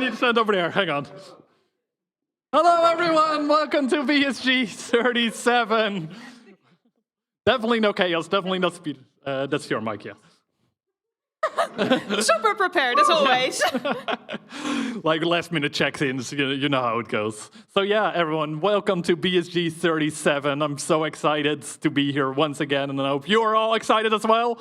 need to stand over there. Hang on. Hello, everyone. Welcome to BSG 37. Definitely no chaos. Definitely not speed. That's your mic, yeah. Super prepared, as always. Like last-minute check-ins, you know how it goes. So yeah, everyone, welcome to BSG 37. I'm so excited to be here once again, and I hope you are all excited as well.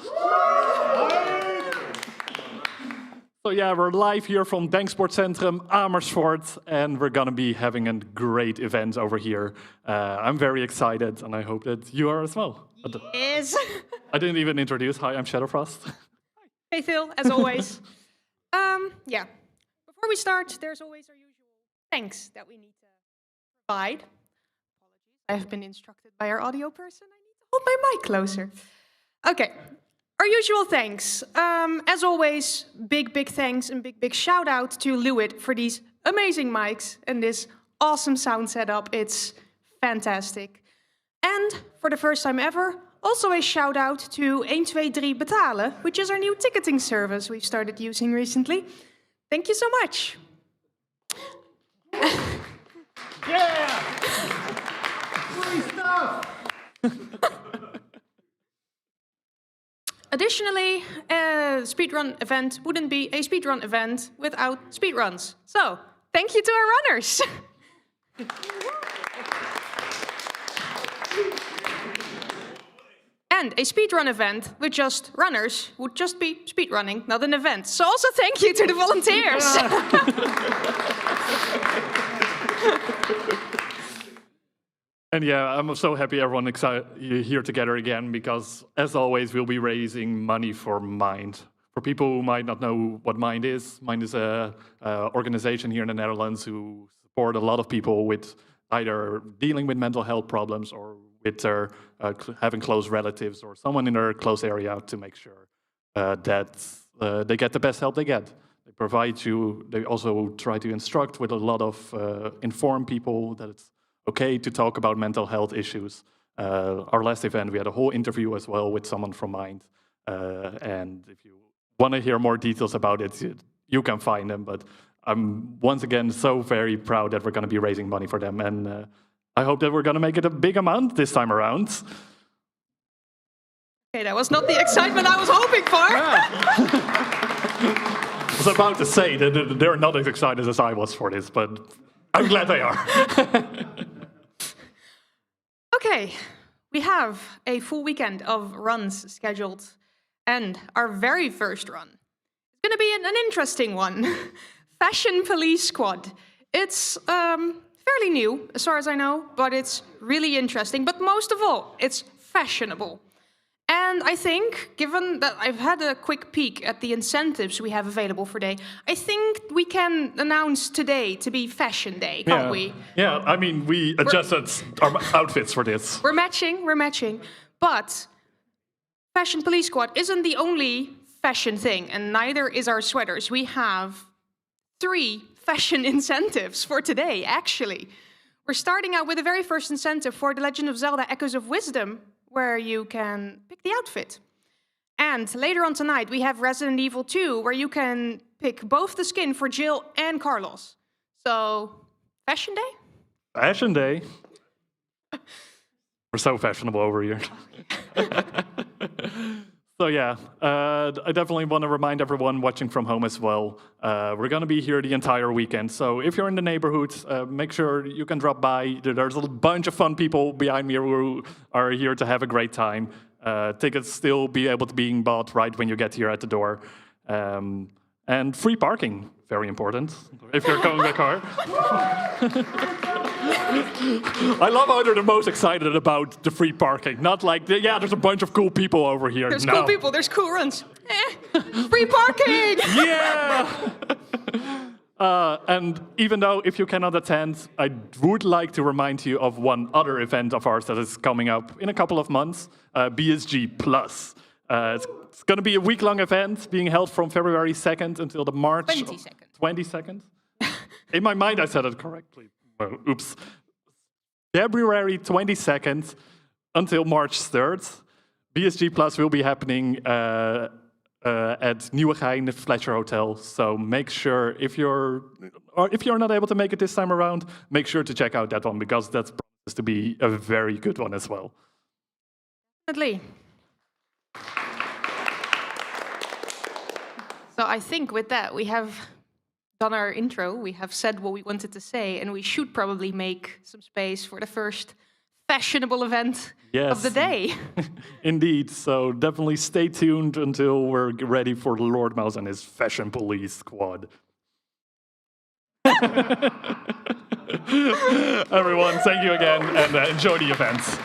So yeah, we're live here from Denksportcentrum Amersfoort, and we're gonna be having a great event over here. I'm very excited, and I hope that you are as well. Yes. I didn't even introduce. Hi, I'm Shadowfrost. Hey Phil, as always. Yeah. Before we start, there's always our usual thanks that we need to provide. Apologies, I have been instructed by our audio person. I need to hold my mic closer. Okay. Our usual thanks. As always, big thanks and big shout out to Lewitt for these amazing mics and this awesome sound setup. It's fantastic. And for the first time ever, also a shout out to 123 Betalen, which is our new ticketing service we've started using recently. Thank you so much. Yeah! Free stuff! Additionally, a speedrun event wouldn't be a speedrun event without speedruns. So, thank you to our runners. And a speedrun event with just runners would just be speedrunning, not an event. So also thank you to the volunteers. And yeah, I'm so happy everyone is here together again, because as always, we'll be raising money for MIND. For people who might not know what MIND is an organization here in the Netherlands who support a lot of people with either dealing with mental health problems or with their having close relatives or someone in their close area to make sure that they get the best help they get. They provide you, they also try to instruct with a lot of inform people that it's okay to talk about mental health issues. Our last event, we had a whole interview as well with someone from MIND. And if you want to hear more details about it, you can find them. But I'm once again so very proud that we're going to be raising money for them. And I hope that we're going to make it a big amount this time around. Okay, that was not the excitement I was hoping for. Yeah. I was about to say that they're not as excited as I was for this, but I'm glad they are. Okay, we have a full weekend of runs scheduled. And our very first run is going to be an interesting one. Fashion Police Squad. It's fairly new, as far as I know, but it's really interesting. But most of all, it's fashionable. And I think, given that I've had a quick peek at the incentives we have available for today, I think we can announce today to be Fashion Day, can't we? Yeah, I mean, we adjusted our outfits for this. We're matching. But Fashion Police Squad isn't the only fashion thing, and neither is our sweaters. We have 3 fashion incentives for today, actually. We're starting out with the very first incentive for The Legend of Zelda Echoes of Wisdom, where you can pick the outfit. And later on tonight, we have Resident Evil 2, where you can pick both the skin for Jill and Carlos. So, Fashion Day? Fashion Day. We're so fashionable over here. So yeah, I definitely want to remind everyone watching from home as well. We're going to be here the entire weekend. So if you're in the neighborhood, make sure you can drop by. There's a bunch of fun people behind me who are here to have a great time. Tickets still be able to be bought right when you get here at the door. And free parking, very important, if you're going by car. I love how they're the most excited about the free parking. Not like, yeah, there's a bunch of cool people over here. There's cool people, there's cool runs. Free parking! Yeah! And even though if you cannot attend, I would like to remind you of one other event of ours that is coming up in a couple of months, BSG Plus. It's going to be a week-long event being held from February 2nd until the March 22nd. 22nd? In my mind, I said it correctly. Oh, oops. February 22nd until March 3rd. BSG Plus will be happening at Nieuwegein Fletcher Hotel. So make sure if you're not able to make it this time around, make sure to check out that one because that's promises to be a very good one as well. Definitely. So I think with that we have done our intro. We have said what we wanted to say, and we should probably make some space for the first fashionable event of the day. Indeed, so definitely stay tuned until we're ready for Lord Mouse and his fashion police squad. Everyone, thank you again, and enjoy the events.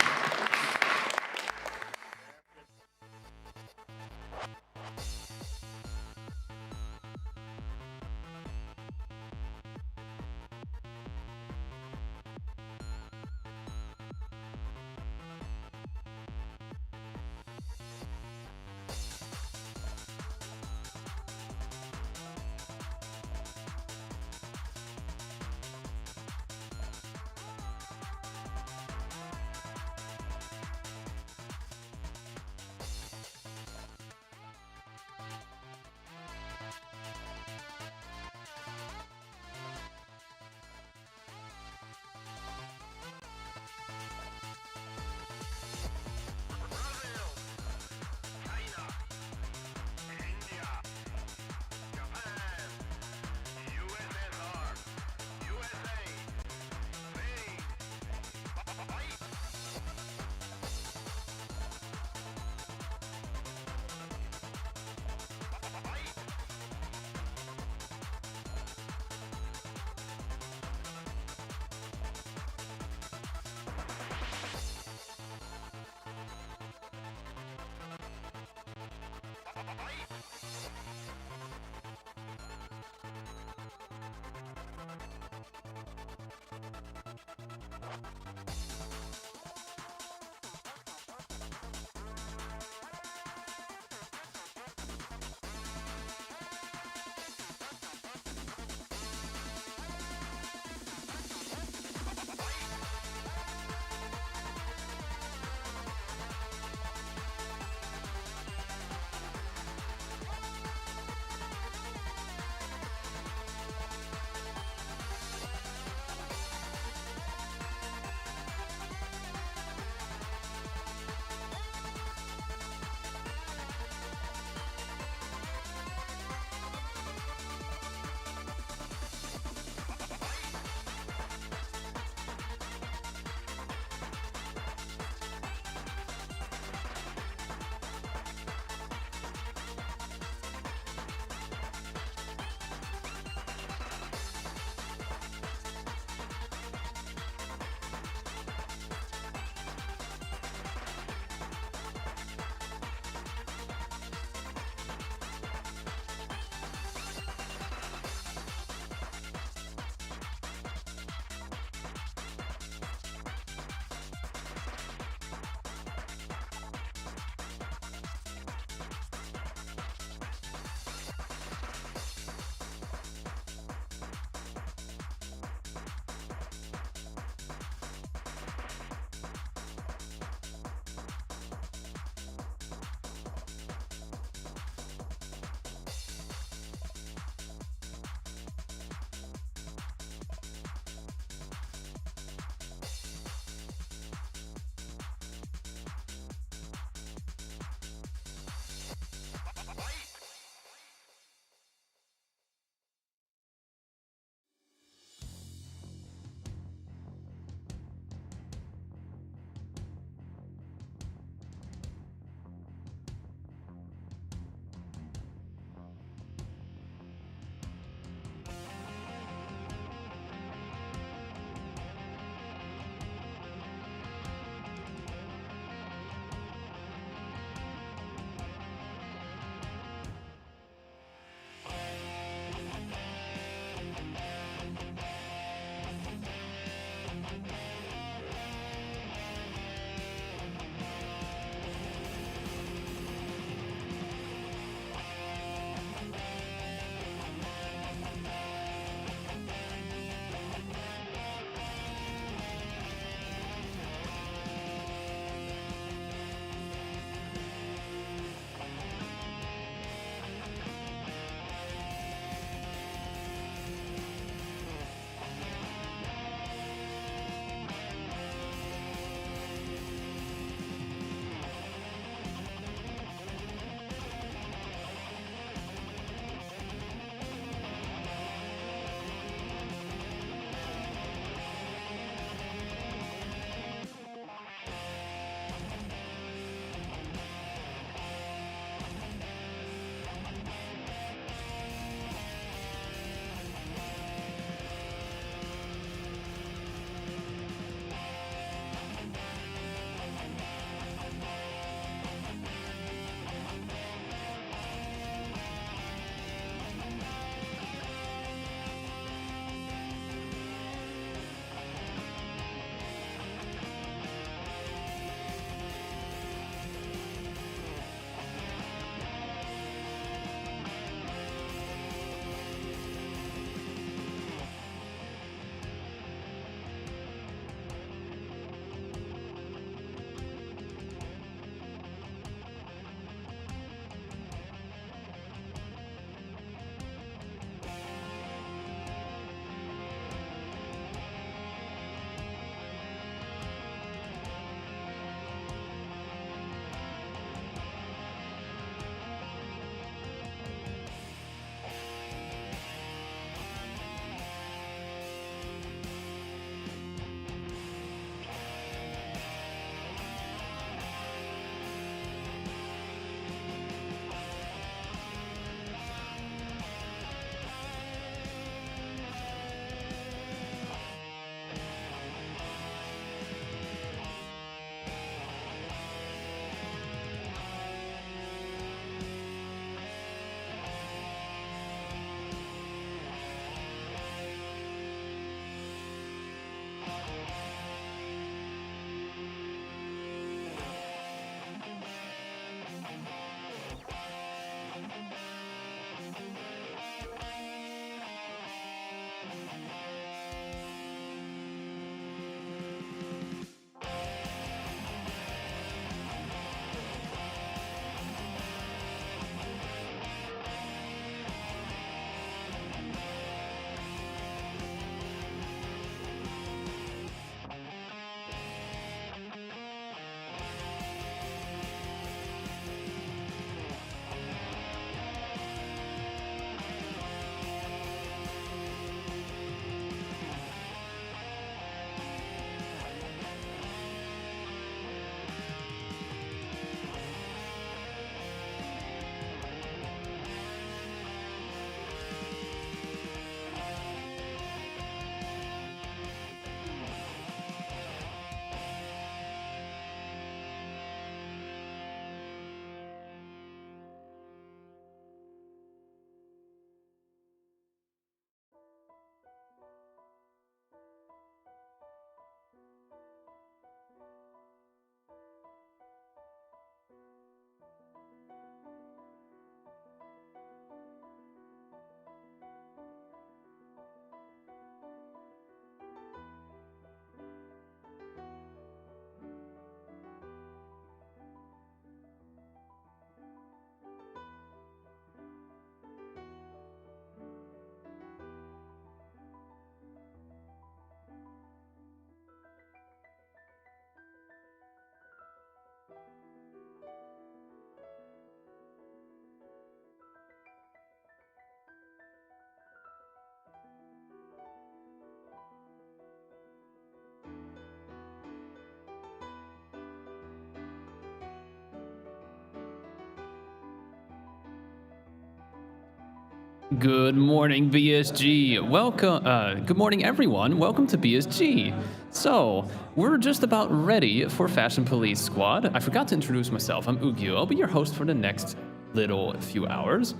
Good morning, BSG. Welcome. Good morning, everyone. Welcome to BSG. So, we're just about ready for Fashion Police Squad. I forgot to introduce myself. I'm Ugyo. I'll be your host for the next little few hours.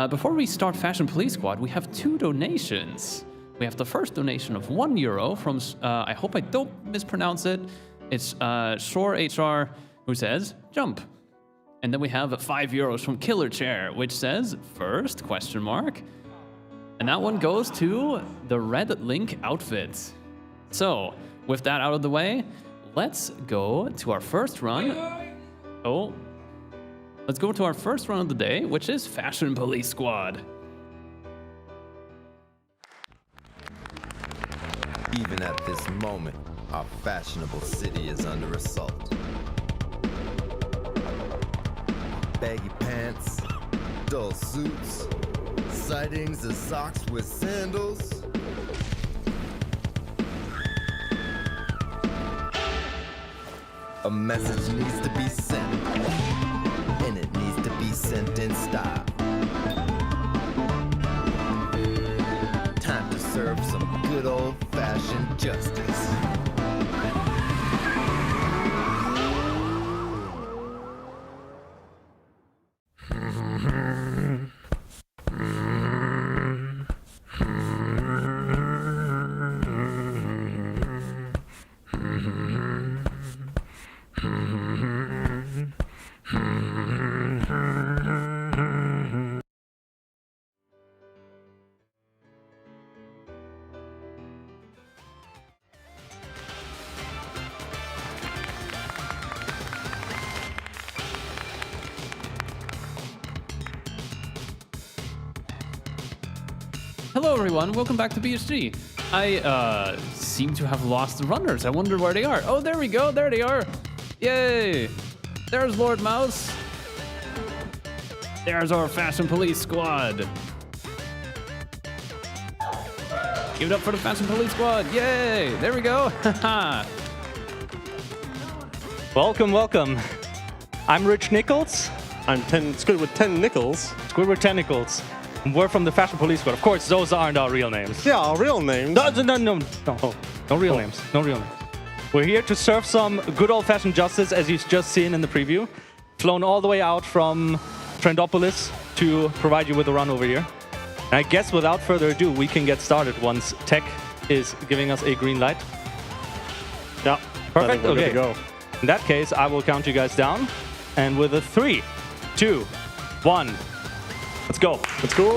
Before we start Fashion Police Squad, we have 2 donations. We have the first donation of €1 from, I hope I don't mispronounce it. It's Shore HR, who says, jump. And then we have €5 from Killer Chair, which says, first, ? And that one goes to the Red Link outfit. So, with that out of the way, let's go to our first run. Let's go to our first run of the day, which is Fashion Police Squad. Even at this moment, our fashionable city is under assault. Baggy pants, dull suits, sightings of socks with sandals. A message needs to be sent, and it needs to be sent in style. Time to serve some good old-fashioned justice. Hello, everyone. Welcome back to BSG. I seem to have lost the runners. I wonder where they are. Oh, there we go. There they are. Yay. There's Lord Mouse. There's our Fashion Police Squad. Give it up for the Fashion Police Squad. Yay. There we go. Welcome, welcome. I'm Rich Nichols. I'm Squidward 10 Nichols. Squidward 10 Nichols. We're from the Fashion Police Squad. Of course, those aren't our real names. Yeah, our real names. No real names. No real names. We're here to serve some good old-fashioned justice, as you've just seen in the preview. Flown all the way out from Trendopolis to provide you with a run over here. And I guess without further ado, we can get started once Tech is giving us a green light. Yeah, Perfect. We're Okay. good to go. In that case, I will count you guys down. And with a 3, 2, 1, let's go. Let's go.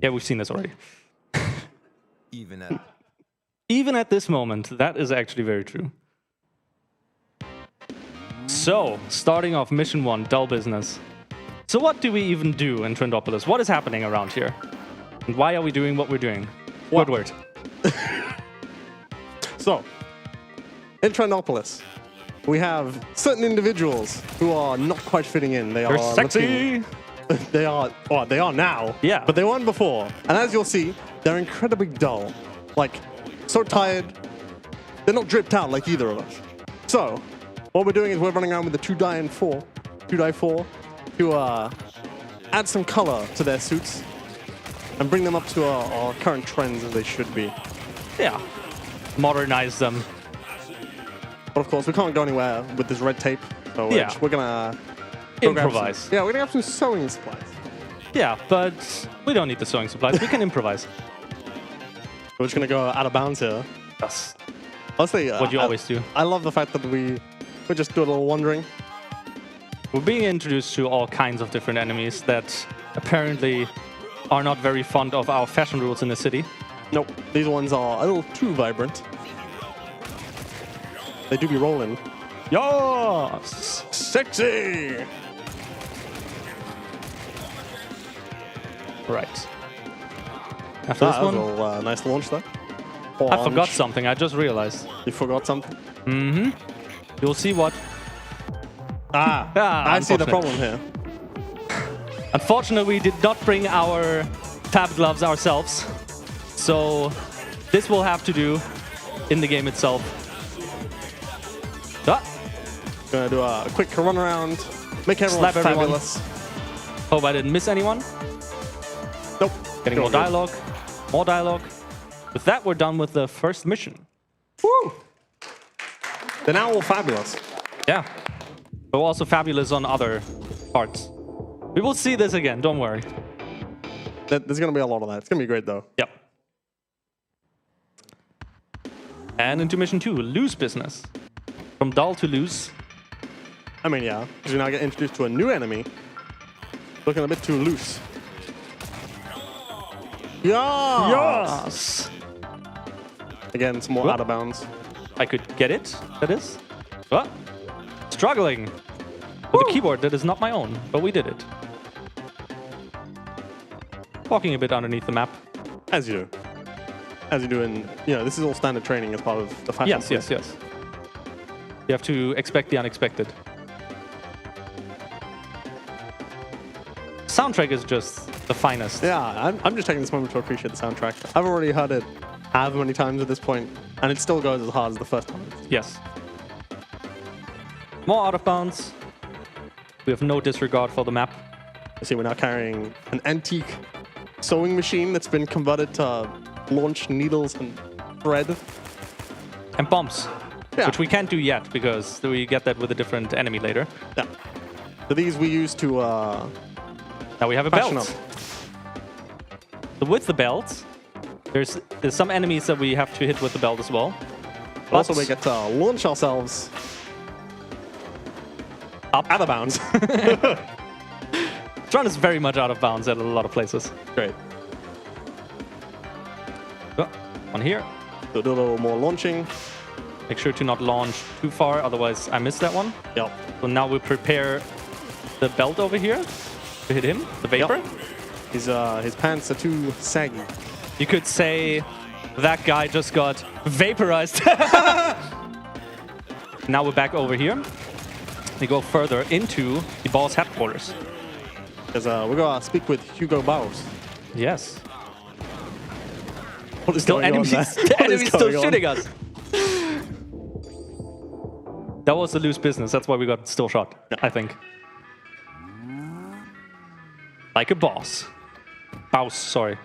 Yeah, we've seen this already. Even at this moment, that is actually very true. So, starting off mission 1, dull business. So what do we even do in Trendopolis? What is happening around here? And why are we doing what we're doing? Woodward. So, in Trendopolis, we have certain individuals who are not quite fitting in. They They're are sexy. They are now. Yeah. But they weren't before. And as you'll see, they're incredibly dull. Like, so tired. They're not dripped out like either of us. So, what we're doing is we're running around with the 2-die 4 to add some color to their suits and bring them up to our current trends as they should be. Yeah. Modernize them. But of course, we can't go anywhere with this red tape. So we're gonna Improvise. We're gonna have some sewing supplies. Yeah, but we don't need the sewing supplies. We can improvise. We're just gonna go out of bounds here. That's Honestly, what you always do. I love the fact that we just do a little wandering. We're being introduced to all kinds of different enemies that apparently are not very fond of our fashion rules in the city. Nope, these ones are a little too vibrant. They do be rolling. Yes! Sexy! Right. After this That was one, a little, nice launch there. I forgot something. I just realized. You forgot something? Mm-hmm. You'll see what. I see the unfortunate. problem here. Unfortunately, we did not bring our fab gloves ourselves. So this will have to do in the game itself. Ah, Gonna do a quick run around Make everyone Slap everyone. fabulous. Hope I didn't miss anyone. Nope. Getting more dialogue. More dialogue. With that, we're done with the first mission. Woo! They're now all fabulous. Yeah. But we're also fabulous on other parts. We will see this again, don't worry. There's going to be a lot of that. It's going to be great, though. Yep. And into mission 2, loose business. From dull to loose. I mean, yeah, because we now get introduced to a new enemy. Looking a bit too loose. Yeah. Yes. Again, some more Whoop. out of bounds. I could get it, that is. What? Struggling. With a keyboard that is not my own, but we did it. Walking a bit underneath the map. As you do. As you do in, this is all standard training as part of the fashion. Yes, yes, yes. You have to expect the unexpected. Soundtrack is just the finest. Yeah, I'm just taking this moment to appreciate the soundtrack. I've already heard it however many times at this point, and it still goes as hard as the first time. Yes. More out of bounds. We have no disregard for the map. You see, we're now carrying an antique sewing machine that's been converted to launch needles and thread. And bombs. Yeah. Which we can't do yet, because we get that with a different enemy later. Yeah. So these we use to Now we have a fashion belt. up. So with the belt, there's some enemies that we have to hit with the belt as well. But Also, we get to launch ourselves up out of bounds. Tron is very much out of bounds at a lot of places. Great. Oh, one here. So do a little more launching. Make sure to not launch too far, otherwise I missed that one. Yep. So now we prepare the belt over here to hit him, the vapor. Yep. His pants are too saggy. You could say that guy just got vaporized. Now we're back over here. We go further into the boss headquarters. Because we're going to speak with Hugo Baus. Yes. What is Still going on enemies, there? the What is enemies still going on? shooting us. That was the loose business. That's why we got still shot, I think. Like a boss. Baus, sorry.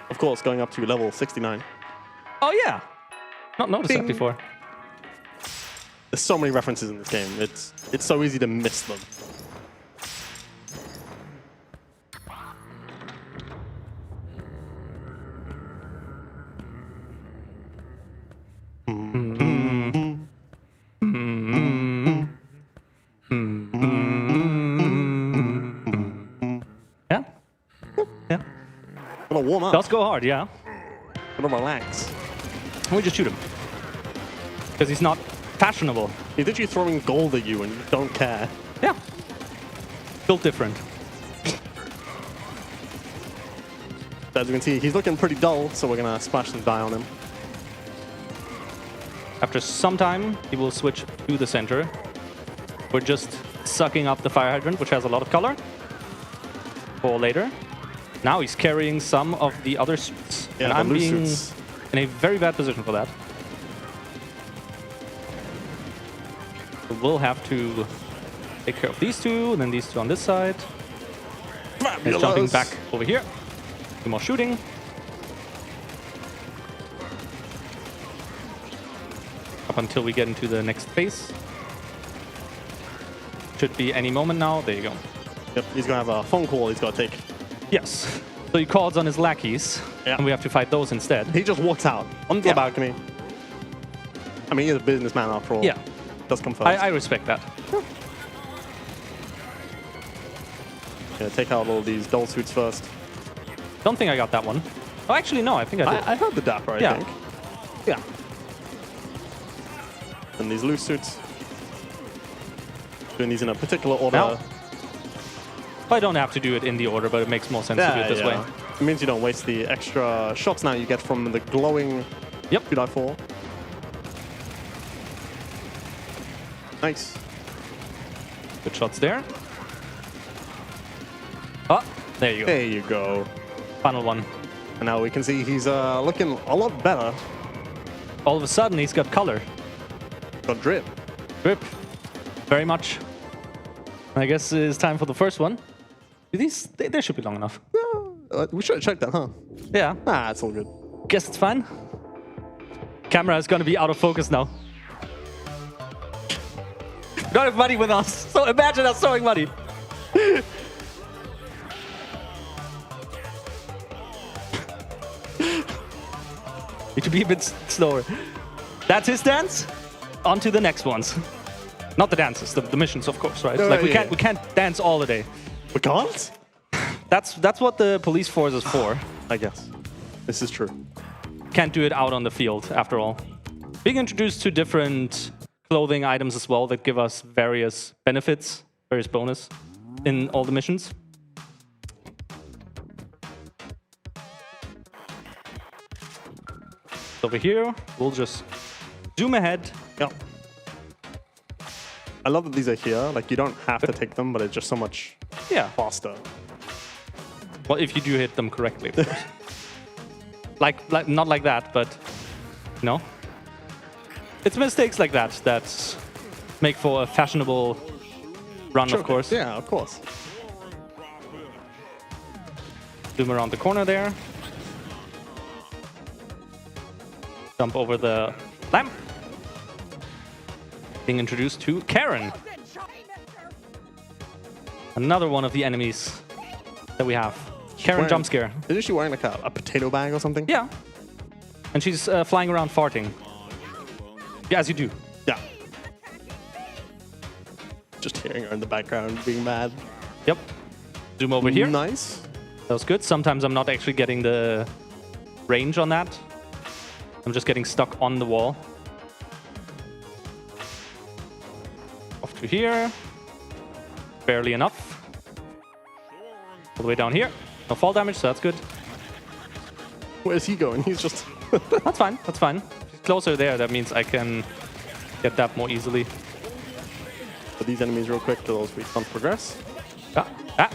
Of course, going up to level 69. Oh, yeah. Not noticed that Ding. before. There's so many references in this game. It's so easy to miss them. Yeah? Yeah. Gonna warm up. Does go hard, yeah. Gonna relax. We just shoot him. Because he's not fashionable. He's literally throwing gold at you and you don't care. Yeah. Built different. As you can see, he's looking pretty dull, so we're gonna splash some dye on him. After some time, he will switch to the center. We're just sucking up the fire hydrant, which has a lot of color. For later. Now he's carrying some of the other suits. Yeah, and the I'm loose being suits. in a very bad position for that. So we'll have to take care of these two, and then these two on this side. He's jumping back over here. Some more shooting. Up until we get into the next phase. Should be any moment now. There you go. Yep, he's gonna have a phone call he's gotta take. Yes. So he calls on his lackeys, Yeah. and we have to fight those instead. He just walks out onto the Yeah. balcony. I mean, he's a businessman after all. Yeah. Does come first. I respect that. Yeah, take out all these dull suits first. Don't think I got that one. Oh, actually, no. I think I did. I heard the dapper, I Yeah. think. Yeah. And these loose suits. Doing these in a particular order. Now, I don't have to do it in the order, but it makes more sense to do it this way. It means you don't waste the extra shots now you get from the glowing Yep. 2x4. Nice. Good shots there. Oh, there you go. There you go. Final one. And now we can see he's looking a lot better. All of a sudden, he's got color. Got drip. Grip. Very much I guess it's time for the first one. These, they should be long enough. We should have checked that, huh? Yeah. Ah, it's all good. Guess it's fine. Camera is gonna be out of focus now. We don't have money with us, so imagine us throwing money. Need to be a bit slower. That's his dance. On to the next ones. Not the dances, the missions, of course, right? No, Like yeah, we can't dance all the day. We can't? That's what the police force is for. I guess. This is true. Can't do it out on the field, after all. Being introduced to different clothing items as well that give us various benefits, various bonus in all the missions. Over here, we'll just zoom ahead. Yeah. I love that these are here. Like, you don't have to take them, but it's just so much faster. Well, if you do hit them correctly, of course. like not like that, but no. It's mistakes like that that make for a fashionable run, of course. Yeah, of course. Zoom around the corner there. Jump over the lamp. Being introduced to Karen. Another one of the enemies that we have. Karen jump scare. Isn't she wearing like a potato bag or something? Yeah. And she's flying around farting. Yeah, as you do. Yeah. Just hearing her in the background being mad. Yep. Zoom over here. Nice. That was good. Sometimes I'm not actually getting the range on that. I'm just getting stuck on the wall. Off to here. Barely enough. All the way down here. No fall damage, so that's good. Where's he going? He's just... That's fine. That's fine. If he's closer there, that means I can get that more easily. For these enemies real quick, till we can't progress. Ah.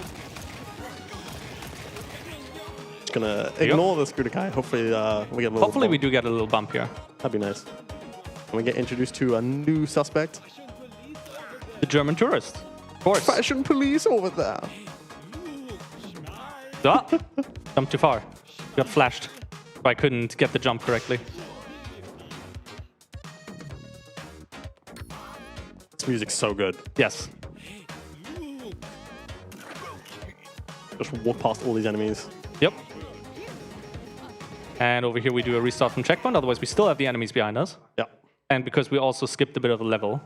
Just gonna ignore the scooter guy. Hopefully we get a little Hopefully we bump. do get a little bump here. That'd be nice. And we get introduced to a new suspect. The German tourist. Of course. Fashion police over there. Ah, jumped too far. Got flashed. So I couldn't get the jump correctly. This music's so good. Yes. Just walk past all these enemies. Yep. And over here we do a restart from checkpoint, otherwise we still have the enemies behind us. Yeah. And because we also skipped a bit of a level,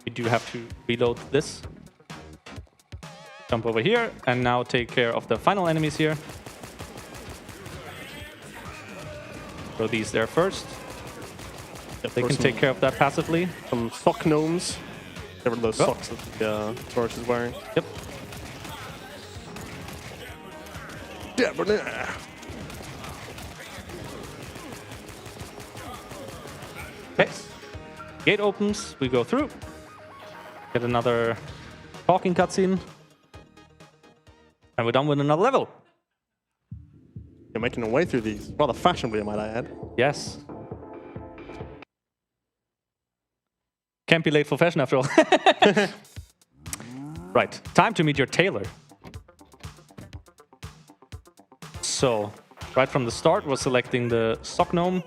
we do have to reload this. Jump over here, and now take care of the final enemies here. Throw these there first. Yep, They can take care of that passively. Some sock gnomes. Get rid of those socks that the tourist is wearing. Yep. Debonair. Okay. Gate opens, we go through. Get another talking cutscene. And we're done with another level. You're making your way through these rather fashionably, might I add. Yes. Can't be late for fashion after all. Right, time to meet your tailor. So, right from the start, we're selecting the sock gnome.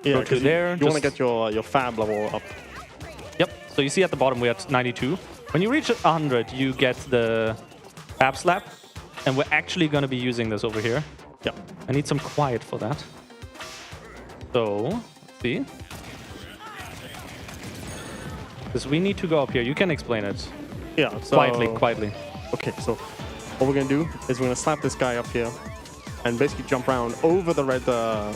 Yeah, Go to because there. you want to get your fab level up. Yep, so you see at the bottom we're at 92. When you reach 100, you get the fab slap. And we're actually going to be using this over here. Yep. I need some quiet for that. So, let's see. Because we need to go up here. You can explain it. Yeah, so... Quietly. Okay, so what we're going to do is we're going to slap this guy up here and basically jump around over the red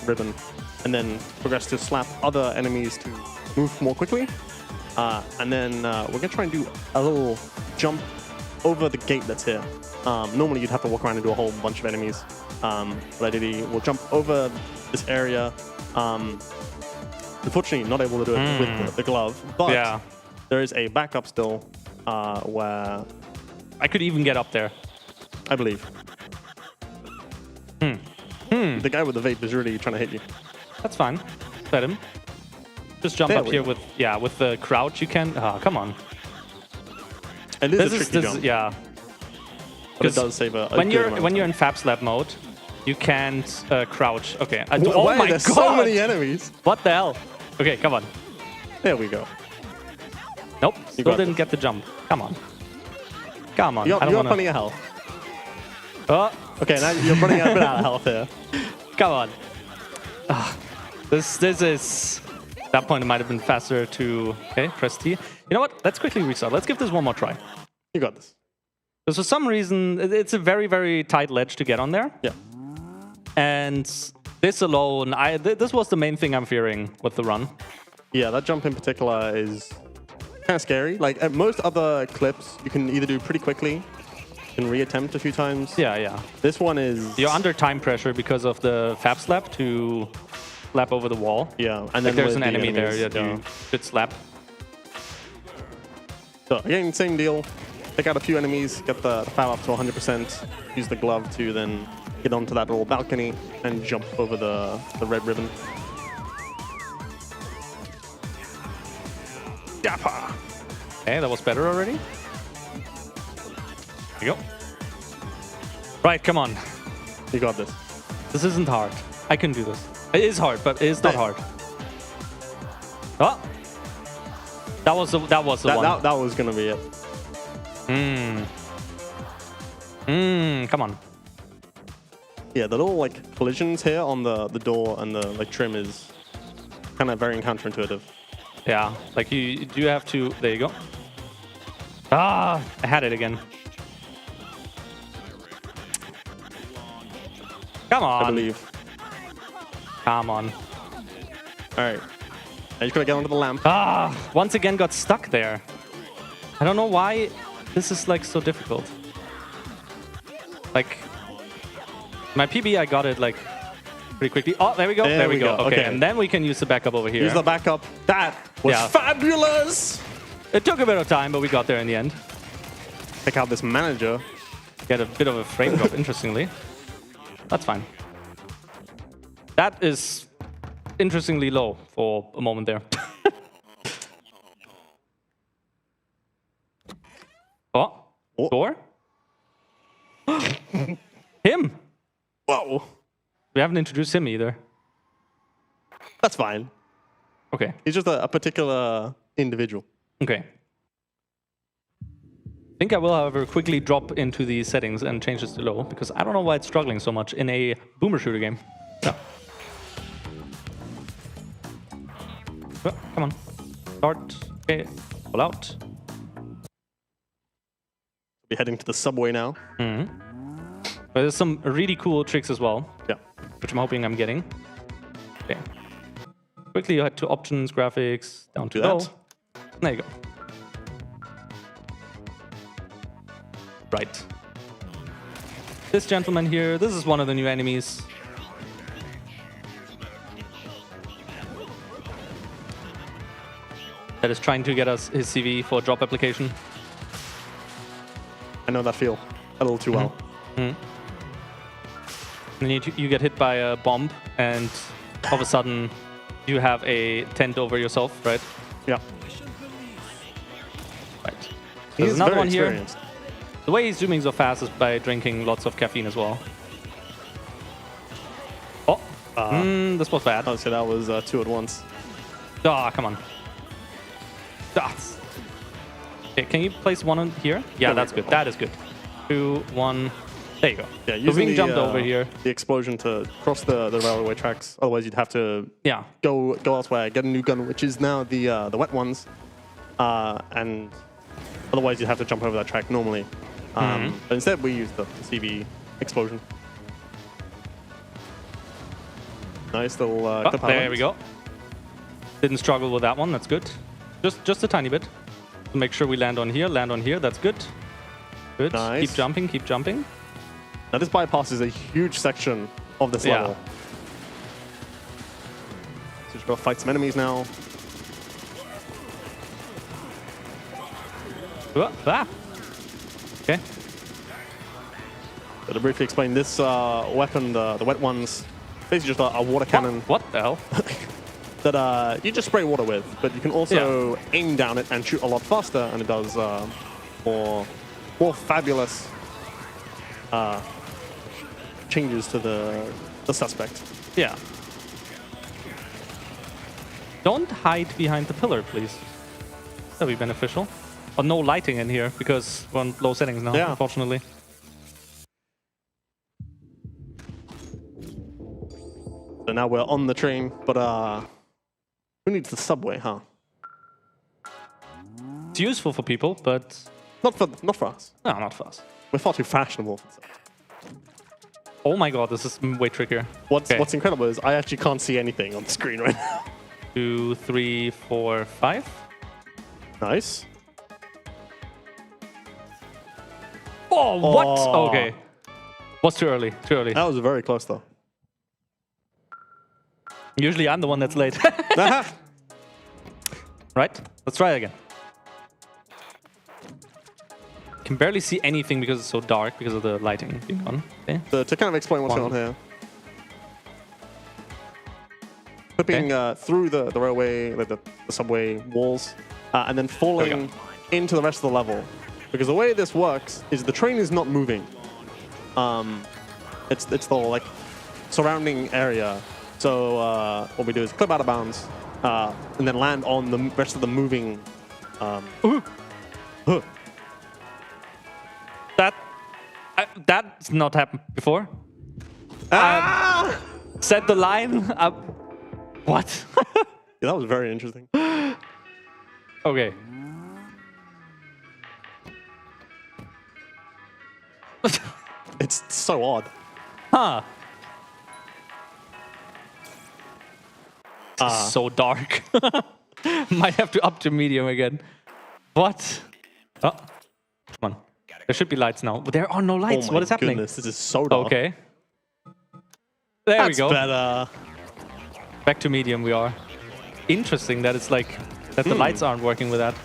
ribbon and then progress to slap other enemies to move more quickly. And then we're going to try and do a little jump over the gate that's here. Normally you'd have to walk around and do a whole bunch of enemies. But ideally we'll jump over this area. Unfortunately, not able to do it with the glove, but there is a backup still where I could even get up there. I believe. The guy with the vape is really trying to hit you. That's fine. Let him. Just jump There up we here go. with the crouch you can. Ah, come on. It is a tricky jump, yeah. but it does save a When good you're amount when of you're in Fab Slap mode, you can't crouch. Okay. time. Oh Wait, my there's god! so many enemies. What the hell? Okay, come on. There we go. Nope. You Still got didn't this. get the jump. Come on. Come on. You I got don't wanna... plenty of health. Oh, Okay, now you're running a bit out of health here. come on. Ah, this is. At that point, it might have been faster to. Okay, press T. You know what? Let's quickly restart. Let's give this one more try. You got this. Because for some reason, it's a very, very tight ledge to get on there. Yeah. And this alone, this was the main thing I'm fearing with the run. Yeah, that jump in particular is kind of scary. Like at most other clips, you can either do pretty quickly, you can reattempt a few times. Yeah, yeah. This one is... You're under time pressure because of the Fab Slap to slap over the wall. Yeah, and Like then there's with an the enemy there enemies, that you should slap. So again, same deal. Take out a few enemies, get the fab up to 100%, use the glove to then get onto that little balcony and jump over the red ribbon. Dapper! Okay, that was better already. There you go. Right, come on. You got this. This isn't hard. I can do this. It is hard, but it is not hard. Oh! That was the one. That was gonna be it. Come on. Yeah, the little like collisions here on the door and the like trim is kind of very counterintuitive. Yeah, like you do have to. There you go. Ah, I had it again. Come on. I believe. Come on. All right. I just gotta get onto the lamp. Ah, once again got stuck there. I don't know why this is like so difficult. Like my PB, I got it like pretty quickly. Oh, there we go. There we go. Okay, and then we can use the backup over here. Use the backup. That was fabulous. It took a bit of time, but we got there in the end. Check out this manager. Get a bit of a frame drop, interestingly. That's fine. That is interestingly low for a moment there. Oh, door? Him! Whoa. We haven't introduced him either. That's fine. Okay. He's just a particular individual. Okay. I think I will, however, quickly drop into the settings and change this to low, because I don't know why it's struggling so much in a boomer shooter game. No. Oh, come on. Start. Okay. Pull out. We're heading to the subway now. But there's some really cool tricks as well, Yeah. which I'm hoping I'm getting. Okay. Quickly, you head to options, graphics, down to Do low. that. There you go. Right. This gentleman here, this is one of the new enemies. That is trying to get us his CV for drop application. I know that feel a little too well. And then you get hit by a bomb, and all of a sudden you have a tent over yourself, right? Yeah. Right. He's There's another very one here. experienced. The way he's zooming so fast is by drinking lots of caffeine as well. Oh, this was bad. I'd say that was two at once. Ah, come on. Ah. Okay, can you place one on here? Yeah, that's good. That is good. 2, 1. There you go. Yeah, We're using being jumped over here. The explosion to cross the railway tracks. Otherwise, you'd have to Yeah. go elsewhere, get a new gun, which is now the wet ones, and otherwise you'd have to jump over that track normally. But instead, we use the CV explosion. Nice little clip There highlight. we go. Didn't struggle with that one. That's good. Just a tiny bit. To make sure we land on here. Land on here. That's good. Good. Nice. Keep jumping. Keep jumping. Now this bypasses a huge section of this Yeah. level. So just gotta fight some enemies now. Ah. Okay. So to briefly explain, this weapon, the wet ones, basically just a water cannon What the hell? that you just spray water with, but you can also aim down it and shoot a lot faster, and it does more fabulous changes to the suspect. Yeah. Don't hide behind the pillar, please. That'd be beneficial. Or no lighting in here, because we're on low settings now, Yeah. unfortunately. So now we're on the train, but who needs the subway, huh? It's useful for people, but Not for us. no, not for us. We're far too fashionable for that. Oh my god, this is way trickier. What's incredible is I actually can't see anything on the screen right now. 2, 3, 4, 5. Nice. Oh, what? Oh. Okay. Was too early. Too early. That was very close though. Usually I'm the one that's late. Right? Let's try it again. Can barely see anything because it's so dark because of the lighting being on. Okay. So to kind of explain what's going on here. Flipping through the railway, like the subway walls, and then falling into the rest of the level. Because the way this works is the train is not moving. It's the like surrounding area. So what we do is clip out of bounds and then land on the rest of the moving. That's not happened before. Set the line up. What? Yeah, that was very interesting. Okay. It's so odd. Huh. It's so dark. Might have to up to medium again. What? Oh, come on. There should be lights now. But there are no lights. Oh my What is happening? goodness, this is so dark. Okay. There That's we go. better. Back to medium we are. Interesting that it's like that the lights aren't working with that.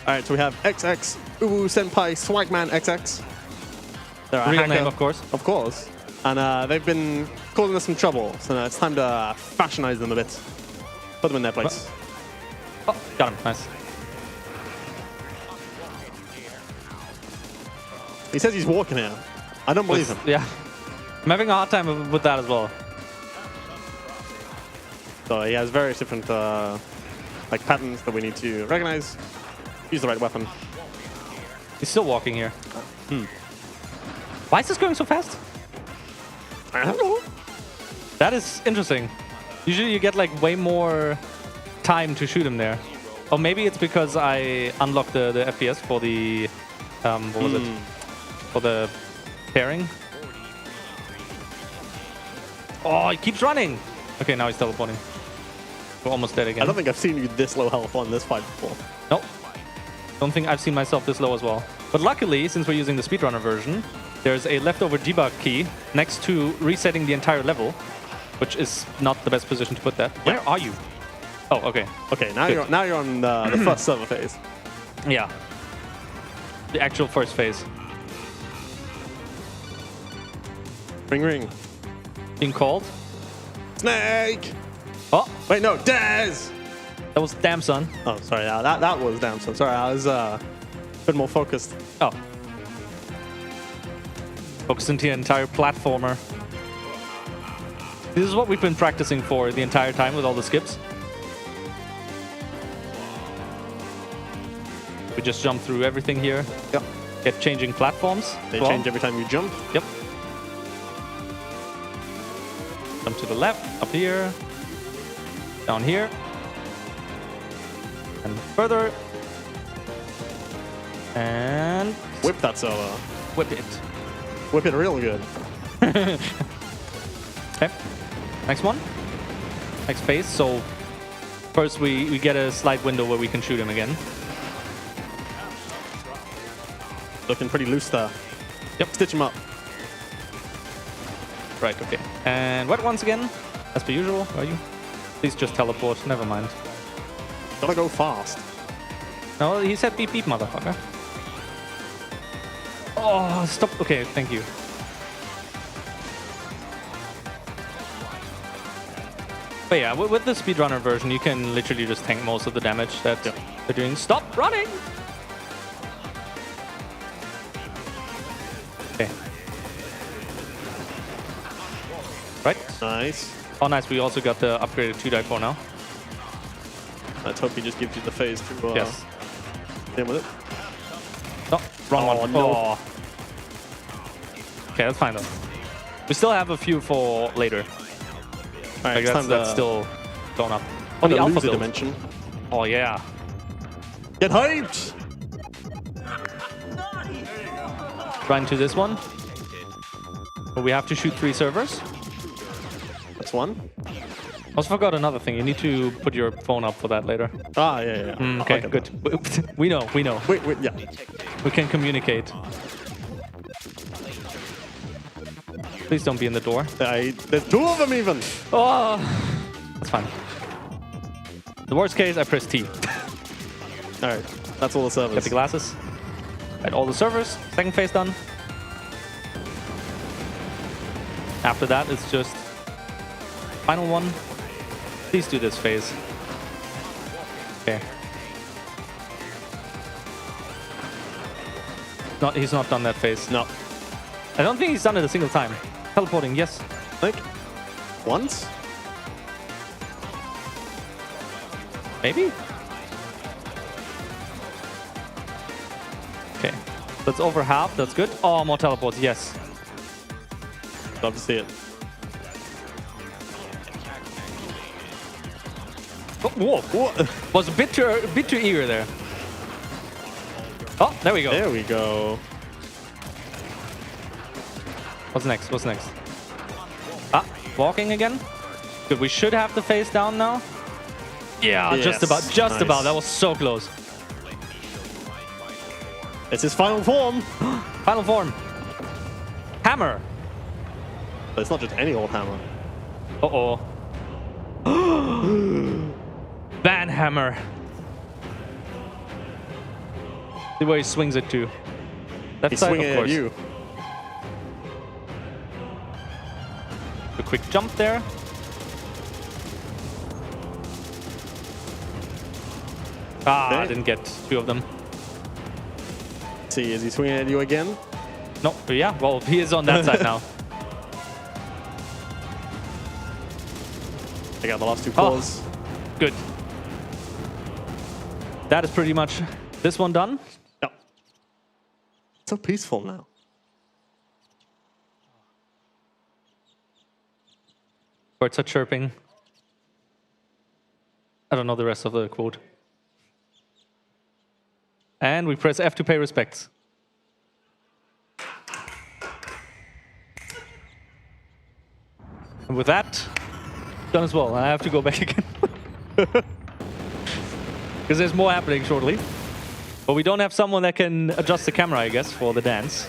All right, so we have XX Uwu Senpai Swagman XX. They're a Real hacker, name, of course. Of course. And they've been causing us some trouble, so now it's time to fashionize them a bit. Put them in their place. Oh, got him. Nice. He says he's walking here. I don't believe him. Yeah. I'm having a hard time with that as well. So he has various different like patterns that we need to recognize. Use the right weapon. He's still walking here. Why is this going so fast? I don't know. That is interesting. Usually you get like way more time to shoot him there. Or maybe it's because I unlocked the FPS for the what was it? For the pairing. Oh, he keeps running. Okay, now he's teleporting. We're almost dead again. I don't think I've seen you this low health on this fight before. Nope. Don't think I've seen myself this low as well. But luckily, since we're using the speedrunner version, there's a leftover debug key next to resetting the entire level, which is not the best position to put that. Where are you? Oh, okay. Okay, now you're on the first server phase. Yeah. The actual first phase. Ring ring. Being called. Snake! Oh, Wait, no, Dez! that was damn son. Oh, sorry, that was damn so sorry. I was a bit more focused. Oh. Focus into the entire platformer. This is what we've been practicing for the entire time with all the skips. We just jump through everything here. Yep. Get changing platforms. They Well, change every time you jump. Yep. Jump to the left, up here, down here, and further, and Whip that server. whip it. Whip it real good. Okay. Next one. Next phase. So first we get a slight window where we can shoot him again. Looking pretty loose there. Yep. Stitch him up. Right, okay. And what once again? As per usual, are you? Please just teleport. Never mind. Gotta go fast. No, he said beep beep, motherfucker. Oh, stop. Okay, thank you. But yeah, with the speedrunner version, you can literally just tank most of the damage that they're doing. Stop running! Okay. Right. Nice. Oh, nice. We also got the upgraded 2-4 now. Let's hope he just gives you the phase to Yes. deal with it. No, wrong Oh, one. no. Oh. Okay, that's fine though. We still have a few for later. All right, Like that's still going up. Oh, the alpha build. dimension. Oh yeah. Get hyped! Right into this one. But we have to shoot 3 servers. That's one. Also forgot another thing. You need to put your phone up for that later. Ah, yeah. Okay, good. We know. Wait, yeah. We can communicate. Please don't be in the door. There's 2 of them even. Oh, that's fine. The worst case, I press T. All right, that's all the servers. Get the glasses. Right, all the servers. Second phase done. After that, it's just final one. Please do this phase. Okay. He's not done that phase. No. I don't think he's done it a single time. Teleporting, yes. Like, once? Maybe? Okay. That's over half. That's good. Oh, more teleports. Yes. Love to see it. Oh, whoa. Was a bit too eager there. Oh, there we go. There we go. What's next? What's next? Ah, walking again. Good. We should have the face down now. Yeah, Yes. just about. Just Nice. about. That was so close. It's his final form. Final form. Hammer. But it's not just any old hammer. Uh-oh. Van hammer. See where he swings it to. Left He's side, swinging of at course. you. A quick jump there. Ah, I Okay. didn't get 2 of them. See, is he swinging at you again? No, yeah, well, he is on that side now. I got the last 2 claws. Good. That is pretty much this one done. Yep. So peaceful now. Birds are chirping. I don't know the rest of the quote. And we press F to pay respects. And with that, done as well. I have to go back again. Because there's more happening shortly. But we don't have someone that can adjust the camera, I guess, for the dance.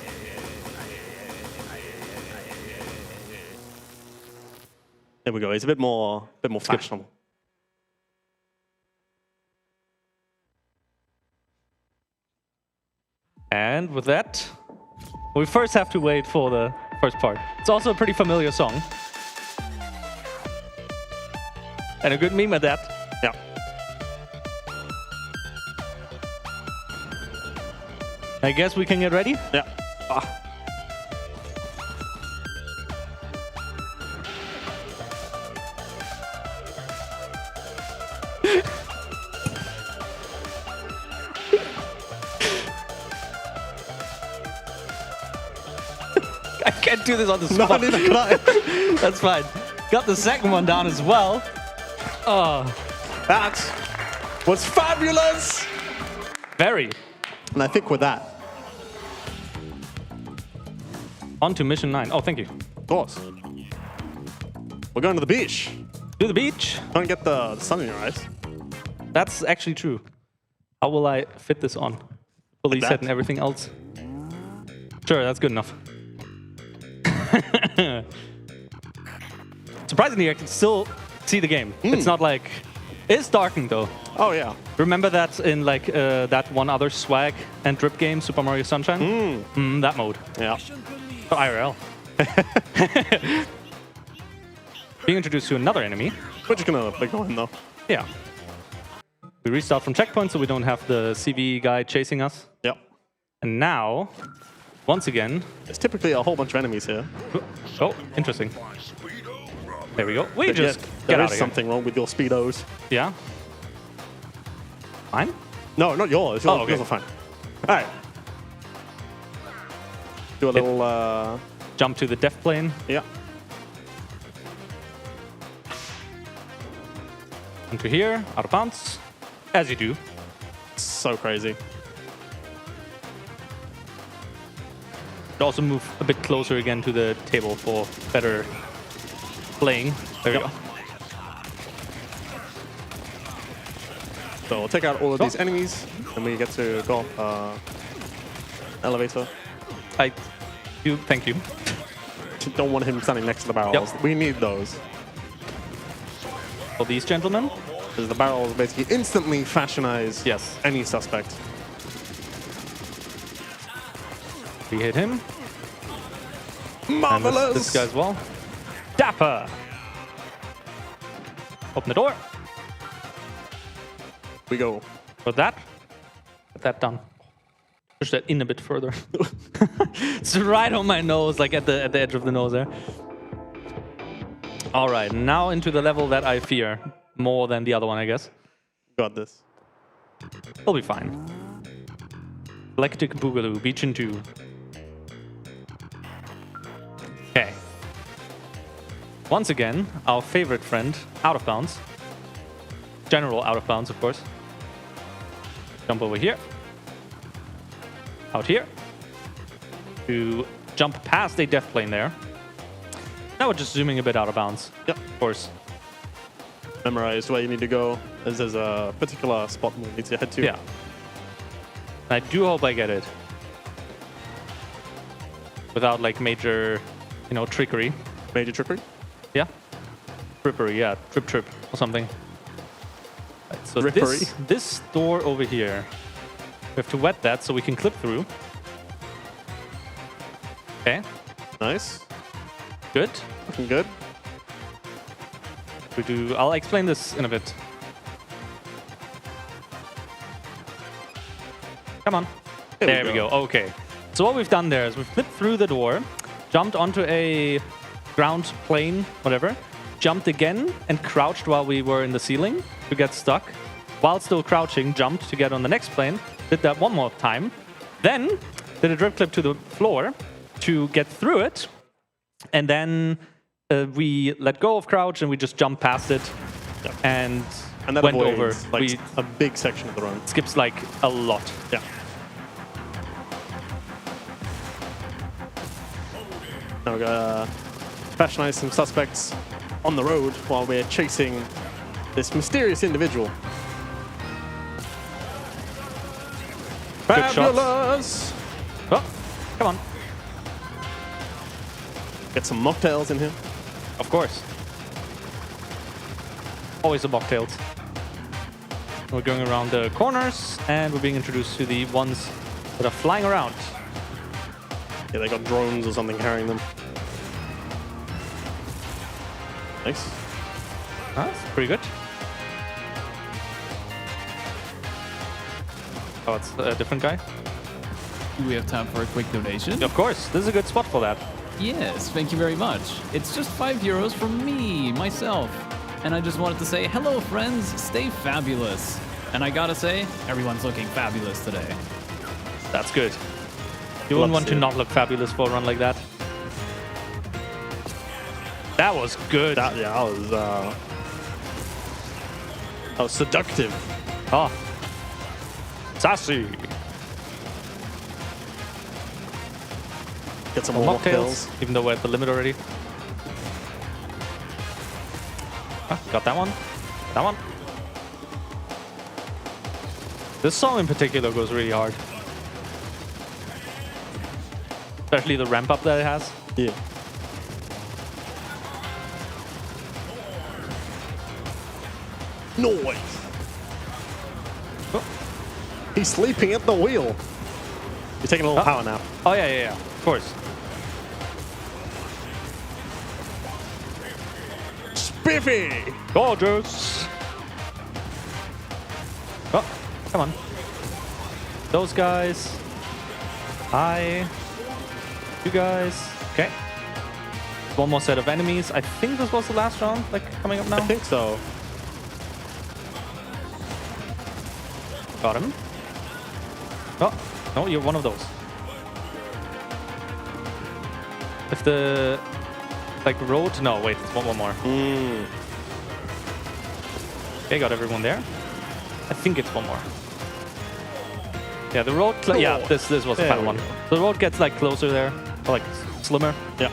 There we go. It's a bit more fashionable. And with that, we first have to wait for the first part. It's also a pretty familiar song. And a good meme at that. Yeah. I guess we can get ready. Yeah. I can't do this on the No, spot. neither can I. That's fine. Got the second one down as well. Oh, That was fabulous. very. And I think with that, On to mission 9. Oh, thank you. of course, we're going to the beach. To the beach. Trying to get the sun in your eyes. That's actually true. How will I fit this on? Police that? head and everything else. Sure, that's good enough. Surprisingly, I can still see the game. It's not like... It's darkened, though. Oh yeah. Remember that in like that one other swag and drip game, Super Mario Sunshine? That mode. Yeah. IRL. being introduced to another enemy. We're just gonna let go in though. Yeah. We restart from checkpoint so we don't have the CV guy chasing us. Yep. And now, once again... There's typically a whole bunch of enemies here. Oh, interesting. There we go. We But just yet, get there out is of here. something wrong with your speedos. Yeah. Fine. No, not yours. Oh, okay. Yours are fine. All right. Do a little. Jump to the death plane. Yeah. Into here, out of bounds. As you do. So crazy. Also move a bit closer again to the table for better playing. There we go. So we'll take out all of these enemies, and we get to go up elevator. Thank you. Don't want him standing next to the barrels. Yep. We need those. For these gentlemen. Because the barrels basically instantly fashionize Yes. any suspect. We hit him. And Marvelous! this guy as well. Dapper! Open the door. We go. For that. Get that done. Push that in a bit further. It's right on my nose, like at the edge of the nose there. All right, now into the level that I fear more than the other one, I guess. Got this. We'll be fine. Galactic Boogaloo, Beach in 2. Okay. Once again, our favorite friend, out of bounds. General out of bounds, of course. Jump over here. Out here. To jump past a death plane there. Now we're just zooming a bit out of bounds. Yep. Of course. Memorize where you need to go, as there's a particular spot we need to head to. Yeah. I do hope I get it. Without like major, trickery. Major trickery. Yeah. Trippery, yeah. Trip or something. Right, so Rippery. this door over here. We have to wet that so we can clip through. Okay. Nice. Good. Looking good. I'll explain this in a bit. Come on. There we go. Okay. So what we've done there is we've clipped through the door, jumped onto a ground plane, whatever, jumped again and crouched while we were in the ceiling to get stuck. While still crouching, jumped to get on the next plane, did that one more time, then did a drip clip to the floor to get through it, and then we let go of crouch and we just jumped past it and that went avoids, over. like, We a big section of the run. skips like a lot. Yeah. Now we're gonna fashionize some suspects on the road while we're chasing this mysterious individual. Good shots. Fabulous! Oh, come on. Get some mocktails in here. Of course. Always the mocktails. We're going around the corners and we're being introduced to the ones that are flying around. Yeah, they got drones or something carrying them. Nice. That's pretty good. Oh, it's a different guy? Do we have time for a quick donation? Of course, this is a good spot for that. Yes, thank you very much. It's just €5 from me, myself. And I just wanted to say, hello friends, stay fabulous. And I gotta say, everyone's looking fabulous today. That's good. You wouldn't want to not look fabulous for a run like that. That was good. That was seductive. Oh. Sassy. Get some more mocktails. Even though we're at the limit already. Ah, got that one. That one. This song in particular goes really hard. Especially the ramp up that it has. Yeah. Noise. Oh. He's sleeping at the wheel. He's taking a little power nap. Oh, yeah. Of course. Spiffy! Gorgeous! Oh, come on. Those guys. Hi. You guys. Okay. One more set of enemies. I think this was the last round, like, coming up now. I think so. Got him. Oh, no, you're one of those. If the, like, road... No, wait, it's one more. Okay, got everyone there. I think it's one more. Yeah, the road... Yeah, this was the final one. The road gets, like, closer there. Or, like, slimmer. Yeah.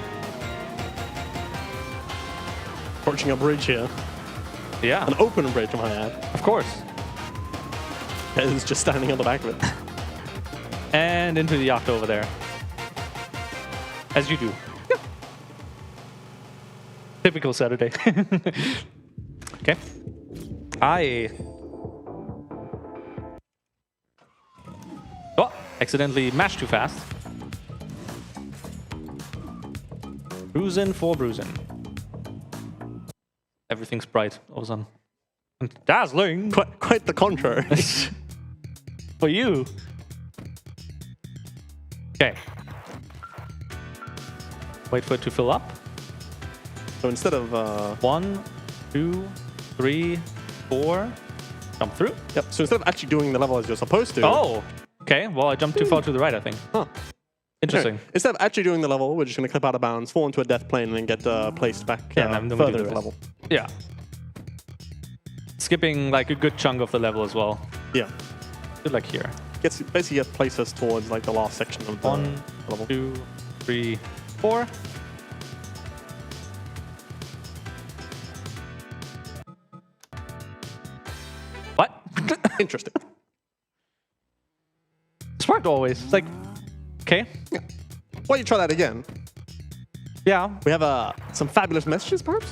Approaching a bridge here. Yeah, An open bridge, I might add. of course. It's just standing on the back of it. And into the yacht over there. As you do. Typical Saturday. Okay. Oh, accidentally mashed too fast. Bruising for bruising. Everything's bright all of a sudden. And dazzling Quite the contrary. for you. Okay. Wait for it to fill up. So instead of... 1, 2, 3, 4. Jump through. Yep, so instead of actually doing the level as you're supposed to... Oh! Okay, well, I jumped too far to the right, I think. Huh. Interesting. Anyway, instead of actually doing the level, we're just going to clip out of bounds, fall into a death plane, and then get placed back Yeah, and then we do further the in the rest. level. Yeah. Skipping like a good chunk of the level as well. Yeah. Do like here. Gets basically place us towards like the last section of the 1, level. 2, 3, 4. What? Interesting. It's worked always. It's like, okay. Why don't you try that again? Yeah, We have some fabulous messages, perhaps?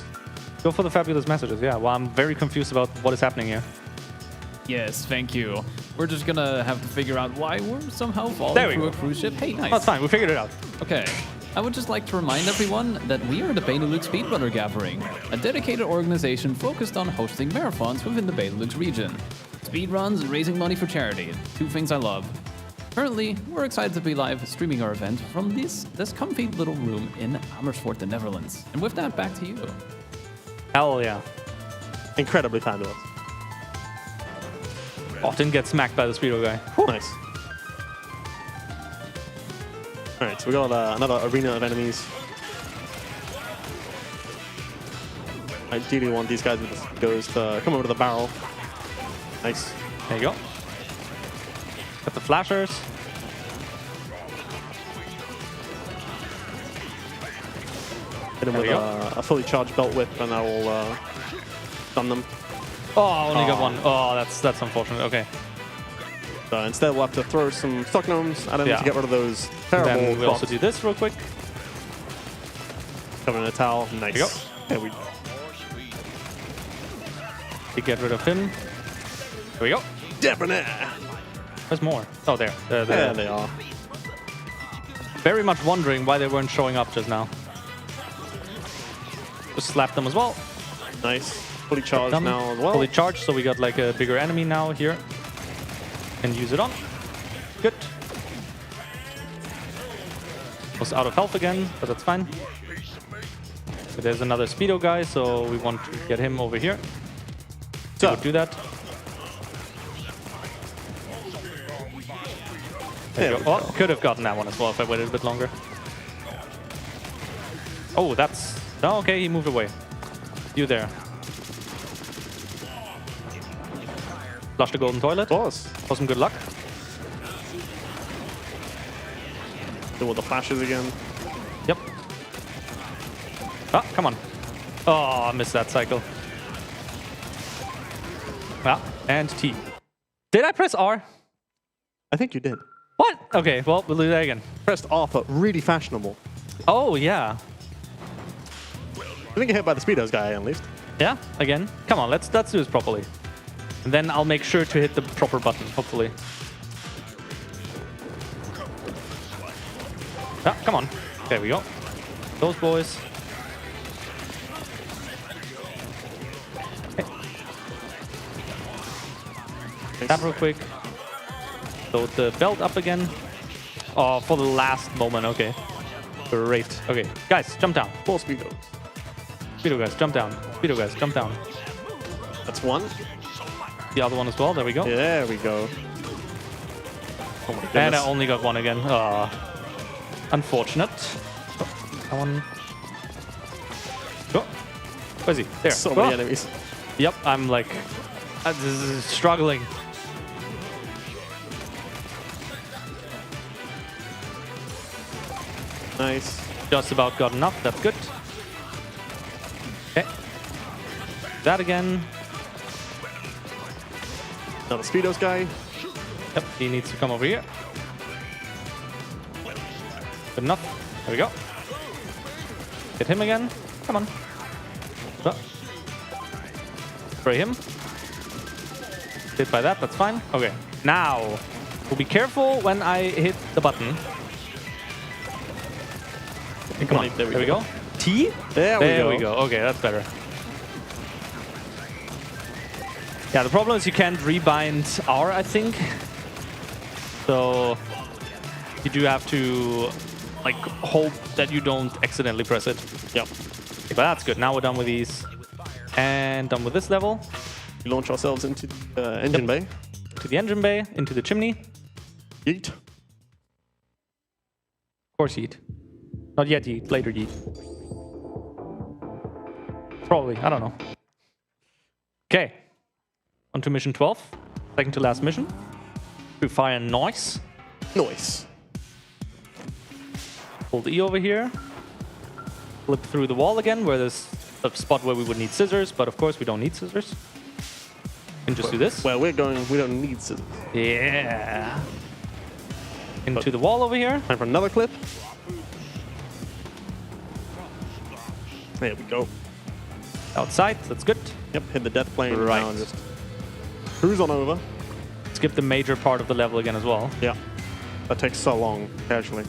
go for the fabulous messages. Yeah, well, I'm very confused about what is happening here. Yes, thank you. We're just gonna have to figure out why we're somehow There falling we through go. a cruise ship. Hey, nice. That's fine. We figured it out. Okay. I would just like to remind everyone that we are the Benelux Speedrunner Gathering, a dedicated organization focused on hosting marathons within the Benelux region. Speedruns and raising money for charity, two things I love. Currently, we're excited to be live streaming our event from this comfy little room in Amersfoort, the Netherlands. And with that, back to you. Hell yeah. Incredibly fabulous. Often get smacked by the speedo guy. Nice. All right, so we got another arena of enemies. Ideally, want these guys with the goes to come over to the barrel. Nice. There you go. Got the flashers. Hit him There with we go. a fully charged belt whip, and that will stun them. Oh, only got Oh. one. Oh, that's unfortunate. Okay. So instead, we'll have to throw some stock gnomes at him Yeah. to get rid of those And terrible then we also procs. do this real quick. Cover in a towel. Nice. you go. Yeah, we To get rid of him. Here we go. debonair. There's more. Oh, there. There they are. Very much wondering why they weren't showing up just now. Just slap them as well. Nice. Fully charged Done. now as well. Fully charged, so we got like a bigger enemy now here. Can use it on. Good. Was out of health again, but that's fine. So there's another speedo guy, so we want to get him over here. So we'll do that. There you go. Oh, could have gotten that one as well if I waited a bit longer. Oh, that's... Oh, okay, he moved away. You there. Flush the golden toilet. Was. For some good luck. Do all the flashes again. Yep. Ah, come on. Oh, I missed that cycle. Ah, and T. Did I press R? I think you did. What? Okay, well, we'll do that again. Pressed R for really fashionable. Oh, yeah. I think you hit by the speedos guy at least. Yeah, again. Come on, let's do this properly. And then I'll make sure to hit the proper button, hopefully. Ah, come on. There we go. Those boys. Tap real quick. Load the belt up again. Oh, for the last moment. Okay. Great. Okay, guys, jump down. 4 speedos. Speedo guys, jump down. Speedo guys, jump down. That's 1. The other one as well. There we go. There we go. Oh my goodness. And I only got 1 again. Unfortunate. Oh, that one. Oh. Where's he? There. So Oh. many enemies. Yep, I'm like this is struggling. Nice. Just about got enough. That's good. Okay. That again. Another speedos guy. Yep, he needs to come over here. Good enough. There we go. Hit him again. Come on. Oh. Spray him. Hit by that, that's fine. Okay. Now, we'll be careful when I hit the button. Okay, come on. There we go. T? There we go. Okay, that's better. Yeah, the problem is you can't rebind R, I think. So you do have to like hope that you don't accidentally press it. Yep. Okay, but that's good. Now we're done with these. And done with this level. We launch ourselves into the engine bay. To the engine bay, into the chimney. Yeet. Of course yeet. Not yet yeet, later yeet. Probably, I don't know. Okay. On to mission 12. Second to last mission. To fire noise. Nice. Hold E over here. Flip through the wall again, where there's a spot where we would need scissors, but of course we don't need scissors. We can just do this. Where we're going, we don't need scissors. Yeah. Into the wall over here. Time for another clip. There we go. Outside, that's good. Yep, hit the death plane. Right. Now and just cruise on over. Skip the major part of the level again as well. Yeah. That takes so long, casually.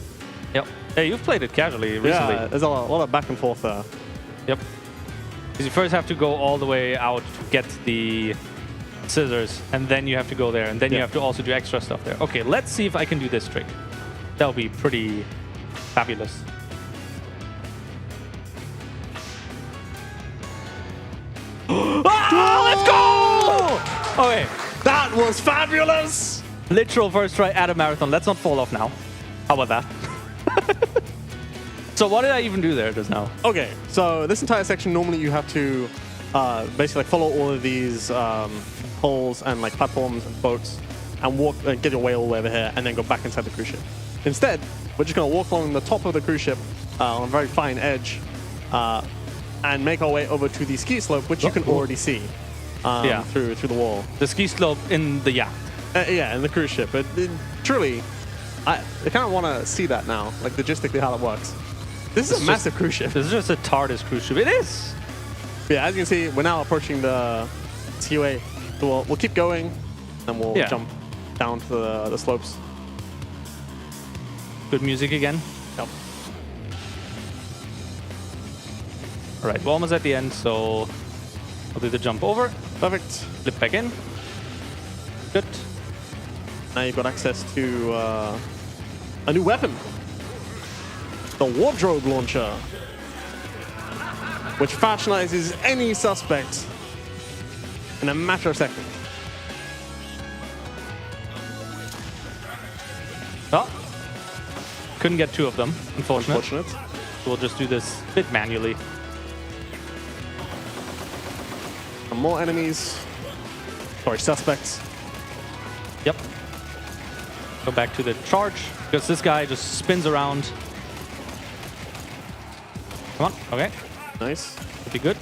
Yep. Hey, you've played it casually recently. Yeah, there's a lot of back and forth there. Yep. Because you first have to go all the way out to get the scissors, and then you have to go there, and then you have to also do extra stuff there. Okay, let's see if I can do this trick. That'll be pretty fabulous. Let's go! Okay. That was fabulous! Literal first try at a marathon. Let's not fall off now. How about that? So what did I even do there just now? Okay, so this entire section, normally you have to basically like follow all of these poles and like platforms and boats and walk and get your way all the way over here and then go back inside the cruise ship. Instead, we're just going to walk along the top of the cruise ship on a very fine edge and make our way over to the ski slope, which you can already see through the wall. The ski slope in the yacht. Yeah, in the cruise ship. But truly, I kind of want to see that now, like logistically how it works. This is a massive cruise ship. This is just a TARDIS cruise ship. It is! Yeah, as you can see, we're now approaching the skiway. So we'll keep going, and we'll jump down to the slopes. Good music again. Yep. All right, we're almost at the end, so I'll do the jump over. Perfect. Flip back in. Good. Now you've got access to a new weapon. The wardrobe launcher, which fashionizes any suspect in a matter of seconds. Oh, couldn't get 2 of them, unfortunately. Unfortunate. So we'll just do this a bit manually. And more enemies. Sorry, suspects. Yep. Go back to the charge, because this guy just spins around. Come on, okay. Nice. Should be good.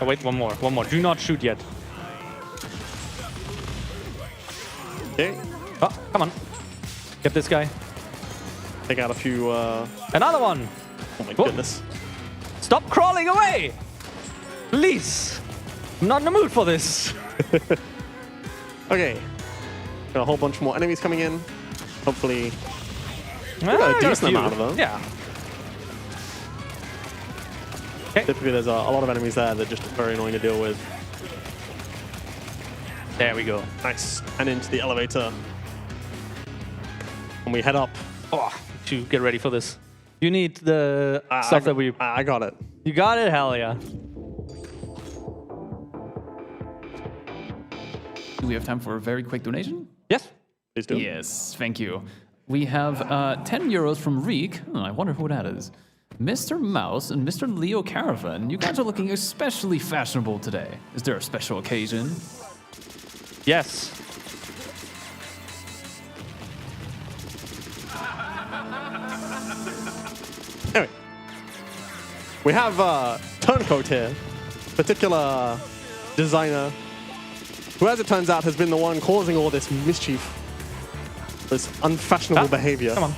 Oh, wait, one more. Do not shoot yet. Okay. Oh, come on. Get this guy. Take out a few. Another one. Oh my Whoa. goodness. Stop crawling away. Please. I'm not in the mood for this. Okay. Got a whole bunch more enemies coming in. Hopefully, Got a decent amount of them. Yeah. Okay. Typically, there's a lot of enemies there that are just very annoying to deal with. There we go. Nice. And into the elevator. And we head up. Oh, to get ready for this. You need the stuff that we... I got it. You got it? Hell yeah. Do we have time for a very quick donation? Yes. Please do. Yes, thank you. We have 10 euros from Reek. I wonder who that is. Mr. Mouse and Mr. Leo Caravan. You guys are looking especially fashionable today. Is there a special occasion? Yes. Anyway. We have Turncoat here. Particular designer who, as it turns out, has been the one causing all this mischief. This unfashionable behavior. Come on.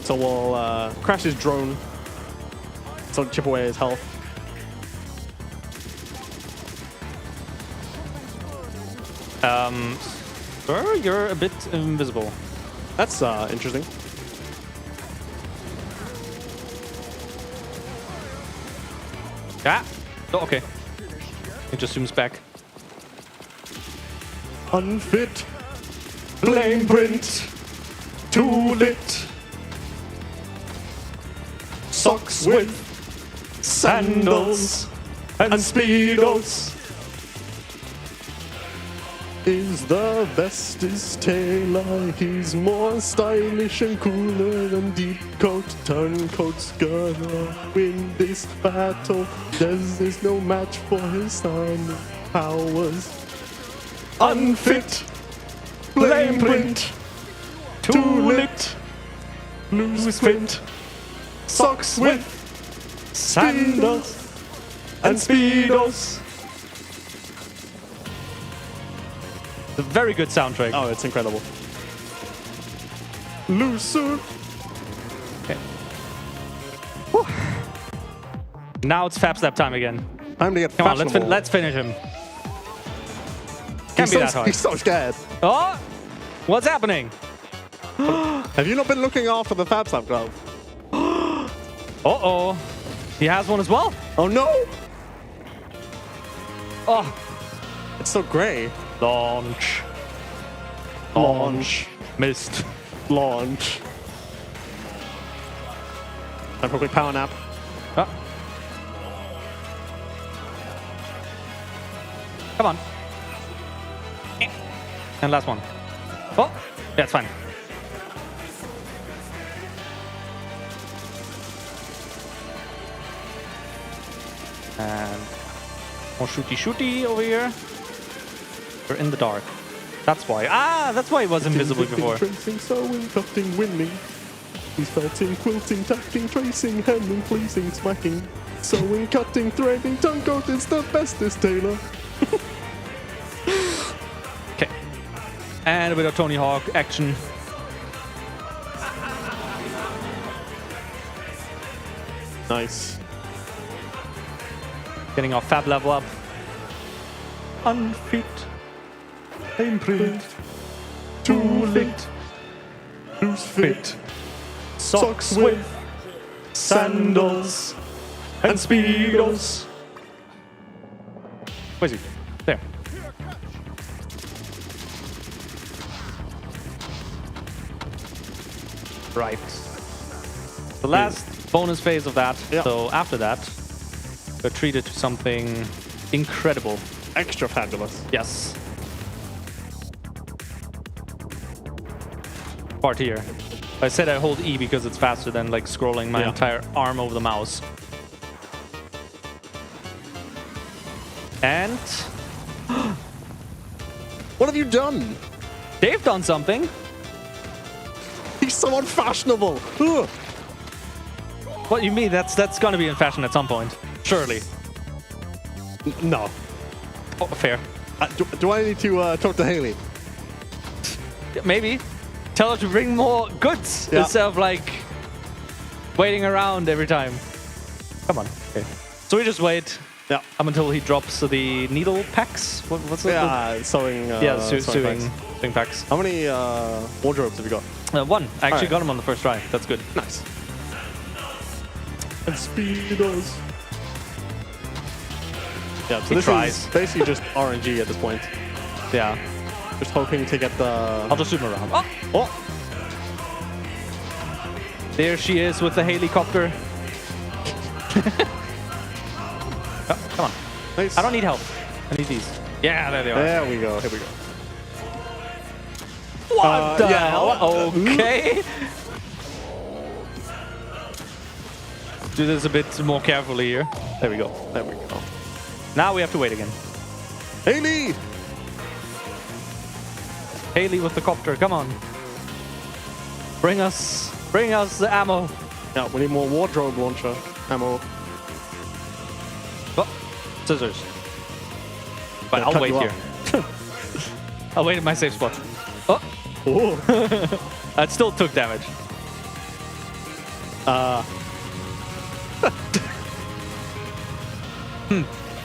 So we'll crash his drone. So chip away his health. Sir, you're a bit invisible. That's interesting. Ah. Oh, okay. It just zooms back. Unfit. Blame print. Too lit. Socks with sandals and speedos. Is the bestest tailor. He's more stylish and cooler than Deep Coat. Turncoat's gonna win this battle. There's no match for his styling powers. Unfit, blame print, too lit, loose fit, socks with sandals and speedos. A very good soundtrack. Oh, it's incredible. Looser. Okay. Whew. Now it's Fab Slap time again. Time to get Come on, fashionable. let's finish him. Can't be that hard. He's so scared. Oh! What's happening? Have you not been looking after the Fab Slap glove? Uh-oh. He has one as well? Oh no! Oh. It's so grey. Launch. Launch. Missed. Launch. Time for a quick power nap. Oh. Come on. And last one. Oh, yeah, it's fine. And more shooty over here. We're in the dark. That's why. Ah, that's why he was invisible before. Tracing, sewing, cutting, winning. He's felting, quilting, tacking, tracing, hemming, fleecing, smacking. Sewing, cutting, threading, Turncoat is the bestest tailor. Okay. And a bit of Tony Hawk action. Nice. Getting our Fab level up. Unfit. Imprint. Too lit. Loose fit. Socks with sandals and speedos. Where's he? There. Right. The last bonus phase of that. Yeah. So after that, we're treated to something incredible. Extra fabulous. Yes. Part here. I said I hold E because it's faster than like scrolling my entire arm over the mouse. And What have you done? they've done something. He's so unfashionable. Ugh. What you mean? That's gonna be in fashion at some point, surely. No. Oh, fair. Do I need to talk to Haley? Maybe. Tell her to bring more goods Yeah. instead of like waiting around every time. Come on. Okay. So we just wait. Yeah. Up until he drops the needle packs. What's it? Yeah, sewing. Sewing packs. How many wardrobes have you got? One. I actually Alright. got him on the first try. That's good. Nice. And speedos. Yeah, so He this tries. is basically just RNG at this point. Yeah. Just hoping to get the... I'll just zoom around. Oh! Oh! There she is with the helicopter. Oh, come on. Nice. I don't need help. I need these. Yeah, there they are. There we go. Here we go. What the yeah, hell? Okay. Do this a bit more carefully here. There we go. There we go. Now we have to wait again. Haley! Haley with the copter. Come on. Bring us the ammo. Yeah, we need more wardrobe launcher ammo. Oh, scissors. But Gonna I'll cut wait you here. I'll wait in my safe spot. Oh, Oh. that still took damage.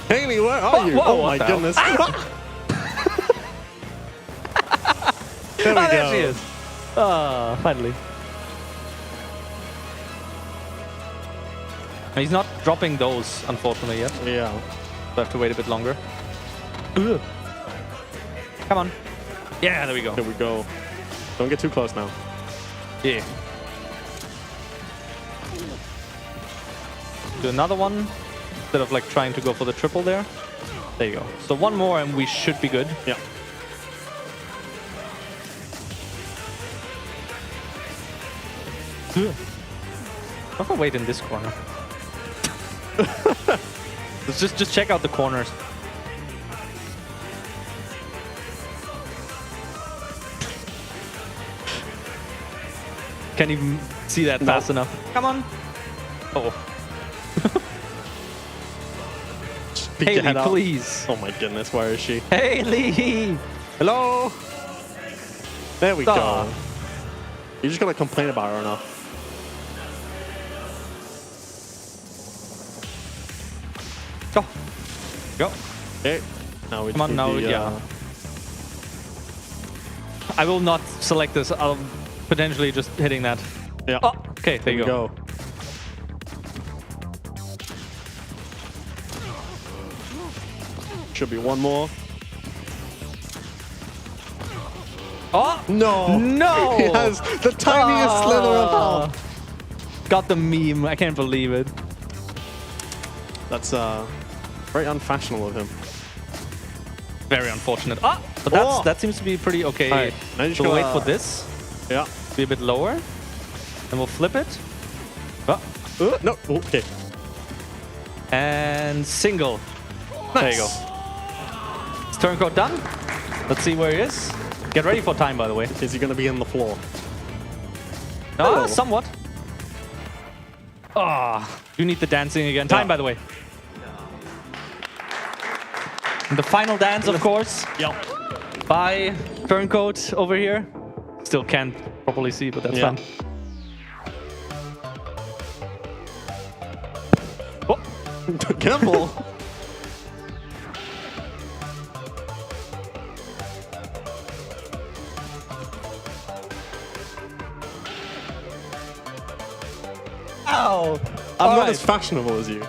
Haley, where are you? whoa, Oh what my the hell? goodness. There we Oh, go. there she is. Finally. And he's not dropping those, unfortunately, yet. Yeah. So I have to wait a bit longer. Ugh. Come on. Yeah, there we go. Here we go. Don't get too close now. Yeah. Do another one. Instead of like trying to go for the triple there. There you go. So one more and we should be good. Yeah. I'll wait in this corner. Let's just check out the corners. Can't even see that fast enough. Come on. Oh. Peek your Haley, head out. please. Oh my goodness, where is she? Haley! Hello? There we Aw. go. You just gotta complain about her enough. Go. Go. Okay. Now we Come on, need now, the, yeah. I will not select this. I'll potentially just hitting that. Yeah. Oh, okay, there Here you we go. go. Should be one more. Oh! No! No! He has the tiniest slither of Ah. health. Got the meme. I can't believe it. That's very unfashionable of him. Very unfortunate. Ah! But Oh. that seems to be pretty okay. Alright, now you just So we'll wait gotta- for this. Yeah. Be a bit lower. And we'll flip it. Oh. No. Okay. And single. Nice. There you go. Is turncoat done? Let's see where he is. Get ready for time, by the way. Is he gonna be on the floor? Ah, somewhat. Ah, you need the dancing again. Time, Yeah. by the way. And the final dance, of course, Yeah. by turncoat over here. Still can't properly see, but that's Yeah. fine. Oh, Careful. ow! I'm All not right. as fashionable as you.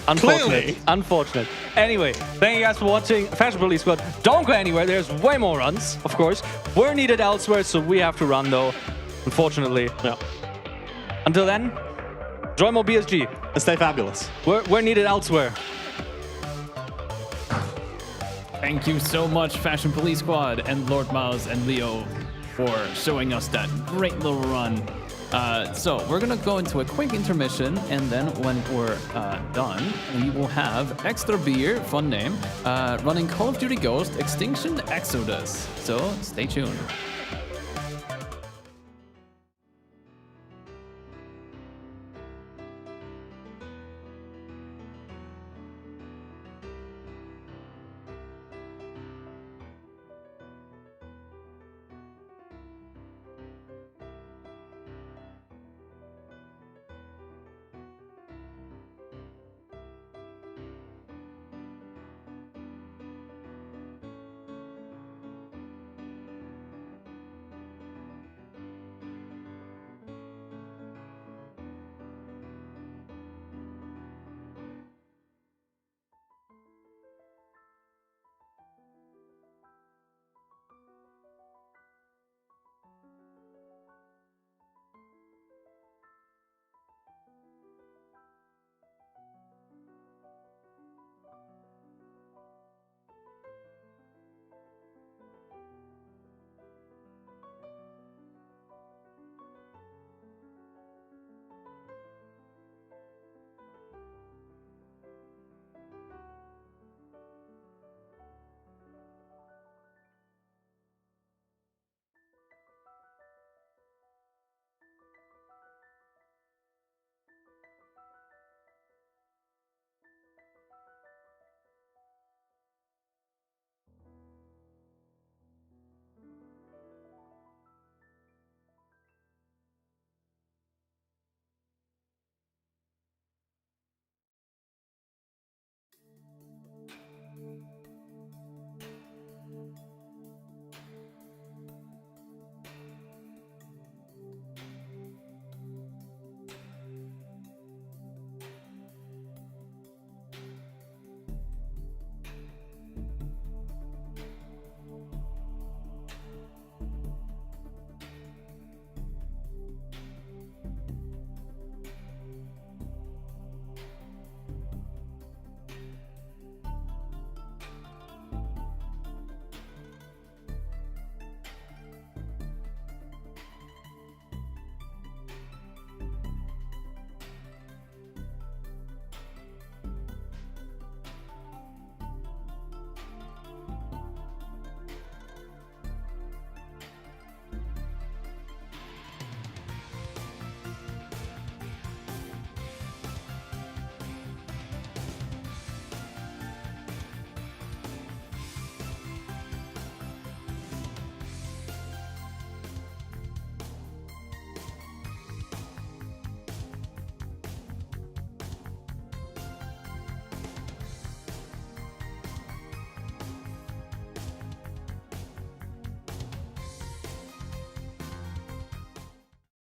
Unfortunate. Clearly. Unfortunate. Anyway, thank you guys for watching Fashion Police Squad. Don't go anywhere. There's way more runs, of course. We're needed elsewhere, so we have to run, though. Unfortunately. Yeah. Until then, join more BSG. And stay fabulous. We're needed elsewhere. Thank you so much, Fashion Police Squad and Lord Miles and Leo, for showing us that great little run. So we're gonna go into a quick intermission, and then when we're done, we will have Extra Beer, fun name, running Call of Duty Ghost Extinction Exodus. So stay tuned.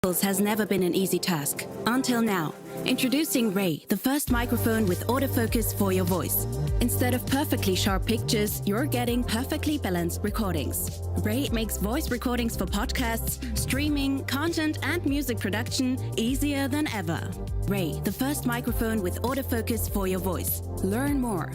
levels has never been an easy task. Until now. Introducing Ray, the first microphone with autofocus for your voice. Instead of perfectly sharp pictures, you're getting perfectly balanced recordings. Ray makes voice recordings for podcasts, streaming, content and music production easier than ever. Ray, the first microphone with autofocus for your voice. Learn more.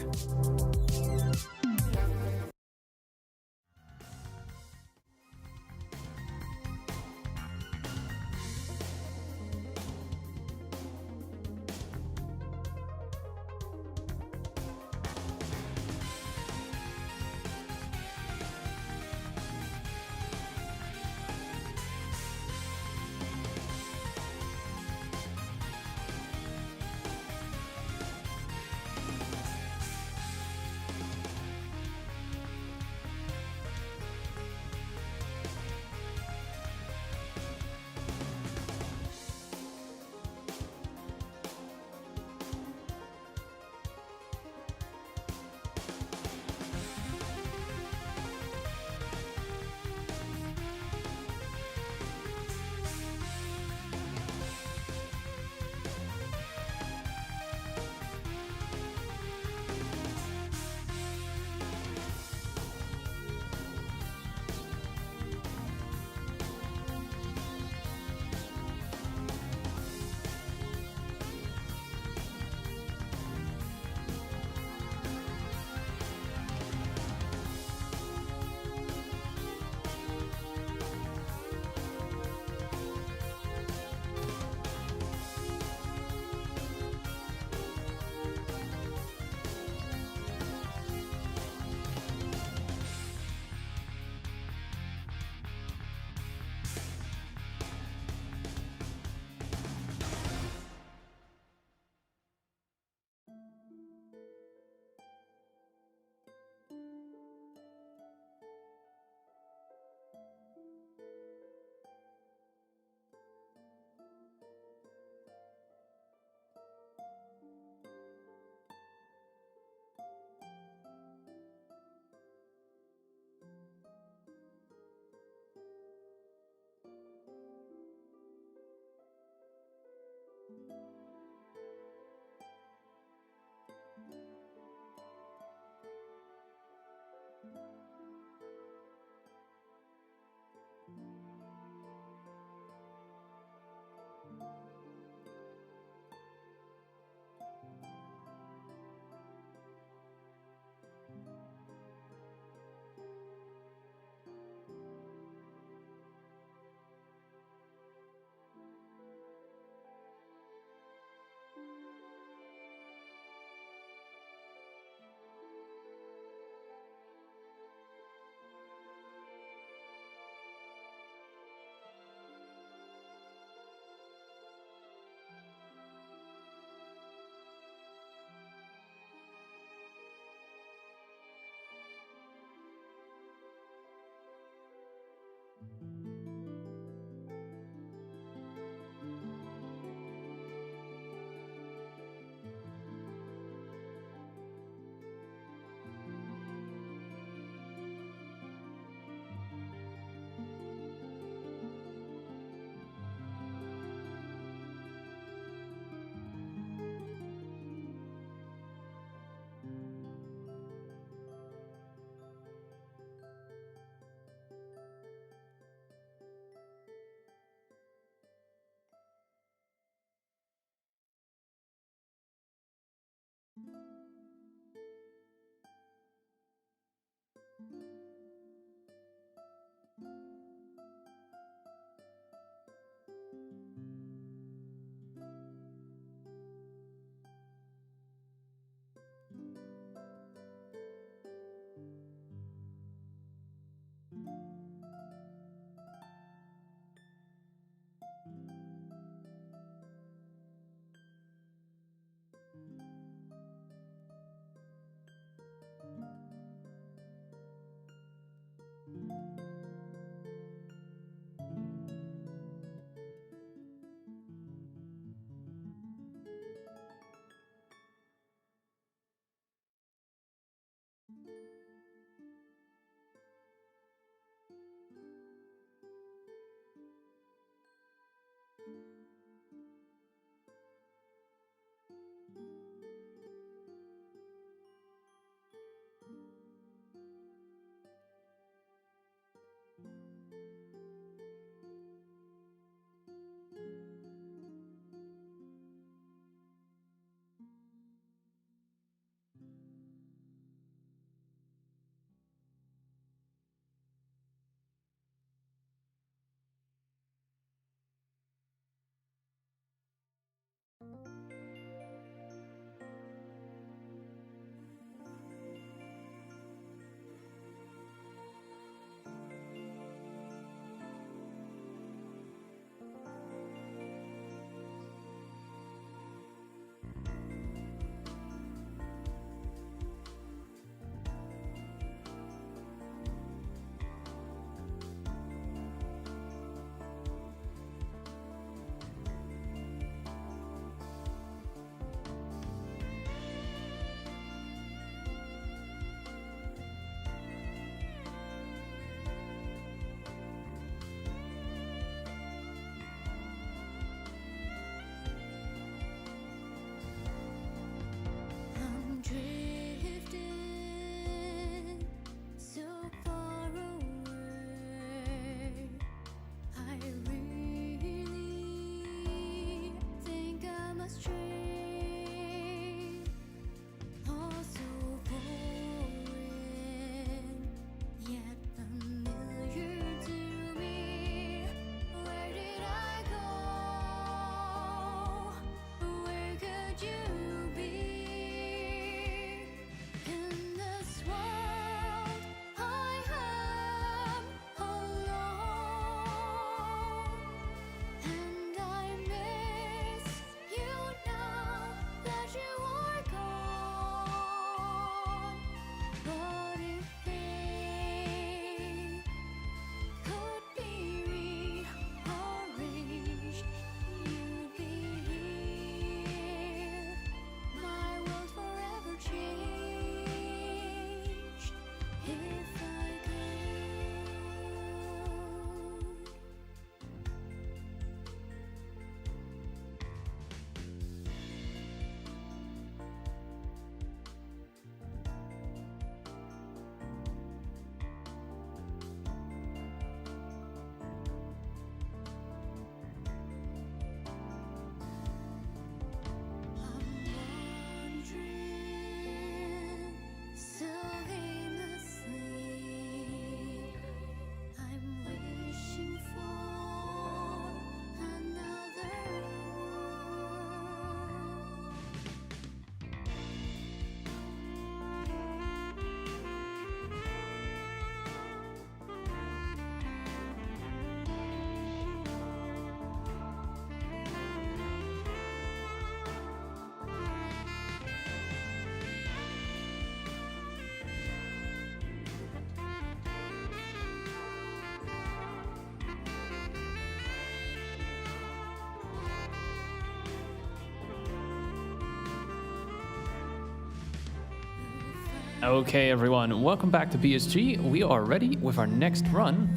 Okay, everyone, welcome back to BSG. We are ready with our next run.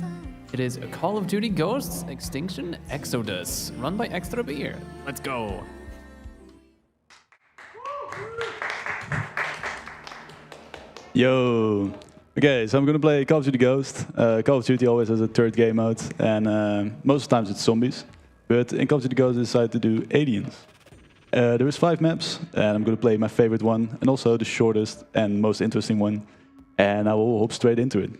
It is Call of Duty Ghosts Extinction Exodus, run by Extra Beer. Let's go. Yo. Okay, so I'm gonna play Call of Duty Ghost. Call of Duty always has a third game mode, and most of the times it's zombies. But in Call of Duty Ghost, I decided to do aliens. There is 5 maps, and I'm gonna play my favorite one, and also the shortest and most interesting one. And I will hop straight into it.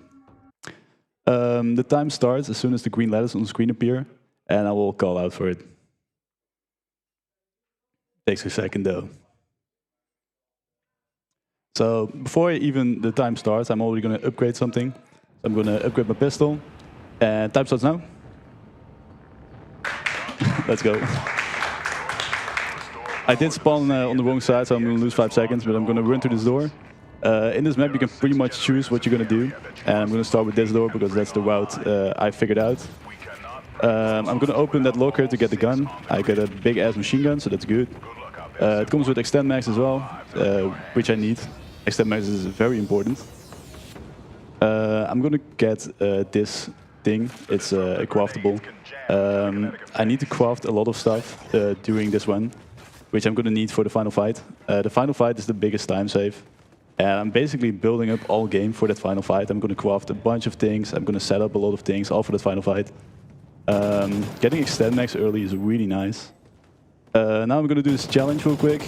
The time starts as soon as the green letters on the screen appear, and I will call out for it. Takes a second though. So before even the time starts, I'm already going to upgrade something. So I'm going to upgrade my pistol. And time starts now. Let's go. I did spawn on the wrong side, so I'm going to lose 5 seconds, but I'm going to run through this door. In this map, you can pretty much choose what you're going to do. And I'm going to start with this door because that's the route I figured out. I'm going to open that locker to get the gun. I get a big ass machine gun, so that's good. It comes with extend mags as well, which I need. Extend mags is very important. I'm gonna get this thing. It's craftable. I need to craft a lot of stuff during this run, which I'm gonna need for the final fight. The final fight is the biggest time save. And I'm basically building up all game for that final fight. I'm gonna craft a bunch of things. I'm gonna set up a lot of things all for that final fight. Getting extend mags early is really nice. Now I'm going to do this challenge real quick.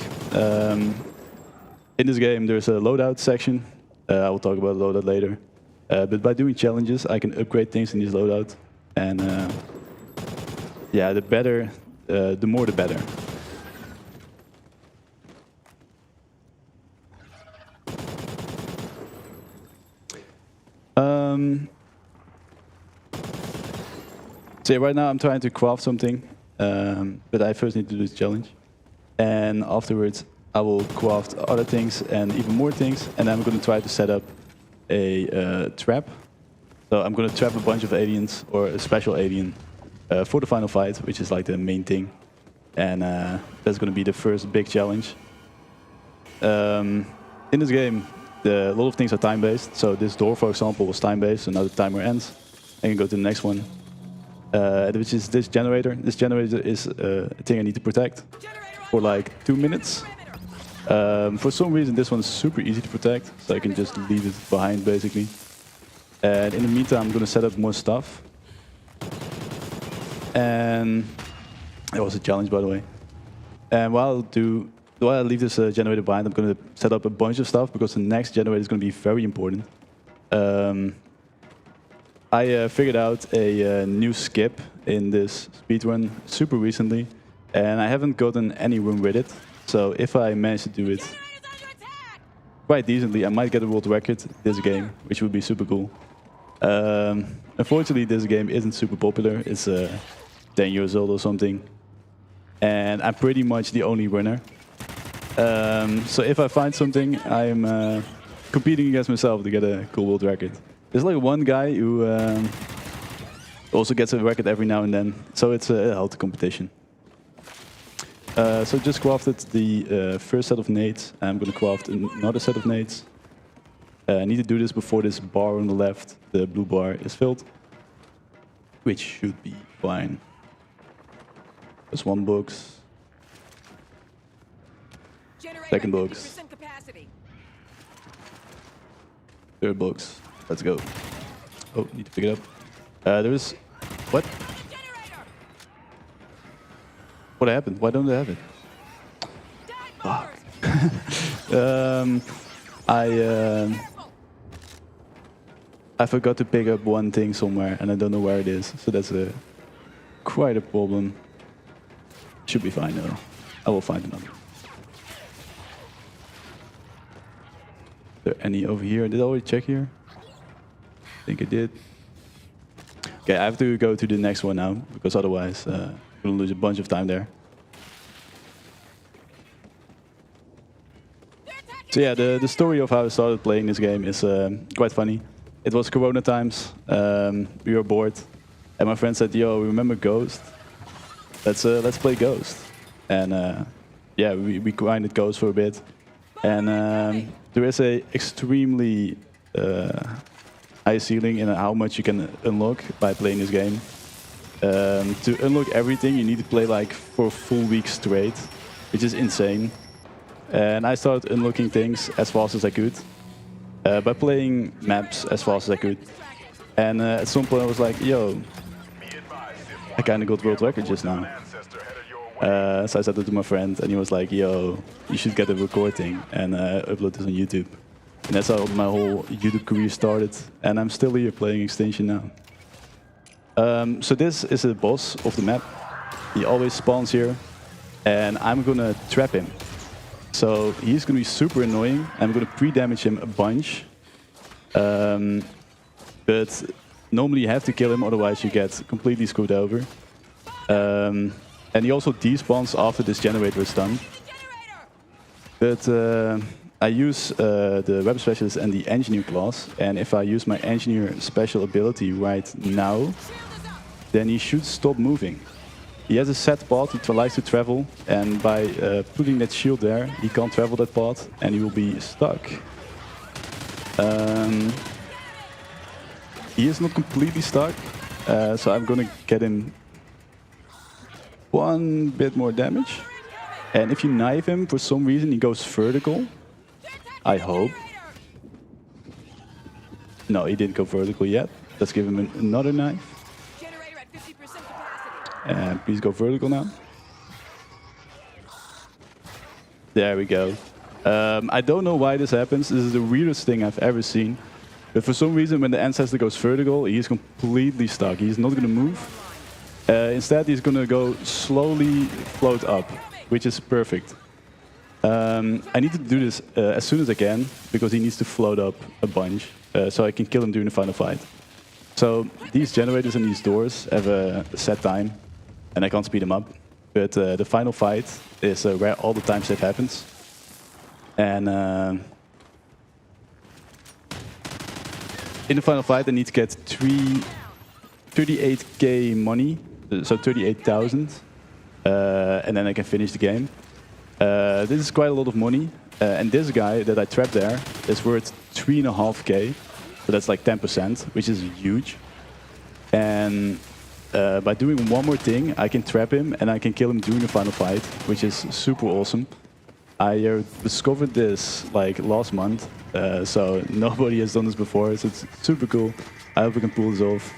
In this game there's a loadout section. I will talk about loadout later. But by doing challenges I can upgrade things in this loadout. And yeah, the better, the more the better. So yeah, right now I'm trying to craft something. But I first need to do this challenge. And afterwards, I will craft other things and even more things. And I'm going to try to set up a trap. So I'm going to trap a bunch of aliens, or a special alien, for the final fight, which is like the main thing. And that's going to be the first big challenge. In this game, a lot of things are time-based. So this door, for example, was time-based. So now the timer ends. I can go to the next one. Which is this generator. This generator is a thing I need to protect for like 2 minutes. For some reason this one's super easy to protect, so I can just leave it behind basically. And in the meantime I'm gonna set up more stuff. And it was a challenge, by the way. And while I leave this generator behind, I'm gonna set up a bunch of stuff because the next generator is gonna be very important. I figured out a new skip in this speedrun super recently, and I haven't gotten any run with it. So if I manage to do it quite decently, I might get a world record this game, which would be super cool. Unfortunately, this game isn't super popular. It's 10 years old or something, and I'm pretty much the only winner. So if I find something, I'm competing against myself to get a cool world record. There's like one guy who also gets a record every now and then, so it's a healthy competition. So just crafted the first set of nades. I'm going to craft another set of nades. I need to do this before this bar on the left, the blue bar, is filled, which should be fine. There's one box. Second box. Third box. Let's go. Oh, need to pick it up. There is... What? What happened? Why don't I have it? Fuck. I forgot to pick up one thing somewhere, and I don't know where it is. So that's quite a problem. Should be fine though. I will find another. Are there any over here? Did I already check here? I think I did. Okay, I have to go to the next one now, because otherwise I'm going to lose a bunch of time there. So yeah, the story of how I started playing this game is quite funny. It was Corona times, we were bored, and my friend said, yo, remember Ghost? Let's play Ghost. And yeah, we grinded Ghost for a bit. And there is a extremely high ceiling in how much you can unlock by playing this game. To unlock everything, you need to play like for a full week straight, which is insane. And I started unlocking things as fast as I could by playing maps as fast as I could. And at some point I was like, yo, I kind of got world record just now. So I said that to my friend, and he was like, yo, you should get a recording and upload this on YouTube. And that's how my whole YouTube career started. And I'm still here playing Extinction now. So this is the boss of the map. He always spawns here, and I'm gonna trap him. So he's gonna be super annoying. I'm gonna pre-damage him a bunch. But normally you have to kill him, otherwise you get completely screwed over. And he also despawns after this generator is done. But I use the Web Specialist and the Engineer class, and if I use my Engineer special ability right now, then he should stop moving. He has a set path he likes to travel, and by putting that shield there, he can't travel that path, and he will be stuck. He is not completely stuck, so I'm gonna get him one bit more damage. And if you knife him, for some reason he goes vertical. I hope. No, he didn't go vertical yet. Let's give him another knife. And please go vertical now. There we go. I don't know why this happens. This is the weirdest thing I've ever seen. But for some reason, when the ancestor goes vertical, he's completely stuck. He's not going to move. Instead, he's going to go slowly float up, which is perfect. I need to do this as soon as I can, because he needs to float up a bunch, so I can kill him during the final fight. So these generators and these doors have a set time, and I can't speed them up. But the final fight is where all the time save happens. And in the final fight, I need to get 38k money, so 38,000, and then I can finish the game. This is quite a lot of money, and this guy that I trapped there is worth 3.5k, so that's like 10%, which is huge. And by doing one more thing, I can trap him and I can kill him during the final fight, which is super awesome. I discovered this like last month, so nobody has done this before, so it's super cool. I hope we can pull this off.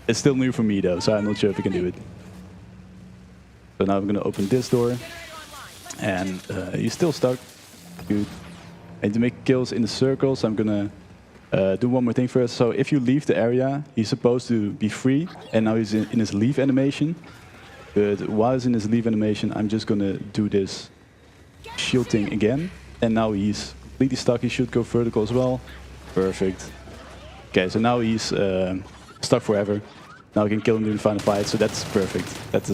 It's still new for me though, so I'm not sure if we can do it. So now I'm gonna open this door, and he's still stuck. Good. I need to make kills in the circle, so I'm gonna do one more thing first. So if you leave the area, he's supposed to be free, and now he's in his leave animation. But while he's in his leave animation, I'm just gonna do this shield thing again, and now he's completely stuck. He should go vertical as well. Perfect. Okay, so now he's stuck forever. Now I can kill him during the final fight, so that's perfect. That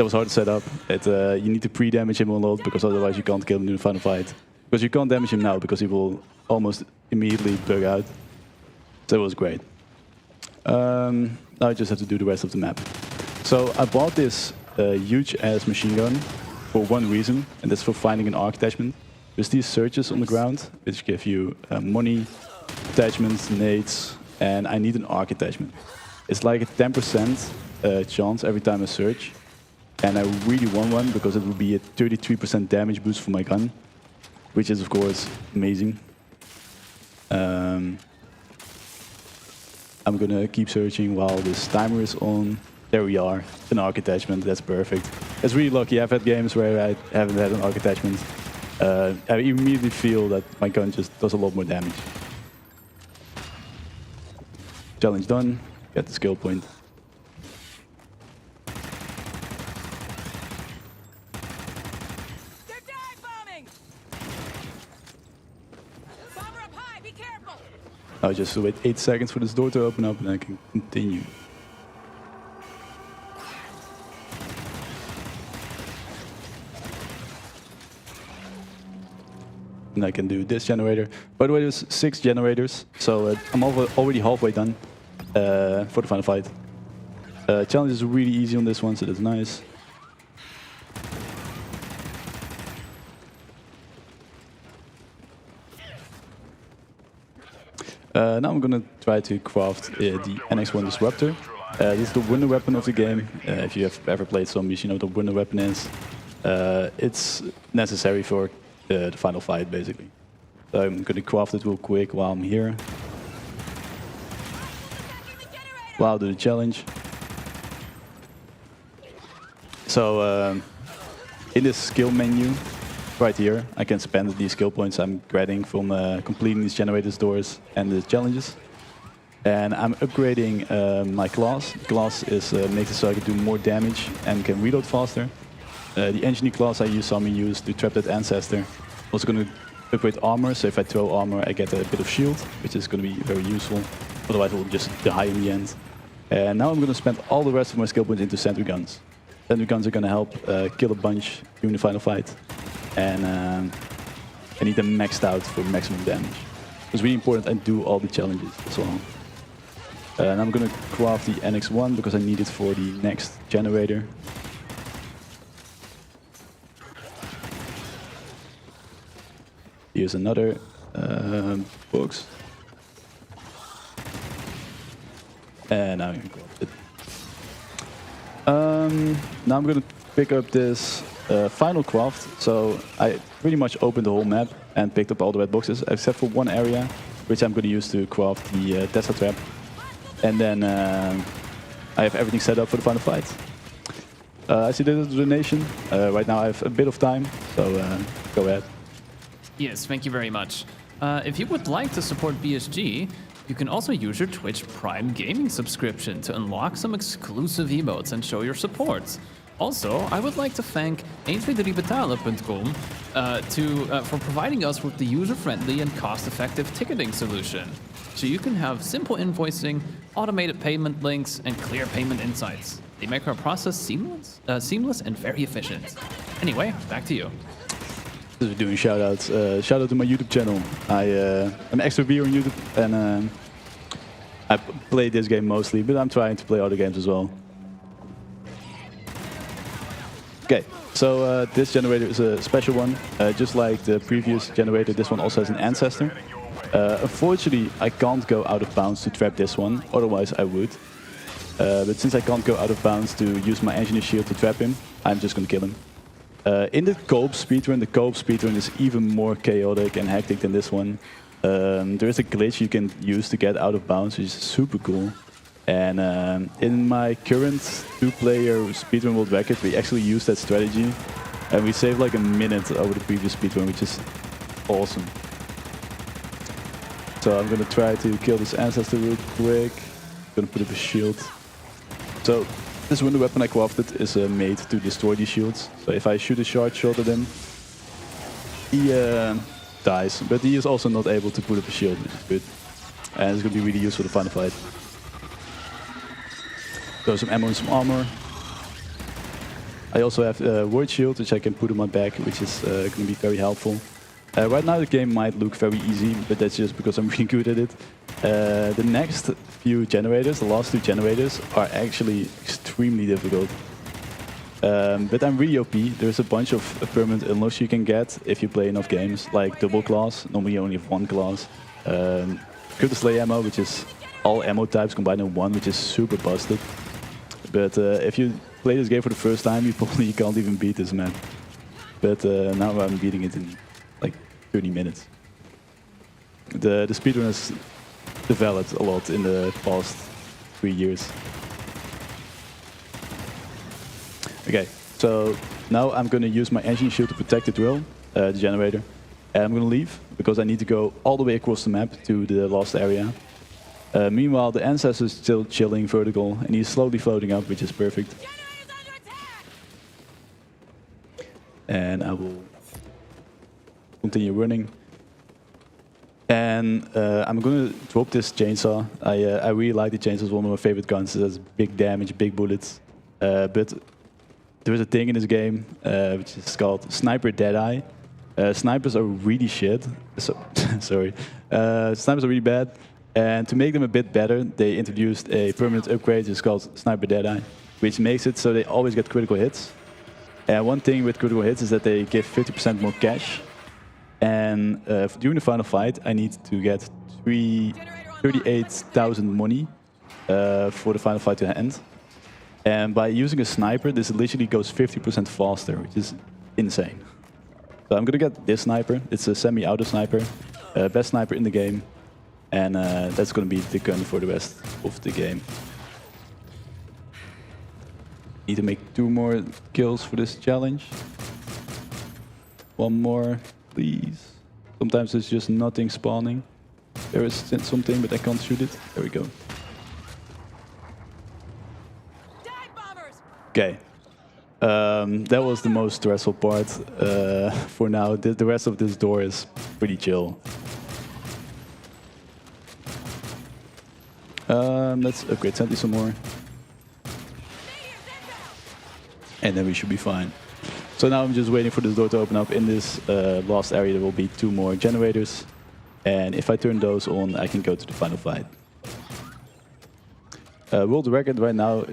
was hard to set up. You need to pre-damage him a lot, because otherwise you can't kill him during the final fight. Because you can't damage him now, because he will almost immediately bug out. So it was great. Now I just have to do the rest of the map. So I bought this huge-ass machine gun for one reason, and that's for finding an arc attachment. There's these searches on the ground, which give you money, attachments, nades, and I need an arc attachment. It's like a 10% chance every time I search. And I really want one, because it will be a 33% damage boost for my gun, which is of course amazing. I'm gonna keep searching while this timer is on. There we are, an arc attachment, that's perfect. It's really lucky. I've had games where I haven't had an arc attachment. I immediately feel that my gun just does a lot more damage. Challenge done, get the skill point. I'll just wait 8 seconds for this door to open up, and I can continue. And I can do this generator. By the way, there's 6 generators, so I'm already halfway done for the final fight. Challenge is really easy on this one, so that's nice. Now I'm gonna try to craft the NX1 Disruptor. This is the wonder weapon of the game. If you have ever played zombies, you know what the wonder weapon is. It's necessary for the final fight, basically. So I'm gonna craft it real quick while I'm here. While I do the challenge. So in this skill menu, right here, I can spend these skill points I'm getting from completing these generators doors and the challenges. And I'm upgrading my class. The class is makes it so I can do more damage and can reload faster. The engineer class I use to trap that ancestor. Also going to upgrade armor, so if I throw armor I get a bit of shield, which is going to be very useful. Otherwise I will just die in the end. And now I'm going to spend all the rest of my skill points into sentry guns. Sentry guns are going to help kill a bunch during the final fight. And I need them maxed out for maximum damage. It's really important I do all the challenges as well. And I'm going to craft the NX1 because I need it for the next generator. Here's another box. And now I'm going to craft it. Now I'm going to pick up this final craft. So I pretty much opened the whole map and picked up all the red boxes, except for one area, which I'm going to use to craft the Tesla trap. And then I have everything set up for the final fight. I see there's a donation. Right now I have a bit of time, so go ahead. Yes, thank you very much. If you would like to support BSG, you can also use your Twitch Prime Gaming subscription to unlock some exclusive emotes and show your support. Also, I would like to thank 123betalen.com for providing us with the user-friendly and cost-effective ticketing solution. So you can have simple invoicing, automated payment links, and clear payment insights. They make our process seamless and very efficient. Anyway, back to you. We're doing shout-outs. Shout out to my YouTube channel. I'm extra viewer on YouTube, and I play this game mostly, but I'm trying to play other games as well. Okay, so this generator is a special one. Just like the previous generator, this one also has an ancestor. Unfortunately, I can't go out of bounds to trap this one, otherwise I would. But since I can't go out of bounds to use my engineer shield to trap him, I'm just gonna kill him. In the co-op speedrun is even more chaotic and hectic than this one. There is a glitch you can use to get out of bounds, which is super cool. And in my current 2-player speedrun world record, we actually use that strategy. And we saved like a minute over the previous speedrun, which is awesome. So I'm gonna try to kill this ancestor real quick. Gonna put up a shield. So this wonder weapon I crafted is made to destroy these shields. So if I shoot a short shot at him, he dies. But he is also not able to put up a shield, which is good. And it's gonna be really useful for the final fight. So some ammo and some armor. I also have a word shield, which I can put on my back, which is gonna be very helpful. Right now the game might look very easy, but that's just because I'm really good at it. The next few generators, the last 2 generators, are actually extremely difficult. But I'm really OP. There's a bunch of permanent unlocks you can get if you play enough games, like double class. Normally you only have 1 class. Critical Slay ammo, which is all ammo types combined in 1, which is super busted. But if you play this game for the first time, you probably can't even beat this map. But now I'm beating it in like 30 minutes. The speedrun has developed a lot in the past 3 years. Okay, so now I'm going to use my engine shield to protect the drill, the generator. And I'm going to leave because I need to go all the way across the map to the last area. Meanwhile, the ancestor is still chilling vertical and he's slowly floating up, which is perfect. And I will continue running. And I'm going to drop this chainsaw. I really like the chainsaw, it's one of my favorite guns. It has big damage, big bullets. But there is a thing in this game which is called Sniper Deadeye. Snipers are really shit. So, sorry. Snipers are really bad. And to make them a bit better, they introduced a permanent upgrade, it's called Sniper Deadeye, which makes it so they always get critical hits. And one thing with critical hits is that they give 50% more cash. And during the final fight, I need to get 38,000 money for the final fight to end. And by using a sniper, this literally goes 50% faster, which is insane. So I'm gonna get this sniper. It's a semi-auto sniper, best sniper in the game. And that's gonna be the gun for the rest of the game. Need to make 2 more kills for this challenge. 1 more, please. Sometimes it's just nothing spawning. There is something, but I can't shoot it. There we go. Okay. That was the most stressful part for now. The rest of this door is pretty chill. Let's upgrade Sentry some more. And then we should be fine. So now I'm just waiting for this door to open up. In this last area there will be 2 more generators. And if I turn those on, I can go to the final fight. World record right now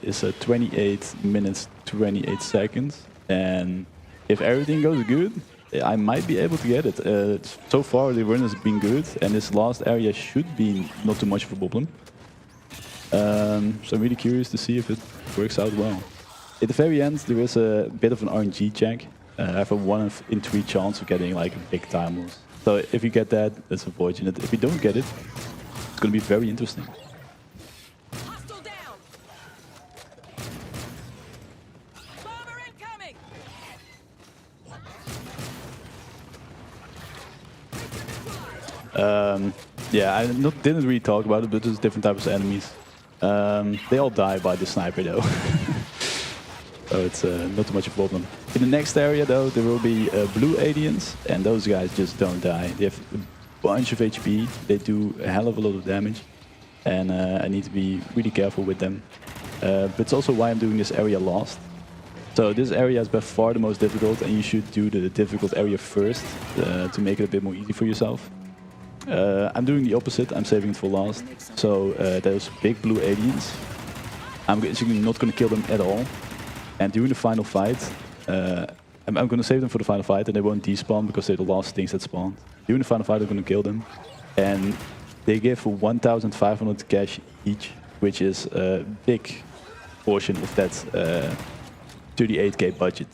is 28 minutes 28 seconds. And if everything goes good, I might be able to get it. So far the run has been good, and this last area should be not too much of a problem. So I'm really curious to see if it works out well. At the very end there is a bit of an RNG check. I have a 1 in 3 chance of getting like a big time loss. So if you get that, that's unfortunate. If you don't get it, it's going to be very interesting. Yeah, I didn't really talk about it, but there's different types of enemies. They all die by the sniper though. So it's not too much of a problem. In the next area though, there will be blue aliens, and those guys just don't die. They have a bunch of HP, they do a hell of a lot of damage, and I need to be really careful with them. But it's also why I'm doing this area last. So this area is by far the most difficult, and you should do the difficult area first to make it a bit more easy for yourself. I'm doing the opposite, I'm saving it for last. So those big blue aliens, I'm actually not going to kill them at all. And during the final fight, I'm going to save them for the final fight, and they won't despawn because they're the last things that spawn. During the final fight, I'm going to kill them. And they give 1,500 cash each, which is a big portion of that 38k budget,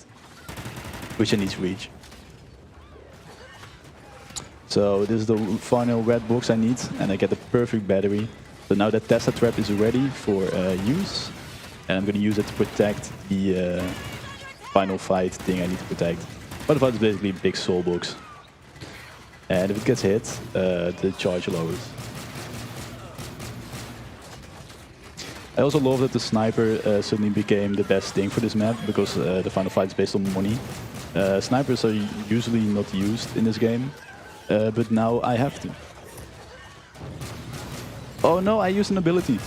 which I need to reach. So this is the final red box I need, and I get the perfect battery. So now that Tesla trap is ready for use, and I'm going to use it to protect the final fight thing I need to protect. Final fight is basically a big soul box. And if it gets hit, the charge lowers. I also love that the sniper suddenly became the best thing for this map, because the final fight is based on money. Snipers are usually not used in this game. But now I have to. Oh no, I used an ability.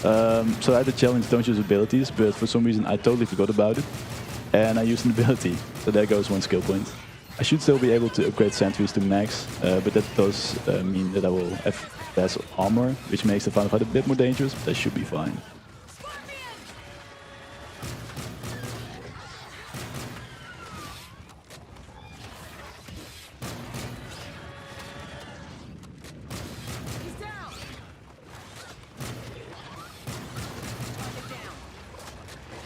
So I had the challenge, don't use abilities, but for some reason I totally forgot about it. And I used an ability, so there goes 1 skill point. I should still be able to upgrade sentries to max, but that does mean that I will have less armor, which makes the final fight a bit more dangerous, but that should be fine.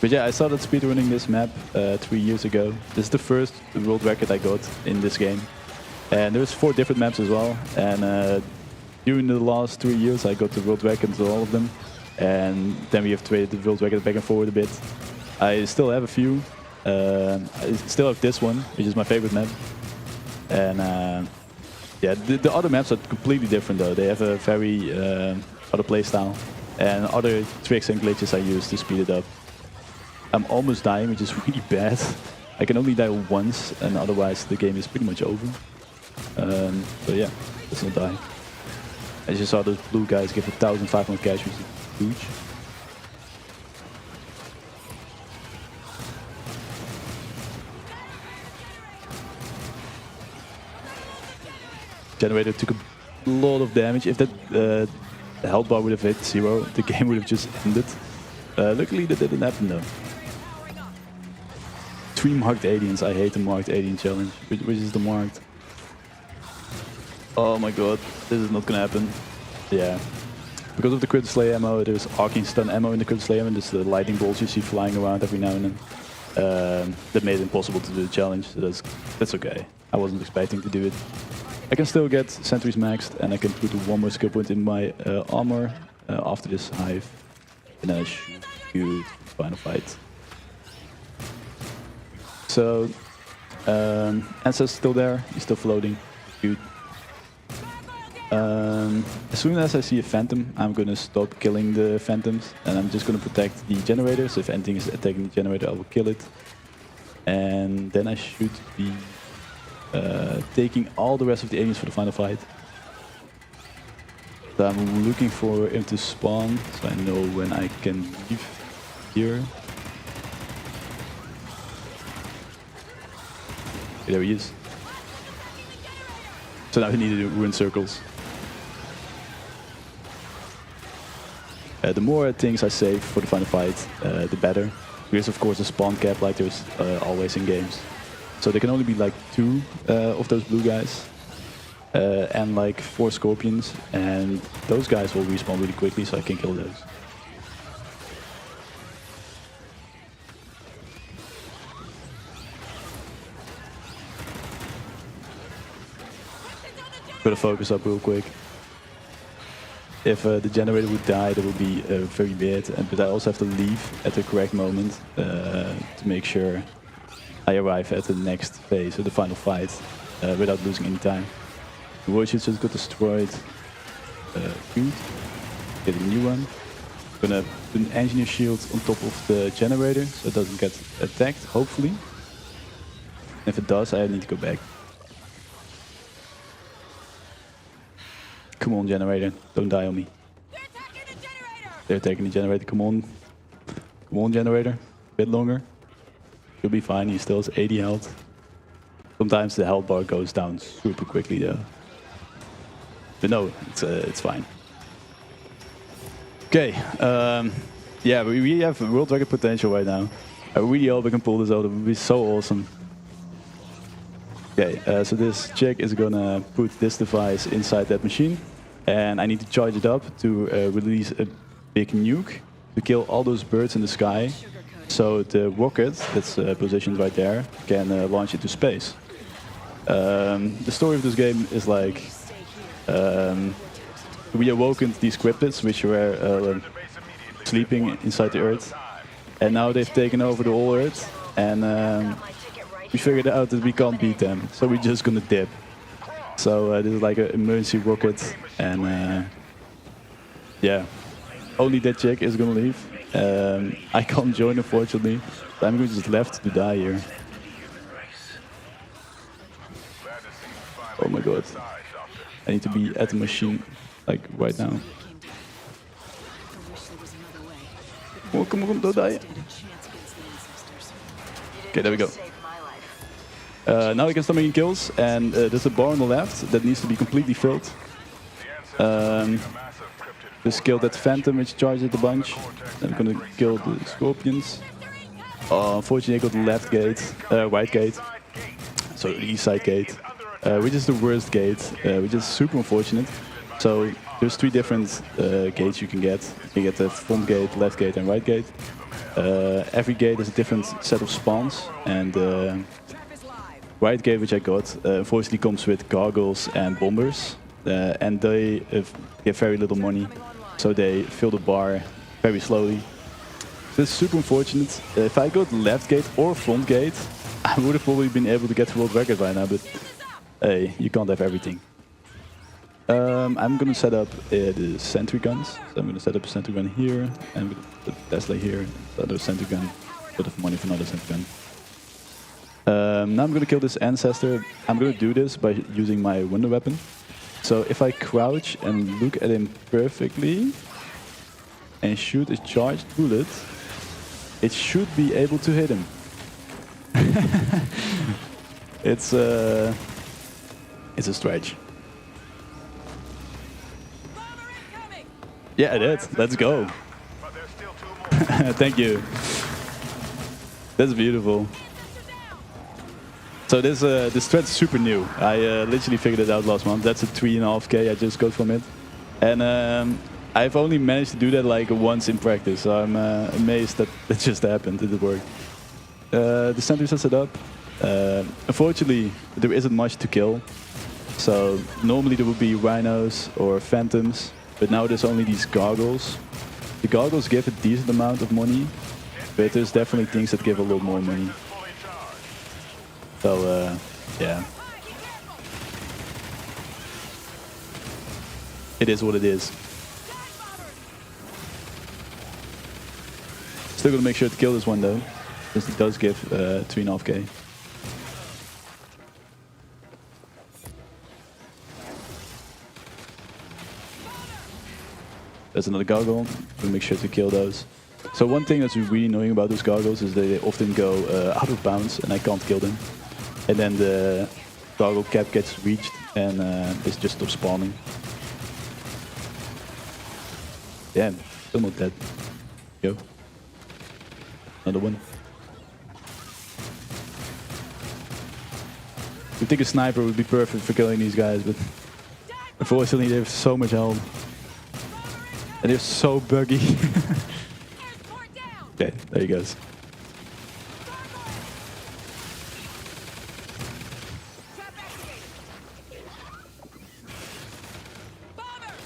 But yeah, I started speedrunning this map 3 years ago. This is the first world record I got in this game. And there's 4 different maps as well. And during the last 3 years I got the world records on all of them. And then we have traded the world record back and forward a bit. I still have a few. I still have this one, which is my favorite map. And yeah, the other maps are completely different though. They have a very other playstyle and other tricks and glitches I use to speed it up. I'm almost dying, which is really bad. I can only die once, and otherwise the game is pretty much over. So yeah, let's not die. I just saw those blue guys give 1,500 cash, which is huge. Generator took a lot of damage. If that health bar would have hit 0, the game would have just ended. Luckily that didn't happen though. 3 marked aliens. I hate the marked alien challenge. Which is the marked? Oh my god, this is not gonna happen. Yeah. Because of the Crit Slay ammo, there's arcane stun ammo in the Crit Slay ammo, and there's the lightning bolts you see flying around every now and then. That made it impossible to do the challenge, so that's okay. I wasn't expecting to do it. I can still get sentries maxed, and I can put one more skill point in my armor after this hive. And then I should shoot final fight. So, Ansa's still there, he's still floating. Shoot. As soon as I see a phantom, I'm gonna stop killing the phantoms, and I'm just gonna protect the generator. So if anything is attacking the generator, I will kill it. And then I should be taking all the rest of the aliens for the final fight. So I'm looking for him to spawn, so I know when I can leave here. Okay, there he is. So now we need to do ruin circles. The more things I save for the final fight, the better. There's of course a spawn cap like there's always in games. So there can only be like 2 of those blue guys. And like 4 scorpions, and those guys will respawn really quickly, so I can kill those. Gotta focus up real quick. If the generator would die, that would be very bad, but I also have to leave at the correct moment to make sure I arrive at the next phase, or the final fight, without losing any time. The warships just got destroyed. Good. Get a new one. Gonna put an engineer shield on top of the generator so it doesn't get attacked, hopefully. If it does, I need to go back. Come on, generator. Don't die on me. They're attacking the generator. Come on. Come on, generator. A bit longer. You'll be fine. He still has 80 health. Sometimes the health bar goes down super quickly though. But no, it's fine. Okay. Yeah, we have world record potential right now. I really hope we can pull this out. It would be so awesome. Okay, so this chick is gonna put this device inside that machine. And I need to charge it up to release a big nuke to kill all those birds in the sky. So the rocket that's positioned right there can launch into space. The story of this game is like we awoken these cryptids which were sleeping inside the Earth, and now they've taken over the whole Earth, and we figured out that we can't beat them, so we're just gonna dip. So this is like an emergency rocket, and yeah, only that chick is gonna leave. I can't join, unfortunately. So I'm just left to die here. Oh my god. I need to be at the machine, like, right now. Oh, come on, don't die. Okay, there we go. Now we can start making kills, and there's a bar on the left that needs to be completely filled. Just kill that phantom which charges a bunch. Then we're gonna kill the scorpions. Unfortunately I got the left gate, right gate. So the east side gate. Which is the worst gate, which is super unfortunate. So there's 3 different gates you can get. You get the front gate, left gate and right gate. Every gate is a different set of spawns, and right gate which I got unfortunately comes with gargoyles and bombers, and they get very little money, so they fill the bar very slowly. This is super unfortunate. If I got left gate or front gate, I would have probably been able to get the world record by now, but hey, you can't have everything. I'm gonna set up the sentry guns. So I'm gonna set up a sentry gun here, and I'm gonna put Tesla here, another sentry gun, a bit of money for another sentry gun. Now I'm gonna kill this ancestor. I'm gonna do this by using my wonder weapon. So if I crouch and look at him perfectly and shoot a charged bullet, it should be able to hit him. It's a stretch. Yeah, I did. Let's go. Thank you. That's beautiful. So this thread's super new. I literally figured it out last month. That's a 3.5K I just got from it. And I've only managed to do that like once in practice. So I'm amazed that it just happened. It worked. The sentries are set up. Unfortunately, there isn't much to kill. So normally there would be rhinos or phantoms, but now there's only these gargoyles. The gargoyles give a decent amount of money, but there's definitely things that give a lot more money. So yeah, it is what it is. Still gonna make sure to kill this one though, because it does give 3.5K. There's another gargoyle. We'll make sure to kill those. So one thing that's really annoying about those gargoyles is they often go out of bounds and I can't kill them. And then the gargoyle cap gets reached and it just stops spawning. Damn, still not dead. Go. Another one. I think a sniper would be perfect for killing these guys, but unfortunately they have so much health. And they're so buggy. Okay, there he goes.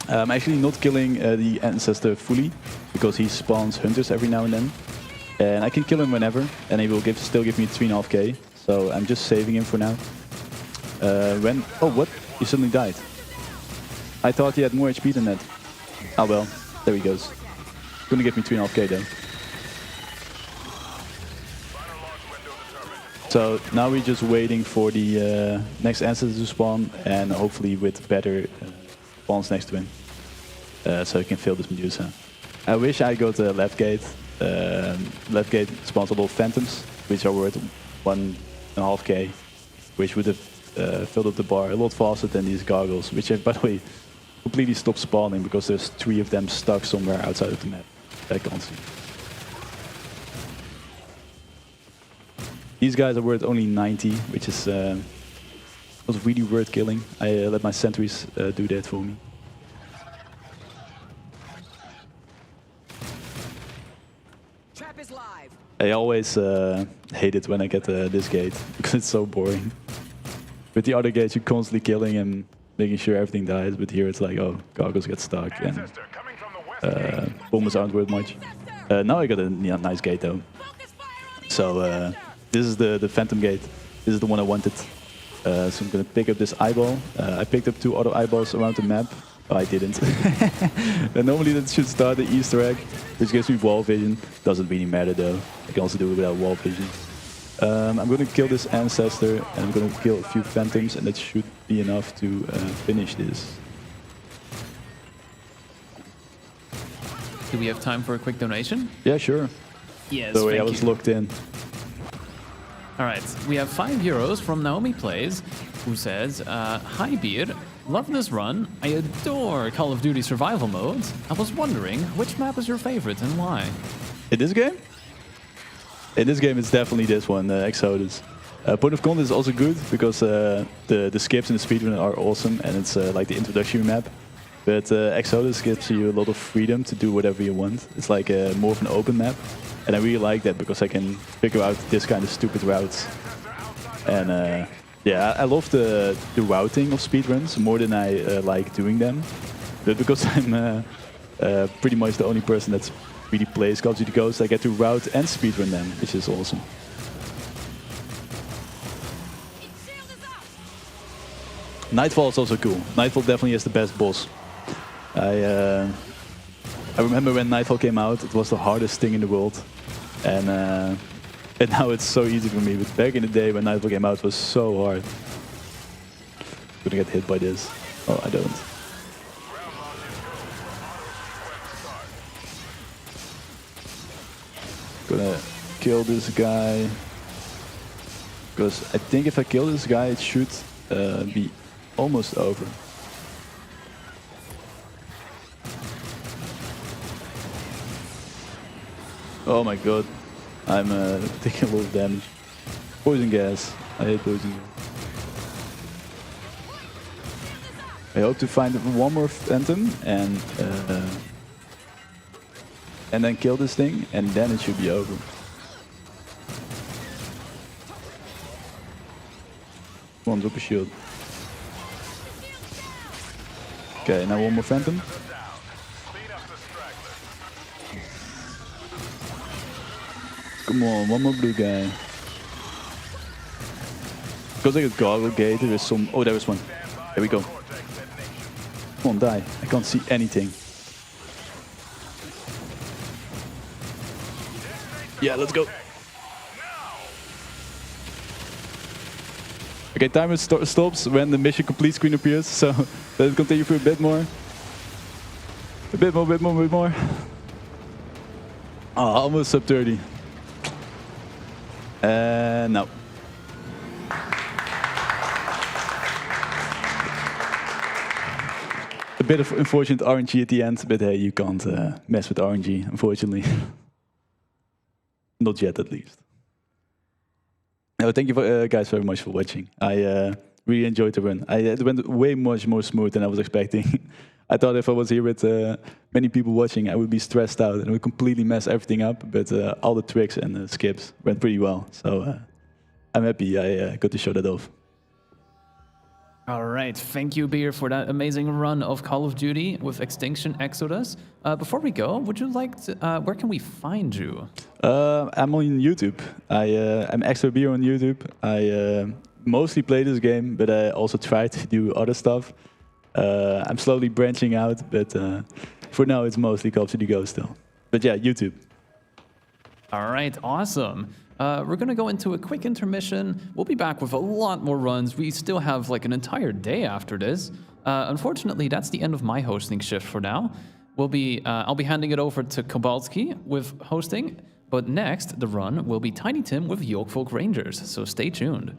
I'm actually not killing the ancestor fully, because he spawns hunters every now and then. And I can kill him whenever, and he will still give me 3.5K. So I'm just saving him for now. Oh, what? He suddenly died. I thought he had more HP than that. Oh well, there he goes. Gonna give me 3.5K though. So now we're just waiting for the next ancestor to spawn, and hopefully with better spawns next to him, so he can fill this Medusa. I wish I got the left gate. Left gate spawns a lot of phantoms, which are worth 1.5K, which would have filled up the bar a lot faster than these gargoyles, which have, by the way, completely stopped spawning because there's 3 of them stuck somewhere outside of the map that I can't see. These guys are worth only 90, which is was really worth killing. I let my sentries do that for me. Trap is live. I always hate it when I get this gate because it's so boring. With the other gates, you're constantly killing and making sure everything dies, but here it's like, oh, gargoyles get stuck and bombers aren't worth much. Now I got a nice gate though. So this is the Phantom gate. This is the one I wanted. So I'm gonna pick up this eyeball. I picked up 2 other eyeballs around the map. Oh, I didn't. And normally that should start the Easter egg, which gives me wall vision. Doesn't really matter though. I can also do it without wall vision. I'm gonna kill this ancestor and I'm gonna kill a few phantoms, and that should be enough to finish this. Do we have time for a quick donation? Yeah, sure. Yes, The way I thank was you. locked in. All right, we have €5 from Naomi Plays, who says, "Hi Beard, love this run. I adore Call of Duty survival mode. I was wondering, which map is your favorite and why?" In this game? In this game, it's definitely this one, Exodus. Point of Contact is also good because the skips in the speedrun are awesome, and it's like the introductory map. But Exodus gives you a lot of freedom to do whatever you want. It's like more of an open map, and I really like that because I can figure out this kind of stupid routes. And yeah, I love the routing of speedruns more than I like doing them. But because I'm pretty much the only person that's really plays Call of Duty Ghosts, I get to route and speedrun them, which is awesome. Nightfall is also cool. Nightfall definitely is the best boss. I remember when Nightfall came out, it was the hardest thing in the world. And now it's so easy for me. But back in the day when Nightfall came out, it was so hard. I'm gonna get hit by this. Oh, I don't. Gonna kill this guy. Because I think if I kill this guy, it should be almost over. Oh my god, I'm taking a lot of damage. Poison gas. I hate poison gas. I hope to find one more phantom and then kill this thing, and then it should be over. Come on, drop a shield. Okay, now one more phantom. Come on, one more blue guy. Because I got Goggle Gate, there is some... Oh, there is one. There we go. Come on, die. I can't see anything. Yeah, let's go. Okay, timer stops when the mission complete screen appears, so let's continue for a bit more. A bit more. Oh, almost sub 30. No. A bit of unfortunate RNG at the end, but hey, you can't mess with RNG, unfortunately. Not yet, at least. No, thank you guys very much for watching. I really enjoyed the run. It went way much more smooth than I was expecting. I thought if I was here with many people watching, I would be stressed out and would completely mess everything up. But all the tricks and the skips went pretty well. So I'm happy I got to show that off. All right, thank you, Beer, for that amazing run of Call of Duty with Extinction Exodus. Before we go, would you like to, where can we find you? I'm on YouTube. I'm Extra Beer on YouTube. I mostly play this game, but I also try to do other stuff. I'm slowly branching out, but for now it's mostly Call of Duty Go still. But yeah, YouTube. All right, awesome. We're going to go into a quick intermission. We'll be back with a lot more runs. We still have like an entire day after this. Unfortunately, that's the end of my hosting shift for now. I'll be handing it over to Kobalski with hosting. But next, the run will be Tiny Tim with Yorkfolk Rangers. So stay tuned.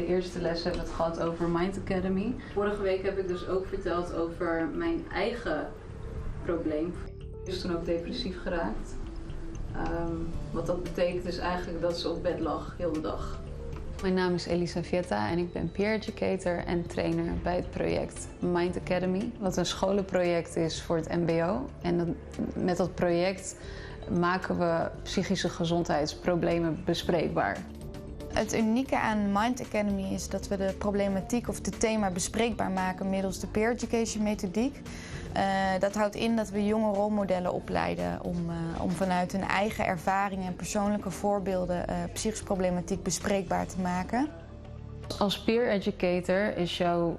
eerste les hebben we het gehad over Mind Academy. Vorige week heb ik dus ook verteld over mijn eigen probleem. Ik is toen ook depressief geraakt. Wat dat betekent is eigenlijk dat ze op bed lag, heel de dag. Mijn naam is Elisa Vietta en ik ben peer educator en trainer bij het project Mind Academy. Wat een scholenproject is voor het mbo. En met dat project maken we psychische gezondheidsproblemen bespreekbaar. Het unieke aan Mind Academy is dat we de problematiek of het thema bespreekbaar maken middels de peer education methodiek. Dat houdt in dat we jonge rolmodellen opleiden om vanuit hun eigen ervaringen en persoonlijke voorbeelden psychische problematiek bespreekbaar te maken. Als peer educator is jouw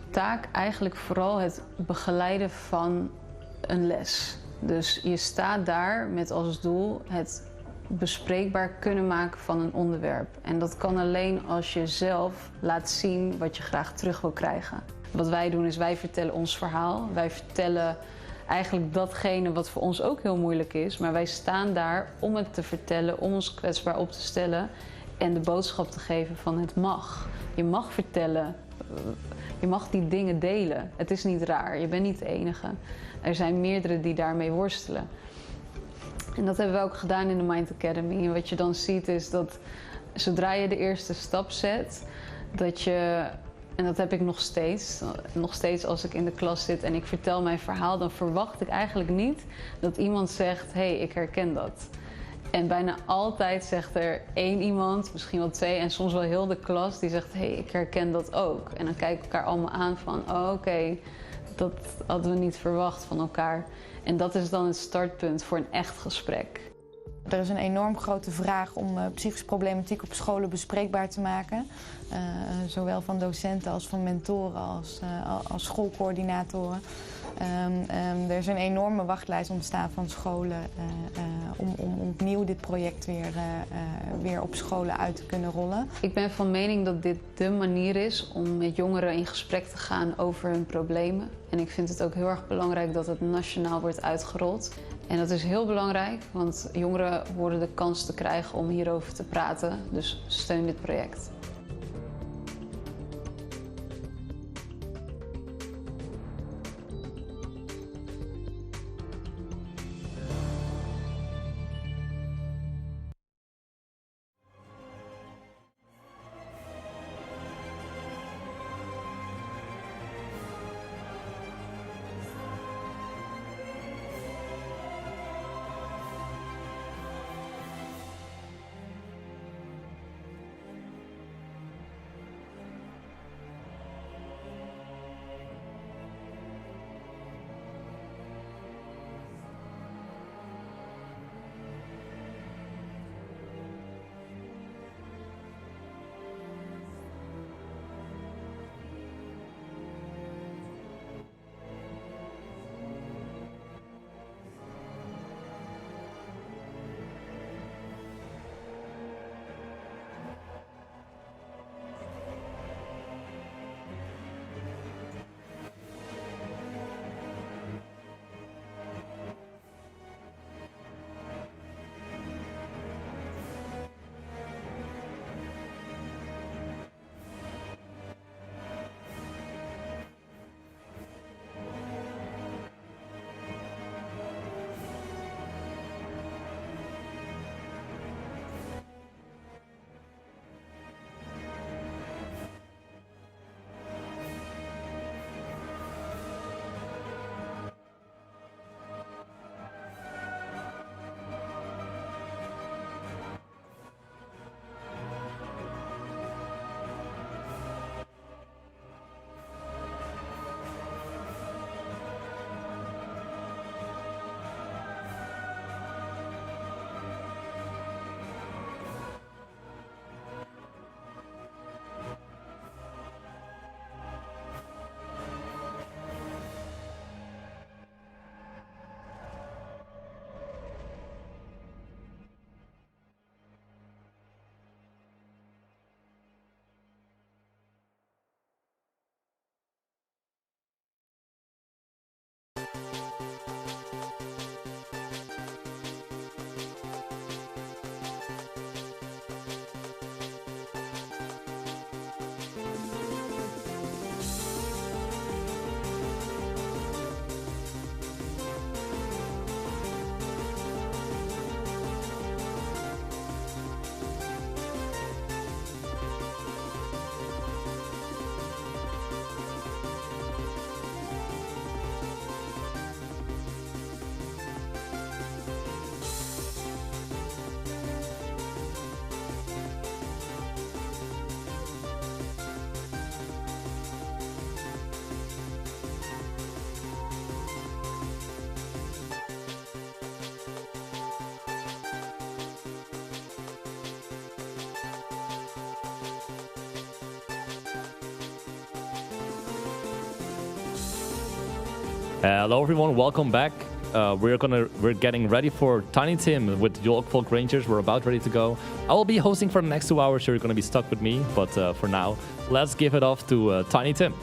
taak eigenlijk vooral het begeleiden van een les. Dus je staat daar met als doel het bespreekbaar kunnen maken van een onderwerp. En dat kan alleen als je zelf laat zien wat je graag terug wil krijgen. Wat wij doen is wij vertellen ons verhaal. Wij vertellen eigenlijk datgene wat voor ons ook heel moeilijk is. Maar wij staan daar om het te vertellen, om ons kwetsbaar op te stellen en de boodschap te geven van het mag. Je mag vertellen, je mag die dingen delen. Het is niet raar, je bent niet de enige. Er zijn meerdere die daarmee worstelen. En dat hebben we ook gedaan in de Mind Academy. En wat je dan ziet is dat zodra je de eerste stap zet, dat je, en dat heb ik nog steeds als ik in de klas zit en ik vertel mijn verhaal, dan verwacht ik eigenlijk niet dat iemand zegt, hé, ik herken dat. En bijna altijd zegt er 1 iemand, misschien wel 2 en soms wel heel de klas, die zegt, hé, ik herken dat ook. En dan kijken we elkaar allemaal aan van, oh, oké, dat hadden we niet verwacht van elkaar. En dat is dan het startpunt voor een echt gesprek. Er is een enorm grote vraag om psychische problematiek op scholen bespreekbaar te maken. Zowel van docenten als van mentoren als schoolcoördinatoren. Er is een enorme wachtlijst ontstaan van scholen om opnieuw dit project weer op scholen uit te kunnen rollen. Ik ben van mening dat dit dé manier is om met jongeren in gesprek te gaan over hun problemen. En ik vind het ook heel erg belangrijk dat het nationaal wordt uitgerold. En dat is heel belangrijk, want jongeren worden de kans te krijgen om hierover te praten. Dus steun dit project. Hello everyone, welcome back. We're getting ready for Tiny Tim with the York Folk Rangers. We're about ready to go. I will be hosting for the next 2 hours, so you're gonna be stuck with me. But for now, let's give it off to Tiny Tim.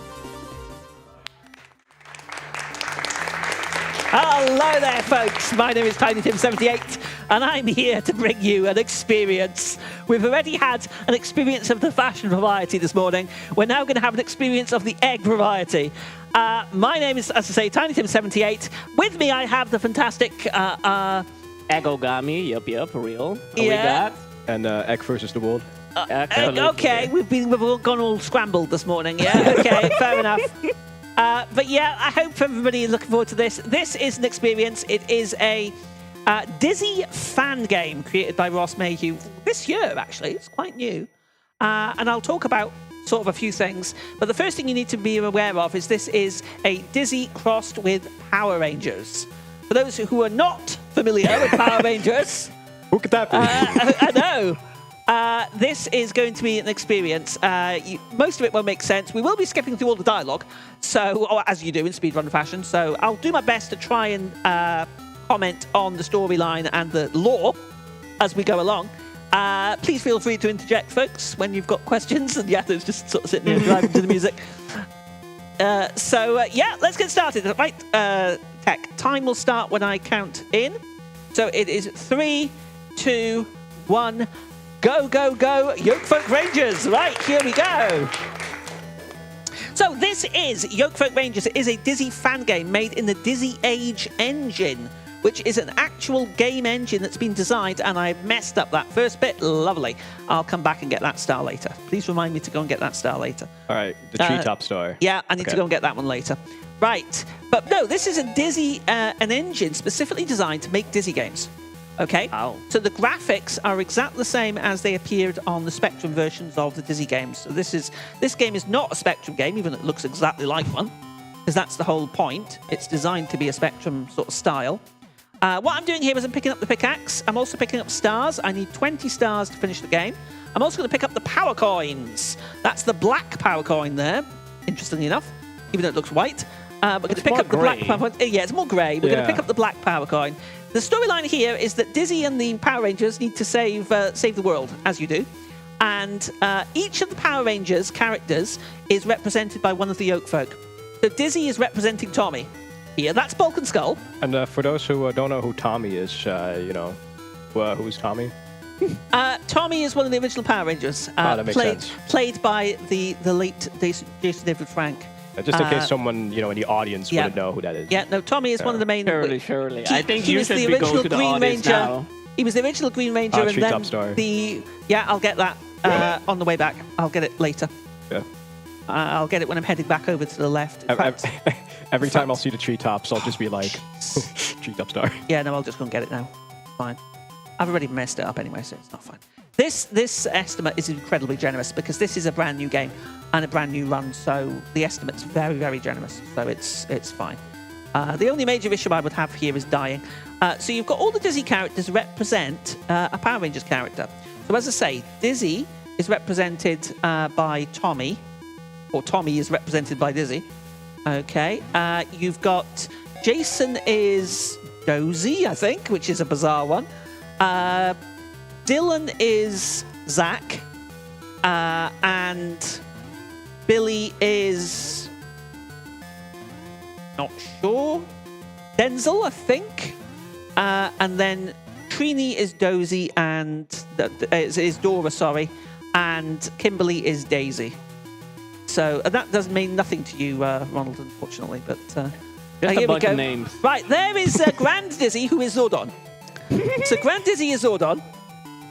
Hello there, folks. My name is Tiny Tim 78, and I'm here to bring you an experience. We've already had an experience of the fashion variety this morning. We're now going to have an experience of the egg variety. My name is, as I say, Tiny Tim 78. With me, I have the fantastic Eggogami. Yep, for real. Yeah. We got and Egg versus the World. Okay, we've all gone all scrambled this morning. Yeah, okay, fair enough. But yeah, I hope everybody is looking forward to this. This is an experience. It is a Dizzy fan game created by Ross Mayhew this year, actually. It's quite new. And I'll talk about sort of a few things. But the first thing you need to be aware of is this is a Dizzy crossed with Power Rangers. For those who are not familiar with Power Rangers... Who could that be? I know. This is going to be an experience. Most of it won't make sense. We will be skipping through all the dialogue, or as you do in speedrunner fashion. So I'll do my best to try and comment on the storyline and the lore as we go along. Please feel free to interject, folks, when you've got questions. And Yato's just sort of sitting there driving to the music. Yeah, let's get started. Right, Tech. Time will start when I count in. So it is 3, 2, 1. Go, go, go, Yokefolk Rangers. Right, here we go. So this is Yokefolk Rangers. It is a Dizzy fan game made in the Dizzy Age engine, which is an actual game engine that's been designed, and I messed up that first bit. Lovely. I'll come back and get that star later. Please remind me to go and get that star later. All right, the treetop star. Yeah, I need to go and get that one later. Right, but no, this is a Dizzy, an engine specifically designed to make Dizzy games. Okay, so the graphics are exactly the same as they appeared on the Spectrum versions of the Dizzy games. So this game is not a Spectrum game, even though it looks exactly like one, because that's the whole point. It's designed to be a Spectrum sort of style. What I'm doing here is I'm picking up the pickaxe. I'm also picking up stars. I need 20 stars to finish the game. I'm also going to pick up the power coins. That's the black power coin there, interestingly enough, even though it looks white. We're going to pick up the black power coin. Yeah, it's more grey. We're going to pick up the black power coin. The storyline here is that Dizzy and the Power Rangers need to save the world, as you do. And each of the Power Rangers characters is represented by one of the Yokefolk. So Dizzy is representing Tommy. Here, that's Bulk and Skull. And for those who don't know who Tommy is, who's Tommy? Tommy is one of the original Power Rangers. That makes sense. Played by the late Jason David Frank. Just in case someone, in the audience wouldn't know who that is. Yeah, no, Tommy is one of the main... Surely. I think he you was should the be original going to the Green audience Ranger. now. He was the original Green Ranger, and then star. Yeah, I'll get that on the way back. I'll get it later. Yeah. I'll get it when I'm heading back over to the left. Every time I'll see the treetops, I'll just be like, treetop star. Yeah, no, I'll just go and get it now. Fine. I've already messed it up anyway, so it's not fine. This estimate is incredibly generous because this is a brand new game and a brand new run, so the estimate's very, very generous. So it's fine. The only major issue I would have here is dying. So you've got all the Dizzy characters represent a Power Rangers character. So as I say, Dizzy is represented by Tommy, or Tommy is represented by Dizzy. Okay. You've got Jason is Dozy, I think, which is a bizarre one. Dylan is Zach, and Billy is not sure. Denzel, I think, and then Trini is Dozy and is Dora, sorry, and Kimberly is Daisy. So that does mean nothing to you, Ronald, unfortunately, but just here a bunch we go. of names. Right, there is Grand Dizzy, who is Zordon. So Grand Dizzy is Zordon.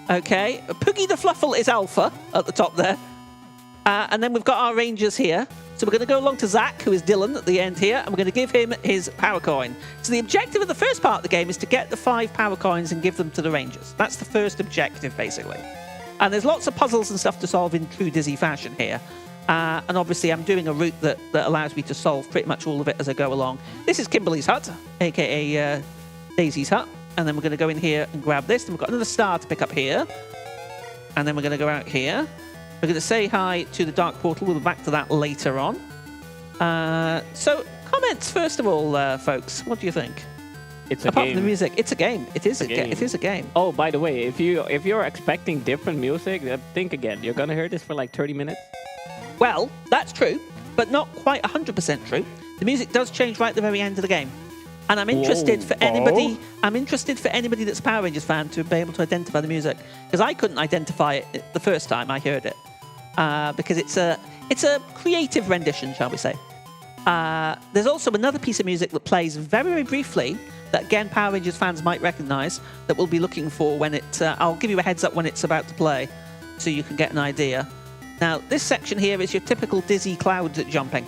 Okay, Poogie the Fluffle is Alpha at the top there. And then we've got our Rangers here. So we're going to go along to Zach, who is Dylan at the end here, and we're going to give him his power coin. So the objective of the first part of the game is to get the 5 power coins and give them to the Rangers. That's the first objective, basically. And there's lots of puzzles and stuff to solve in true Dizzy fashion here. And obviously, I'm doing a route that allows me to solve pretty much all of it as I go along. This is Kimberly's hut, a.k.a. Daisy's hut. And then we're going to go in here and grab this. And we've got another star to pick up here. And then we're going to go out here. We're going to say hi to the Dark Portal. We'll be back to that later on. So comments first of all, folks. What do you think? It's a Apart game. from the music, it's a game. It is a game. It is a game. Oh, by the way, if you're expecting different music, think again. You're gonna hear this for like 30 minutes. Well, that's true, but not quite 100% true. The music does change right at the very end of the game. And I'm interested for anybody. I'm interested for anybody that's a Power Rangers fan to be able to identify the music, because I couldn't identify it the first time I heard it, because it's a creative rendition, shall we say? There's also another piece of music that plays very, very briefly that again Power Rangers fans might recognise that we'll be looking for when it. I'll give you a heads up when it's about to play, so you can get an idea. Now, this section here is your typical Dizzy cloud jumping.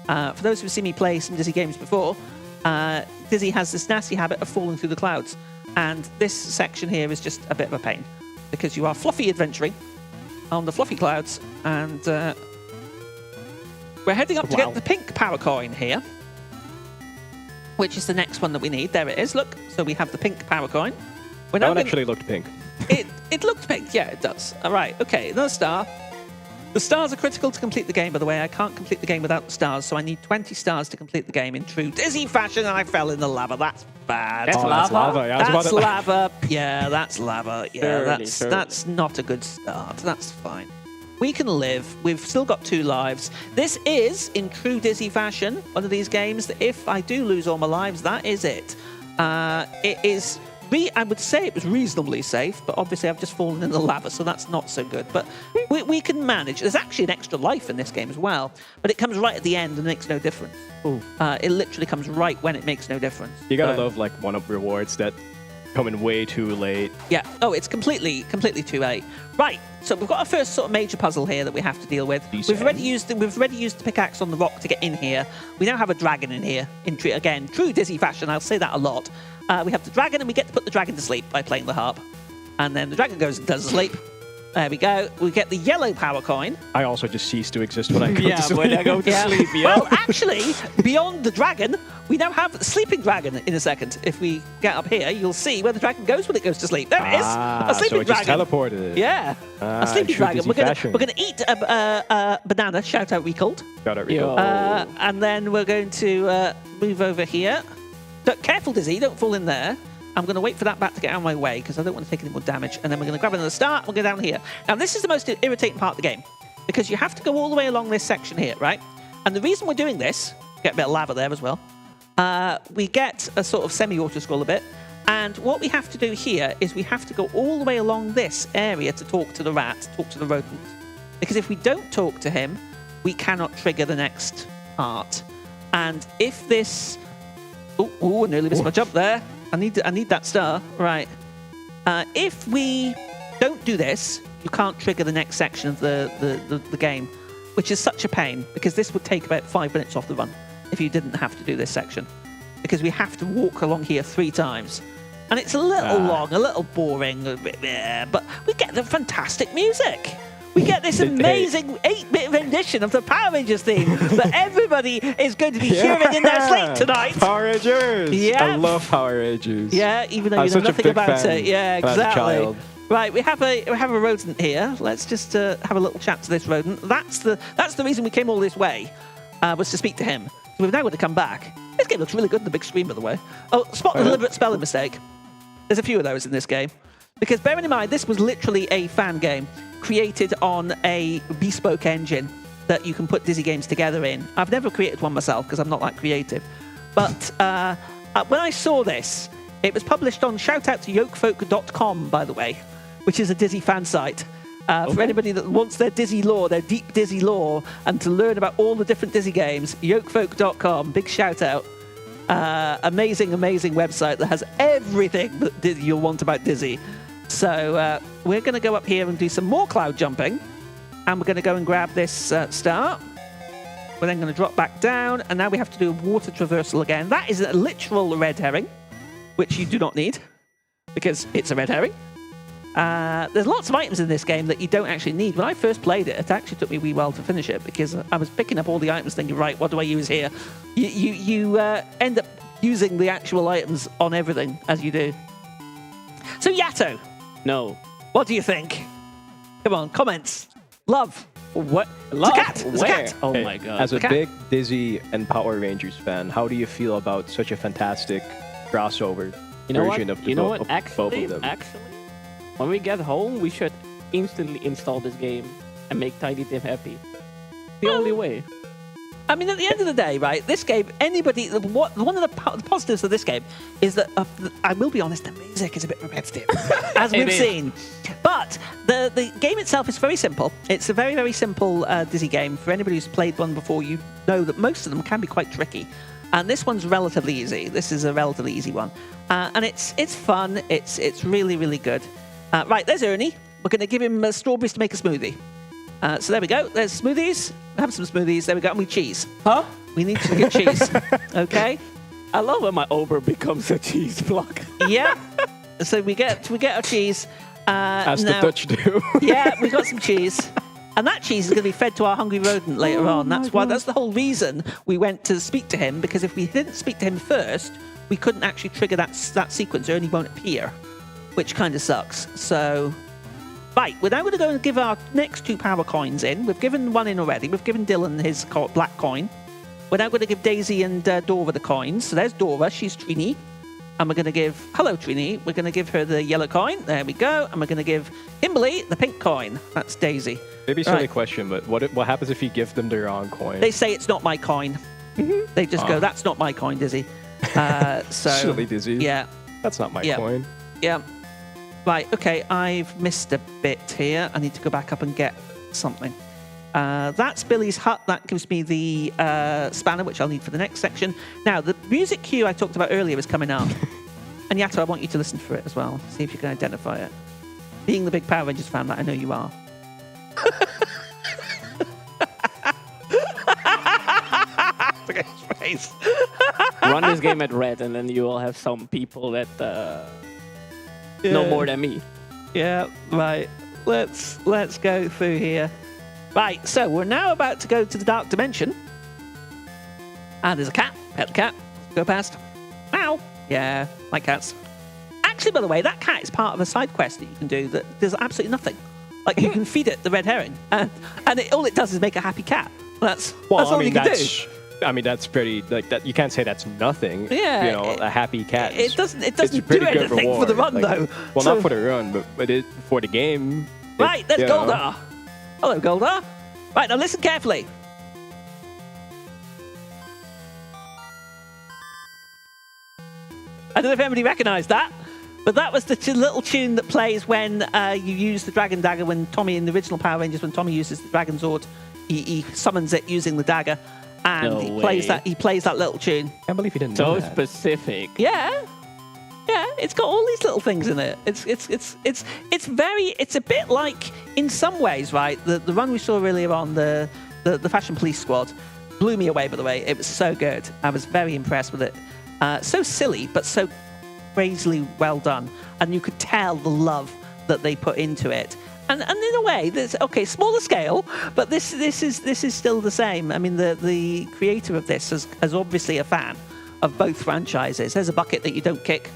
For those who've seen me play some Dizzy games before. Dizzy has this nasty habit of falling through the clouds, and this section here is just a bit of a pain because you are fluffy adventuring on the fluffy clouds, and we're heading up to get the pink power coin here, which is the next one that we need. There it is. Look, so we have the pink power coin. That one actually looked pink. It looked pink. Yeah, it does. All right. Okay, another star. The stars are critical to complete the game, by the way. I can't complete the game without the stars, so I need 20 stars to complete the game in true Dizzy fashion, and I fell in the lava. That's bad. That's lava. Yeah, that's lava. Yeah, that's lava. Yeah, Surely. that's not a good start. That's fine. We can live. We've still got 2 lives. This is, in true Dizzy fashion, one of these games that if I do lose all my lives, that is it. It is... I would say it was reasonably safe, but obviously I've just fallen in the lava, so that's not so good. But we can manage. There's actually an extra life in this game as well, but it comes right at the end and makes no difference. It literally comes right when it makes no difference. You gotta love like one-up rewards that come in way too late. Yeah. Oh, it's completely too late. Right. So we've got our first sort of major puzzle here that we have to deal with. We've already used the pickaxe on the rock to get in here. We now have a dragon in here. Again, true Dizzy fashion. I'll say that a lot. We have the dragon, and we get to put the dragon to sleep by playing the harp. And then the dragon goes and does sleep. There we go. We get the yellow power coin. I also just cease to exist when I go to sleep. when I go to sleep, yeah. Well, actually, beyond the dragon, we now have the sleeping dragon in a second. If we get up here, you'll see where the dragon goes when it goes to sleep. There it is. A sleeping so it dragon. just teleported. Yeah. A sleeping dragon. We're gonna eat a banana. Shout out Recalled. Got it, Recalled. And then we're going to move over here. Careful, Dizzy. Don't fall in there. I'm going to wait for that bat to get out of my way because I don't want to take any more damage. And then we're going to grab another star. We'll go down here. Now, this is the most irritating part of the game because you have to go all the way along this section here, right? And the reason we're doing this, get a bit of lava there as well, we get a sort of semi-auto scroll a bit. And what we have to do here is we have to go all the way along this area to talk to the rat, talk to the rodent. Because if we don't talk to him, we cannot trigger the next part. And if this... Oh, I nearly missed my jump there. I need that star. Right. If we don't do this, you can't trigger the next section of the game, which is such a pain because this would take about 5 minutes off the run if you didn't have to do this section. Because we have to walk along here 3 times. And it's a little long, a little boring, but we get the fantastic music. We get this amazing 8-bit rendition of the Power Rangers theme that everybody is going to be hearing in their sleep tonight. Power Rangers! Yeah. I love Power Rangers. Yeah, even though you know nothing about it. Yeah, exactly. Right, we have a rodent here. Let's just have a little chat to this rodent. That's the reason we came all this way, was to speak to him. So we've now got to come back. This game looks really good on the big screen, by the way. Oh, spot the deliberate spelling mistake. There's a few of those in this game. Because bearing in mind, this was literally a fan game created on a bespoke engine that you can put Dizzy games together in. I've never created one myself because I'm not that creative. But when I saw this, it was published on shoutouttoyokefolk.com, by the way, which is a Dizzy fan site. For anybody that wants their Dizzy lore, their deep Dizzy lore, and to learn about all the different Dizzy games, yokefolk.com, big shout out. Amazing website that has everything that you'll want about Dizzy. So we're going to go up here and do some more cloud jumping. And we're going to go and grab this star. We're then going to drop back down. And now we have to do a water traversal again. That is a literal red herring, which you do not need because it's a red herring. There's lots of items in this game that you don't actually need. When I first played it, it actually took me a wee while to finish it because I was picking up all the items thinking, right, what do I use here? You end up using the actual items on everything as you do. So Yato. No. What do you think? Come on, comments. Love. What? It's a cat. It's a Where? cat. Oh Hey, my god. As a cat. big Dizzy and Power Rangers fan, how do you feel about such a fantastic crossover You know what? version of the You know bo- what? of both Actually, of them? when we get home, we should instantly install this game and make Tiny Tim happy. The only way. I mean, at the end of the day, right, this game, anybody, one of the positives of this game is that, I will be honest, the music is a bit repetitive, as we've seen. But the game itself is very simple. It's a very, very simple Dizzy game. For anybody who's played one before, you know that most of them can be quite tricky. And this one's relatively easy. This is a relatively easy one. And it's fun. It's really, really good. Right, there's Ernie. We're going to give him strawberries to make a smoothie. So there we go. There's smoothies. Have some smoothies. There we go. And we cheese. Huh? We need to get cheese. Okay. I love when my Ober becomes a cheese block. Yeah. So we get our cheese. As the Dutch do. Yeah, we got some cheese. And that cheese is going to be fed to our hungry rodent later on. That's the whole reason we went to speak to him, because if we didn't speak to him first, we couldn't actually trigger that sequence. Ernie won't appear, which kind of sucks. So, right, we're now going to go and give our next 2 power coins in. We've given one in already. We've given Dylan his black coin. We're now going to give Daisy and Dora the coins. So there's Dora. She's Trini. And we're going to give, hello Trini, we're going to give her the yellow coin. There we go. And we're going to give Kimberly the pink coin. That's Daisy. Maybe a silly question, but what happens if you give them the wrong coin? They say it's not my coin. They just go, that's not my coin, Dizzy. So Silly Dizzy. Yeah. That's not my Yeah. coin. Yeah. Right, okay, I've missed a bit here. I need to go back up and get something. That's Billy's hut. That gives me the spanner, which I'll need for the next section. Now, the music cue I talked about earlier is coming up. And Yato, I want you to listen for it as well. See if you can identify it. Being the big Power Rangers fan that I know you are. Look at his face. Run this game at red, and then you will have some people that know more than me. Yeah, right. Let's go through here. Right, so we're now about to go to the dark dimension. And there's a cat. Pet the cat. Go past. Meow. Yeah, like cats. Actually, by the way, that cat is part of a side quest that you can do that does absolutely nothing. Like, you can feed it the red herring, and all it does is make a happy cat. That's all you can do. I mean, that's pretty, like, that. You can't say that's nothing. Yeah, You know, a happy cat. It doesn't it's a do pretty good anything reward. for the run, Like, though. Well, So- not for the run, but for the game. Right, there's you know. Goldar. Hello, Goldar. Right, now listen carefully. I don't know if anybody recognised that, but that was the little tune that plays when you use the Dragon Dagger. When Tommy, in the original Power Rangers, when Tommy uses the Dragon Zord, he summons it using the dagger, and No he way. plays that little tune. Can't believe you didn't know So that. specific. Yeah, it's got all these little things in it. It's a bit like, in some ways, right? The run we saw earlier on, the Fashion Police Squad, blew me away. By the way, it was so good. I was very impressed with it. So silly, but so crazily well done, and you could tell the love that they put into it. And in a way, there's smaller scale, but this is still the same. I mean, the creator of this is obviously a fan of both franchises. There's a bucket that you don't kick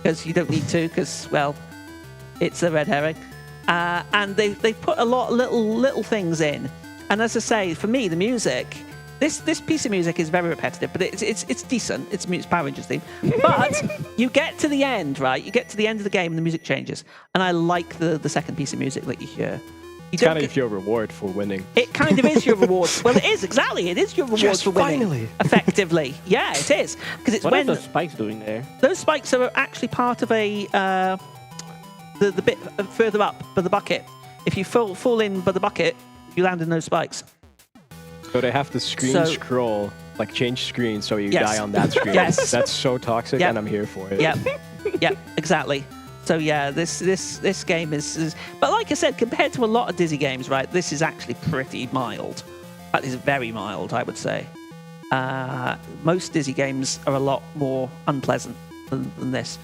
because you don't need to, because, well, it's a red herring. And they put a lot of little things in. And as I say, for me, the music, this piece of music is very repetitive, but it's decent. It's Power Rangers theme. But you get to the end, right? You get to the end of the game and the music changes. And I like the second piece of music that you hear. It's kind of your reward for winning. It kind of is your reward. Well, it is, exactly. It is your reward Yes, for winning. finally. Effectively. Yeah, it is. Because it's What are when those spikes doing there? those spikes are actually part of a the bit further up by the bucket. If you fall in by the bucket, you land in those spikes. So they have the screen scroll, like change screen, so you Yes. die on that screen. Yes. That's so toxic, Yep. and I'm here for it. Yep. Yep, exactly. So yeah, this game is, but like I said, compared to a lot of Dizzy games, right, this is actually pretty mild. In fact, it's very mild, I would say. Most Dizzy games are a lot more unpleasant than this,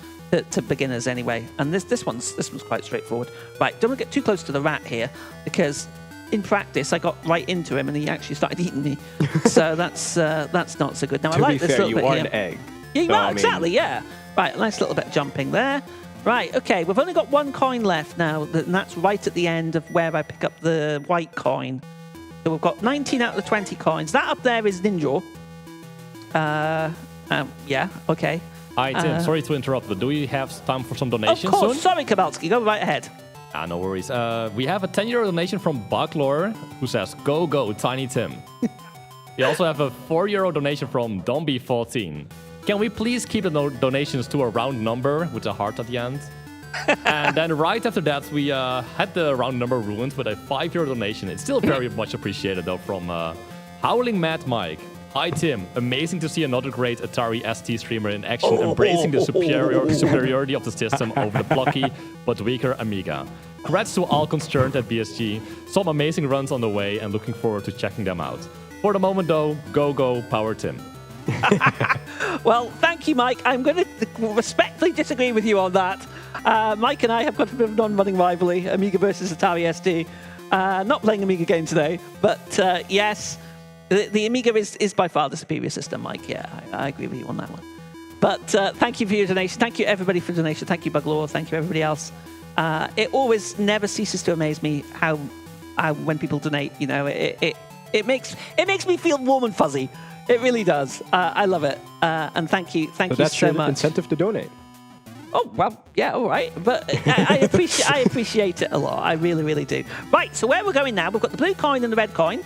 to beginners anyway. And this one's quite straightforward. Right, don't want to get too close to the rat here, because in practice I got right into him and he actually started eating me. So that's not so good. Now I To like be this fair, little you bit are here. an egg. Yeah, So, well, I mean- exactly, yeah. Right, nice little bit of jumping there. Right, okay, we've only got one coin left now, and that's right at the end of where I pick up the white coin. So we've got 19 out of the 20 coins. That up there is Ninja. Yeah, okay. Hi, Tim. Sorry to interrupt, but do we have time for some donations Of course. soon? Sorry, Kabalski. Go right ahead. No worries. We have a 10-euro donation from Bucklore, who says, go, go, Tiny Tim. We also have a 4-euro donation from Domby14. Can we please keep the donations to a round number with a heart at the end? And then right after that, we had the round number ruined with a 5-euro donation. It's still very much appreciated, though, from Howling Mad Mike. Hi, Tim. Amazing to see another great Atari ST streamer in action, embracing the superiority of the system over the plucky but weaker Amiga. Congrats to all concerned at BSG. Some amazing runs on the way, and looking forward to checking them out. For the moment, though, go, go, Power Tim. Well, thank you, Mike. I'm going to respectfully disagree with you on that. Mike and I have got a bit of a non-running rivalry, Amiga versus Atari ST. Not playing Amiga game today, but yes, the Amiga is by far the superior system, Mike. Yeah, I agree with you on that one. But thank you for your donation. Thank you, everybody, for the donation. Thank you, Buglaw. Thank you, everybody else. It always never ceases to amaze me how when people donate, you know, it makes me feel warm and fuzzy. It really does. I love it. And thank you so that's your much. incentive to donate. Oh, well, yeah, all right. But I appreciate it a lot. I really, really do. Right, so where we're going now, we've got the blue coin and the red coin.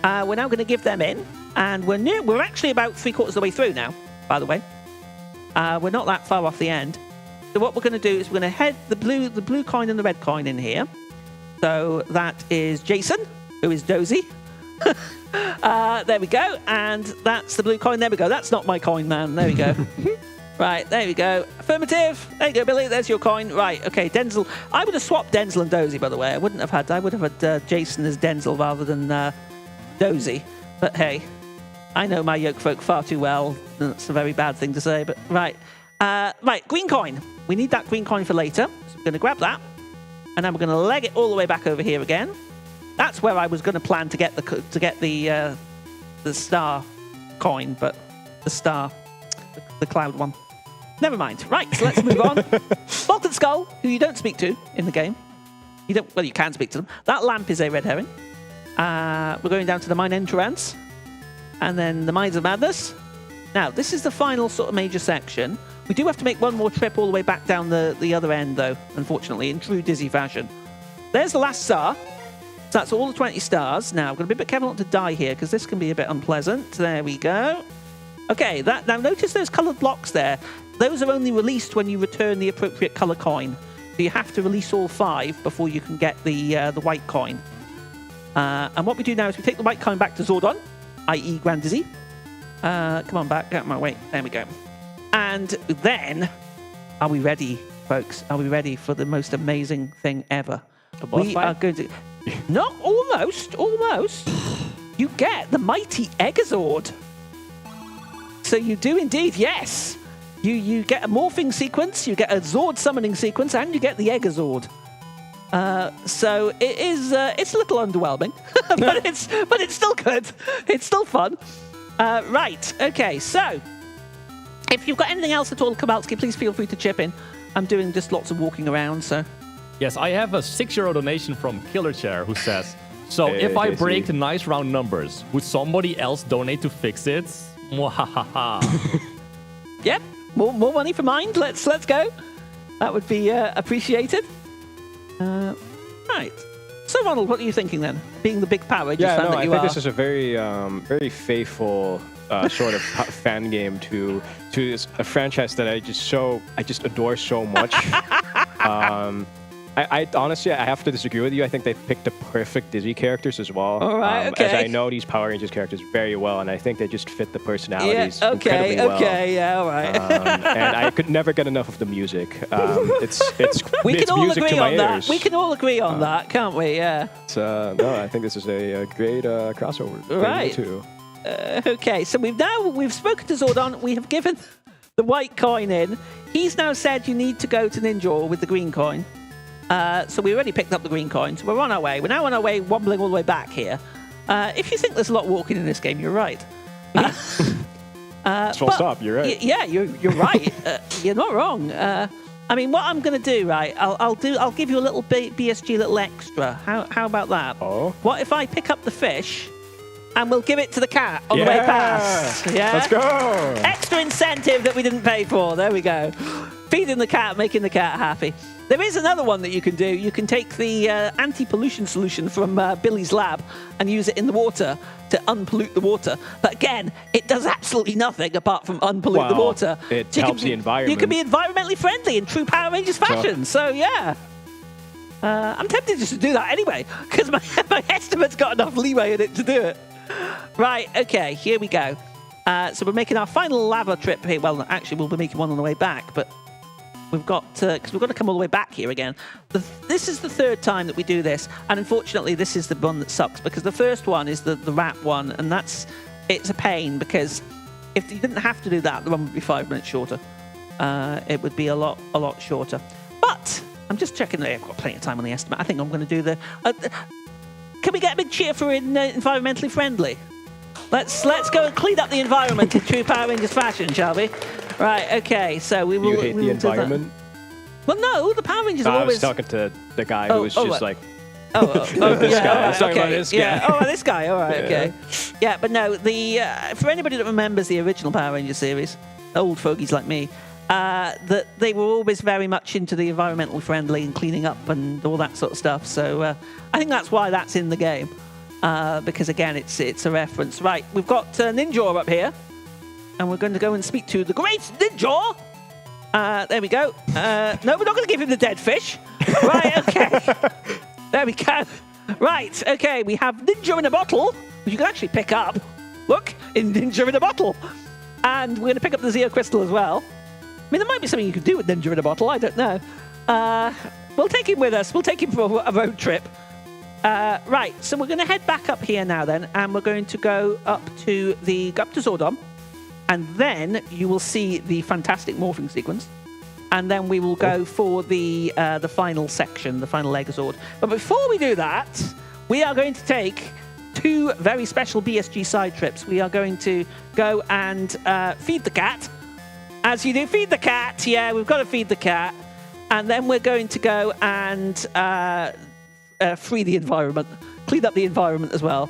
We're now going to give them in. And we're actually about 3/4 of the way through now, by the way. We're not that far off the end. So what we're going to do is we're going to head the blue coin and the red coin in here. So that is Jason, who is Dozy. There we go. And that's the blue coin. There we go. That's not my coin, man. There we go. Right, there we go. Affirmative. There you go, Billy. There's your coin. Right, okay, Denzel. I would have swapped Denzel and Dozy, by the way. I would have had Jason as Denzel rather than Dozy. But hey, I know my yoke folk far too well. That's a very bad thing to say, but right. Right, green coin. We need that green coin for later. So we're going to grab that. And then we're going to leg it all the way back over here again. That's where I was going to plan to get the star coin, but the cloud one. Never mind. Right, so let's move on. Bolted Skull, who you don't speak to in the game. Well, you can speak to them. That lamp is a red herring. We're going down to the mine entrance. And then the Mines of Madness. Now, this is the final sort of major section. We do have to make one more trip all the way back down the other end, though, unfortunately, in true Dizzy fashion. There's the last star. So that's all the 20 stars. Now, I'm going to be a bit careful not to die here, because this can be a bit unpleasant. There we go. Okay, now notice those coloured blocks there. Those are only released when you return the appropriate colour coin. So you have to release all 5 before you can get the white coin. And what we do now is we take the white coin back to Zordon, i.e. Grand Dizzy. Come on back, get out of my way. There we go. And then, are we ready, folks? Are we ready for the most amazing thing ever? We are going to... Not almost. You get the mighty Egazord. So you do indeed, yes. You get a morphing sequence, you get a Zord summoning sequence, and you get the Egazord. So it is. It's a little underwhelming, but it's still good. It's still fun. Right. Okay. So if you've got anything else at all, Kabalski, please feel free to chip in. I'm doing just lots of walking around. So. Yes, I have a 6-euro donation from Killer Chair who says, so if I break the nice round numbers, would somebody else donate to fix it? Mwahaha. Yep, more money for Mind. Let's go. That would be appreciated. Right. So Ronald, what are you thinking then? Being the big Power Rangers fan that you are. I think this is a very faithful sort of fan game to a franchise that I just adore so much. I honestly, I have to disagree with you. I think they picked the perfect Dizzy characters as well. All right, okay. As I know these Power Rangers characters very well, and I think they just fit the personalities incredibly well. Okay, yeah, all right. And I could never get enough of the music. It's we it's can all music agree to my on that. ears. We can all agree on that, can't we? Yeah. No, I think this is a great crossover. Right. Too. Okay, so we've spoken to Zordon. We have given the white coin in. He's now said you need to go to Ninja with the green coin. So we already picked up the green coin, so we're on our way. We're now on our way, wobbling all the way back here. If you think there's a lot walking in this game, you're right. Full stop, you're right. Yeah, you're right. You're not wrong. I mean, what I'm going to do, right? I'll give you a little BSG little extra. How about that? Oh. What if I pick up the fish, and we'll give it to the cat on the way past? Yeah. Let's go. Extra incentive that we didn't pay for. There we go. Feeding the cat, making the cat happy. There is another one that you can do. You can take the anti-pollution solution from Billy's lab and use it in the water to unpollute the water. But again, it does absolutely nothing apart from unpollute the water. It So helps the environment. You can be environmentally friendly in true Power Rangers fashion. So yeah. I'm tempted just to do that anyway, because my estimate's got enough leeway in it to do it. Right, okay, here we go. So we're making our final lava trip here. Well, actually, we'll be making one on the way back, but we've got because we've got to come all the way back here again. This is the third time that we do this, and unfortunately, this is the one that sucks because the first one is the rap one, and it's a pain because if you didn't have to do that, the one would be 5 minutes shorter. It would be a lot shorter. But I'm just checking that I've got plenty of time on the estimate. I think I'm going to do the. Can we get a big cheer for environmentally friendly? Let's go and clean up the environment in true Power Rangers fashion, shall we? Right, okay, so we will... You hate the environment? Well, no, the Power Rangers are I always... was talking to the guy who was just like... this guy. I was talking about this guy. Yeah. Oh, this guy, all right, okay. Yeah, but no, for anybody that remembers the original Power Rangers series, old fogies like me, that they were always very much into the environmentally friendly and cleaning up and all that sort of stuff. So I think that's why that's in the game. Because again, it's a reference. Right, we've got Ninja up here, and we're going to go and speak to the great Ninja. There we go. No, we're not going to give him the dead fish. Right, okay. There we go. Right, okay, we have Ninja in a bottle, which you can actually pick up. Look, in Ninja in a bottle. And we're going to pick up the Zeo Crystal as well. I mean, there might be something you could do with Ninja in a bottle. I don't know. We'll take him with us. We'll take him for a road trip. Right, so we're going to head back up here now then, and we're going to go up to Zordon, and then you will see the fantastic morphing sequence, and then we will go for the final section, the final Legazord. But before we do that, we are going to take 2 very special BSG side trips. We are going to go and feed the cat. As you do, feed the cat. Yeah, we've got to feed the cat. And then we're going to go and free the environment, clean up the environment as well.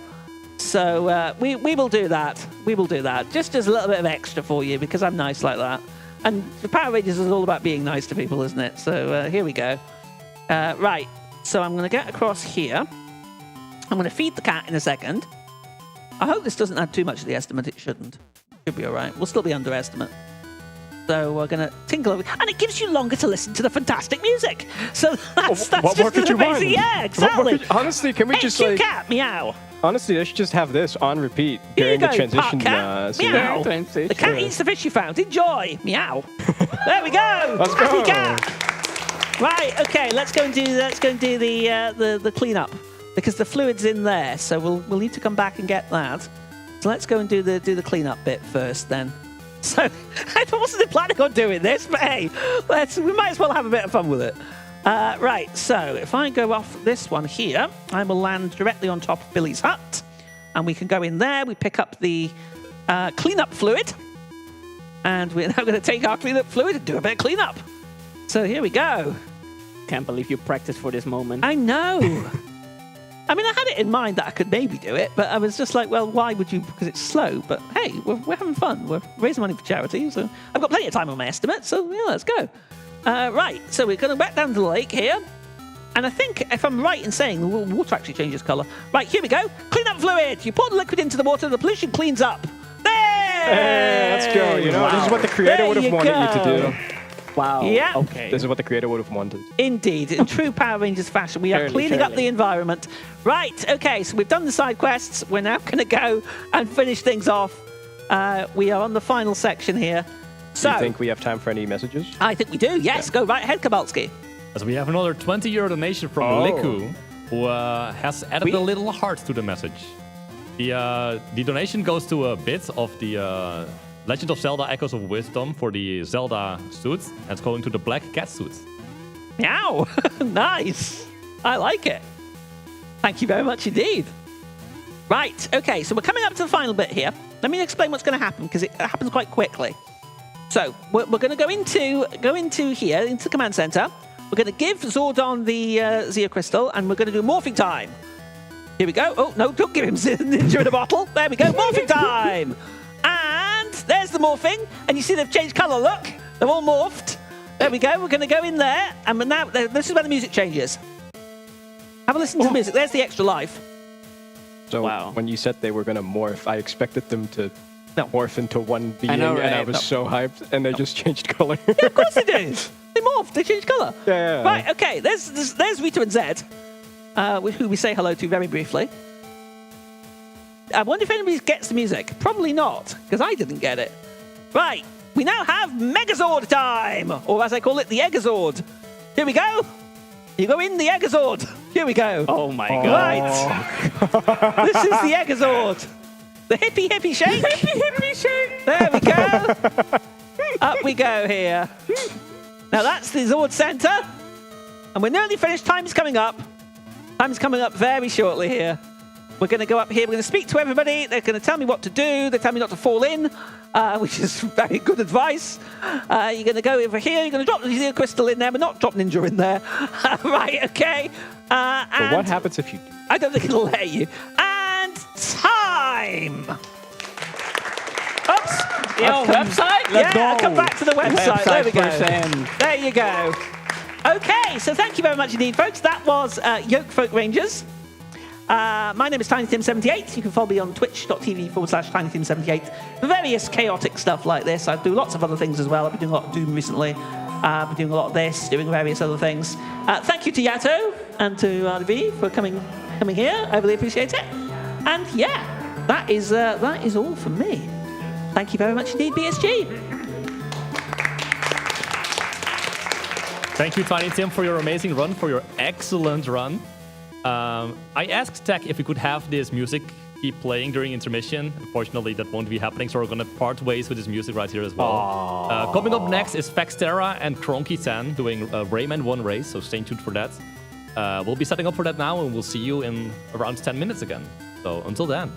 So we will do that. We will do that. Just as a little bit of extra for you, because I'm nice like that. And the Power Rangers is all about being nice to people, isn't it? So here we go. Right, so I'm going to get across here. I'm going to feed the cat in a second. I hope this doesn't add too much to the estimate. It shouldn't. Should be all right. We'll still be under estimate. So we're going to tinkle over. And it gives you longer to listen to the fantastic music. So that's what just could you amazing. want? Yeah, exactly. Honestly, can we just like... cat, meow. Honestly, let's just have this on repeat during the transition. Meow. The cat eats the fish you found. Enjoy. Meow. There we go. Let's go. Happy cat. Right. Okay. Let's go and do the cleanup because the fluid's in there. So we'll need to come back and get that. So let's go and do the cleanup bit first then. So I wasn't planning on doing this, but hey, we might as well have a bit of fun with it. Right, so if I go off this one here, I will land directly on top of Billy's hut, and we can go in there. We pick up the cleanup fluid, and we're now going to take our cleanup fluid and do a bit of cleanup. So here we go. Can't believe you practiced for this moment. I know. I mean, I had it in mind that I could maybe do it, but I was just like, well, why would you? Because it's slow. But hey, we're having fun. We're raising money for charity, so I've got plenty of time on my estimate. So yeah, let's go. Right, so we're going to back down to the lake here. And I think, if I'm right in saying, the water actually changes colour. Right, here we go. Clean up fluid. You pour the liquid into the water, the pollution cleans up. There! Hey, let's go. You know, this is what the creator would have wanted you to do. Wow. Yeah. Okay. This is what the creator would have wanted. Indeed. In true Power Rangers fashion, we are cleaning up the environment. Right, okay, so we've done the side quests. We're now going to go and finish things off. We are on the final section here. So, do you think we have time for any messages? I think we do, yes. Yeah. Go right ahead, Kabalski. So we have another 20 euro donation from Liku, who has added a little heart to the message. The donation goes to a bit of the Legend of Zelda Echoes of Wisdom for the Zelda suits, and it's going to the Black Cat suits. Meow! Nice! I like it. Thank you very much indeed. Right, okay, so we're coming up to the final bit here. Let me explain what's going to happen, because it happens quite quickly. So we're going to go into here, into the command center. We're going to give Zordon the Zeo Crystal, and we're going to do morphing time. Here we go. Oh, no, don't give him Ninja in a bottle. There we go, morphing time. And there's the morphing. And you see they've changed color, look. They're all morphed. There we go. We're going to go in there. And now, this is where the music changes. Have a listen to the music. There's the extra life. So when you said they were going to morph, I expected them to morph into one being, and I was so hyped, and they just changed color. Yeah, of course they did. They morphed. They changed color. Yeah. Right, okay. There's Rita and Zed, who we say hello to very briefly. I wonder if anybody gets the music. Probably not, because I didn't get it. Right. We now have Megazord time, or as I call it, the Egazord. Here we go. You go in the Egazord. Here we go. Oh my god. Right. This is the Egazord. The hippie shake. Hippie shake. There we go. Up we go here. Now that's the Zord Center. And we're nearly finished. Time is coming up. Time is coming up very shortly here. We're going to go up here. We're going to speak to everybody. They're going to tell me what to do. They tell me not to fall in, which is very good advice. You're going to go over here. You're going to drop the Zeo Crystal in there, but not drop Ninja in there. Right, okay. But what happens if you do? I don't think it'll let you. And time! Oops. The old website? Let's go. Come back to the website. There we go. There you go. Okay, so thank you very much indeed, folks. That was Yoke Folk Rangers. My name is TinyTim78. You can follow me on twitch.tv/TinyTim78 for various chaotic stuff like this. I do lots of other things as well. I've been doing a lot of Doom recently. I've been doing a lot of this, doing various other things. Thank you to Yato and to RDV for coming here. I really appreciate it. And yeah, that is all from me. Thank you very much indeed, BSG. Thank you, Tiny Tim, for your amazing run, for your excellent run. I asked Tech if we could have this music keep playing during intermission. Unfortunately, that won't be happening, so we're going to part ways with this music right here as well. Coming up next is Faxterra and Kronky10 doing Rayman 1 race, so stay tuned for that. We'll be setting up for that now, and we'll see you in around 10 minutes again. So until then.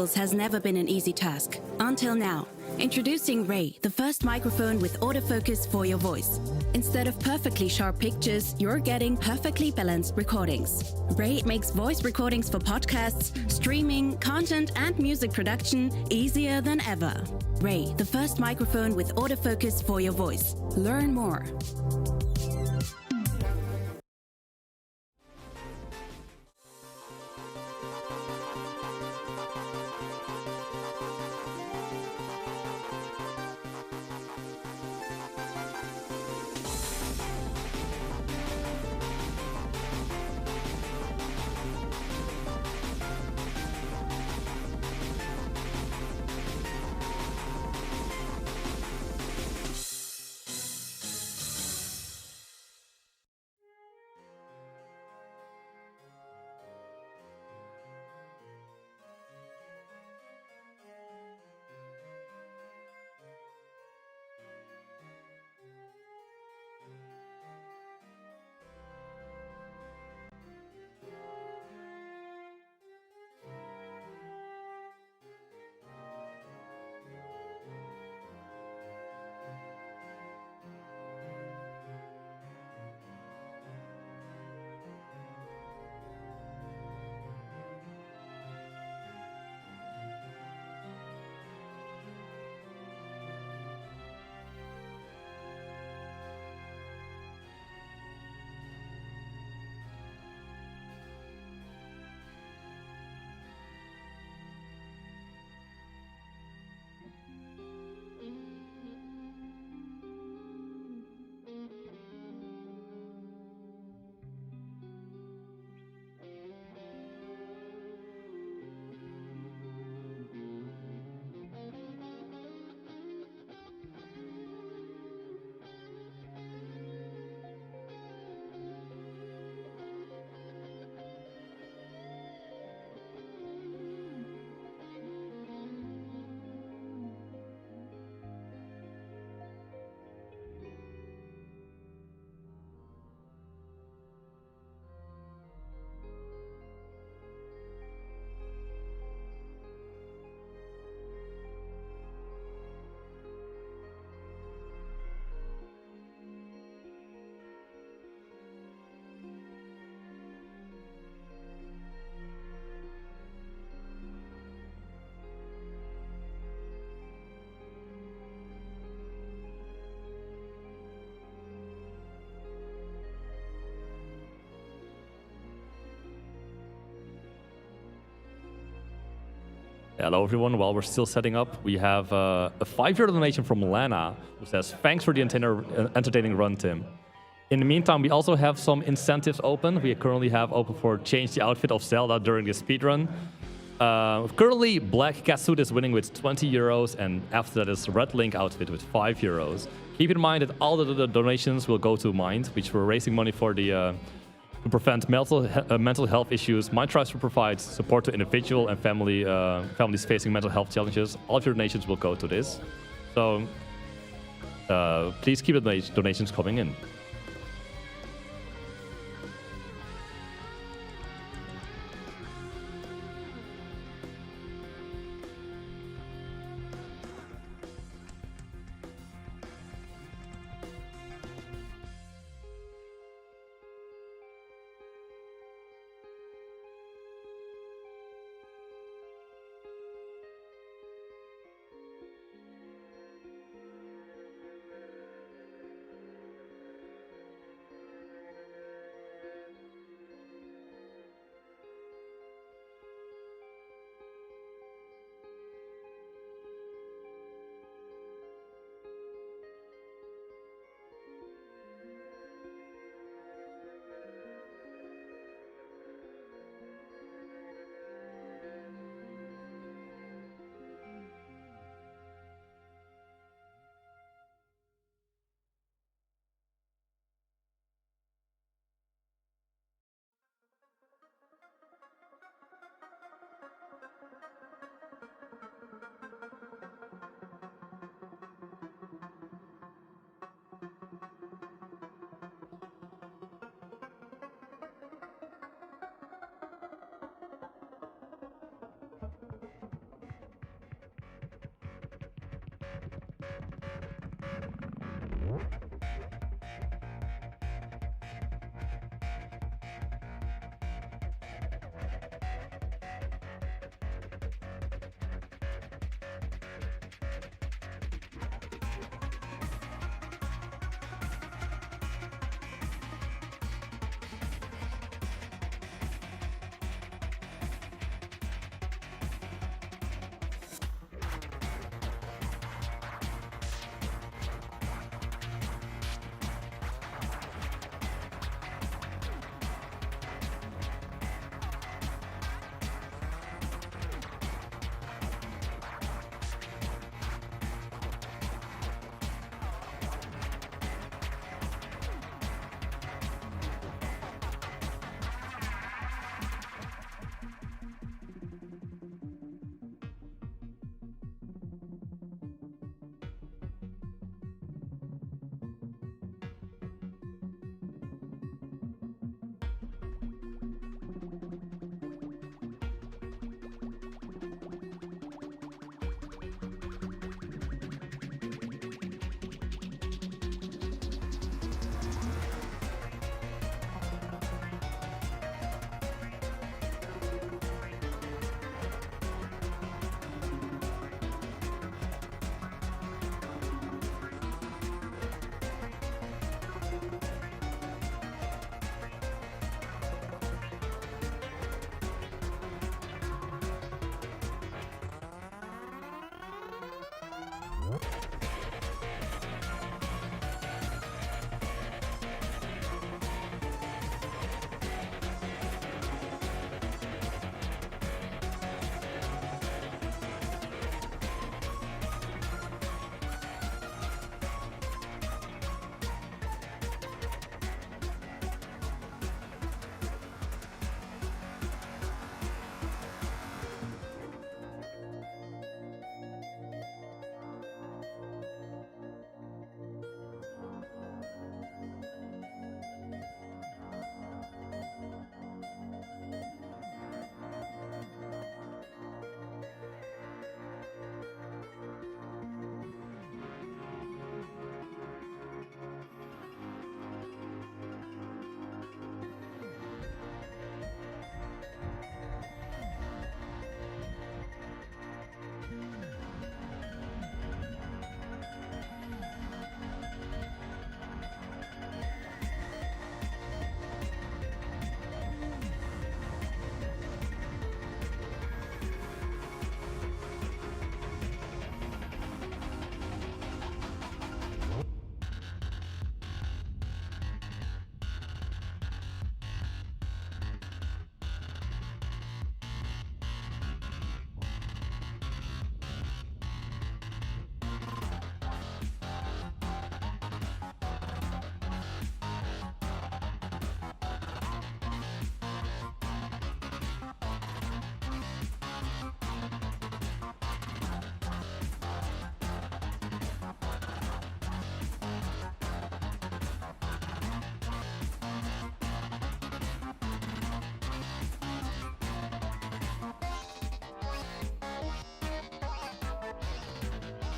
sales has never been an easy task. Until now. Introducing Ray, the first microphone with autofocus for your voice. Instead of perfectly sharp pictures, you're getting perfectly balanced recordings. Ray makes voice recordings for podcasts, streaming, content, and music production easier than ever. Ray, the first microphone with autofocus for your voice. Learn more. Hello everyone, while we're still setting up, we have a €5 donation from Lana, who says, thanks for the entertaining run, Tim. In the meantime, we also have some incentives open. We currently have open for change the outfit of Zelda during the speedrun. Currently, Black Catsuit is winning with €20, and after that is Red Link outfit with €5. Keep in mind that all the donations will go to Mind, which we're raising money for the to prevent mental health issues. Mind tries to provide support to individual and families facing mental health challenges. All of your donations will go to this. So please keep the donations coming in.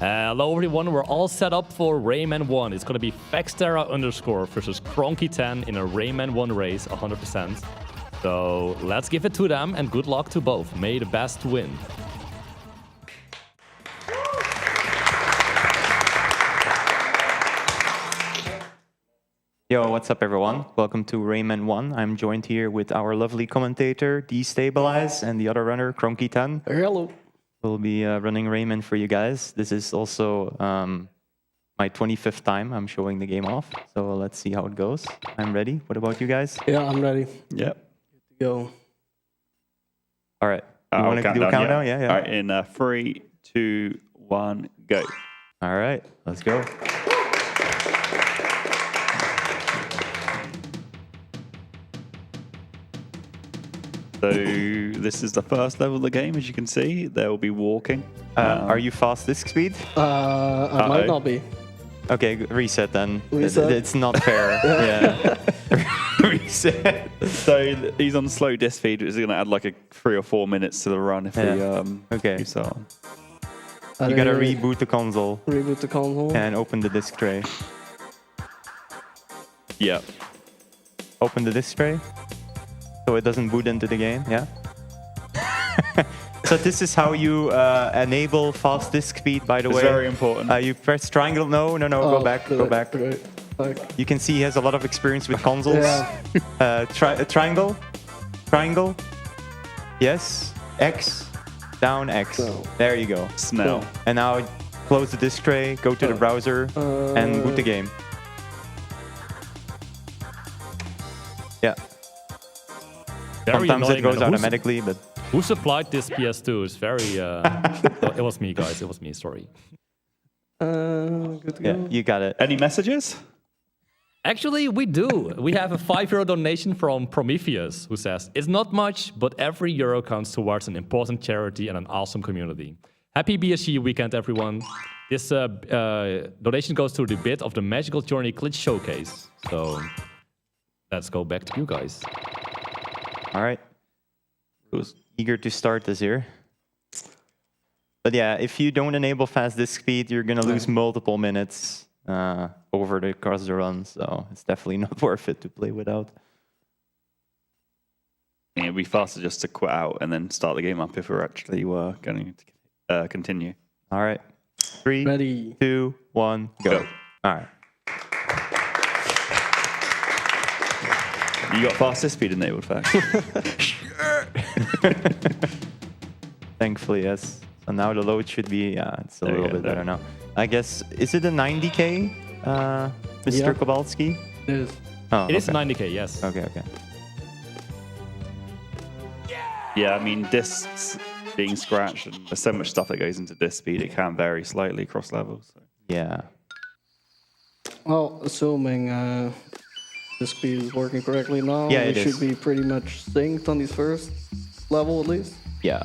Hello everyone, we're all set up for Rayman 1. It's going to be Fexterra _ versus Cronky10 in a Rayman 1 race, 100%. So let's give it to them and good luck to both. May the best win. Yo, what's up everyone? Welcome to Rayman 1. I'm joined here with our lovely commentator, Destabilize, and the other runner, Cronky10. Hello. We'll be running Rayman for you guys. This is also my 25th time I'm showing the game off. So let's see how it goes. I'm ready. What about you guys? Yeah, I'm ready. Yep. Go. All right. You want to do a countdown? Yeah. All right, in 3, 2, 1, go. All right, let's go. So this is the first level of the game, as you can see. There will be walking. Are you fast disc speed? I might not be. Okay, reset then. Reset? It's not fair. Yeah. Reset. So he's on slow disc speed, which is going to add like 3 or 4 minutes to the run if we okay. keep on. You gotta reboot the console. Reboot the console. And open the disk tray. Yeah. Open the disk tray. So it doesn't boot into the game, yeah? So this is how you enable fast disk speed, by the way. It's very important. You press triangle. No, go back. You can see he has a lot of experience with consoles. Yeah. Triangle. Triangle. Yes. X. Down X. No. There you go. Smell. And now close the disk tray, go to the browser, and boot the game. Yeah. Very Sometimes annoying, it goes man. automatically, but... Who supplied this PS2? It's very... it was me, guys. It was me. Sorry. Good to Yeah, go. you got it. Any messages? Actually, we do. We have a €5 donation from Prometheus, who says, "It's not much, but every euro counts towards an important charity and an awesome community. Happy BSG weekend, everyone. This donation goes to the bit of the Magical Journey Glitch Showcase." So let's go back to you guys. All right. Who's eager to start this year? But yeah, if you don't enable fast disk speed, you're going to lose multiple minutes over the across the run. So it's definitely not worth it to play without. It'd be faster just to quit out and then start the game up if we're actually going to continue. All right. 3, Ready. 2, 1, go. All right. You got fastest speed enabled, fact. Thankfully, yes. So now the load should be, it's a There you little go, bit better now. I guess, is it a 90K, Mr. Yeah. Kowalski? It is. Oh, It is okay. 90K, yes. Okay. Yeah, I mean, discs being scratched, and there's so much stuff that goes into disc speed, it can vary slightly across levels. So. Yeah. Well, assuming the speed is working correctly now, Yeah, we it should is. be pretty much synced on this first level at least. Yeah.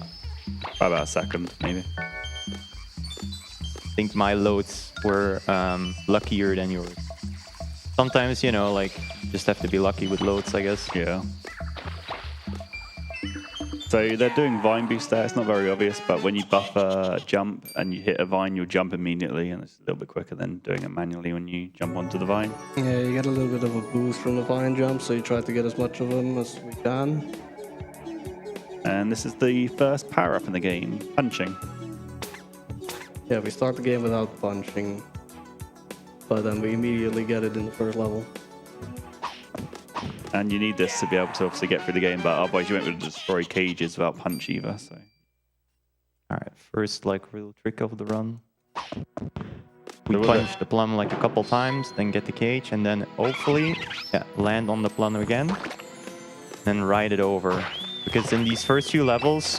By about a second, maybe. I think my loads were luckier than yours. Sometimes, you know, like, you just have to be lucky with loads, I guess. Yeah. So they're doing vine boost there. It's not very obvious, but when you buff a jump and you hit a vine, you'll jump immediately, and it's a little bit quicker than doing it manually when you jump onto the vine. Yeah, you get a little bit of a boost from the vine jump, so you try to get as much of them as we can. And this is the first power-up in the game, punching. Yeah, we start the game without punching, but then we immediately get it in the first level. And you need this to be able to obviously get through the game, but otherwise you won't be able to destroy cages without punch either. So. All right, first, like, real trick of the run. We punch the plum like a couple times, then get the cage, and then hopefully, land on the plum again, then ride it over. Because in these first few levels,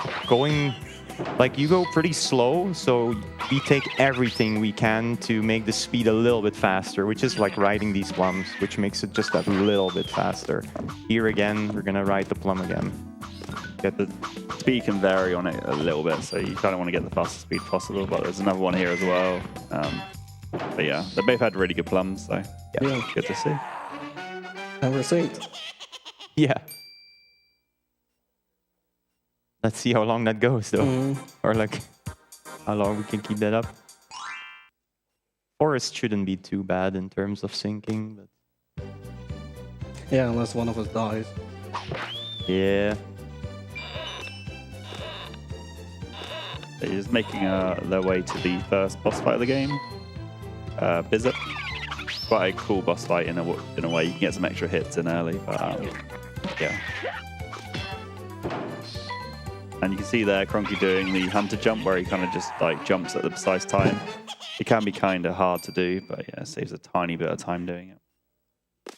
you go pretty slow, so we take everything we can to make the speed a little bit faster, which is like riding these plums, which makes it just a little bit faster. Here again, we're gonna ride the plum again. Get the speed can vary on it a little bit, so you kind of want to get the fastest speed possible, but there's another one here as well. But yeah, they both had really good plums, so yeah. Good to see. And we're synced. Yeah. Let's see how long that goes, though. Or like, how long we can keep that up. Forest shouldn't be too bad in terms of syncing, but... Yeah, unless one of us dies. Yeah. They're just making their way to the first boss fight of the game. Bizet. Quite a cool boss fight in a way. You can get some extra hits in early, but yeah. And you can see there Cronky doing the hunter jump where he kind of just like jumps at the precise time. It can be kind of hard to do, but yeah, it saves a tiny bit of time doing it.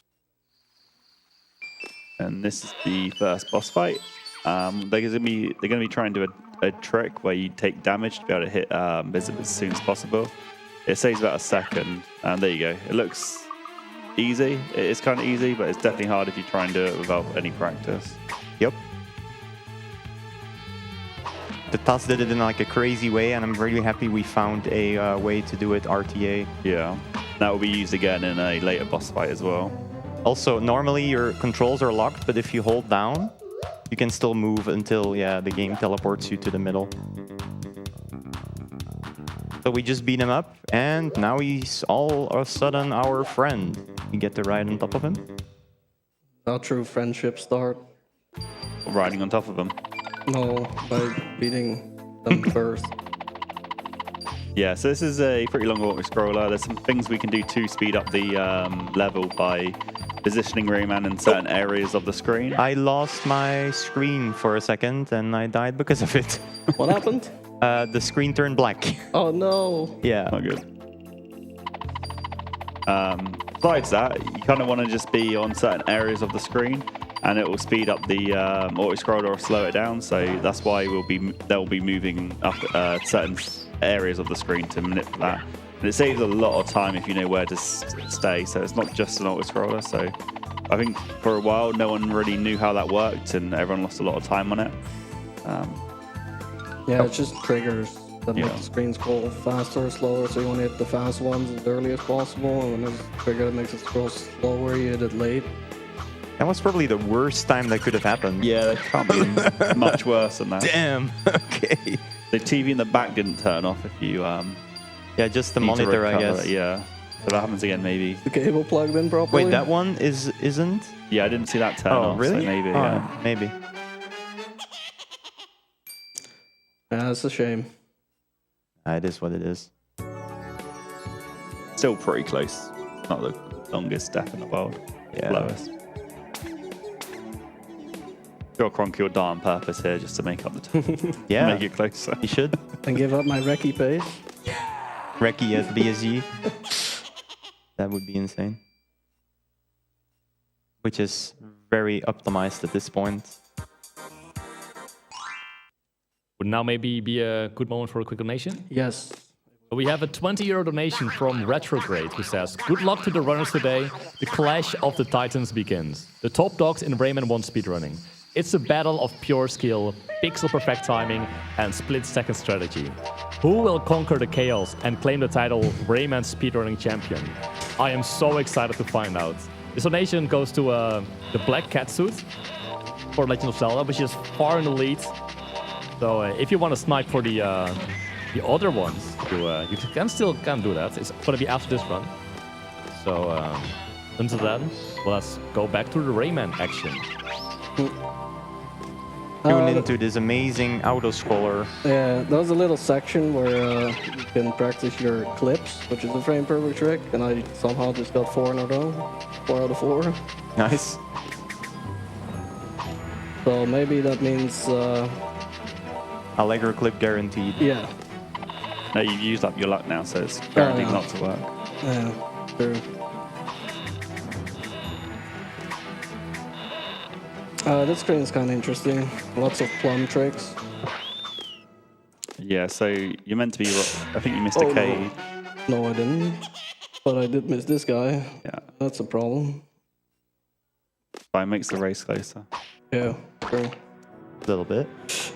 And this is the first boss fight. They're going to be trying to do a trick where you take damage to be able to hit Bizet as soon as possible. It saves about a second, and there you go. It looks easy. It is kind of easy, but it's definitely hard if you try and do it without any practice. Yep. The TAS did it in like a crazy way, and I'm really happy we found a way to do it RTA. Yeah, that will be used again in a later boss fight as well. Also, normally your controls are locked, but if you hold down, you can still move until the game teleports you to the middle. So we just beat him up, and now he's all of a sudden our friend. You get to ride on top of him. How true friendships start? Riding on top of them. No, by beating them first. Yeah, so this is a pretty long auto-scroller. There's some things we can do to speed up the level by positioning Rayman in certain areas of the screen. I lost my screen for a second, and I died because of it. What happened? The screen turned black. Oh no! Yeah. Not good. Besides that, you kind of want to just be on certain areas of the screen, and it will speed up the auto-scroller or slow it down. So that's why they'll be moving up certain areas of the screen to manipulate that. And it saves a lot of time if you know where to stay. So it's not just an auto-scroller. So I think for a while, no one really knew how that worked, and everyone lost a lot of time on it. Yeah, it's just triggers that make the screen scroll faster or slower. So you want to hit the fast ones as early as possible, and when there's a trigger that makes it scroll slower, you hit it late. That was probably the worst time that could have happened. Yeah, that can't be much worse than that. Damn. Okay. The TV in the back didn't turn off if you yeah, just the need to monitor, I recover guess. it, yeah. So that happens again, maybe. The cable plugged in properly? Wait, that one isn't? Yeah, I didn't see that turn off. Really? So maybe, oh, yeah. Maybe. Yeah, it's a shame. It is what it is. Still pretty close. It's not the longest step in the world. Yeah. Lowest. Sure, Cronky will die on purpose here just to make up the time. Yeah. Make it closer. You should. And give up my recce pace. Recce at BSG. That would be insane. Which is very optimized at this point. Would now maybe be a good moment for a quick donation? Yes. We have a 20-euro donation from Retrograde, who says, "Good luck to the runners today. The clash of the titans begins. The top dogs in Rayman 1 speedrunning. It's a battle of pure skill, pixel perfect timing, and split-second strategy. Who will conquer the chaos and claim the title Rayman Speedrunning Champion? I am so excited to find out." This donation goes to the Black Catsuit for Legend of Zelda, which is far in the lead. So if you want to snipe for the other ones, you can still do that. It's going to be after this run. So until then, let's go back to the Rayman action. Tune into this amazing auto-scroller. Yeah, there was a little section where you can practice your clips, which is a frame perfect trick, and I somehow just got 4 in a row. 4 out of 4. Nice. So maybe that means... Allegro clip guaranteed. Yeah. No, you've used up your luck now, so it's guaranteed not to work. Yeah, true. This screen is kind of interesting. Lots of plum tricks. Yeah, so you're meant to be... I think you missed a cave. No, I didn't. But I did miss this guy. Yeah. That's a problem. But it makes the race closer. Yeah, true. A little bit.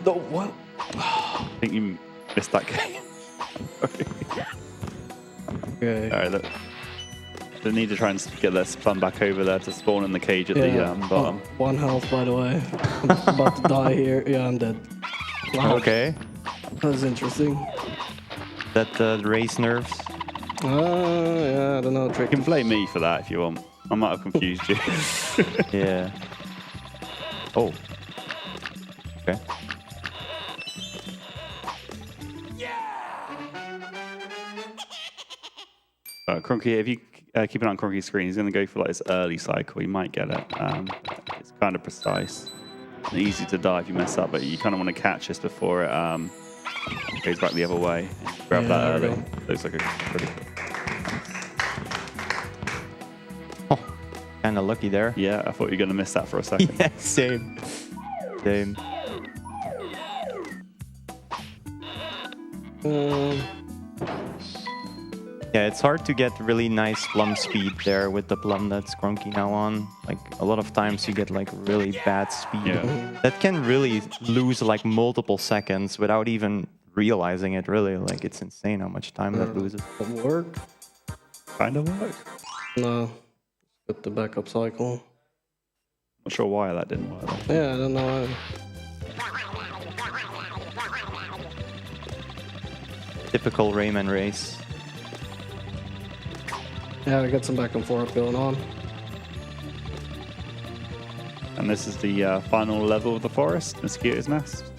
No, what? I think you missed that cave. Okay. All right, look. They need to try and get this plum back over there to spawn in the cage at the bottom. 1 health, by the way. I'm about to die here. Yeah, I'm dead. Wow. Okay. That's interesting. That race nerves. Yeah, I don't know. You can blame me for that if you want. I might have confused you. Yeah. Oh. Okay. Cronky, if you keep an eye on Cronky's screen, he's going to go for like this early cycle. You might get it. It's kind of precise. And easy to die if you mess up, but you kind of want to catch this before it goes back the other way. Grab that early. Looks like a pretty Oh, kind of lucky there. Yeah, I thought you were going to miss that for a second. Yeah, same. Same. Yeah, it's hard to get really nice plum speed there with the plum that's Cronky now on. Like, a lot of times you get like really bad speed. Yeah. That can really lose like multiple seconds without even realizing it, really. Like, it's insane how much time that loses. Doesn't work. Kind of work. No. With the backup cycle. Not sure why that didn't work. Though. Yeah, I don't know. Typical Rayman race. Yeah, we got some back and forth going on. And this is the final level of the forest, Mosquito's Nest.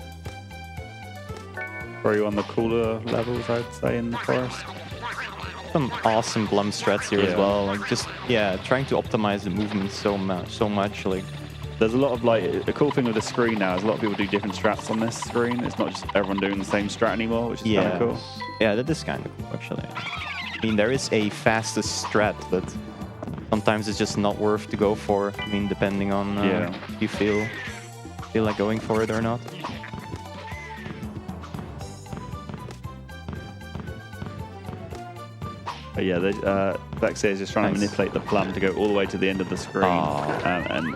Probably one of the cooler levels, I'd say, in the forest. Some awesome Blum strats here as well. Like just trying to optimize the movement so much. Like there's a lot of the cool thing with the screen now is a lot of people do different strats on this screen. It's not just everyone doing the same strat anymore, which is kind of cool. Yeah, that is kind of cool actually. I mean, there is a fastest strat, but sometimes it's just not worth to go for. I mean, depending on if you feel like going for it or not. But yeah, Vexia is just trying to manipulate the plum to go all the way to the end of the screen. And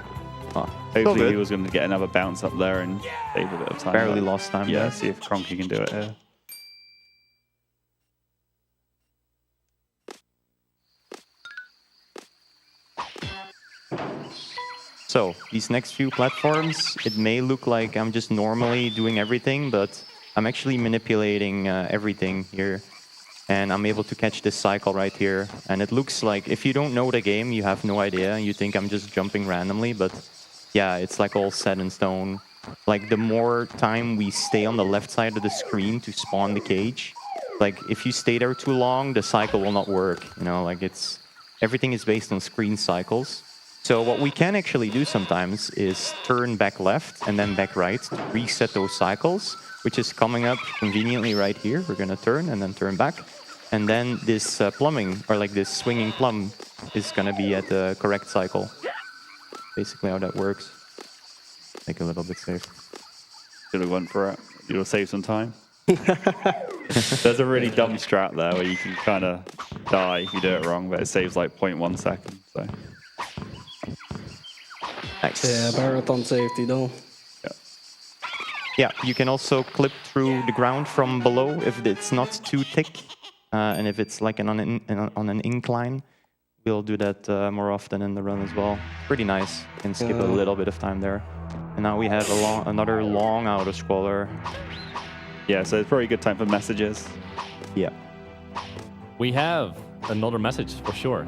hopefully he was going to get another bounce up there and save a bit of time. Barely lost time there. See if Cronky can do it here. So, these next few platforms, it may look like I'm just normally doing everything, but I'm actually manipulating everything here. And I'm able to catch this cycle right here. And it looks like, if you don't know the game, you have no idea. You think I'm just jumping randomly, but yeah, it's like all set in stone. Like the more time we stay on the left side of the screen to spawn the cage, like if you stay there too long, the cycle will not work. You know, like everything is based on screen cycles. So what we can actually do sometimes is turn back left and then back right to reset those cycles, which is coming up conveniently right here. We're gonna turn and then turn back. And then this plumbing, or like this swinging plum, is gonna be at the correct cycle. Basically how that works. Make it a little bit safe. Should have went for it. You'll save some time. There's a really dumb strat there where you can kind of die if you do it wrong, but it saves like 0.1 second. So. Nice. Yeah, marathon safety though. Yeah, you can also clip through the ground from below if it's not too thick. And if it's like on an incline, we'll do that more often in the run as well. Pretty nice. You can skip a little bit of time there. And now we have another long auto-scroller. Yeah, so it's probably a good time for messages. Yeah. We have another message for sure.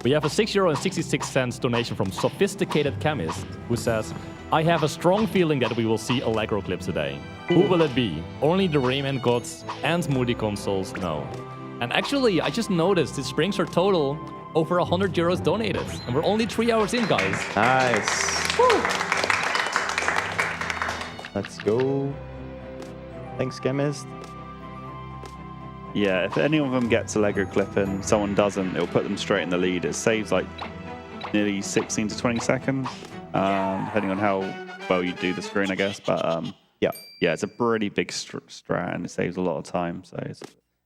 We have a €6.66 donation from Sophisticated Chemist who says, I have a strong feeling that we will see Allegro clips today. Who will it be? Only the Rayman gods and multi-consoles know. And actually, I just noticed this brings our total over €100 donated. And we're only 3 hours in, guys. Nice. Woo. Let's go. Thanks, Chemist. Yeah, if any of them gets a Lego clip and someone doesn't, it'll put them straight in the lead. It saves like nearly 16 to 20 seconds, depending on how well you do the screen, I guess. But yeah, it's a pretty big strat and it saves a lot of time. So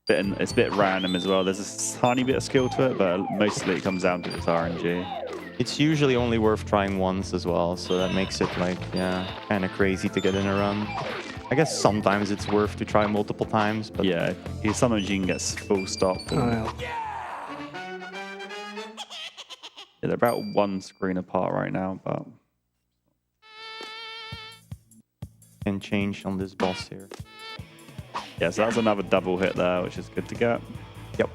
it's a bit random as well. There's a tiny bit of skill to it, but mostly it comes down to its RNG. It's usually only worth trying once as well, so that makes it like, kind of crazy to get in a run. I guess sometimes it's worth to try multiple times, but yeah, sometimes you can get full stop. Yeah, they're about one screen apart right now, but can change on this boss here. Yeah, so that's another double hit there, which is good to get. Yep.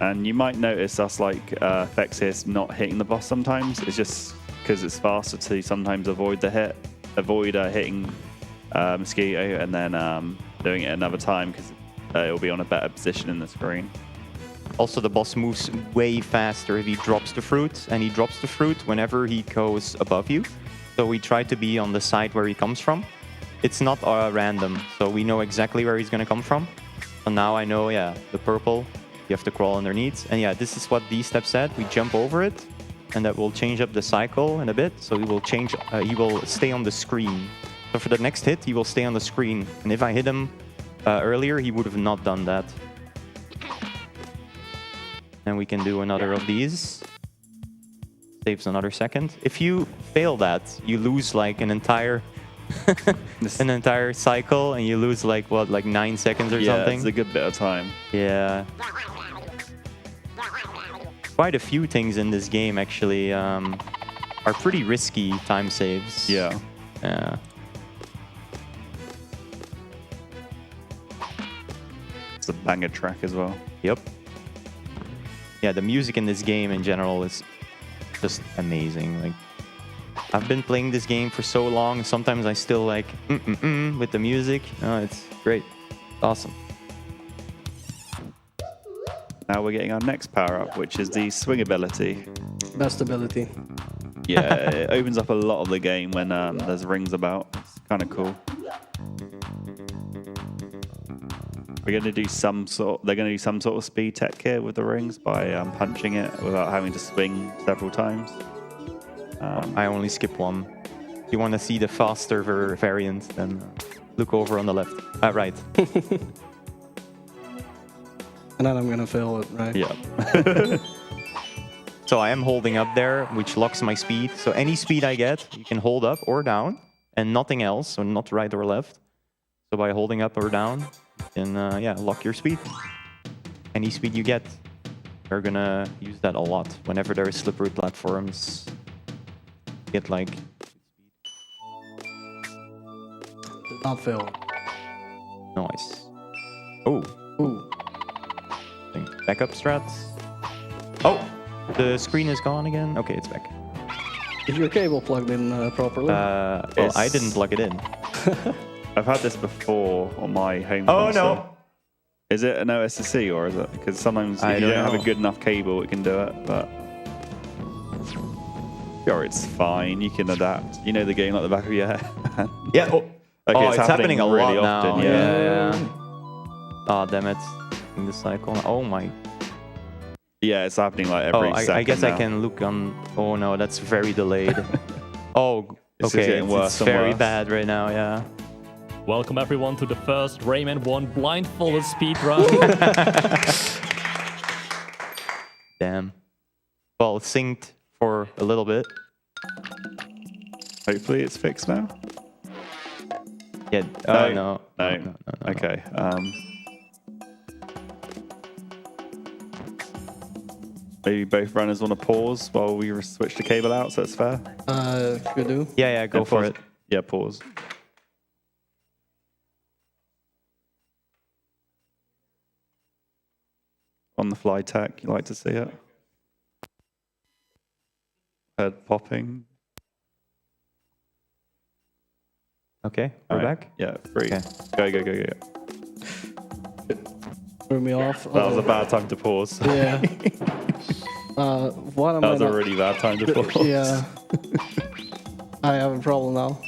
And you might notice us like effects here not hitting the boss sometimes. It's just because it's faster to sometimes avoid the hit, hitting Mosquito and then doing it another time because it'll be on a better position in the screen. Also, the boss moves way faster if he drops the fruit, and he drops the fruit whenever he goes above you. So we try to be on the side where he comes from. It's not random, so we know exactly where he's going to come from. And now I know, the purple, you have to crawl underneath. And this is what D-Step said. We jump over it, and that will change up the cycle in a bit. So he will change. He will stay on the screen. So for the next hit, he will stay on the screen. And if I hit him earlier, he would have not done that. And we can do another of these. Saves another second. If you fail that, you lose like an entire cycle, and you lose like 9 seconds or something. Yeah, it's a good bit of time. Yeah. Quite a few things in this game actually are pretty risky time saves. Yeah. Yeah. banger track as well. Yep. Yeah, the music in this game in general is just amazing. Like, I've been playing this game for so long. Sometimes I still like with the music. It's great. Awesome. Now we're getting our next power up, which is the swing ability. Best ability. Yeah, it opens up a lot of the game when there's rings about. It's kind of cool. We're going to do some sort. They're going to do some sort of speed tech here with the rings by punching it without having to swing several times. I only skip one. If you want to see the faster variant, then look over on the left. Right. And then I'm gonna fail it, right? Yeah. So I am holding up there, which locks my speed. So any speed I get, you can hold up or down, and nothing else, so not right or left. So by holding up or down, you can lock your speed. Any speed you get, you're gonna use that a lot. Whenever there is slippery platforms, get like... Did not fail. Nice. Oh. Ooh. Backup strats. Oh! The screen is gone again. Okay, it's back. Is your cable plugged in properly? Well, I didn't plug it in. I've had this before on my home Oh, console. no. Is it an OSSC or is it? Because sometimes if you don't have a good enough cable, it can do it, but... Sure, it's fine. You can adapt. You know the game like the back of your head. Yeah. Oh, Okay, it's happening a really lot often, now. Yeah. Oh, damn it. In the cycle. Oh, my. Yeah, it's happening like every second I guess now. I can look on... Oh, no, that's very delayed. Oh, It's just okay. getting worse It's and very worse. bad right now, yeah. Welcome everyone to the first Rayman 1 blindfolded speedrun. Damn. Well, it's synced for a little bit. Hopefully it's fixed now. Yeah. No. Okay. Maybe both runners want to pause while we switch the cable out, so it's fair. You do? Yeah, go for pause. it. Yeah, pause. On the fly tech, you like to see it. Head popping. Okay, we're back? Yeah, 3. Okay. Go. Threw me off. That was a bad time to pause. Yeah. What am That I was a not- really bad time to pause. Yeah. I have a problem now.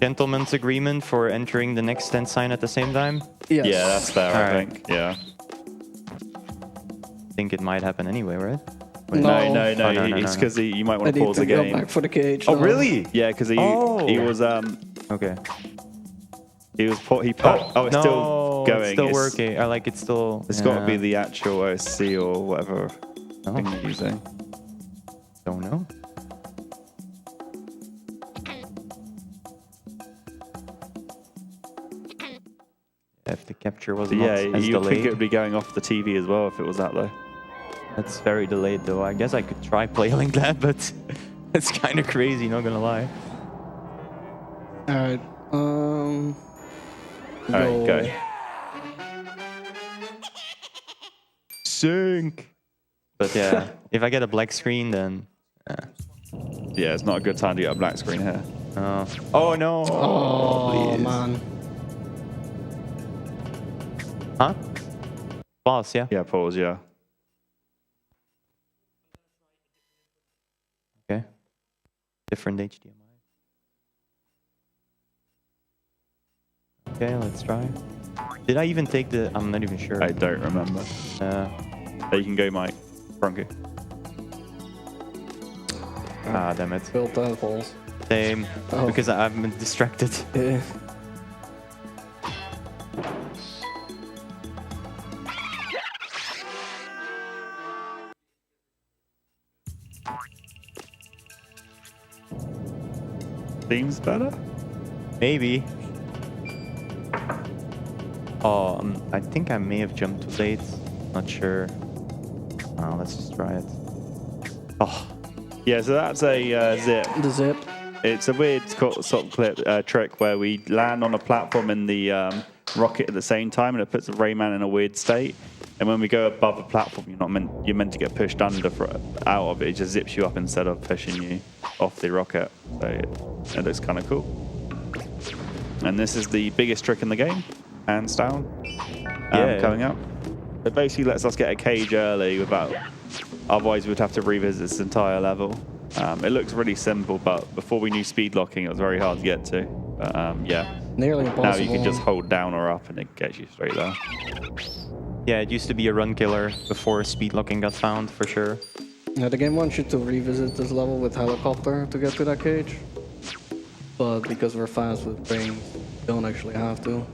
Gentleman's agreement for entering the next stand sign at the same time? Yes. Yeah, that's fair, I Alright. think. Yeah. I think it might happen anyway, right? No, Oh, no, it's because you might I want to need pause to the go game. back for the cage. Oh, now. really? Yeah, because he was Okay. it's no, still going. It's still working. I like it's still. It's got to be the actual OSC or whatever thing you're using. Don't know. If the capture was not as you think delayed. it would be going off the TV as well if it was that low. That's very delayed though. I guess I could try playing that, but it's kind of crazy, not gonna lie. Alright. Alright, go. Sync. But yeah, if I get a black screen, then. Yeah, it's not a good time to get a black screen here. Oh no! Oh, please. man. Huh? Pause, yeah? Yeah, pause, yeah. Okay. Different HDMI. Okay, let's try. Did I even take the... I'm not even sure. I don't remember. You can go, Mike. Frankie. Ah, damn it. Built that falls. Same. Oh. Because I've been distracted. Yeah. Seems better? Maybe. Oh, I think I may have jumped too late. Not sure. Let's just try it. Oh. Yeah, so that's a zip. The zip. It's a weird sort of trick where we land on a platform in the rocket at the same time, and it puts the Rayman in a weird state. And when we go above a platform, you're meant to get pushed under out of it. It just zips you up instead of pushing you off the rocket. So it looks kind of cool. And this is the biggest trick in the game, hands down. Coming up. It basically lets us get a cage early without. Otherwise, we'd have to revisit this entire level. It looks really simple, but before we knew speed locking, it was very hard to get to. But yeah. Nearly impossible. Now you can just hold down or up and it gets you straight there. Yeah, it used to be a run killer before speed locking got found, for sure. Yeah, the game wants you to revisit this level with helicopter to get to that cage. But because we're fast with brains, you don't actually have to.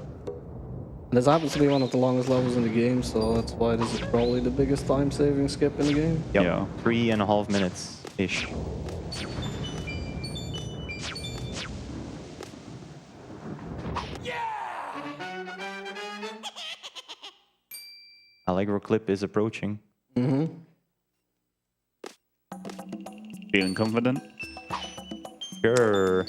And this happens to be one of the longest levels in the game, so that's why this is probably the biggest time-saving skip in the game. Yep. Yeah. 3.5 minutes-ish. Allegro clip is approaching. Feeling confident? Sure.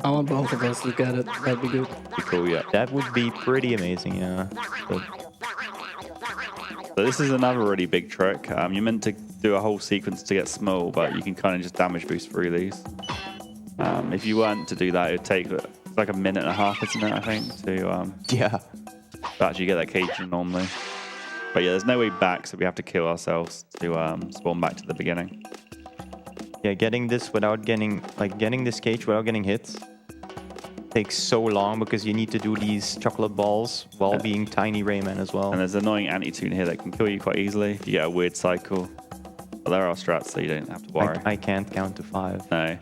I want both of us to get it. That'd be good. Cool, yeah. That would be pretty amazing, yeah. But so this is another really big trick. You're meant to do a whole sequence to get small, but you can kind of just damage boost through these. If you weren't to do that, it would take like a minute and a half, isn't it, I think, to actually get that cage in normally. But yeah, there's no way back, so we have to kill ourselves to spawn back to the beginning. Yeah, getting this cage without getting hit takes so long because you need to do these chocolate balls while being tiny Rayman as well. And there's an annoying anti-tune here that can kill you quite easily if you get a weird cycle. But there are strats, so you don't have to worry. I can't count to 5. No.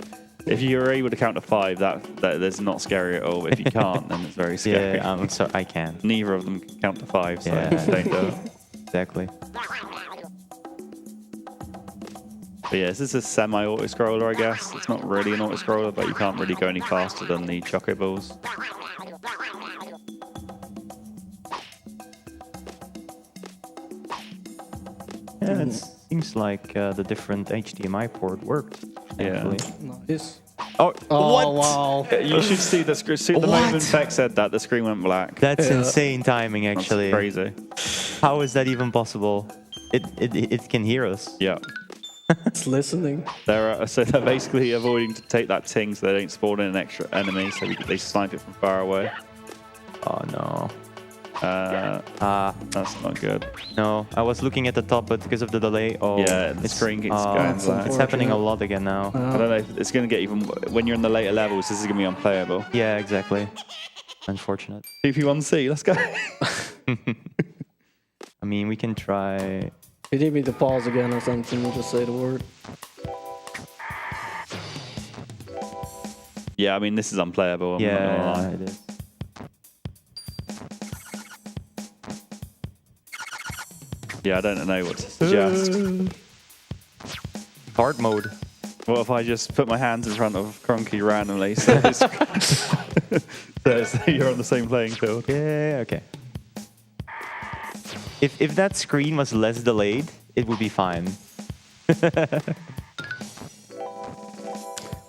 If you're able to count to 5, that's not scary at all. But if you can't, then it's very scary. Yeah, so I can. Neither of them can count to 5, so don't do it. Exactly. But yeah, this is a semi-auto-scroller, I guess. It's not really an auto-scroller, but you can't really go any faster than the Choco Balls. Yeah, it seems like the different HDMI port worked, actually. Nice. Oh, what? Wow. You should see the screen. The moment Peck said that, the screen went black. That's insane timing, actually. That's crazy. How is that even possible? It can hear us. Yeah. It's listening. So they're basically avoiding to take that ting so they don't spawn in an extra enemy, so they snipe it from far away. Oh no. That's not good. No, I was looking at the top, but because of the delay, yeah, the screen keeps going black. It's happening a lot again now. I don't know if it's going to get even when you're in the later levels. This is going to be unplayable. Yeah, exactly. Unfortunate. 2v1C, let's go. I mean, we can try. You need me to pause again or something and just say the word. Yeah, I mean, this is unplayable. I'm not gonna lie. It is. Yeah, I don't know what to suggest. Hard mode. What if I just put my hands in front of Cronky randomly so you're on the same playing field? Yeah, okay. If that screen was less delayed, it would be fine.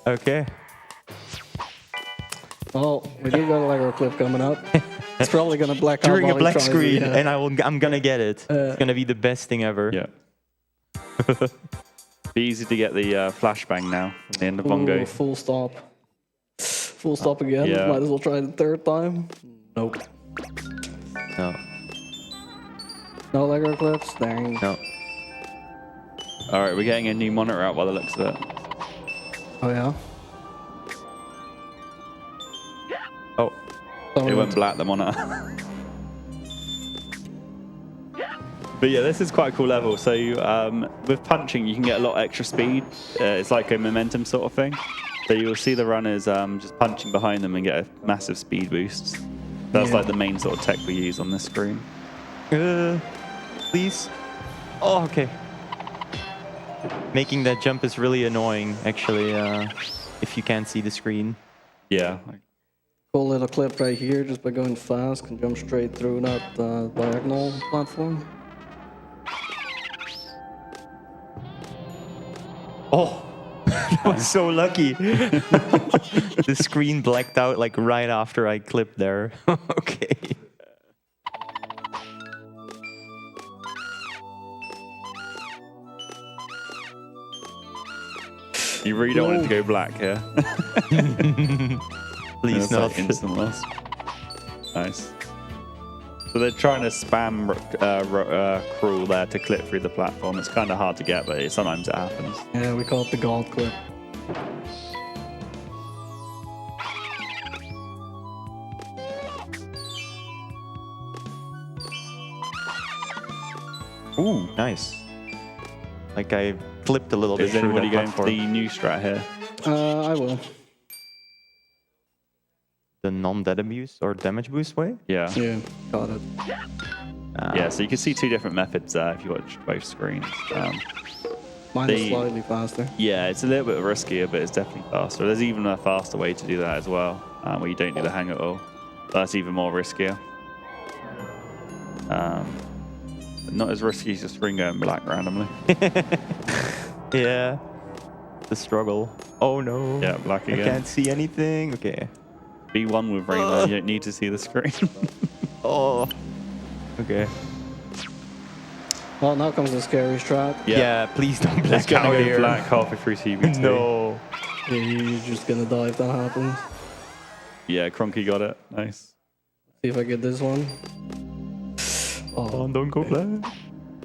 Okay. Oh, we do got a Lego clip coming up. It's probably gonna black out during a while black he tries screen, it, yeah. and I'm gonna get it. It's gonna be the best thing ever. Yeah. Be easy to get the flashbang now from the end of Bongo. Full stop. Full stop again. Yeah. Might as well try it the third time. Nope. No. No Lego clips. Dang. No. All right, we're getting a new monitor out by the looks of it. Oh yeah. Oh. It went black, the monitor. But yeah, this is quite a cool level. So with punching, you can get a lot extra speed. It's like a momentum sort of thing. So you'll see the runners just punching behind them and get a massive speed boost. That's like the main sort of tech we use on this screen. Please. Oh, okay. Making that jump is really annoying, actually, if you can't see the screen. Yeah. Cool little clip right here, just by going fast, can jump straight through that diagonal platform. Oh, that was so lucky. The screen blacked out like right after I clipped there. Okay. You really don't want it to go black here. Please not. not. Instant loss. Nice. So they're trying to spam crawl there to clip through the platform. It's kind of hard to get, but sometimes it happens. Yeah, we call it the gold clip. Ooh, nice. Like I flipped a little bit. Is anybody going for the new strat here? I will. The non-dead abuse or damage boost way? Yeah. Yeah, got it. Yeah, so you can see two different methods there if you watch both screens. Mine is slightly faster. Yeah, it's a little bit riskier, but it's definitely faster. There's even a faster way to do that as well, where you don't do the hang at all. That's even more riskier. But not as risky as the screen going black randomly. Yeah. The struggle. Oh no. Yeah, black again. I can't see anything. Okay. B1 with Rainbow, you don't need to see the screen. Oh. Okay. Well, now comes the scary strat. Yeah, please don't black It's gonna out go here. black halfway through TB2. No. Yeah, you're just gonna die if that happens. Yeah, Cronky got it. Nice. See if I get this one. Oh, don't go black.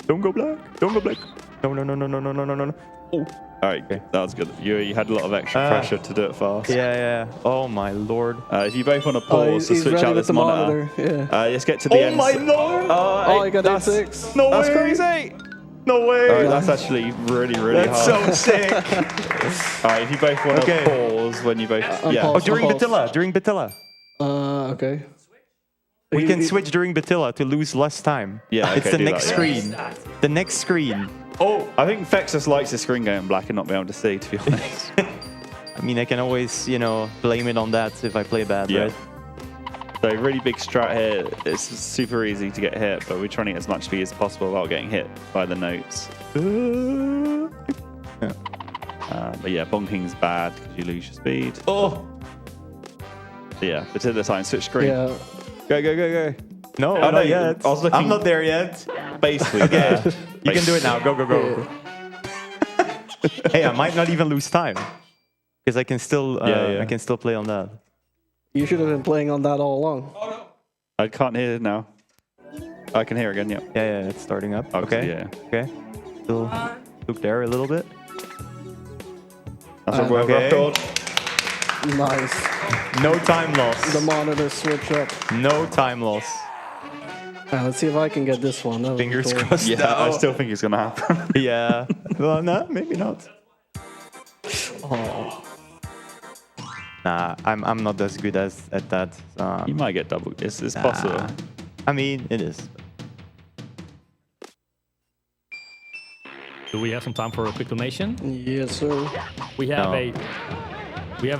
Don't go black. Don't go black. No, no, no, no, no, no, no, no, no. Oh. All right, that was good. You had a lot of extra pressure to do it fast. Yeah, yeah. Oh my lord. If you both want to pause to switch out this monitor, let's get to the end. Oh my lord. Oh, I got F6. No That's way. crazy. No way. All right, that's actually really, really That's hard. so sick. All right, if you both want to pause when you both... yeah. Oh, during Batilla. During Batilla. Okay. We can switch during Batilla to lose less time. Yeah, It's okay, the do next that, screen. The next screen. Oh, I think Fexus likes the screen going black and not being able to see, to be honest. I mean, I can always, you know, blame it on that if I play bad, right? So really big strat here. It's super easy to get hit, but we're trying to get as much speed as possible without getting hit by the notes. But yeah, bonking's bad because you lose your speed. Oh! So yeah, but at the time, switch screen. Yeah. Go, go, go, go. No, Oh, not yet. I was looking I'm not there yet. basically Okay. there. You can do it now. Go, go, go. Hey, I might not even lose time. Because I can still I can still play on that. You should have been playing on that all along. I can't hear it now. I can hear again, yeah. Yeah, yeah, it's starting up. Okay. Yeah. Okay. Still look there a little bit. That's a world record. Nice. No time loss. The monitor switch up. No time loss. Let's see if I can get this one. That would be Fingers cool. crossed. Yeah, I still think it's going to happen. Yeah. Well, no, maybe not. Oh. Nah, I'm not as good at that. You might get double. It's possible. I mean, it is. Do we have some time for a quick donation? Yes, sir. We have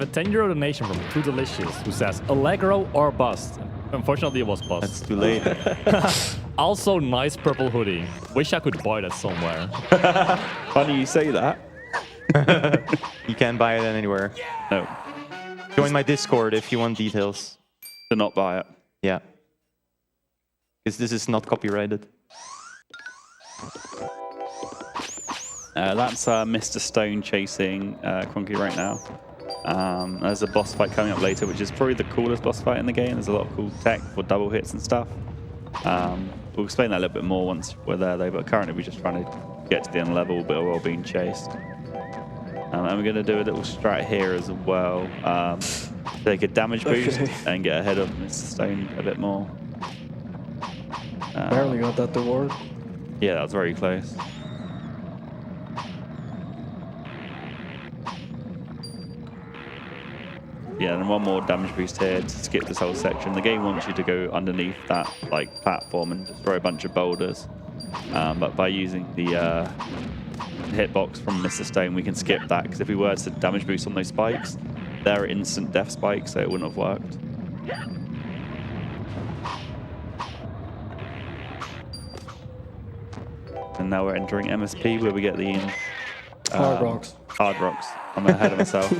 a 10-euro donation from Too Delicious who says Allegro or bust. Unfortunately, it was bust. That's too late. Also, nice purple hoodie. Wish I could buy that somewhere. Funny you say that. You can't buy it anywhere. No. Join my Discord if you want details. To not buy it. Yeah. Because this is not copyrighted. That's Mr. Stone chasing Cronky right now. There's a boss fight coming up later, which is probably the coolest boss fight in the game. There's a lot of cool tech for double hits and stuff. We'll explain that a little bit more once we're there, though. But currently, we're just trying to get to the end level, but we're all being chased. And we're going to do a little strat here as well. Take a damage boost and get ahead of Mr. Stone a bit more. Barely got that to work. Yeah, that was very close. Yeah, and one more damage boost here to skip this whole section. The game wants you to go underneath that platform and destroy a bunch of boulders. But by using the hitbox from Mr. Stone, we can skip that, because if we were to damage boost on those spikes, they're instant death spikes, so it wouldn't have worked. And now we're entering MSP, where we get the Hard rocks. Hard rocks. I'm ahead of myself.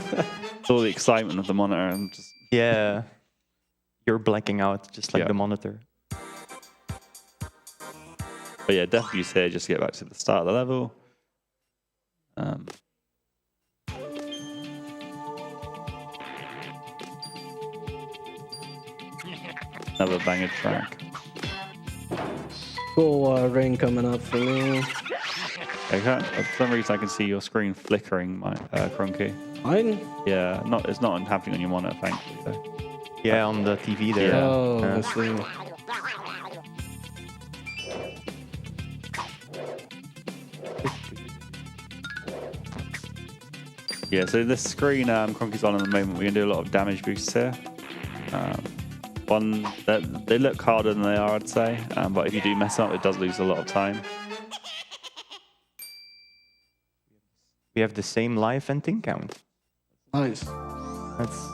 It's all the excitement of the monitor. I'm just... Yeah. You're blacking out, just like the monitor. But yeah, death use here just to get back to the start of the level. Another banger track. Cool rain coming up for me. For some reason I can see your screen flickering, my Cronky. Mine? Yeah, it's not happening on your monitor, thankfully. Though. Yeah, on the TV there. Yeah. Oh, Yeah. I see. Yeah, so this screen Cronky's on at the moment, we can do a lot of damage boosts here. One that they look harder than they are, I'd say, but if you do mess up, it does lose a lot of time. We have the same life and thing count. Nice. That's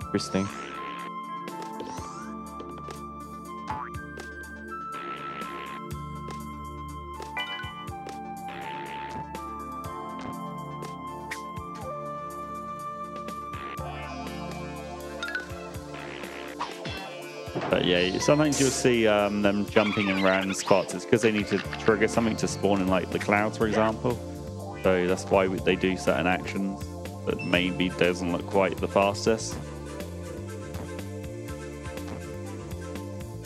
interesting. But yeah, sometimes you'll see them jumping in random spots. It's because they need to trigger something to spawn in like the clouds, for example. So that's why they do certain actions that maybe doesn't look quite the fastest.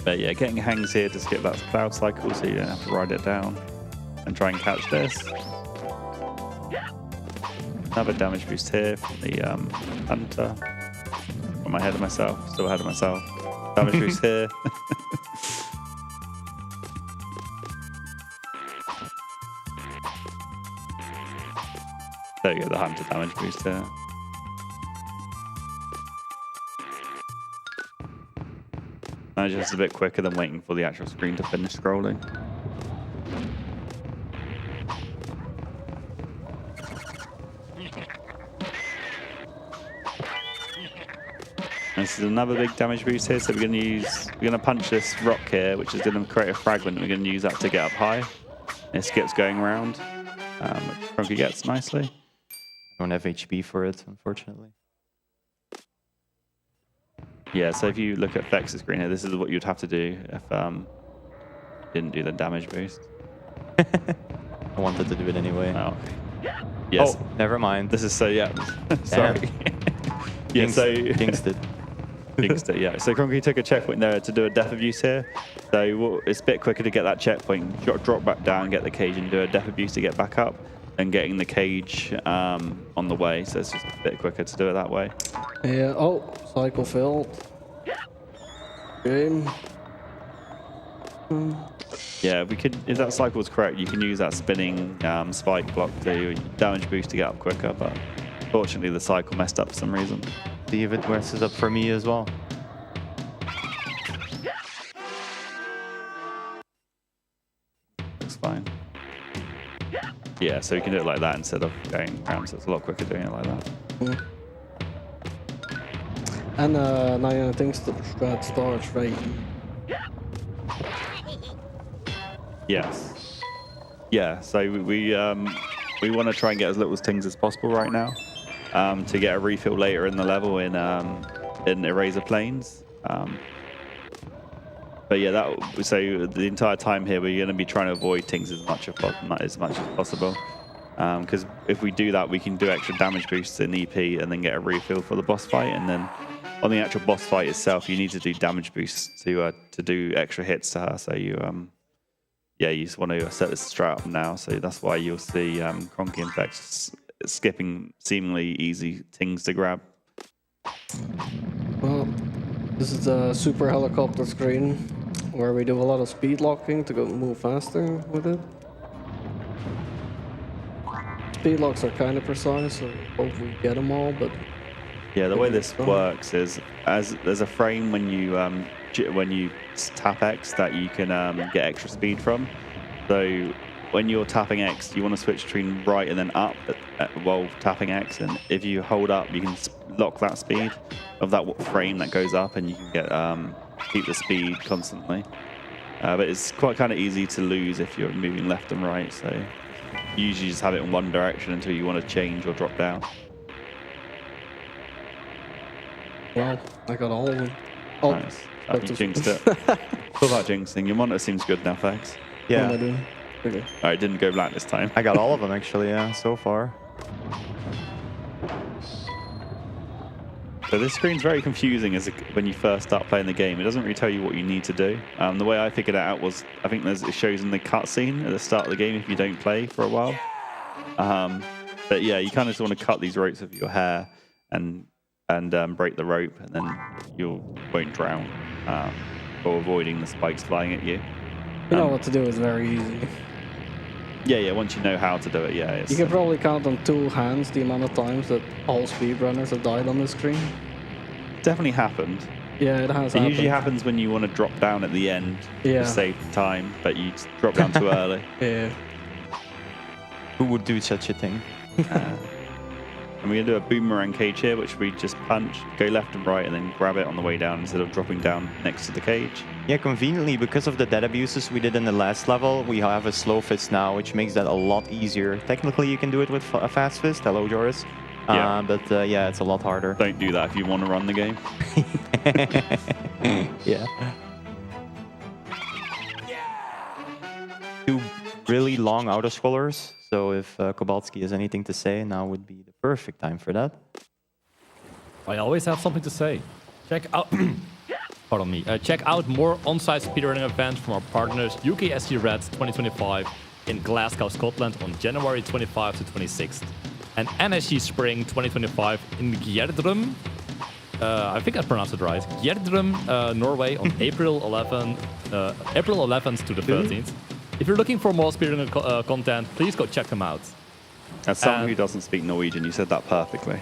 But yeah, getting hangs here to skip that cloud cycle so you don't have to ride it down and try and catch this. Another damage boost here from the hunter. I'm ahead of myself, still ahead of myself. Damage boost here. There you go, the hunter damage boost here. That's just a bit quicker than waiting for the actual screen to finish scrolling. This is another big damage boost here, so we're gonna punch this rock here, which is gonna create a fragment. We're gonna use that to get up high. It skips going around, which Cronky gets nicely. I don't have HP for it, unfortunately. Yeah, so if you look at Vex's screen here, this is what you'd have to do if didn't do the damage boost. I wanted to do it anyway. Oh, okay. Yes. Oh, never mind. This is so, yeah. Sorry. Yeah, so jinxed it. Jinxed it, yeah. So Cronky took a checkpoint there to do a death abuse here. So it's a bit quicker to get that checkpoint, drop back down, get the cage, and do a death abuse to get back up, and getting the cage on the way. So it's just a bit quicker to do it that way. Yeah. Oh, cycle failed. Game. Yeah, we could. If that cycle was correct, you can use that spinning spike block to damage boost to get up quicker. But fortunately, the cycle messed up for some reason. See if it messes up for me as well. It's fine. Yeah, so you can do it like that instead of going around. So it's a lot quicker doing it like that. Mm. And now I think strat starts right. Yes. Yeah. So we want to try and get as little things as possible right now. To get a refill later in the level in Eraser Plains. But yeah, so the entire time here we're going to be trying to avoid things as much as possible. Because if we do that, we can do extra damage boosts in EP and then get a refill for the boss fight. And then on the actual boss fight itself, you need to do damage boosts to do extra hits to her. So you just want to set this strat up now. So that's why you'll see Cronky and Vex skipping seemingly easy things to grab. Well, this is the super helicopter screen where we do a lot of speed locking to move faster with it. Speed locks are kind of precise, so hope we get them all, but... Yeah, the way this works is as there's a frame when you tap X that you can get extra speed from. So when you're tapping X, you want to switch between right and then up while tapping X, and if you hold up, you can lock that speed of that frame that goes up, and you can get keep the speed constantly. But it's quite kind of easy to lose if you're moving left and right. So you usually just have it in one direction until you want to change or drop down. Well, I got all of them. Oh, nice. You jinxed it. What about jinxing? Your monitor seems good now, Fax. Yeah. What am I doing? Okay. Alright, didn't go black this time. I got all of them actually, yeah, so far. So this screen's very confusing when you first start playing the game. It doesn't really tell you what you need to do. The way I figured it out was, I think it shows in the cutscene at the start of the game if you don't play for a while. But yeah, you kind of just want to cut these ropes with your hair and break the rope, and then you won't drown or avoiding the spikes flying at you. You know what to do is very easy. Yeah, once you know how to do it, yeah. You can probably count on 2 hands the amount of times that all speedrunners have died on the screen. Definitely happened. Yeah, it has It happened. usually happens when you want to drop down at the end Yeah. to save time, but you drop down too early. Yeah. Who would do such a thing? And we're going to do a boomerang cage here, which we just punch, go left and right, and then grab it on the way down instead of dropping down next to the cage. Yeah, conveniently, because of the dead abuses we did in the last level, we have a slow fist now, which makes that a lot easier. Technically, you can do it with a fast fist. Hello, Joris. Yeah. But yeah, it's a lot harder. Don't do that if you want to run the game. Yeah. 2 really long autoscrollers. So if Kowalski has anything to say, now would be the perfect time for that. I always have something to say. Check out, pardon me. Check out more on-site speedrunning events from our partners UKSC Reds 2025 in Glasgow, Scotland on January 25 to 26th, and NSG Spring 2025 in Gjerdrum. I think I pronounced it right. Gjerdrum, Norway on April 11th to the 13th. If you're looking for more speedrunning content, please go check them out. As someone who doesn't speak Norwegian, you said that perfectly.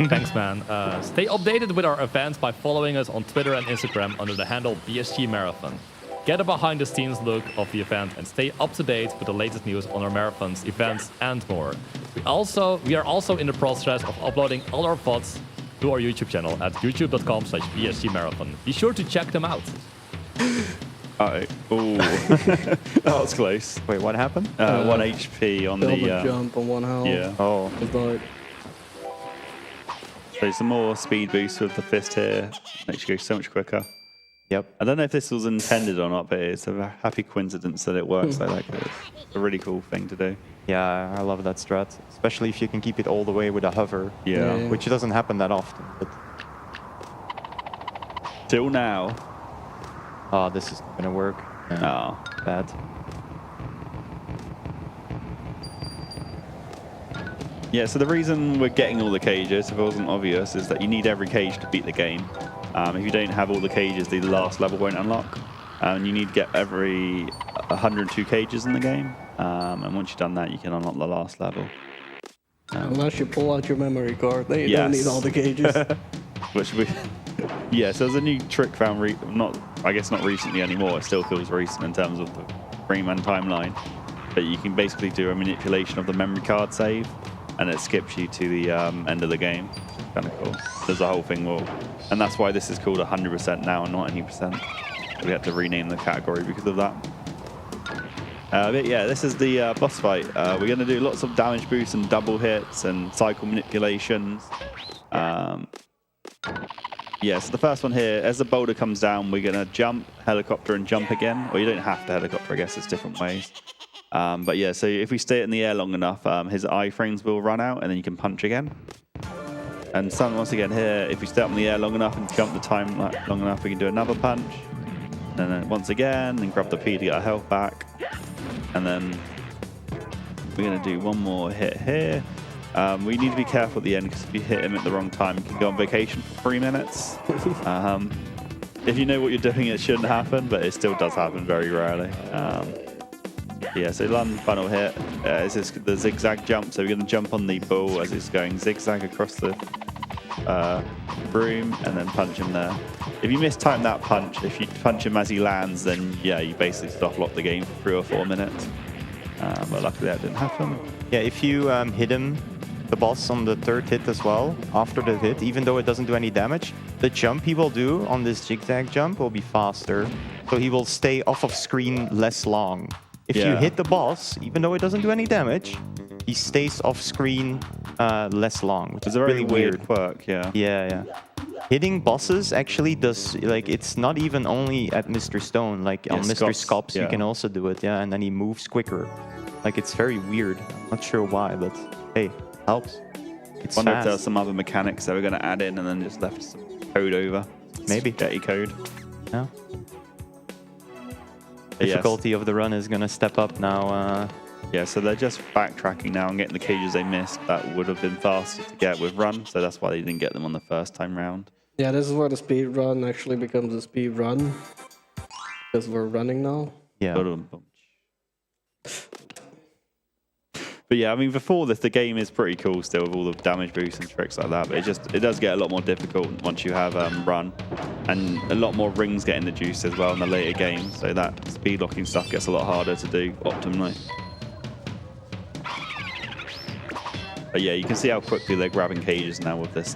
Thanks, man. Stay updated with our events by following us on Twitter and Instagram under the handle BSG Marathon. Get a behind-the-scenes look of the event and stay up to date with the latest news on our marathons, events, and more. We are also in the process of uploading all our VODs to our YouTube channel at youtube.com/BSGMarathon. Be sure to check them out. Oh, that was close. Wait, what happened? 1 HP on the jump on 1 health. Yeah. Oh. So some more speed boost with the fist here. Makes you go so much quicker. Yep. I don't know if this was intended or not, but it's a happy coincidence that it works like that. It's a really cool thing to do. Yeah, I love that strat, especially if you can keep it all the way with a hover. Yeah. Which doesn't happen that often. But till now. Oh, this isn't gonna work. Oh, bad. Yeah, so the reason we're getting all the cages, if it wasn't obvious, is that you need every cage to beat the game. If you don't have all the cages, the last level won't unlock. And you need to get every 102 cages in the game. And once you've done that, you can unlock the last level. Unless you pull out your memory card, then you don't need all the cages. Which we... Yeah, so there's a new trick found, I guess not recently anymore, it still feels recent in terms of the Freeman timeline. But you can basically do a manipulation of the memory card save, and it skips you to the end of the game. Kind of cool. There's a whole thing, and that's why this is called 100% now and not any percent. We had to rename the category because of that. But yeah, this is the boss fight. We're going to do lots of damage boosts and double hits and cycle manipulations. Yeah, so the first one here, as the boulder comes down, we're going to jump, helicopter, and jump again. Or you don't have to helicopter, I guess, there's different ways. But yeah, so if we stay in the air long enough, his iframes will run out, and then you can punch again. And once again here, if we stay up in the air long enough and jump the time long enough, we can do another punch. And then once again, and grab the P to get our health back. And then we're going to do one more hit here. We need to be careful at the end, because if you hit him at the wrong time, you can go on vacation for 3 minutes. If you know what you're doing, it shouldn't happen, but it still does happen very rarely. Yeah, so one final hit is the zigzag jump. So we're going to jump on the bull as it's going zigzag across the room and then punch him there. If you mistime that punch, if you punch him as he lands, then yeah, you basically soft lock the game for 3 or 4 minutes. But luckily that didn't happen. Yeah, if you hit him, the boss, on the 3rd hit as well, after the hit, even though it doesn't do any damage, the jump he will do on this zigzag jump will be faster. So he will stay off of screen less long. If you hit the boss, even though it doesn't do any damage, he stays off screen less long, which is a very really weird quirk, yeah. Yeah. Hitting bosses actually does, like, it's not even only at Mr. Stone, like on Mr. Scops, you can also do it, and then he moves quicker. Like, it's very weird. I'm not sure why, but hey, helps. It's wonder if there were fast. some other mechanics they were going to add in and then just left some code over. Maybe. Dirty code. Yeah. But yes. Difficulty of the run is going to step up now. Yeah, so they're just backtracking now and getting the cages they missed. That would have been faster to get with run, so that's why they didn't get them on the first time round. Yeah, this is where the speed run actually becomes a speed run. Because we're running now. Yeah. But yeah, I mean, before this, the game is pretty cool still with all the damage boosts and tricks like that. But it does get a lot more difficult once you have run, and a lot more rings get introduced as well in the later games. So that speed locking stuff gets a lot harder to do optimally. But yeah, you can see how quickly they're grabbing cages now with this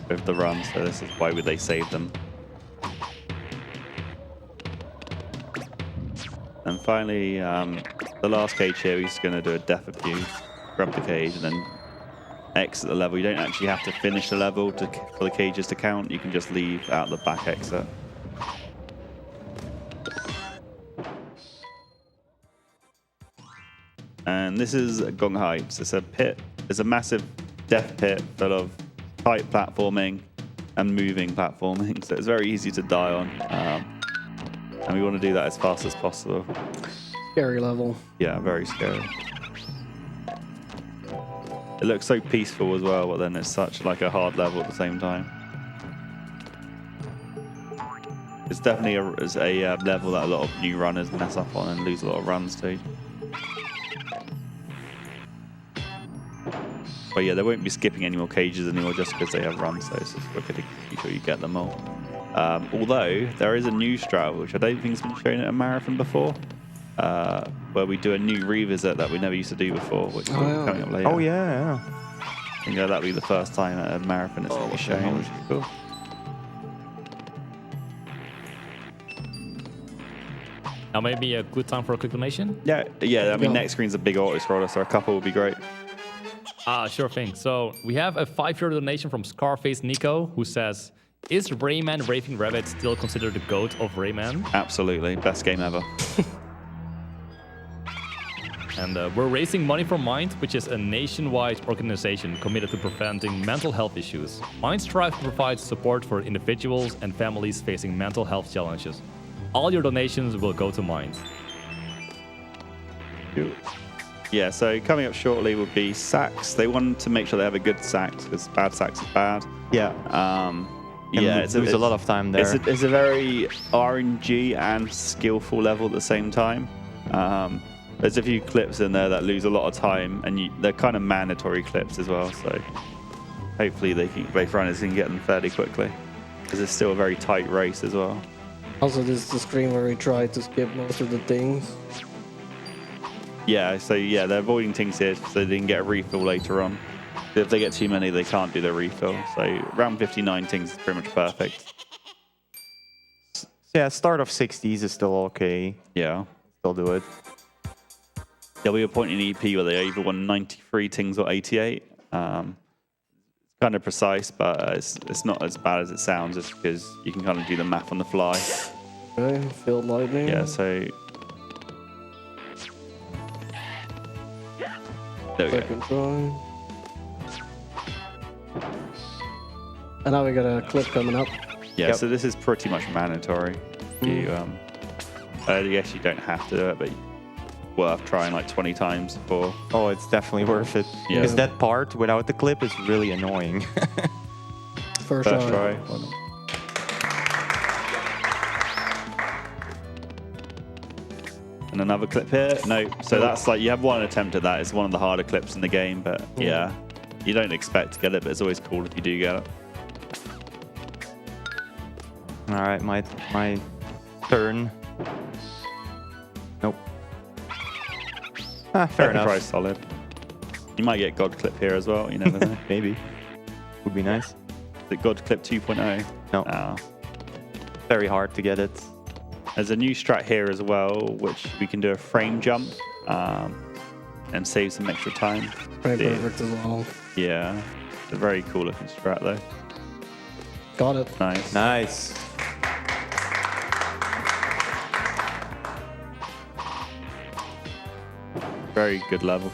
with the run. So this is why would they save them. And finally, the last cage here, we're just going to do a death abuse, grab the cage, and then exit the level. You don't actually have to finish the level for the cages to count. You can just leave out the back exit. And this is Gong Heights. It's a pit. It's a massive death pit full of tight platforming and moving platforming. So it's very easy to die on. And we want to do that as fast as possible. Scary level. Yeah, very scary. It looks so peaceful as well, but then it's such like a hard level at the same time. It's definitely a level that a lot of new runners mess up on and lose a lot of runs to. But yeah, they won't be skipping any more cages anymore just because they have runs, so it's just quicker to make sure you get them all. Although there is a new strat, which I don't think has been shown at a marathon before, where we do a new revisit that we never used to do before, which will be coming up later. Oh yeah. I think that'll be the first time at a marathon it's going to be shown, which is cool. Now maybe a good time for a quick donation? Yeah. I mean, next screen's a big auto scroller, so a couple would be great. Sure thing. So we have a €5 donation from Scarface Nico, who says, "Is Rayman Raving Rabbit still considered the GOAT of Rayman?" Absolutely, best game ever. And we're raising money for Mind, which is a nationwide organization committed to preventing mental health issues. Mind strives to provide support for individuals and families facing mental health challenges. All your donations will go to Mind. Yeah, so coming up shortly will be sacks. They want to make sure they have a good sacks because bad sacks is bad. Yeah. It's a lot of time there. It's a very RNG and skillful level at the same time. There's a few clips in there that lose a lot of time, and they're kind of mandatory clips as well. So hopefully both runners can get them fairly quickly because it's still a very tight race as well. Also, this is the screen where we try to skip most of the things. Yeah, so yeah, they're avoiding things here so they didn't get a refill later on. If they get too many, they can't do their refill. So round 59 things is pretty much perfect. Yeah, start of 60s is still okay. Yeah. Still do it. There'll be a point in EP where they either won 93 tings or 88. It's kind of precise, but it's not as bad as it sounds just because you can kind of do the math on the fly. Okay, field lightning. Yeah, so... There we Second try. And now we got a clip coming up. Yeah, so this is pretty much mandatory. I guess you don't have to do it, but worth trying like 20 times before. Oh, it's definitely worth it. Yeah. Because that part without the clip is really annoying. First try. And another clip here. No, so that's like you have one attempt at that. It's one of the harder clips in the game, but yeah, you don't expect to get it, but it's always cool if you do get it. All right, my turn. Nope. Fair enough. Price solid. You might get God clip here as well. You never know. Maybe. Would be nice. Is it God clip 2.0? No. Very hard to get it. There's a new strat here as well, which we can do a frame jump and save some extra time. Very perfect as well. Yeah. It's a very cool looking strat though. Got it. Nice. Nice. Very good level.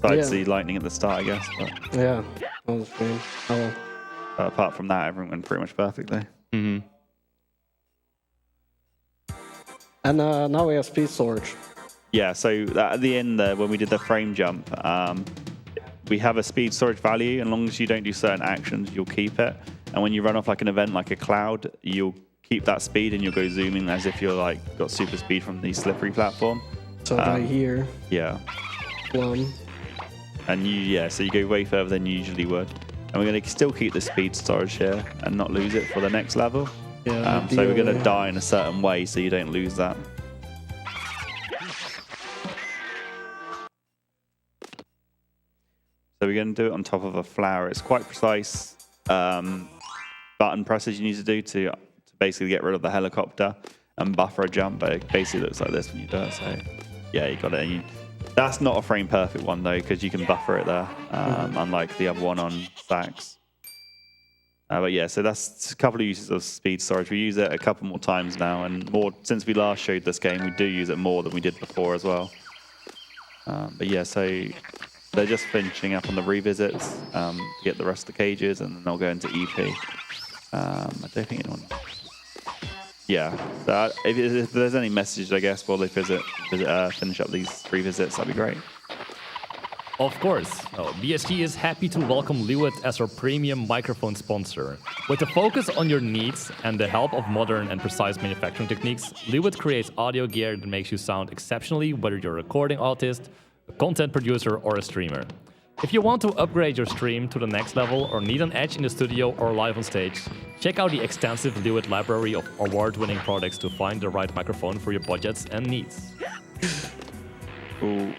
Besides the lightning at the start, I guess. But Yeah, that was a shame. Oh well. apart from that, everything went pretty much perfectly. Mm-hmm. And now we have speed storage. Yeah, so at the end there, when we did the frame jump, we have a speed storage value. And as long as you don't do certain actions, you'll keep it. And when you run off like an event like a cloud, you'll keep that speed and you'll go zooming as if you're like got super speed from the slippery platform. So right here. Yeah. Plum. And so you go way further than you usually would. And we're going to still keep the speed storage here and not lose it for the next level. Yeah, so we're going to die in a certain way so you don't lose that. So we're going to do it on top of a flower. It's quite precise button presses you need to do to basically get rid of the helicopter and buffer a jump. But it basically looks like this when you do it. So yeah, you got it. And that's not a frame perfect one though, because you can buffer it there, unlike the other one on stacks. But yeah, so that's a couple of uses of speed storage. We use it a couple more times now, and more since we last showed this game, we do use it more than we did before as well. But yeah, so they're just finishing up on the revisits to get the rest of the cages, and then they'll go into EP. I don't think anyone... Yeah, so if there's any messages, I guess, while they finish up these revisits, that'd be great. Of course. BSG is happy to welcome Lewitt as our premium microphone sponsor. With a focus on your needs and the help of modern and precise manufacturing techniques, Lewitt creates audio gear that makes you sound exceptionally, whether you're a recording artist, a content producer, or a streamer. If you want to upgrade your stream to the next level or need an edge in the studio or live on stage, check out the extensive Lewitt library of award-winning products to find the right microphone for your budgets and needs. Ooh.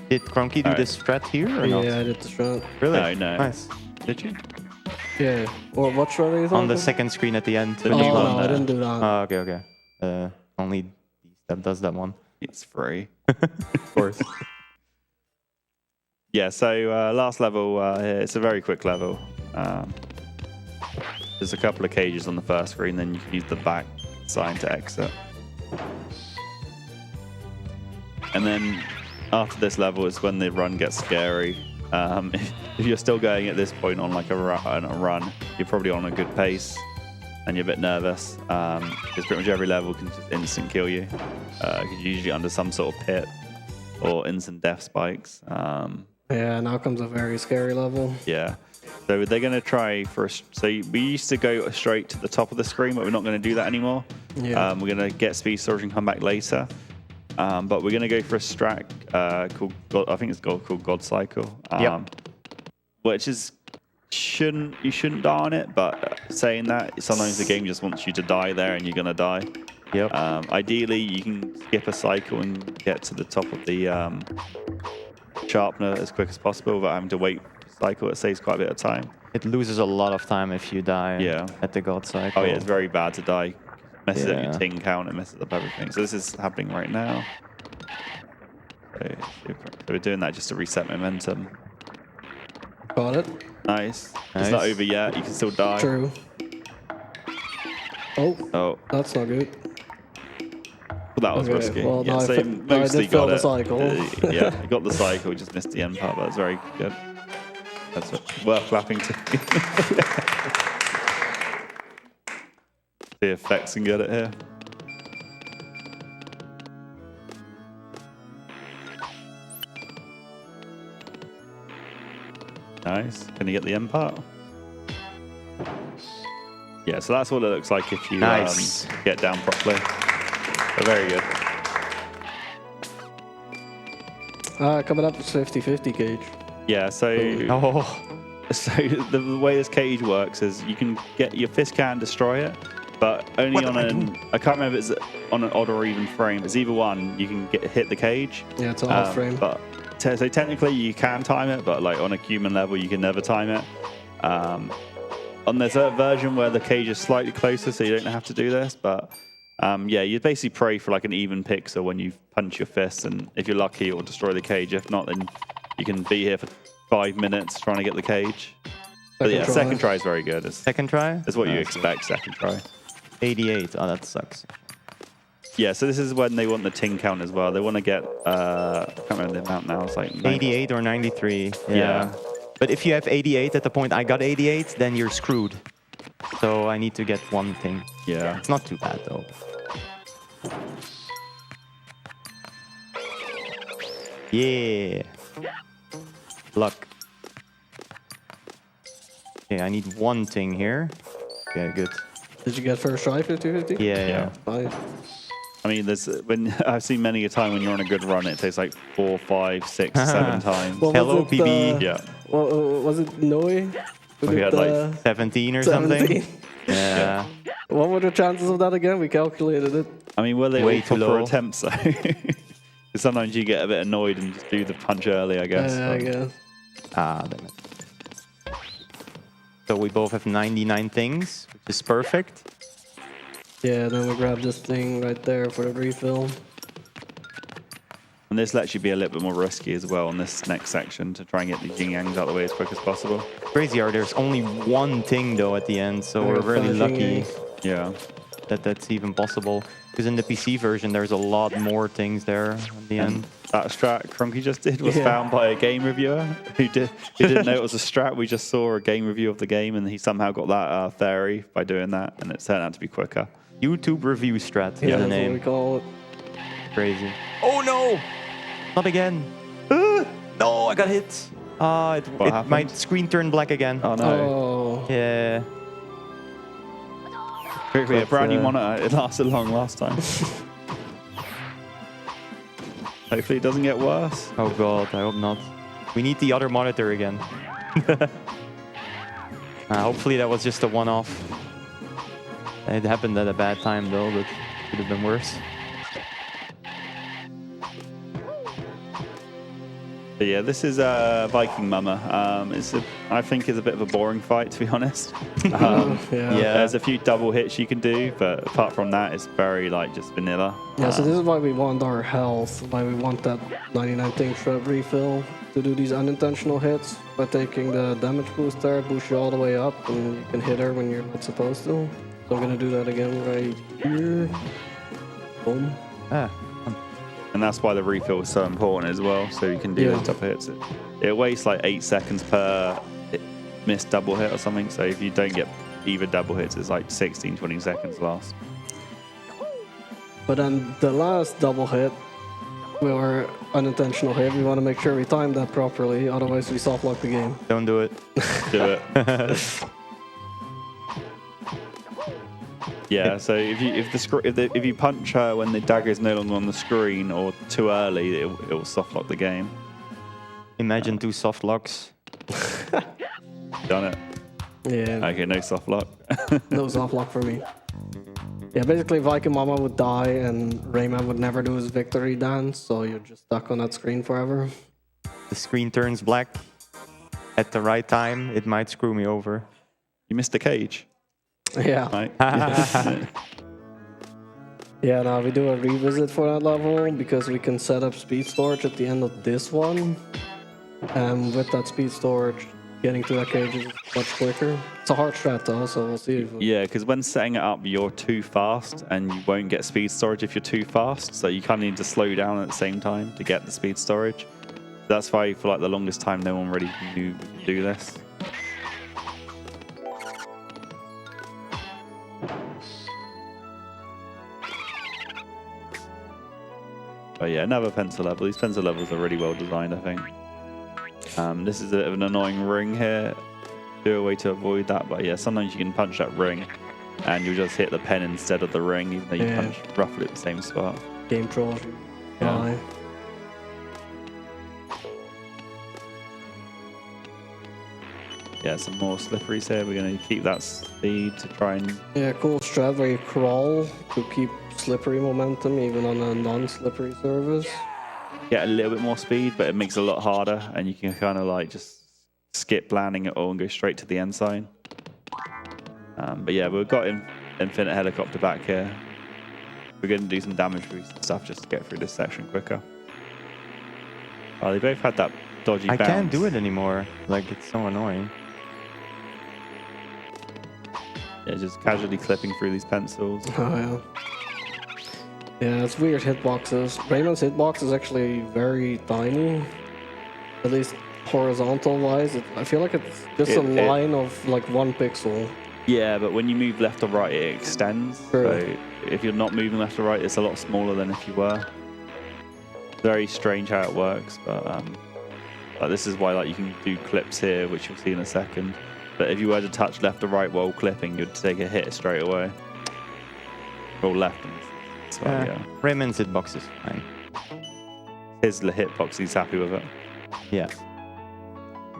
Did Cronky do this strat here or not? Yeah, I did the strat. Really? No. Nice. Did you? Yeah. Well, what strat are you talking On the about? second screen at the end. Oh, no, I didn't do that. Oh, okay. Only D-Step does that one. It's free. Of course. Yeah, so last level, it's a very quick level. There's a couple of cages on the first screen, then you can use the back sign to exit. And then after this level is when the run gets scary. If you're still going at this point on like a run, you're probably on a good pace and you're a bit nervous. Because pretty much every level can just instant kill you. Because you're usually under some sort of pit or instant death spikes. Yeah, now comes a very scary level. Yeah. So they're going to try so we used to go straight to the top of the screen, but we're not going to do that anymore. Yeah. We're going to get speed storage and come back later. But we're going to go for a strat called I think it's called God Cycle. Which is you shouldn't die on it, but saying that, sometimes the game just wants you to die there and you're going to die. Yep. Ideally, you can skip a cycle and get to the top of the sharpener as quick as possible without having to wait to cycle. It saves quite a bit of time. It loses a lot of time if you die at the God Cycle. Oh yeah, it's very bad to die. Messes up your ting count, it messes up everything. So this is happening right now. So we're doing that just to reset momentum. Got it. Nice. It's not over yet. You can still die. True. Oh. That's not good. Well, that was risky. Well, yeah, so I mostly did fail got the it. cycle. Yeah, you got the cycle. We just missed the end part. But that's very good. That's worth clapping to. The effects and get it here. Nice. Can you get the end part? Yeah, so that's what it looks like if you get down properly. So very good. Coming up to 50-50 cage. Yeah, so the way this cage works is you can get your fist can destroy it, but only on I can't remember if it's on an odd or even frame. It's either one. You can hit the cage. Yeah, it's an odd frame. But so technically you can time it, but like on a human level you can never time it. On there's a version where the cage is slightly closer, so you don't have to do this. But yeah, you basically pray for like an even pixel when you punch your fist, and if you're lucky, it will destroy the cage. If not, then you can be here for 5 minutes trying to get the cage. But yeah, second try is very good. Second try? It's what you expect, second try. 88. Oh, that sucks. Yeah, so this is when they want the ting count as well. They want to get, I can't remember the amount now. It's like 88 or 93. Yeah. But if you have 88 at the point I got 88, then you're screwed. So I need to get one thing. Yeah. It's not too bad though. Yeah. Luck. Okay, I need one thing here. Okay, good. Did you get first try 50-50? Yeah. Nice. I mean, there's when I've seen many a time when you're on a good run, it takes like 4, 5, 6, 7 times. Hello, PB. Yeah. Was it Noe? We had like 17 or 17? something. Yeah. What were the chances of that again? We calculated it. I mean, were they Way all too proper low. attempts though? 'Cause sometimes you get a bit annoyed and just do the punch early, I guess. I guess. Ah, damn it. So we both have 99 things, which is perfect. Yeah, then we grab this thing right there for the refill. And this lets you be a little bit more risky as well in this next section to try and get these yin yangs out of the way as quick as possible. Crazy are there's only one thing though at the end, so Yeah, we're really 5 lucky yin Yeah. that that's even possible. Because in the PC version, there's a lot more things there at the end. That strat Crunky just did was Yeah. found by a game reviewer who didn't know it was a strat. We just saw a game review of the game and he somehow got that fairy by doing that, and it turned out to be quicker. YouTube review strat is Yeah, the that's name. what we call it. Crazy. Oh no! Not again. No, I got hit. My screen turned black again. Oh no. Oh. Yeah. Quickly, a But, brand new monitor. It lasted long last time. Hopefully it doesn't get worse. Oh god, I hope not. We need the other monitor again. Hopefully that was just a one-off. It happened at a bad time though, but it could have been worse. But yeah, this is Viking Mama. I think it's a bit of a boring fight, to be honest. Yeah. There's a few double hits you can do, but apart from that, it's very like just vanilla. Yeah, so this is why we want our health, why we want that 99 thing shred refill to do these unintentional hits by taking the damage boost there, boost you all the way up, and you can hit her when you're not supposed to. So I'm gonna do that again right here. Boom. And that's why the refill is so important as well, so you can do those double hits. It wastes like 8 seconds per missed double hit or something, so if you don't get either double hits, it's like 16, 20 seconds last. But then the last double hit, or unintentional hit, we want to make sure we time that properly, otherwise we soft lock the game. Don't do it. Do it. Yeah, so if you punch her when the dagger is no longer on the screen or too early, it will soft lock the game. Imagine 2 soft locks. Done it. Yeah. Okay, no soft lock. No soft lock for me. Yeah, basically Viking Mama would die and Rayman would never do his victory dance, so you're just stuck on that screen forever. The screen turns black at the right time. It might screw me over. You missed the cage. Yeah. Right. Yeah, now we do a revisit for that level because we can set up speed storage at the end of this one. And with that speed storage, getting to that cage is much quicker. It's a hard strat though, so we'll see. Yeah, because when setting it up, you're too fast and you won't get speed storage if you're too fast. So you kind of need to slow down at the same time to get the speed storage. That's why for like the longest time, no one really knew to do this. But yeah, another pencil level. These pencil levels are really well designed, I think. This is a bit of an annoying ring here. Do a way to avoid that, but yeah, sometimes you can punch that ring and you'll just hit the pen instead of the ring, even though you punch roughly at the same spot. Game trolls. Yeah. Yeah, some more slipperies here. We're going to keep that speed to try and... Yeah, cool strat where you crawl to keep slippery momentum even on a non-slippery surface. Get a little bit more speed, but it makes it a lot harder, and you can kind of like just skip landing it all and go straight to the end sign. But yeah, we've got Infinite Helicopter back here. We're going to do some damage boost and stuff just to get through this section quicker. Oh, they both had that dodgy bounce. I can't do it anymore. Like, it's so annoying. Yeah, just casually clipping through these pencils. Oh, yeah. Yeah, it's weird hitboxes. Raymond's hitbox is actually very tiny, at least horizontal-wise. I feel like it's just a line of like 1 pixel. Yeah, but when you move left or right, it extends. So if you're not moving left or right, it's a lot smaller than if you were. Very strange how it works, but this is why like you can do clips here, which you'll see in a second. But if you were to touch left or right while clipping, you'd take a hit straight away. Or left. So, yeah. Raymond's hitbox is fine. His hitbox, he's happy with it. Yeah.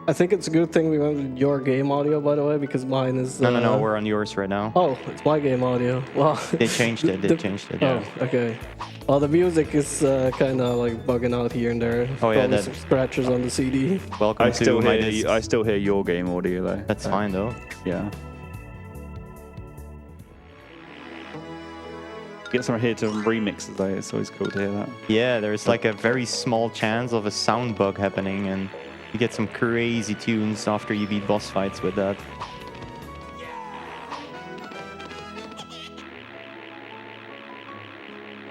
I think it's a good thing we went with your game audio, by the way, because mine is... No, we're on yours right now. Oh, it's my game audio. Well, They changed it, Oh, okay. Well, the music is kind of like bugging out here and there. Oh, yeah, Probably some scratches on the CD. Welcome I still to my hear disc. I still hear your game audio though. That's fine though. Yeah. Get someone here to remix it though. It's always cool to hear that. Yeah, there's like a very small chance of a sound bug happening, and you get some crazy tunes after you beat boss fights with that.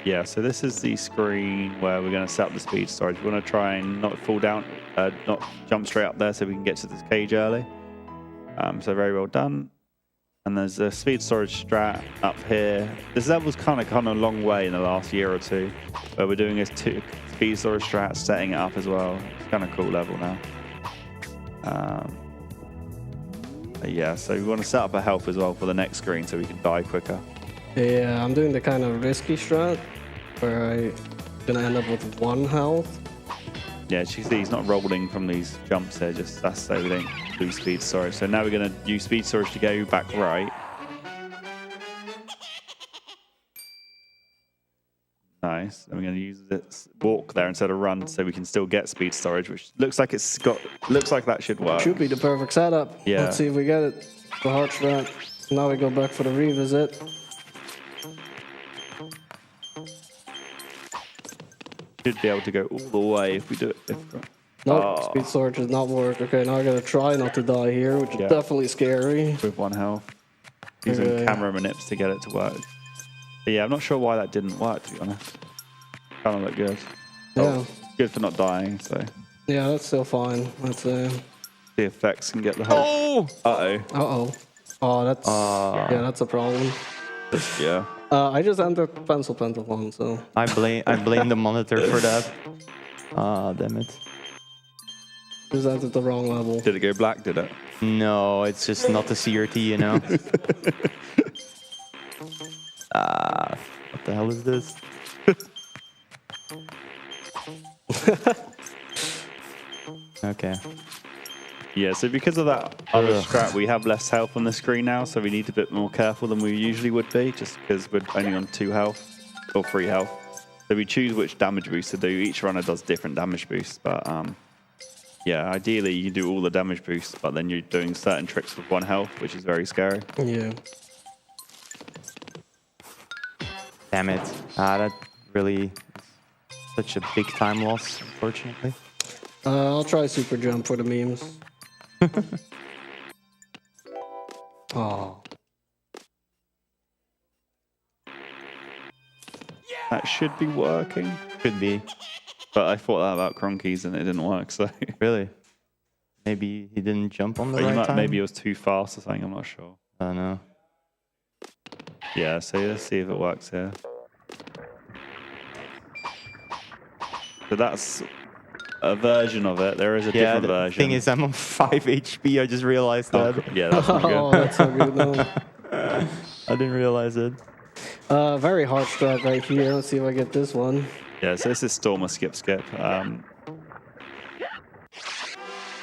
Yeah, so this is the screen where we're going to set up the speed storage. We want to try and not fall down, not jump straight up there so we can get to this cage early. So very well done. And there's a speed storage strat up here. This level's kind of gone a long way in the last year or two, where we're doing this speed storage strat, setting it up as well. It's kind of cool level now. Yeah, so we want to set up a health as well for the next screen so we can die quicker. Yeah, I'm doing the kind of risky strat where I'm gonna end up with 1 health. Yeah, as you see, he's not rolling from these jumps here, just that's so we don't lose speed storage. So now we're going to use speed storage to go back right. Nice. And we're going to use this walk there instead of run so we can still get speed storage, which looks like that should work. Should be the perfect setup. Yeah. Let's see if we get it. The hard strat. Now we go back for the revisit. Should be able to go all the way if we do it. Nope, speed storage does not work. Okay, now I gotta try not to die here, which is definitely scary. With 1 health. Using camera manips to get it to work. But yeah, I'm not sure why that didn't work, to be honest. Kind of look good. Yeah. Oh, good for not dying, so. Yeah, that's still fine. Let's The effects can get the health. Oh! Uh-oh. Uh-oh. Oh, that's... yeah, that's a problem. Yeah. I just entered pencil one, so... I blame the monitor for that. Ah, damn it. Just entered the wrong level. Did it go black, did it? No, it's just not a CRT, you know? What the hell is this? Okay. Yeah, so because of that other strat, we have less health on the screen now, so we need to be a bit more careful than we usually would be, just because we're only on 2 health, or 3 health. So we choose which damage boost to do. Each runner does different damage boosts, but yeah, ideally you do all the damage boosts, but then you're doing certain tricks with 1 health, which is very scary. Yeah. Damn it. That really is such a big time loss, unfortunately. I'll try super jump for the memes. Oh. That should be working. Could be. But I thought that about Cronkies and it didn't work, so... Really? Maybe he didn't jump on the right time? Maybe it was too fast or something, I'm not sure. I don't know. Yeah, so let's see if it works here. So that's a version of it. There is a different version. The thing is, I'm on 5 HP. I just realized that. Yeah, that's not good. Oh, that's so good though. I didn't realize it. Very hard strat right here. Let's see if I get this one. Yeah, so this is Stormer skip. Oh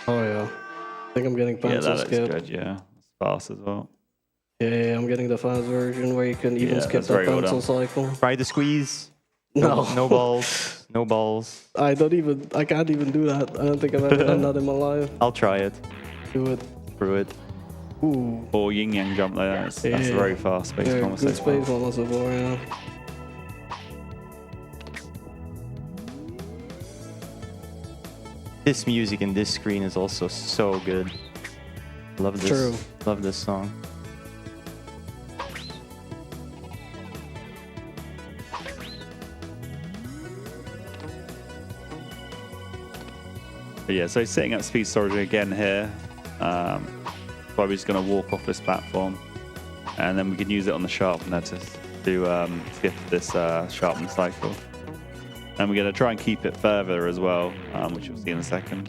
yeah. I think I'm getting pencil skip. Yeah, that looks good, yeah. It's fast as well. Yeah, I'm getting the fast version where you can even skip the pencil cycle. Try the squeeze. No. No balls. No balls. I can't even do that. I don't think I've ever done that in my life. I'll try it. Do it. Through it. Ooh. Or yin yang jump there. That's very fast space conversation. Good space one also for, yeah. This music in this screen is also so good. Love this. True. Love this song. But yeah, so setting up speed storage again here. Probably just going to walk off this platform, and then we can use it on the sharpener to skip this sharpen cycle. And we're going to try and keep it further as well, which you'll see in a second.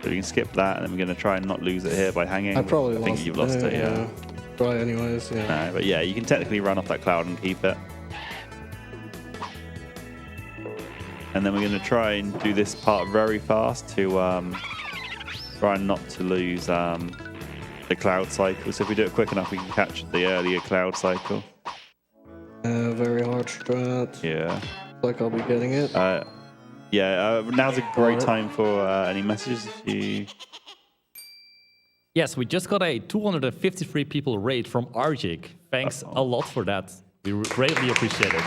So we can skip that, and then we're going to try and not lose it here by hanging. I probably think you've lost it, yeah. Right, anyways, yeah. No, but yeah, you can technically run off that cloud and keep it. And then we're going to try and do this part very fast to try not to lose the cloud cycle. So if we do it quick enough, we can catch the earlier cloud cycle. Very hard strat. Yeah. Like I'll be getting it. Now's a great time for any messages if you... Yes, we just got a 253 people raid from Arjik. Thanks a lot for that. We greatly appreciate it.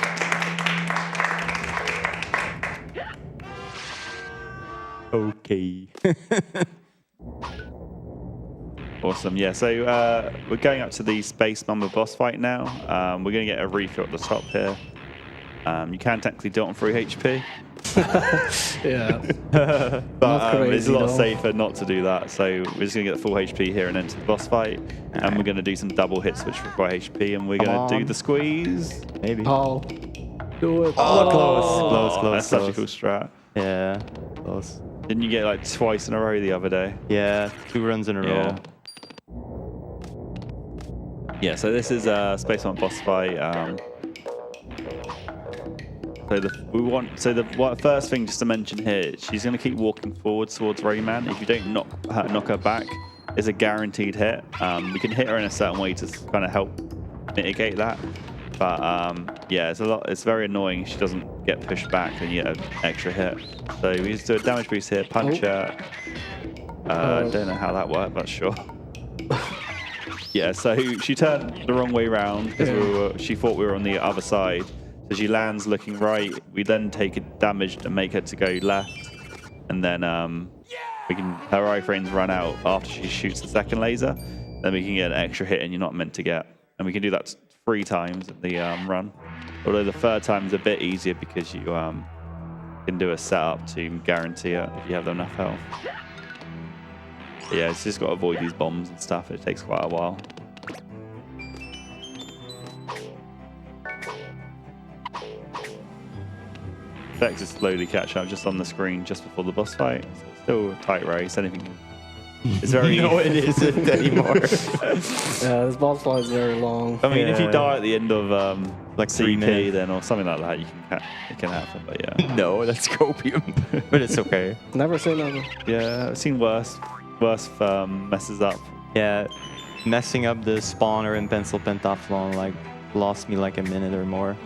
Okay. Awesome. Yeah, so we're going up to the Space Mamba boss fight now. We're going to get a refill at the top here. You can technically do it on 3 HP. Yeah. But it's a lot safer not to do that. So we're just going to get the full HP here and enter the boss fight. And we're going to do some double hits which require HP. And we're going to do the squeeze. Maybe. Oh, do it. Close. That's such a cool strat. Yeah, close. Didn't you get like twice in a row the other day? Yeah, 2 runs in a row. Yeah, so this is Space Mamba boss fight. So first thing just to mention here, she's going to keep walking forward towards Rayman. If you don't knock her back, it's a guaranteed hit. We can hit her in a certain way to kind of help mitigate that. But yeah, it's very annoying. She doesn't get pushed back and you get an extra hit. So we just do a damage boost here, punch her. Don't know how that worked, but sure. Yeah, so she turned the wrong way around because she thought we were on the other side. So she lands looking right. We then take a damage to make her to go left, and then her iframes run out after she shoots the second laser. Then we can get an extra hit, and you're not meant to get. And we can do that 3 times in the run. Although the third time is a bit easier because you can do a setup to guarantee it if you have enough health. But yeah, it's just got to avoid these bombs and stuff. It takes quite a while. Vex is slowly catching up just on the screen just before the boss fight. So it's still a tight race. Anything. It's very. No, it isn't anymore. Yeah, this boss fight is very long. I mean, if you die at the end of like 3 CP, minutes, then or something like that, it can happen. But yeah. No, that's copium. But it's okay. Never say never. Yeah, I've seen worse messes up. Yeah, messing up the spawner in Pencil Pentathlon like lost me like a minute or more.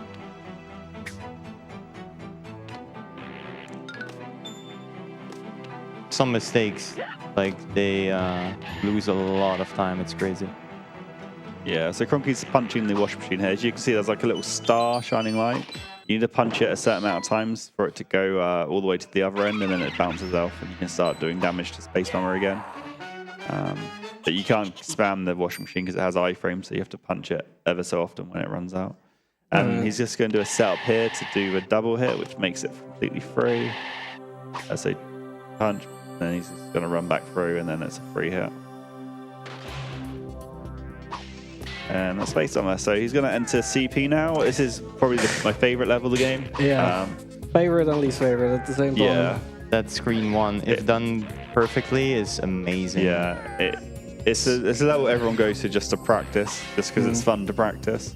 Some mistakes, like they lose a lot of time. It's crazy. Yeah, so Cronky's punching the washing machine here. As you can see, there's like a little star shining light. You need to punch it a certain amount of times for it to go all the way to the other end, and then it bounces off, and you can start doing damage to Space Mamba again. But you can't spam the washing machine because it has iframes, so you have to punch it ever so often when it runs out. And he's just going to do a setup here to do a double hit, which makes it completely free. So punch. Then he's just going to run back through, and then it's a free hit. And that's Space Mamba. So he's going to enter CP now. This is probably my favorite level of the game. Yeah. Favorite and least favorite at the same time. Yeah. That screen 1, if done perfectly, is amazing. Yeah. It's a level everyone goes to just to practice, just because it's fun to practice.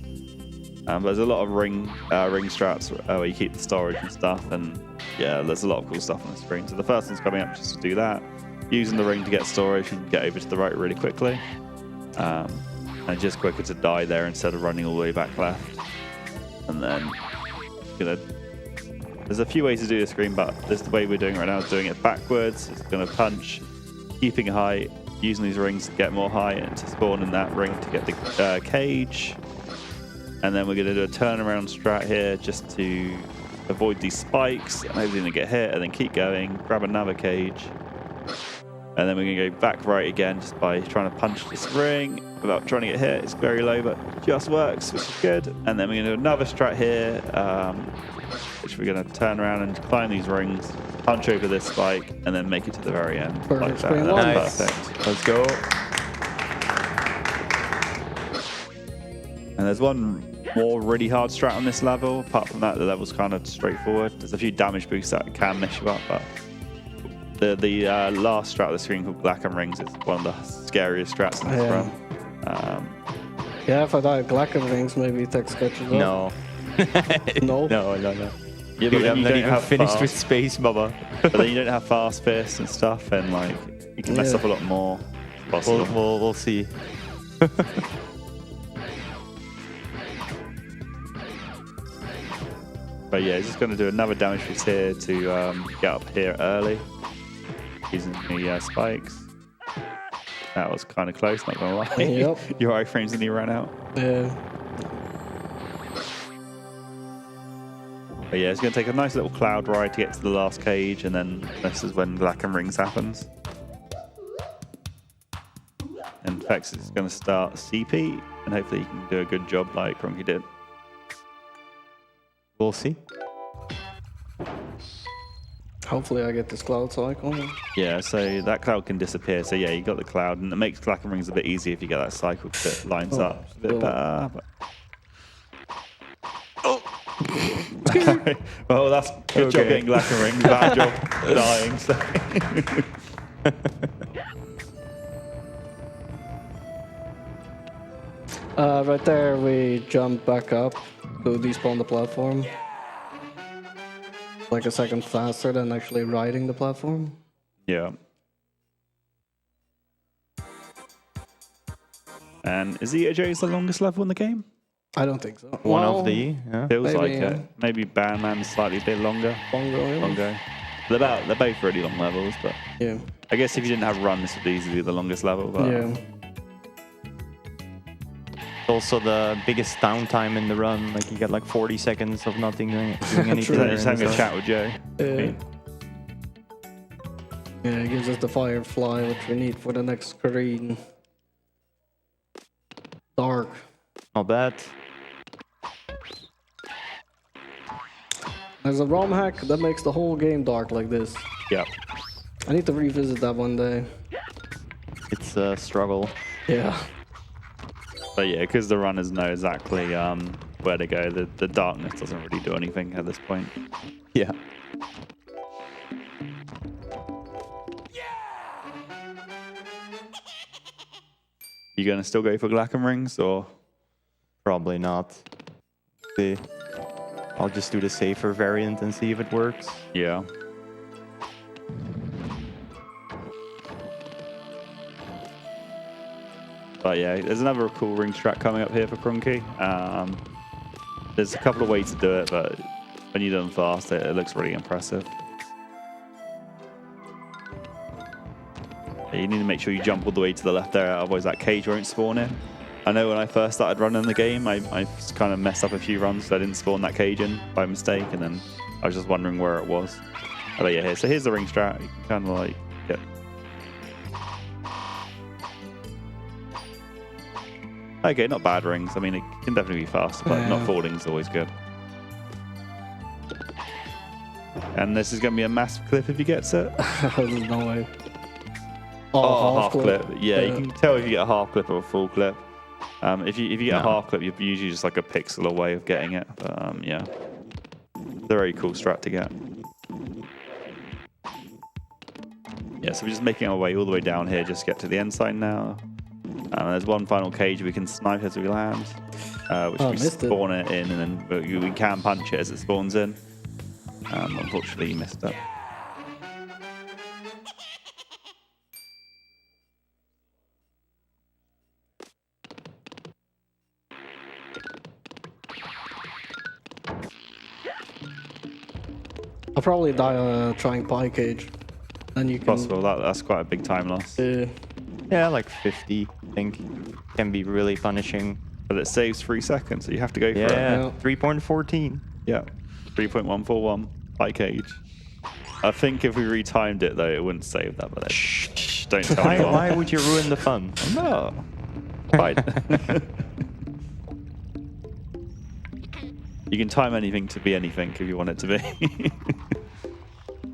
But there's a lot of ring strats where you keep the storage and stuff, and yeah, there's a lot of cool stuff on the screen. So the first one's coming up just to do that. Using the ring to get storage and get over to the right really quickly. And just quicker to die there instead of running all the way back left. And then there's a few ways to do the screen, but this is the way we're doing it right now, is doing it backwards. It's going to punch, keeping height, using these rings to get more height and to spawn in that ring to get the cage. And then we're going to do a turnaround strat here just to avoid these spikes and hopefully going to get hit, and then keep going, grab another cage. And then we're going to go back right again just by trying to punch this ring without trying to get hit. It's very low, but it just works, which is good. And then we're going to do another strat here, which we're going to turn around and climb these rings, punch over this spike, and then make it to the very end. Perfect. Like that. That's Nice. perfect. Let's go. And there's one more really hard strat on this level. Apart from that, the level's kind of straightforward. There's a few damage boosts that can mess you up, but the last strat of the screen called Black and Rings is one of the scariest strats in this run. Yeah, if I die at Black and Rings, maybe tech sketches up. No. No? No. Yeah, Dude, but then I'm you not don't even have finished with fast, space, Bubba. but then you don't have fast fists and stuff, and like you can mess Yeah. up a lot more. Possible. We'll see. But yeah, just going to do another damage boost here to get up here early using the spikes. That was kind of close, not gonna lie. Yep. Your iframes nearly ran out. Yeah. But yeah, it's going to take a nice little cloud ride to get to the last cage, and then this is when Black and Rings happens. And Fex is going to start CP, and hopefully he can do a good job like Cronky did. We'll see. Hopefully I get this cloud cycle. Yeah, so that cloud can disappear. So yeah, you got the cloud, and it makes Black and Rings a bit easier if you get that cycle that lines up. It's a bit better. But... well, that's good job getting Black and Rings. Bad job dying. So. Right there, we jump back up to despawn the platform. Like a second faster than actually riding the platform. Yeah. And is the EOJ the longest level in the game? I don't think so. One Well, of the, yeah. Feels maybe, like yeah. it. Maybe Bandman's slightly a bit longer. Longer. They're both really long levels, but Yeah. I guess if you didn't have run, this would be easily the longest level. But Yeah. Also the biggest downtime in the run. Like you get like 40 seconds of nothing doing anything. True. Just having a chat with Joe. Yeah. Yeah, it gives us the Firefly, which we need for the next screen. Dark. Not bad. There's a ROM hack that makes the whole game dark like this. Yeah. I need to revisit that one day. It's a struggle. Yeah. But yeah, because the runners know exactly where to go, the darkness doesn't really do anything at this point. Yeah. You gonna still go for Black and Rings, or? Probably not. See. I'll just do the safer variant and see if it works. Yeah. But yeah, there's another cool ring strat coming up here for Cronky. There's a couple of ways to do it, but when you do them fast, it looks really impressive. Yeah, you need to make sure you jump all the way to the left there, otherwise that cage won't spawn in. I know when I first started running the game, I kind of messed up a few runs, so I didn't spawn that cage in by mistake, and then I was just wondering where it was. But yeah, so here's the ring strat. You can kind of like get... Okay, not bad rings. I mean, it can definitely be fast, but not falling is always good. And this is going to be a massive clip if he gets it. There's no way. Oh, half clip. Yeah, you can tell if you get a half clip or a full clip. If you get a half clip, you're usually just like a pixel away of getting it. But yeah, it's a very cool strat to get. Yeah, so we're just making our way all the way down here, just get to the end sign now. There's one final cage we can snipe as we land, which we spawn it in, and then we can punch it as it spawns in. Unfortunately, you missed it. I'll probably die trying pie cage. Then you can... Possible. That's quite a big time loss. Yeah, like 50, I think. Can be really punishing. But it saves 3 seconds, so you have to go for it. Yeah, 3.14. Yeah, 3.141 pie cage. I think if we retimed it, though, it wouldn't save that. But shh, don't tell anyone. Why would you ruin the fun? No. Right. You can time anything to be anything if you want it to be.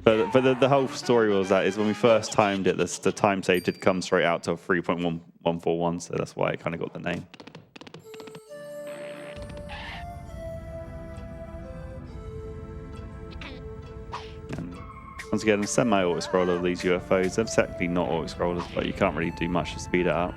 But the whole story was that is when we first timed it, the time save did come straight out to 3.1141, so that's why it kind of got the name. And once again, semi-auto-scroller, these UFOs, they're technically not auto-scrollers, but you can't really do much to speed it up.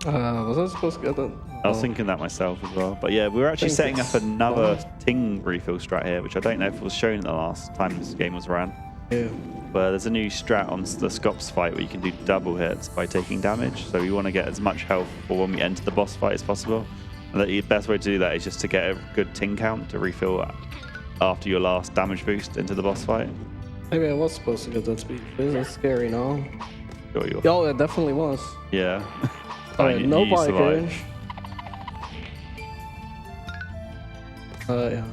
Was I supposed to get that? I was thinking that myself as well. But yeah, we were actually setting up another ting refill strat here, which I don't know if it was shown the last time this game was ran. Yeah. But there's a new strat on the Scops fight where you can do double hits by taking damage. So we want to get as much health for when we enter the boss fight as possible. And the best way to do that is just to get a good ting count to refill after your last damage boost into the boss fight. Maybe I was supposed to get that speed. This is scary now. Sure you Oh, it definitely was. Yeah. Alright, no bike range. Yeah.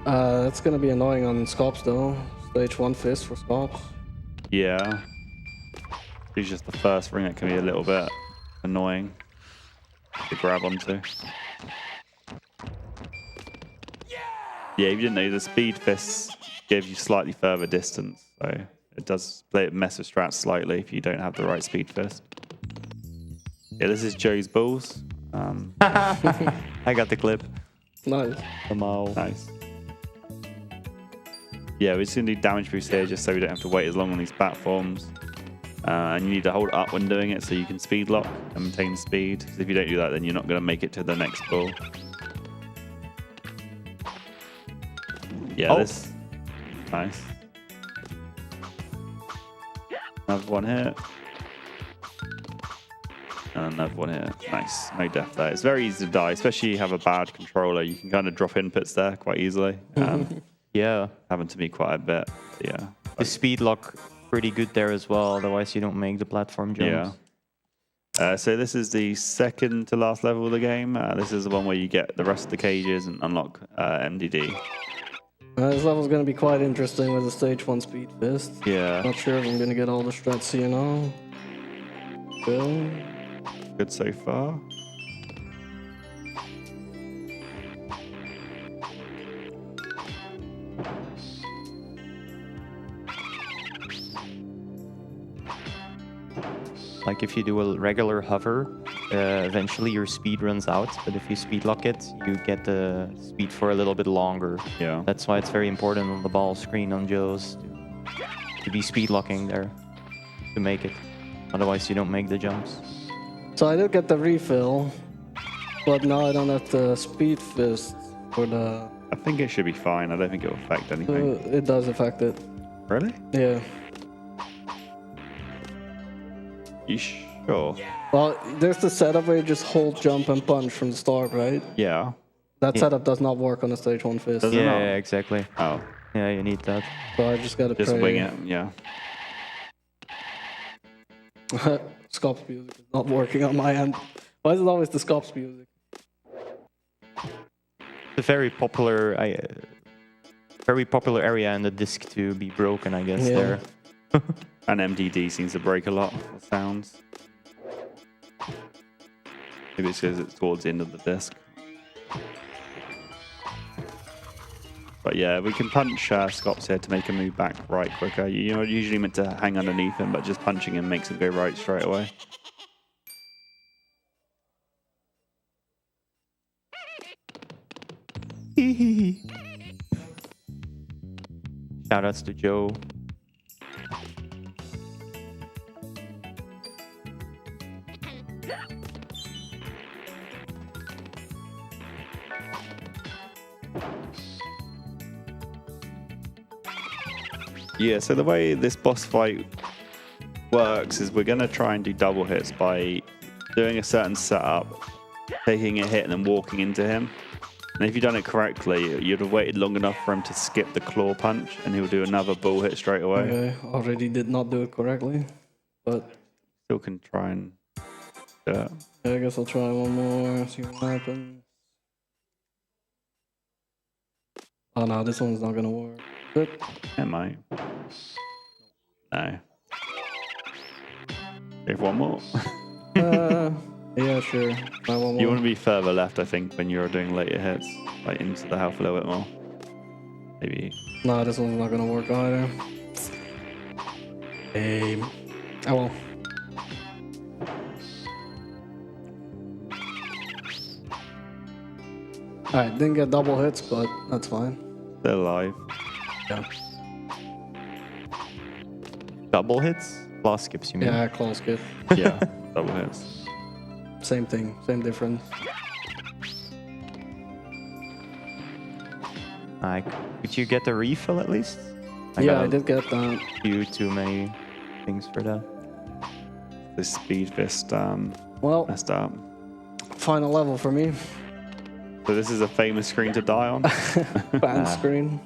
That's gonna be annoying on Scops though. Stage 1 fist for Scops. Yeah. It's just the first ring that can be a little bit annoying to grab onto. Yeah, if you didn't know, the speed fists give you slightly further distance, so it does mess with strats slightly if you don't have the right speed fist. Yeah, this is Joe's balls. I got the clip. Nice. Nice. Yeah, we're just going to do damage boost here just so we don't have to wait as long on these platforms. And you need to hold up when doing it so you can speed lock and maintain speed. Because if you don't do that, then you're not going to make it to the next ball. Yeah, this. Nice. Another one here. And another one here. Nice. No death there. It's very easy to die, especially if you have a bad controller. You can kind of drop inputs there quite easily. Yeah. Happened to me quite a bit. Yeah. The speed lock, pretty good there as well. Otherwise, you don't make the platform jumps. Yeah. So this is the second to last level of the game. This is the one where you get the rest of the cages and unlock MDD. This level's gonna be quite interesting with the stage 1 speed fist. Yeah. Not sure if I'm gonna get all the strats here now. Good so far. Like if you do a regular hover, eventually your speed runs out. But if you speed lock it, you get the speed for a little bit longer. Yeah. That's why it's very important on the ball screen on Joe's to be speed locking there to make it. Otherwise, you don't make the jumps. So I did get the refill, but now I don't have the speed fist for the... I think it should be fine. I don't think it will affect anything. It does affect it. Really? Yeah. You sure? Well, there's the setup where you just hold, jump, and punch from the start, right? Yeah. That setup does not work on a stage 1 fist. Yeah, exactly. Oh. Yeah, you need that. So I just gotta Just pray. wing it, yeah. Scops music is not working on my end. Why is it always the Scops music? It's a very popular area in the disc to be broken, I guess. There. And MDD seems to break a lot of sounds. Maybe it's because it's towards the end of the disc. But yeah, we can punch Scops here to make him move back right quicker. You're usually meant to hang underneath him, but just punching him makes him go right straight away. Shoutouts to Joe. Yeah, so the way this boss fight works is we're going to try and do double hits by doing a certain setup, taking a hit and then walking into him. And if you've done it correctly, you'd have waited long enough for him to skip the claw punch and he'll do another bull hit straight away. Okay, already did not do it correctly, but... Still can try and do it. Yeah, I guess I'll try one more, see what happens. Oh no, this one's not gonna work. Good. It might. No. If one more. Yeah, sure. You want to be further left, I think, when you're doing later hits, like into the health a little bit more. Maybe. No, this one's not gonna work either. Oh well. Alright, didn't get double hits, but that's fine. They're alive. Yeah. Double hits? Claw skips, you mean? Yeah, claw skip. Yeah, double hits. Same thing, same difference. Could you get the refill at least? Yeah, I did get that. Too many things for that. This speed fist well, messed up. Final level for me. So this is a famous screen to die on. Fan screen.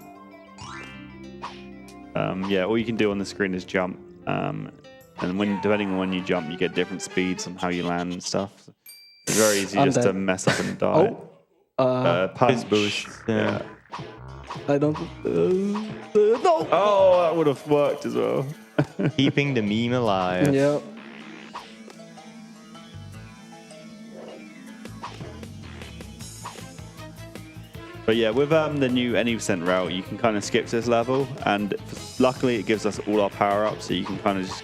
Yeah, all you can do on the screen is jump. And depending on when you jump, you get different speeds on how you land and stuff. It's very easy just to mess up and die. Punch boost. Yeah. I don't. No. Oh, that would have worked as well. Keeping the meme alive. Yep. But yeah, with the new any percent route, you can kind of skip this level, and luckily it gives us all our power ups, so you can kind of just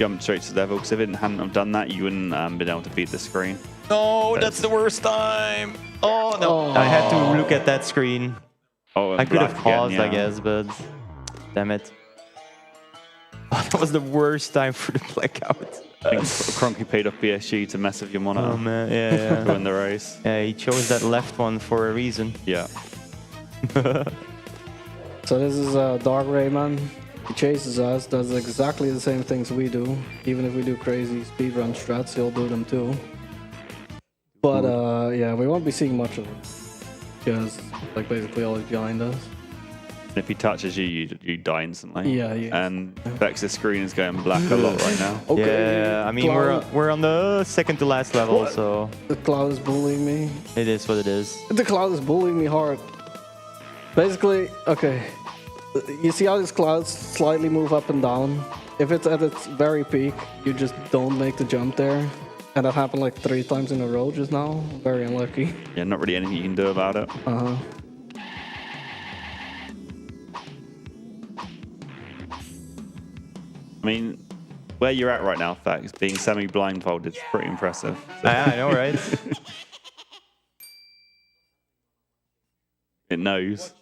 jump straight to the level. Because if it hadn't have done that, you wouldn't been able to beat the screen. No, that's the worst time. Oh no! I had to look at that screen. Oh, I could have black paused, again, I guess, but damn it. That was the worst time for the blackout. I think Cronky paid off BSG to mess with your monitor. Oh man, yeah. To win the race. Yeah, he chose that left one for a reason. Yeah. So this is Dark Rayman. He chases us, does exactly the same things we do. Even if we do crazy speedrun strats, he'll do them too. But yeah, we won't be seeing much of him. Because, like, basically always behind us. And if he touches you, you die instantly. Yeah, yeah. And Vex's screen is going black a lot right now. Okay. Yeah, I mean, we're on the second to last level, What? so... The cloud is bullying me. It is what it is. The cloud is bullying me hard. Basically, okay. You see how these clouds slightly move up and down? If it's at its very peak, you just don't make the jump there. And that happened like 3 times in a row just now. Very unlucky. Yeah, not really anything you can do about it. Uh-huh. I mean, where you're at right now, Vex, being semi-blindfolded is pretty impressive. So. I know, right? It knows.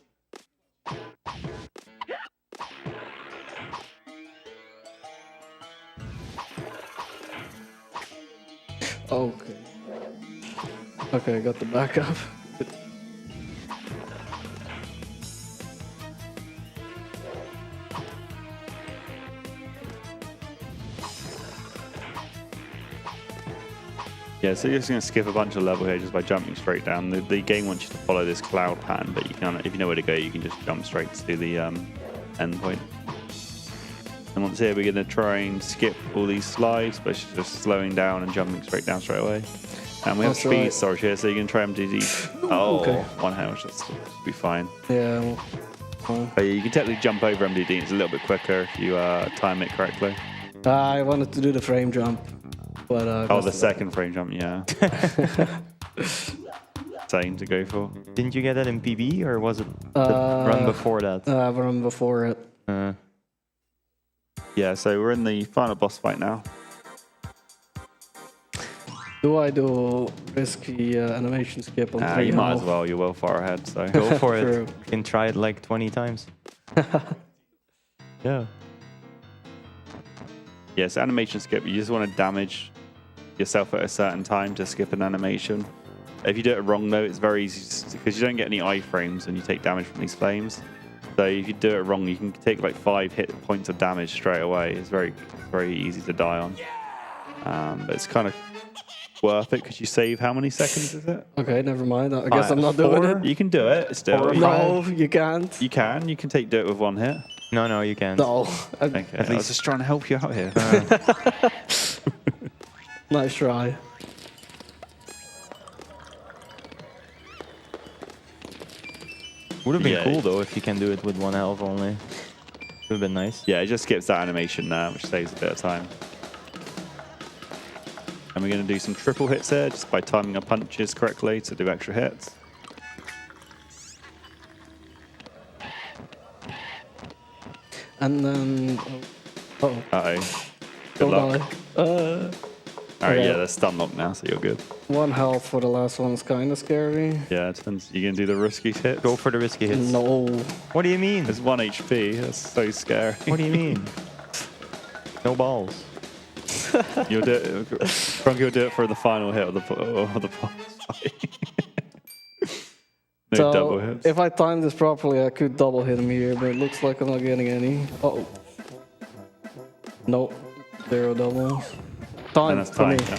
Okay. Okay, I got the backup. Yeah, so you're just going to skip a bunch of level here just by jumping straight down. The game wants you to follow this cloud pattern, but you can, if you know where to go, you can just jump straight to the end point. And once here, we're going to try and skip all these slides, but just slowing down and jumping straight down straight away. And we have speed storage here, so you can try and do these. Oh, okay. 1 health, should be fine. Yeah. But yeah, you can technically jump over MDD. It's a little bit quicker if you time it correctly. I wanted to do the frame jump, but oh, the second frame jump, yeah. Same to go for. Didn't you get that in PB, or was it the run before that? Run before it. Yeah, so we're in the final boss fight now. Do I do risky animation skip on 3 You might as well. You're well far ahead, so go for it. You can try it like 20 times. Yeah. Yes, animation skip. You just want to damage yourself at a certain time to skip an animation. If you do it wrong, though, it's very easy because you don't get any iframes when you take damage from these flames. So if you do it wrong, you can take like 5 hit points of damage straight away. It's very easy to die on. But it's kind of worth it because you save how many seconds is it? Okay, never mind. I guess I'm not doing it. You can do it still. No, you can't. You can. You can do it with 1 hit. No, you can't. No. Okay. I was just trying to help you out here. Nice try. Would have been cool though if you can do it with 1 health only. Would have been nice. Yeah, it just skips that animation which saves a bit of time. And we're going to do some triple hits here just by timing our punches correctly to do extra hits. And then... Uh-oh. Uh-oh. Good luck. Alright, okay. yeah, they're stun locked now, so you're good. 1 health for the last one is kind of scary. Yeah, it depends. You going to do the risky hits? Go for the risky hits. No. What do you mean? There's 1 HP. That's so scary. What do you mean? No balls. You'll do it. Frank, you'll do it for the final hit of the boss fight. No So, double hits. if I time this properly, I could double hit him here, but it looks like I'm not getting any. Uh-oh. Nope. 0 doubles. Time that's for me. time. Yeah.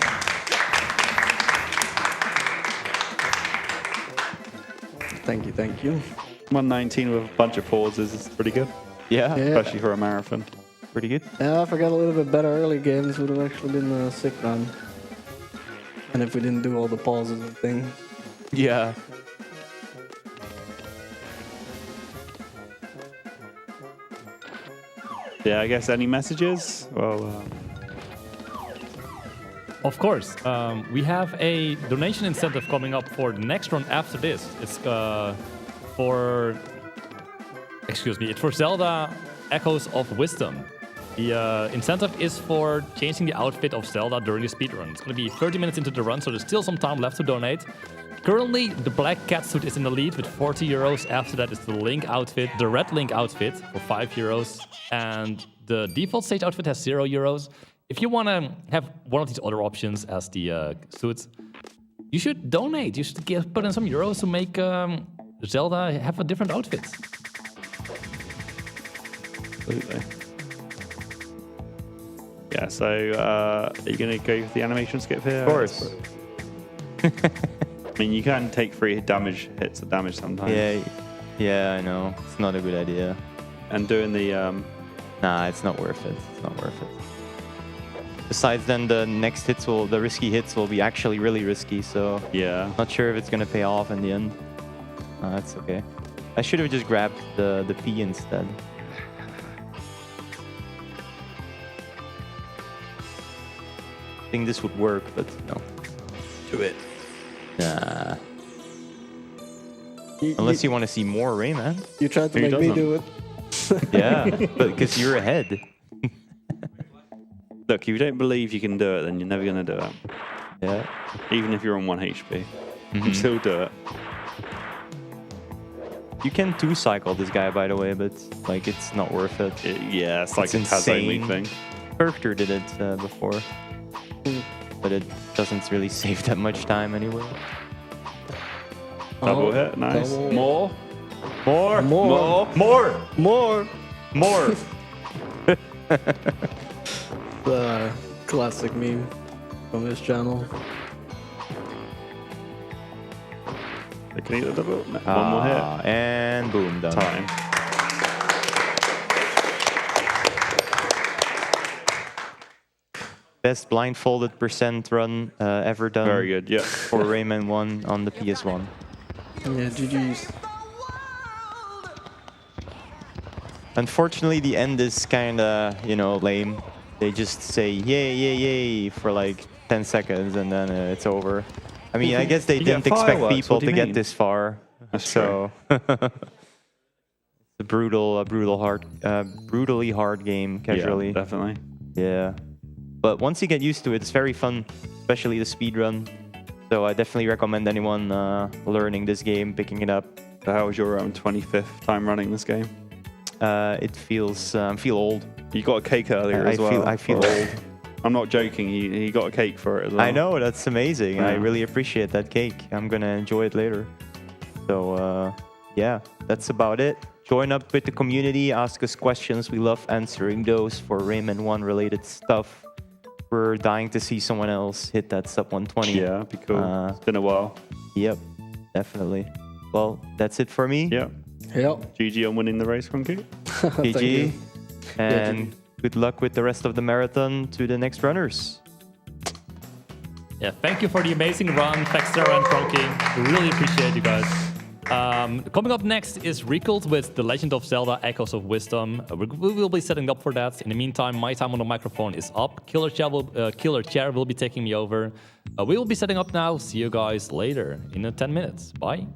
Thank you, thank you. 119 with a bunch of pauses is pretty good. Yeah. Especially for a marathon. Pretty good. Yeah, if I got a little bit better early game, this would have actually been a sick run. And if we didn't do all the pauses and things. Yeah. Yeah, I guess any messages? Well, Of course. We have a donation incentive coming up for the next run after this. It's for... Excuse me. It's for Zelda Echoes of Wisdom. The incentive is for changing the outfit of Zelda during the speedrun. It's going to be 30 minutes into the run, so there's still some time left to donate. Currently, the black catsuit is in the lead with 40 euros. After that is the Link outfit, the red Link outfit for 5 euros. And the default stage outfit has 0 euros. If you want to have one of these other options as the suits, you should donate. You should put in some euros to make Zelda have a different outfit. absolutely. Yeah, so are you going to go with the animation skip here? Of course. I mean, you can take 3 hits of damage sometimes. Yeah, I know. It's not a good idea. And doing the... Nah, it's not worth it. It's not worth it. Besides, then the next hits the risky hits will be actually really risky, so... Yeah. Not sure if it's going to pay off in the end. That's okay. I should have just grabbed the P instead. I think this would work, but no. Do it. Nah. Unless you want to see more Rayman. You tried to make me do it. Yeah, but because you're ahead. Look, if you don't believe you can do it, then you're never going to do it. Yeah. Even if you're on 1 HP. You can still do it. You can 2-cycle this guy, by the way, but like it's not worth it. Yeah, it's like a Taz only thing. Perkter did it before. But it doesn't really save that much time anyway. Double hit, nice. Double. More. The classic meme from this channel. They can eat the double. No, one more hit. And boom, done. Time. Best blindfolded percent run ever done. Very good, yeah. For Rayman 1 on the PS1. Yeah, GG's. Unfortunately, the end is kind of, lame. They just say yay, yay, yay for like 10 seconds and then it's over. I mean, I guess they didn't expect people to get this far. That's so it's a brutally hard game casually. Yeah, definitely. Yeah. But once you get used to it, it's very fun, especially the speedrun. So I definitely recommend anyone learning this game, picking it up. So how was your 25th time running this game? It feels, I feel old. You got a cake earlier as well. I feel old. I'm not joking, he got a cake for it as well. I know, that's amazing. Yeah. I really appreciate that cake. I'm gonna enjoy it later. So yeah, that's about it. Join up with the community, ask us questions. We love answering those for Rayman 1 related stuff. We're dying to see someone else hit that sub 120. Yeah, be cool. It's been a while. Yep, definitely. Well, that's it for me. Yeah. Yep. GG on winning the race, Cronky. GG. And good luck with the rest of the marathon to the next runners. Yeah, thank you for the amazing run, Texter and Cronky. We really appreciate you guys. Coming up next is Recalled with The Legend of Zelda Echoes of Wisdom. We will be setting up for that. In the meantime, my time on the microphone is up. Killer Chair will be taking me over. We will be setting up now. See you guys later in 10 minutes. Bye.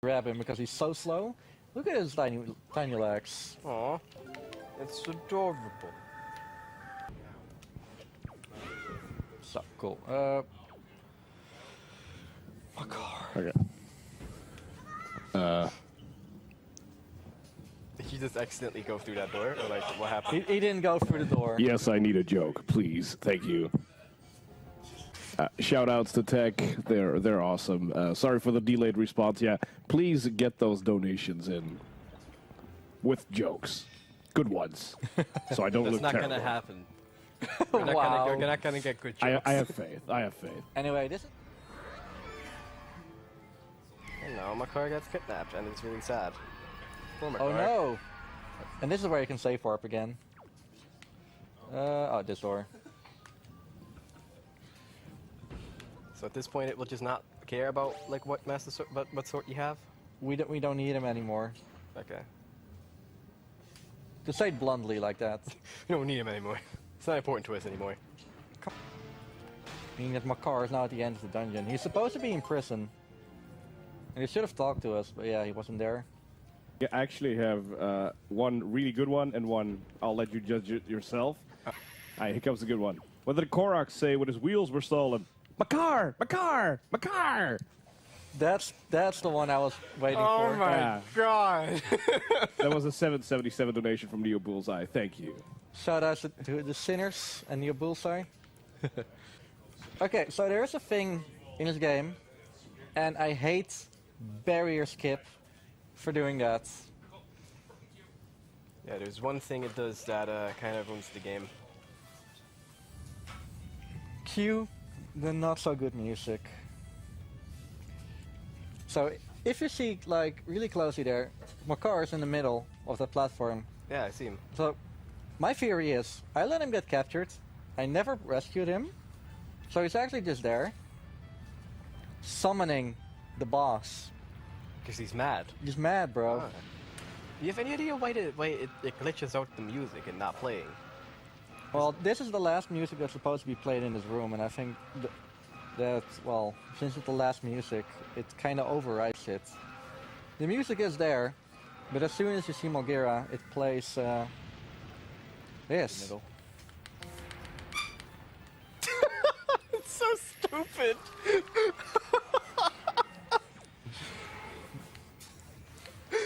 Grab him because he's so slow. Look at his tiny legs. Aw, it's adorable. So cool. My car. Okay. Did you just accidentally go through that door, or like what happened? He didn't go through the door. Yes, I need a joke, please. Thank you. Shout outs to Tech. They're awesome. Sorry for the delayed response. Yeah, please get those donations in with jokes, good ones, so I don't look terrible. That's not gonna happen. Wow. You're not gonna get good jokes. I have faith. I have faith. Anyway, this is. And now my car gets kidnapped, and it's really sad. Poor my Oh car. no! And this is where you can save warp again. Oh, this door. So at this point, it will just not care about like what what sort you have. We don't need him anymore. Okay. To say it bluntly like that. We don't need him anymore. It's not important to us anymore. Meaning that Makar is now at the end of the dungeon. He's supposed to be in prison. And he should have talked to us, but yeah, he wasn't there. Yeah, I actually have one really good one and one I'll let you judge it yourself. Alright, here comes the good one. What did Korok say when his wheels were stolen? Makar! Makar! Makar! That's the one I was waiting Oh for. my god! That was a 777 donation from Neo Bullseye. Thank you. Shout out to the sinners and your bullseye. Okay, so there's a thing in this game, and I hate barrier skip for doing that. Yeah, there's one thing it does that kind of ruins the game. Cue the not so good music. So if you see like really closely there, Makar is in the middle of the platform. Yeah, I see him. So my theory is I let him get captured. I never rescued him. So he's actually just there summoning the boss. Because he's mad. He's mad, bro. Ah. Do you have any idea why it glitches out the music and not playing? Well, this is the last music that's supposed to be played in this room, and I think that, well, since it's the last music, it kind of overrides it. The music is there, but as soon as you see Mogira, it plays this. It's so stupid.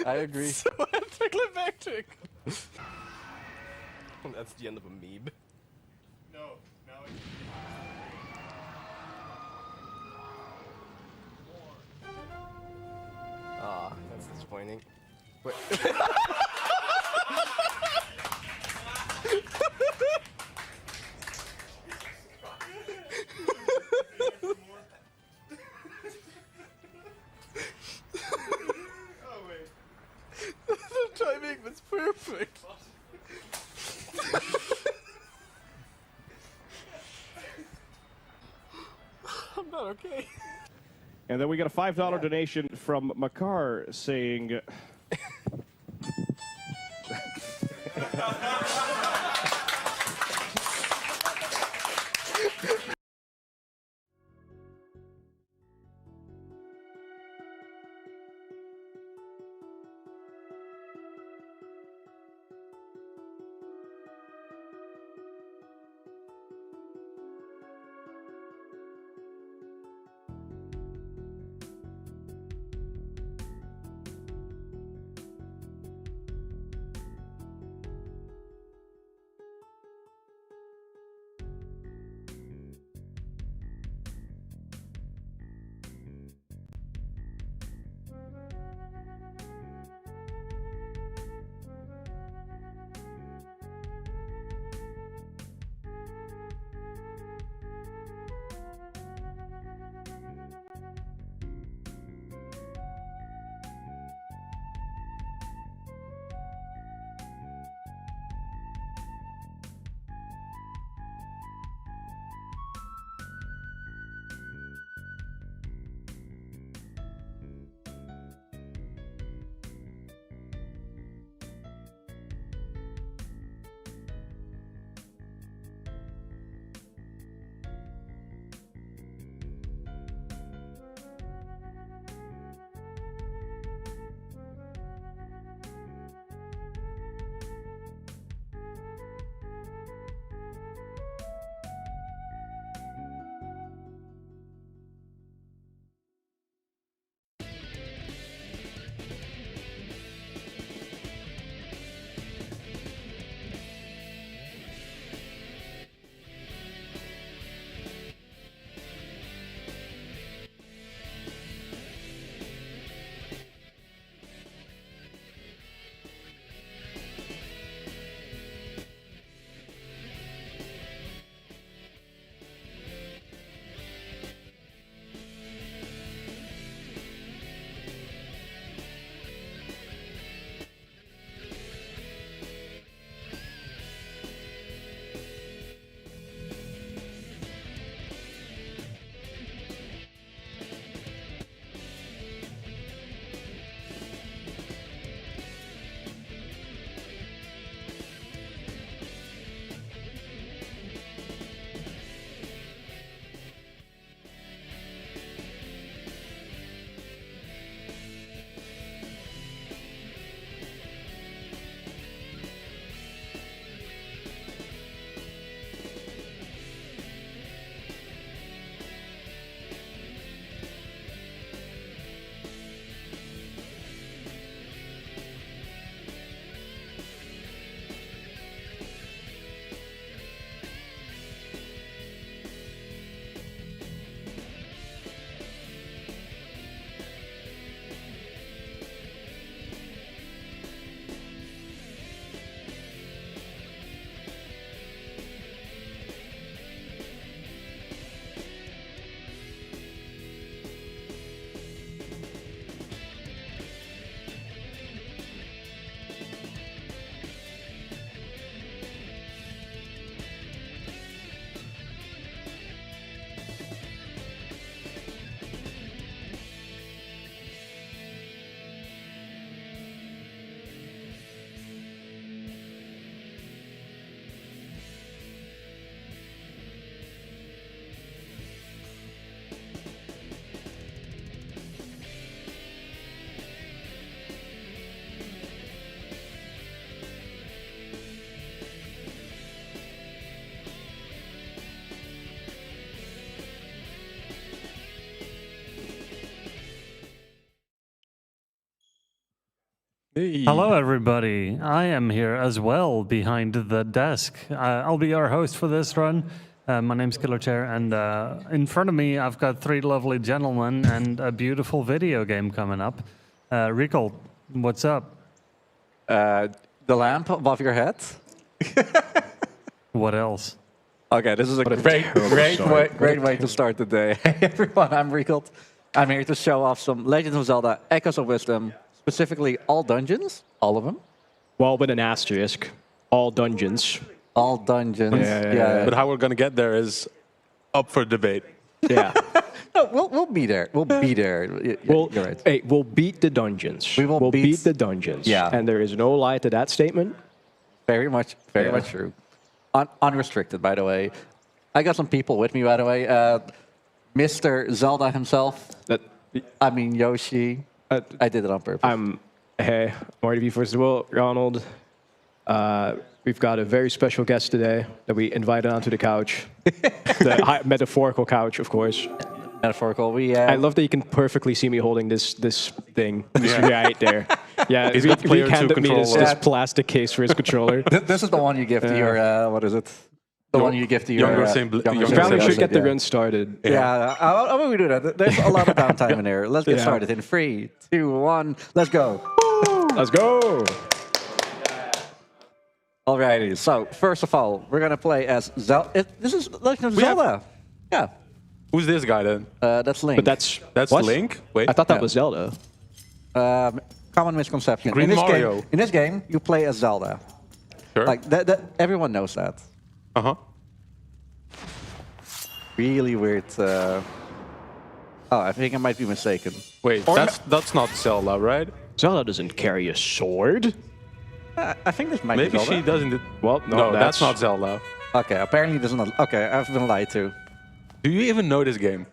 I agree. So anticlimactic. That's the end of a meme. No, now it's... Ah, that's disappointing. Wait. Oh, wait. The timing was perfect. I'm not okay. And then we got a $5 donation from Makar saying... Hello, everybody. I am here as well behind the desk. I'll be your host for this run. My name's Killer Chair, and in front of me, I've got 3 lovely gentlemen and a beautiful video game coming up. Rico, what's up? The lamp above your head. What else? Okay, this is a great way to start the day. Hey everyone, I'm Rico. I'm here to show off some Legend of Zelda Echoes of Wisdom. Specifically, all dungeons, all of them. Well, with an asterisk, all dungeons. All dungeons. Yeah. But how we're gonna get there is up for debate. Yeah. No, we'll be there. We'll be there. You're right. Hey, we'll beat the dungeons. We'll beat the dungeons. Yeah. And there is no lie to that statement. Very much true. Unrestricted, by the way. I got some people with me, by the way. Mr. Zelda himself. Yoshi. I did it on purpose. Hey, Marty, first of all, Ronald. We've got a very special guest today that we invited onto the couch. The metaphorical couch, of course. Metaphorical. I love that you can perfectly see me holding this thing right there. Yeah, He's got player 2 handed me controller. this plastic case for his controller. This is the one you give to your, what is it? The one you give to your younger We probably should get the run started. Yeah, how about we do that? There's a lot of downtime in there. Let's get started in 3, 2, 1, let's go. Let's go. Alrighty, so first of all, we're gonna play as Zelda. This is Legend of Zelda. Yeah. Who's this guy then? That's Link. But that's what? Link? Wait. I thought that was Zelda. Common misconception. Green Mario. In this game, you play as Zelda. Sure. Like everyone knows that. Really weird. I think I might be mistaken. Wait, that's not Zelda, right? Zelda doesn't carry a sword. I think this might Maybe be Zelda. she doesn't. Well, no, that's not Zelda. Okay, apparently this is not. Okay, I've been lied to. Do you even know this game?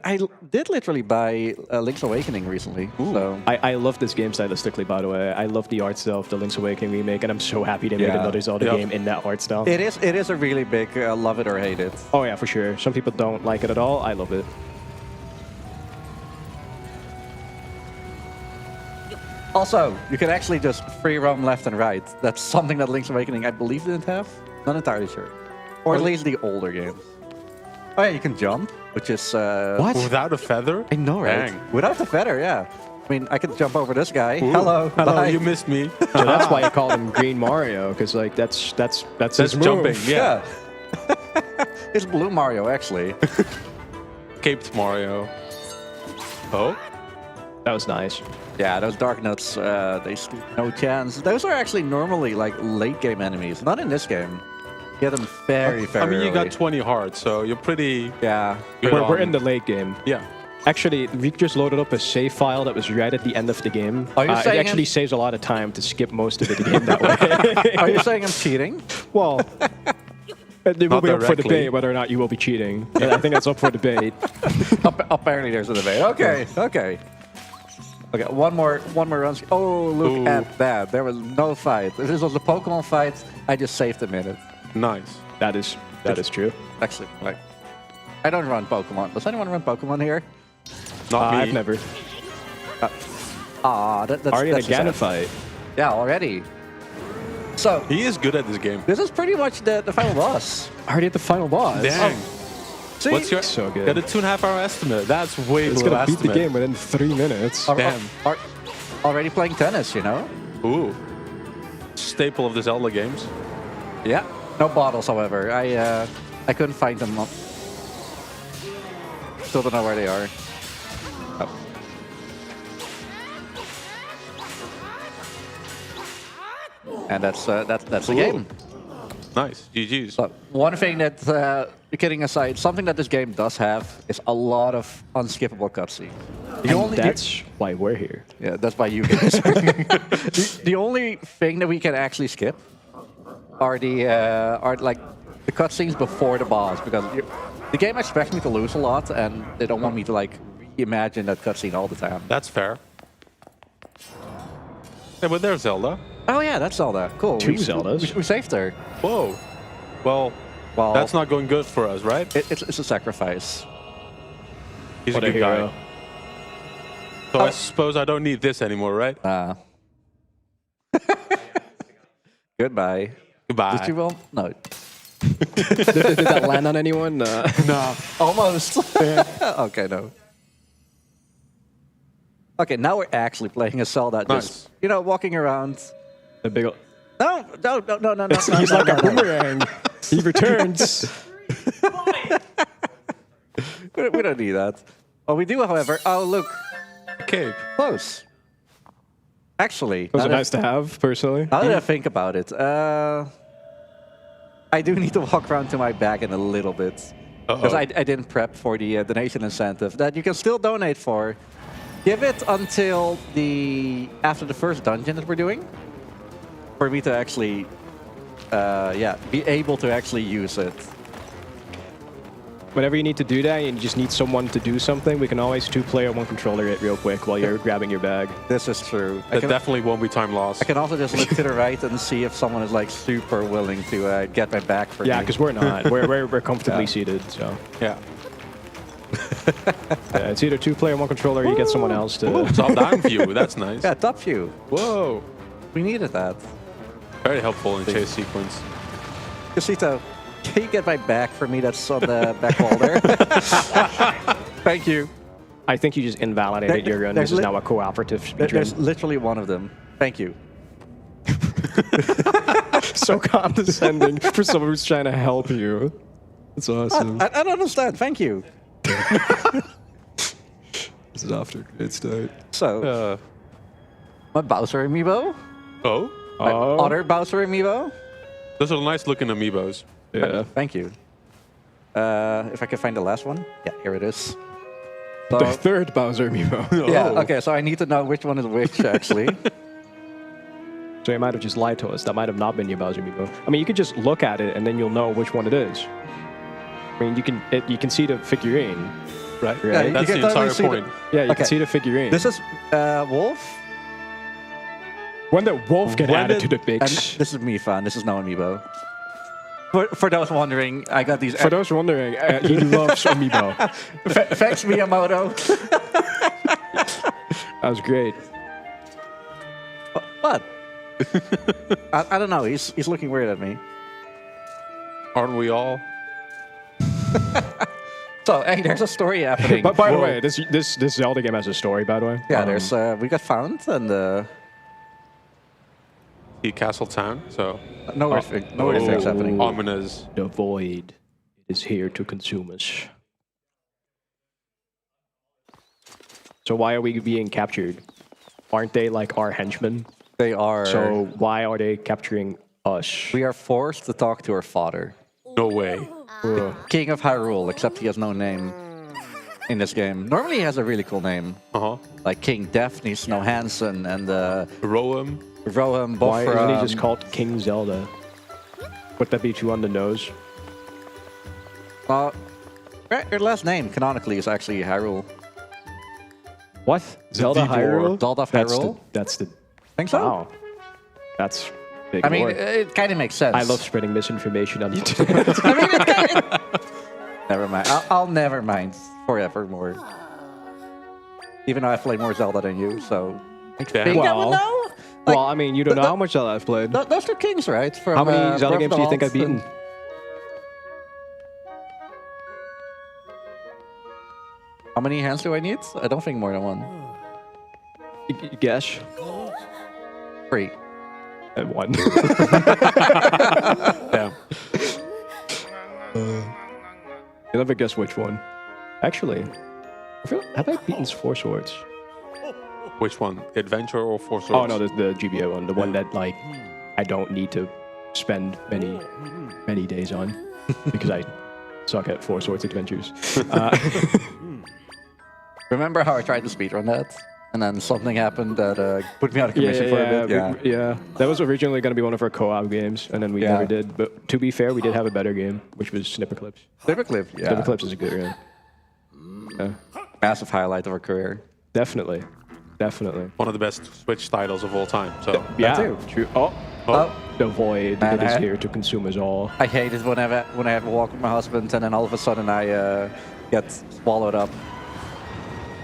I did literally buy Link's Awakening recently. So I love this game stylistically, by the way. I love the art style of the Link's Awakening remake, and I'm so happy they made another Zelda game in that art style. It is a really big love it or hate it. Oh yeah, for sure. Some people don't like it at all. I love it. Also, you can actually just free roam left and right. That's something that Link's Awakening, I believe, didn't have. Not entirely sure. Or at least the older games. Oh yeah, you can jump, which is... What? Without a feather? I know, right? Dang. Without the feather, yeah. I mean, I can jump over this guy. Ooh. Hello. Hello, Bye. you missed me. So that's why I call him Green Mario, because like that's his move. jumping, yeah. It's Blue Mario, actually. Caped Mario. Oh? That was nice. Yeah, those Dark Nuts, they stood no chance. Those are actually normally like late game enemies. Not in this game. You get them very I mean, you early. got 20 hearts, so you're pretty... Yeah. We're in the late game. Yeah. Actually, we just loaded up a save file that was right at the end of the game. Are you it saying actually saves a lot of time to skip most of the game that way. Are you saying I'm cheating? Well, it will be up for directly. debate whether or not you will be cheating. I think that's up for debate. Apparently there's a debate. Okay, okay. Okay, one more run. Oh, look at that. There was no fight. If this was a Pokemon fight, I just saved a minute. Nice. That is true. Actually, like, I don't run Pokemon. Does anyone run Pokemon here? Not me. I've never. That's Already in a too Ganon sad. fight. Yeah, already. So He is good at this game. this is pretty much the final boss. Already at the final boss. Dang. See? What's your... So good. Got a 2.5 hour estimate. That's way It's below gonna beat the estimate. game within 3 minutes. Damn. Already playing tennis, you know? Ooh. Staple of the Zelda games. Yeah. No bottles, however. I couldn't find them. Still don't know where they are. Oh. And that's the game. Nice. GG's. But one thing that, kidding aside, something that this game does have is a lot of unskippable cutscenes. That's why we're here. Yeah, that's why you guys. The only thing that we can actually skip are the cutscenes before the boss, because the game expects me to lose a lot, and they don't want me to like reimagine that cutscene all the time. That's fair. Yeah, but there's Zelda. Oh yeah, that's Zelda. Cool. Two Zeldas. We saved her. Whoa. Well, that's not going good for us, right? It's a sacrifice. He's What a a good guy. hero. So I suppose I don't need this anymore, right? Goodbye. Goodbye. Did you roll? No. Did that land on anyone? No. Almost. Okay, no. Okay, now we're actually playing a Zelda. Just, you know, walking around. A big. No. He's like a boomerang. He returns. We don't need that. Well, we do, however. Oh, look. Cape. Close. Actually. Those are nice to have, personally. Now that I think about it, I do need to walk around to my bag in a little bit. Because I didn't prep for the donation incentive that you can still donate for. Give it until after the first dungeon that we're doing. For me to actually, be able to actually use it. Whenever you need to do that and you just need someone to do something, we can always 2-player 1 controller it real quick while you're grabbing your bag. This is true. That definitely won't be time lost. I can also just look to the right and see if someone is like super willing to get my back for me. Yeah, because we're not. We're comfortably seated, so. Yeah. It's either 2-player 1 controller or you get someone else to... Top-down view, that's nice. Yeah, top view. Whoa. We needed that. Very helpful in chase sequence. Casito, can you get my back for me that's on the back wall there? Thank you. I think you just invalidated your gun. This is now a cooperative speedrun. There's literally one of them. Thank you. So condescending for someone who's trying to help you. That's awesome. I don't understand. Thank you. This is off to a great start. So, my Bowser amiibo. Oh? My other Bowser amiibo. Those are nice looking amiibos. Yeah. Thank you. If I can find the last one. Yeah, here it is. So, The third Bowser amiibo. yeah, okay, so I need to know which one is which, actually. So you might have just lied to us. That might have not been your Bowser amiibo. I mean, you could just look at it and then you'll know which one it is. I mean, you can see the figurine, right? Yeah, that's the entire point. You can see the figurine. This is Wolf. When did Wolf get added to the And mix? this is Mifan. This is no amiibo. For those wondering, I got these. For those wondering, he loves amiibo. Thanks, Miyamoto. That was great. What? I don't know. He's looking weird at me. Aren't we all? So, hey, there's a story happening. But by the way, this Zelda game has a story. By the way, Yeah, there's we got found and Castle Town, so no weird things happening. Ominous. The void is here to consume us. So why are we being captured? Aren't they like our henchmen? They are. So why are they capturing us? We are forced to talk to our father. No way. The King of Hyrule, except he has no name in this game. Normally he has a really cool name. Like King Daphne, Snow Hansen, and Roam. Why isn't he just called King Zelda? Would that be too on the nose? Well, your last name canonically is actually Hyrule. What? Zelda Hyrule? Zelda of Hyrule? That's the. Think so? Wow. That's big. I mean, lore. it kind of makes sense. I love spreading misinformation on the internet. I mean, it kinda... Never mind. I'll never mind forevermore. Even though I play more Zelda than you, so I think I would know. Well, I mean, you don't know how much Zelda I've played. Those are kings, right? From, how many Zelda Breath games of do the you think Wild I've beaten? How many hands do I need? I don't think more than one. Guess. 3. And 1. Damn. You'll never guess which one. Actually, have I beaten 4 Swords? Which one? Adventure or Four Swords? Oh no, the GBA one, the one that like I don't need to spend many days on because I suck at 4 Swords Adventures. Remember how I tried to speedrun that? And then something happened that put me out of commission for a bit? Yeah. That was originally going to be one of our co-op games, and then we never did. But to be fair, we did have a better game, which was Snipper Clips. Snipper Clips, yeah. Snipper Clips is a good game. Yeah. Massive highlight of our career. Definitely. One of the best Switch titles of all time. So yeah, true. Oh. The void that is here to consume us all. I hate it when I have a walk with my husband and then all of a sudden I get swallowed up.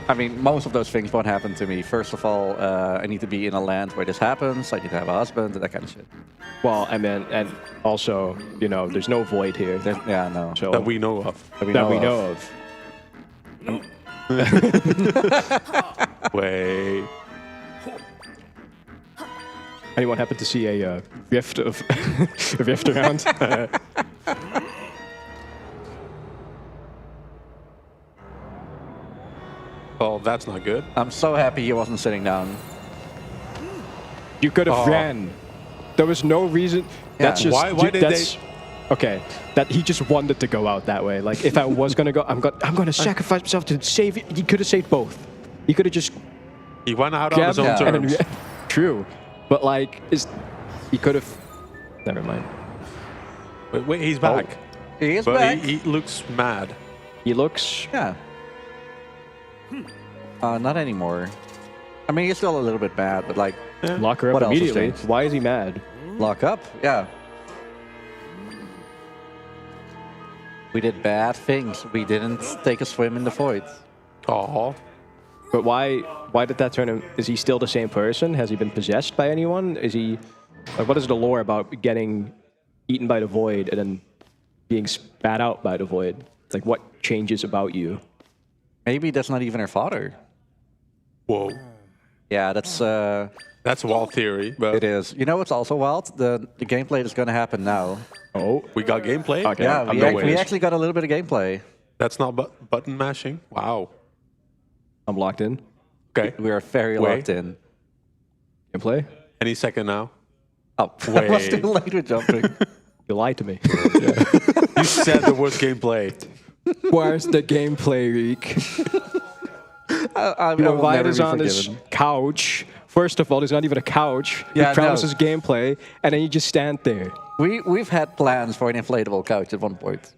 I mean, most of those things won't happen to me. First of all, I need to be in a land where this happens. I need to have a husband, that kind of shit. Well, I mean, and also, you know, there's no void here. Yeah, no. So, That we know of. that we know of. Wait. Anyone happen to see a rift of a rift around? Well, that's not good. I'm so happy he wasn't sitting down. You could have Oh. ran. There was no reason. That's just Why did that's, okay. That he just wanted to go out that way. Like if I was gonna go, I'm gonna sacrifice myself to save it. He could have saved both. He could have just. He went out on his own terms. True, but like he could have. Never mind. Wait, he's back. He is but back. He looks mad. He looks. Yeah. Not anymore. I mean, he's still a little bit bad, but like. Lock her up what else has immediately. changed? Why is he mad? Lock up? Yeah. We did bad things. We didn't take a swim in the void. Oh. But why did that turn him? Is he still the same person? Has he been possessed by anyone? Is he? Like, what is the lore about getting eaten by the void and then being spat out by the void? It's like what changes about you? Maybe that's not even her father. Whoa. Yeah, that's wild theory, but it is. You know what's also wild? The gameplay that's going to happen now. Oh, we got gameplay. Okay. Yeah, we actually got a little bit of gameplay. That's not button mashing. Wow. I'm locked in. Okay. We are very locked in. Gameplay? Any second now. Oh, I was too late with jumping. You lied to me. You said the word gameplay. Where's the gameplay, Reek? I You will invite never us be on this forgiven. couch. First of all, there's not even a couch. Yeah, you promises gameplay, and then you just stand there. We've had plans for an inflatable couch at one point.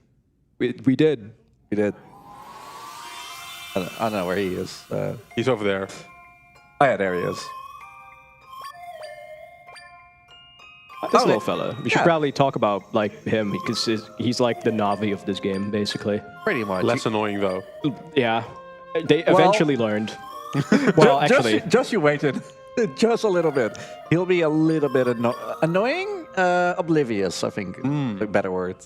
We did. We did. I don't know where he is. He's over there. Oh yeah, there he is. This Oh, little fella. We should probably talk about like him because he's like the Navi of this game, basically. Pretty much. Less annoying though. Yeah. They eventually learned. Well, actually, just you waited. Just a little bit. He'll be a little bit annoying, oblivious, I think. A better word.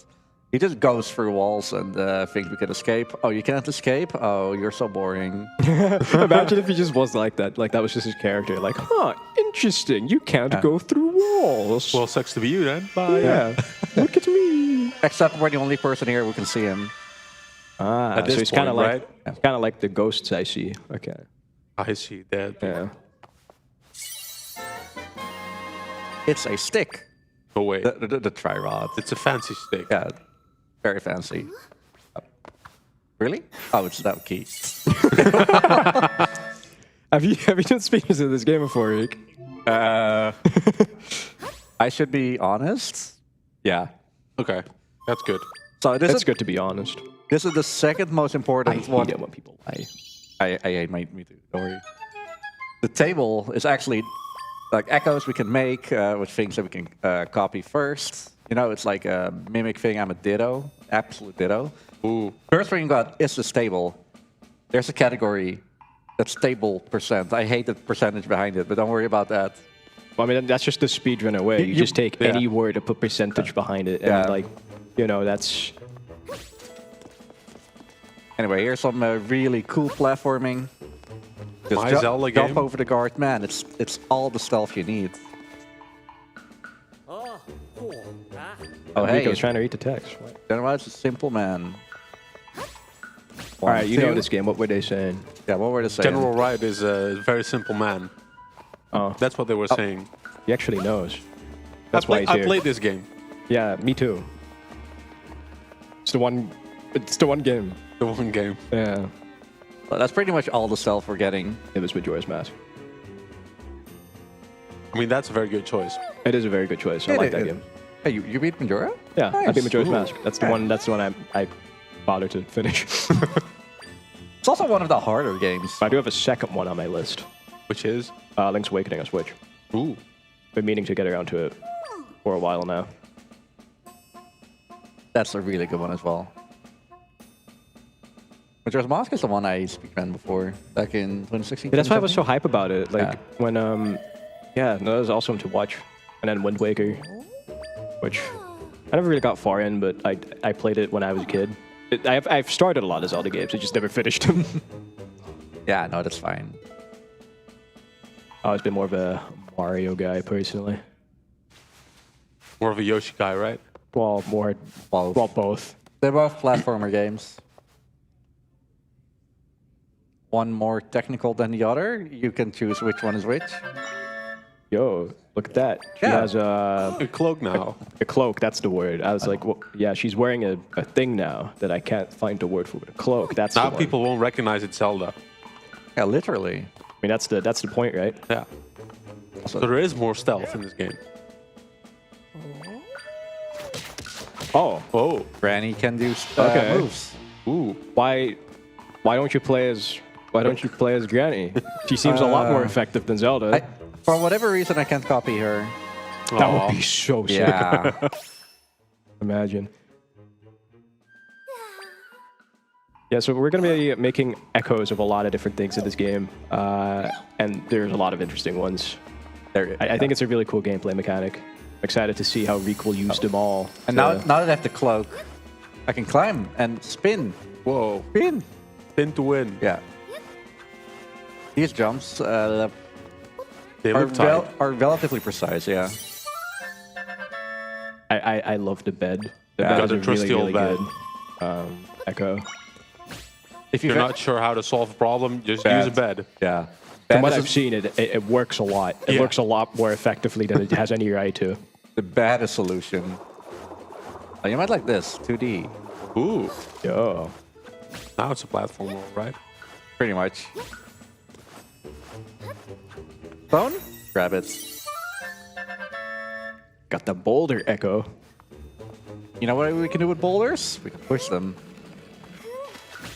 He just goes through walls and thinks we can escape. Oh, you can't escape? Oh, you're so boring. imagine if he just was like that. Like that was just his character. Like, huh, interesting. You can't go through walls. Well, sucks to be you then. Bye. Yeah. Look at me. Except we're the only person here who can see him. Ah, At this so it's kind of point, like right? kind of like the ghosts I see. Okay. I see that. Yeah. It's a stick. Oh wait. The tri-rod. It's a fancy stick. Yeah. Very fancy. Really? Oh, it's that key. Have you done speedruns in this game before, Rick? I should be honest. Yeah. Okay. That's good. So this That's is good to be honest. This is the second most important I one. hate it when people lie. I hate me too. Don't worry. The table is actually like echoes we can make with things that we can copy first. You know, it's like a mimic thing. I'm a ditto, absolute ditto. Ooh. First thing you got is the stable. There's a category that's stable percent. I hate the percentage behind it, but don't worry about that. Well, I mean, that's just the speedrunner way. You just take any word and put percentage behind it, and like, you know, that's. Anyway, here's some really cool platforming. Just My Zelda jump game. over the guard, man. It's all the stuff you need. Oh, hey, Rico's trying to read the text. General, it's a simple man. All right, you know two. this game. What were they saying? Yeah, what were they saying? General Wright is a very simple man. Oh, That's what they were saying. he actually knows. That's why he's I here. played this game. Yeah, me too. It's the one. It's the one game. The one game. Yeah. Well, that's pretty much all the stuff we're getting. It was Majora's Mask. I mean, that's a very good choice. It is a very good choice. I like that game. Hey, you beat Majora? Yeah, I Nice. beat Majora's Ooh. Mask. That's the one. That's the one I bothered to finish. It's also one of the harder games. I do have a second one on my list. Which is? Link's Awakening on Switch. Ooh. Been meaning to get around to it for a while now. That's a really good one as well. Majora's Mask is the one I speedran before, back in 2016. Yeah, that's why I was so 2017. hype about it. Like when that was awesome to watch. And then Wind Waker, which I never really got far in, but I played it when I was a kid. I've started a lot of Zelda games, I just never finished them. Yeah, no, that's fine. I've always been more of a Mario guy personally. More of a Yoshi guy, right? Well, both. They're both platformer games. One more technical than the other. You can choose which one is which. Yo, look at that. She Yeah. has a cloak now. A cloak, that's the word. I was like, well, yeah, she's wearing a thing now that I can't find the word for. A cloak, that's Now the one. people won't recognize it's Zelda. Yeah, literally. I mean, that's the point, right? Yeah. So there is more stealth in this game. Oh. Granny can do Okay. moves. Ooh. Why don't you play as Granny? She seems a lot more effective than Zelda. For whatever reason, I can't copy her. That would be so sick. Yeah. Imagine. Yeah, so we're going to be making echoes of a lot of different things in this game, and there's a lot of interesting ones. I think it's a really cool gameplay mechanic. I'm excited to see how Reek will use them all. And now that I have the cloak, I can climb and spin. Whoa. Spin. Spin to win. Yeah. These jumps They look tight. are relatively precise, yeah. I love the bed. The Yeah. bed Got is the a trusty really, really old good echo. If you're not sure how to solve a problem, just Bed. use a bed. Yeah. From what I've seen, it works a lot. It works a lot more effectively than it has any right to. The baddest solution. Oh, you might like this, 2D. Ooh. Yo. Now it's a platform, right? Pretty much. Phone? Grab it. Got the boulder echo. You know what we can do with boulders? We can push them.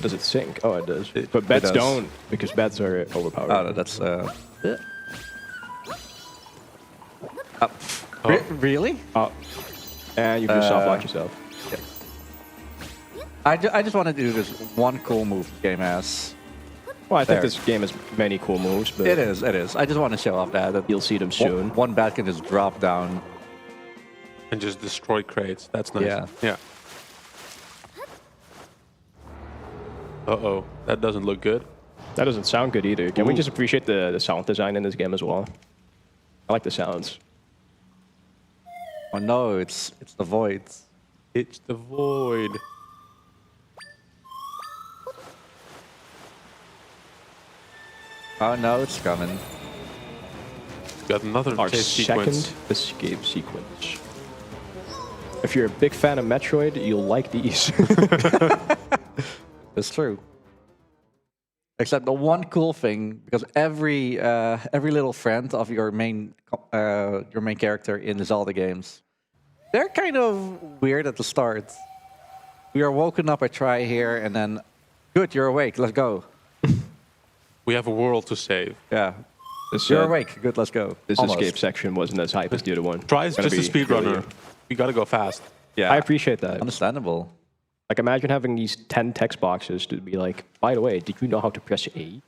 Does it sink? Oh, it does. But beds does. don't, because beds are overpowered. Oh, no, that's Really? Oh. And you can soft-lock yourself. I just want to do this one cool move the game has. Well, I think There. this game has many cool moves, but It is. I just want to show off that. You'll see them soon. One bat can just drop down. And just destroy crates. That's nice. Yeah. Yeah. Uh-oh. That doesn't look good. That doesn't sound good either. Can we Ooh. just appreciate the sound design in this game as well? I like the sounds. Oh no, it's the void. It's the void. Oh no, it's coming. Got another Our chase second sequence. escape sequence. If you're a big fan of Metroid, you'll like these. It's true. Except the one cool thing, because every little friend of your main character in the Zelda games, they're kind of weird at the start. We are woken up. I try here, and then, good, you're awake. Let's go. We have a world to save. Yeah. This, You're awake. Good, let's go. This Almost. escape section wasn't as hype as the other one. Try as Gonna just a be speedrunner. really- You gotta go fast. Yeah. I appreciate that. Understandable. Like, imagine having these 10 text boxes to be like, by the way, did you know how to press A?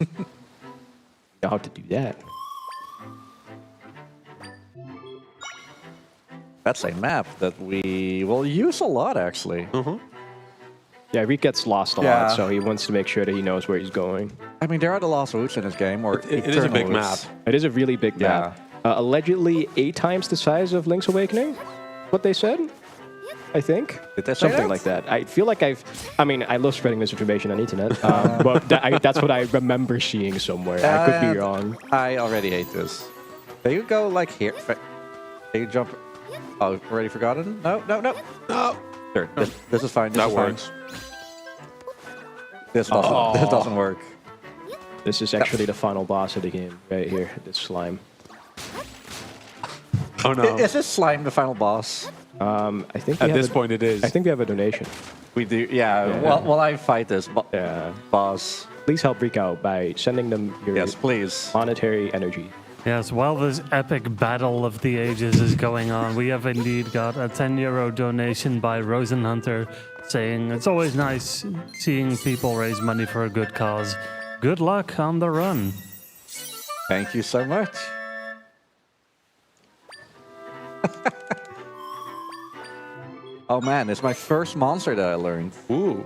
Know how to do that. That's a map that we will use a lot, actually. Yeah, Reek gets lost a Yeah. lot, so he wants to make sure that he knows where he's going. I mean, there are the lost routes in this game, or It is a big eternal map. routes. It is a really big map. Allegedly 8 times the size of Link's Awakening, what they said, I think. Did they say Something that? like that. I feel like I mean, I love spreading misinformation on the internet, but that's what I remember seeing somewhere. I could be wrong. I already hate this. There you go, like here. There you jump. Oh, already forgotten? No. Sure, this is fine. This That is works. Fine. This doesn't work. This is actually the final boss of the game, right here, this slime. Oh no. Is this slime the final boss? I think we At have this point it is. I think we have a donation. We do, yeah. While I fight this boss. Please help Reek out by sending them your Yes, please. monetary energy. Yes, while this epic battle of the ages is going on, we have indeed got a €10 donation by Rosenhunter saying, it's always nice seeing people raise money for a good cause. Good luck on the run. Thank you so much. Oh man, it's my first monster that I learned. Ooh.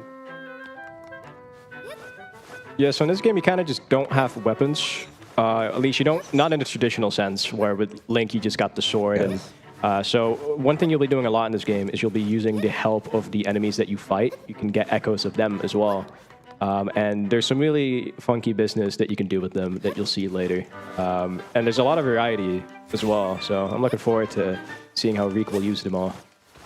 Yeah, so in this game you kind of just don't have weapons. At least you don't, not in the traditional sense, where with Link you just got the sword. Yes. And so one thing you'll be doing a lot in this game is you'll be using the help of the enemies that you fight. You can get echoes of them as well. And there's some really funky business that you can do with them that you'll see later. And there's a lot of variety as well. So I'm looking forward to seeing how Reek will use them all.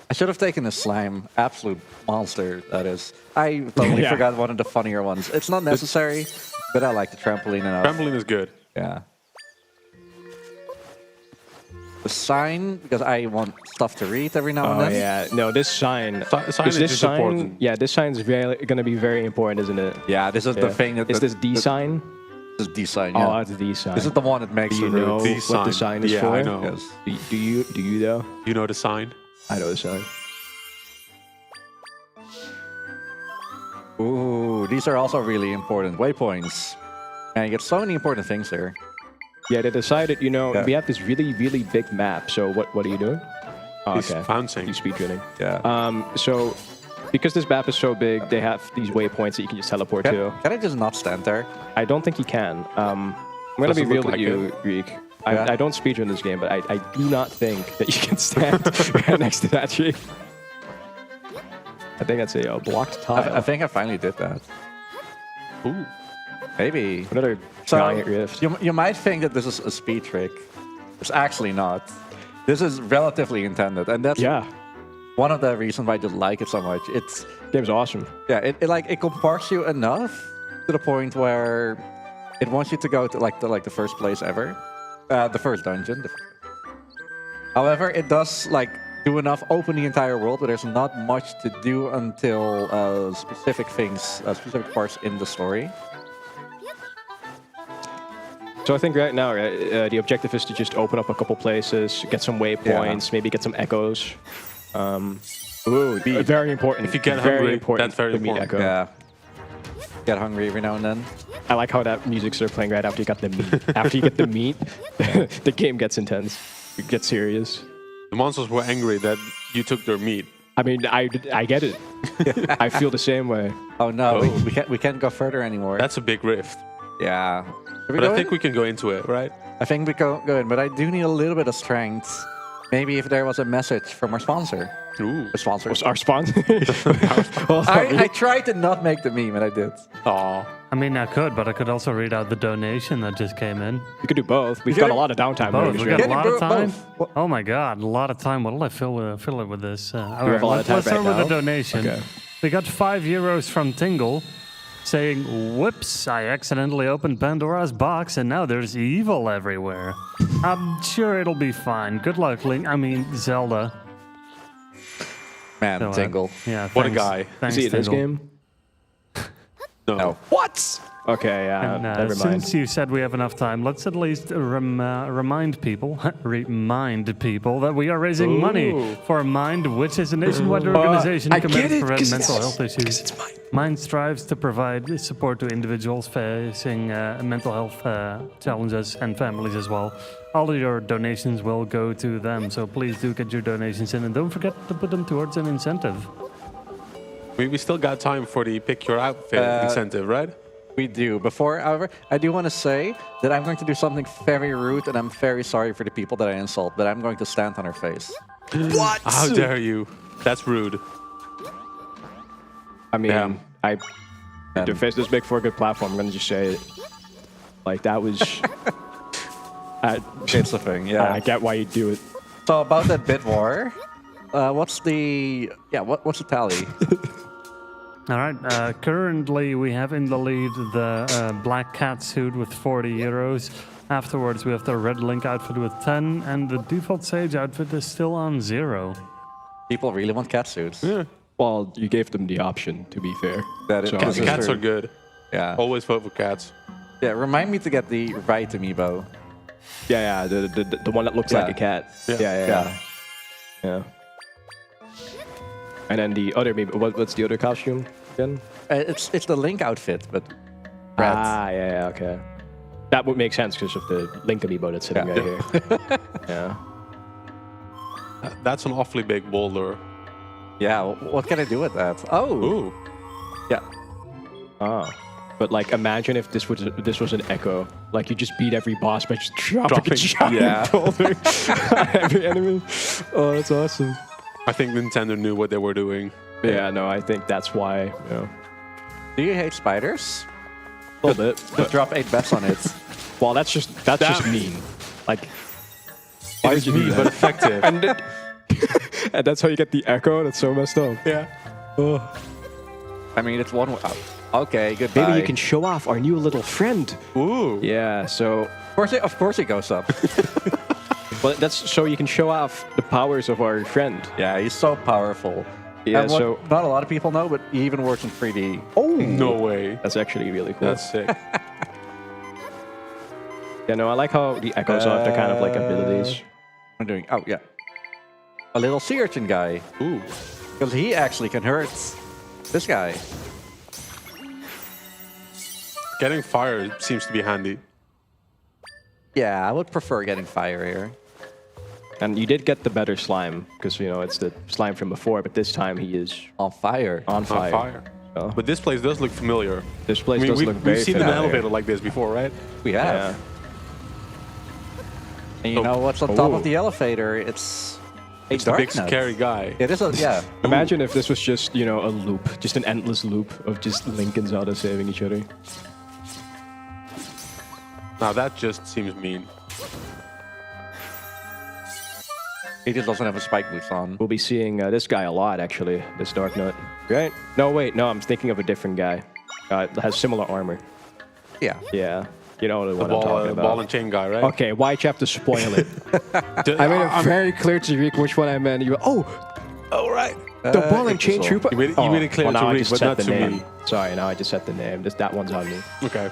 I should have taken a slime. Absolute monster, that is. I totally forgot one of the funnier ones. It's not necessary, but I like the trampoline enough. Trampoline is good. Yeah. The sign, because I want stuff to read every now and then. Oh yeah, no, this sign. Sign is this just sign, important. yeah, this sign is going to be very important, isn't it? Yeah, this is the thing. That, is this D sign? This is D sign. Yeah. Oh, that's D sign. This is the one that makes Do you know what the sign is yeah, for? I know. Yes. Do you though? You know the sign? I know the sign. Ooh, these are also really important waypoints. And you get so many important things here. Yeah, they decided, we have this really, really big map. So what are you doing? Oh, He's okay. bouncing. He's speedrunning. Yeah. So because this map is so big, they have these waypoints that you can just teleport to. Can I just not stand there? I don't think you can. I'm going to be Doesn't real look with like you, Reek. Yeah. I don't speedrun this game, but I do not think that you can stand right next to that tree. I think that's a blocked tile. I think I finally did that. Ooh. Maybe. Another giant rift. You might think that this is a speed trick. It's actually not. This is relatively intended, and that's one of the reasons why I just like it so much. It's game's awesome. Yeah, it comparts you enough to the point where it wants you to go to the first place ever, the first dungeon. However, it does do enough, open the entire world, but there's not much to do until specific parts in the story. So I think right now, the objective is to just open up a couple places, get some waypoints, maybe get some echoes. Very important. If you get very hungry, important that's very to meet important. Echo. Yeah. Get hungry every now and then. I like how that music started playing right after you got the meat. After you get the meat, the game gets intense. It gets serious. The monsters were angry that you took their meat. I mean, I get it. I feel the same way. Oh no, we can't go further anymore. That's a big rift. Yeah. But I think we can go into it, right? I think we go in, but I do need a little bit of strength. Maybe if there was a message from our sponsor. Ooh. The sponsor. Our sponsor? I tried to not make the meme, and I did. Aw. I mean, I could, but I could also read out the donation that just came in. You could do both. We've got a lot of downtime. Both. We got a lot of time. Both. Oh my god, a lot of time. What will I fill it with this? All have right, a lot of time let's start right with the now? donation. Okay. We got €5 from Tingle, saying, "Whoops! I accidentally opened Pandora's box, and now there's evil everywhere. I'm sure it'll be fine. Good luck, Link. I mean, Zelda." Man, So, Tingle. Yeah. What a thanks. guy. Thanks, Is he in this Tingle. game? No. What? Okay, And, never mind. since you said we have enough time, let's at least remind people that we are raising money for Mind, which is a nationwide organization I committed get to it, prevent 'cause mental it's- health issues. Mind strives to provide support to individuals facing mental health challenges and families as well. All of your donations will go to them, so please do get your donations in, and don't forget to put them towards an incentive. We still got time for the pick your outfit incentive, right? We do. Before, however, I do want to say that I'm going to do something very rude, and I'm very sorry for the people that I insult, but I'm going to stand on her face. What? How dare you? That's rude. I mean, their face is big for a good platform. I'm gonna just say it. Like that was. It's a thing, yeah. I get why you do it. So about that bid war, what's the tally? All right. Currently, we have in the lead the black cat suit with €40. Afterwards, we have the red link outfit with 10, and the default sage outfit is still on 0. People really want cat suits. Yeah. Well, you gave them the option, to be fair. That is, Cats, this is cats true. are good. Yeah. Always vote for cats. Yeah, remind me to get the right amiibo. Yeah, the one that looks like a cat. Yeah. And then the other, maybe what's the other costume again? It's the Link outfit, but red. Yeah, okay. That would make sense because of the Link amiibo that's sitting right here. Yeah. That's an awfully big boulder. Yeah, what can I do with that? Oh. Ooh. Yeah. Oh. But like, imagine if this was an Echo. Like, you just beat every boss by just dropping a giant boulder on every enemy. Oh, that's awesome. I think Nintendo knew what they were doing. Yeah, no, I think that's why. You know. Do you hate spiders? A little bit. Just drop 8 bets on it. Well, that's just mean. Like, it is mean, but effective. And that's how you get the Echo. That's so messed up. Yeah. Oh. I mean, it's one. Okay, goodbye. Maybe you can show off our new little friend. Ooh. Yeah. So. Of course, it goes up. Well, that's so you can show off the powers of our friend. Yeah, he's so powerful. Yeah. And So not a lot of people know, but he even works in 3D. Oh. No way. That's actually really cool. That's sick. Yeah. No, I like how the Echoes have their kind of like abilities. I'm doing. Oh yeah. A little sea urchin guy. Ooh. Because he actually can hurt this guy. Getting fire seems to be handy. Yeah, I would prefer getting fire here. And you did get the better slime because you know it's the slime from before, but this time he is on fire. On fire. On fire. So. But this place does look familiar. This place does look very We've seen familiar. an elevator like this before, right? We have. Yeah. And you know what's on top of the elevator? It's the big scary guy. It is a, yeah. Imagine if this was just, you know, a loop, just an endless loop of just Link and Zelda saving each other. Now that just seems mean. He just doesn't have a spike boots on. We'll be seeing this guy a lot, actually, this Dark Knight. Right? No, wait, no, I'm thinking of a different guy. Has similar armor. Yeah. Yeah. You know The what I'm talking about. ball and chain guy, right? Okay, why you have to spoil it? I made it very clear to Rick which one I meant. You go, oh, right. The ball and chain trooper. You made it clear well, now to I Rick, just but said not the to name. me. Sorry, now I just said the name. That one's on me. Okay.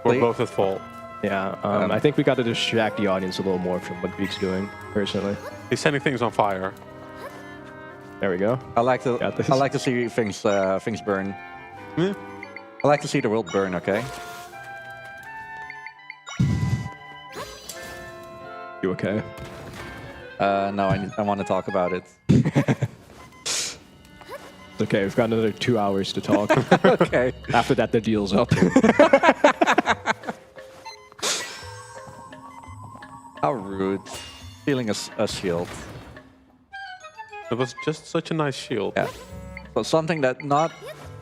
We're both at fault. Yeah, I think we got to distract the audience a little more from what Beak's doing, personally. He's setting things on fire. There we go. I like to see things burn. Yeah. I like to see the world burn. Okay. You okay? No, I want to talk about it. Okay, we've got another 2 hours to talk. Okay. After that, the deal's up. How rude. Stealing a shield. It was just such a nice shield. Yeah. So something that not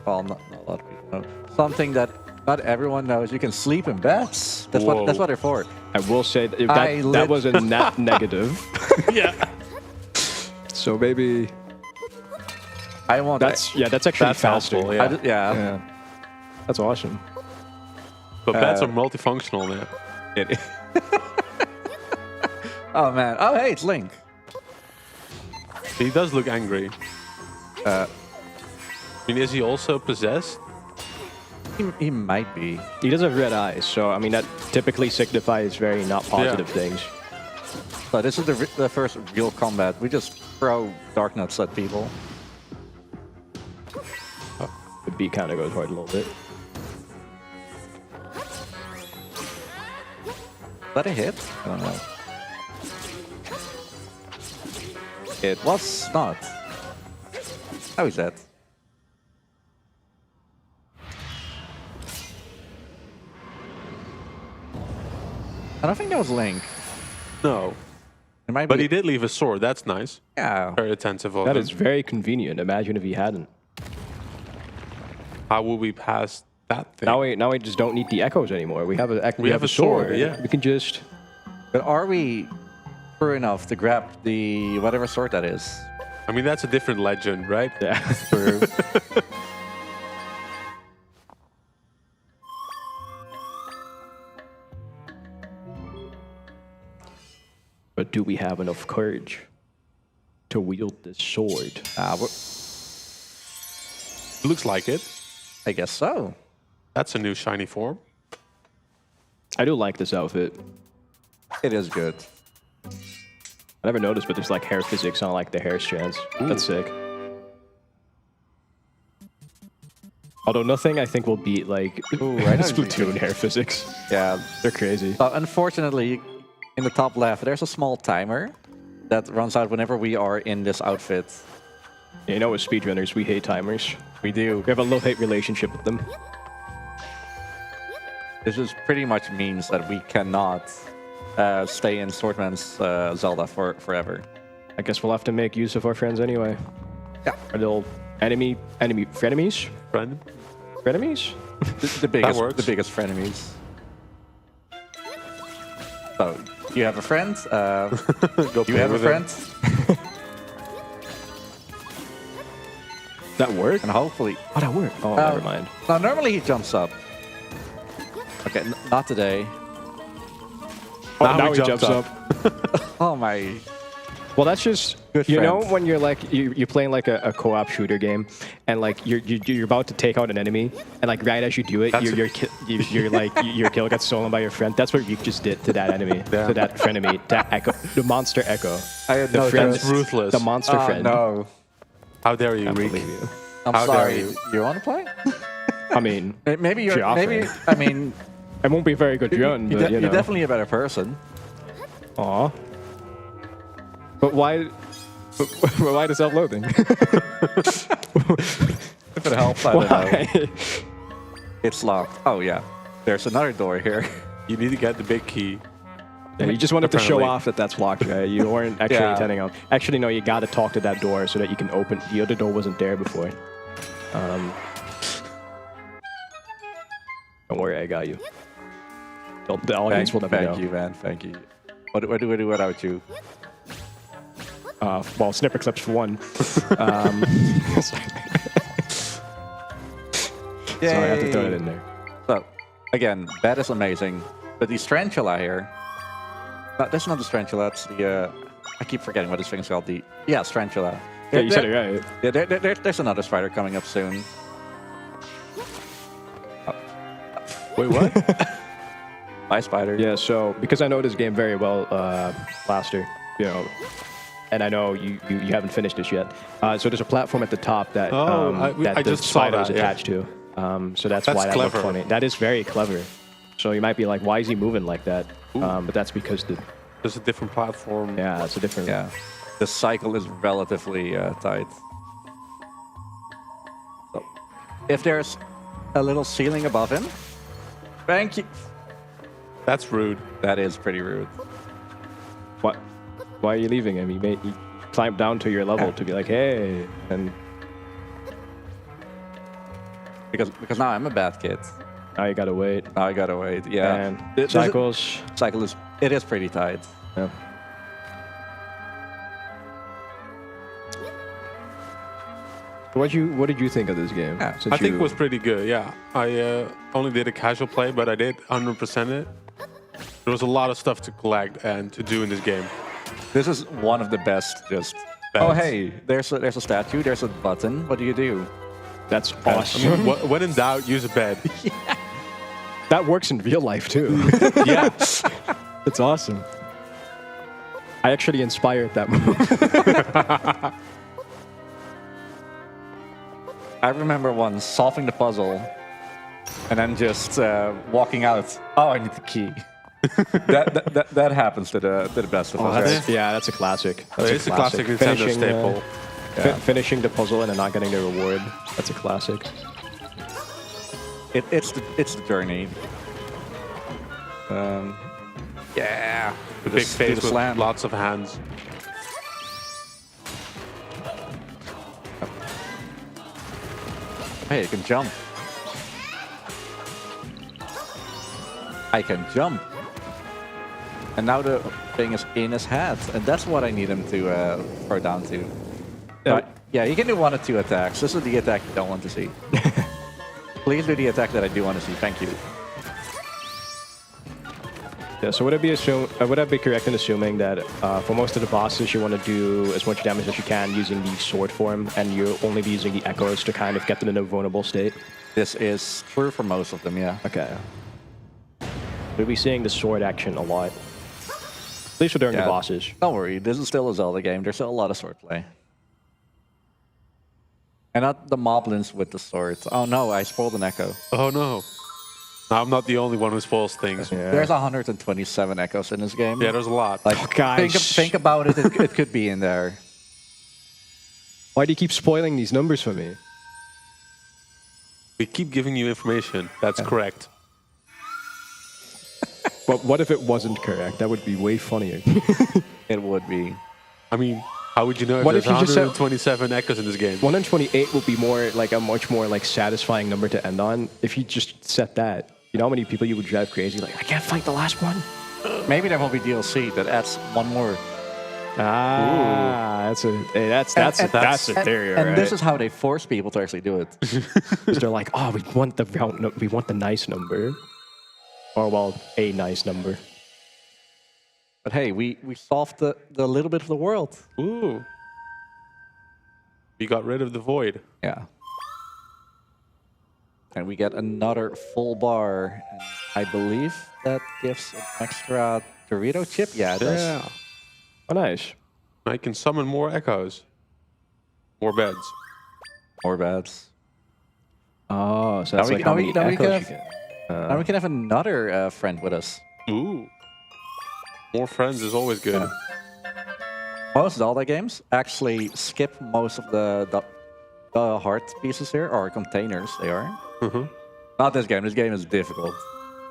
a lot of people know. Something that not everyone knows. You can sleep in beds. That's what they're for. I will say that was a net negative. Yeah. So maybe I want that's actually faster. Helpful, yeah. Yeah. That's awesome. But beds are multifunctional now. Oh man. Oh hey, it's Link. He does look angry. I mean, is he also possessed? He might be. He does have red eyes, so I mean that typically signifies very not positive things. But this is the first real combat. We just throw dark nuts at people. The beat kind of goes hard a little bit. Is that a hit? I don't know. It was not. How is that? I don't think that was Link. No. It might But be. he did leave a sword. That's nice. Yeah. Very attentive of That him. is very convenient. Imagine if he hadn't. How will we pass that thing? Now we just don't need the echoes anymore. We have a sword. Yeah. We can just. But are we true enough to grab the whatever sword that is? I mean, that's a different legend, right? Yeah. True. But do we have enough courage to wield this sword? Looks like it. I guess so. That's a new shiny form. I do like this outfit. It is good. I never noticed, but there's like hair physics on like the hair strands. That's sick. Although nothing, I think will beat like Splatoon hair physics. Yeah, they're crazy. Unfortunately, in the top left, there's a small timer that runs out whenever we are in this outfit. Yeah, you know, as speedrunners, we hate timers. We do. We have a love-hate relationship with them. This is pretty much means that we cannot stay in Swordman's Zelda forever. I guess we'll have to make use of our friends anyway. Yeah. Our little frenemies? Frenemies? The biggest frenemies. So, you have a friend? You have a friend? That worked? And hopefully... Oh, that worked. Oh, never mind. Now, normally he jumps up. Okay, not today. Oh, now he jumps up. Oh my... Well, that's just Good you know friends. when you're like you're playing like a co-op shooter game, and like you're about to take out an enemy, and like right as you do it, you're like your kill gets stolen by your friend. That's what you just did to that enemy, to that frenemy, to Echo, the monster Echo. I had the no friend, That's ruthless. the monster friend. No. How dare you, I Reek? believe you. I'm How sorry. dare you? You want to play? I mean, Maybe if you're... offering. Maybe... I mean... It won't be a very good run, but you know. You're definitely a better person. Aw. But why... Why the self-loathing? If it helps, I don't know. It's locked. Oh, yeah. There's another door here. You need to get the big key. Yeah, you just wanted to show Apparently. off that that's locked, right? You weren't actually Yeah. intending on. Actually, no, you got to talk to that door so that you can open. The other door wasn't there before. Don't worry, I got you. The audience will never know. Thank you, man. Thank you. What do I do without you? Well, snipper clips for one. Sorry, I have to throw it in there. So, again, that is amazing. But the Strantula here... No, that's not the Strantula, that's the... I keep forgetting what this thing is called. Yeah, Strantula. Yeah, you said it right. Yeah, there's another spider coming up soon. Wait, what? Bye, spider. Yeah, so because I know this game very well, Blaster, you know, and I know you haven't finished this yet. So there's a platform at the top that I the just saw spider is that, yeah. attached to. So that's That's why that clever. looked funny. That is very clever. So you might be like, why is he moving like that? But that's because There's a different platform. yeah, it's a different. Yeah. The cycle is relatively tight. So, if there's a little ceiling above him... Thank you. That's rude. That is pretty rude. What? Why are you leaving him? He climbed down to your level to be like, hey, and Because now I'm a bad kid. now you gotta wait. Now I gotta wait. Yeah. And cycles. Cycle is... It is pretty tight. Yeah. What did you think of this game? Yeah, I think it was pretty good, yeah. I only did a casual play, but I did 100% it. There was a lot of stuff to collect and to do in this game. This is one of the best. Just oh hey, there's a statue. There's a button. What do you do? That's I awesome. mean, when in doubt, use a bed. That works in real life too. Yeah. It's awesome. I actually inspired that move. I remember once solving the puzzle and then just walking out. Oh, I need the key. that happens to the best of us. Right? That's a classic. That's It's a classic Nintendo staple. Finishing the puzzle and then not getting the reward. That's a classic. It's the journey. Yeah. The big face with slam. lots of hands. Hey, I can jump. I can jump. And now the thing is in his head, and that's what I need him to throw down to. Yeah, you can do 1 or 2 attacks. This is the attack you don't want to see. Please do the attack that I do want to see. Thank you. Yeah, so would I be correct in assuming that for most of the bosses you want to do as much damage as you can using the sword form, and you'll only be using the echoes to kind of get them in a vulnerable state? This is true for most of them, yeah. Okay. We'll be seeing the sword action a lot. At least during the bosses. Don't worry, this is still a Zelda game. There's still a lot of swordplay. And not the moblins with the swords. Oh no, I spoiled an echo. Oh no. I'm not the only one who spoils things. There's 127 echoes in this game. Yeah, there's a lot. Like, think about it, it could be in there. Why do you keep spoiling these numbers for me? We keep giving you information. That's correct. But what if it wasn't correct? That would be way funnier. It would be. I mean, how would you know if What there's if you just said- 127 echoes in this game? 128 would be more like a much more like satisfying number to end on if you just set that. You know how many people you would drive crazy? Like, I can't fight the last one. Maybe there will be DLC that adds one more. That's a theory. And this is how they force people to actually do it. Because they're like, oh, we want the nice number, or well, a nice number. But hey, we solved the little bit of the world. Ooh. We got rid of the void. Yeah. And we get another full bar. And I believe that gives an extra Dorito chip. Yeah, it does. Yeah. Oh, nice. I can summon more echoes. More beds. More beds. Oh, so that's like how many echoes you get. Now we can have another friend with us. Ooh. More friends is always good. Yeah. Most Zelda games actually skip most of the heart pieces here, or containers they are. Not this game. This game is difficult.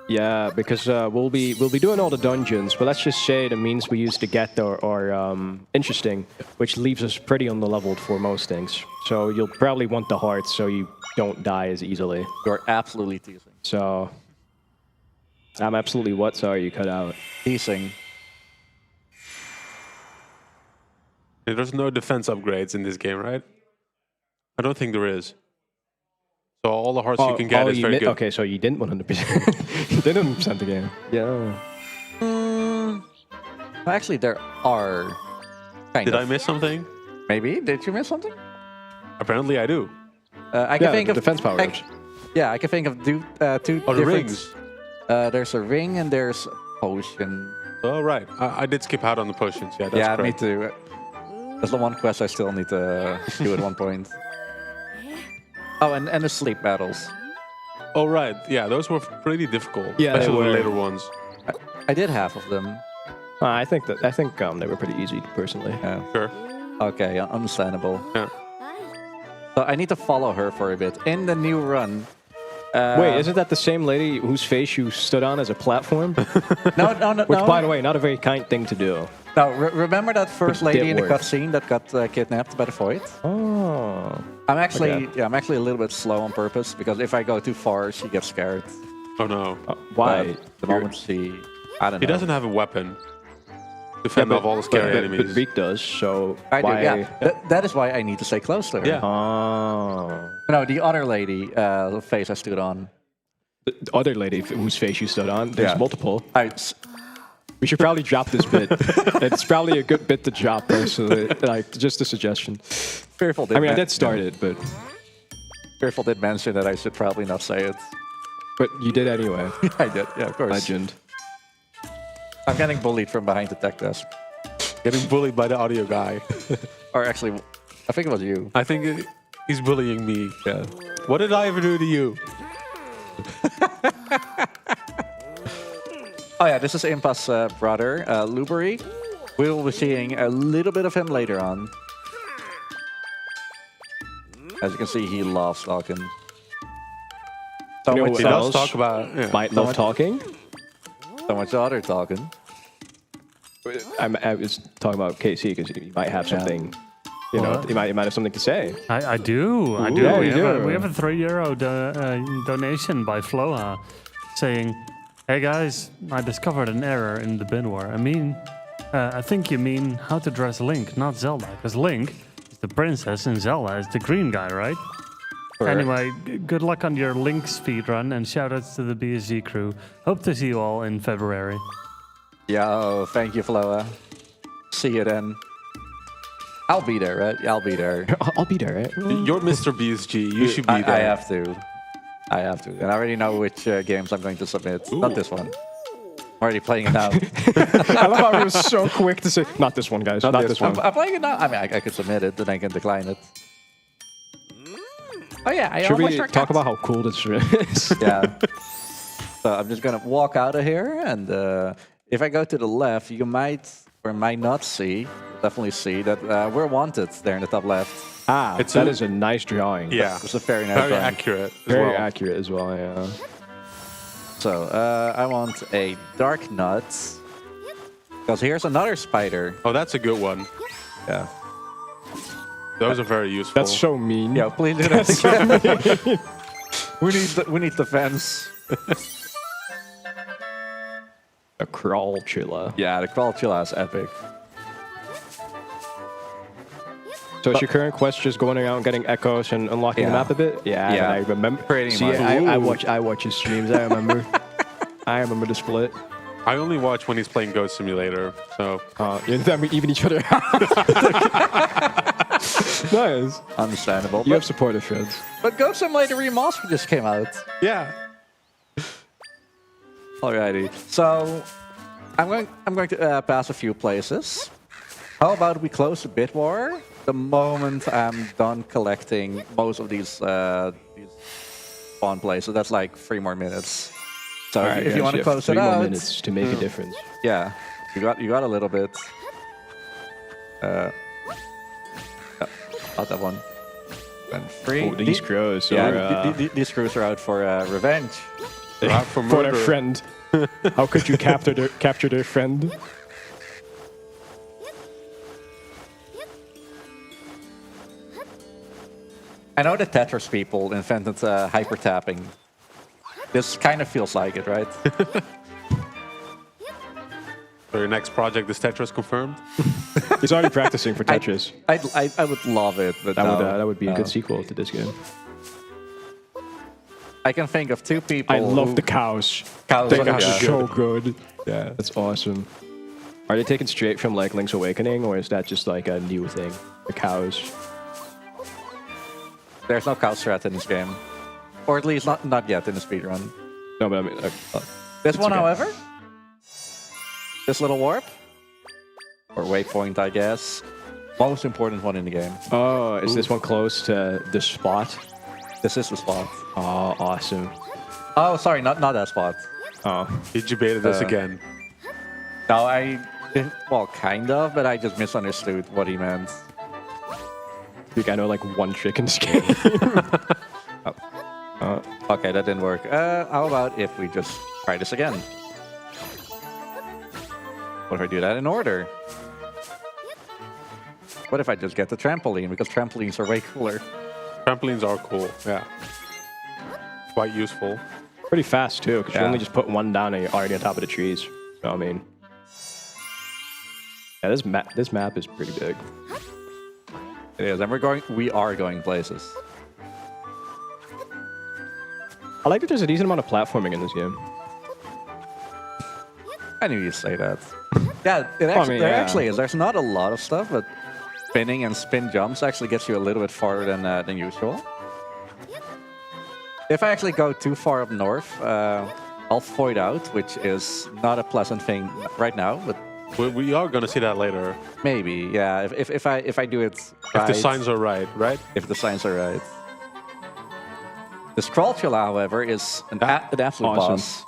Yeah, because we'll be doing all the dungeons, but let's just say the means we use to get there are interesting, which leaves us pretty underleveled for most things. So you'll probably want the hearts so you don't die as easily. You're absolutely teasing. So I'm absolutely what? Sorry, you cut out. Teasing. There's no defense upgrades in this game, right? I don't think there is. So all the hearts you can get is very good. Okay, so you didn't 100%. You didn't 100% the game. Yeah. Actually, there are. Did I miss something? Maybe. Did you miss something? Apparently, I do. I can think of defense power-ups. Yeah, I can think of two the different rings. There's a ring and there's a potion. Oh, right. I did skip out on the potions. Yeah, that's correct. Me too. That's the one quest I still need to do at one point. Oh, and the sleep battles. Oh, right. Yeah, those were pretty difficult. Yeah, especially they the were. later ones. I did half of them. I think they were pretty easy, personally. Yeah. Sure. Okay, understandable. Yeah. So I need to follow her for a bit. In the new run... Wait, isn't that the same lady whose face you stood on as a platform? No. Which, by the way, not a very kind thing to do. No, remember that first But lady in the did work. cutscene that got kidnapped by the void? Oh. I'm actually a little bit slow on purpose because if I go too far, she gets scared. Oh no. Why? The moment I don't know. He doesn't have a weapon. Defend off all the scary enemies. But Reek does, so I do, why? yeah. That is why I need to stay close to her. Yeah. Oh. No, the other lady, the face I stood on. The other lady whose face you stood on, there's Yeah. multiple. We should probably drop this bit. It's probably a good bit to drop, personally. Like, just a suggestion. Fearful did I did start it, but... Fearful did mention that I should probably not say it. But you did anyway. I did, yeah, of course. Legend. I'm getting bullied from behind the tech desk. Getting bullied by the audio guy. Or actually, I think it was you. I think he's bullying me. Yeah. What did I ever do to you? Oh yeah, this is Impa's brother, Lubery. We will be seeing a little bit of him later on. As you can see, he loves talking. So You know much who He does else talk about... Yeah. might love talking? So much other talking. I was talking about KC because you might have something. You know, What? you might have something to say. I do. I do. Yeah, we, you have do. we have a €3 donation by Floa saying, "Hey guys, I discovered an error in the binware. I think you mean how to dress Link, not Zelda, because Link is the princess and Zelda is the green guy, right?" Correct. Anyway, good luck on your Link speedrun and shoutouts to the BSG crew. Hope to see you all in February. Yo, thank you, Floa. See you then. I'll be there, right? I'll be there. I'll be there, right? You're Mr. BSG. You should be there. I have to. And I already know which games I'm going to submit. Not this one. already playing it now. I love how he was so quick to say, not this one, guys, not this one. I'm playing it now. I mean, I could submit it, then I can decline it. Oh yeah, I Should we almost talk about how cool this is? Yeah. So I'm just gonna walk out of here, and if I go to the left, you might or might not see, definitely see that we're wanted there in the top left. Ah, that is a nice drawing. Yeah. It's a very nice drawing. Accurate. Very accurate as well, yeah. So I want a dark nut, because here's another spider. Oh, that's a good one. Yeah. Those are very useful. That's so mean. Yeah, please do that. So mean. we need the fence. A crawl chilla. Yeah, the crawl chilla is epic. So is your current quest just going around and getting echoes and unlocking the map a bit? Yeah. I remember. Pretty much. much. I watch his streams. I remember. I remember the split. I only watch when he's playing Ghost Simulator, so... then we even each other out. Nice. Understandable. You have supportive friends. But Ghost Simulator Remastered just came out. Yeah. Alrighty. So I'm going to pass a few places. How about we close the bid war the moment I'm done collecting most of these spawn places? That's like 3 more minutes. So right, if you want to close it 3 out, more minutes to make a difference. Yeah, you got a little bit. Not that one. And 3. Oh, these crows. Yeah, these crews are out for revenge. Out for their friend. How could you capture their friend? I know the Tetris people invented hyper tapping. This kind of feels like it, right? So your next project is Tetris confirmed? He's already practicing for Tetris. I would love it, but that would be a good sequel to this game. I can think of 2 people. I love the cows. Cows They are are good. so good. Yeah, that's awesome. Are they taken straight from like Link's Awakening, or is that just like a new thing? The cows. There's no cow strat in this game, or at least not yet in the speedrun. No, but I mean, this one, however, this little warp or waypoint, I guess, most important one in the game. Oh, is this one close to the spot? This is the spot. Oh, awesome. Oh, sorry, not that spot. Oh, Did you beta this again? No, I didn't. Well, kind of, but I just misunderstood what he meant. I think I know like one trick in this game. Okay, that didn't work. How about if we just try this again? What if I do that in order? What if I just get the trampoline? Because trampolines are way cooler. Trampolines are cool, yeah. Quite useful. Pretty fast too, because you Yeah. only just put one down and you're already on top of the trees. So, I mean, yeah, this map is pretty big. It is, and we are going places. I like that there's a decent amount of platforming in this game. I knew you'd say that. Yeah, there actually is. There's not a lot of stuff, but spinning and spin jumps actually gets you a little bit farther than usual. If I actually go too far up north, I'll void out, which is not a pleasant thing right now, but we are going to see that later. maybe, yeah. If I do it right. If the signs are right, right? If the signs are right. The Scrolltula, however, is an absolute awesome. boss.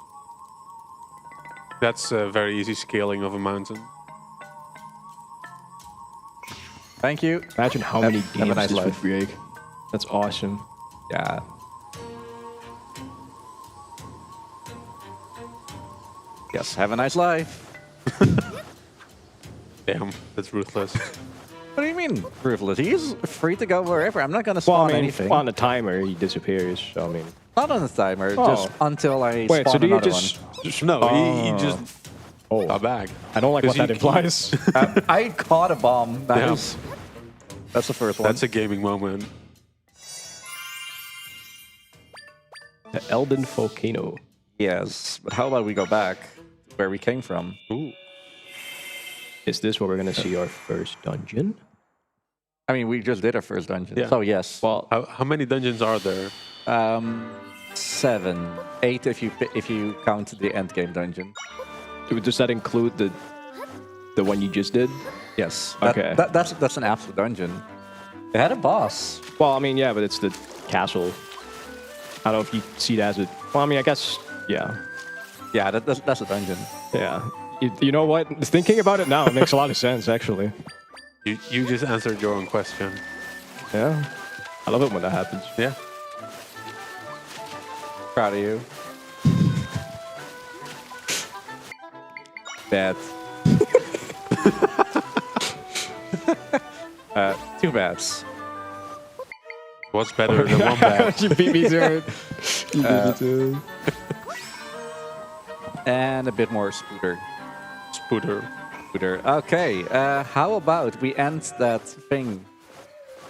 That's a very easy scaling of a mountain. Thank you. Imagine how Have- many have a games nice this would life. break. That's awesome. Yeah. Yes, have a nice life. Damn, that's ruthless. What do you mean, ruthless? He's free to go wherever. I'm not going to Well, spawn I mean, anything. on the timer, he disappears. So, I mean, Not on the timer, Oh. just until I wait. spawn So do you another just? No, he just got back. I don't like what 'Cause that implies. one. I caught a bomb. Damn. That's the first one. That's a gaming moment. The Elden Volcano. Yes, but how about we go back where we came from? Ooh. Is this where we're gonna see our first dungeon? I mean, we just did our first dungeon, Yeah. so yes. Well, How many dungeons are there? 7, 8 if you count the end game dungeon. does that include the one you just did? Yes. Okay. That's an absolute dungeon. It had a boss. Well, I mean, yeah, but it's the castle. I don't know if you see that as a... Well, I mean, I guess, yeah. Yeah, that's a dungeon. Yeah. You know what? Thinking about it now, it makes a lot of sense, actually. You just answered your own question. Yeah. I love it when that happens. Yeah. Proud of you. Bad. 2 bats. What's better than 1 bat? You beat me to it. You beat me to it. And a bit more Spooter. Spooter. Okay, how about we end that thing?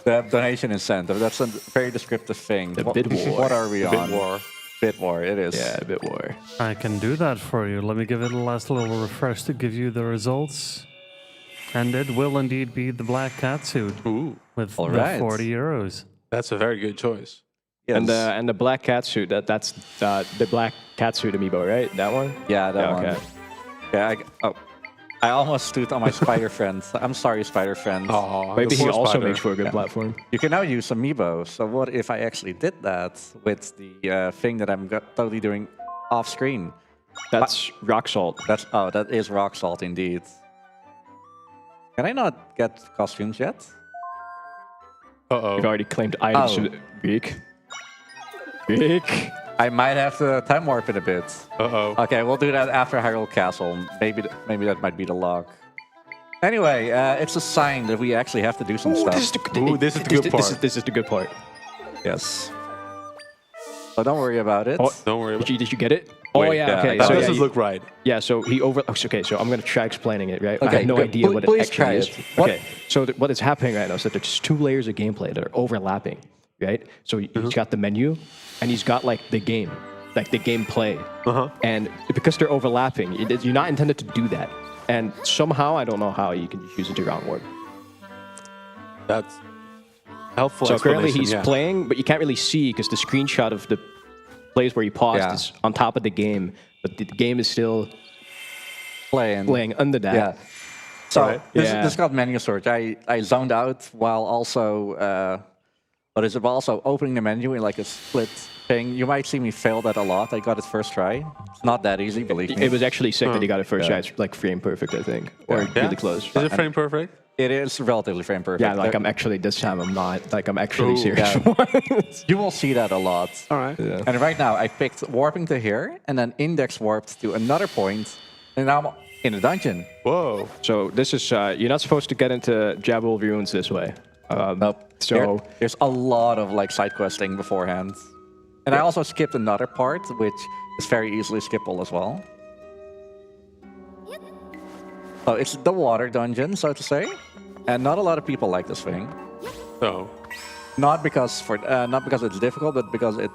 The donation incentive. That's a very descriptive thing. The bid war. What are we on? Bid war. Bid war, it is. Yeah, bid war. I can do that for you. Let me give it a last little refresh to give you the results. And it will indeed be the black catsuit with All the right. 40 euros. That's a very good choice. Yes. And the black catsuit, that's the black catsuit amiibo, right? That one? Yeah, that one. Okay. Yeah, I almost stood on my spider friend. I'm sorry, spider friend. Oh, Maybe he also spider. makes for a good platform. You can now use amiibo. So what if I actually did that with the thing that I'm totally doing off screen? That's rock salt. That is rock salt indeed. Can I not get costumes yet? Uh-oh. You've already claimed items. Oh. Big. Big. I might have to time warp it a bit. Uh-oh. Okay, we'll do that after Hyrule Castle. Maybe that might be the lock. Anyway, it's a sign that we actually have to do some stuff. This is the good part. This is the good part. Yes. So don't worry about it. Oh, don't worry about it. Did you get it? Oh, Wait, yeah, okay. That So, doesn't look right. Yeah, so he okay, so I'm going to try explaining it, right? Okay, I have no good. idea what it Please actually try is. it. Okay, so what is happening right now is that there's 2 layers of gameplay that are overlapping, right? So he's got the menu, and he's got, like, the game, like the gameplay. And because they're overlapping, you're not intended to do that. And somehow, I don't know how, you can just use it to ground warp. That's helpful. So currently he's yeah. playing, but you can't really see because the screenshot of the place where he paused is on top of the game, but the game is still playing under that. Yeah. So Right. this Yeah. is called menu search. I zoned out while also also opening the menu in like a split thing. You might see me fail that a lot. I got it first try. It's not that easy, believe me. It was actually sick that he got it first try. It's like frame perfect, I think, or really close. Is it frame perfect? It is relatively frame perfect. Yeah, like I'm actually this time I'm not. Like I'm actually Ooh. serious. Yeah. You will see that a lot. All right. Yeah. And right now I picked warping to here and then index warped to another point, and now I'm in a dungeon. Whoa. So this is you're not supposed to get into Jabul ruins this way. Nope. So there's a lot of like side questing beforehand. And I also skipped another part, which is very easily skippable as well. So it's the water dungeon, so to say. And not a lot of people like this thing. So. Not because it's difficult, but because it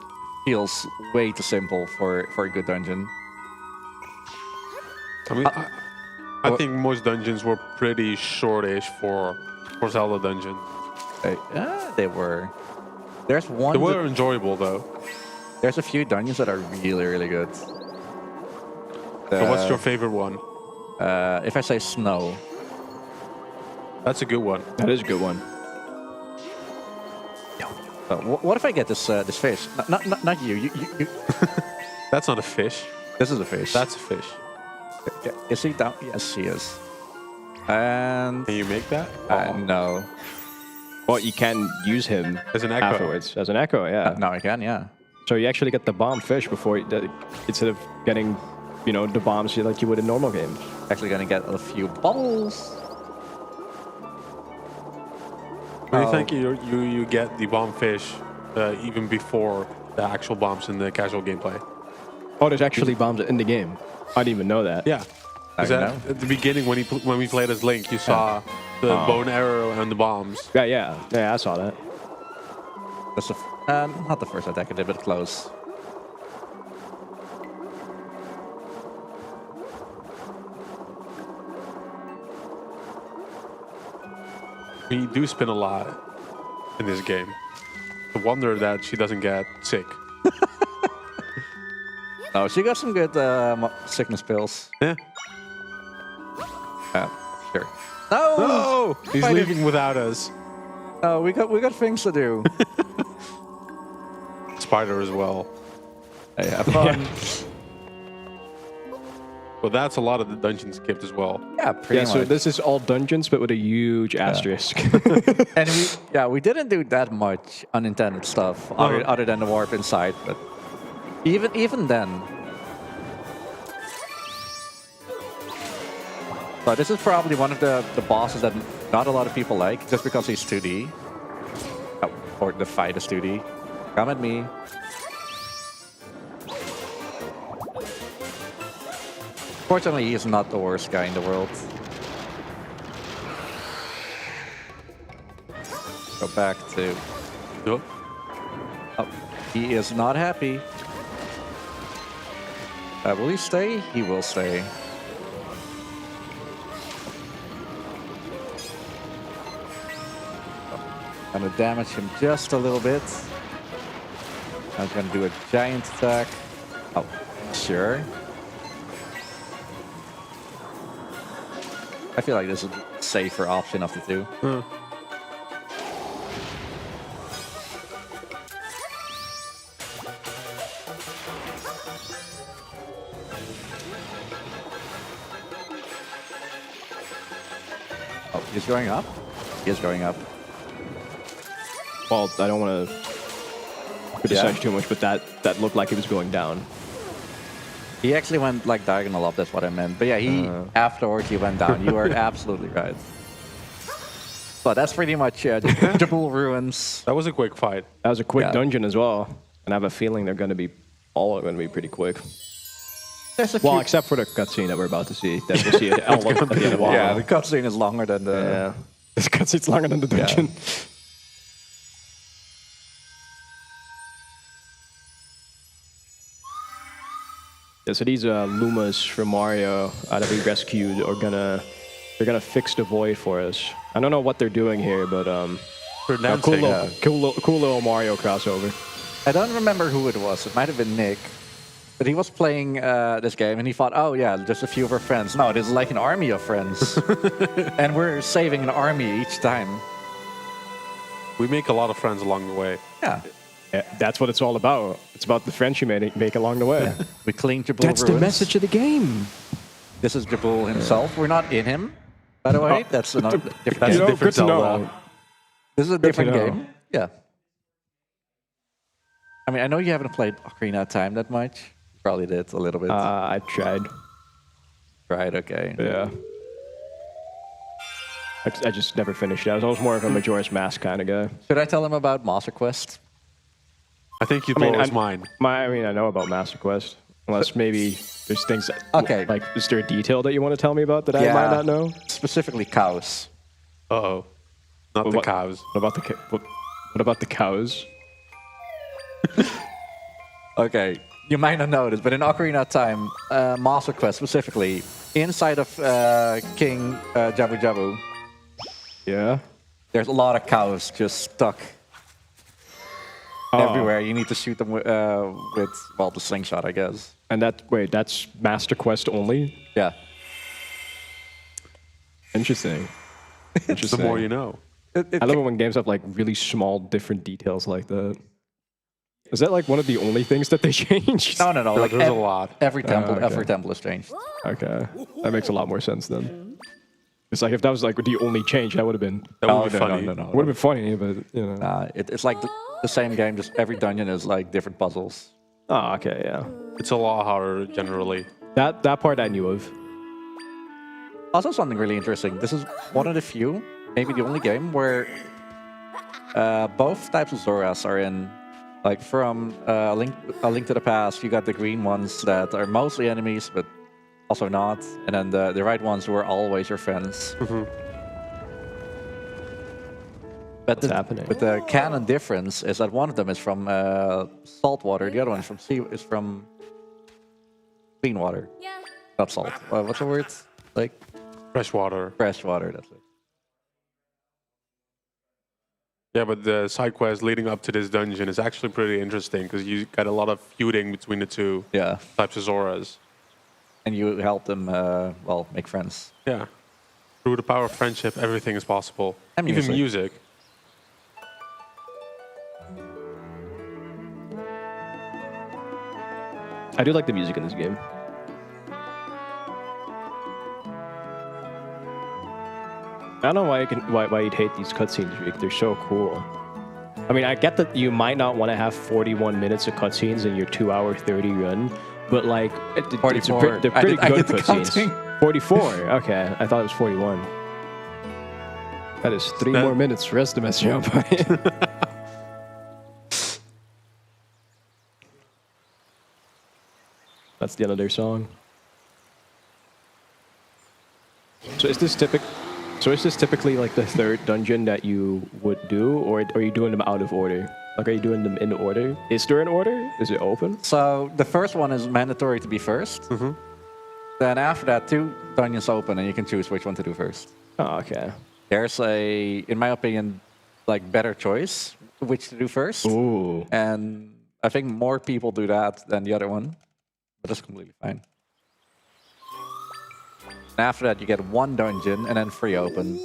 feels way too simple for a good dungeon. I mean, I think most dungeons were pretty shortish for Zelda dungeon. They were. There's one. They were enjoyable though. There's a few dungeons that are really, really good. So what's your favorite one? If I say snow. That's a good one. That is a good one. What if I get this this fish? Not you. You. That's not a fish. This is a fish. That's a fish. Okay. Is he down? Yes, he is. And can you make that? No. Well, you can use him as an echo afterwards. As an echo, yeah. No, I can, yeah. So you actually get the bomb fish before instead of getting, the bombs like you would in normal games. Actually, gonna get a few bubbles. I think you get the bomb fish even before the actual bombs in the casual gameplay. Oh, there's actually bombs in the game. I didn't even know that. Yeah. At the beginning when we played as Link, you saw the bow and arrow and the bombs. Yeah, I saw that. That's not the first attack I did, but close. We do spin a lot in this game. The wonder that she doesn't get sick. No, she got some good sickness pills. Yeah. Sure. No! He's leaving without us. No, we got things to do. Spider as well. Hey, have fun. Well, that's a lot of the dungeons skipped as well. Yeah, pretty So much. this is all dungeons, but with a huge asterisk. And we didn't do that much unintended stuff other than the warp inside, but even then. But this is probably one of the bosses that not a lot of people like, just because he's 2D. Oh, or the fight is 2D. Come at me. Fortunately, he is not the worst guy in the world. Go back to... Nope. Oh, he is not happy. Will he stay? He will stay. I'm gonna damage him just a little bit. I'm gonna do a giant attack. Oh, sure. I feel like this is a safer option of the two. Oh, he's going up? He is going up. Well, I don't want to criticize too much, but that looked like it was going down. He actually went like diagonal up, that's what I meant. But yeah, afterwards he went down. You are absolutely right. But that's pretty much Jabul Ruins. That was a quick fight. That was a quick dungeon as well. And I have a feeling they're going to be all going to be pretty quick. Well, except for the cutscene that we're about to see. That we'll see at the end of the while. Yeah, the cutscene is longer than the... Yeah. The cutscene's longer than the dungeon. Yeah, so these Lumas from Mario that we rescued they're gonna fix the void for us. I don't know what they're doing here, but cool little Mario crossover. I don't remember who it was. It might have been Nick. But he was playing this game and he thought, oh yeah, just a few of our friends. No, this is like an army of friends. And we're saving an army each time. We make a lot of friends along the way. Yeah. Yeah, that's what it's all about. It's about the friends you make along the way. Yeah. We clean Jabul That's Ruins. the message of the game. This is Jabul himself. We're not in him, by the way. That's another different game. Good to know. This is a different know. game. Yeah. I mean, I know you haven't played Ocarina of Time that much. You probably did a little bit. I tried. Tried, okay. Yeah. I just never finished it. I was more of a Majora's Mask kind of guy. Should I tell him about Master Quest? I think you thought it was mine. I know about Master Quest. Unless maybe there's things that... Okay. Like, is there a detail that you want to tell me about that I might not know? Specifically cows. Uh-oh. Not the cows. What about the cows? Okay. You might not know this, but in Ocarina of Time, Master Quest specifically, inside of King Jabu Jabu, there's a lot of cows just stuck everywhere. You need to shoot them with the slingshot, I guess. And that's Master Quest only? Yeah. Interesting. The more you know. I love it when games have like really small, different details like that. Is that like one of the only things that they changed? No. Like there's a lot. Every temple has changed. Okay, that makes a lot more sense then. It's like if that was like the only change, that would have been. That would be funny. No. Would have been funny, but you know. It's like the same game. Just every dungeon is like different puzzles. Oh, okay, yeah. It's a lot harder generally. That part I knew of. Also, something really interesting. This is one of the few, maybe the only game where both types of Zoras are in. Like from A Link to the Past, you got the green ones that are mostly enemies, but also not. And then the right ones who are always your friends. But the canon difference is that one of them is from salt water, the other one is from clean water. Not salt. What's the word? Like fresh water. Fresh water, that's it. Yeah, but the side quest leading up to this dungeon is actually pretty interesting because you got a lot of feuding between the two types of Zoras. And you help them, make friends. Yeah. Through the power of friendship, everything is possible. And Even music. music. I do like the music in this game. I don't know why you'd hate these cutscenes, Rick. They're so cool. I mean, I get that you might not want to have 41 minutes of cutscenes in your 2-hour 30 run, but like, they're pretty good cutscenes. 44. Okay, I thought it was 41. That is 3 more minutes. Rest of us, jump. That's the end of their song. So is this typically like the third dungeon that you would do, or are you doing them out of order? Like, are you doing them in order? Is there an order? Is it open? So the first one is mandatory to be first. Mm-hmm. Then after that, 2 dungeons open, and you can choose which one to do first. Oh, okay. There's a, in my opinion, like better choice which to do first. Ooh. And I think more people do that than the other one, but that's completely fine. And after that, you get 1 dungeon and then 3 open.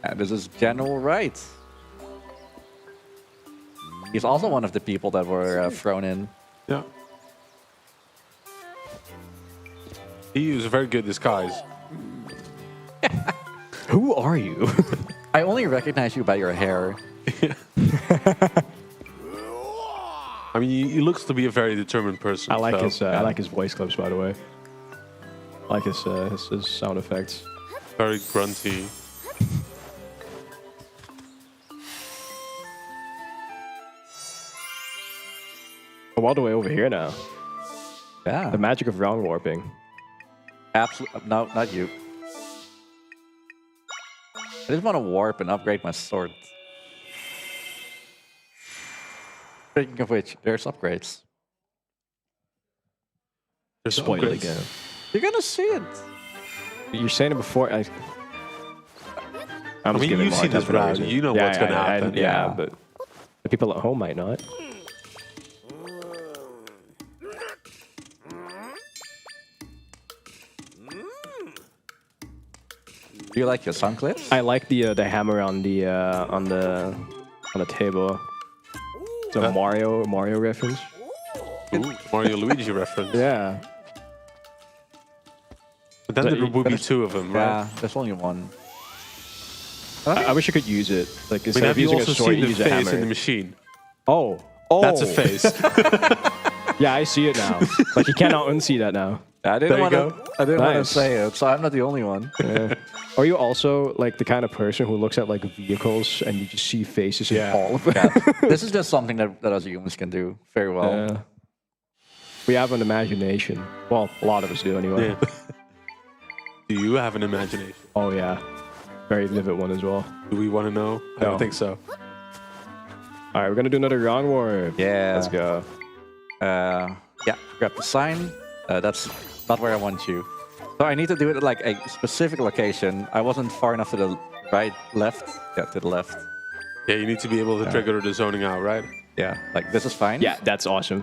And this is General Wright. He's also one of the people that were thrown in. Yeah. He used a very good disguise. Who are you? I only recognize you by your hair. I mean, he looks to be a very determined person. I like so, his I like his voice clips, by the way. I like his sound effects. Very grunty. I'm all the way over here now. Yeah. The magic of round warping. Absolutely. No, not you. I just want to warp and upgrade my sword. Speaking of which, there's upgrades. There's Spoil it upgrades. again. You're gonna see it. You're saying it before. I'm I mean, you've seen this round. You know what's going to happen. Yeah, but the people at home might not. Do you like your sound clips? I like the hammer on the table. It's a Mario reference. Ooh, Mario Luigi reference. Yeah. But then there would be 2 of them, right? Yeah, there's only 1. I wish I could use it. Like, But instead have of you using also a sword, seen the use a face hammer. in the machine? Oh. That's a face. Yeah, I see it now. Like, you cannot unsee that now. I didn't want to Nice. say it, so I'm not the only one. Yeah. Are you also like the kind of person who looks at like vehicles and you just see faces in all of them? Yeah. This is just something that us humans can do very well. Yeah. We have an imagination. Well, a lot of us do anyway. Yeah. Do you have an imagination? Oh yeah, very vivid one as well. Do we want to know? I don't think so. All right, we're gonna do another round warp. Yeah. Let's go. Yeah, grab the sign. That's not where I want you. So I need to do it at like a specific location. I wasn't far enough to the right, left. Yeah, to the left. Yeah, you need to be able to trigger the zoning out, right? Yeah, like this is fine. Yeah, that's awesome.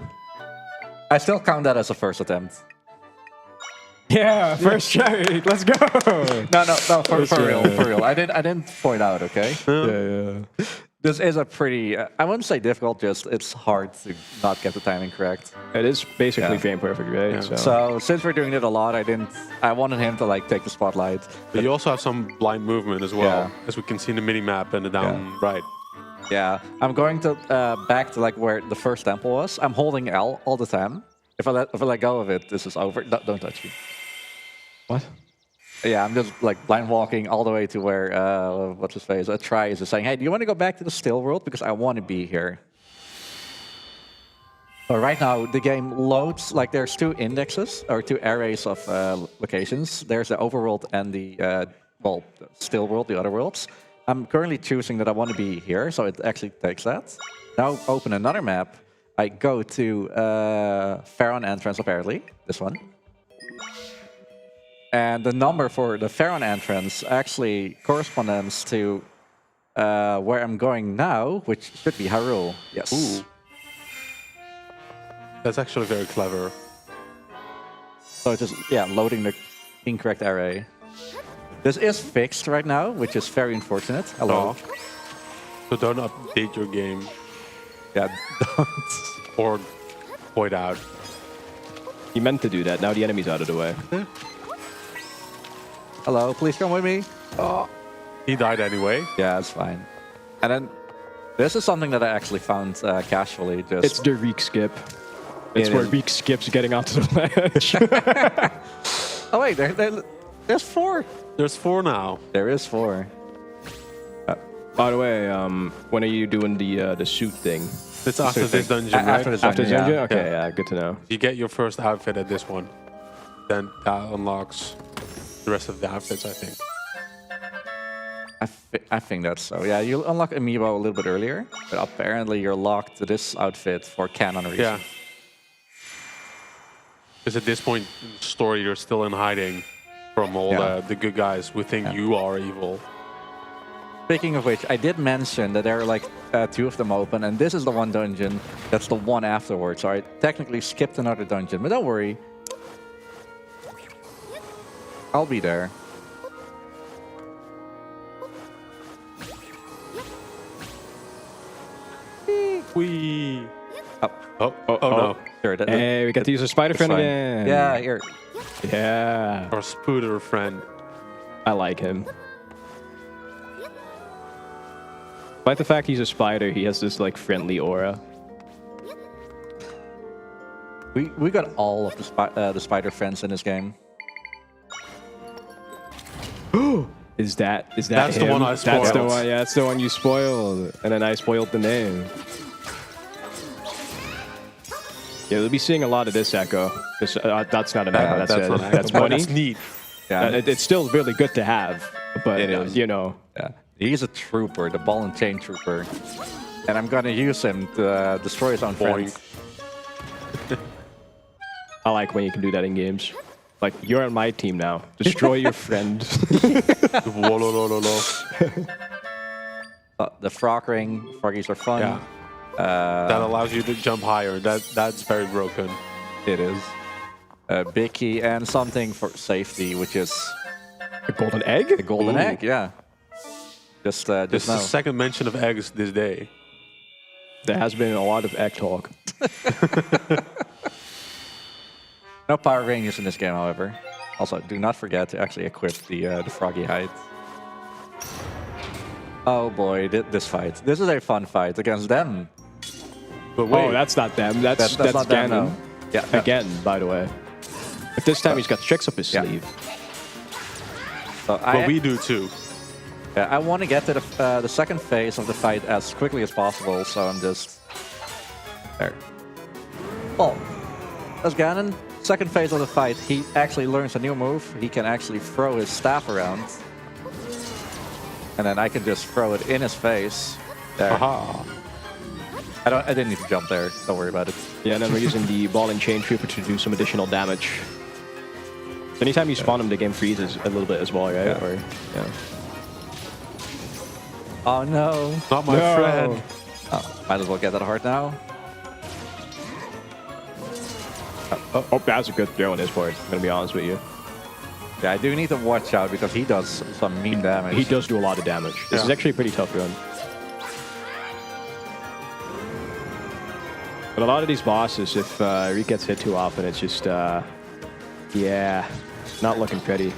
I still count that as a first attempt. Yeah, first try. Let's go. No, for real. I didn't point out, okay? Yeah. This is a pretty, I wouldn't say difficult, just it's hard to not get the timing correct. It is basically frame perfect, right? Yeah. So since we're doing it a lot, I wanted him to like take the spotlight. But you also have some blind movement as well, Yeah. as we can see in the mini-map and the down right. Yeah, I'm going to back to like where the first temple was. I'm holding L all the time. If I let go of it, this is over. Don't touch me. What? Yeah, I'm just like blind walking all the way to where what's his face? Try is saying, "Hey, do you want to go back to the still world because I want to be here." So right now the game loads like there's 2 indexes or 2 arrays of locations. There's the overworld and the the still world, the other worlds. I'm currently choosing that I want to be here, so it actually takes that. Now open another map. I go to Pharaoh entrance apparently, this one. And the number for the Pharaoh entrance actually corresponds to where I'm going now, which should be Hyrule. Yes. Ooh. That's actually very clever. So it's just, yeah, loading the incorrect array. This is fixed right now, which is very unfortunate. Hello. So don't update your game. Yeah, don't. Or point out. He meant to do that. Now the enemy's out of the way. Hello, please come with me. Oh. He died anyway. Yeah, it's fine. And then this is something that I actually found casually. Just It's the Reek skip. It's where Reek skips getting onto the ledge. Oh wait, there's 4. There's 4 now. There is 4. By the way, when are you doing the suit thing? It's after this dungeon, right? After this After dungeon, dungeon? Okay, yeah, good to know. You get your first outfit at this one. Then that unlocks the rest of the outfits, I think. I think that's so. Yeah, you unlock Amiibo a little bit earlier, but apparently you're locked to this outfit for canon reasons. Yeah. Because at this point in the story, you're still in hiding from all the good guys who think you are evil. Speaking of which, I did mention that there are like 2 of them open, and this is the one dungeon that's the one afterwards. So I technically skipped another dungeon, but don't worry. I'll be there. Wee. Oh no. Sure, Hey, we got to use a spider friend again. Yeah, here. Yeah. Our spooder friend. I like him. Despite the fact he's a spider, he has this like friendly aura. We got all of the spider friends in this game. Is that That's him? the one I spoiled. That's the one. Yeah, that's the one you spoiled, and then I spoiled the name. Yeah, we'll be seeing a lot of this Echo. Because that's not an Echo. That's money. That's neat. Yeah, it's still really good to have, but it is. you know. Yeah, he's a trooper, the ball and chain trooper, and I'm gonna use him to destroy his own friends. I like when you can do that in games. Like, you're on my team now. Destroy your friend. The frog ring, froggies are fun. Yeah. That allows you to jump higher. That's very broken. It is. Big key and something for safety, which is a golden egg. A golden egg, yeah. Just this is the now. second mention of eggs this day. There has been a lot of egg talk. No Power Rangers in this game, however. Also, do not forget to actually equip the froggy hide. Oh boy, this fight. This is a fun fight against them. But wait, oh, that's not them. That's not them, Ganon. no. Yeah, Again, by the way. But this time he's got tricks up his sleeve. So but we do too. Yeah, I want to get to the second phase of the fight as quickly as possible, so I'm just... There. Oh, that's Ganon. Second phase of the fight, he actually learns a new move. He can actually throw his staff around. And then I can just throw it in his face. There. Aha. I didn't need to jump there. Don't worry about it. Yeah, and then we're using the ball and chain trooper to do some additional damage. Anytime you spawn him, the game freezes a little bit as well, right? Yeah. Or, yeah. Oh no. Not my friend. Oh, might as well get that heart now. Oh, that's a good throw on his part, I'm going to be honest with you. Yeah, I do need to watch out because he does some mean damage. He does do a lot of damage. This is actually a pretty tough run. But a lot of these bosses, if Reek gets hit too often, it's just, yeah, not looking pretty.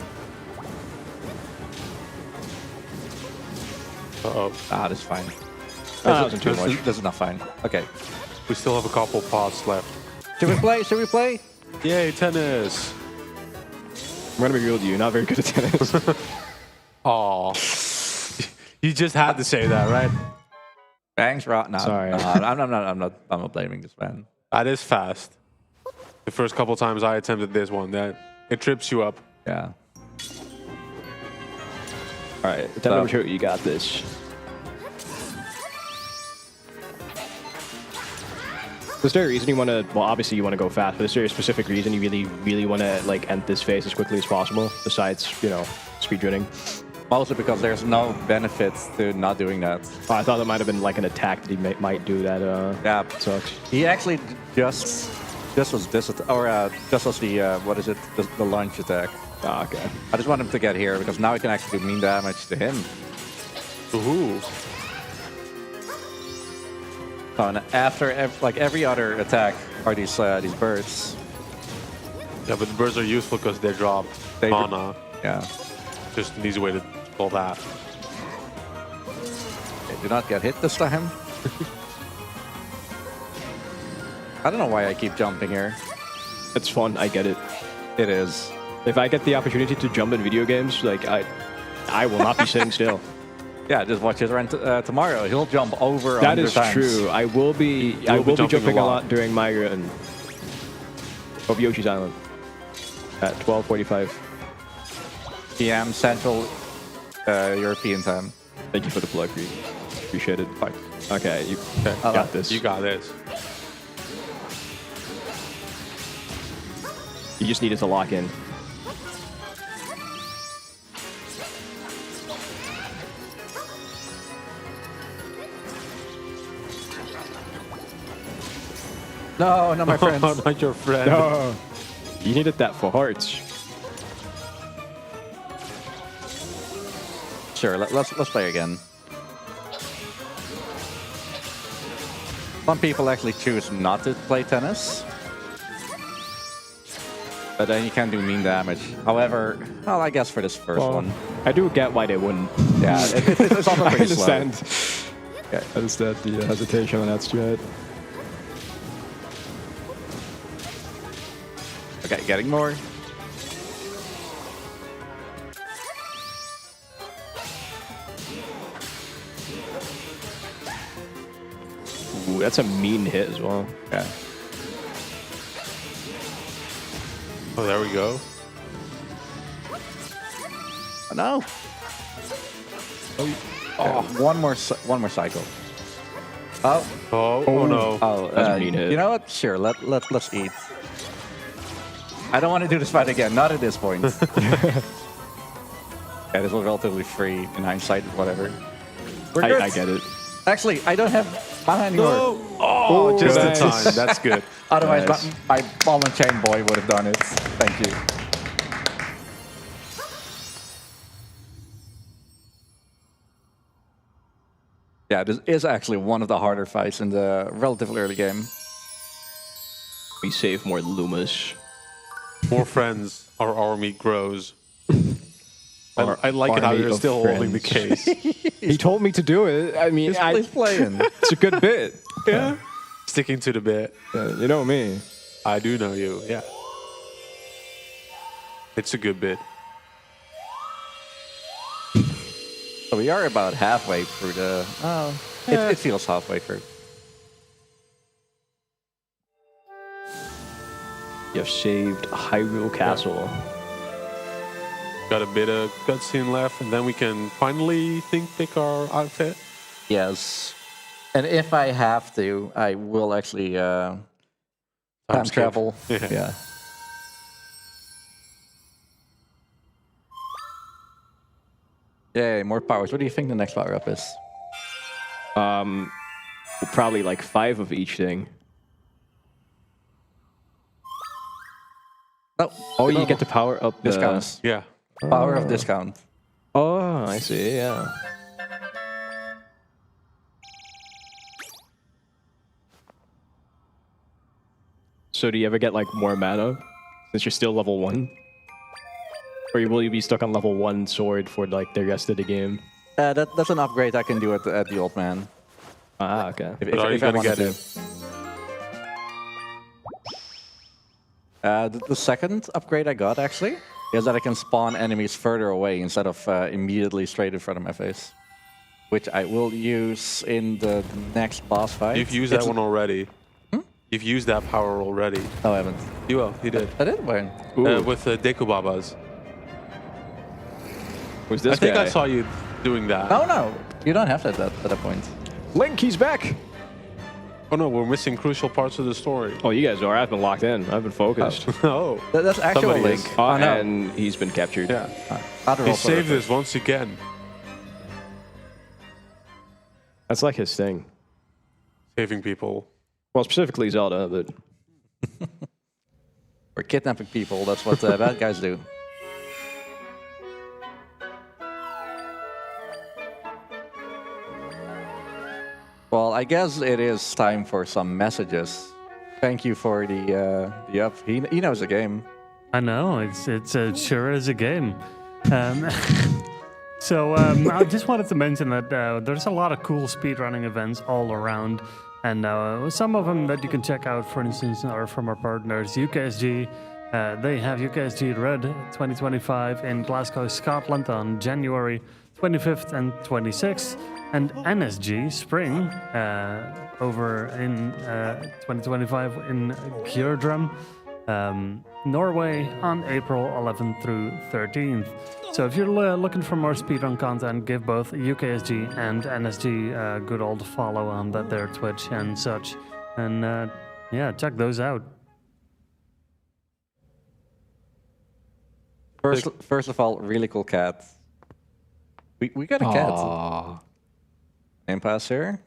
Uh-oh. Ah, that's fine. That wasn't too much. This is not fine. Okay. We still have a couple pods left. Should we play? Should we play? Yay, tennis. I'm going to be real with you, not very good at tennis. Aw. You just had to say that, right? Thanks, Rod. No, Sorry. no, I'm not blaming this man. That is fast. The first couple times I attempted this one, it trips you up. Yeah. All right, attempt number 2, you got this. Is there a reason you want to, well, obviously you want to go fast, but is there a specific reason you really want to, like, end this phase as quickly as possible, besides, you know, speedrunning? Mostly because there's no benefit to not doing that. Oh, I thought that might have been, like, an attack that he might do that, yeah. sucks. He actually just Just as just as the what is it? The launch attack. Ah, okay. I just want him to get here because now I can actually do mean damage to him. Ooh. Oh, and after every other attack are these birds. Yeah, but the birds are useful because they drop mana. Yeah. Just an easy way to pull that. Okay, do not get hit this time. I don't know why I keep jumping here. It's fun. I get it. It is. If I get the opportunity to jump in video games, like I will not be sitting still. Yeah, just watch his run tomorrow. He'll jump over 100 That is times. true. I will be jumping a lot during my run of Yoshi's Island at 12:45 p.m. Central European time. Thank you for the plug, Reed. Appreciate it. Bye. Okay, you got this. You got this. You just needed to lock in. No, not my friends. Not your friend. No. You needed that for hearts. Sure, let's play again. Some people actually choose not to play tennis. But then you can do mean damage. However, well, I guess for this first one. I do get why they wouldn't. Yeah, it's also I pretty understand. slow. Okay. I understand the hesitation on that strat. Okay, getting more. Ooh, that's a mean hit as well. Yeah. Oh, there we go. Oh, no. Oh, one more cycle. Oh. Oh no. Oh, that's a mean hit. You know what? Sure, let's eat. I don't want to do this fight again. Not at this point. Yeah, this was relatively free in hindsight, whatever. I get it. Actually, I don't have mana anymore. No. Oh, just nice. in time. That's good. Otherwise, Nice. my ball and chain boy would have done it. Thank you. Yeah, this is actually one of the harder fights in the relatively early game. We save more Lumas. More friends, our army grows. Our I like it how army you're of still holding the friends. case. He told me to do it. I mean, He's playing. It's a good bit. Yeah. Sticking to the bit. You know me. I do know you, yeah. It's a good bit. So we are about halfway through the... Oh, it feels halfway through. You have saved Hyrule Castle. Got a bit of cutscene left, and then we can finally pick our outfit. Yes. And if I have to, I will actually time travel. Yeah. Yay, more powers. What do you think the next power up is? Probably like 5 of each thing. Oh, you get to power up the... Discounts. Yeah. Power of discount. Oh, I see, yeah. So do you ever get like more mana since you're still level 1? Or will you be stuck on level 1 sword for like the rest of the game? That's an upgrade I can do at the old man. Ah, okay. But are you gonna get it? The second upgrade I got actually is that I can spawn enemies further away instead of immediately straight in front of my face, which I will use in the next boss fight. You've used that one already. You've used that power already. No, I haven't. You will. You did. I did? When? With the Deku Babas. Who's this I think guy? I saw you doing that. No. You don't have that at that point. Link, he's back! Oh no, we're missing crucial parts of the story. Oh, you guys are. I've been locked in. I've been focused. Oh. That's actual Somebody Link. is. Oh, no. and he's been captured. Yeah. Other He also saved refresh. this once again. That's like his thing. Saving people. Well, specifically Zelda, but Or kidnapping people. That's what bad guys do. Well, I guess it is time for some messages. Thank you for the up. He knows the game. I know, it sure is a game. So I just wanted to mention that there's a lot of cool speedrunning events all around. And some of them that you can check out, for instance, are from our partners, UKSG. They have UKSG Red 2025 in Glasgow, Scotland on January 25th and 26th. And NSG Spring over in 2025 in Gjerdrum, Norway on April 11th through 13th. So if you're looking for more speedrun content, give both UKSG and NSG a good old follow on their Twitch and such. And yeah, check those out. First of all, really cool cat. We got a cat. Name pass here.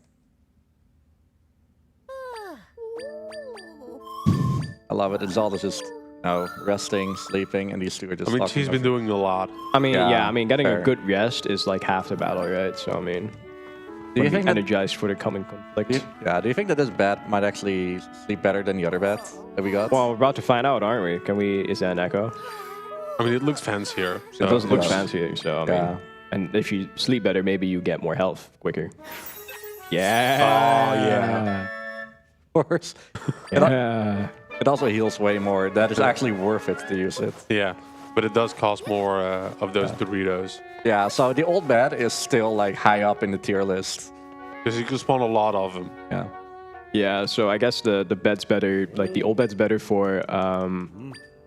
I love it. It's all just resting, sleeping, and these two are just. I mean, she's been doing a lot. I mean, yeah. I mean, getting a good rest is like half the battle, right? So I mean, do you think energized for the coming conflict? Do you think that this bat might actually sleep better than the other bat that we got? Well, we're about to find out, aren't we? Can we? Is that an echo? I mean, it looks fancier. So it does look fancier. So I mean, and if you sleep better, maybe you get more health quicker. Yeah. Oh yeah. Of course. Yeah. It also heals way more. That is actually worth it to use it. Yeah, but it does cost more of those Doritos. Yeah, so the old bat is still like high up in the tier list. Because you can spawn a lot of them. Yeah. Yeah, so I guess the bed's better, like the old bed's better for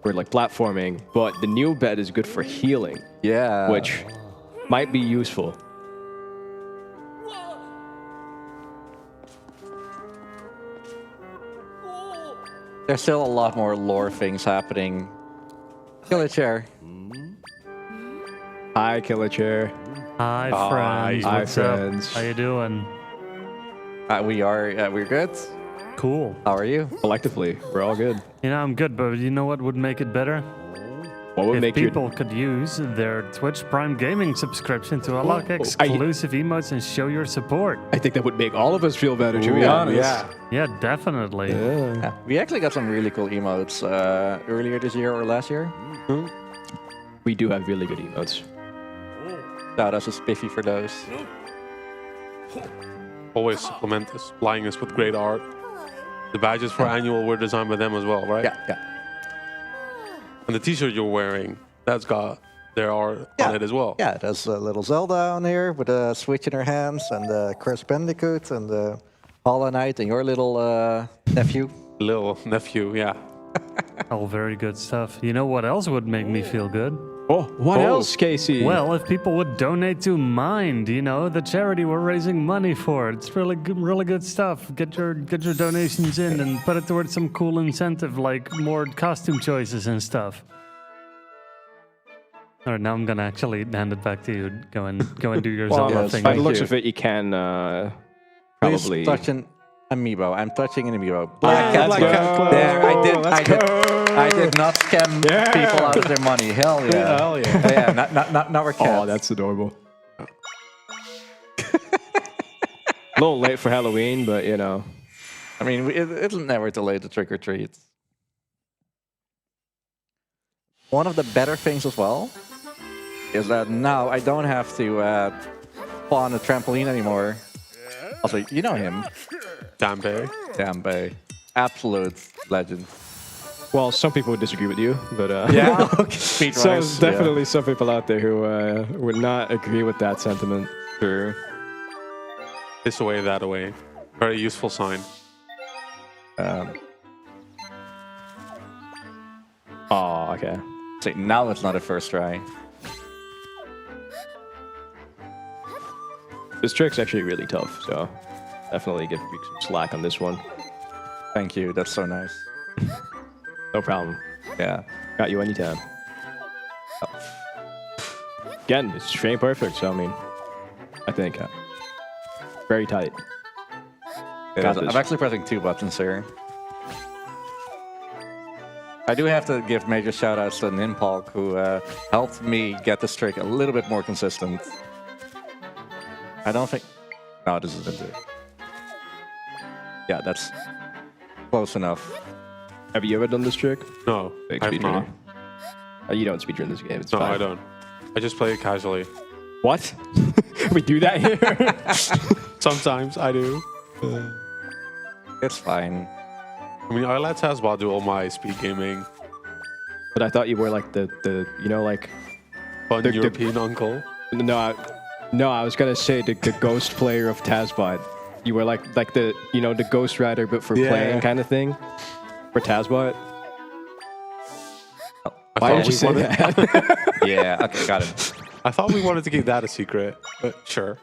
like platforming, but the new bed is good for healing. Yeah. Which might be useful. There's still a lot more lore things happening. Killer Chair. Hi, Killer Chair. Hi, friends. Hi, What's friends. up? How you doing? We're good. Cool. How are you? Collectively, we're all good. You know, I'm good, but you know what would make it better? What would if make people could use their Twitch Prime Gaming subscription to unlock exclusive emotes and show your support. I think that would make all of us feel better, to be honest. Yeah, definitely. Yeah. We actually got some really cool emotes earlier this year or last year. We do have really good emotes. Shout out to Spiffy for those. Always supplying us with great art. The badges for annual were designed by them as well, right? Yeah. And the T-shirt you're wearing, that's got their art on it as well. Yeah, there's a little Zelda on here with a Switch in her hands, and Crash Bandicoot, and Hollow Knight, and your little nephew. Little nephew, yeah. All very good stuff. You know what else would make me feel good? Oh, what else, Casey? Well, if people would donate to Mind, the charity we're raising money for. It's really good stuff. Get your donations in and put it towards some cool incentive, like more costume choices and stuff. All right, now I'm gonna actually hand it back to you. Go and do your Zelda thing. By the looks of it, you can probably. Please touch an amiibo. I'm touching an amiibo. Black cat. There, I did not scam people out of their money. Hell yeah. Hell yeah. Not our cats. Oh, that's adorable. A little late for Halloween, but I mean, it'll never delay the trick or treat. One of the better things as well is that now I don't have to spawn a trampoline anymore. Also, you know him. Dambe. Absolute legend. Well, some people would disagree with you, but so there's definitely some people out there who would not agree with that sentiment. Sure. This away, that away. Very useful sign. Oh, okay. See, now it's not a first try. This trick's actually really tough, so definitely give Freak some slack on this one. Thank you. That's so nice. No problem. Yeah. Got you anytime. Again, it's frame perfect, so I mean, I think very tight. I'm actually pressing 2 buttons here. I do have to give major shout-outs to Ninpalk, who helped me get this trick a little bit more consistent. I don't think... No, this isn't it. Yeah, that's close enough. Have you ever done this trick? No, Big I've speedrunner. not. You don't speedrun this game. It's No, fine. I don't. I just play it casually. What? We do that here? Sometimes I do. It's fine. I mean, I let Tazbot do all my speed gaming. But I thought you were like the you know, like... Fun European uncle. No, I was gonna say the ghost player of Tazbot. You were like the, you know, the Ghost Rider, but for playing kind of thing. For Tazbot. Why did you say that? Yeah, okay, got it. I thought we wanted to keep that a secret, but sure.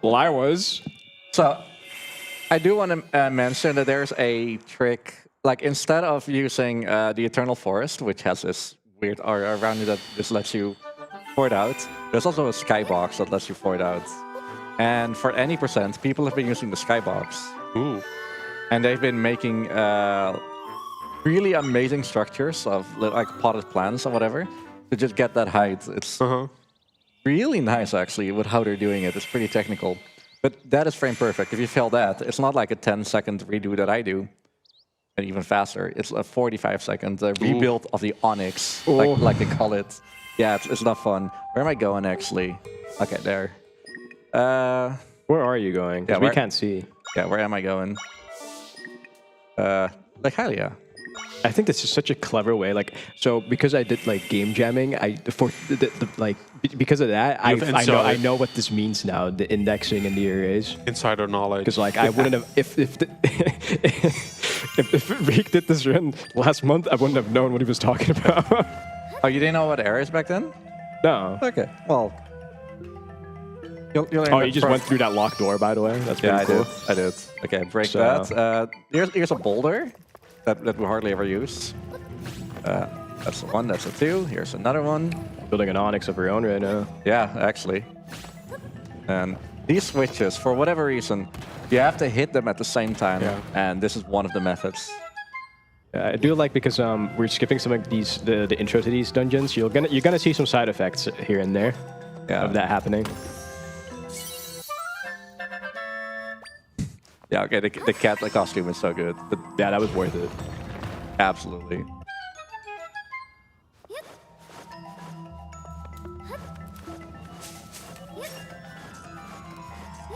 Well, I was. So, I do want to mention that there's a trick, like instead of using the Eternal Forest, which has this weird aura around it that just lets you pour it out, there's also a skybox that lets you pour it out. And for any percent, people have been using the skybox. Ooh. And they've been making really amazing structures of like potted plants or whatever to just get that height. It's really nice, actually, with how they're doing it. It's pretty technical. But that is frame perfect. If you fail that, it's not like a 10-second redo that I do. And even faster. It's a 45-second rebuild of the Onyx, like they call it. Yeah, it's not fun. Where am I going, actually? Okay, there. Where are you going? Yeah, we can't see. Yeah, where am I going? Like Hylia. I think this is such a clever way. Like, so because I did like game jamming, because of that, I know what this means now. The indexing and the arrays. Insider knowledge. Because like I wouldn't have if Rick did this run last month, I wouldn't have known what he was talking about. Oh, you didn't know what arrays back then? No. Okay. Well. You'll you just went through that locked door, by the way. That's pretty cool. I did. Okay, break that. Here's a boulder that we hardly ever use. That's one. That's a two. Here's another one. Building an Onyx of your own right now. Yeah, actually. And these switches, for whatever reason, you have to hit them at the same time. Yeah. And this is one of the methods. I do like because we're skipping some of these the intro to these dungeons. You're gonna see some side effects here and there of that happening. Yeah, okay, the cat costume is so good. But yeah, that was worth it. Absolutely.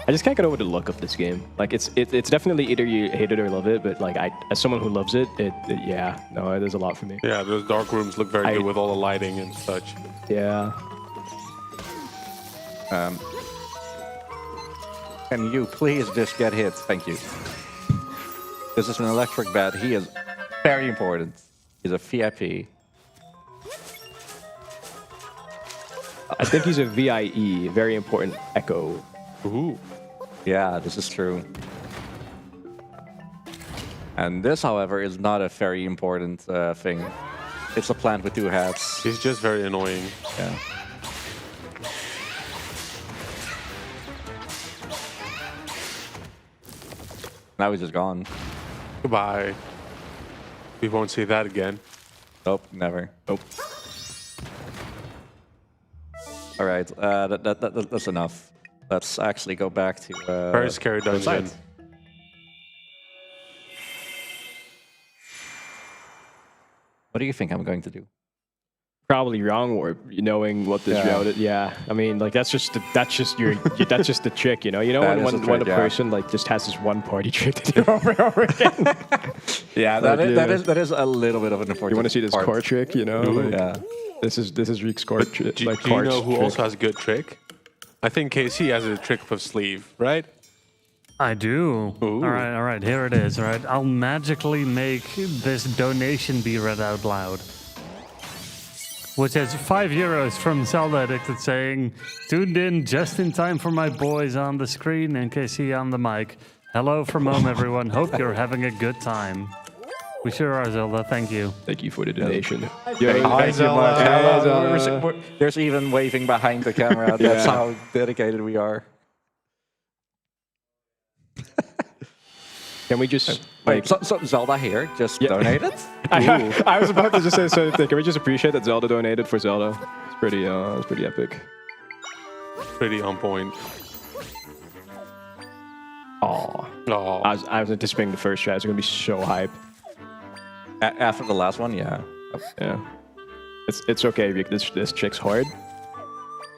I just can't get over the look of this game. Like it's definitely either you hate it or love it, but like as someone who loves it, yeah, no, there's a lot for me. Yeah, those dark rooms look very good with all the lighting and such. Yeah. Can you please just get hit? Thank you. This is an electric bat. He is very important. He's a VIP. I think he's a VIE, very important echo. Ooh. Yeah, this is true. And this, however, is not a very important thing. It's a plant with two hats. He's just very annoying. Yeah. Now he's just gone. Goodbye. We won't see that again. Nope, never. Nope. All right, that's enough. Let's actually go back to... very scary dungeon. What do you think I'm going to do? Probably wrong warp, knowing what this route is. Yeah, I mean, like that's just the trick, you know. You know when a person like just has this one party trick to do over and over again. Yeah, that is a little bit of an important. You want to see this core trick, you know? Like, yeah. This is Reek's core trick. Do you know who also has a good trick? I think KC has a trick up his sleeve, right? I do. Ooh. All right, here it is. All right, I'll magically make this donation be read out loud. Which is €5 from Zelda Addicted saying, tuned in just in time for my boys on the screen and KC on the mic. Hello from home, everyone. Hope you're having a good time. We sure are, Zelda. Thank you. Thank you for the donation. Thank you much. There's even waving behind the camera. That's how dedicated we are. Can we just Wait, so Zelda here just donated? I was about to just say the same thing. Can we just appreciate that Zelda donated for Zelda? It's pretty epic. Pretty on point. Oh. I was anticipating the first try. It's gonna be so hype. After the last one, yeah. Yeah. It's okay. This trick's hard.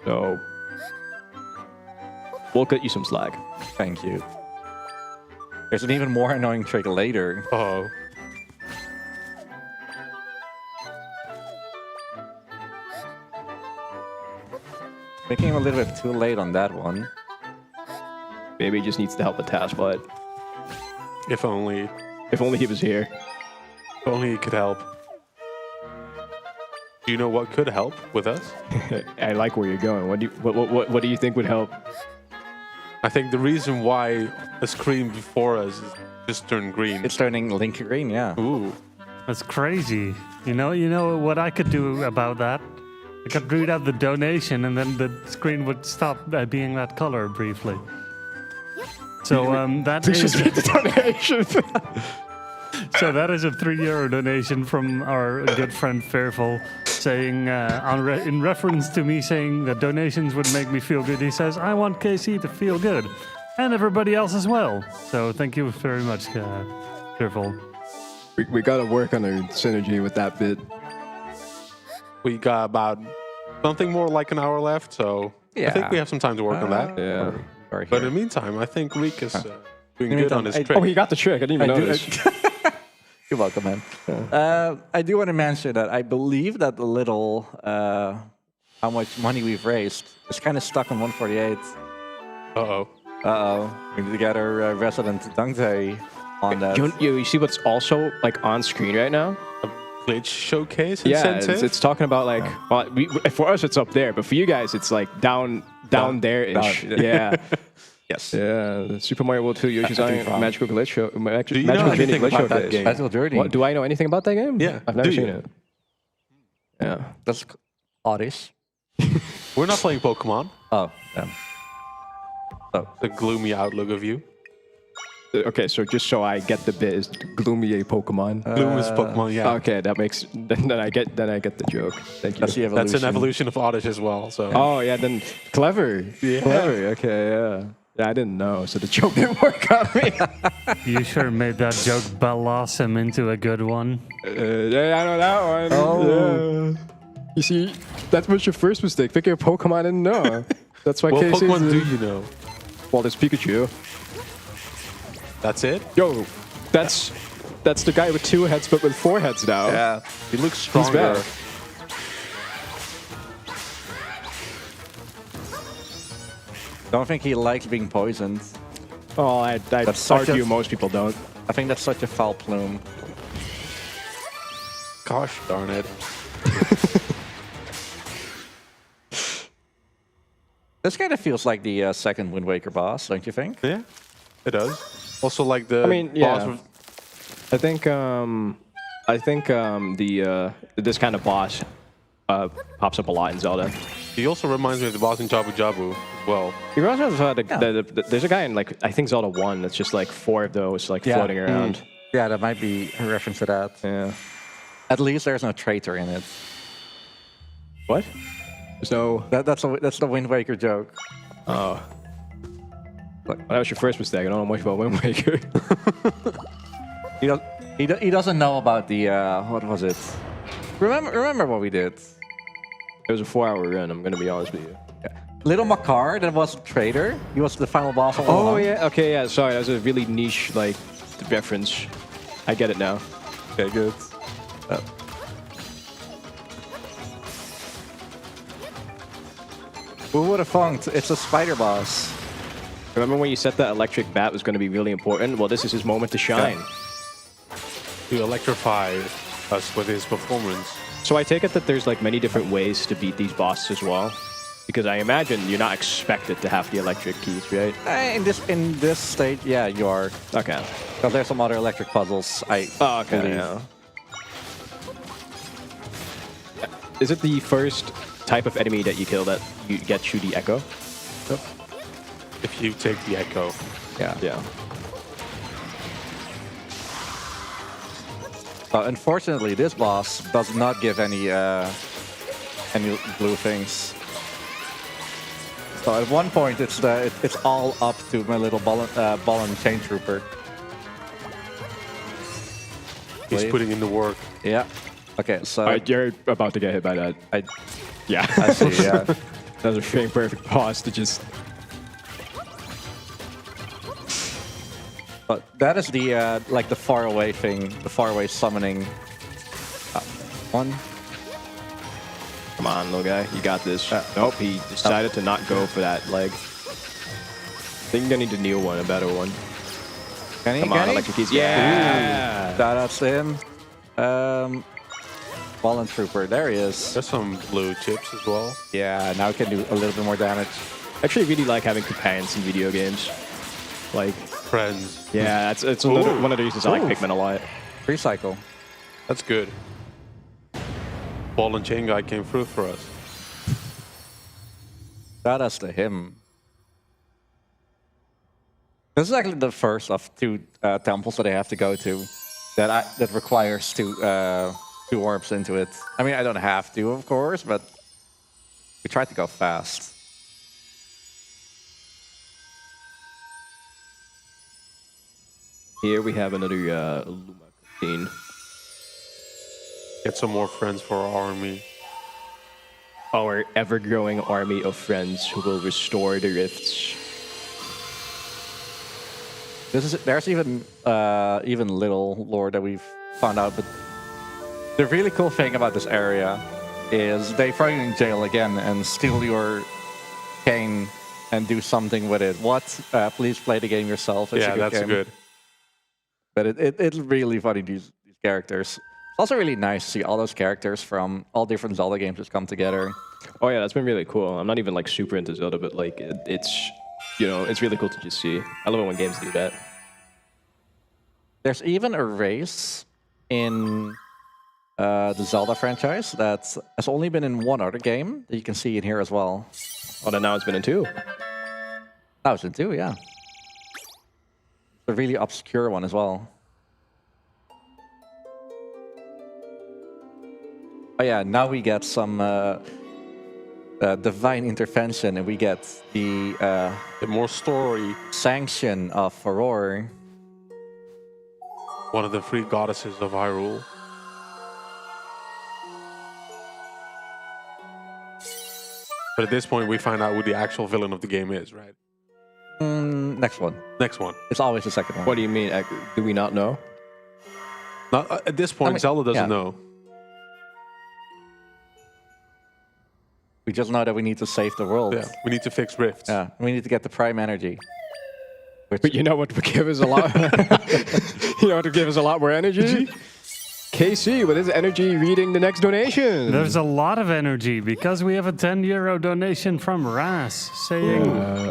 So we'll cut you some slack. Thank you. There's an even more annoying trick later. Oh. Making him a little bit too late on that one. Maybe he just needs to help the task, but if only he was here. If only he could help. Do you know what could help with us? I like where you're going. What do you think would help? I think the reason why a screen before us is just turned green. It's turning Link green, yeah. Ooh. That's crazy. You know what I could do about that? I could read out the donation and then the screen would stop being that color briefly. So that is just read the donation. So that is a €3 donation from our good friend Fearful, saying in reference to me saying that donations would make me feel good. He says, "I want KC to feel good, and everybody else as well." So thank you very much, Fearful. We gotta work on our synergy with that bit. We got about something more like an hour left, so I think we have some time to work on that. Yeah. But in the meantime, I think Reek is doing good on his trick. Oh, he got the trick. I didn't even notice. You're welcome, man. I do want to mention that I believe that the little how much money we've raised is kind of stuck on 148. Uh-oh. We need to get our resident Dante on that. You see what's also like on screen right now? A glitch showcase Yeah, incentive? it's talking about like for us it's up there, but for you guys it's like down there-ish. Yeah. Yes. Yeah, the Super Mario World 2 Yoshi's Island Magical Glitch Show. Do you know anything about that game? Magical Journey. What, do I know anything about that game? Yeah. I've never Do seen you? it. Yeah. That's oddish. We're not playing Pokemon. Oh, yeah. The gloomy outlook of you. Okay, so just so I get the bit, is gloomy a Pokemon? Gloom's Pokemon, yeah. Okay, that makes then I get the joke. Thank you. That's an evolution of Oddish as well. So. Oh yeah, then clever. Yeah. Clever. Okay, yeah. Yeah, I didn't know, so the joke didn't work on me. You sure made that joke blossom into a good one. Yeah, I know that one. Oh. Yeah. You see, that was your first mistake. Picking a Pokemon I didn't know. That's why. What Casey's Pokemon do you know? Well, there's Pikachu. That's it? Yo, that's the guy with 2 heads, but with 4 heads now. Yeah. He looks stronger. He's back. Don't think he likes being poisoned. Oh, I'd argue most people don't. I think that's such a foul plume. Gosh darn it. This kind of feels like the second Wind Waker boss, don't you think? Yeah, it does. Also like the yeah. boss. I think this kind of boss pops up a lot in Zelda. He also reminds me of the boss in Jabu Jabu as well. You also there's a guy in like I think Zelda 1 that's just like 4 of those like floating around. Yeah, that might be a reference to that. Yeah. At least there's no traitor in it. What? So that's the Wind Waker joke. Oh. Well, that was your first mistake. I don't know much about Wind Waker. He doesn't know about the what was it? Remember what we did? It was a 4-hour run. I'm gonna be honest with you. Little Makar, that was a traitor. He was the final boss. Oh yeah. Okay. Yeah. Sorry, that was a really niche like reference. I get it now. Okay, good. Who would have thought? It's a spider boss. Remember when you said that electric bat was going to be really important? Well, this is his moment to shine. Yeah. To electrify us with his performance. So I take it that there's like many different ways to beat these bosses as well, because I imagine you're not expected to have the electric keys, right? In this state, yeah, you are. Okay. Because there's some other electric puzzles. Okay. Yeah. Is it the first type of enemy that you kill that you get through the echo? Yep. If you take the echo. Yeah. Yeah. Unfortunately, this boss does not give any blue things. So at one point, it's all up to my little ball and chain trooper. He's putting in the work. Yeah. Okay, so you're about to get hit by that. Yeah. I see. Yeah. That was a frame perfect pause to just. But that is the like the far away thing, the far away summoning one. Come on, little guy, you got this. Nope, he decided to not go for that leg. I think you're gonna need to kneel one, a better one. Come on, electric keys. Yeah. Shout out to him. Ball and trooper, there he is. There's some blue chips as well. Yeah, now it can do a little bit more damage. Actually, really like having companions in video games. Like friends. Yeah, it's one of the reasons I like Pikmin a lot. Recycle. That's good. Ball and chain guy came through for us. Shout out to him. This is actually the first of 2 temples that I have to go to that requires 2 orbs into it. I mean, I don't have to, of course, but we tried to go fast. Here we have another Luma scene. Get some more friends for our army. Our ever-growing army of friends who will restore the rifts. There's even little lore that we've found out, but the really cool thing about this area is they throw you in jail again and steal your cane and do something with it. What? Please play the game yourself. It's That's good. But it's really funny, these characters. It's also really nice to see all those characters from all different Zelda games just come together. Oh yeah, that's been really cool. I'm not even like super into Zelda, but like it's it's really cool to just see. I love it when games do that. There's even a race in the Zelda franchise that has only been in one other game that you can see in here as well. Oh, then now it's been in 2. Now it's in 2, yeah. A really obscure one as well. Oh yeah, now we get some divine intervention, and we get the more story sanction of Furore. One of the 3 goddesses of Hyrule. But at this point, we find out who the actual villain of the game is, right? Next one. Next one. It's always the second one. What do you mean? Do we not know? Not, at this point, Zelda doesn't know. We just know that we need to save the world. Yeah, we need to fix rifts. Yeah, we need to get the prime energy. But you know what would give us a lot? You know what would give us a lot more energy? KC with his energy reading the next donation. There's a lot of energy because we have a €10 donation from Ras saying,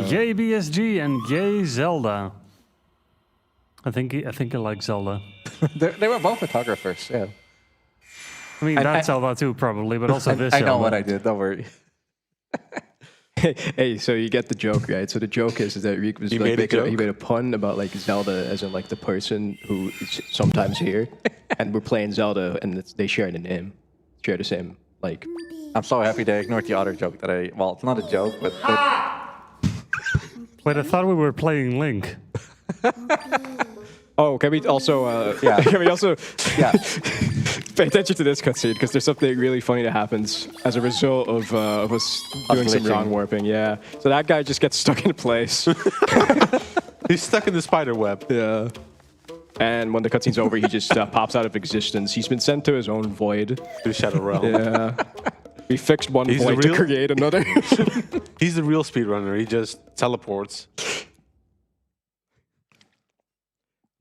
"Yay BSG and yay Zelda." I think he likes Zelda. They were both photographers. Yeah. I mean, that's Zelda too, probably, but also this. I know what I did. Don't worry. Hey, so you get the joke, right? So the joke is that Rick was he made a pun about like Zelda as in like the person who is sometimes here, and we're playing Zelda, and they share the name, share the same like. I'm so happy they ignored the other joke that well, it's not a joke, but. Wait, I thought we were playing Link. Oh, can we also? Yeah. Can we also? Yeah. Pay attention to this cutscene because there's something really funny that happens as a result of us doing some wrong warping. Yeah. So that guy just gets stuck in place. He's stuck in the spider web. Yeah. And when the cutscene's over, he just pops out of existence. He's been sent to his own void. To the Shadow Realm. Yeah. We fixed one void to create another. He's the real speedrunner. He just teleports.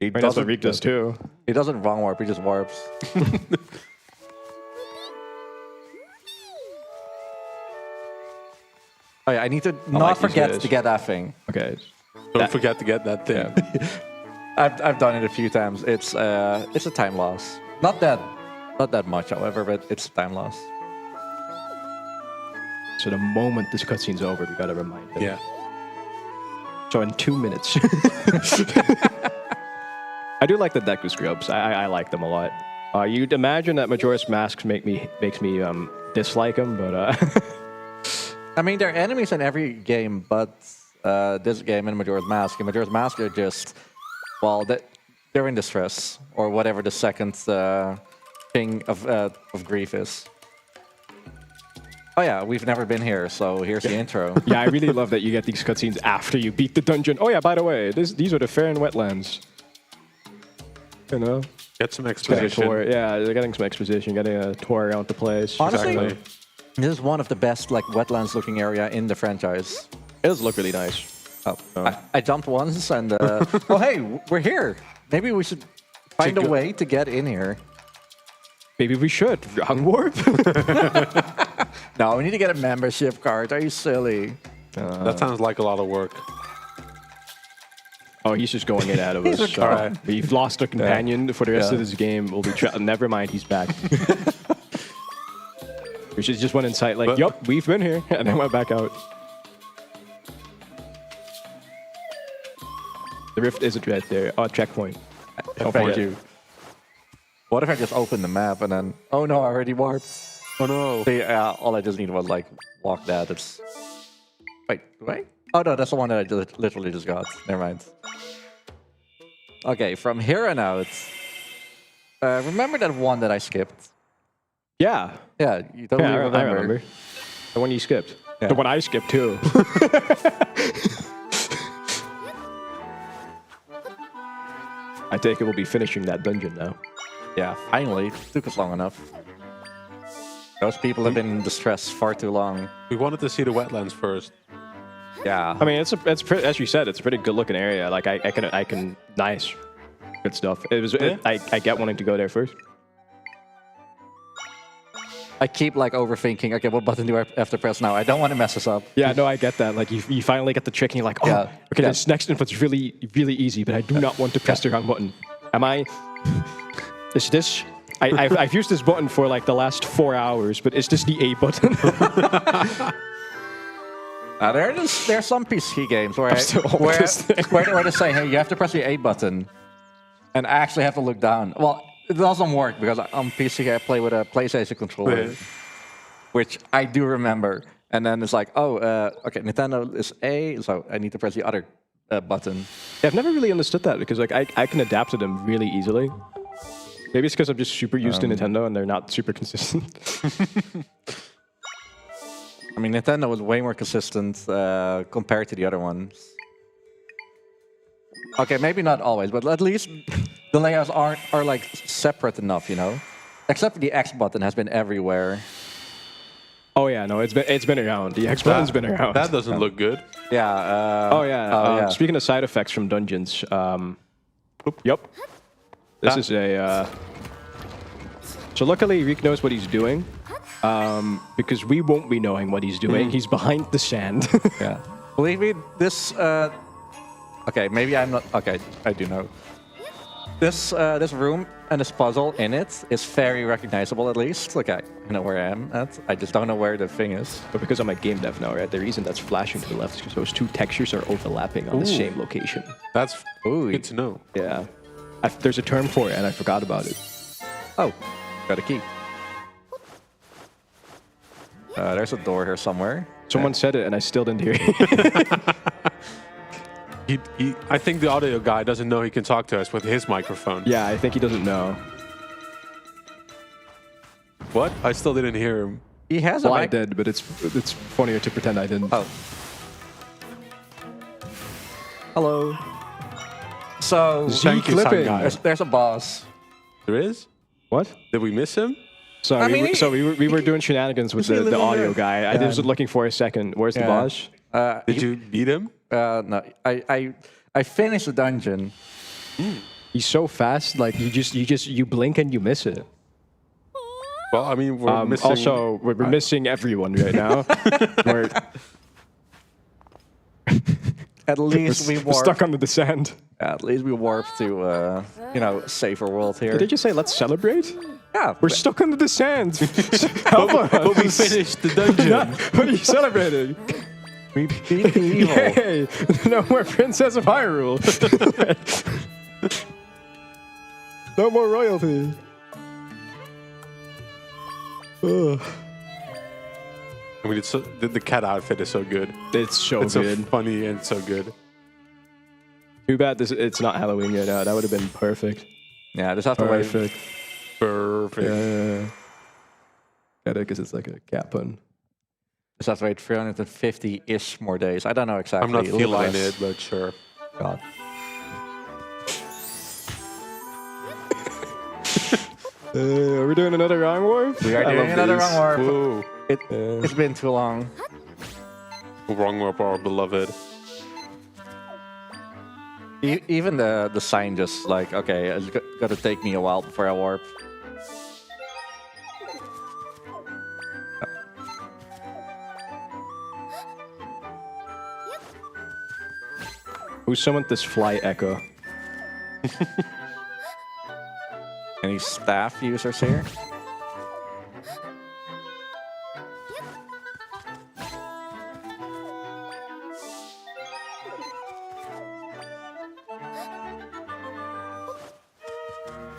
He that's what Reek does too. He doesn't wrong warp, he just warps. Oh yeah, I need to not forget to get that thing. Okay. Don't forget to get that thing. Yeah. I've done it a few times. It's a time loss. Not that much, however, but it's a time loss. So the moment this cutscene's over, we gotta remind him. Yeah. So in 2 minutes. I do like the Deku Scrubs. I like them a lot. You'd imagine that Majora's Mask makes me dislike him, but I mean, there are enemies in every game, but this game and Majora's Mask are just, well, they're in distress, or whatever the second thing of grief is. Oh yeah, we've never been here, so here's the intro. Yeah, I really love that you get these cutscenes after you beat the dungeon. Oh yeah, by the way, these are the Fair Wetlands. You know? Get some exposition. Yeah, they're getting some exposition, getting a tour around the place. Honestly, this is one of the best like wetlands-looking area in the franchise. It does look really nice. Oh, I jumped once and oh hey, we're here. Maybe we should find a way to get in here. Maybe we should. Wrong warp. No, we need to get a membership card. Are you silly? That sounds like a lot of work. Oh, he's just going in out of us. All right. We've lost a companion for the rest of this game. We'll be never mind, he's back. We should just went in sight like, yup, we've been here, and then went back out. The rift isn't right there. Oh, checkpoint. Oh, thank you. What if I just open the map and then, oh no, I already warped. Oh no. See, all I just need was like walk that. It's wait. Oh no, that's the one that I just literally just got. Never mind. Okay, from here on out, remember that one that I skipped? Yeah. Yeah, you totally remember. I remember. The one you skipped. Yeah. The one I skipped too. I take it we'll be finishing that dungeon now. Yeah, finally. It took us long enough. Those people have been in distress far too long. We wanted to see the wetlands first. Yeah. I mean, it's as you said, it's a pretty good looking area. Like I can nice, good stuff. It was. I get wanting to go there first. I keep like overthinking. Okay, what button do I have to press now? I don't want to mess this up. Yeah, no, I get that. Like you finally get the trick, and you're like, oh, okay, this next input's really easy, but I do not want to press the wrong button. Am I? Is this? I've used this button for like the last 4 hours, but is this the A button? There's some PC games where they say, hey, you have to press the A button, and I actually have to look down. Well, it doesn't work because on PC I play with a PlayStation controller, which I do remember. And then it's like, oh, okay, Nintendo is A, so I need to press the other button. Yeah, I've never really understood that because like I can adapt to them really easily. Maybe it's because I'm just super used to Nintendo and they're not super consistent. I mean, Nintendo was way more consistent compared to the other ones. Okay, maybe not always, but at least the layouts are like separate enough, you know? Except the X button has been everywhere. Oh yeah, no, it's been around. The X button's been around. That doesn't look good. Yeah. Speaking of side effects from dungeons, yep. This is a. So luckily, Reek knows what he's doing, because we won't be knowing what he's doing. He's behind the sand. Yeah. Believe me, this. Okay, maybe I'm not. Okay, I do know. This room and this puzzle in it is very recognizable, at least. Okay, I know where I am at. I just don't know where the thing is. But because I'm a game dev now, right? The reason that's flashing to the left is because those two textures are overlapping on the same location. That's good to know. Yeah. There's a term for it, and I forgot about it. Oh, got a key. There's a door here somewhere. Someone said it, and I still didn't hear it. I think the audio guy doesn't know he can talk to us with his microphone. Yeah, I think he doesn't know. What? I still didn't hear him. He has a mic. I did, but it's funnier to pretend I didn't. Oh. Hello. So, there's a boss. There is? What? Did we miss him? So we were doing shenanigans with the audio guy. Yeah. I was looking for a second. Where's the boss? Did you beat him? No, I finished the dungeon. He's so fast, like you blink and you miss it. Well, I mean, we're missing. Also, we're missing everyone right now. At least we warped. Stuck under the sand. At least we warped to a safer world here. Did you say let's celebrate? Yeah, we're stuck under the sand. But we finished the dungeon. What are you celebrating? We beat the evil. Yay! No more Princess of Hyrule. No more royalty. I mean, it's so, the cat outfit is so good. It's so it's good. So funny and so good. Too bad it's not Halloween yet. That would have been perfect. Yeah, just have to wait. Perfect. Perfect. Yeah. Get it, because it's like a cat pun. Just have to wait 350-ish more days. I don't know exactly. I'm not A little feeling less. it, but sure. God. Are we doing another wrong warp? We are doing another wrong warp. Woo. It's been too long. Wrong warp, our beloved. Even the sign just like, okay, it's gonna take me a while before I warp. Who summoned this fly echo? Any staff users here?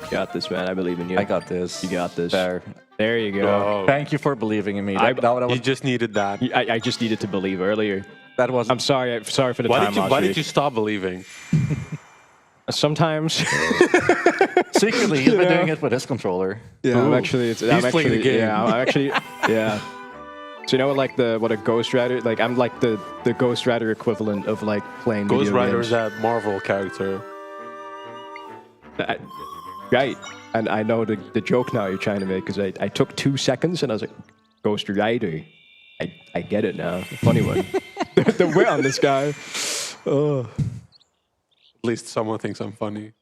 You got this, man. I believe in you. I got this. You got this. There. There you go. Oh. Thank you for believing in me. You just needed that. I just needed to believe earlier. That was. I'm sorry. Sorry for the time loss. Why did you stop believing? Sometimes. Secretly, he's been doing it with his controller. Yeah, Ooh. I'm actually. He's playing the game. Yeah, I'm actually. Yeah. So you know like what a Ghost Rider, like I'm like the Ghost Rider equivalent of like playing Ghost video Rider games. is that Marvel character. Right. And I know the joke now you're trying to make, because I took 2 seconds and I was like, Ghost Rider. I get it now. The funny one. the wit on this guy. Oh. At least someone thinks I'm funny.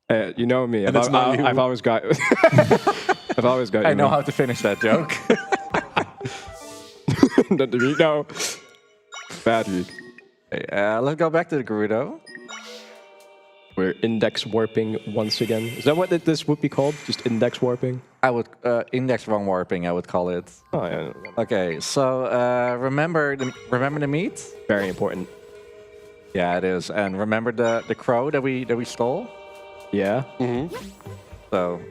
You know me. And it's not you. I've always got. I've always got. I know how to finish that joke. No. Bad read. Okay, let's go back to the Gerudo. We're index warping once again. Is that what this would be called? Just index warping? I would index wrong warping. I would call it. Oh yeah. Okay, so remember the meat? Very important. Yeah, it is. And remember the crow that we stole? Yeah. Mm-hmm. So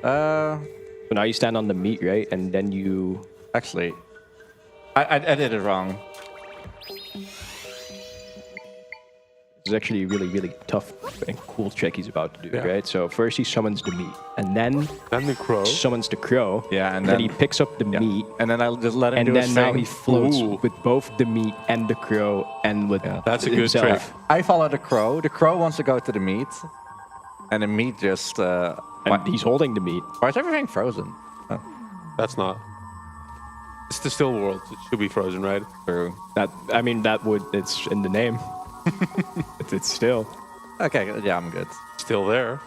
now you stand on the meat, right? And then you. Actually, I did it wrong. It's actually really, really tough and cool trick he's about to do, right? So first he summons the meat, and then the crow summons the crow. Yeah, and then he picks up the meat, and then I'll just let him and do then his now thing. he floats Ooh. with both the meat and the crow, and with That's a good himself. trick. I follow the crow. The crow wants to go to the meat, and the meat just. And he's holding the meat. Why is everything frozen? Oh. That's not. It's the still world. It should be frozen, right? True. It's in the name. it's still. Okay, yeah, I'm good. Still there.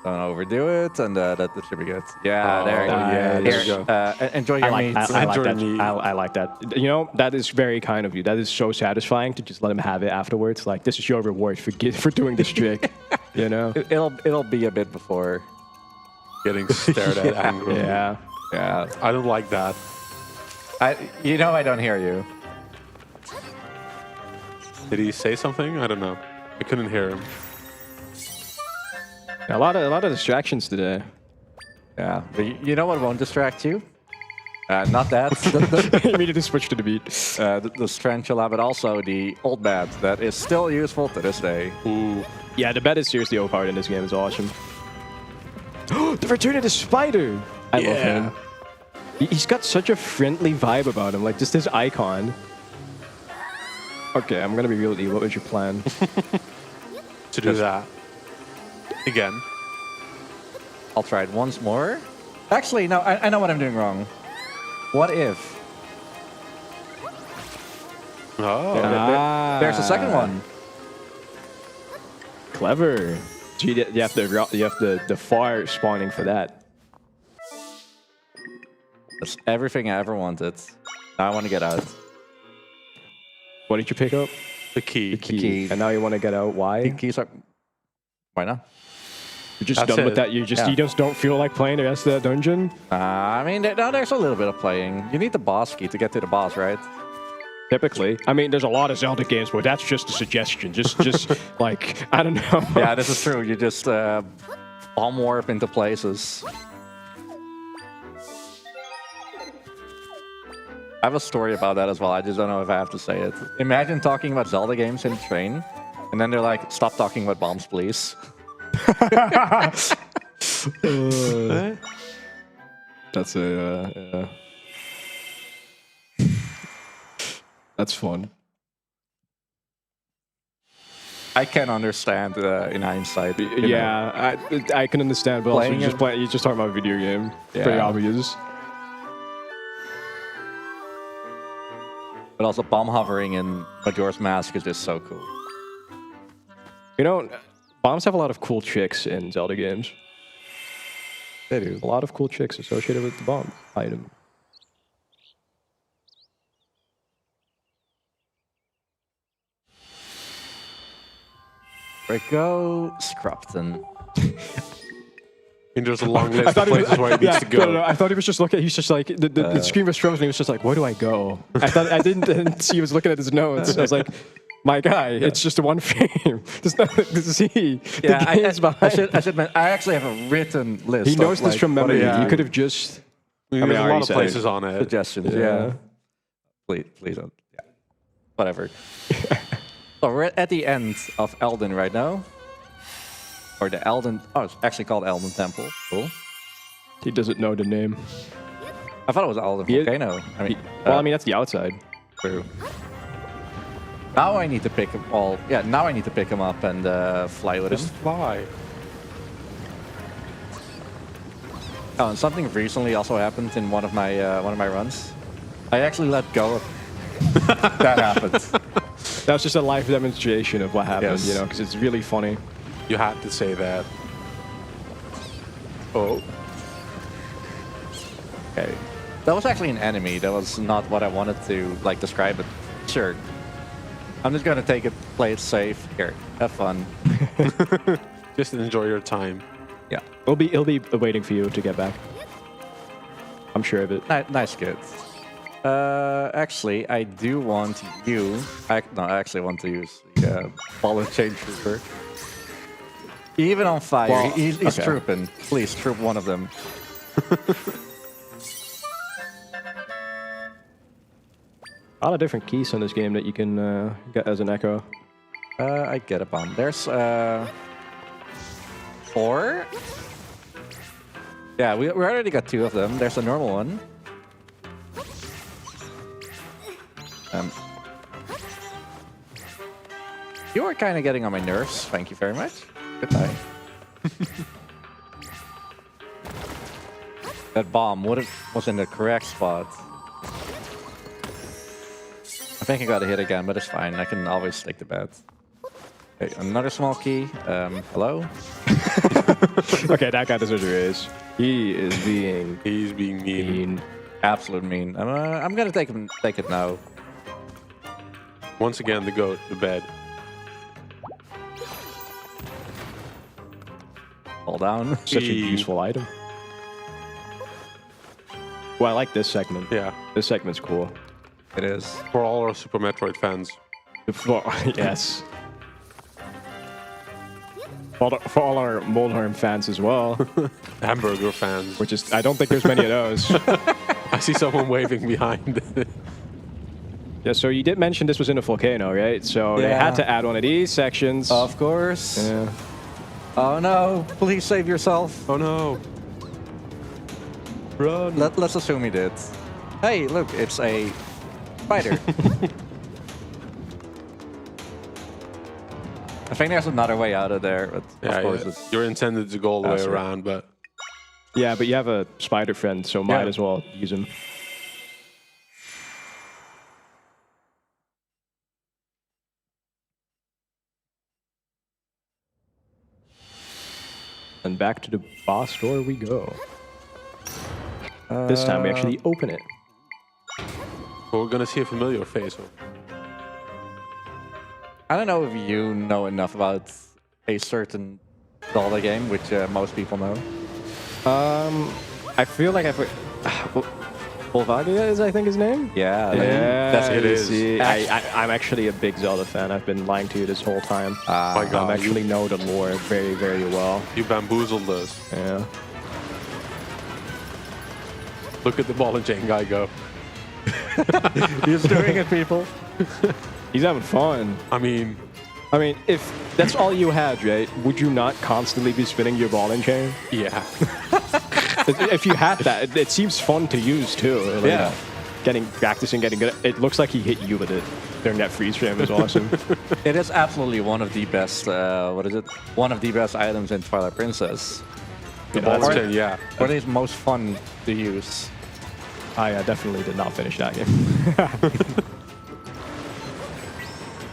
Don't overdo it, and that should be good. Yeah, there you go. Yeah, there you go. Enjoy your meat. I like that. You know, that is very kind of you. That is so satisfying to just let him have it afterwards. Like, this is your reward for doing this trick. You know? It'll be a bit before. Getting stared at angrily. Yeah. Yeah. I don't like that. I don't hear you. Did he say something? I don't know. I couldn't hear him. A lot of distractions today. Yeah. But you know what won't distract you? Not that. Immediately switch to the beat. The Strangula, but also the old bat that is still useful to this day. Ooh. Yeah, the bat is seriously overpowered in this game. It's awesome. The return of the spider! I love him. He's got such a friendly vibe about him, like just his icon. Okay, I'm gonna be real with you. What was your plan? To do that. Again. I'll try it once more. Actually, no, I know what I'm doing wrong. What if? Oh. There's a second one. Clever. So you have the fire spawning for that. That's everything I ever wanted. Now I want to get out. What did you pick up? The key. The key. And now you want to get out. Why? The keys are. Why not? You're just That's done it. with that. You just don't feel like playing the rest of that dungeon. I mean, there's a little bit of playing. You need the boss key to get to the boss, right? Typically, I mean, there's a lot of Zelda games, but that's just a suggestion. Just like I don't know. Yeah, this is true. You just bomb warp into places. I have a story about that as well. I just don't know if I have to say it. Imagine talking about Zelda games in a train, and then they're like, "Stop talking about bombs, please." That's a. That's fun. I can understand in hindsight. Yeah, I can understand, but also Playing you're just talking about a video game. Yeah. Pretty obvious. But also bomb hovering in Majora's Mask is just so cool. You know, bombs have a lot of cool tricks in Zelda games. They do. A lot of cool tricks associated with the bomb item. We go Scrupton. And there's a long list of places where he needs to go. No, I thought he was just looking. He's just like the screen was frozen. He was just like, "Where do I go?" I didn't see. He was looking at his notes. I was like, "My guy, it's just a one frame. There's nothing to see." Yeah, the game's behind. I should. I actually have a written list. He knows of, this like, from memory. what You could have just. There's a lot of places on it. Suggestions. Yeah. Please don't. Yeah. Whatever. So we're at the end of Elden right now. Or the Elden. Oh, it's actually called Elden Temple. Cool. He doesn't know the name. I thought it was Elden Volcano. I mean, well, I mean that's the outside. True. Now I need to pick him. Well, yeah. Now I need to pick him up and fly with him. Just fly. Oh, and something recently also happened in one of my runs. I actually let go of. That happened. That was just a live demonstration of what happened, Yes. you know, because it's really funny. You had to say that. Oh. Okay. That was actually an enemy. That was not what I wanted to like describe it. Sure. I'm just gonna take it, play it safe. Here, have fun. Just enjoy your time. Yeah. He'll be waiting for you to get back. I'm sure of it. Nice kid. Actually, I do want you. I actually want to use the ball and chain trooper. Even on fire, Well, he's okay. trooping. Please troop one of them. A lot of different keys in this game that you can get as an echo. I get a bomb. There's 4. Yeah, we already got 2 of them. There's a normal one. You are kind of getting on my nerves. Thank you very much. Goodbye. That bomb was in the correct spot. I think I got a hit again, but it's fine. I can always take the bet. Okay, another small key. Hello? Okay, that guy deserves a raise. He's being mean. Absolute mean. I'm gonna take it now. Once again, the goat, the bed. Fall down. Such a useful item. Well, I like this segment. Yeah. This segment's cool. It is. For all our Super Metroid fans. Yes. For all our Moldharm fans as well. Hamburger fans. Which is, I don't think there's many of those. I see someone waving behind. Yeah, so you did mention this was in a volcano, right? So they had to add one of these sections. Of course. Yeah. Oh no, please save yourself. Oh no. Run. Let's assume he did. Hey, look, it's a spider. I think there's another way out of there, but Yeah, of course you're intended to go all the way That's right. around, but Yeah, but you have a spider friend, so might as well use him. And back to the boss door we go. This time we actually open it. But we're gonna see a familiar face. I don't know if you know enough about a certain Zelda game, which most people know. I feel like Volvagia is, I think, his name? Yeah, That's it is. easy. I'm actually a big Zelda fan. I've been lying to you this whole time. My God, I actually know the lore very, very well. You bamboozled us. Yeah. Look at the ball and chain guy go. He's doing it, people. He's having fun. I mean, if that's all you had, right, would you not constantly be spinning your ball and chain? Yeah. If you had that, it seems fun to use too. Like, practicing, getting good. It looks like he hit you with it during that freeze frame. Is awesome. It is absolutely one of the best. One of the best items in Twilight Princess. The ball and chain, yeah. Or it is most fun to use. I definitely did not finish that game.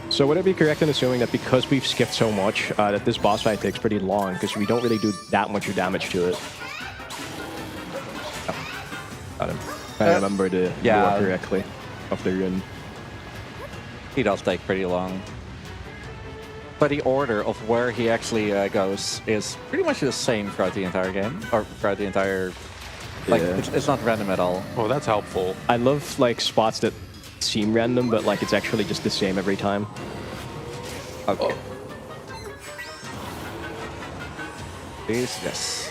So would it be correct in assuming that because we've skipped so much, that this boss fight takes pretty long because we don't really do that much damage to it? Got him. I remember the lore correctly of the run. He does take pretty long. But the order of where he actually goes is pretty much the same throughout the entire game, or throughout the entire. Like it's not random at all. Oh, that's helpful. I love like spots that seem random, but like it's actually just the same every time. Okay. Please, yes.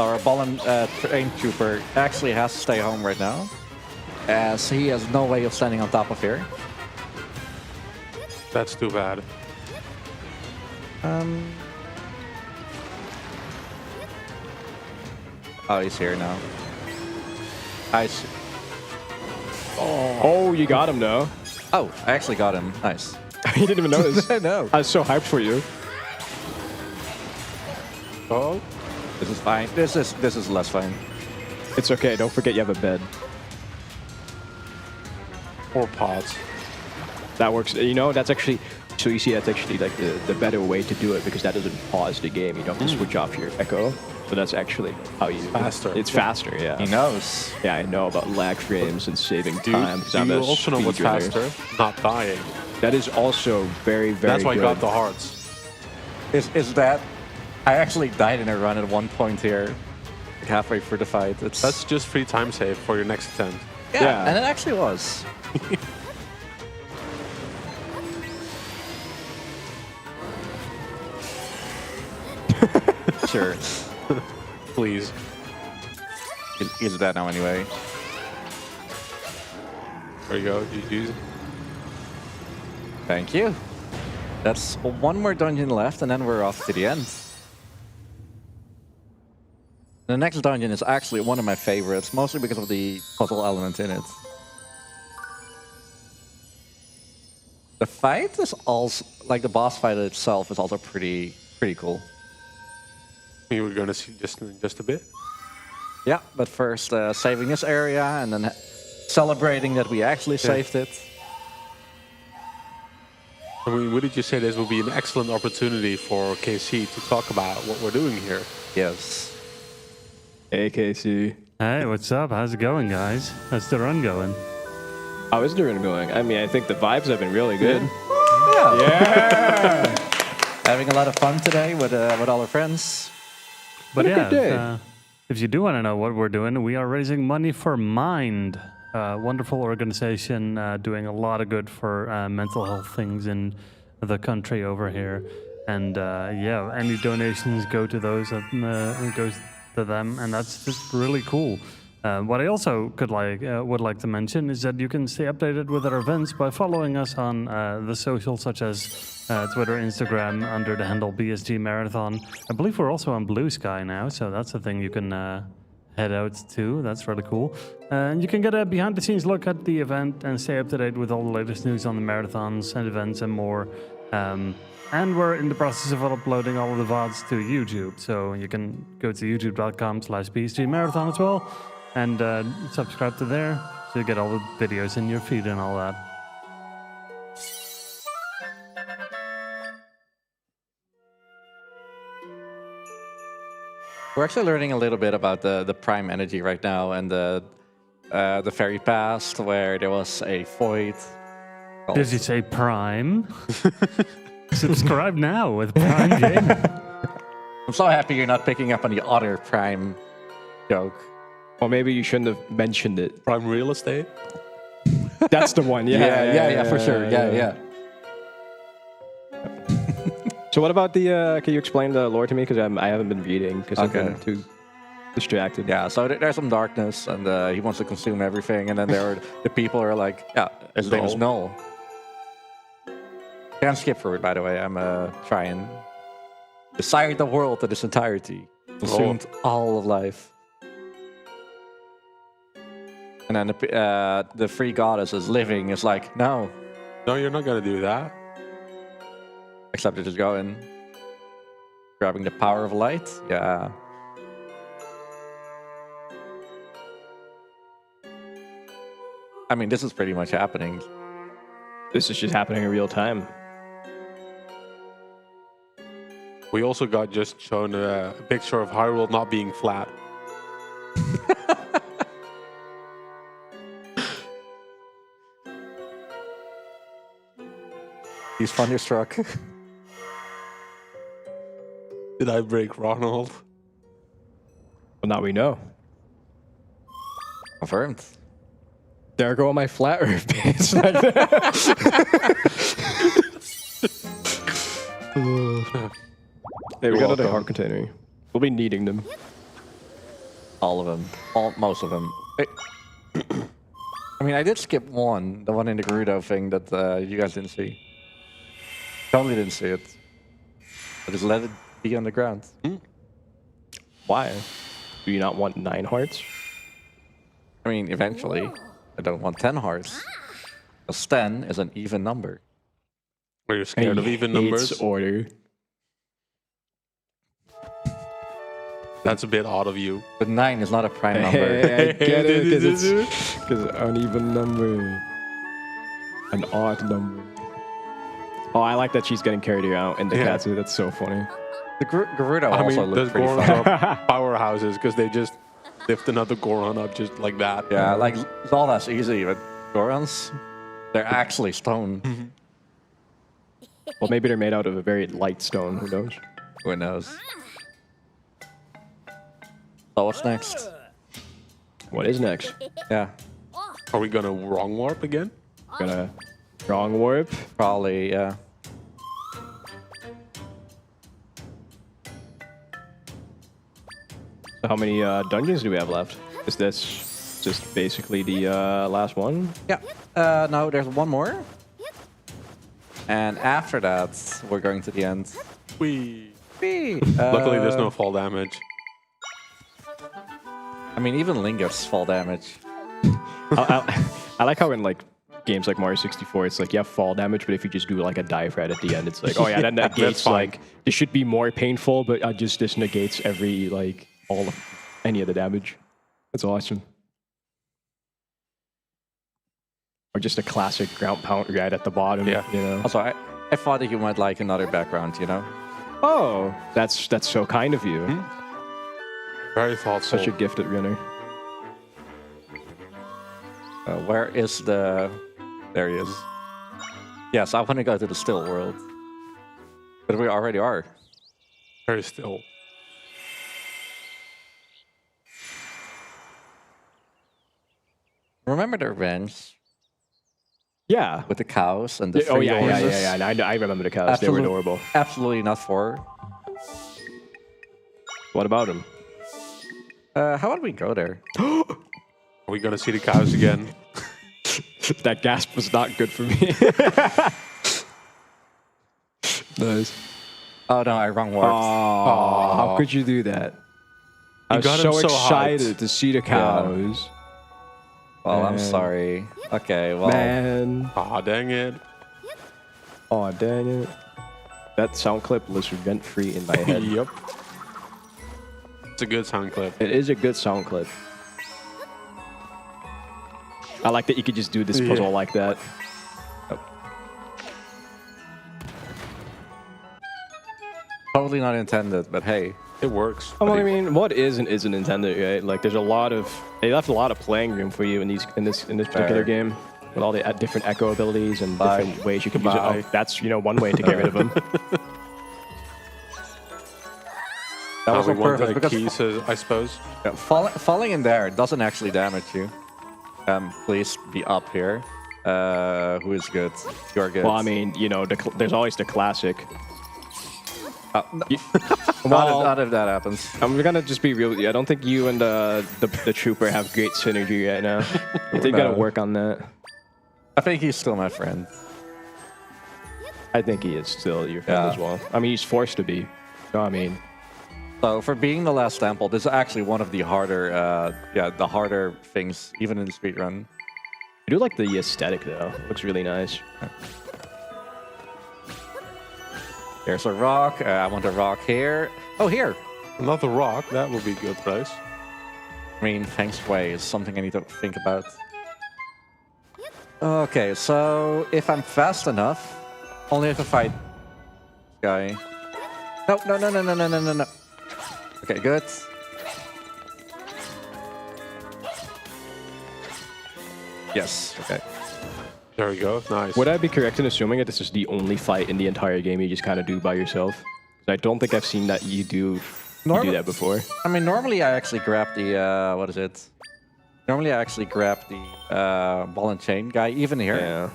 Our ball and train trooper actually has to stay home right now, as he has no way of standing on top of here. That's too bad. Oh, he's here now. Nice. Oh, you got him though. Oh, I actually got him. Nice. You didn't even notice. I know. I was so hyped for you. Oh, this is fine. This is less fine. It's okay. Don't forget you have a bed. Or pods. That works. You know, that's actually. So you see, that's actually like the better way to do it because that doesn't pause the game. You don't have to switch off your echo. So that's actually how you. Faster. It's faster, yeah. He knows. Yeah, I know about lag frames and saving time. Do you also know what's faster? Not dying. That is also very, very That's why good. I got the hearts. Is that? I actually died in a run at one point here, like halfway through the fight. That's just free time save for your next attempt. Yeah, and it actually was. Sure. Please. He's dead now anyway. There you go, GG's. Thank you. That's one more dungeon left, and then we're off to the end. The next dungeon is actually one of my favorites, mostly because of the puzzle element in it. The fight is also, like the boss fight itself, is also pretty cool. You were going to see just in just a bit? Yeah, but first saving this area and then celebrating that we actually saved it. I mean, wouldn't you say this would be an excellent opportunity for KC to talk about what we're doing here? Yes. Hey, KC. Hey, what's up? How's it going, guys? How's the run going? How is the run going? I mean, I think the vibes have been really good. Yeah. Having a lot of fun today with all our friends. But What a good day. if you do want to know what we're doing, we are raising money for Mind, a wonderful organization doing a lot of good for mental health things in the country over here. And yeah, any donations go to those, it goes to them, and that's just really cool. What I also would like to mention is that you can stay updated with our events by following us on the socials such as Twitter, Instagram under the handle BSG Marathon. I believe we're also on Blue Sky now, so that's a thing you can head out to. That's really cool. And you can get a behind-the-scenes look at the event and stay up to date with all the latest news on the marathons and events and more. And we're in the process of uploading all of the VODs to YouTube, so you can go to youtube.com/BSG Marathon as well. And subscribe to there so you get all the videos in your feed and all that. We're actually learning a little bit about the Prime Energy right now and the very past where there was a void. Did you say Prime? Subscribe now with Prime Gaming. I'm so happy you're not picking up on the other Prime joke. Or maybe you shouldn't have mentioned it. Prime real estate. That's the one. Yeah, for sure. Yeah. So what about the? Can you explain the lore to me? Because I haven't been reading because I've been too distracted. Yeah, so there's some darkness, and he wants to consume everything, and then there are the people are like, yeah, his name is Null. Can't skip through it, by the way. I'm trying. Desired the world to its entirety, consumed all of life. And then the free goddess is living is like, no. No, you're not gonna do that. Except to just go in, grabbing the power of light. Yeah. I mean, this is pretty much happening. This is just happening in real time. We also got just shown a picture of Hyrule not being flat. He's thunderstruck. Did I break Ronald? Well, now we know. Confirmed. There go all my flat earth bits. Like hey, we got another heart container. We'll be needing them. All of them. Most of them. I mean, I did skip one. The one in the Gerudo thing that you guys didn't see. Totally didn't see it. I just let it be on the ground. Why? Do you not want 9 hearts? I mean, eventually. I don't want 10 hearts. Because 10 is an even number. Are you scared of even numbers? Order. That's a bit odd of you. But 9 is not a prime number. Hey, I get it, because it's an uneven number. An odd number. Oh, I like that she's getting carried out in the katsu. That's so funny. The Gerudo also looks pretty Gorons fun. are powerhouses because they just lift another Goron up just like that. Yeah, like Zelda's easy, but Gorons, they're actually stone. Well, maybe they're made out of a very light stone. Who knows? Who knows? So what's next? What is next? Yeah. Are we gonna wrong warp again? Gonna wrong warp? Probably, yeah. So how many dungeons do we have left? Is this just basically the last one? Yeah. No, there's one more. And after that, we're going to the end. Whee. Whee. Luckily, there's no fall damage. I mean, even Lingus fall damage. I like how in like games like Mario 64, it's like you have fall damage, but if you just do like a dive right at the end, it's like, oh yeah, that negates like this should be more painful, but this negates every like all of any of the damage. That's awesome. Or just a classic ground pound right at the bottom. Yeah. You know. Also, I thought that you might like another background, you know? Oh, that's so kind of you. Very thoughtful. Such a gifted runner. Where is the... There he is. Yes, I want to go to the still world. But we already are. Very still. Remember the revenge? Yeah. With the cows and the Oh three yeah, horses? yeah. I remember the cows. They were adorable. Absolutely not for. What about them? How about we go there? Are we gonna see the cows again? That gasp was not good for me. Nice. Oh no, I wrong warped. Oh, how could you do that? I was so excited to see the cows. Yeah. Well, I'm sorry. Okay, well. Man. Aw, dang it. Aw, dang it. That sound clip lives rent-free in my head. Yep. It's a good sound clip. It is a good sound clip. I like that you could just do this puzzle like that. Totally not intended, but hey. It works. Well, I mean, what is and isn't intended, right? Like, there's a lot of they left a lot of playing room for you in this particular game, with all the different echo abilities and different ways you can use it. Oh, that's one way to get rid of them. That was we on want purpose the because keys, I suppose. yeah, falling in there doesn't actually damage you. Please be up here. Who is good? You're good. Well, I mean, you know, there's always the classic. No. Well, not if that happens. I'm gonna just be real with you. I don't think you and the trooper have great synergy right now. They gotta work on that. I think he's still my friend. I think he is still your friend as well. I mean, he's forced to be. So, I mean. So for being the last temple, this is actually one of the harder, the harder things, even in the speedrun. I do like the aesthetic though. It looks really nice. Here's a rock. I want a rock here. Oh, here. Another rock. That would be a good price. I mean, feng shui is something I need to think about. Okay, so if I'm fast enough, only have to fight guy. No. Okay, good. Yes, okay. There we go, nice. Would I be correct in assuming that this is the only fight in the entire game you just kind of do by yourself? 'Cause I don't think I've seen that you do that before. I mean, normally I actually grab the, what is it? Normally I actually grab the ball and chain guy, even here. Yeah.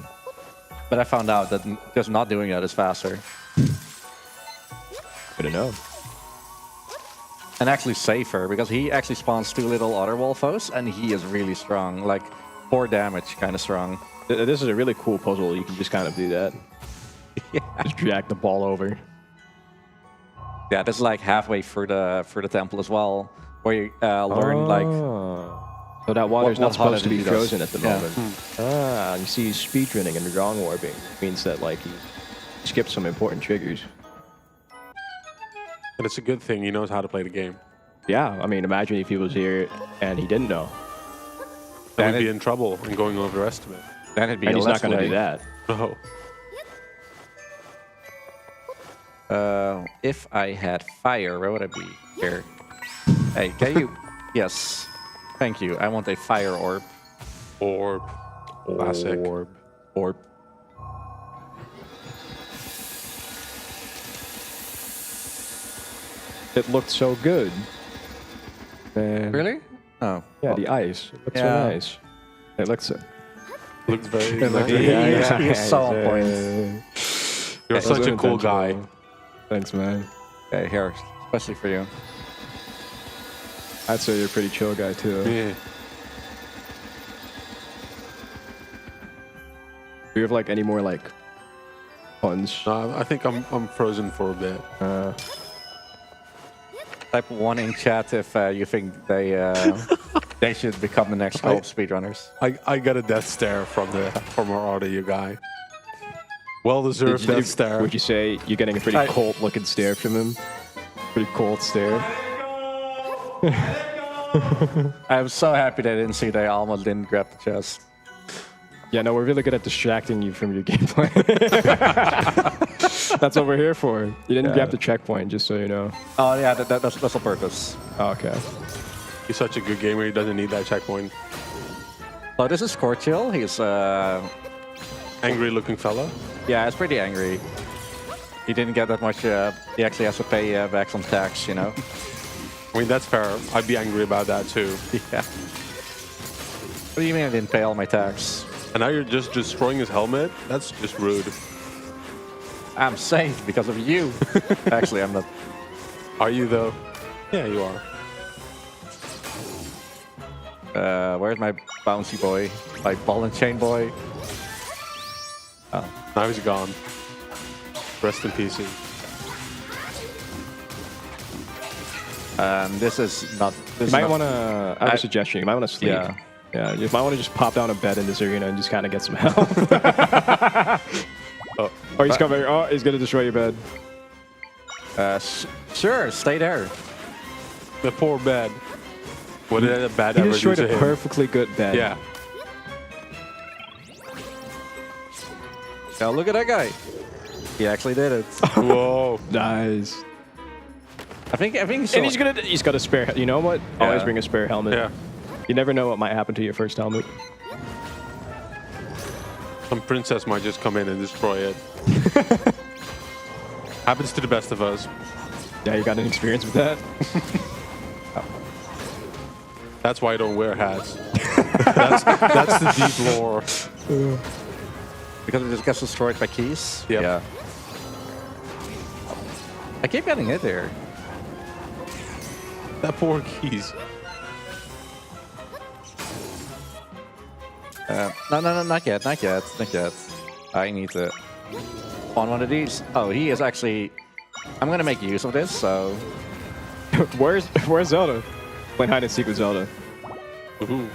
But I found out that just not doing that is faster. Good to know. And actually safer, because he actually spawns 2 little other wall foes, and he is really strong. Like, 4 damage, kind of strong. This is a really cool puzzle. You can just kind of do that. Yeah. Just drag the ball over. Yeah, this is like halfway through the temple as well, where you learn like. So that water's not supposed to be does. frozen at the Yeah. moment. Ah, you see, speedrunning and wrong warping means that like you skip some important triggers. And it's a good thing he knows how to play the game. Yeah, I mean, imagine if he was here and he didn't know. Then we'd be in trouble and going over the rest of it. Then it'd be And a he's not going to do less that. No. If I had fire, where would I be? Here. Hey, can you? Yes. Thank you. I want a fire orb. Orb. Classic. Orb. It looked so good. Man. Really? Oh. Yeah, the ice. It looks Yeah. so nice. It looks so. Looks very. He's so on point. You're such a cool guy. Thanks, man. Okay, here, especially for you. I'd say you're a pretty chill guy too. Yeah. Do you have like any more like puns? I think I'm frozen for a bit. Type 1 in chat if you think they should become the next goal of speedrunners. I got a death stare from our audio guy. Well deserved death stare. Would you say you're getting a pretty cold looking stare from him? Pretty cold stare. I'm so happy they didn't see they almost didn't grab the chest. Yeah, no, we're really good at distracting you from your gameplay. That's what we're here for. You didn't grab the checkpoint, just so you know. Oh yeah, that's on purpose. Oh, okay. He's such a good gamer, he doesn't need that checkpoint. So this is Corchill. He's angry looking fella. Yeah, he's pretty angry. He didn't get that much. He actually has to pay back some tax, you know. I mean, that's fair. I'd be angry about that too. Yeah. What do you mean I didn't pay all my tax? And now you're just destroying his helmet? That's just rude. I'm safe because of you. Actually, I'm not. Are you though? Yeah, you are. Where's my bouncy boy? My ball and chain boy? Oh. Now he's gone. Rest in peace. This is not. This You might want to. I have a suggestion. You might want to sleep. Yeah. Yeah. You might want to just pop down a bed in this arena and just kind of get some help. Oh, he's coming. Oh, he's gonna destroy your bed. Sure, stay there. The poor bed. What did a bad He ever do destroyed to a him? perfectly good bed. Yeah. Now look at that guy. He actually did it. Whoa. Nice. I think And he's got a spare. You know what? Always bring a spare helmet. Yeah. You never know what might happen to your first helmet. Some princess might just come in and destroy it. Happens to the best of us. Yeah, you got an experience with that? That's why I don't wear hats. that's the deep lore. Because it just gets destroyed by keys? Yep. Yeah. I keep getting hit there. That poor keys. No, not yet. I need to on one of these. Oh, he is actually... I'm going to make use of this, so... Where's Zelda? Playing hide and seek with Zelda. Ooh.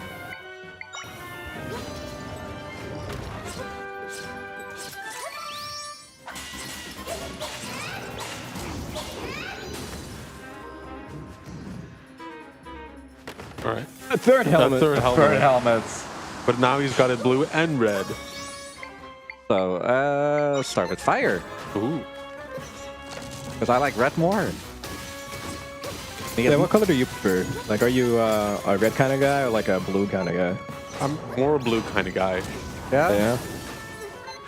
All right. A third helmet. Third helmet. But now he's got it blue and red. So, start with fire. Ooh. Because I like red more. Yeah, what color do you prefer? Like, are you a red kind of guy or like a blue kind of guy? I'm more a blue kind of guy. Yeah? Yeah.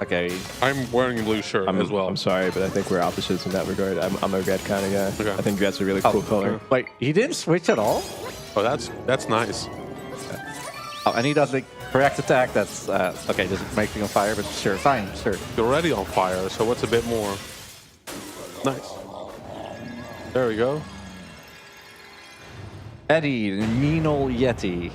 Okay. I'm wearing a blue shirt as well. I'm sorry, but I think we're opposites in that regard. I'm a red kind of guy. Okay. I think red's a really cool color. Wait, he didn't switch at all? Oh, that's nice. Oh, and he does the correct attack. That's okay. Doesn't make me on fire, but sure, fine, sure. You're already on fire, so what's a bit more? Nice. There we go. Eddie, the mean old Yeti.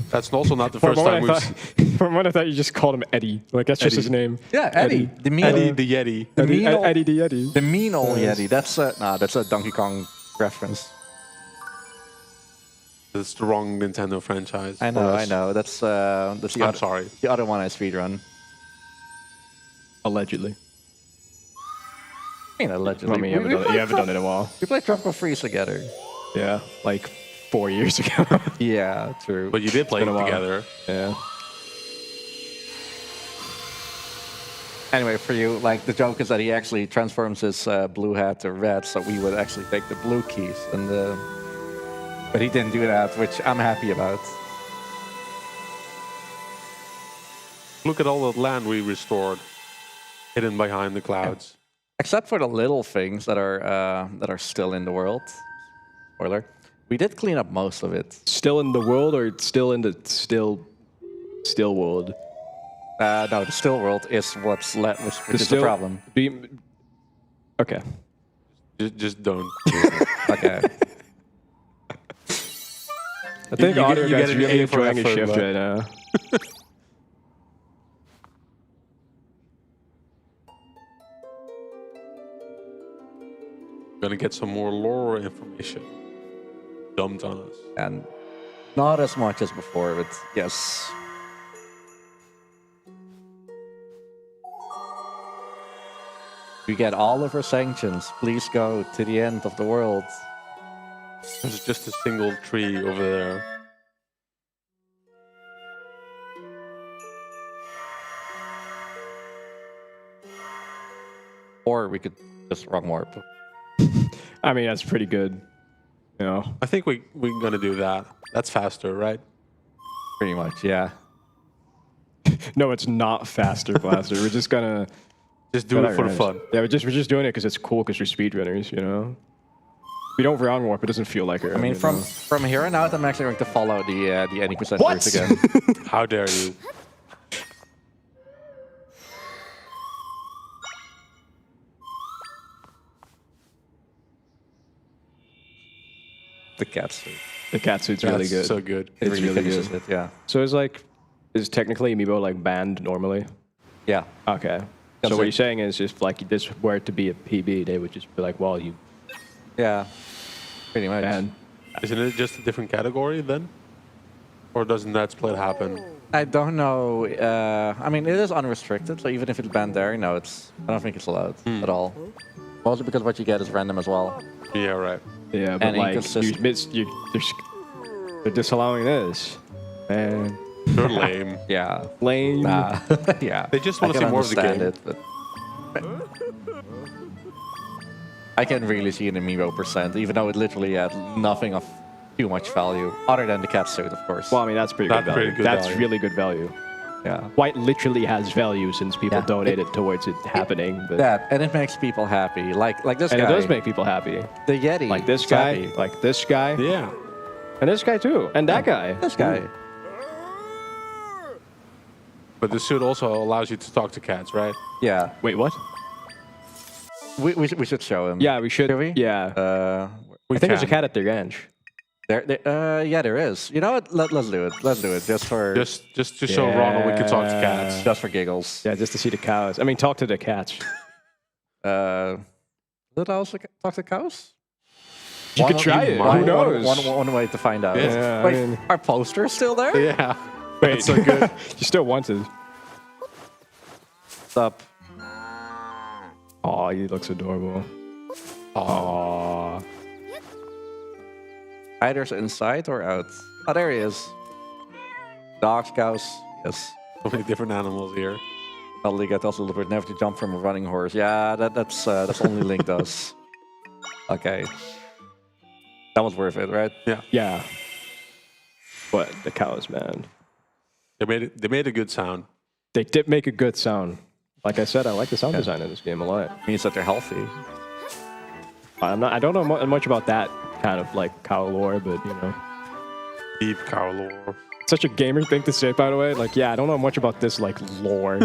That's also not the first time we've. For a moment, I thought you just called him Eddie. Like that's just his name. Yeah, Eddie. The mean Eddie the Yeti. Eddie the Yeti. The mean old Yeti. That's a Donkey Kong reference. It's the wrong Nintendo franchise. I know. That's the I'm sorry. The other one I speedrun. Allegedly. I mean, allegedly. I mean, you haven't done it in a while. We played Tropical Freeze together. Yeah, like 4 years ago. Yeah, true. But you did play it been a while. together. Yeah. Anyway, for you, like the joke is that he actually transforms his blue hat to red, so we would actually take the blue keys, and but he didn't do that, which I'm happy about. Look at all the land we restored, hidden behind the clouds. Except for the little things that are still in the world. Spoiler. We did clean up most of it. Still in the world, or still in the still world? No, the still world is what's left, which is the problem. Okay. Just don't. Okay. I think audio you guys get an really A for enjoying a effort, shift but- right now. Gonna get some more lore information dumped on us. And not as much as before, but yes. We get all of our sanctions. Please go to the end of the world. There's just a single tree over there. Or we could just wrong warp. I mean, that's pretty good. You know. I think we're gonna do that. That's faster, right? Pretty much, yeah. No, it's not faster, Blaster. We're just gonna just do it for the fun. Yeah, we're just doing it because it's cool because we're speedrunners, you know. If we don't round warp, it doesn't feel like it. I mean, from here on out, I'm actually going to follow the any percent What? route again. How dare you? The cat suit. The cat suit's really good. So good. It It's really really finishes good. it, yeah. So it's like, is technically Amiibo like banned normally? Yeah. Okay. That's So what it. you're saying is if like this were to be a PB, they would just be like, well, you Yeah. Pretty much. banned. Isn't it just a different category then? Or doesn't that split happen? I don't know. I mean, it is unrestricted, so even if it's banned there, no, I don't think it's allowed at all. Mostly because what you get is random as well. Yeah, right. Yeah, but And like inconsistent. they're disallowing this, and They're lame. Yeah. lame. Nah. Yeah. They just want I to see can more of the game. understand it, but I can really see an amiibo percent, even though it literally had nothing of too much value, other than the cat suit, of course. Well, I mean that's pretty That's good pretty value. good That's value. really good value. Yeah. White literally has value since people donated towards it happening. But That, and it makes people happy. Like this guy. And it does make people happy. The Yeti. Like this is guy, happy. like this guy. Yeah. And this guy too. And that guy. This guy. But this suit also allows you to talk to cats, right? Yeah. Wait, what? We should show him. Yeah, we should. Should we? Yeah. We I think there's a can. cat at the ranch. Yeah, there is. You know what? Let's do it. Let's do it just for just to show Ronald we can talk to cats. just for giggles. Yeah, just to see the cows. I mean, talk to the cats. Did I also talk to cows? You could try it. Who knows? One way to find out. Yeah, Wait, I mean- our poster's still there? Yeah. Wait, That's so good. You still wanted. What's up? Oh, he looks adorable. Oh. Either inside or out. Oh, there he is. Dogs, cows. Yes. So many different animals here. Only get us a little bit. Never to jump from a running horse. Yeah, that's only Link does. Okay. That was worth it, right? Yeah. Yeah. But the cows, man. They made a good sound. They did make a good sound. Like I said, I like the sound design in this game a lot. Means that they're healthy. I don't know much about that kind of like cow lore, but you know. Deep cow lore. Such a gamer thing to say, by the way. Like, yeah, I don't know much about this like lore.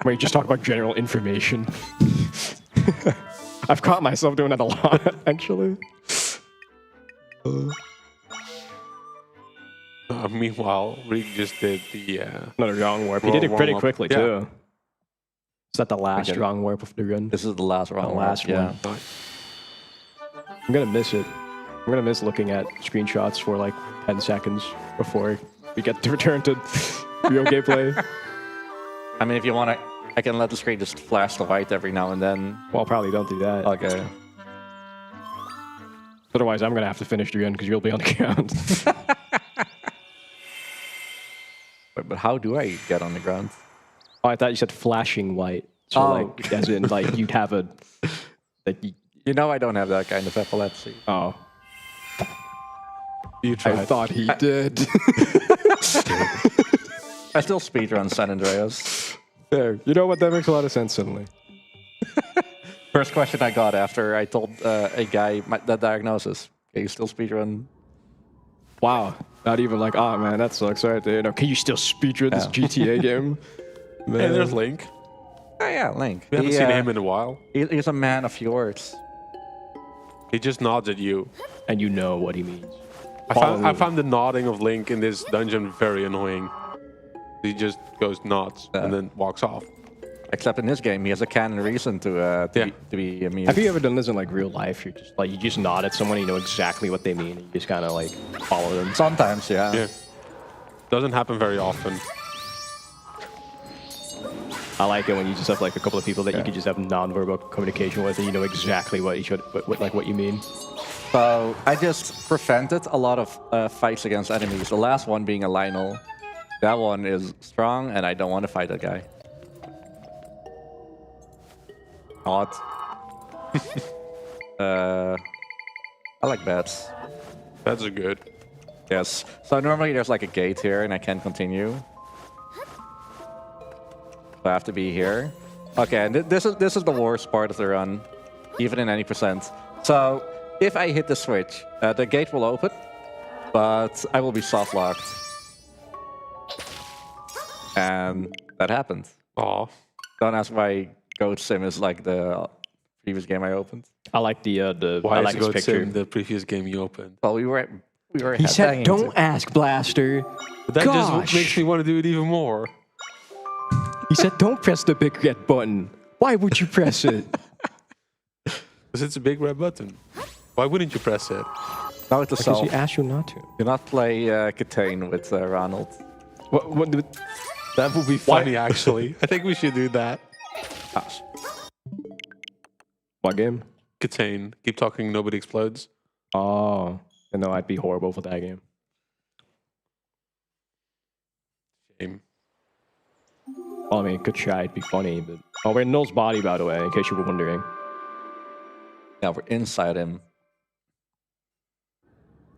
Where you just talk about general information. I've caught myself doing that a lot, actually. Meanwhile, Reek just did the another wrong warp. He did it pretty quickly too. Is that the last Okay. wrong warp of the run? This is the last round. The last one. I'm gonna miss it. I'm gonna miss looking at screenshots for like 10 seconds before we get to return to real gameplay. I mean, if you want to, I can let the screen just flash the white every now and then. Well, probably don't do that. Okay. Otherwise, I'm gonna have to finish the run because you'll be on the ground. But how do I get on the ground? Oh, I thought you said flashing white. So like, as in like you'd have a like you know, I don't have that kind of epilepsy. Oh. You tried. I thought he did. I still speedrun San Andreas. There. You know what? That makes a lot of sense suddenly. First question I got after I told a guy that diagnosis. Can you still speedrun? Wow. Not even like, oh man, that sucks. Right there. No, can you still speedrun this GTA game? Man. Hey, there's Link. Oh yeah, Link. We haven't seen him in a while. He's a man of few words. He just nods at you. And you know what he means. I found the nodding of Link in this dungeon very annoying. He just goes nods and then walks off. Except in this game, he has a canon reason to be amused. Have you ever done this in like real life? You're just like you just nod at someone, you know exactly what they mean, and you just kind of like follow them. Sometimes, yeah. Yeah. Doesn't happen very often. I like it when you just have like a couple of people that you could just have non-verbal communication with, and you know exactly what you should, what you mean. So I just prevented a lot of fights against enemies. The last one being a Lionel. That one is strong, and I don't want to fight that guy. Odd. I like bats. Bats are good. Yes. So normally there's like a gate here, and I can't continue. So I have to be here. Okay, and this is the worst part of the run, even in any percent. So if I hit the switch, the gate will open, but I will be soft locked. And that happened. Aw. Don't ask why Goat Sim is like the previous game I opened. I like the Why I is like this Goat picture. Sim the previous game you opened? Well, we were He said, headbanging "Don't to- ask, Blaster." But that Gosh. just makes me want to do it even more. He said, "Don't press the big red button." Why would you press it? Because it's a big red button. Why wouldn't you press it? Now it's a Because self. he asked you not to. Do not play Catane with Ronald. What That would be funny, actually. I think we should do that. Gosh. What game? Catane. Keep talking, nobody explodes. Oh, and no, I'd be horrible for that game. Shame. Well, I mean, good try. It'd be funny, but oh, we're in Null's body, by the way, in case you were wondering. Yeah, we're inside him.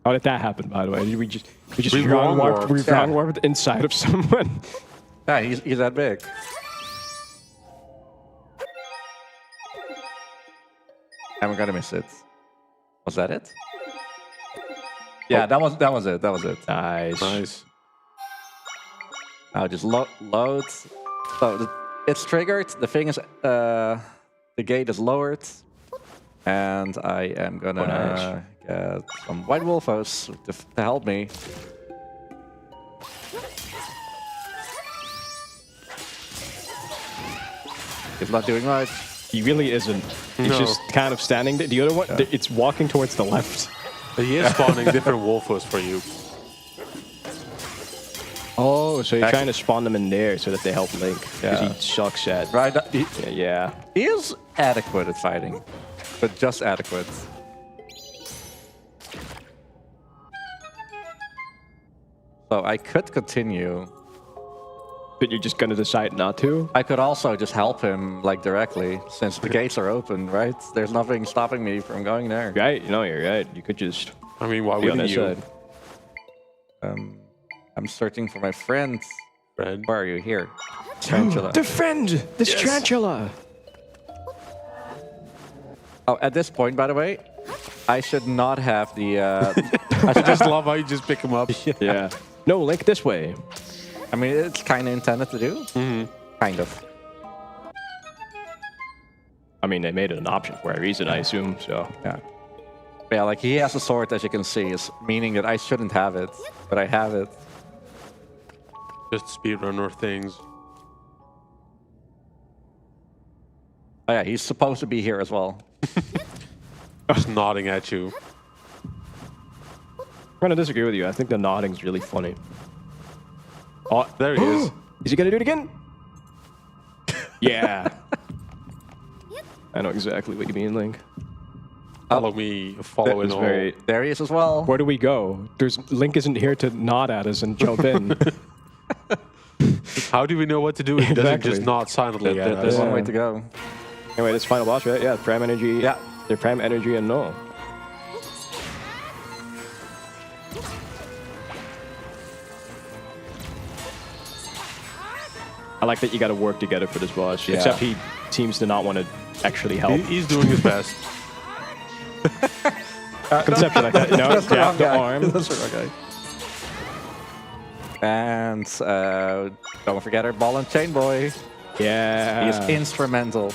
How did that happen, by the way? We just We wrong wrong-warped. we Yeah. wrong warped inside of someone. Yeah, he's that big. And we're gonna miss it. Was that it? Yeah, that was it. That was it. Nice. Nice. Now just load. So it's triggered. The thing is, the gate is lowered, and I am gonna get some white wolfos to help me. It's not doing much. He really isn't. He's No. just kind of standing there. The other one, it's walking towards the left. He is spawning different wolfos for you. Oh, so you're trying to spawn them in there so that they help Link. Because Yeah. he sucks at... Right? Yeah. He is adequate at fighting, but just adequate. So I could continue. But you're just gonna decide not to? I could also just help him, like, directly, since the gates are open, right? There's nothing stopping me from going there. Right, no, you're right. You could just... I mean, why be on wouldn't this you? side. I'm searching for my friend. Friend? Where are you? Here. Tarantula. Defend this tarantula! Oh, at this point, by the way, I should not have the... I just love how you just pick him up. Yeah. No, Link, this way. I mean, it's kind of intended to do. Mm-hmm. Kind of. I mean, they made it an option for a reason, I assume, so... Yeah. Yeah, like, he has a sword, as you can see, is meaning that I shouldn't have it, but I have it. Just speedrunner things. Oh yeah, he's supposed to be here as well. Just nodding at you. I'm gonna disagree with you. I think the nodding's really funny. Oh, there he is. Is he gonna do it again? Yeah. I know exactly what you mean, Link. Follow me, follow in all. There he is as well. Where do we go? Link isn't here to nod at us and jump in. How do we know what to do if he doesn't Exactly. just nod silently at There's us? one way to go. Anyway, this final boss, right? Yeah, Prime Energy. Yeah. They're Prime Energy and no. I like that you gotta work together for this boss. Yeah. Except he seems to not want to actually help. He's doing his best. Conception like that. No, That's the grab wrong the guy. arm. That's the wrong guy. And don't forget our ball and chain boy. Yeah. He is instrumental.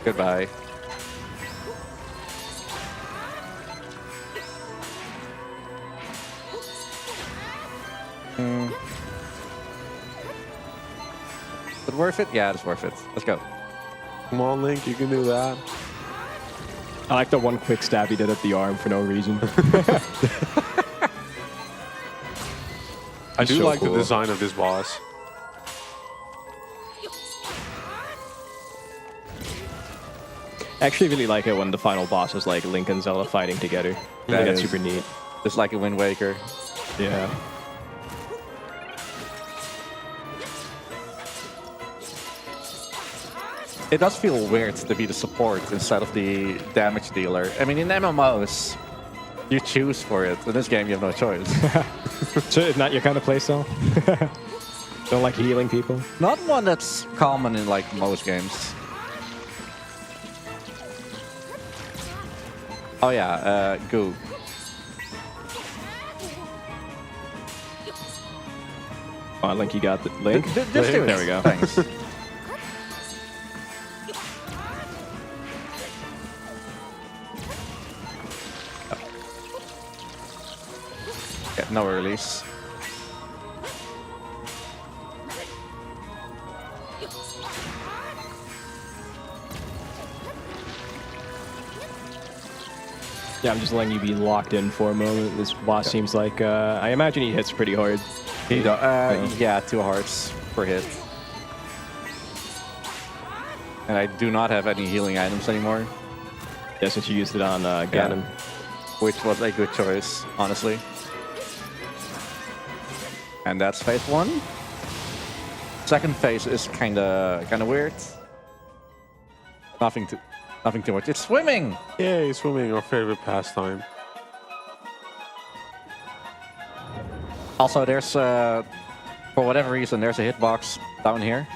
Goodbye. Is it worth it? Yeah, it's worth it. Let's go. Come on, Link, you can do that. I like the one quick stab he did at the arm for no reason. I do so like cool. the design of this boss. I actually really like it when the final boss is like Link and Zelda fighting together. That That's is- super neat. Just like a Wind Waker. Yeah. It does feel weird to be the support instead of the damage dealer. I mean, in MMOs, you choose for it. In this game, you have no choice. So it's not your kind of playstyle? Don't like healing people? Not one that's common in like most games. Oh yeah, Goo. Oh, Link, you got the Link? Just do it. There we go. Thanks. Get no release. Yeah, I'm just letting you be locked in for a moment. This boss seems like, I imagine he hits pretty hard. Yeah, 2 hearts per hit. And I do not have any healing items anymore. Yeah, since you used it on Ganon. Which was a good choice, honestly. And that's phase 1. Second phase is kinda weird. Nothing too much. It's swimming! Yay, swimming, our favorite pastime. Also, there's, for whatever reason, there's a hitbox down here.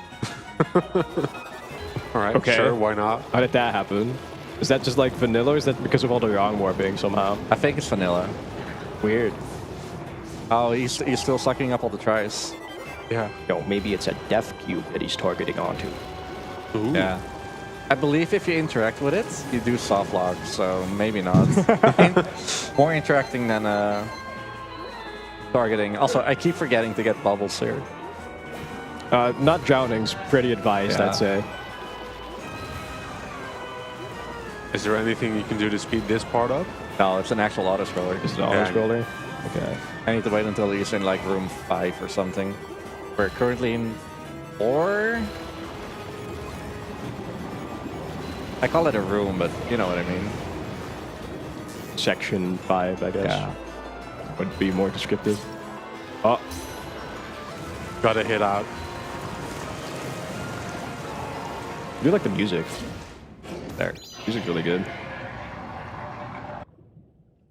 Alright, Okay. sure, why not? How did that happen? Is that just like vanilla, or is that because of all the wrong warping somehow? I think it's vanilla. Weird. Oh, he's still sucking up all the tries. Yeah. Yo, maybe it's a death cube that he's targeting onto. Ooh. Yeah. I believe if you interact with it, you do soft lock, so maybe not. More interacting than targeting. Also, I keep forgetting to get bubbles here. Not drowning's pretty advised, Yeah. I'd say. Is there anything you can do to speed this part up? No, it's an actual auto-scroller. Is it an auto-scroller? Okay. I need to wait until he's in like room 5 or something. We're currently in 4? I call it a room, but you know what I mean. Section 5, I guess. Yeah. Would be more descriptive. Oh. Got a hit out. I do like the music. There. Music's really good.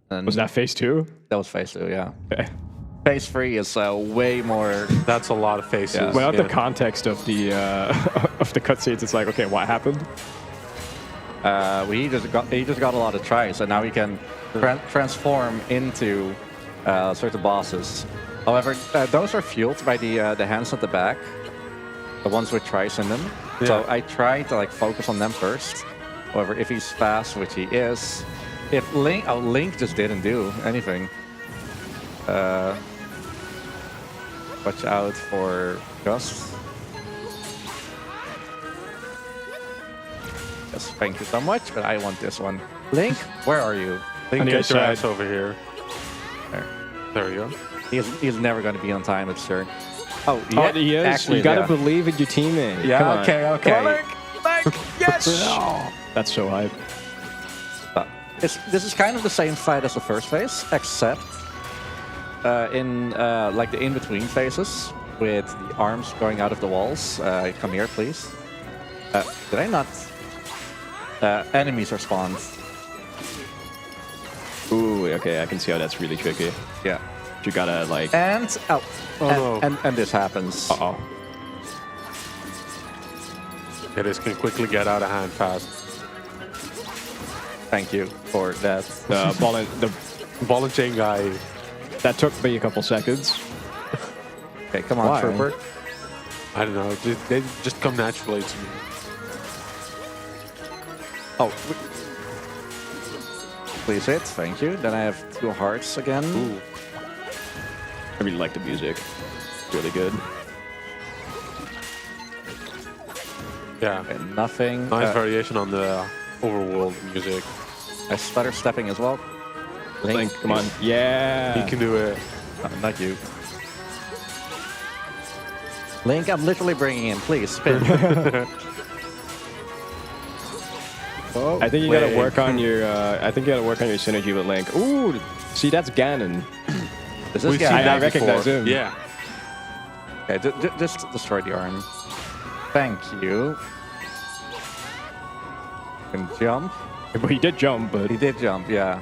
And Was that phase 2? That was phase 2, yeah. Okay. Phase 3 is way more... That's a lot of faces. Yeah. Without the context of the of the cutscenes, it's like, okay, what happened? He just got a lot of tries, and now he can transform into certain bosses. However, those are fueled by the hands at the back, the ones with tries in them. Yeah. So I try to like focus on them first. However, if he's fast, which he is, if Link just didn't do anything. Watch out for Gus. Yes, thank you so much, but I want this one. Link, where are you? Link, get your ass over here. There we go. He's never going to be on time, it's sure. Oh, Yeah, he is. Actually, you gotta yeah. believe in your teammate. Yeah, Come on. okay, okay. Come on, Link. Yes! That's so hype. This is kind of the same fight as the first phase, except in like the in-between phases with the arms going out of the walls. Come here, please. Did I not? Enemies are spawned. Ooh, okay, I can see how that's really tricky. Yeah. You gotta like... And no. and this happens. Uh-oh. Yeah, this can quickly get out of hand fast. Thank you for that. The ball and chain guy. That took me a couple seconds. Okay, come on, Why? Trooper. I don't know. They just come naturally to me. Oh, please hit. Thank you. Then I have 2 hearts again. Ooh. I really like the music. Really good. Yeah. Okay, nothing. Nice variation on the overworld music. I stutter stepping as well. Link, come on. Yeah. He can do it. Not you. Link, I'm literally bringing in. Please, spin. Oh, I think you gotta work on your. I think you gotta work on your synergy with Link. Ooh, see that's Ganon. This is Ganon. I recognize him. Yeah. Okay, just destroy the arm. Thank you. Can jump. But he did jump, but he did jump. Yeah.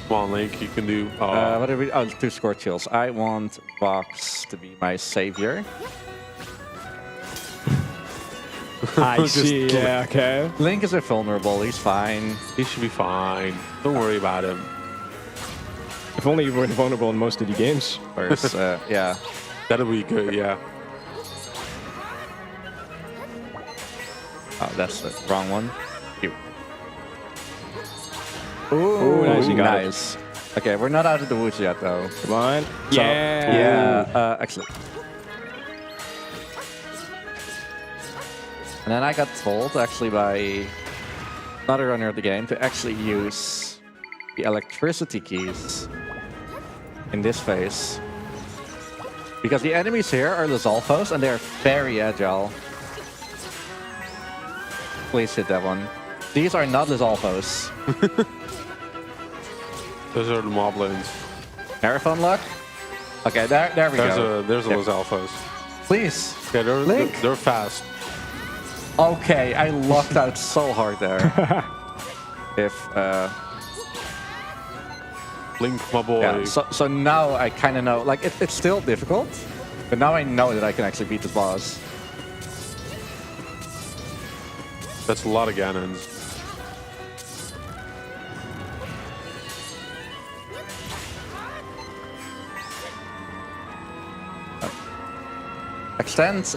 Come on, Link. You can do. What did we? Oh, 2 score chills. I want Vox to be my savior. I see. Yeah. Okay. Link is invulnerable. He's fine. He should be fine. Don't worry about him. If only you were invulnerable in most of the games. Whereas, yeah. That'll be good. Yeah. Oh, that's the wrong one. Here. Ooh, nice. You got nice. Okay, we're not out of the woods yet, though. Come on. So, Yeah. Yeah. Excellent. And then I got told, actually, by another runner of the game to actually use the electricity keys in this phase. Because the enemies here are Lizalfos, and they're very agile. Please hit that one. These are not Lizalfos. Those are the Moblins. Marathon luck? Okay, there we go. There's a Los Alphas. Please. Yeah, Link. they're fast. Okay, I locked out so hard there. Blink, my boy. Yeah, so now I kind of know. Like, it's still difficult, but now I know that I can actually beat this boss. That's a lot of Ganons.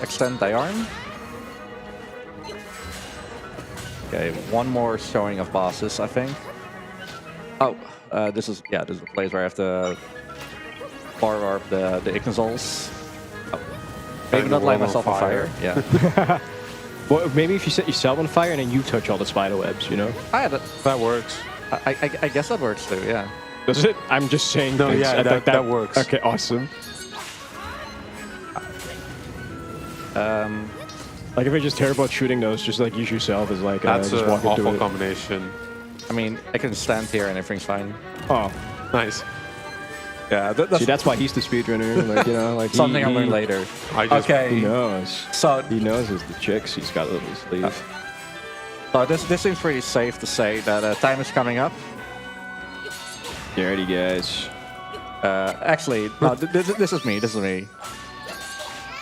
Extend the arm. Okay, one more showing of bosses, I think. Oh, this is the place where I have to power up the Ignisols. Oh. Maybe not light myself on fire. Yeah. Well, maybe if you set yourself on fire and then you touch all the spider webs, you know? That works. I guess that works too, yeah. Does it? I'm just saying. No, things. yeah, that works. Okay, awesome. Like if you're just terrible at shooting those, just like use yourself as like that's just an walk into awful it. combination. I mean, I can stand here and everything's fine. Oh, nice. Yeah, see, that's why he's the speedrunner. Like, you know, like something I'll learn later. He knows. So he knows is the chicks he's got up his sleeve. So this seems pretty safe to say that time is coming up. You ready, guys? Actually, no, this is me. This is me.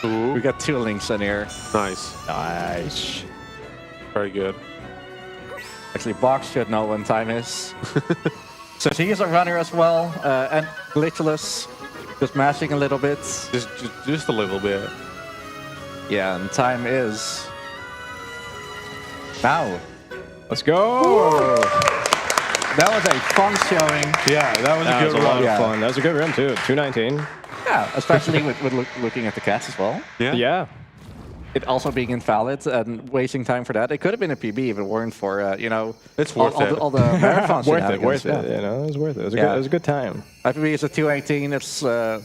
Ooh. We got 2 links in here. Nice. Nice. Very good. Actually, Box should know when time is. So he is a runner as well, and glitchless, just mashing a little bit. Just a little bit. Yeah, and time is now. Let's go! That was a fun showing. Yeah, that was a good a lot run. of fun. That was a good run too. 219. Yeah, especially with looking at the cats as well. Yeah. It also being invalid and wasting time for that. It could have been a PB if it weren't for, you know, it's worth all the marathons. worth it. You know, it was worth it. It was a good time. IPB is a 218. It's not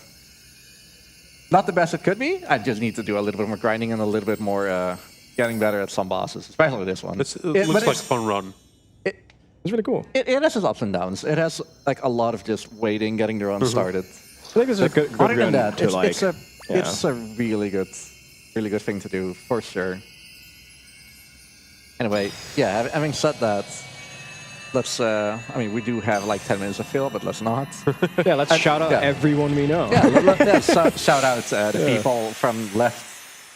the best it could be. I just need to do a little bit more grinding and a little bit more getting better at some bosses, especially this one. It looks like a fun run. It's really cool. It has its ups and downs. It has like a lot of just waiting, getting the run started. I think this is a good Other run than that, to like. it's a really good thing to do for sure. Anyway, yeah. Having said that, let's. I mean, we do have like 10 minutes to fill, but let's not. Yeah, let's shout out everyone we know. Yeah, shout out the people from left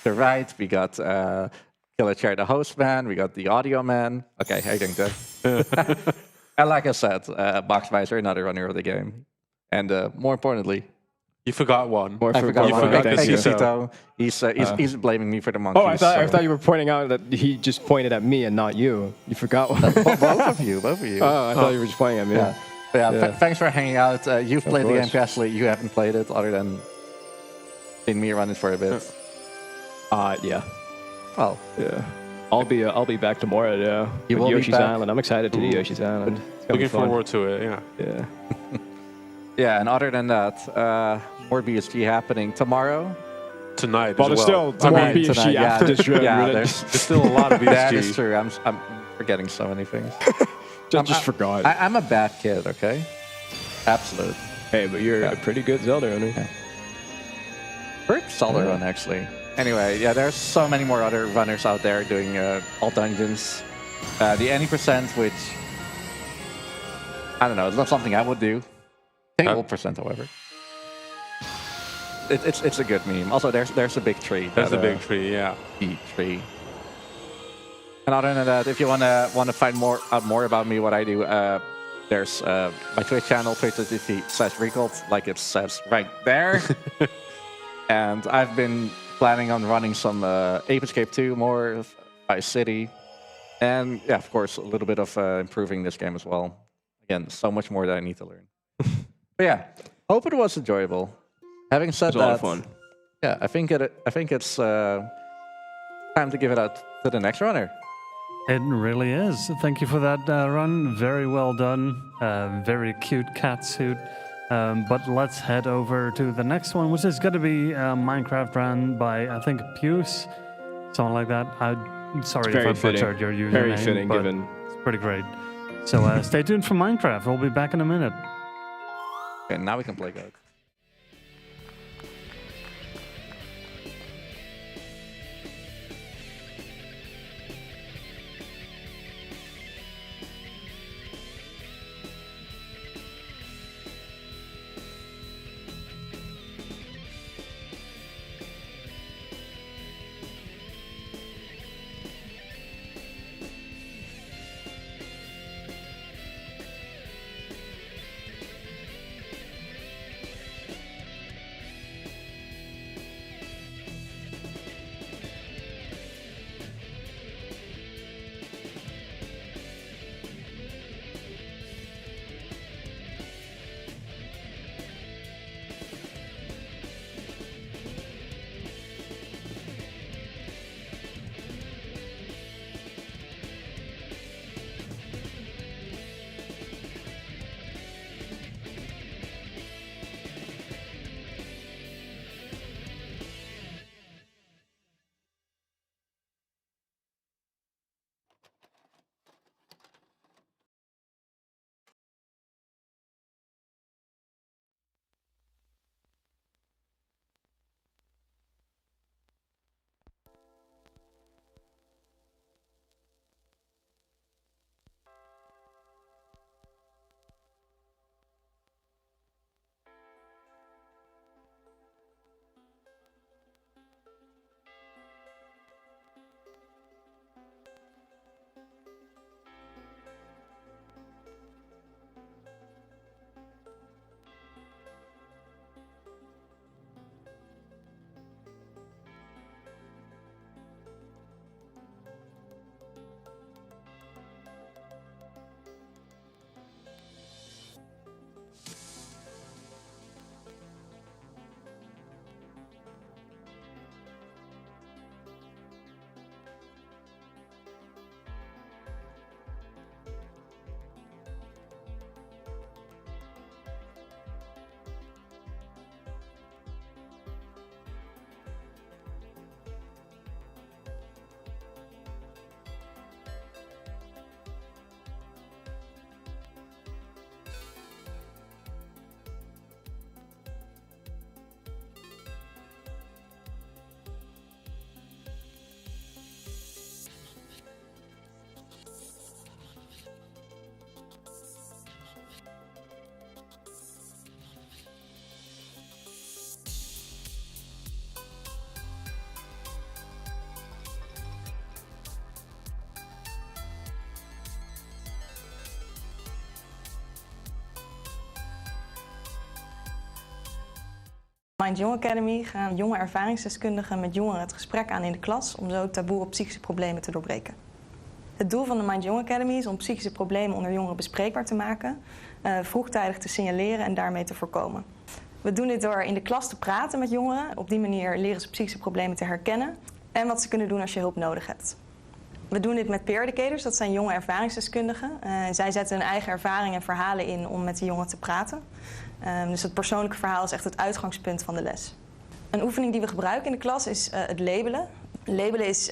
to right. We got Killer Chair, the host man. We got the audio man. Okay, I think that. And like I said, Boxweiser, another runner of the game. And more importantly, you forgot one. I forgot one. Thank you, Cito. He's blaming me for the monkeys. Oh, I thought you were pointing out that he just pointed at me and not you. You forgot one. Both of you. Oh, I thought you were just pointing at me. Yeah. Thanks for hanging out. You've played the game, Cashley. You haven't played it other than seeing me run it for a bit. Yeah. Well, yeah. I'll be back tomorrow. Yeah. You will Yoshi's be back? Island. I'm excited to do Yoshi's Island. Looking forward to it. Yeah. Yeah. Yeah, and other than that, more BSG happening tomorrow. Tonight Well, as there's well. still more BSG after this run. Yeah, really. there's still a lot of BSG. That is true. I'm forgetting so many things. just forgot. I'm a bad kid, okay? Absolute. Hey, but you're a pretty good Zelda owner. Yeah. Pretty solid run, actually. Anyway, yeah, there's so many more other runners out there doing all dungeons. The any percent, which I don't know, it's not something I would do. Table percent, however. It's a good meme. Also, there's a big tree. There's a big tree, yeah. Big tree. And other than that, if you wanna find out more about me, what I do, there's my Twitch channel, twitch.tv/Recold, like it says right there. And I've been planning on running some Ape Escape 2 more, Vice City, and yeah, of course, a little bit of improving this game as well. Again, so much more that I need to learn. But yeah, hope it was enjoyable. Having said It was that, a lot of fun. Yeah, I think it's time to give it out to the next runner. It really is. Thank you for that run. Very well done. Very cute cat suit. But let's head over to the next one, which is going to be a Minecraft run by, I think, Puce, something like that. I'm sorry if I butchered your username. Very fitting, but given. it's pretty great. So stay tuned for Minecraft. We'll be back in a minute. Okay, now we can play Goat. Mind Young Academy gaan jonge ervaringsdeskundigen met jongeren het gesprek aan in de klas om zo het taboe op psychische problemen te doorbreken. Het doel van de Mind Young Academy is om psychische problemen onder jongeren bespreekbaar te maken, vroegtijdig te signaleren en daarmee te voorkomen. We doen dit door in de klas te praten met jongeren. Op die manier leren ze psychische problemen te herkennen en wat ze kunnen doen als je hulp nodig hebt. We doen dit met peer educators, dat zijn jonge ervaringsdeskundigen. Zij zetten hun eigen ervaringen en verhalen in om met de jongeren te praten. Dus het persoonlijke verhaal is echt het uitgangspunt van de les. Een oefening die we gebruiken in de klas is het labelen. Labelen is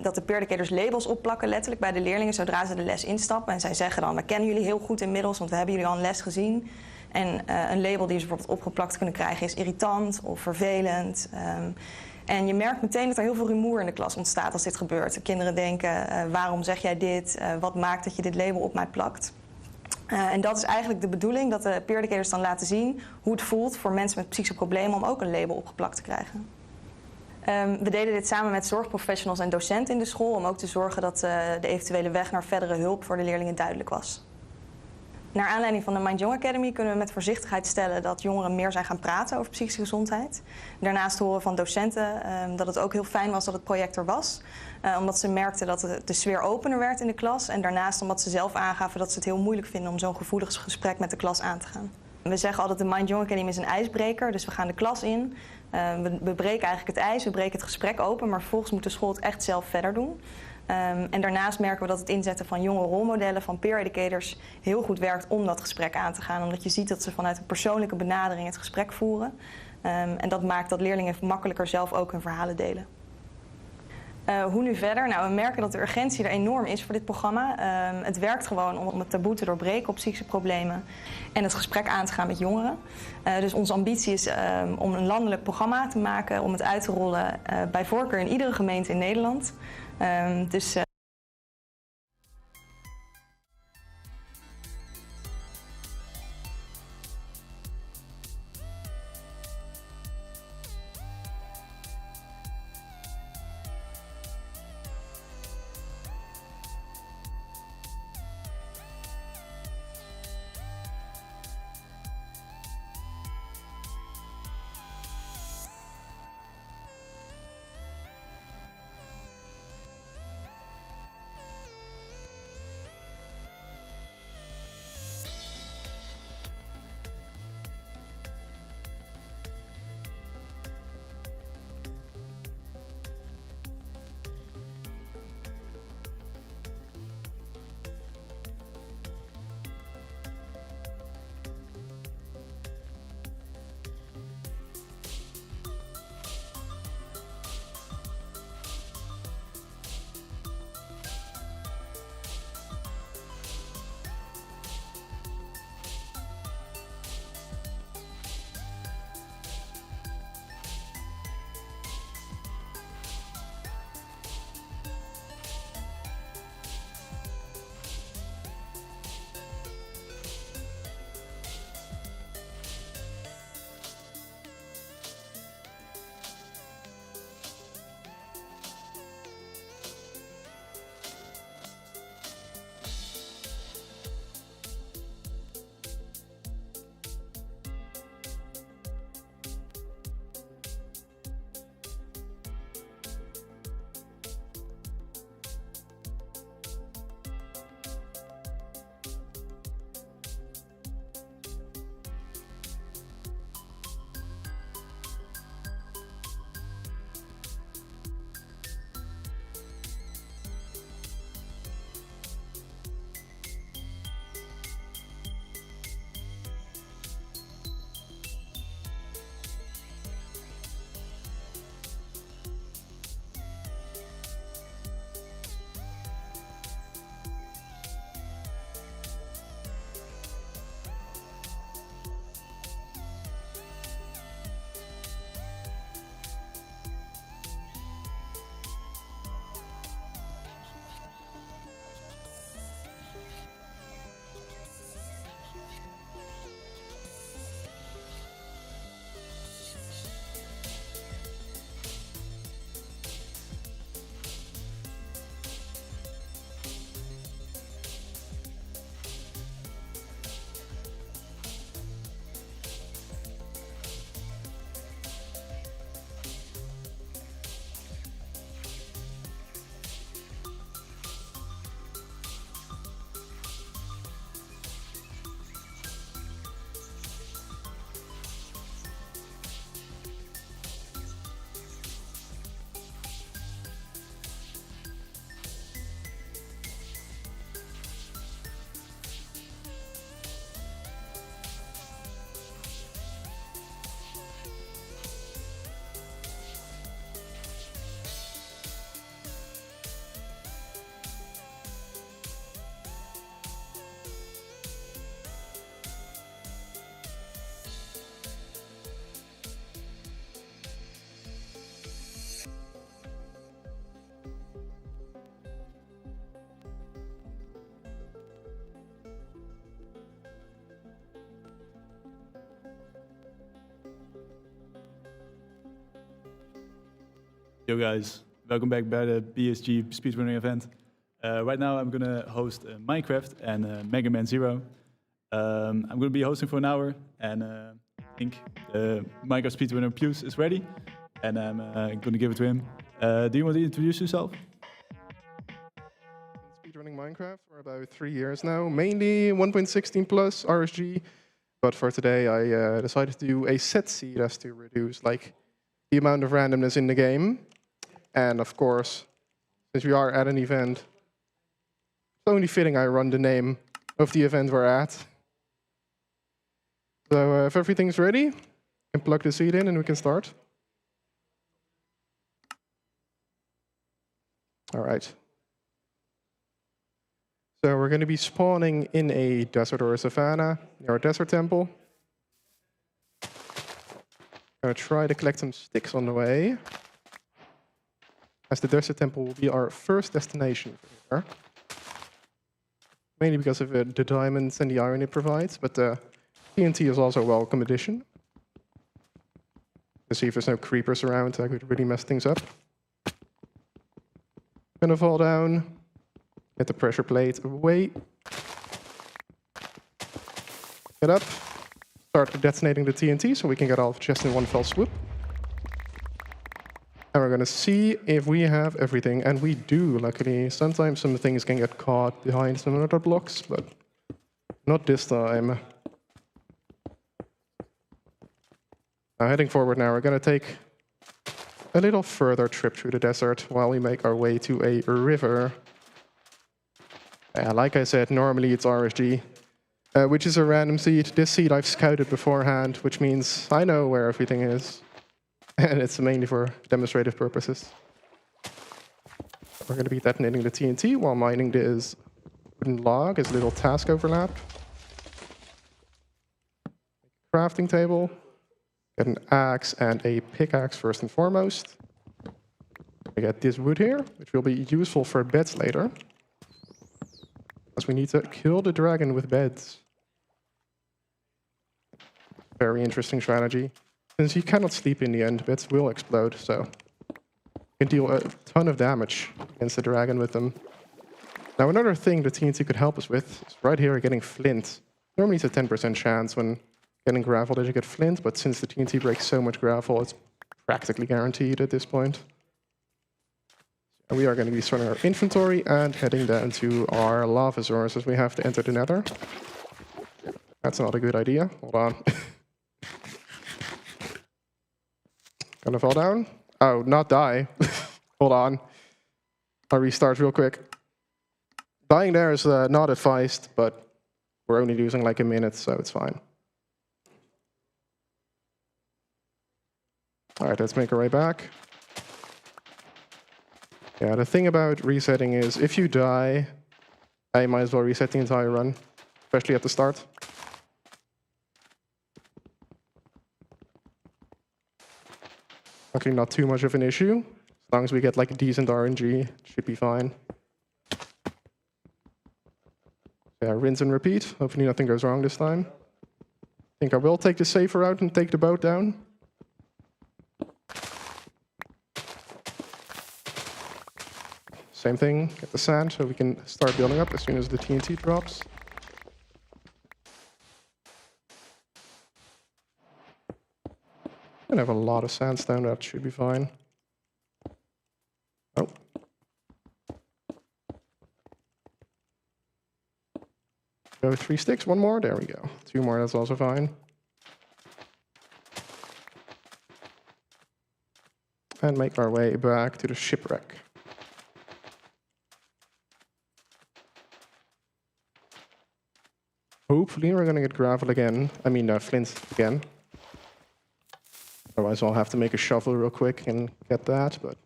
dat de peer educators labels opplakken letterlijk bij de leerlingen zodra ze de les instappen. En zij zeggen dan, we kennen jullie heel goed inmiddels, want we hebben jullie al een les gezien. En een label die ze bijvoorbeeld opgeplakt kunnen krijgen is irritant of vervelend. En je merkt meteen dat er heel veel rumoer in de klas ontstaat als dit gebeurt. De kinderen denken, waarom zeg jij dit? Wat maakt dat je dit label op mij plakt? En dat is eigenlijk de bedoeling, dat de peer educators dan laten zien hoe het voelt voor mensen met psychische problemen om ook een label opgeplakt te krijgen. We deden dit samen met zorgprofessionals en docenten in de school om ook te zorgen dat de eventuele weg naar verdere hulp voor de leerlingen duidelijk was. Naar aanleiding van de Mind Young Academy kunnen we met voorzichtigheid stellen dat jongeren meer zijn gaan praten over psychische gezondheid. Daarnaast horen we van docenten dat het ook heel fijn was dat het project er was. Omdat ze merkten dat de sfeer opener werd in de klas. En daarnaast omdat ze zelf aangaven dat ze het heel moeilijk vinden om zo'n gevoelig gesprek met de klas aan te gaan. We zeggen altijd de Mind Young Academy is een ijsbreker. Dus we gaan de klas in. We breken eigenlijk het ijs, we breken het gesprek open. Maar vervolgens moet de school het echt zelf verder doen. En daarnaast merken we dat het inzetten van jonge rolmodellen, van peer educators, heel goed werkt om dat gesprek aan te gaan. Omdat je ziet dat ze vanuit een persoonlijke benadering het gesprek voeren. En dat maakt dat leerlingen makkelijker zelf ook hun verhalen delen. Hoe nu verder? Nou, we merken dat de urgentie er enorm is voor dit programma. Het werkt gewoon om het taboe te doorbreken op psychische problemen en het gesprek aan te gaan met jongeren. Dus onze ambitie is om een landelijk programma te maken, om het uit te rollen bij voorkeur in iedere gemeente in Nederland. Yo guys, welcome back by the BSG speedrunning event. Right now I'm gonna host Minecraft and Mega Man Zero. I'm gonna be hosting for an hour, and I think the Minecraft speedrunner Pius is ready, and I'm gonna give it to him. Do you want to introduce yourself? Speedrunning Minecraft for about 3 years now, mainly 1.16 plus RSG, but for today I decided to do a set seed as to reduce like the amount of randomness in the game. And of course, since we are at an event, it's only fitting I run the name of the event we're at. So if everything's ready, you can plug the seed in and we can start. All right. So we're going to be spawning in a desert or a savanna near a desert temple. Going to try to collect some sticks on the way, as the desert temple will be our first destination here. Mainly because of the diamonds and the iron it provides, but TNT is also a welcome addition. To see if there's no creepers around that could really mess things up. Gonna fall down, get the pressure plate away. Get up, start detonating the TNT so we can get all the chests in one fell swoop. And we're gonna see if we have everything, and we do, luckily. Sometimes some things can get caught behind some other blocks, but not this time. Now heading forward now, we're gonna take a little further trip through the desert while we make our way to a river. Like I said, normally it's RSG, which is a random seed. This seed I've scouted beforehand, which means I know where everything is. And it's mainly for demonstrative purposes. We're going to be detonating the TNT while mining this wooden log as a little task overlap. Crafting table. Get an axe and a pickaxe first and foremost. We get this wood here, which will be useful for beds later. Because we need to kill the dragon with beds. Very interesting strategy. Since you cannot sleep in the end, beds will explode, so you can deal a ton of damage against the dragon with them. Now another thing the TNT could help us with is right here getting flint. Normally it's a 10% chance when getting gravel that you get flint, but since the TNT breaks so much gravel, it's practically guaranteed at this point. And we are going to be starting our inventory and heading down to our lava sources. We have to enter the nether. That's not a good idea. Hold on. Gonna fall down? Oh, not die. Hold on. I'll restart real quick. Dying there is not advised, but we're only losing like a minute, so it's fine. All right, let's make our way back. Yeah, the thing about resetting is if you die, I might as well reset the entire run, especially at the start. Actually, not too much of an issue. As long as we get like a decent RNG, it should be fine. Yeah, rinse and repeat. Hopefully nothing goes wrong this time. I think I will take the safer route and take the boat down. Same thing, get the sand so we can start building up as soon as the TNT drops. I have a lot of sandstone, that should be fine. Oh. Go 3 sticks, 1 more, there we go. 2 more, that's also fine. And make our way back to the shipwreck. Hopefully we're gonna get gravel again. I mean, flint again. Otherwise I'll have to make a shovel real quick and get that, but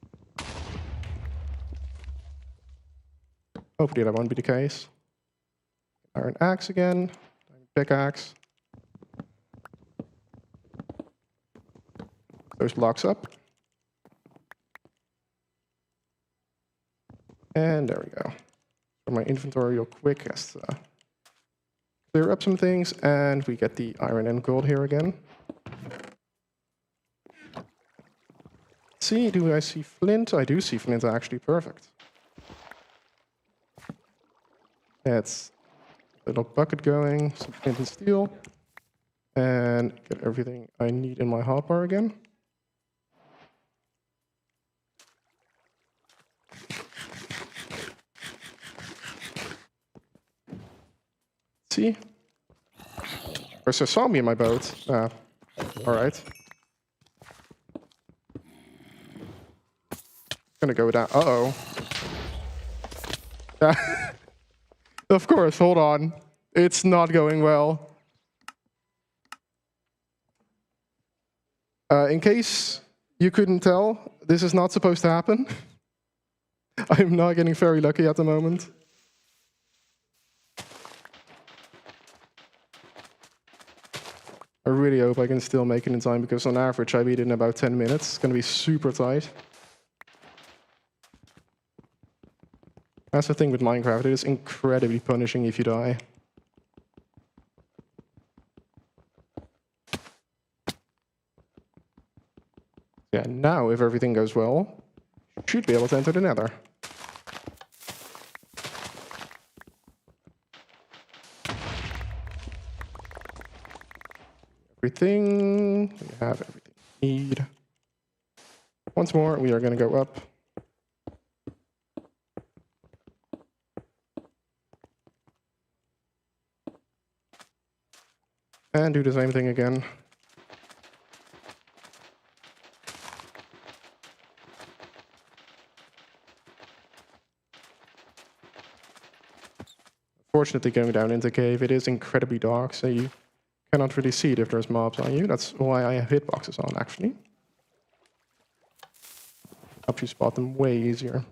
hopefully that won't be the case. Iron axe again, pickaxe. Those blocks up. And there we go. For my inventory real quick, as clear up some things, and we get the iron and gold here again. See, do I see flint? I do see flint, actually. Perfect. That's a little bucket going, some flint and steel, and get everything I need in my hotbar again. See? There's a zombie in my boat. Alright. Gonna go down. Uh-oh. Of course, hold on. It's not going well. In case you couldn't tell, this is not supposed to happen. I'm not getting very lucky at the moment. I really hope I can still make it in time, because on average I beat it in about 10 minutes. It's going to be super tight. That's the thing with Minecraft, it is incredibly punishing if you die. Yeah, now if everything goes well, should be able to enter the Nether. Everything, we have everything we need. Once more, we are going to go up. And do the same thing again. Fortunately, going down into cave, it is incredibly dark, so you cannot really see it if there's mobs on you. That's why I have hitboxes on, actually. Helps you spot them way easier.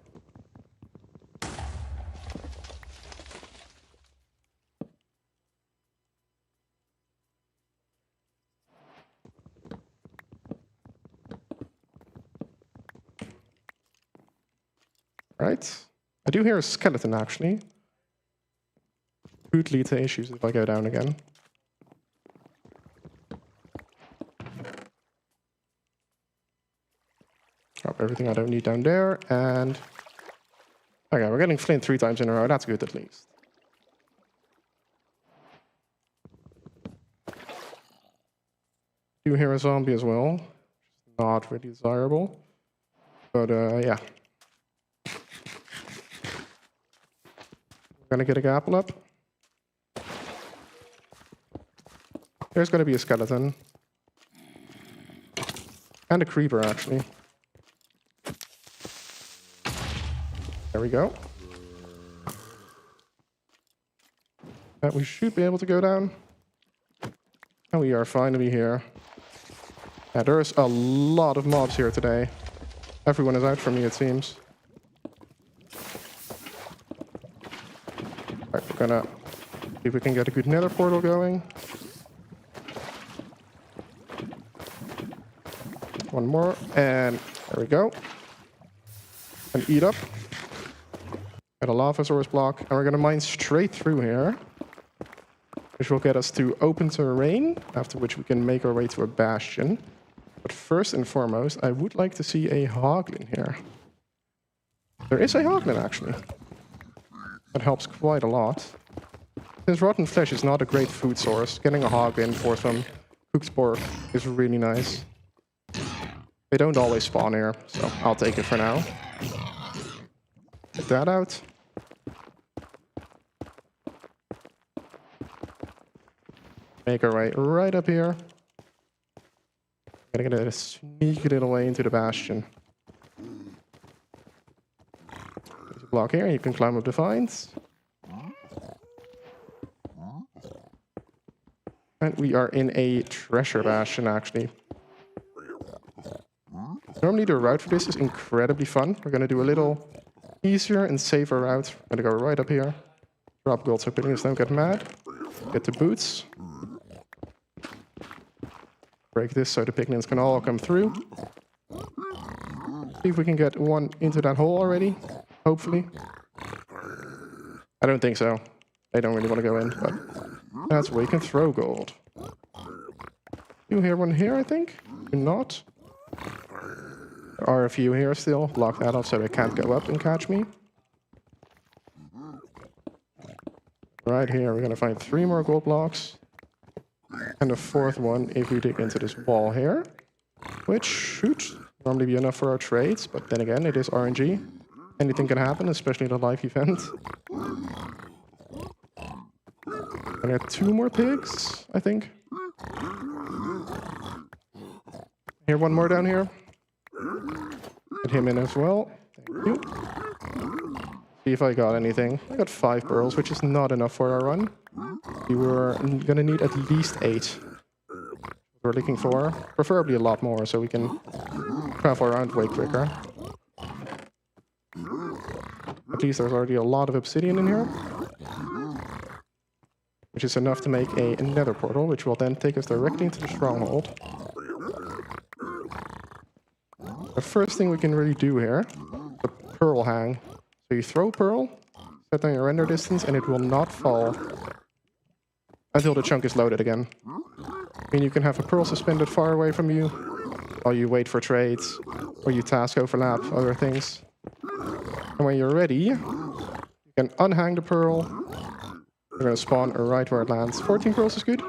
Right. I do hear a skeleton, actually. Could lead to issues if I go down again. Drop everything I don't need down there, and... Okay, we're getting flint 3 times in a row. That's good, at least. Do hear a zombie as well. Not really desirable. But, yeah. Gonna get a gapple up. There's gonna be a skeleton. And a creeper, actually. There we go. And we should be able to go down. And we are finally here. Yeah, there's a lot of mobs here today. Everyone is out for me, it seems. Alright, we're gonna see if we can get a good nether portal going. One more, and there we go. And eat up. Get a lava source block, and we're gonna mine straight through here, which will get us to open terrain, after which we can make our way to a bastion. But first and foremost, I would like to see a hoglin here. There is a hoglin, actually. That helps quite a lot. Since rotten flesh is not a great food source, getting a hoglin for some cooked pork is really nice. They don't always spawn here, so I'll take it for now. Get that out. Make our way right up here. Gotta get a sneaky little way into the bastion. There's a block here, you can climb up the vines. And we are in a treasure bastion, actually. Normally the route for this is incredibly fun. We're gonna do a little easier and safer route. We're gonna go right up here. Drop gold so piglins don't get mad. Get the boots. Break this so the piglins can all come through. See if we can get one into that hole already. Hopefully. I don't think so. They don't really want to go in, but that's where you can throw gold. You hear one here, I think? Do not. There are a few here still. Block that off so they can't go up and catch me. Right here, we're going to find 3 more gold blocks. And the 4th one if we dig into this wall here. Which should normally be enough for our trades, but then again, it is RNG. Anything can happen, especially the live event. And there are 2 more pigs, I think. Here, 1 more down here. Get him in as well. Thank you. See if I got anything. I got 5 pearls, which is not enough for our run. We were gonna need at least 8. We're looking for, preferably a lot more, so we can travel around way quicker. At least there's already a lot of obsidian in here, which is enough to make a nether portal, which will then take us directly into the stronghold. The first thing we can really do here, the pearl hang. So you throw pearl, set down your render distance, and it will not fall until the chunk is loaded again. I mean, you can have a pearl suspended far away from you while you wait for trades, or you task overlap other things. And when you're ready, you can unhang the pearl. You're going to spawn right where it lands. 14 pearls is good.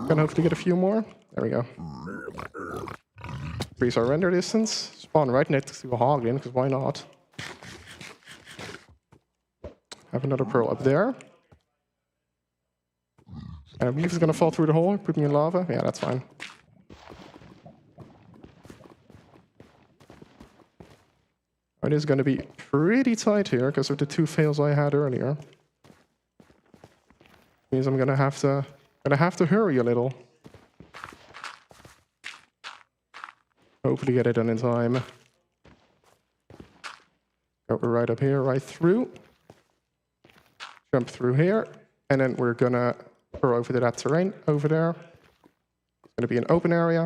Can hopefully get a few more. There we go. Increase our render distance. Spawn right next to a hoglin, because why not? Have another pearl up there. And I believe it's going to fall through the hole. Put me in lava. Yeah, that's fine. It is going to be pretty tight here because of the 2 fails I had earlier. Means I'm going to have to hurry a little. Hopefully get it done in time. Go right up here, right through. Jump through here, and then we're gonna pearl over to that terrain over there. It's gonna be an open area. I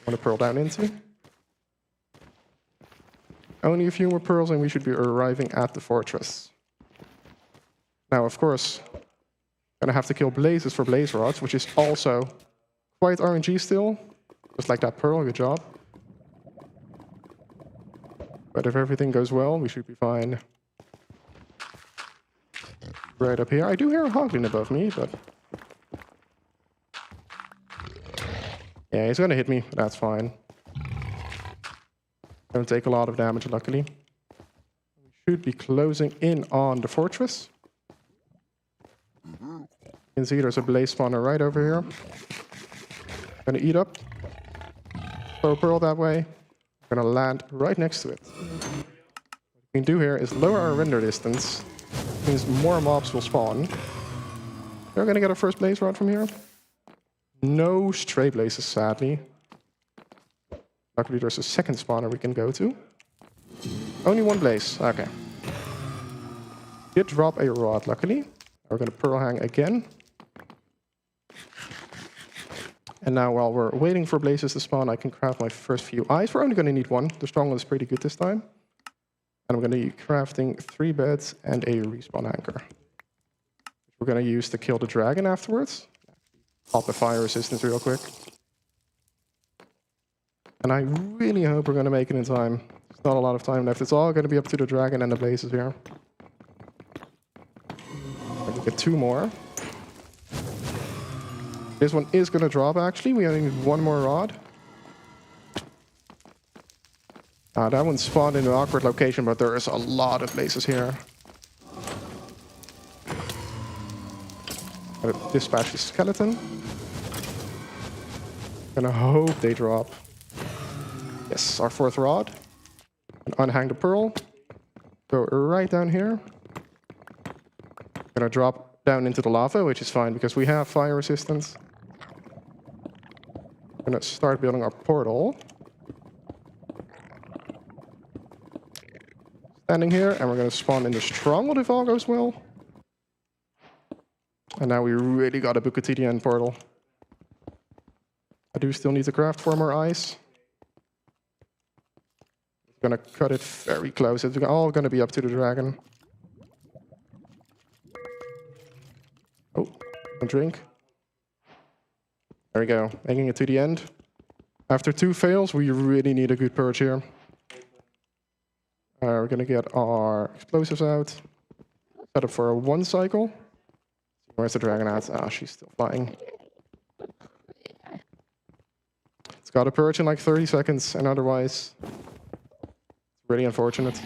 want to pearl down into. Only a few more pearls, and we should be arriving at the fortress. Now, of course, gonna have to kill blazes for blaze rods, which is also quite RNG still, just like that pearl. Good job. But if everything goes well, we should be fine. Right up here. I do hear a hoglin above me, but... yeah, he's gonna hit me, but that's fine. Don't take a lot of damage, luckily. We should be closing in on the fortress. You can see there's a blaze spawner right over here. Gonna eat up. Throw a pearl that way. Gonna land right next to it. What we can do here is lower our render distance. Means more mobs will spawn. We're gonna get our first blaze rod from here. No stray blazes, sadly. Luckily, there's a second spawner we can go to. Only 1 blaze. Okay. Did drop a rod, luckily. We're gonna pearl hang again. And now, while we're waiting for blazes to spawn, I can craft my first few eyes. We're only gonna need 1. The strong one is pretty good this time. And I'm going to be crafting 3 beds and a respawn anchor. We're going to use to kill the dragon afterwards. Pop the fire resistance real quick. And I really hope we're going to make it in time. There's not a lot of time left. It's all going to be up to the dragon and the blazes here. We get 2 more. This one is going to drop, actually. We only need 1 more rod. That one spawned in an awkward location, but there is a lot of blazes here. Gotta dispatch the skeleton. Gonna hope they drop. Yes, our 4th rod. And unhang the pearl. Go right down here. Gonna drop down into the lava, which is fine because we have fire resistance. Gonna start building our portal. Standing here, and we're going to spawn in the stronghold if all goes well. And now we really got to book it to the end portal. I do still need to craft 4 more eyes. I'm going to cut it very close. It's all going to be up to the dragon. Oh, a drink. There we go, making it to the end. After 2 fails, we really need a good purge here. We're gonna get our explosives out. Set up for a 1 cycle. Where's the dragon at? Ah, she's still flying. It's got to perch in like 30 seconds, and otherwise, it's really unfortunate.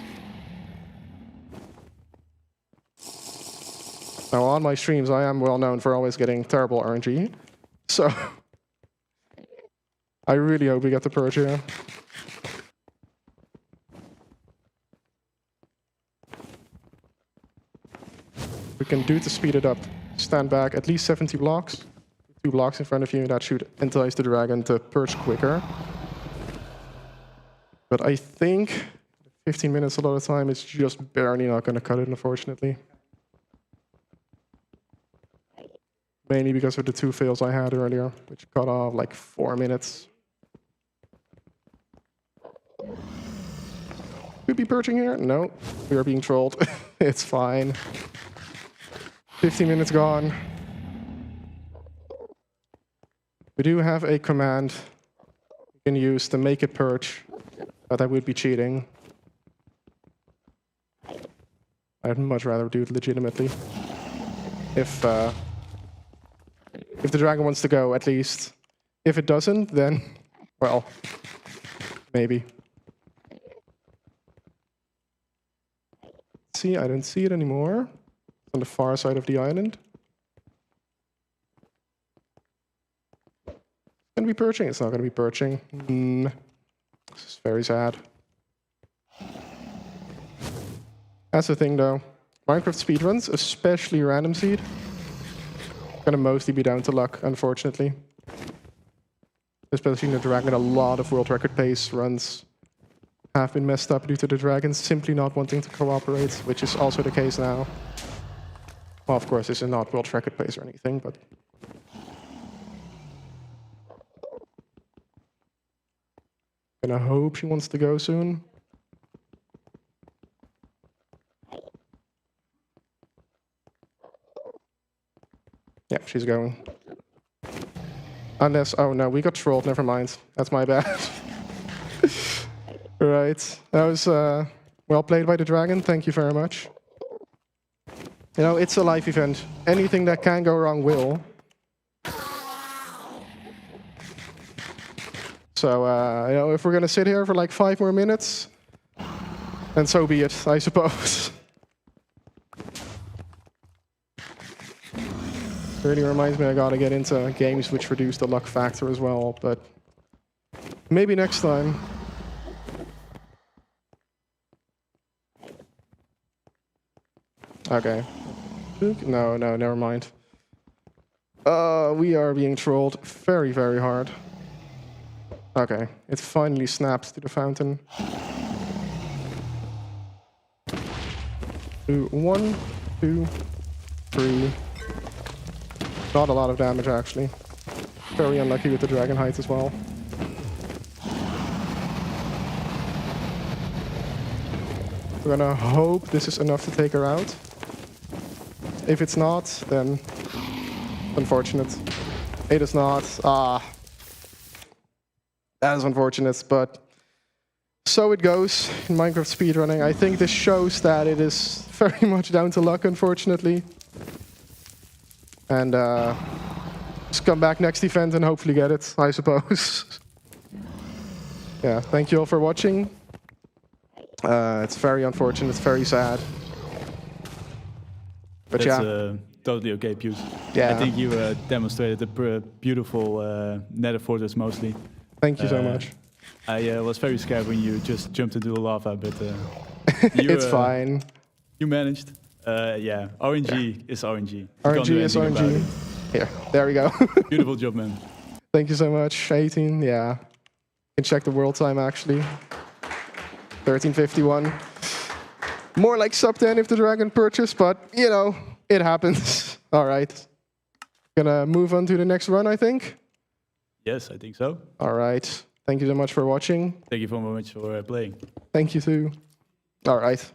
Now, on my streams, I am well known for always getting terrible RNG, so I really hope we get the perch here. We can do to speed it up. Stand back at least 70 blocks. 2 blocks in front of you, that should entice the dragon to perch quicker. But I think 15 minutes a lot of time is just barely not going to cut it, unfortunately. Mainly because of the 2 fails I had earlier, which cut off like 4 minutes. Could be perching here? No, we are being trolled. It's fine. 15 minutes gone. We do have a command we can use to make it perch, but that would be cheating. I'd much rather do it legitimately. If the dragon wants to go, at least. If it doesn't, then, well, maybe. See, I don't see it anymore. It's on the far side of the island. It's gonna be perching? It's not gonna be perching. This is very sad. That's the thing though. Minecraft speedruns, especially random seed, gonna mostly be down to luck, unfortunately. Especially in the dragon, a lot of world record pace runs have been messed up due to the dragons simply not wanting to cooperate, which is also the case now. Well, of course, this is not world record pace or anything, but gonna hope she wants to go soon. Yeah, she's going. Unless, oh no, we got trolled, never mind. That's my bad. Right, that was well played by the dragon, thank you very much. You know, it's a live event. Anything that can go wrong will. So, you know, if we're gonna sit here for like 5 more minutes, then so be it, I suppose. Really reminds me I gotta get into games which reduce the luck factor as well, but maybe next time. Okay. No, never mind. We are being trolled very, very hard. Okay, it finally snaps to the fountain. 1, 2, 3. Not a lot of damage, actually. Very unlucky with the dragon height as well. We're gonna hope this is enough to take her out. If it's not, then unfortunate. It is not. That is unfortunate, but so it goes in Minecraft speedrunning. I think this shows that it is very much down to luck, unfortunately. And just come back next event and hopefully get it, I suppose. Yeah, thank you all for watching. It's very unfortunate, it's very sad. But that's, yeah. Totally okay, Pius. Yeah. I think you demonstrated a beautiful nether fortress mostly. Thank you so much. I was very scared when you just jumped into the lava, but it's fine. You managed. Yeah, RNG is RNG. RNG is RNG. Here, there we go. Beautiful job, man. Thank you so much. 18, yeah. You can check the world time, actually. 13:51. More like sub 10 if the dragon purchased, but, you know, it happens. All right. Gonna move on to the next run, I think. Yes, I think so. All right. Thank you so much for watching. Thank you very much for playing. Thank you too. All right.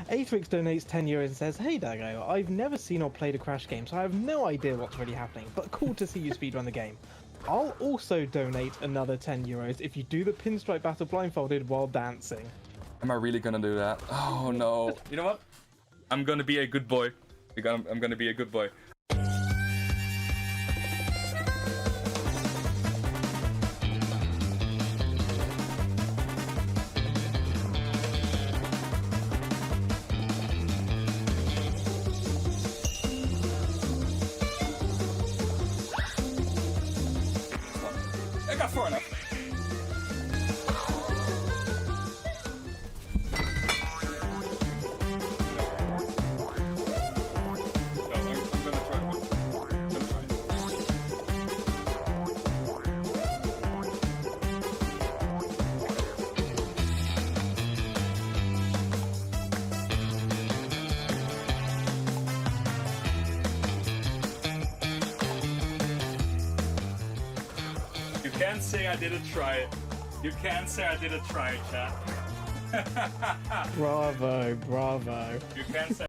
Atrix donates €10 and says, "Hey Dago, I've never seen or played a Crash game, so I have no idea what's really happening, but cool to see you speedrun the game. I'll also donate another €10 if you do the pinstripe battle blindfolded while dancing." Am I really gonna do that? Oh no. You know what? I'm gonna be a good boy. I'm gonna be a good boy. I got 4 enough. You can't say I didn't try it. You can't say I didn't try it, chat. Bravo, bravo. You can't say.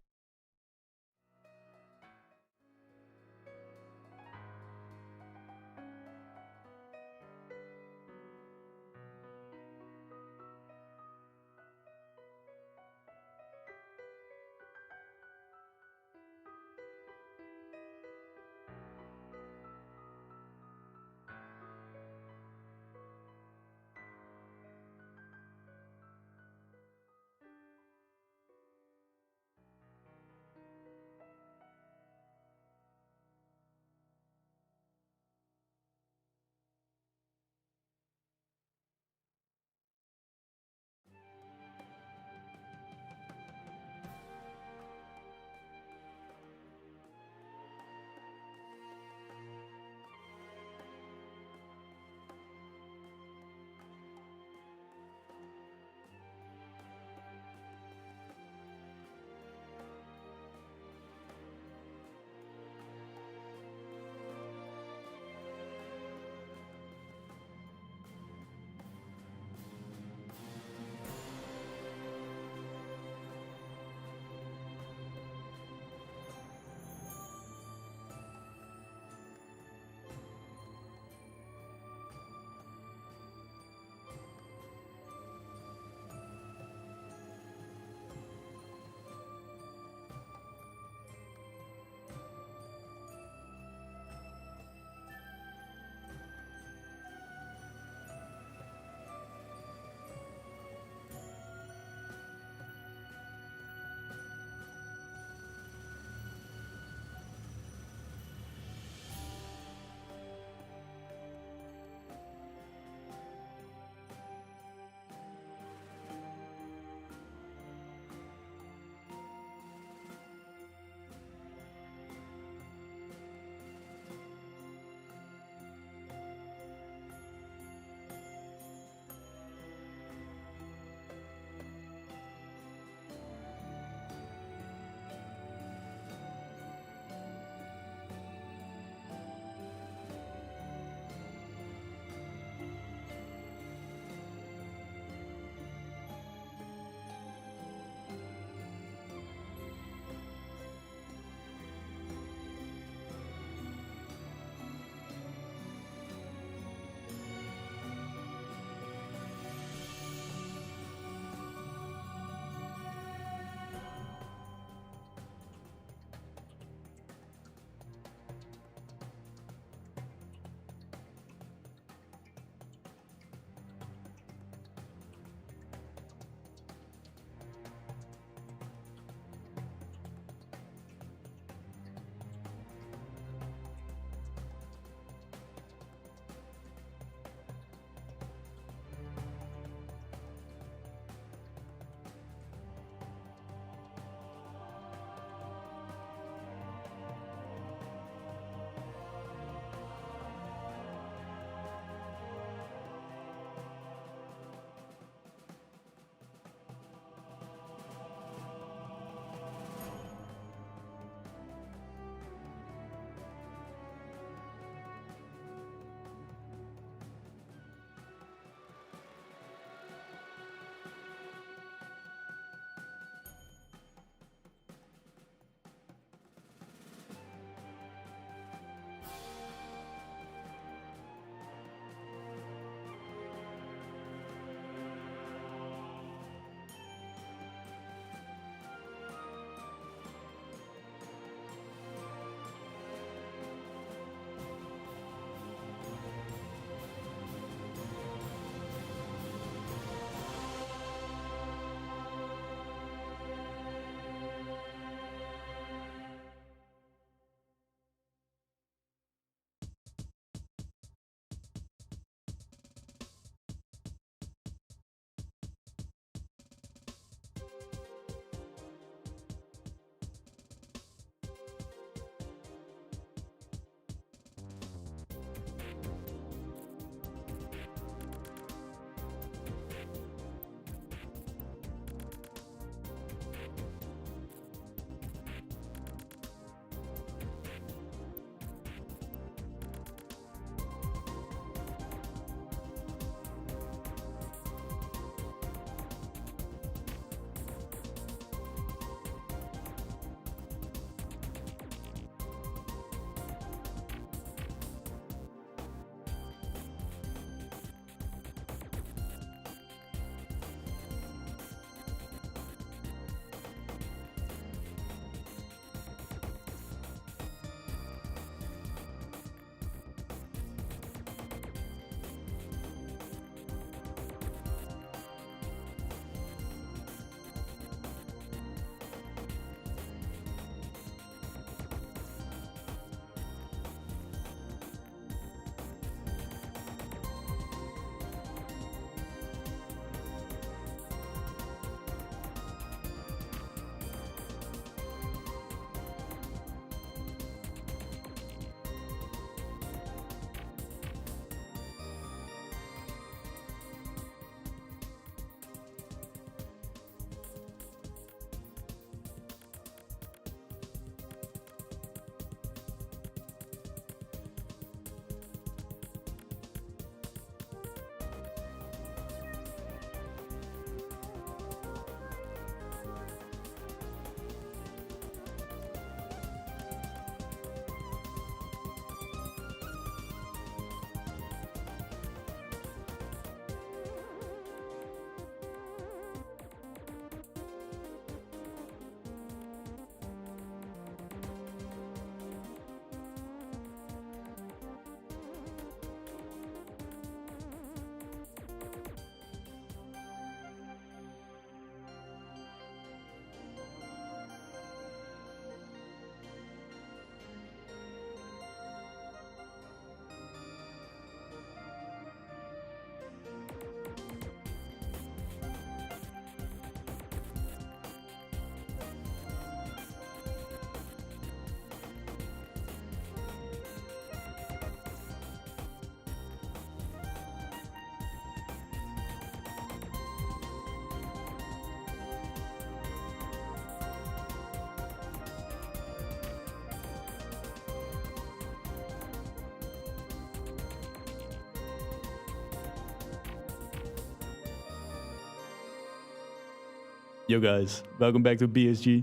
Yo guys, welcome back to BSG.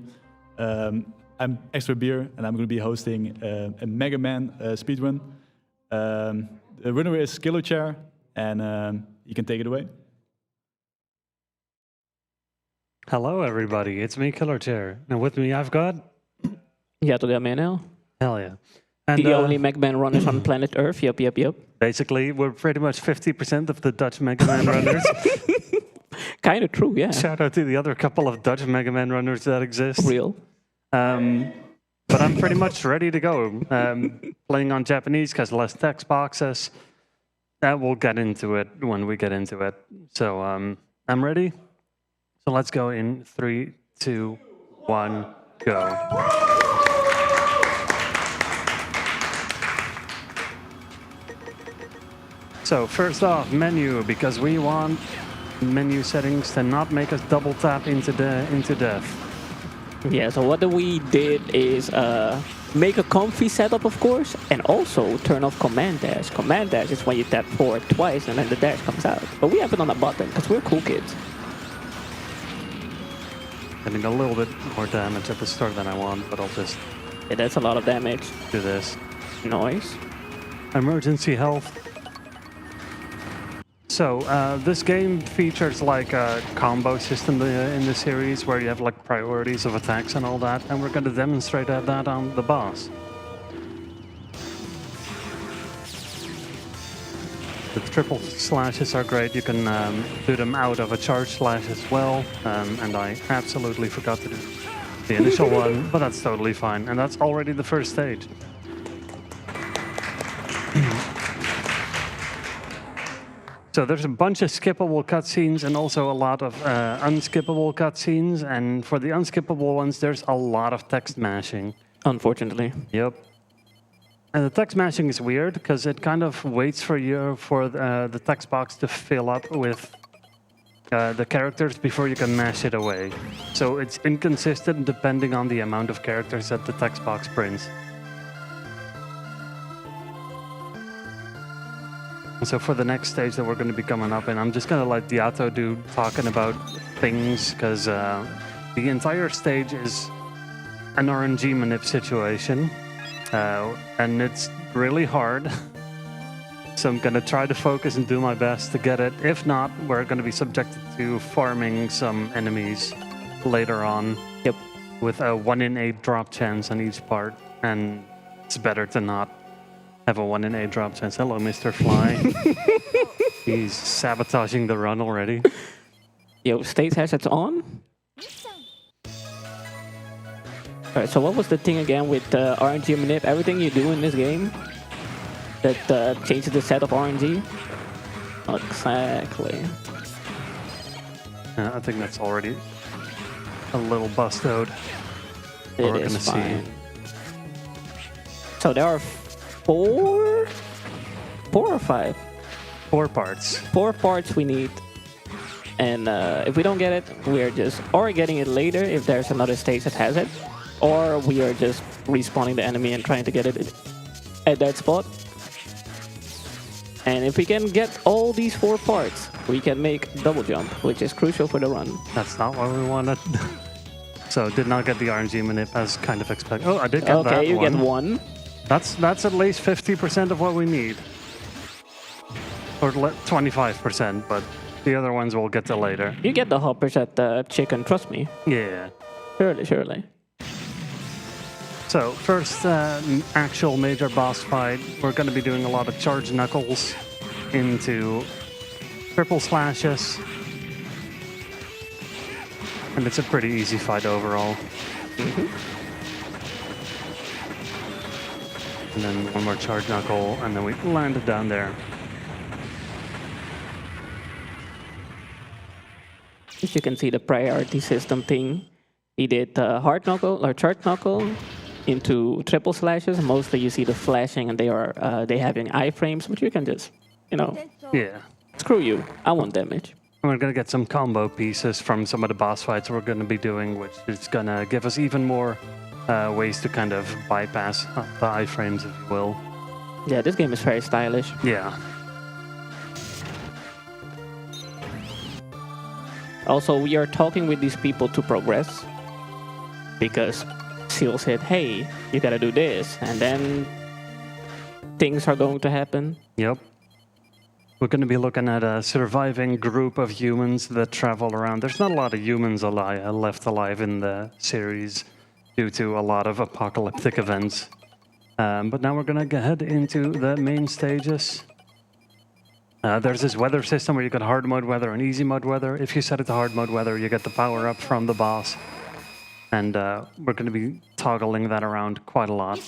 I'm Extra Beer and I'm going to be hosting a Mega Man speedrun. The winner is Skillochair and you can take it away. Hello everybody, it's me, Killer Chair. And with me I've got... Ja, tot daarmee now. Hell yeah. And, the only Mega Man runners on planet Earth, yep. Basically, we're pretty much 50% of the Dutch Mega Man runners. Kind of true, yeah. Shout out to the other couple of Dutch Mega Man runners that exist. Real. But I'm pretty much ready to go. Playing on Japanese because less text boxes. We'll get into it when we get into it. So I'm ready. So let's go in 3, 2, 1, go. So first off, menu, because we want menu settings to not make us double tap into death. Yeah, so what we did is make a comfy setup, of course, and also turn off command dash. Command dash is when you tap forward twice and then the dash comes out. But we have it on a button because we're cool kids. Getting a little bit more damage at the start than I want, but I'll just... Yeah, that's a lot of damage. Do this. Nice. Emergency health. So, this game features like a combo system in the series where you have like priorities of attacks and all that, and we're going to demonstrate that on the boss. The triple slashes are great. You can do them out of a charge slash as well, and I absolutely forgot to do the initial one, but that's totally fine, and that's already the first stage. So there's a bunch of skippable cutscenes and also a lot of unskippable cutscenes. And for the unskippable ones, there's a lot of text mashing. Unfortunately. Yep. And the text mashing is weird because it kind of waits for the text box to fill up with the characters before you can mash it away. So it's inconsistent depending on the amount of characters that the text box prints. So for the next stage that we're going to be coming up in, I'm just going to let Diato do talking about things, because the entire stage is an RNG manip situation, and it's really hard. So I'm going to try to focus and do my best to get it. If not, we're going to be subjected to farming some enemies later on. Yep. With a 1 in 8 drop chance on each part, and it's better to not have a 1 in 8 drop chance. Hello, Mr. Fly. He's sabotaging the run already. Yo, state hazards on. Alright, so what was the thing again with RNG manip? Everything you do in this game that changes the set of RNG? Exactly. I think that's already a little bust out. It is fine. So there are 4 or 5? 4 parts. 4 parts we need. And if we don't get it, we are just or getting it later if there's another stage that has it, or we are just respawning the enemy and trying to get it at that spot. And if we can get all these 4 parts, we can make double jump, which is crucial for the run. That's not what we wanted. So did not get the RNG manip as kind of expected. Oh, I did get that one. Okay, you get 1. That's at least 50% of what we need. Or 25%, but the other ones we'll get to later. You get the hoppers at the chicken, trust me. Yeah. Surely. So, first actual major boss fight, we're going to be doing a lot of charge knuckles into triple slashes. And it's a pretty easy fight overall. And then one more charge knuckle, and then we landed down there. As you can see, the priority system thing. He did hard knuckle or charge knuckle into triple slashes. Mostly you see the flashing, and they having iframes, but you can just, Yeah. Screw you. I want damage. We're going to get some combo pieces from some of the boss fights we're going to be doing, which is going to give us even more ways to kind of bypass the iframes, if you will. Yeah, this game is very stylish. Yeah. Also, we are talking with these people to progress. Because Seal said, hey, you gotta do this. And then things are going to happen. Yep. We're going to be looking at a surviving group of humans that travel around. There's not a lot of humans left alive in the series due to a lot of apocalyptic events. But now we're going to head into the main stages. There's this weather system where you get hard mode weather and easy mode weather. If you set it to hard mode weather, you get the power up from the boss. And we're going to be toggling that around quite a lot.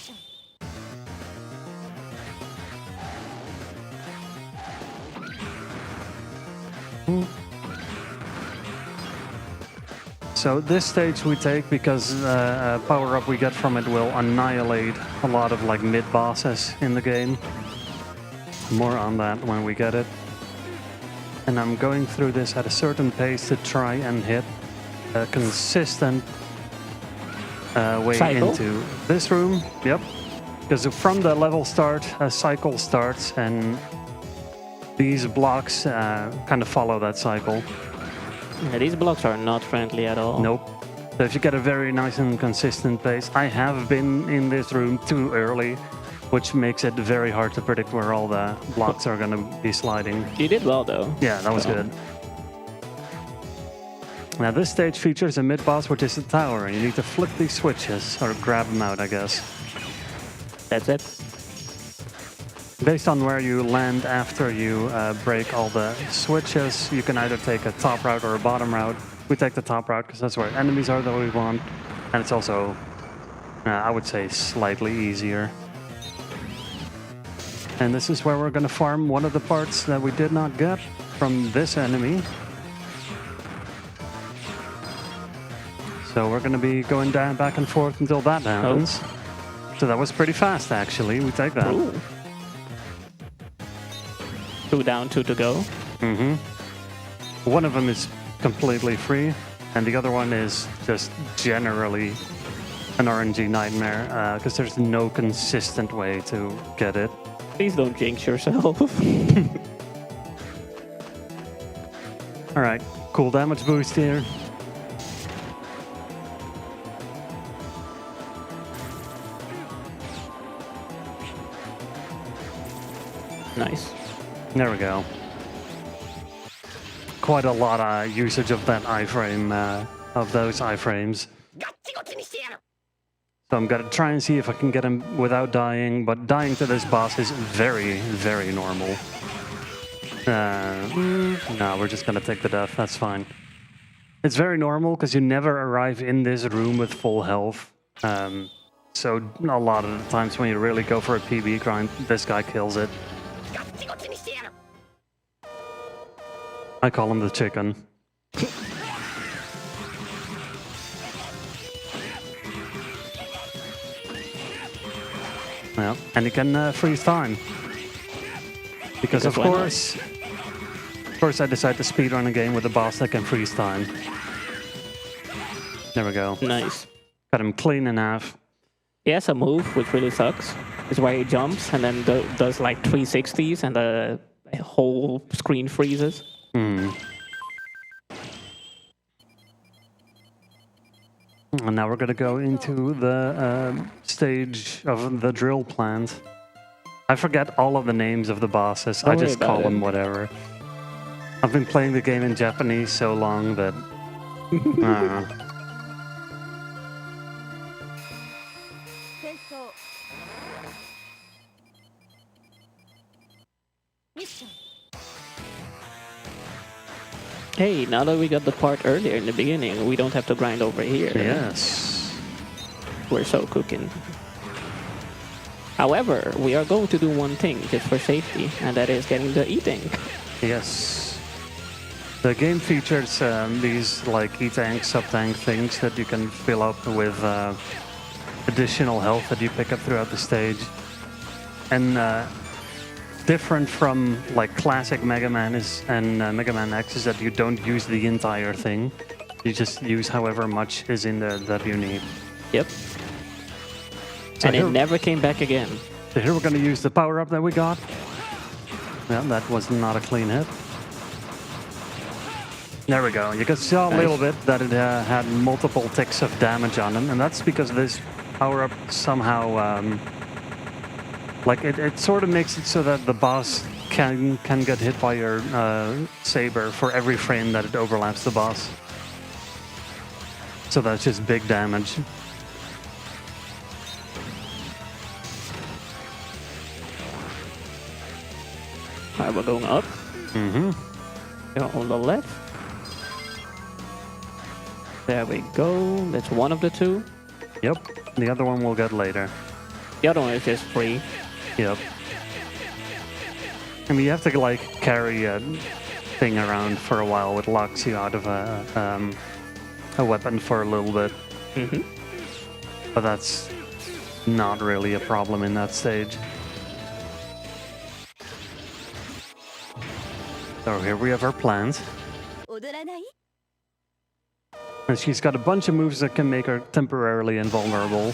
So this stage we take because power up we get from it will annihilate a lot of like mid bosses in the game. More on that when we get it. And I'm going through this at a certain pace to try and hit a consistent way Cycle? into this room. Yep. Because from the level start, a cycle starts and these blocks kind of follow that cycle. Yeah, these blocks are not friendly at all. Nope. So if you get a very nice and consistent pace, I have been in this room too early, which makes it very hard to predict where all the blocks are going to be sliding. You did well though. Yeah, that was good. Now this stage features a mid-boss, which is the tower, and you need to flip these switches, or grab them out, I guess. That's it. Based on where you land after you break all the switches, you can either take a top route or a bottom route. We take the top route because that's where enemies are that we want. And it's also, I would say, slightly easier. And this is where we're going to farm one of the parts that we did not get from this enemy. So we're going to be going down back and forth until that happens. So that was pretty fast, actually. We take that. Ooh. 2 down, 2 to go. Mm-hmm. One of them is completely free, and the other one is just generally an RNG nightmare, because there's no consistent way to get it. Please don't jinx yourself. Alright, cool damage boost here. Nice. There we go. Quite a lot of usage of that iframe, of those iframes. So I'm gonna try and see if I can get him without dying, but dying to this boss is very, very normal. No, we're just gonna take the death, that's fine. It's very normal because you never arrive in this room with full health. So a lot of the times when you really go for a PB grind, this guy kills it. I call him the chicken. Yeah, and he can freeze time. Because of course I decide to speedrun a game with a boss that can freeze time. There we go. Nice. Got him clean in half. He has a move which really sucks. It's where he jumps and then does like 360s and the whole screen freezes. Hmm. And now we're gonna go into the stage of the drill plant. I forget all of the names of the bosses. I just call them whatever. I've been playing the game in Japanese so long that I don't know. Hey, now that we got the part earlier in the beginning, we don't have to grind over here. Yes. We're so cooking. However, we are going to do one thing just for safety, and that is getting the eating. Yes. The game features these like E-tank, sub-tank things that you can fill up with additional health that you pick up throughout the stage. And different from like classic Mega Man and Mega Man X is that you don't use the entire thing. You just use however much is in there that you need. Yep. So and it never came back again. So here we're going to use the power-up that we got. Yeah, that was not a clean hit. There we go. You can see a little bit that it had multiple ticks of damage on him, and that's because this power-up somehow, like it sort of makes it so that the boss can get hit by your saber for every frame that it overlaps the boss. So that's just big damage. Alright, we're going up. Mm-hmm. On the left. There we go. That's one of the two. Yep. The other one we'll get later. The other one is just free. Yep. I mean, you have to like carry a thing around for a while, which locks you out of a weapon for a little bit. Mm-hmm. But that's not really a problem in that stage. So here we have our plans. And she's got a bunch of moves that can make her temporarily invulnerable.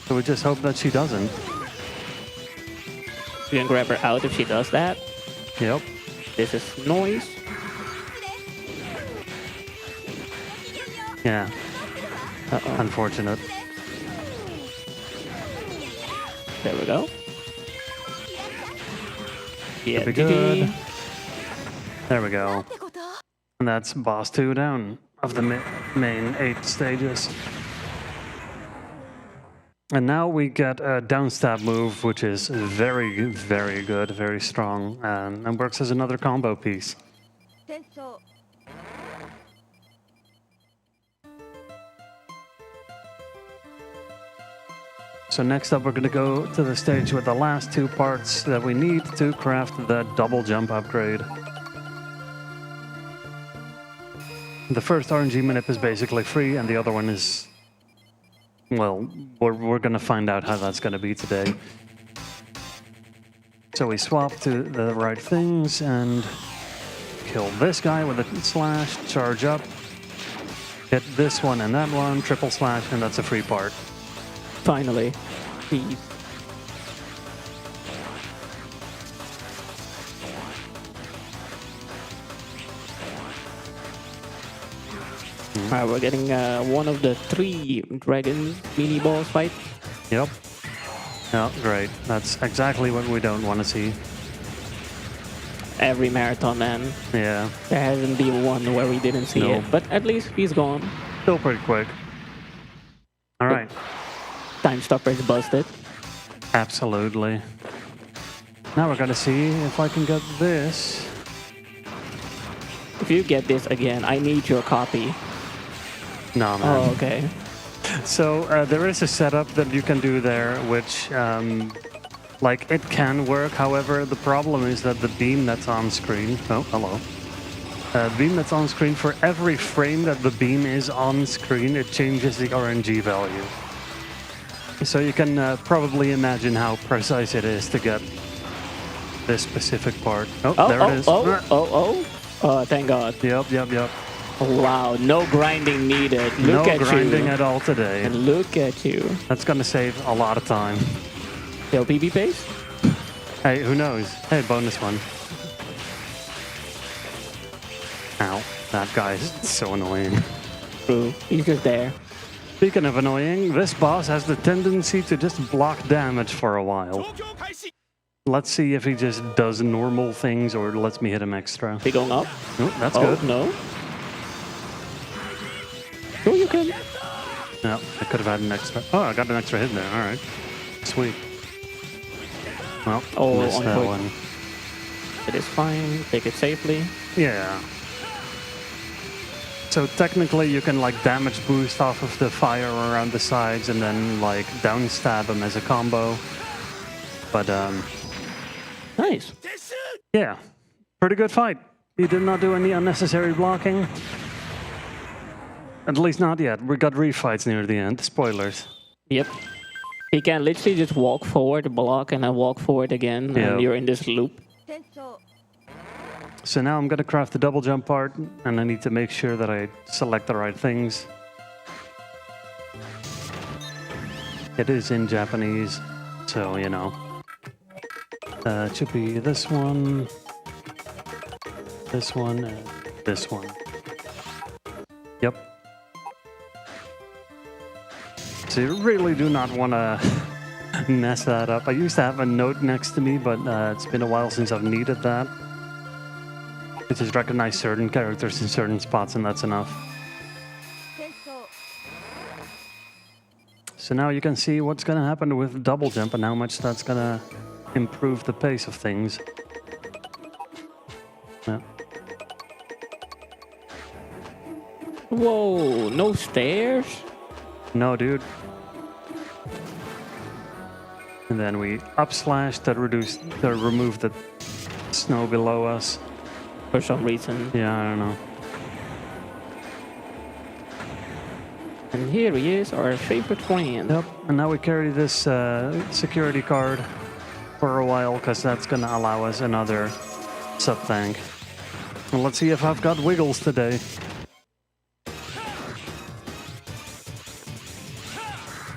So we just hope that she doesn't. You can grab her out if she does that. Yep. This is noise. Yeah. Unfortunate. There we go. Yeah, Pretty good. There we go. And that's boss 2 down of the main 8 stages. And now we get a downstab move, which is very, very good, very strong, and works as another combo piece. So next up, we're going to go to the stage with the last 2 parts that we need to craft the double jump upgrade. The first RNG manip is basically free, and the other one is, well, we're going to find out how that's going to be today. So we swap to the right things and kill this guy with a slash, charge up, hit this one and that one, triple slash, and that's a free part. Finally. Please. Alright, we're getting one of the 3 dragon mini balls fight. Yep. Oh, great. That's exactly what we don't want to see. Every marathon, man. Yeah. There hasn't been one where we didn't see it, but at least he's gone. Still pretty quick. Alright. Time stopper is busted. Absolutely. Now we're gonna see if I can get this. If you get this again, I need your copy. No, man. Oh, okay. So there is a setup that you can do there, which, like, it can work. However, the problem is that the beam that's on screen... Oh, hello. The beam that's on screen, for every frame that the beam is on screen, it changes the RNG value. So you can probably imagine how precise it is to get this specific part. Oh, there it is. Oh, thank God. Yep. Wow, no grinding needed. Look at you. No grinding at all today. And look at you. That's gonna save a lot of time. Yo, PB pace? Hey, who knows? Hey, bonus one. Ow, that guy's so annoying. True, he's just there. Speaking of annoying, this boss has the tendency to just block damage for a while. Let's see if he just does normal things or lets me hit him extra. He going up? Oh, that's good. No. Oh, you can. No, I could have had an extra. Oh, I got an extra hit there. All right. Sweet. Well, missed that one. It is fine. Take it safely. Yeah. So technically you can like damage boost off of the fire around the sides and then like down stab him as a combo. But nice. Yeah. Pretty good fight. He did not do any unnecessary blocking. At least not yet. We got refights near the end. Spoilers. Yep. He can literally just walk forward, block, and then walk forward again, and you're in this loop. So now I'm going to craft the double jump part, and I need to make sure that I select the right things. It is in Japanese, so, you know. It should be this one, and this one. Yep. So you really do not want to mess that up. I used to have a note next to me, but it's been a while since I've needed that. It just recognize certain characters in certain spots, and that's enough. So now you can see what's going to happen with double jump and how much that's going to improve the pace of things. Yeah. Whoa, no stairs? No, dude. And then we up slash to remove the snow below us. For some reason. Yeah, I don't know. And here he is, our favorite friend. Yep, and now we carry this security card for a while, because that's going to allow us another sub-tank. And let's see if I've got wiggles today.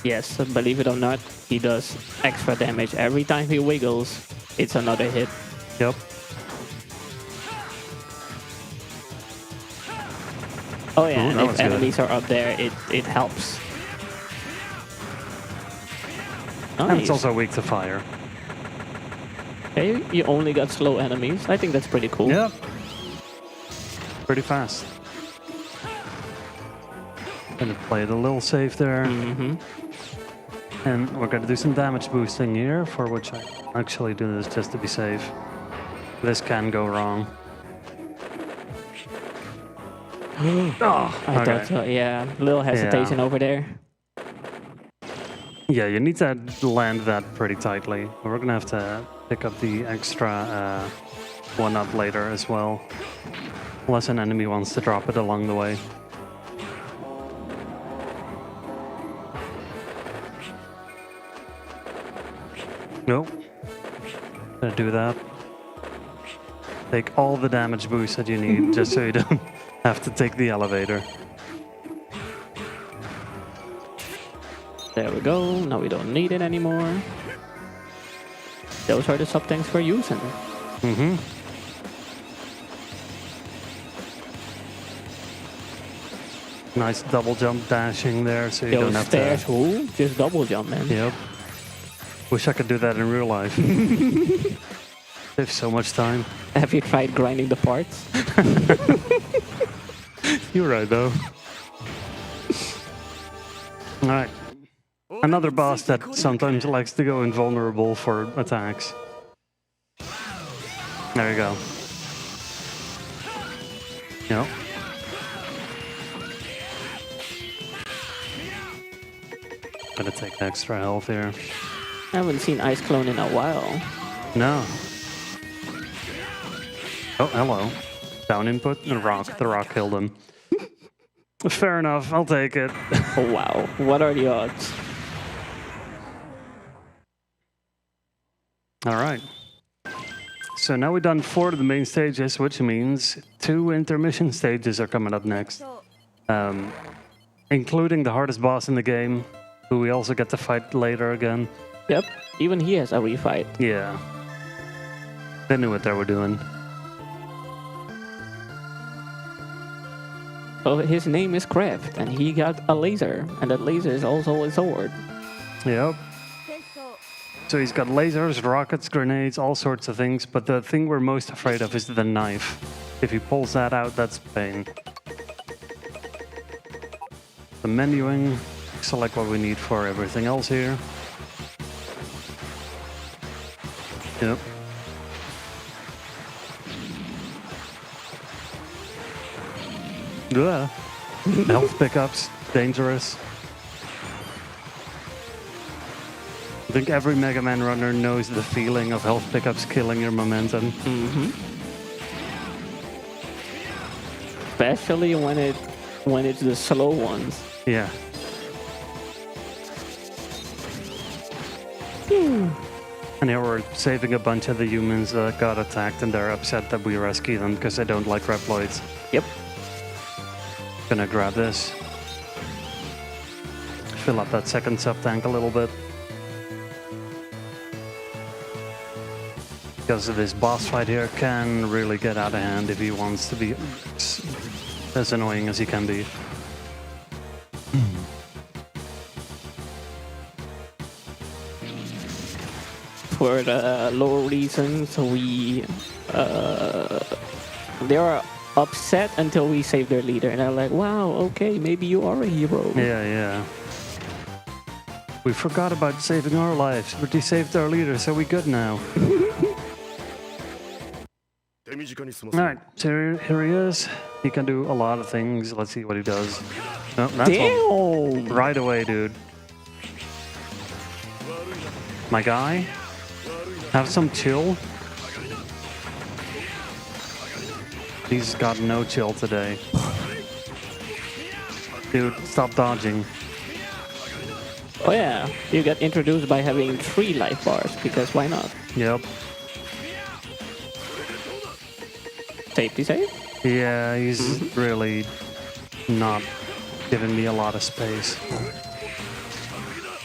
Yes, believe it or not, he does extra damage. Every time he wiggles, it's another hit. Yep. Oh yeah, Ooh, and if enemies are up there, it helps. Nice. And it's also weak to fire. Okay, you only got slow enemies. I think that's pretty cool. Yep. Pretty fast. Gonna play it a little safe there. Mm-hmm. And we're gonna do some damage boosting here, for which I actually do this just to be safe. This can go wrong. Oh, I thought so. Yeah, a little hesitation over there. Yeah, you need to land that pretty tightly. We're gonna have to pick up the extra one up later as well. Unless an enemy wants to drop it along the way. Nope. Gonna do that. Take all the damage boost that you need, just so you don't have to take the elevator. There we go. Now we don't need it anymore. Those are the sub-tanks we're using. Mm-hmm. Nice double jump dashing there, so you don't have stairs, to... Ooh, just double jump, man. Yep. Wish I could do that in real life. Saves so much time. Have you tried grinding the parts? You're right, though. Alright. Another boss that sometimes likes to go invulnerable for attacks. There you go. Yep. Gonna take extra health here. I haven't seen Ice Clone in a while. No. Oh, hello. Down input and rock. The rock killed him. Fair enough, I'll take it. Oh, wow. What are the odds? Alright. So now we've done 4 of the main stages, which means 2 intermission stages are coming up next. Including the hardest boss in the game, who we also get to fight later again. Yep, even he has a refight. Yeah. They knew what they were doing. So his name is Kraft, and he got a laser, and that laser is also a sword. Yep. So he's got lasers, rockets, grenades, all sorts of things, but the thing we're most afraid of is the knife. If he pulls that out, that's pain. The menuing, select what we need for everything else here. Yep. Yeah. Health pickups, dangerous. I think every Mega Man runner knows the feeling of health pickups killing your momentum. Mm-hmm. Especially when it's the slow ones. Yeah. And here we're saving a bunch of the humans that got attacked, and they're upset that we rescue them because they don't like Reploids. Yep. Gonna grab this. Fill up that second sub-tank a little bit. Because this boss fight here can really get out of hand if he wants to be as annoying as he can be. For the lower reasons, they are upset until we save their leader, and they're like, "Wow, okay, maybe you are a hero." Yeah. We forgot about saving our lives, but he saved our leader, so we're good now. Alright, so here he is. He can do a lot of things. Let's see what he does. Oh, that's Damn! Right away, dude. My guy, have some chill. He's got no chill today. Dude, stop dodging. Oh yeah, you get introduced by having 3 life bars, because why not? Yep. Safety save? Yeah, he's really not giving me a lot of space.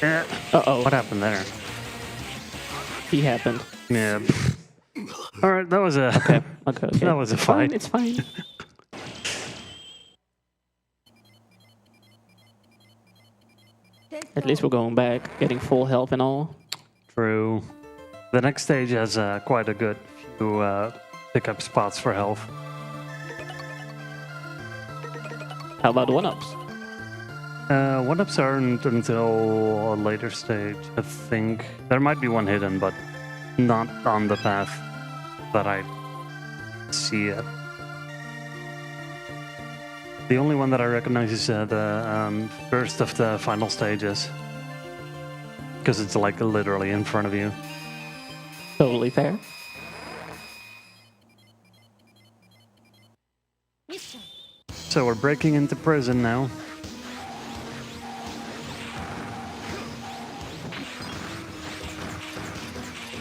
Uh-oh. What happened there? He happened. Yeah. Alright, that was a... Okay. That was a fight. It's fine. At least we're going back, getting full health and all. True. The next stage has quite a good few pickup spots for health. How about one-ups? One-ups aren't until a later stage, I think. There might be one hidden, but not on the path that I see yet. The only one that I recognize is the first of the final stages. Because it's like literally in front of you. Totally fair. So we're breaking into prison now.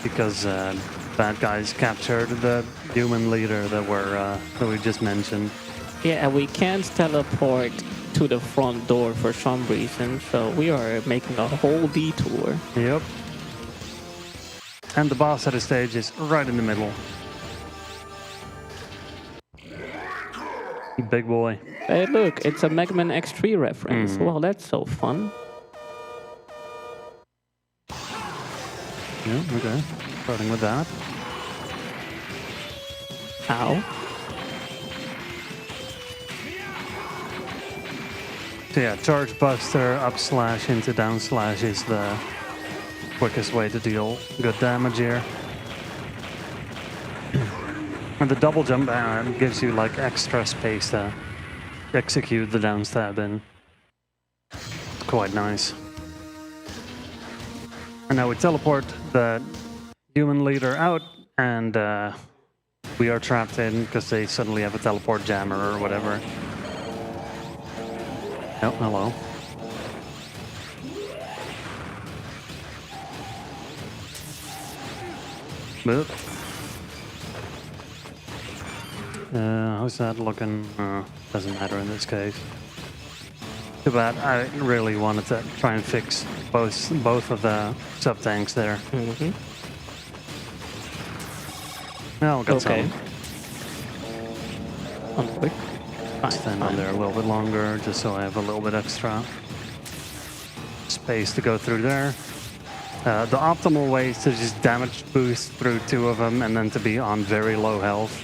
Because bad guys captured the human leader that we just mentioned. Yeah, we can't teleport to the front door for some reason, so we are making a whole detour. Yep. And the boss of the stage is right in the middle. Big boy. Hey, look, it's a Mega Man X3 reference. Well, that's so fun. Yeah, okay. Starting with that. Ow. So yeah, charge buster, up slash into down slash is the quickest way to deal good damage here. And the double jump gives you like extra space to execute the down stab in. It's quite nice. And now we teleport the human leader out, and we are trapped in because they suddenly have a teleport jammer or whatever. Oh, hello. Boop. How's that looking? Doesn't matter in this case. Too bad. I really wanted to try and fix both of the sub-tanks there. Well, got okay. Stand on there a little bit longer, just so I have a little bit extra space to go through there. The optimal way is to just damage boost through 2 of them and then to be on very low health.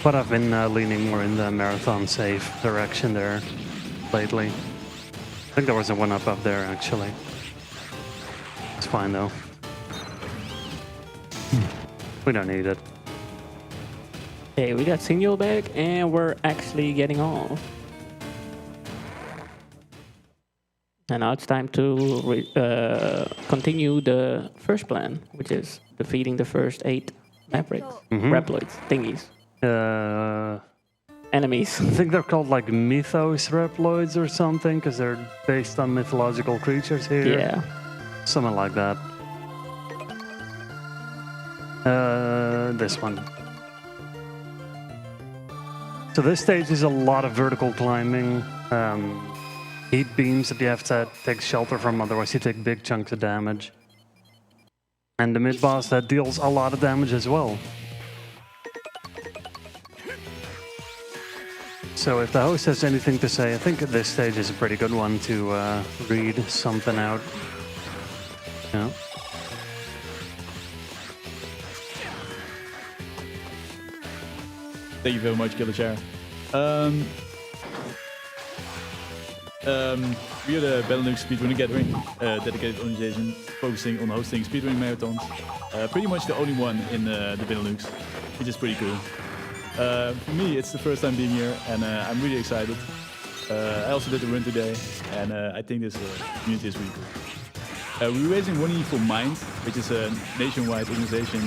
But I've been leaning more in the marathon safe direction there lately. I think there was a one-up up there actually. It's fine though. We don't need it. Okay, we got Signal back and we're actually getting off. And now it's time to continue the first plan, which is defeating the first 8 Mavericks, Reploids, thingies. Enemies. I think they're called like Mythos Reploids or something, because they're based on mythological creatures here. Yeah. Something like that. This one. So this stage is a lot of vertical climbing. Heat beams that you have to take shelter from, otherwise you take big chunks of damage. And the mid-boss that deals a lot of damage as well. So if the host has anything to say, I think this stage is a pretty good one to read something out. Yeah. Thank you very much, Killer Chair. We are the Benelux Speedrunner Gathering, a dedicated organization focusing on hosting speedrunning marathons. Pretty much the only one in the Benelux, which is pretty cool. For me, it's the first time being here, and I'm really excited. I also did the run today, and I think this community is really cool. We're raising money for MIND, which is a nationwide organization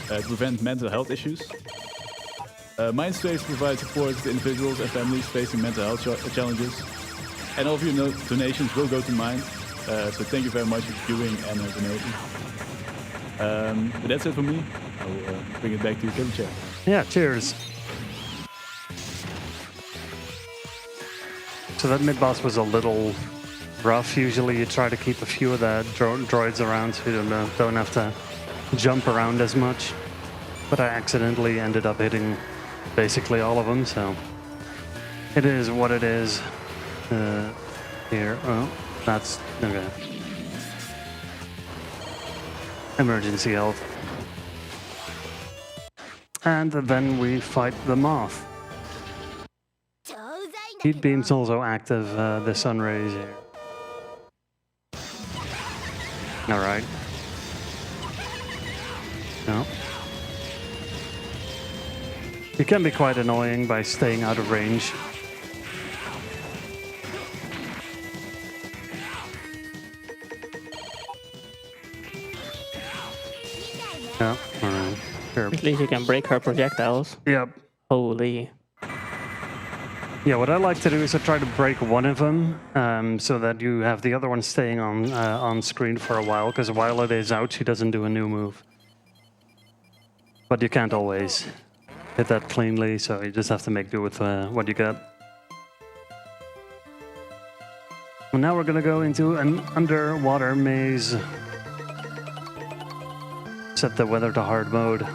to prevent mental health issues. MIND Space provides support to individuals and families facing mental health challenges. And all of your donations will go to MIND. So thank you very much for viewing and donating. But that's it for me. I'll bring it back to you, Killer Chair. Yeah, cheers. So that mid-boss was a little rough. Usually you try to keep a few of the droids around so you don't have to jump around as much. But I accidentally ended up hitting basically all of them, so it is what it is. Here, oh, that's okay. Emergency health. And then we fight the moth. Heat beam's also active, the sun rays here. Alright. No. It can be quite annoying by staying out of range. Yeah, alright. Sure. At least you can break her projectiles. Yep. Holy. Yeah, what I like to do is I try to break one of them so that you have the other one staying on screen for a while, because while it is out, she doesn't do a new move. But you can't always hit that cleanly, so you just have to make do with what you got. And now we're going to go into an underwater maze. Set the weather to hard mode,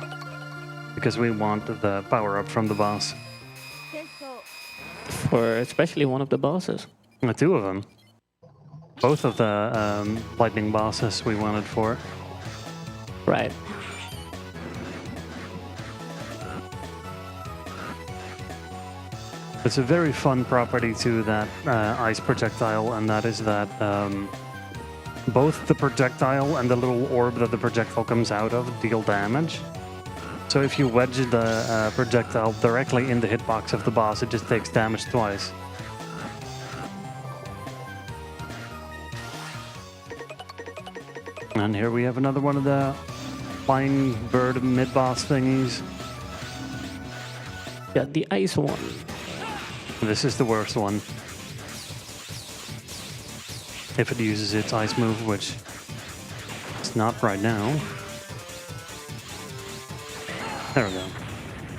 because we want the power-up from the boss. For especially one of the bosses. Two of them. Both of the lightning bosses we wanted for. Right. It's a very fun property to that ice projectile, and that is that both the projectile and the little orb that the projectile comes out of deal damage. So if you wedge the projectile directly in the hitbox of the boss, it just takes damage twice. And here we have another one of the flying bird mid-boss thingies. Yeah, the ice one. This is the worst one. If it uses its ice move, which it's not right now. There we go.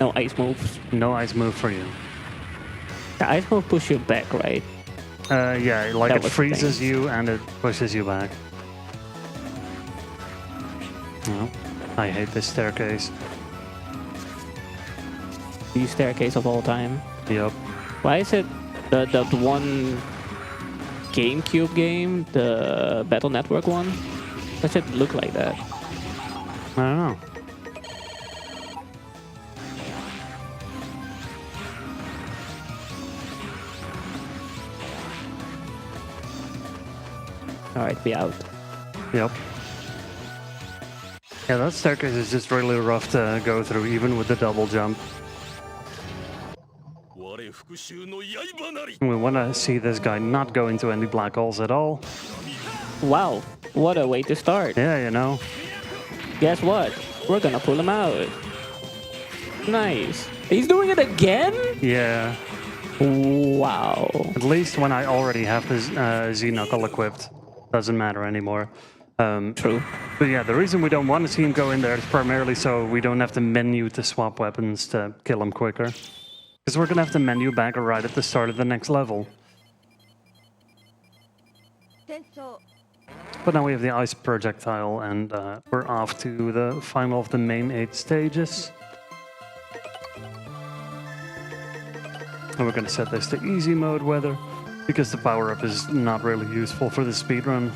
No ice moves. No ice move for you. The ice move pushes you back, right? Yeah, like it freezes you and it pushes you back. Oh, I hate this staircase. The staircase of all time. Yep. Why is it that one GameCube game, the Battle Network one? Does it look like that? I don't know. Alright, be out. Yep. Yeah, that staircase is just really rough to go through, even with the double jump. We want to see this guy not go into any black holes at all. Wow, what a way to start. Yeah, you know. Guess what? We're gonna pull him out. Nice. He's doing it again? Yeah. Wow. At least when I already have the Z-Knuckle equipped. Doesn't matter anymore. True. But yeah, the reason we don't want to see him go in there is primarily so we don't have to menu to swap weapons to kill him quicker. Because we're going to have to menu back right at the start of the next level. But now we have the ice projectile and we're off to the final of the main 8 stages. And we're going to set this to easy mode weather, because the power-up is not really useful for the speedrun.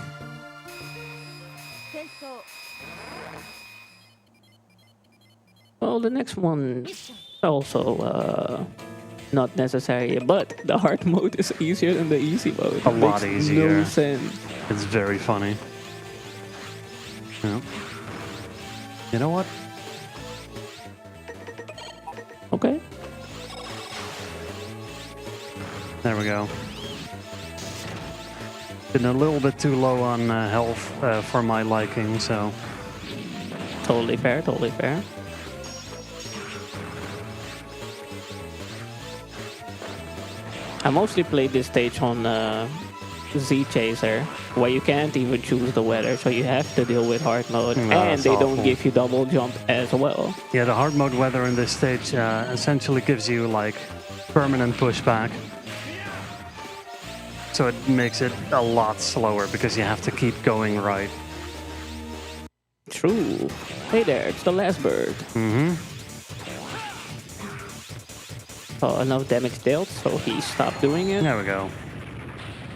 Well, the next one also not necessary, but the hard mode is easier than the easy mode. A lot Makes easier. No sense. It's very funny. Yeah. You know what? Okay. There we go. Been a little bit too low on health for my liking, so... Totally fair, totally fair. I mostly played this stage on Z Chaser, where you can't even choose the weather, so you have to deal with hard mode, and they don't give you double jump as well. Yeah, the hard mode weather in this stage essentially gives you like permanent pushback. So it makes it a lot slower because you have to keep going right. True. Hey there, it's the last bird. Mm-hmm. Oh, enough damage dealt, so he stopped doing it. There we go.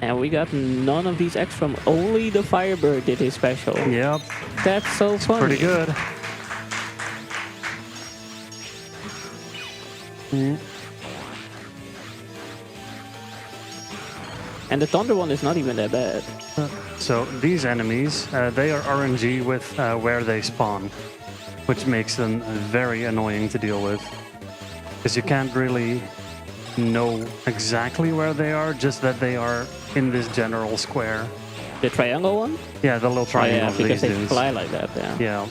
And we got none of these extra. Only the Firebird did his special. Yep. That's so funny. Pretty good. Mm. And the Thunder one is not even that bad. So these enemies, they are RNG with where they spawn, which makes them very annoying to deal with. Because you can't really know exactly where they are, just that they are in this general square. The triangle one? Yeah, the little triangle. Oh, yeah, because they dudes. fly like that, yeah. Yeah.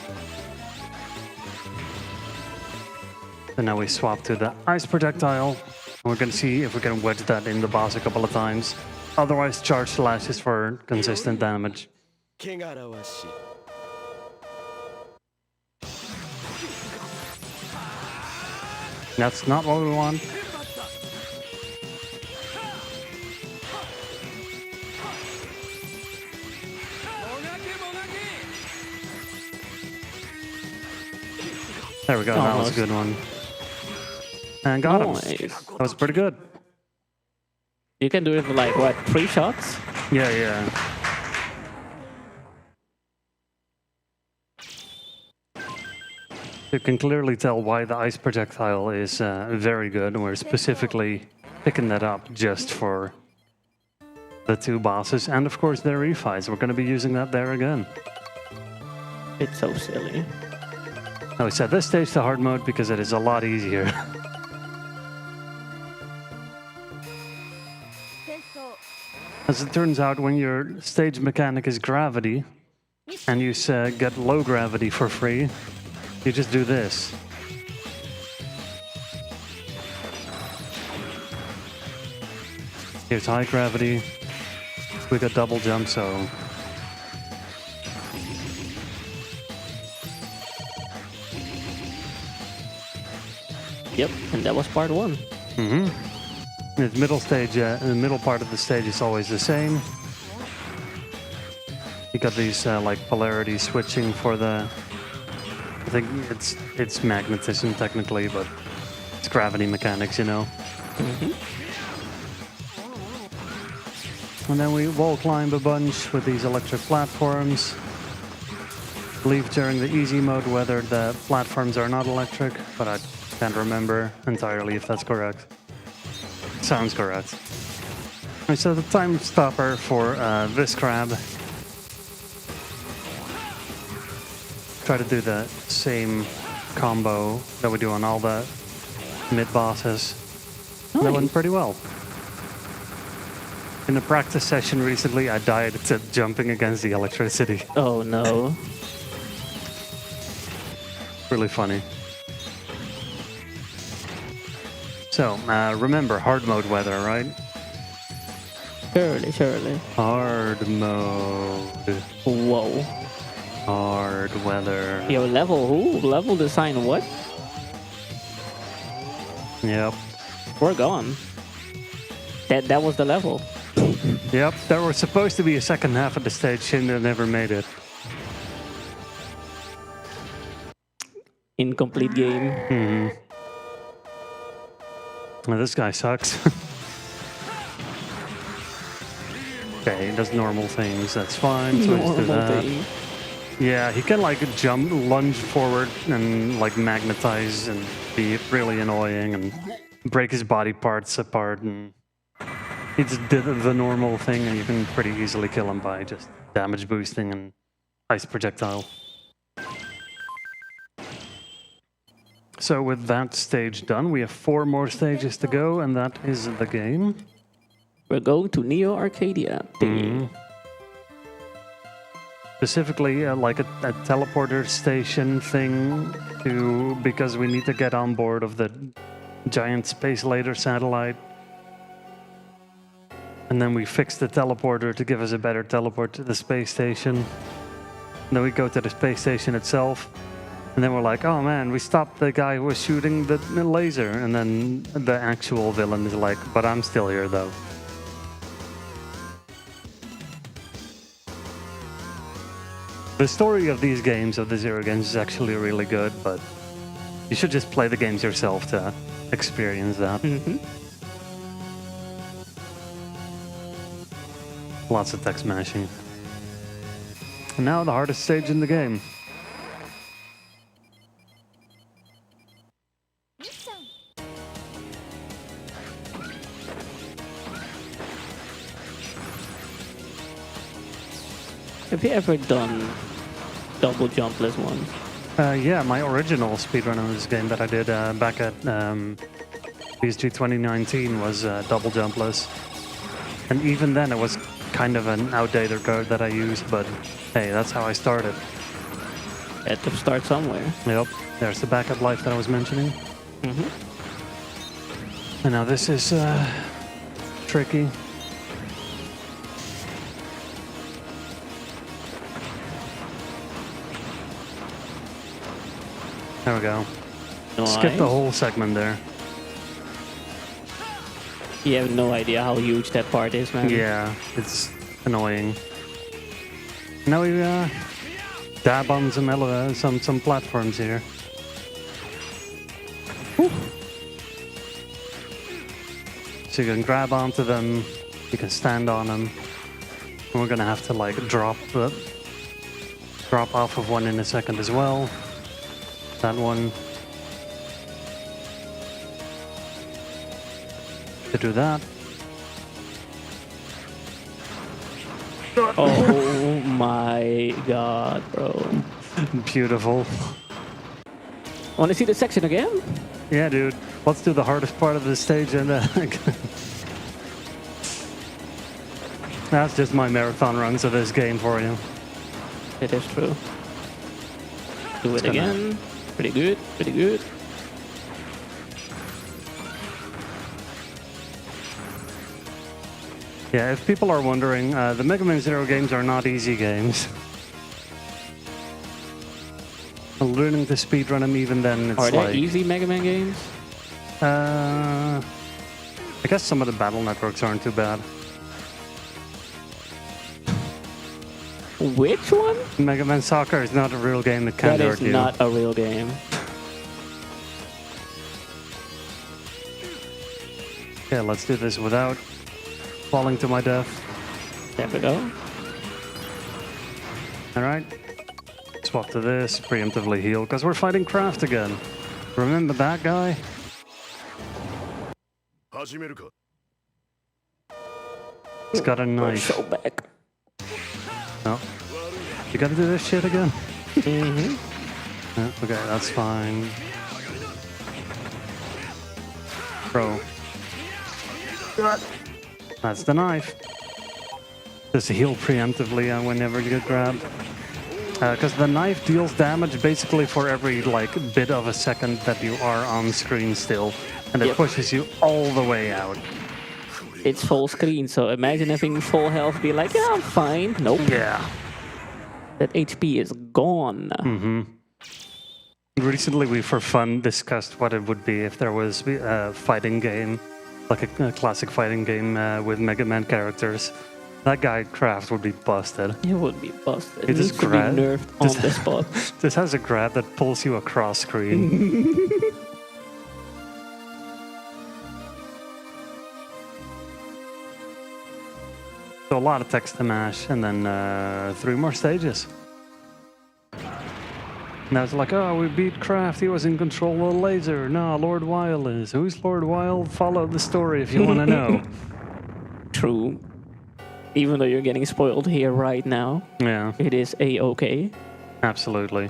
And now we swap to the ice projectile. We're going to see if we can wedge that in the boss a couple of times. Otherwise, charge slashes for consistent damage. That's not what we want. There we go, that was a good one. And got him. That was pretty good. You can do it with like, what, 3 shots? Yeah, yeah. You can clearly tell why the ice projectile is very good, and we're specifically picking that up just for the 2 bosses, and of course their refights. We're going to be using that there again. It's so silly. Now we set this stage to hard mode because it is a lot easier. As it turns out, when your stage mechanic is gravity, and you get low gravity for free, you just do this. Here's high gravity. We got double jump, so... Yep, and that was part 1. Mm-hmm. The middle stage, the middle part of the stage is always the same. You got these like polarity switching for the... I think it's magnetism technically, but it's gravity mechanics, you know. Mm-hmm. And then we wall climb a bunch with these electric platforms. I believe during the easy mode weather the platforms are not electric, but I can't remember entirely if that's correct. Sounds correct. And so the time stopper for this crab. Try to do the same combo that we do on all the mid bosses. Nice. That went pretty well. In a practice session recently, I died to jumping against the electricity. Oh no. Really funny. So, remember hard mode weather, right? Surely, surely. Hard mode. Whoa. Hard weather. Yo, level who? Level design what? Yep. We're gone. That was the level. Yep, there was supposed to be a second half of the stage, Shinder never made it. Incomplete game. Mm-hmm. Well, this guy sucks. Okay, he does normal things. That's fine. So just do that. Yeah, he can like jump, lunge forward, and like magnetize and be really annoying and break his body parts apart. And he just did the normal thing, and you can pretty easily kill him by just damage boosting and ice projectile. So with that stage done, we have 4 more stages to go, and that is the game. We're going to Neo Arcadia. Specifically, like a teleporter station thing, because we need to get on board of the giant space laser satellite. And then we fix the teleporter to give us a better teleport to the space station. And then we go to the space station itself. And then we're like, oh man, we stopped the guy who was shooting the laser. And then the actual villain is like, but I'm still here though. The story of these games, of the Zero games, is actually really good, but you should just play the games yourself to experience that. Lots of text mashing. And now the hardest stage in the game. Have you ever done double jumpless one? Yeah, my original speedrun of this game that I did back at BSG 2019 was double jumpless. And even then it was kind of an outdated code that I used, but hey, that's how I started. Had to start somewhere. Yep, there's the backup life that I was mentioning. And now this is tricky. There we go. Nice. Skip the whole segment there. You have no idea how huge that part is, man. Yeah, it's annoying. Now we dab on some platforms here. Whew. So you can grab onto them, you can stand on them. And we're gonna have to like drop off of one in a second as well. That one. To do that. Oh my god, bro. Beautiful. Want to see the section again? Yeah, dude. Let's do the hardest part of the stage and that's just my marathon runs of this game for you. It is true. Do it again. Pretty good, pretty good. Yeah, if people are wondering, the Mega Man Zero games are not easy games. Learning to speedrun them even then, it's Are like... they easy Mega Man games? I guess some of the battle networks aren't too bad. Which one? Mega Man Soccer is not a real game that can't hurt you. That is not a real game. Okay, let's do this without falling to my death. There we go. Alright. Swap to this, preemptively heal, because we're fighting Kraft again. Remember that guy? He's got a knife. So back. No. You gotta do this shit again? Okay, that's fine. Bro. That's the knife. Just heal preemptively whenever you get grabbed. Because the knife deals damage basically for every like bit of a second that you are on screen still. And it pushes you all the way out. It's full screen, so imagine having full health, be like, yeah, I'm fine. Nope. Yeah. That HP is gone. Recently we, for fun, discussed what it would be if there was a fighting game, like a classic fighting game with Mega Man characters. That guy, Kraft, would be busted. He would be busted. It needs to be nerfed on the spot. This has a grab that pulls you across screen. So a lot of text to mash, and then 3 more stages. And I was like, oh, we beat Kraft, he was in control of the laser. No, Lord Weil is. Who's Lord Weil? Follow the story if you want to know. True. Even though you're getting spoiled here right now, Yeah. it is A-okay. Absolutely.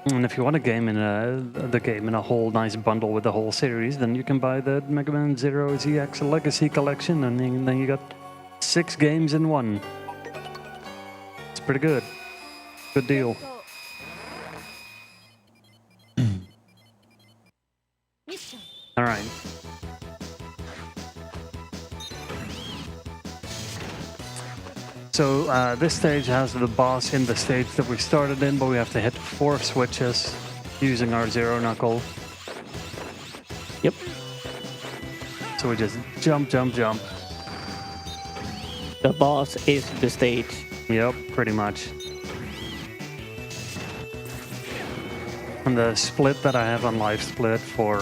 And if you want a game in the game in a whole nice bundle with the whole series, then you can buy the Mega Man Zero ZX Legacy Collection, and then you got 6 games in one. It's pretty good. Good deal. All right. So this stage has the boss in the stage that we started in, but we have to hit 4 switches using our Zero Knuckle. Yep. So we just jump, jump, jump. The boss is the stage. Yep, pretty much. And the split that I have on Live Split for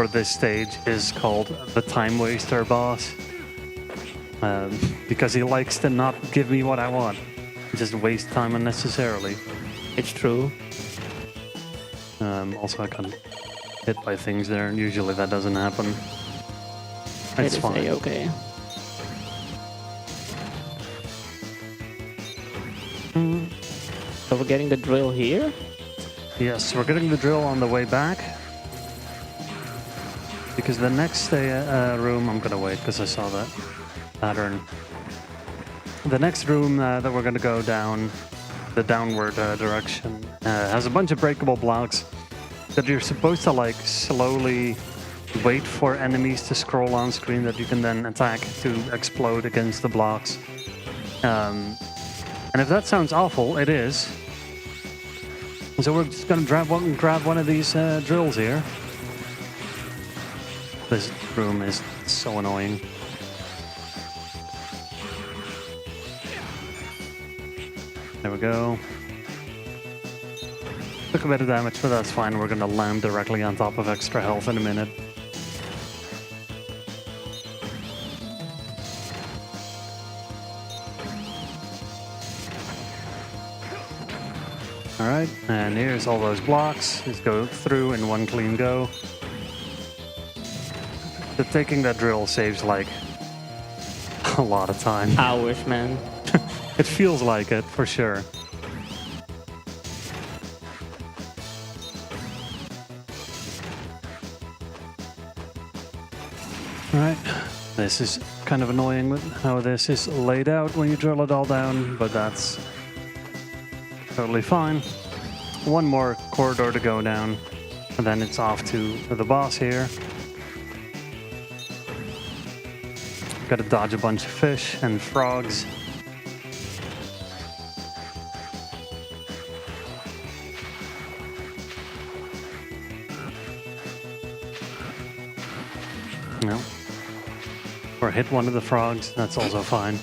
this stage is called the Time Waster boss. Because he likes to not give me what I want. Just waste time unnecessarily. It's true. Also, I got hit by things there, and usually that doesn't happen. It's fine. Okay. So we're getting the drill here? Yes, we're getting the drill on the way back. Because the next room, I'm gonna wait because I saw that pattern. The next room that we're gonna go down, the downward direction, has a bunch of breakable blocks that you're supposed to like slowly wait for enemies to scroll on screen that you can then attack to explode against the blocks. And if that sounds awful, it is. So we're just gonna grab one of these drills here. This room is so annoying. There we go. Took a bit of damage, but that's fine. We're gonna land directly on top of extra health in a minute. Alright, and here's all those blocks. Just go through in one clean go. But taking that drill saves like a lot of time. Hours, man. It feels like it, for sure. Alright, this is kind of annoying with how this is laid out when you drill it all down, but that's totally fine. One more corridor to go down, and then it's off to the boss here. Gotta dodge a bunch of fish and frogs. No. Or hit one of the frogs, that's also fine.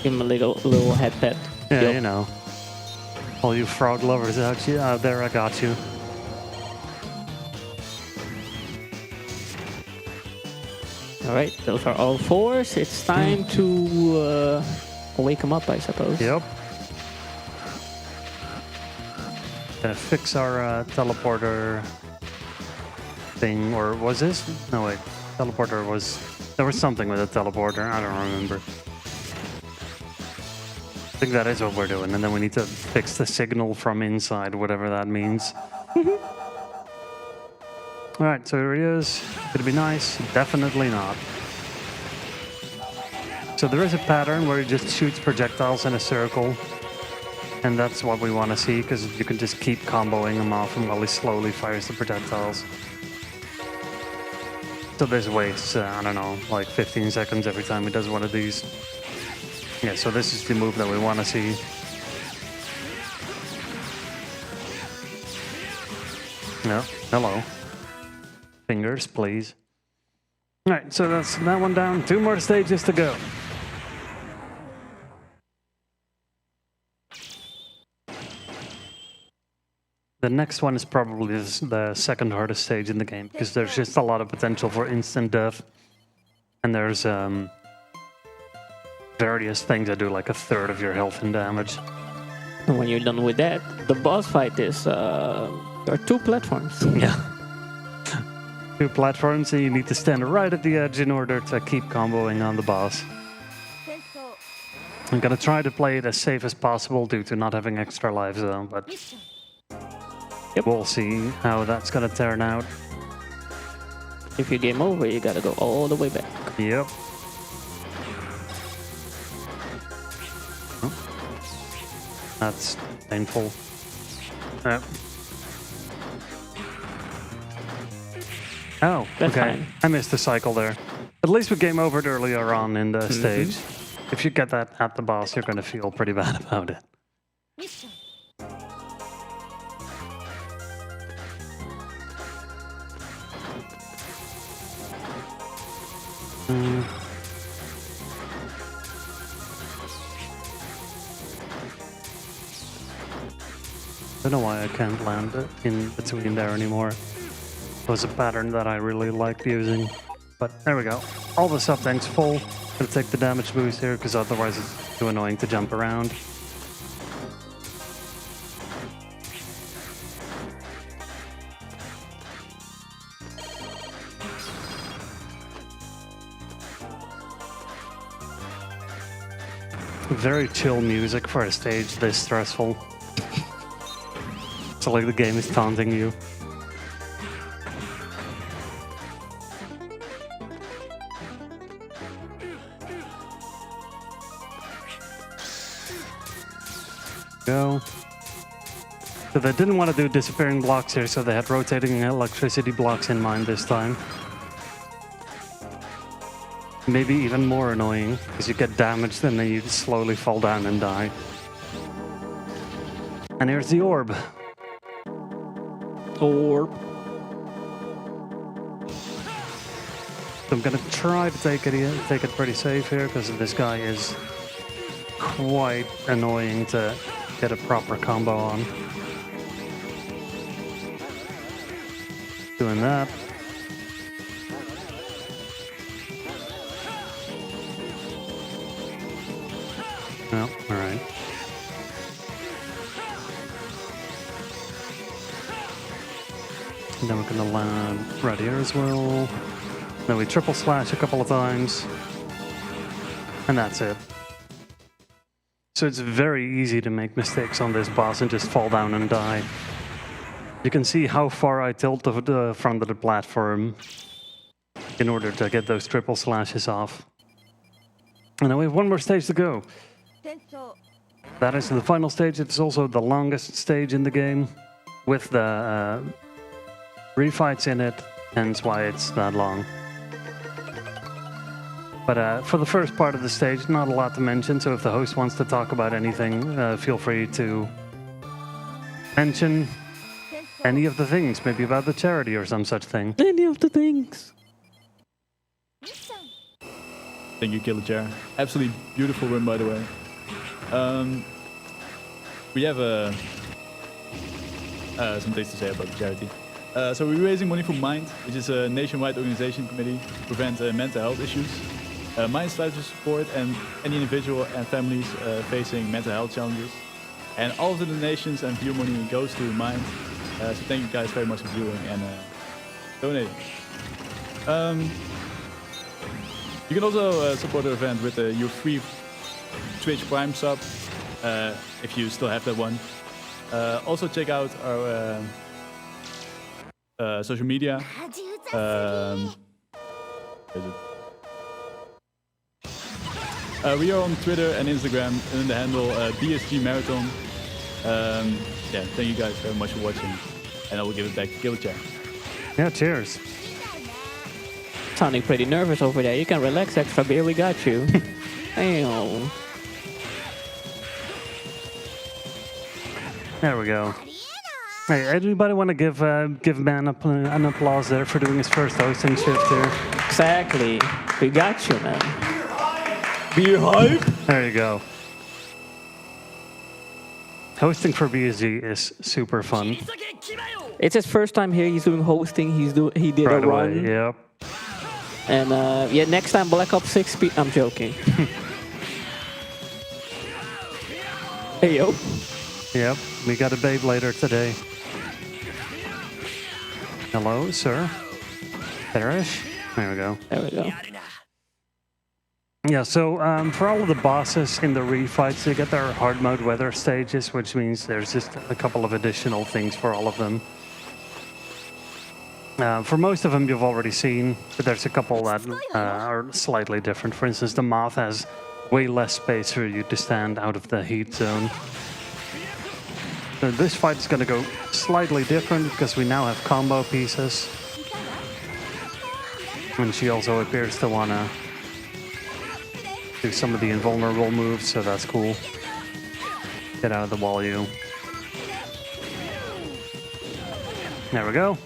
Give him a little head pet. Yeah, Yep. you know. All you frog lovers out there, I got you. Alright, those are all 4s. It's time to wake him up, I suppose. Yep. Gonna fix our teleporter thing, or was this? No, wait. Teleporter was... There was something with a teleporter, I don't remember. I think that is what we're doing, and then we need to fix the signal from inside, whatever that means. Alright, so here he is. Could it be nice? Definitely not. So there is a pattern where he just shoots projectiles in a circle. And that's what we want to see, because you can just keep comboing him off him while he slowly fires the projectiles. So this wastes, I don't know, like 15 seconds every time he does one of these. Yeah, so this is the move that we want to see. No, hello. Fingers, please. Alright, so that's that one down. 2 more stages to go. The next one is probably the second hardest stage in the game, because there's just a lot of potential for instant death. And there's various things that do like a third of your health and damage. And when you're done with that, the boss fight is... there are 2 platforms. Yeah. 2 platforms, and you need to stand right at the edge in order to keep comboing on the boss. I'm gonna try to play it as safe as possible due to not having extra lives though, but we'll see how that's gonna turn out. If you game over, you gotta go all the way back. Yep. Oh. That's painful. Yep. Oh, That's okay. fine. I missed the cycle there. At least we game over it earlier on in the stage. If you get that at the boss, you're going to feel pretty bad about it. I don't know why I can't land it in between there anymore. It was a pattern that I really liked using. But there we go. All the sub tanks full. Gonna take the damage boost here because otherwise it's too annoying to jump around. Very chill music for a stage this stressful. It's like the game is taunting you. Go. So they didn't want to do disappearing blocks here, so they had rotating electricity blocks in mind this time. Maybe even more annoying, because you get damaged and then you slowly fall down and die. And here's the orb. Orb. So I'm gonna try to take it pretty safe here, because this guy is quite annoying to get a proper combo on. Doing that. No, alright. And then we're gonna land right here as well. Then we triple slash a couple of times. And that's it. So it's very easy to make mistakes on this boss and just fall down and die. You can see how far I tilt the front of the platform in order to get those triple slashes off. And then we have one more stage to go. That is the final stage. It's also the longest stage in the game with the refights in it, hence why it's that long. But for the first part of the stage, not a lot to mention, so if the host wants to talk about anything, feel free to mention any of the things, maybe about the charity or some such thing. Any of the things. Thank you, Killer Chair. Absolutely beautiful run, by the way. We have some things to say about the charity. So we're raising money for MIND, which is a nationwide organization committee to prevent mental health issues. MIND strives to support any individual and families facing mental health challenges. And all of the donations and view money goes to MIND. So thank you guys very much for viewing and donating. You can also support the event with your free Twitch Prime sub, if you still have that one. Also check out our social media. We are on Twitter and Instagram under the handle BSG Marathon. Yeah, thank you guys very much for watching, and I will give it back to Killer Chair. Yeah, cheers. Sounding pretty nervous over there. You can relax, extra beer, we got you. Damn. There we go. Hey, anybody want to give Man an applause there for doing his first hosting shift here? Exactly. We got you, man. Be hype. There you go. Hosting for BSG is super fun. It's his first time here. He's doing hosting. He did Right a away, run. yep. And yeah, next time Black Ops 6 speed. I'm joking. Hey yo. Yep, we got a babe later today. Hello, sir. Perish. There we go. There we go. Yeah, so for all of the bosses in the refights, they get their hard mode weather stages, which means there's just a couple of additional things for all of them. For most of them you've already seen, but there's a couple that are slightly different. For instance, the Moth has way less space for you to stand out of the heat zone. So this fight is going to go slightly different because we now have combo pieces. And she also appears to want to do some of the invulnerable moves, so that's cool. Get out of the wall, you. There we go.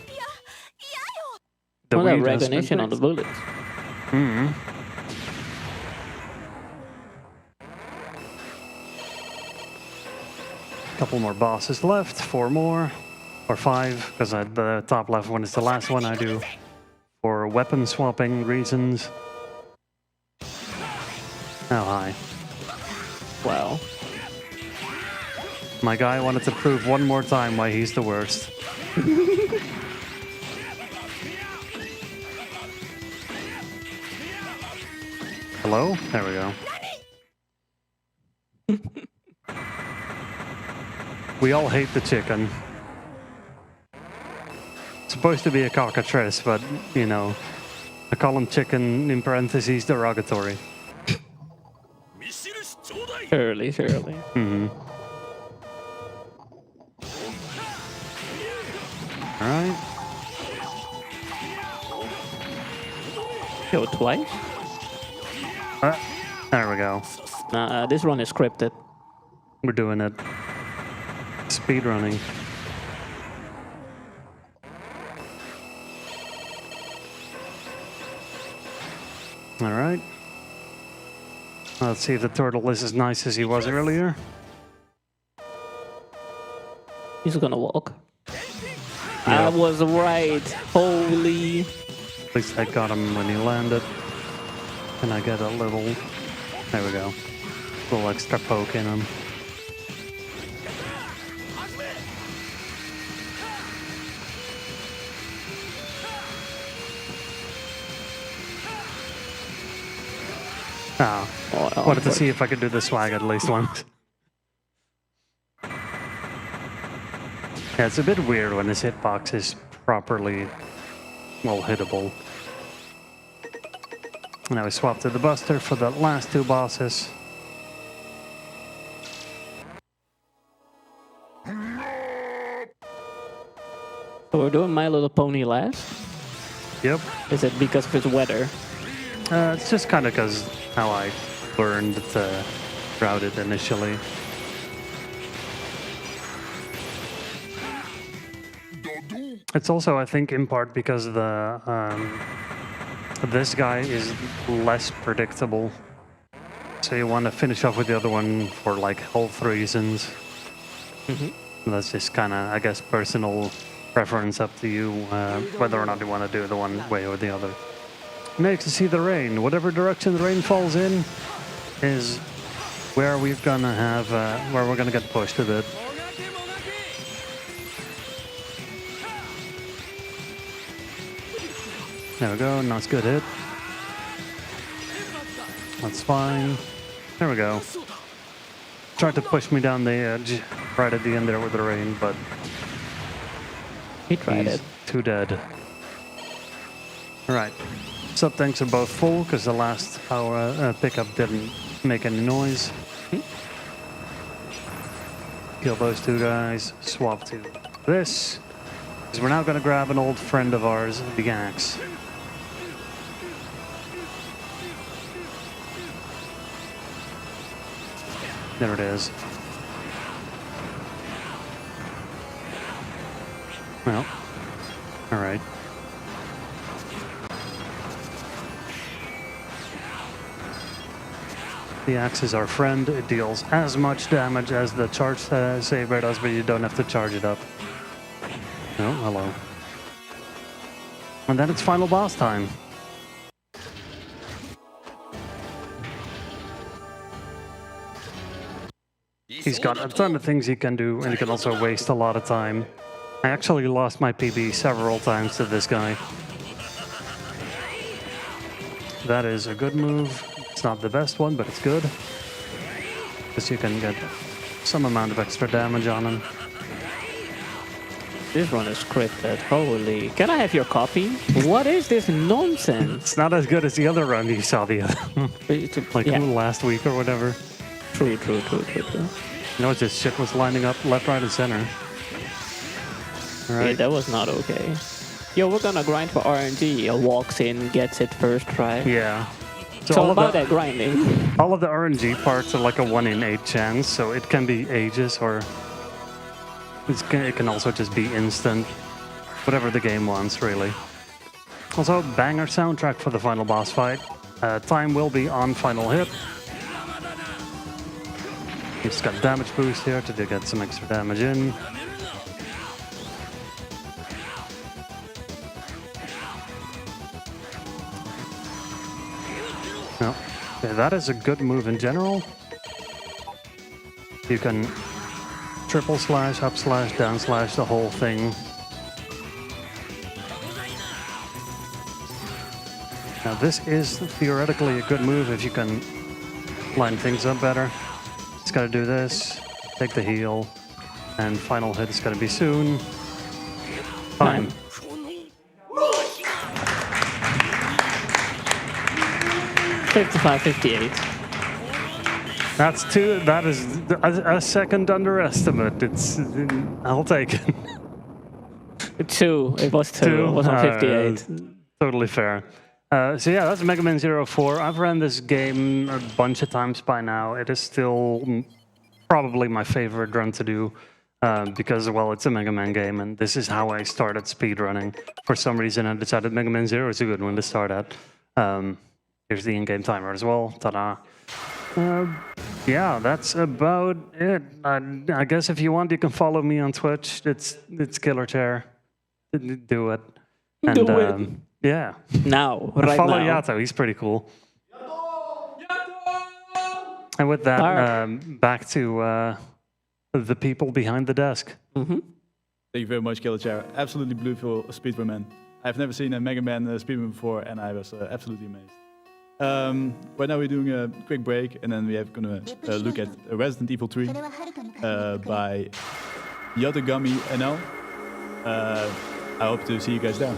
Oh, that weed has been recognition on the fixed. bullets. Mm-hmm. Couple more bosses left, 4 more, or 5, because the top left one is the last one I do for weapon swapping reasons. Oh, hi. Wow. My guy wanted to prove one more time why he's the worst. Hello? There we go. We all hate the chicken. It's supposed to be a cockatrice, but, you know, I call him chicken in parentheses derogatory. Surely. Mm-hmm. Alright. Kill twice? There we go. This run is scripted. We're doing it. Speedrunning. Alright. Let's see if the turtle is as nice as he was earlier. He's gonna walk. Yeah. I was right. Holy. At least I got him when he landed. Can I get a little... There we go. A little extra poke in him. Oh, wanted to see if I could do the swag at least once. Yeah, it's a bit weird when this hitbox is properly, well, hittable. Now we swap to the Buster for the last 2 bosses. So we're doing My Little Pony last? Yep. Is it because of its weather? It's just kind of because how I learned to route it initially. It's also, I think, in part because the this guy is less predictable. So you want to finish off with the other one for like health reasons. Mm-hmm. That's just kind of, I guess, personal preference up to you, whether or not you want to do it the one way or the other. Next, to see the rain. Whatever direction the rain falls in is where we're gonna have, where we're gonna get pushed a bit. There we go, nice good hit. That's fine. There we go. Tried to push me down the edge right at the end there with the rain, but he tried he's it. Too dead. Alright. Sub tanks are both full because the last power pickup didn't make any noise. Kill those 2 guys. Swap to this. Because we're now going to grab an old friend of ours, the axe. There it is. Well, alright. The axe is our friend. It deals as much damage as the charge saber does, but you don't have to charge it up. Oh, hello. And then it's final boss time. He's got a ton of things he can do, and he can also waste a lot of time. I actually lost my PB several times to this guy. That is a good move. It's not the best one, but it's good. Because you can get some amount of extra damage on him. This one is scripted. Holy. Can I have your copy? What is this nonsense? It's not as good as the other run you saw the other like last week or whatever. True. You know, this shit was lining up left, right, and center. Right. Yeah, that was not okay. Yo, we're gonna grind for RNG. Walks in, gets it first try. Yeah. So all about that grinding. All of the RNG parts are like a 1 in 8 chance, so it can be ages or it can also just be instant. Whatever the game wants, really. Also, banger soundtrack for the final boss fight. Time will be on final hit. He's got damage boost here to get some extra damage in. No. Yeah, that is a good move in general. You can triple slash, up slash, down slash, the whole thing. Now this is theoretically a good move if you can line things up better. It's gotta do this, take the heal, and final hit is gonna be soon. Time. 55-58. That is a second underestimate. I'll take it. 2. It was 2. It was on 58. Totally fair. So yeah, that's Mega Man 04. I've ran this game a bunch of times by now. It is still probably my favorite run to do because, well, it's a Mega Man game, and this is how I started speedrunning. For some reason, I decided Mega Man 0 is a good one to start at. Here's the in-game timer as well. Ta-da. Yeah, that's about it. I guess if you want, you can follow me on Twitch. It's Killer Chair. Do it. And, do it. Yeah. Now, right follow now. Yato. He's pretty cool. And with that, back to the people behind the desk. Thank you very much, Killer Chair. Absolutely beautiful speedrun, man. I've never seen a Mega Man speedrun before, and I was absolutely amazed. Right now we're doing a quick break, and then we are gonna look at Resident Evil 3 by Yotogami NL. I hope to see you guys there.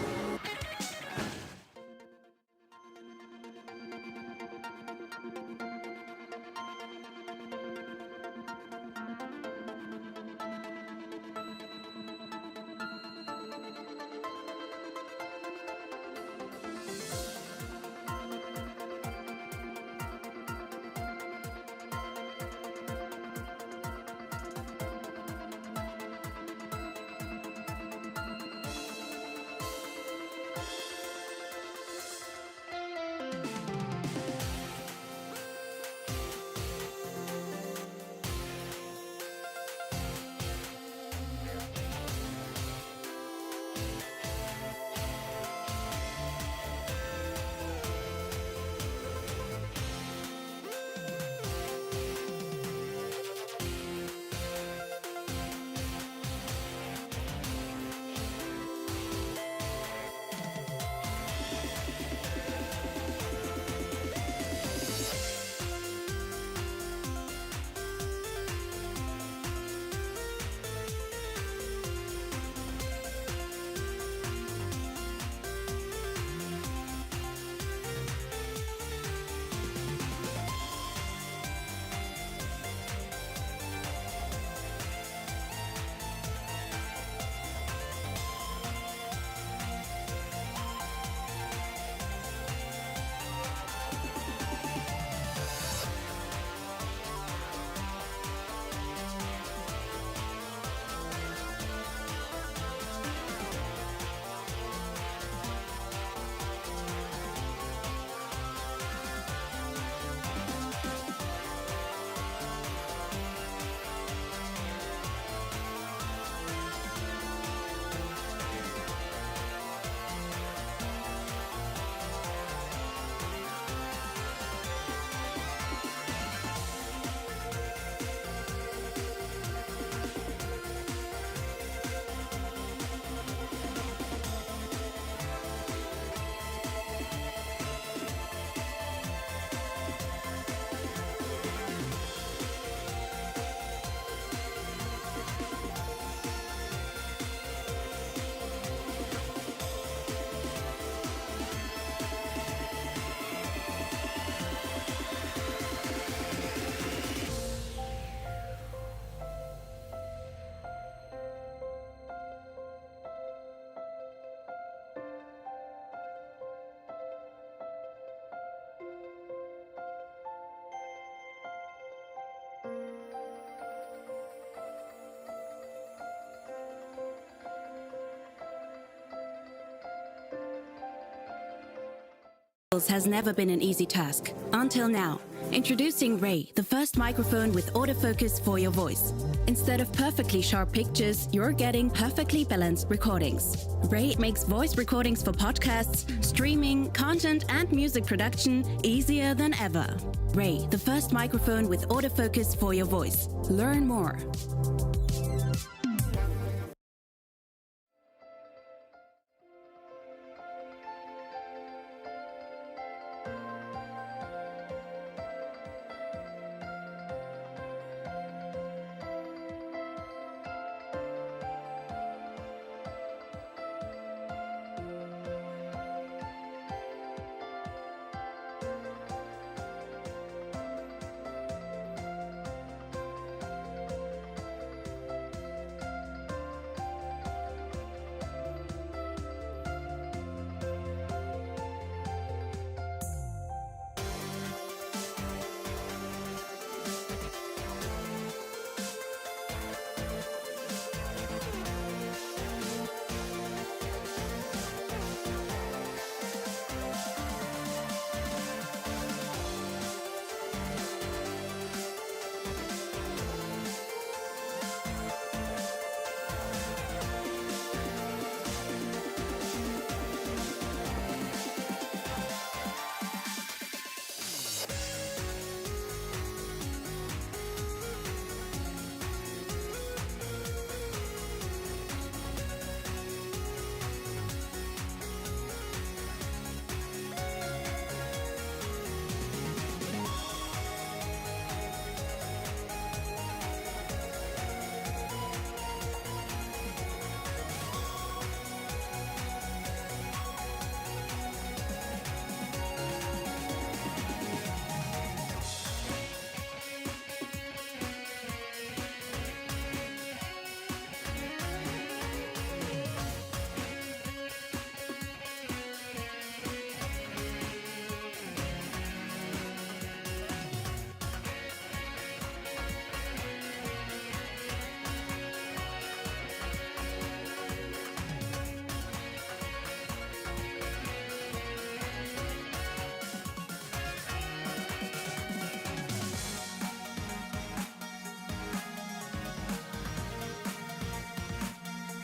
sales has never been an easy task. Until now. Introducing Ray, the first microphone with autofocus for your voice. Instead of perfectly sharp pictures, you're getting perfectly balanced recordings. Ray makes voice recordings for podcasts, streaming, content, and music production easier than ever. Ray, the first microphone with autofocus for your voice. Learn more.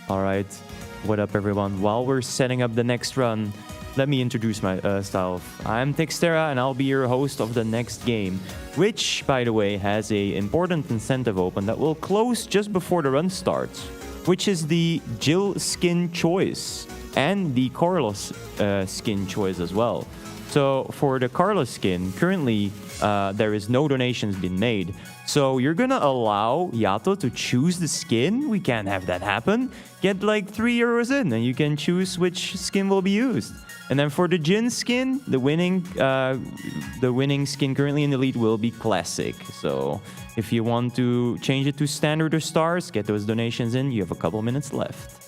Alright, what up everyone? While we're setting up the next run, let me introduce myself. I'm Textera and I'll be your host of the next game, which, by the way, has an important incentive open that will close just before the run starts, which is the Jill skin choice and the Carlos skin choice as well. So for the Carlos skin, currently there is no donations being made. So you're gonna allow Yato to choose the skin? We can't have that happen. Get like €3 in and you can choose which skin will be used. And then for the Jin skin, the winning skin currently in the lead will be classic. So if you want to change it to standard or stars, get those donations in. You have a couple minutes left.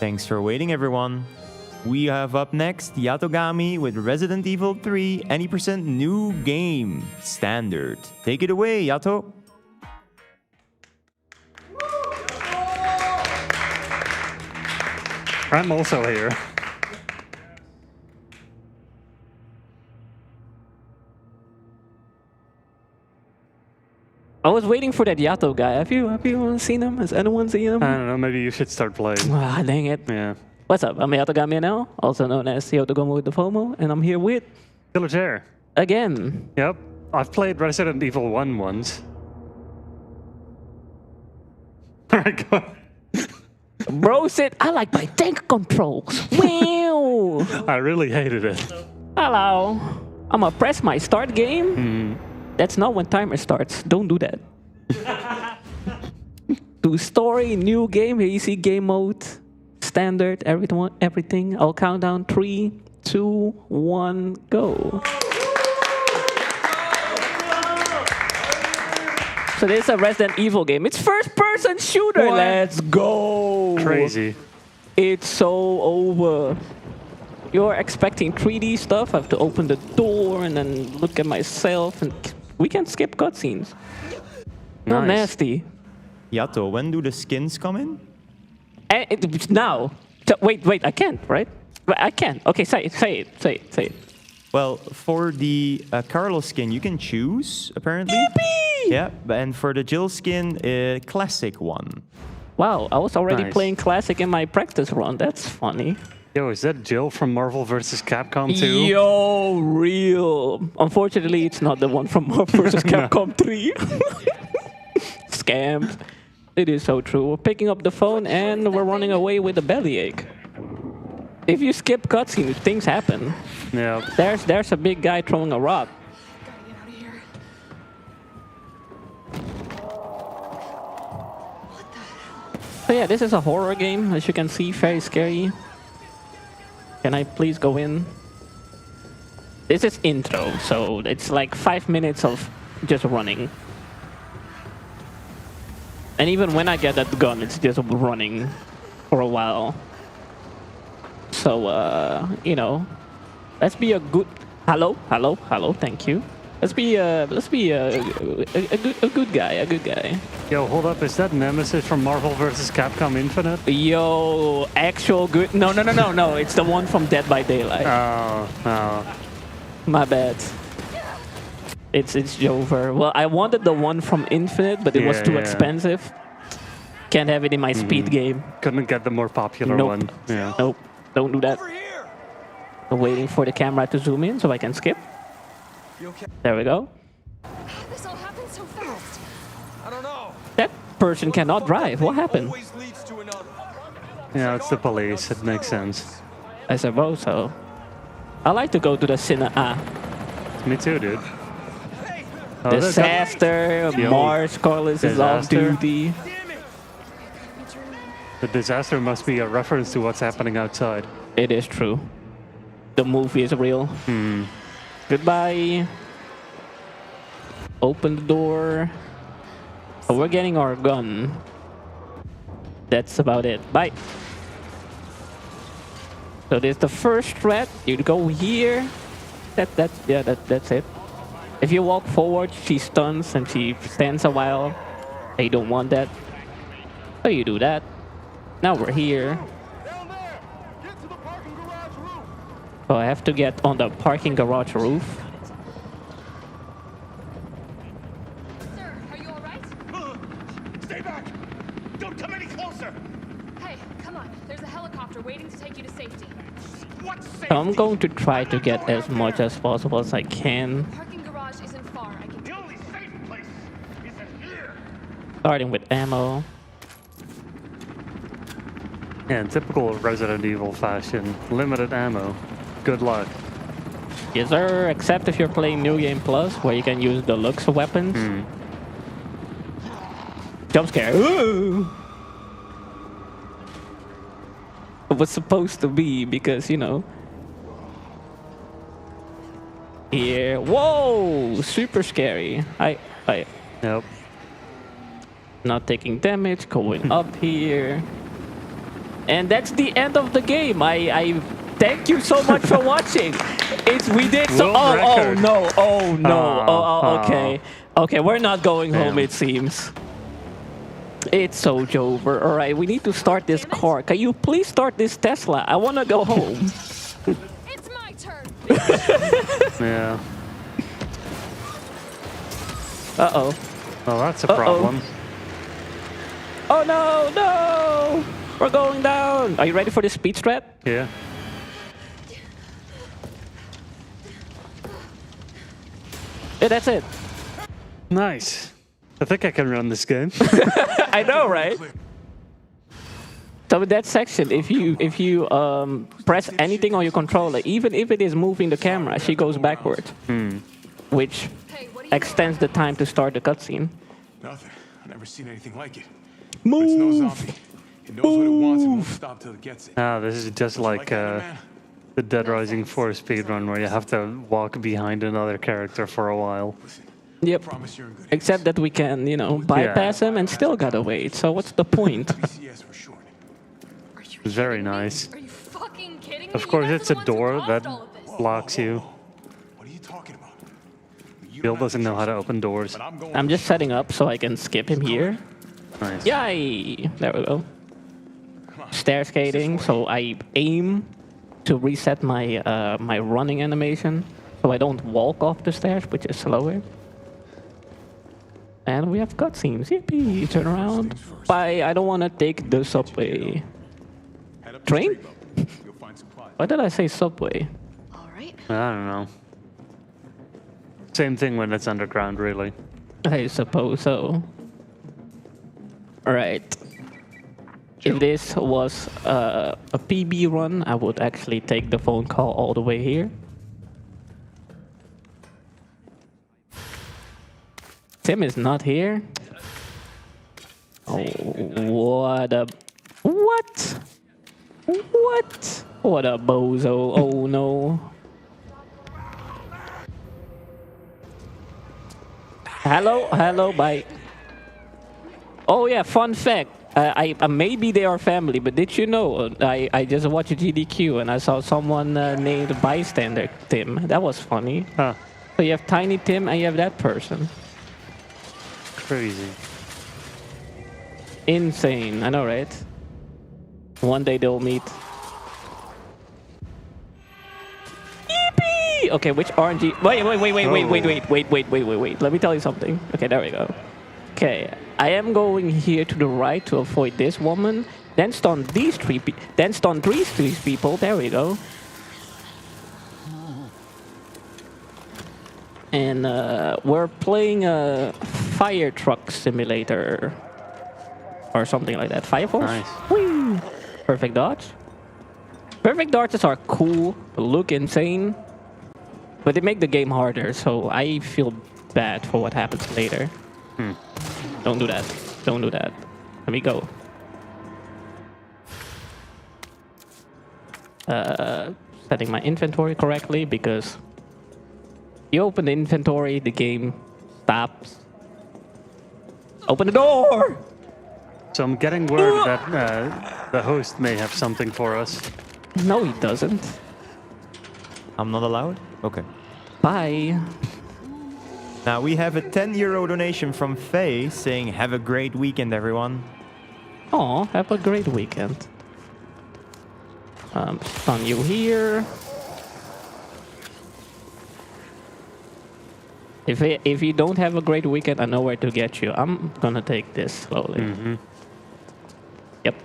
Thanks for waiting, everyone. We have up next Yatogami with Resident Evil 3 any% new game standard. Take it away, Yato. I'm also here. I was waiting for that Yato guy. Have you seen him? Has anyone seen him? I don't know, maybe you should start playing. Ah, dang it. Yeah. What's up? I'm Yatogami NL, also known as Yatogami with the FOMO, and I'm here with... Killer Chair. Again. Yep. I've played Resident Evil 1 once. Alright, go on. Bro said, I like my tank controls. Wow. I really hated it. Hello. I'm gonna press my start game. That's not when timer starts. Don't do that. To story, new game. Here you see game mode, standard, everything. I'll count down 3, 2, 1, go. So this is a Resident Evil game. It's first-person shooter. What? Let's go. Crazy. It's so over. You're expecting 3D stuff. I have to open the door and then look at myself. And we can skip cutscenes. Not nasty. Yato, when do the skins come in? Now. So, wait, I can't, right? I can. Okay, say it. Well, for the Carlos skin, you can choose, apparently. Yippee! Yeah, and for the Jill skin, classic one. Wow, I was already playing classic in my practice run. That's funny. Yo, is that Jill from Marvel vs. Capcom 2? Yo, real. Unfortunately, it's not the one from Marvel vs. Capcom 3. Scammed. It is so true. We're picking up the phone and we're running away with a bellyache. If you skip cutscenes, things happen. Yeah. There's a big guy throwing a rock. So yeah, this is a horror game, as you can see, very scary. Can I please go in? This is intro, so it's like 5 minutes of just running. And even when I get that gun, it's just running for a while. So, you know, let's be a good... Hello, thank you. Let's be a good guy, Yo, hold up, is that Nemesis from Marvel vs. Capcom Infinite? Yo, actual good... No, it's the one from Dead by Daylight. Oh. My bad. It's Jover. Well, I wanted the one from Infinite, but it was too expensive. Can't have it in my speed game. Couldn't get the more popular one. Yeah. Nope, don't do that. I'm waiting for the camera to zoom in so I can skip. There we go. This all happened so fast. I don't know. That person cannot drive. What happened? Yeah, it's the police. It makes sense. I suppose so. I like to go to the cinema. Me too, dude. Disaster. Mars Carlos is off duty. The disaster must be a reference to what's happening outside. It is true. The movie is real. Goodbye. Open the door. Oh, we're getting our gun. That's about it. Bye. So there's the first threat. You go here. That's it. If you walk forward, she stuns and she stands a while. I don't want that. So you do that. Now we're here. So I have to get on the parking garage roof. Sir, are you all right? Stay back! Don't come any closer! Hey, come on. There's a helicopter waiting to take you to safety. What safety? So I'm going to try to get as much as possible as I can. Parking garage isn't far. I can. The only safe place is in here. Starting with ammo. Yeah, in typical Resident Evil fashion, limited ammo. Good luck. Yes, sir. Except if you're playing New Game Plus, where you can use deluxe weapons. Jump scare. Ooh! It was supposed to be because, you know. Here. Whoa! Super scary. Nope. Not taking damage. Going up here. And that's the end of the game. I thank you so much for watching. We did so. Oh no. Okay. Okay, we're not going home, it seems. It's so Jover. All right, we need to start this car. Can you please start this Tesla? I want to go home. It's my turn. Yeah. Uh-oh. Well, that's a problem. Oh no. We're going down. Are you ready for the speed strat? Yeah. Yeah, that's it. Nice. I think I can run this game. I know, right? So in that section, if you press anything on your controller, even if it is moving the camera, she goes backward, which extends the time to start the cutscene. Nothing. I've never seen anything like it. Move. It's no zombie. It knows what it wants and won't stop till it gets it. This is just like the Dead Rising 4 speedrun where you have to walk behind another character for a while. Yep. Except that we can, you know, bypass him and still gotta wait. So what's the point? It's very nice. Are you fucking kidding me? Of course, it's a door that blocks you. Bill doesn't know how to open doors. I'm just setting up so I can skip him here. Nice. Yay! There we go. Stair skating, so I aim to reset my my running animation, so I don't walk off the stairs, which is slower. And we have cutscenes. Yippee! Turn around. Bye. I don't want to take the subway. Train? Why did I say subway? I don't know. Same thing when it's underground, really. I suppose so. Alright. If this was a PB run, I would actually take the phone call all the way here. Tim is not here. Oh, what a... What? What? What a bozo. Oh no. Hello, bye. Oh yeah, fun fact. Maybe they are family, but did you know? I just watched GDQ and I saw someone named Bystander Tim. That was funny. Huh. So you have Tiny Tim and you have that person. Crazy. Insane. I know, right? One day they'll meet. Yippee! Okay, which RNG? Wait. Let me tell you something. Okay, there we go. Okay, I am going here to the right to avoid this woman. Then stun these three people. There we go. And we're playing a fire truck simulator. Or something like that. Fire Force? Nice. Whee! Perfect dodge. Perfect dodges are cool, look insane. But they make the game harder, so I feel bad for what happens later. Don't do that. Don't do that. Let me go. Setting my inventory correctly, because you open the inventory, the game stops. Open the door! So I'm getting word that the host may have something for us. No, he doesn't. I'm not allowed? Okay. Bye. Now we have a €10 donation from Faye saying, have a great weekend, everyone. Oh, have a great weekend. Stun you here. If you don't have a great weekend, I know where to get you. I'm gonna take this slowly. Yep.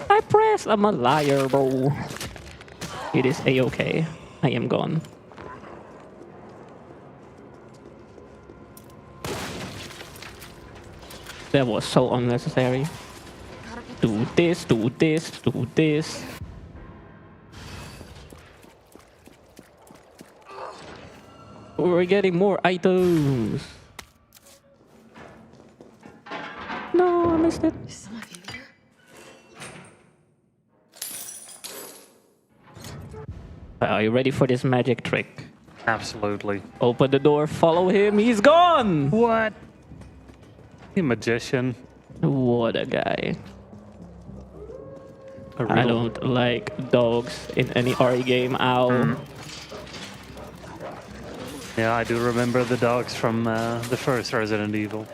I pressed. I'm a liar, bro. It is a-okay. I am gone. That was so unnecessary. Do this, do this, do this. We're getting more items. No, I missed it. Are you ready for this magic trick? Absolutely. Open the door, follow him, he's gone! What? You magician. What a guy. I don't like dogs in any RE game, ow. Yeah, I do remember the dogs from the first Resident Evil.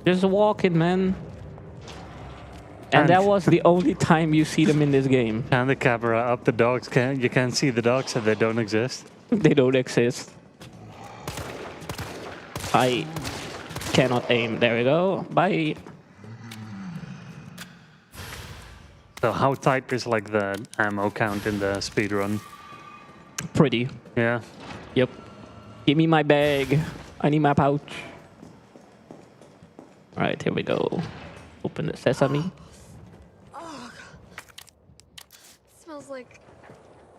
Just walking, man. And that was the only time you see them in this game. And the camera up, the dogs you can't see the dogs, so they don't exist. They don't exist. I cannot aim. There we go. Bye. So how tight is like the ammo count in the speedrun? Pretty. Yeah. Yep. Give me my bag. I need my pouch. Alright, here we go. Open the sesame. Oh, it smells like...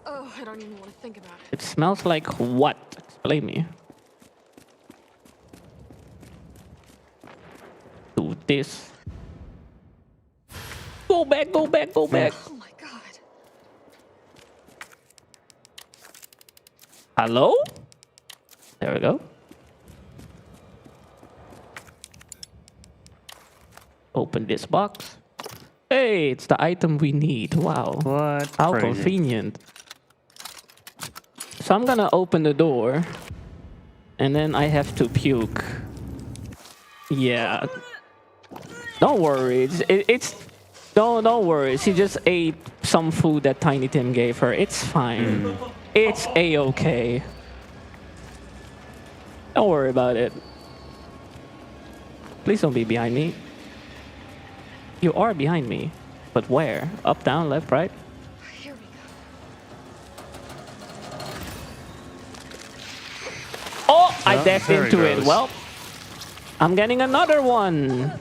Oh, I don't even want to think about it. It smells like what? Explain me. Do this. Go back, go back, go back. Oh my god. Hello? There we go. Open this box. Hey, it's the item we need. Wow. What? How Crazy. convenient. So I'm gonna open the door. And then I have to puke. Yeah. Don't worry. Don't worry. She just ate some food that Tiny Tim gave her. It's fine. It's a-okay. Don't worry about it. Please don't be behind me. You are behind me. But where? Up, down, left, right? Here we go. Oh, I dashed there he into it. goes. Well, I'm getting another one.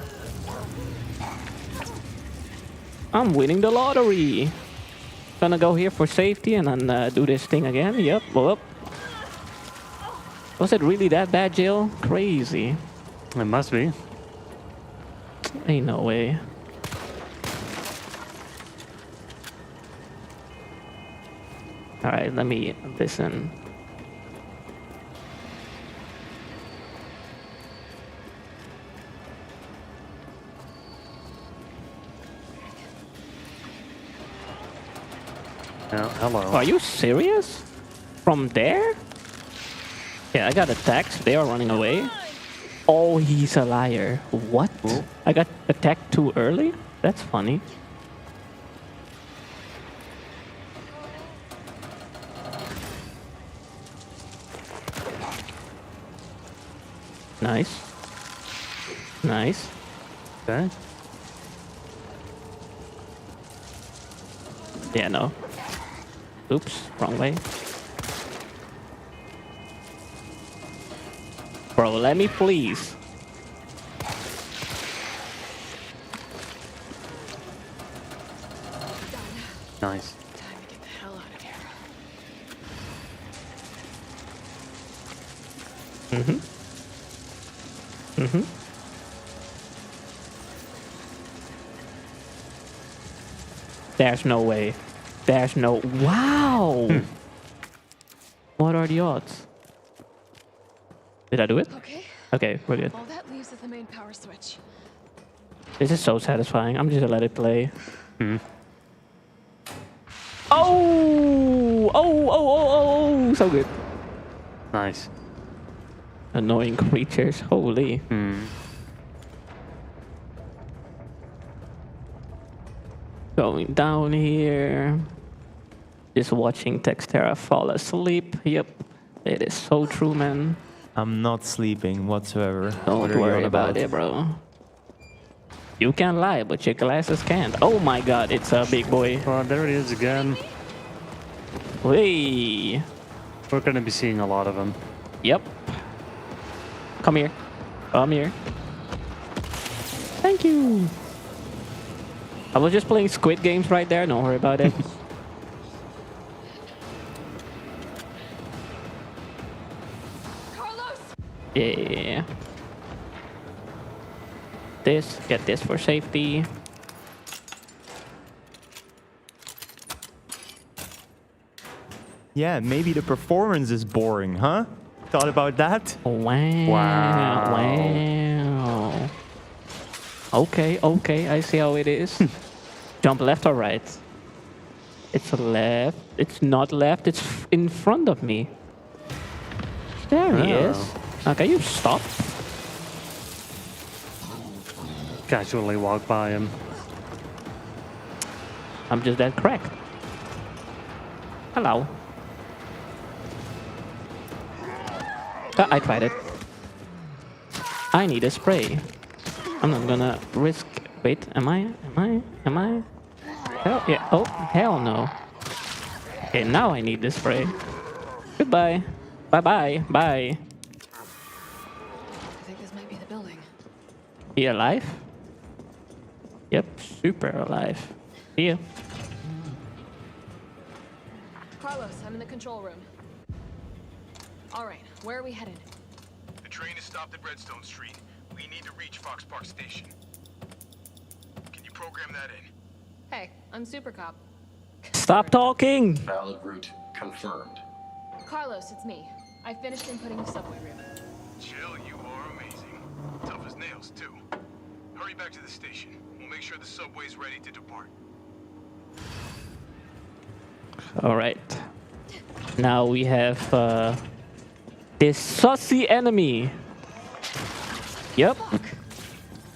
I'm winning the lottery. Gonna go here for safety and then do this thing again. Yep. Whoop. Was it really that bad, Jill? Crazy. It must be. Ain't no way. Alright, let me listen. Yeah, hello. Are you serious? From there? Yeah, I got attacked. They are running away. Oh, he's a liar. What? Ooh. I got attacked too early? That's funny. Nice. Nice. Okay. Yeah, no. Oops, wrong way. Bro, let me please. Nice. Time to get the hell out of here. Mm-hmm. Mm-hmm. There's no way. There's no... Wow! What are the odds? Did I do it? Okay. Okay, we're good. All that leaves is the main power switch. This is so satisfying. I'm just gonna let it play. Hmm. Oh! Oh! So good. Nice. Annoying creatures. Holy. Hmm. Going down here. Just watching Textera fall asleep. Yep. It is so true, man. I'm not sleeping whatsoever. Don't worry about it, bro. You can lie, but your glasses can't. Oh my god, it's a big boy. Oh, there it is again. Hey. We're gonna be seeing a lot of them. Yep. Come here. Come here. Thank you. I was just playing Squid Games right there. Don't worry about it. Yeah. Get this for safety. Yeah, maybe the performance is boring, huh? Thought about that? Wow. Wow. Okay, I see how it is. Jump left or right? It's left. It's not left. It's in front of me. There he is. Okay, you stop. Casually walk by him. I'm just that cracked. Hello. I tried it. I need a spray. I'm not gonna risk. Wait, am I? Hell yeah. Oh, hell no. Okay, now I need the spray. Goodbye. Bye. I think this might be the building. He alive? Yep, super alive. Here. Carlos, I'm in the control room. All right, where are we headed? The train is stopped at Redstone Street. We need to reach Fox Park Station. Can you program that in? Hey, I'm Super Cop. Stop talking! Valid route confirmed. Carlos, it's me. I finished inputting the subway route. Jill, you are amazing. Tough as nails, too. Hurry back to the station. We'll make sure the subway's ready to depart. All right. Now we have this sussy enemy. Yep.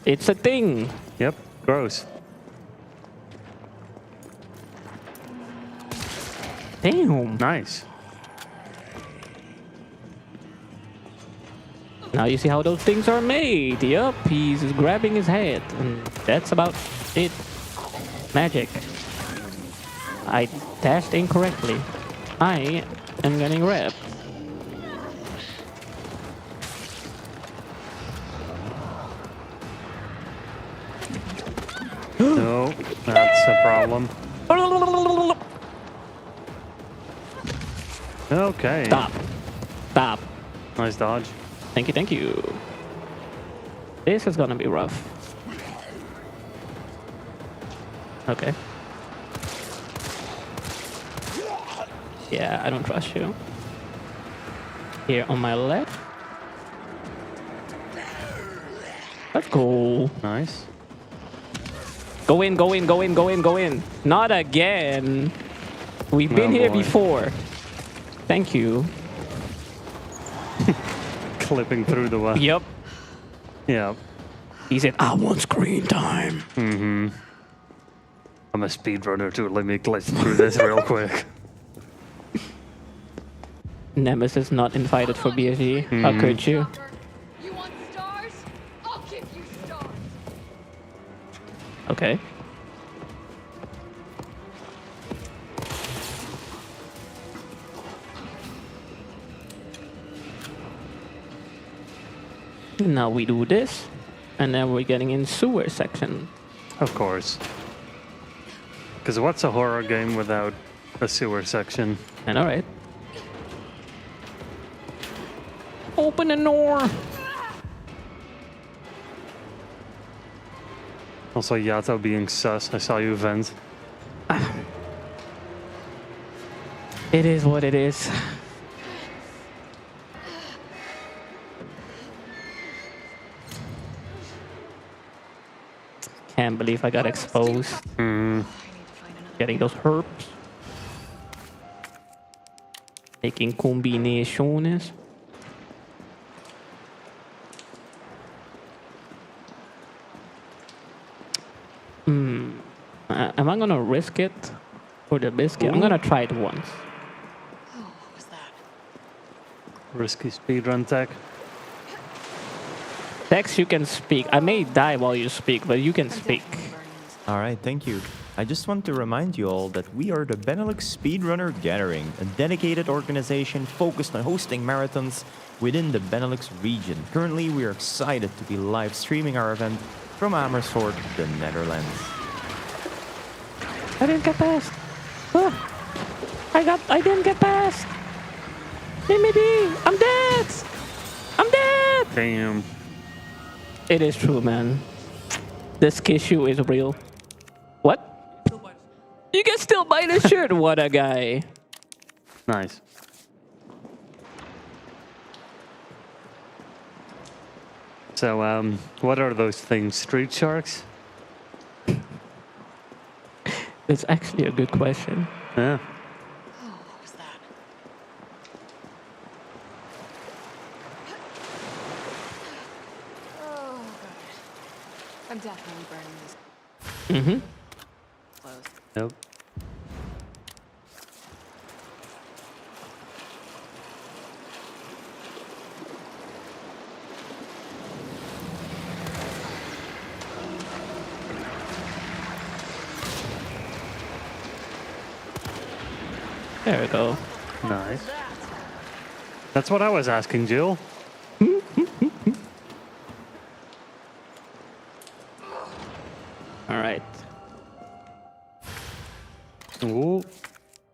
It's a thing. Yep. Gross. Damn. Nice. Now you see how those things are made. Yep. He's grabbing his head. And that's about it. Magic. I dashed incorrectly. I am getting wrapped. No, that's a problem. Okay. Stop. Stop. Nice dodge. Thank you. This is gonna be rough. Okay. Yeah, I don't trust you. Here on my left. Let's go. We've been here boy. before. Thank you. Clipping through the web. Yep. Yeah. He said, I want screen time. Mm-hmm. I'm a speedrunner too. Let me glitch through this real quick. Nemesis not invited for BSG. How could you? You want stars? I'll give you stars. Okay. Now we do this, and then we're getting in sewer section. Of course. Because what's a horror game without a sewer section? And alright. Open the door. Also, Yato being sus. I saw you vent. It is what it is. Can't believe I got exposed. Getting those herbs. Making combinations. Am I gonna risk it for the biscuit? I'm gonna try it once. Risky speedrun tech. Tex, you can speak. I may die while you speak, but you can speak. All right, thank you. I just want to remind you all that we are the Benelux Speedrunner Gathering, a dedicated organization focused on hosting marathons within the Benelux region. Currently, we are excited to be live streaming our event from Amersfoort, the Netherlands. I didn't get past. I didn't get past. Leave me be. I'm dead. I'm dead. Damn. It is true, man. This issue is real. What? You can still buy the shirt. What a guy. Nice. So, what are those things? Street sharks? It's actually a good question. Yeah. Oh, God. I'm definitely burning this. Mm-hmm. Close. Nope. There we go. Nice. That's what I was asking, Jill. All right. Ooh,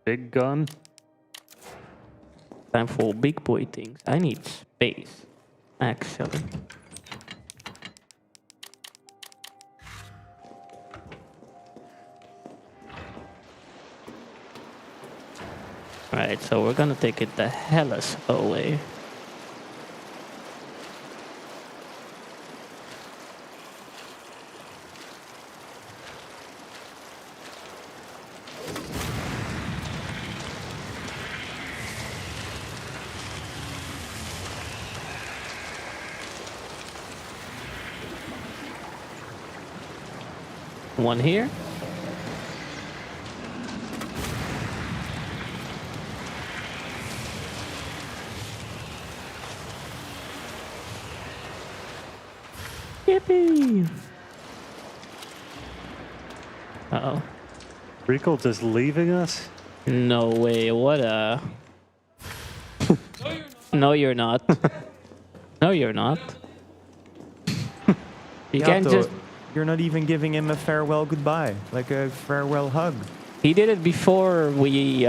big gun. Time for big boy things. I need space, actually. Alright, so we're gonna take it the hellas away. One here. Yippee! Uh-oh. Rico just leaving us? No way, what a... No, you're not. No, you're not. You can't just... You're not even giving him a farewell goodbye, like a farewell hug. He did it before we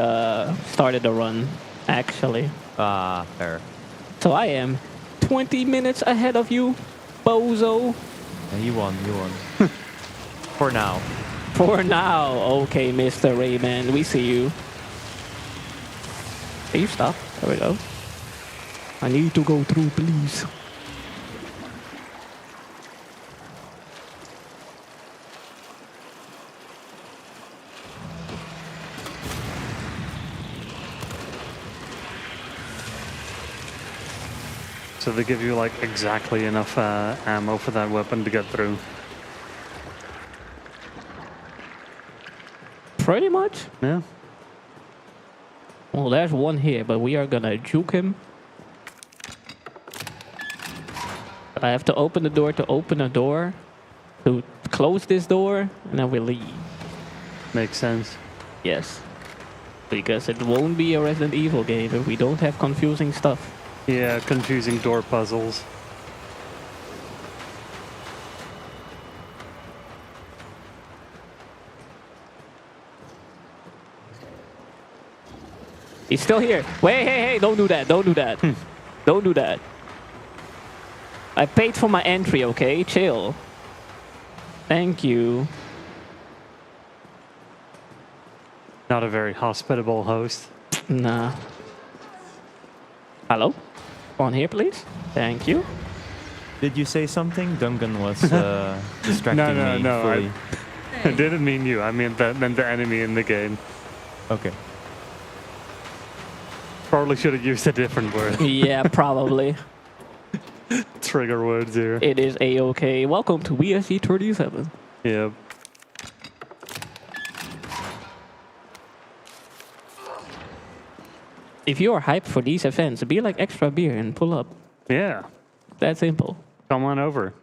started the run, actually. Ah, fair. So I am 20 minutes ahead of you, bozo. Yeah, you won. For now. For now. Okay, Mr. Rayman, we see you. Hey, you stop. There we go. I need to go through, please. So they give you like exactly enough ammo for that weapon to get through. Pretty much. Yeah. Well, there's one here, but we are gonna juke him. I have to open the door to open a door, to close this door, and then we leave. Makes sense. Yes. Because it won't be a Resident Evil game if we don't have confusing stuff. Yeah, confusing door puzzles. He's still here. Wait, hey, don't do that. Don't do that. Don't do that. I paid for my entry, okay? Chill. Thank you. Not a very hospitable host. Nah. Hello? On here, please. Thank you. Did you say something? Duncan was distracting me. No. I didn't mean you. I meant the enemy in the game. Okay. Probably should have used a different word. Yeah, probably. Trigger words here. It is A-OK. Welcome to BSG 37. Yep. If you are hyped for these events, be like extra beer and pull up. Yeah. That simple. Come on over.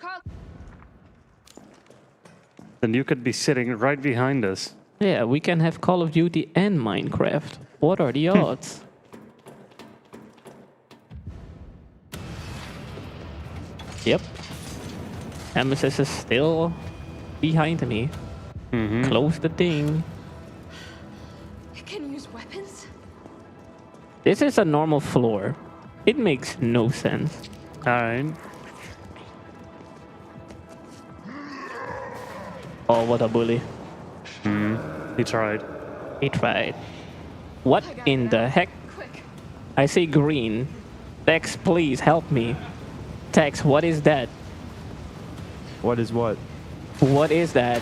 Then you could be sitting right behind us. Yeah, we can have Call of Duty and Minecraft. What are the odds? Yep. Nemesis is still behind me. Close the thing. You can use weapons? This is a normal floor. It makes no sense. Alright. Oh, what a bully. He tried. He tried. What in the heck? I see green. Tex, please help me. Tex, what is that? What is what? What is that?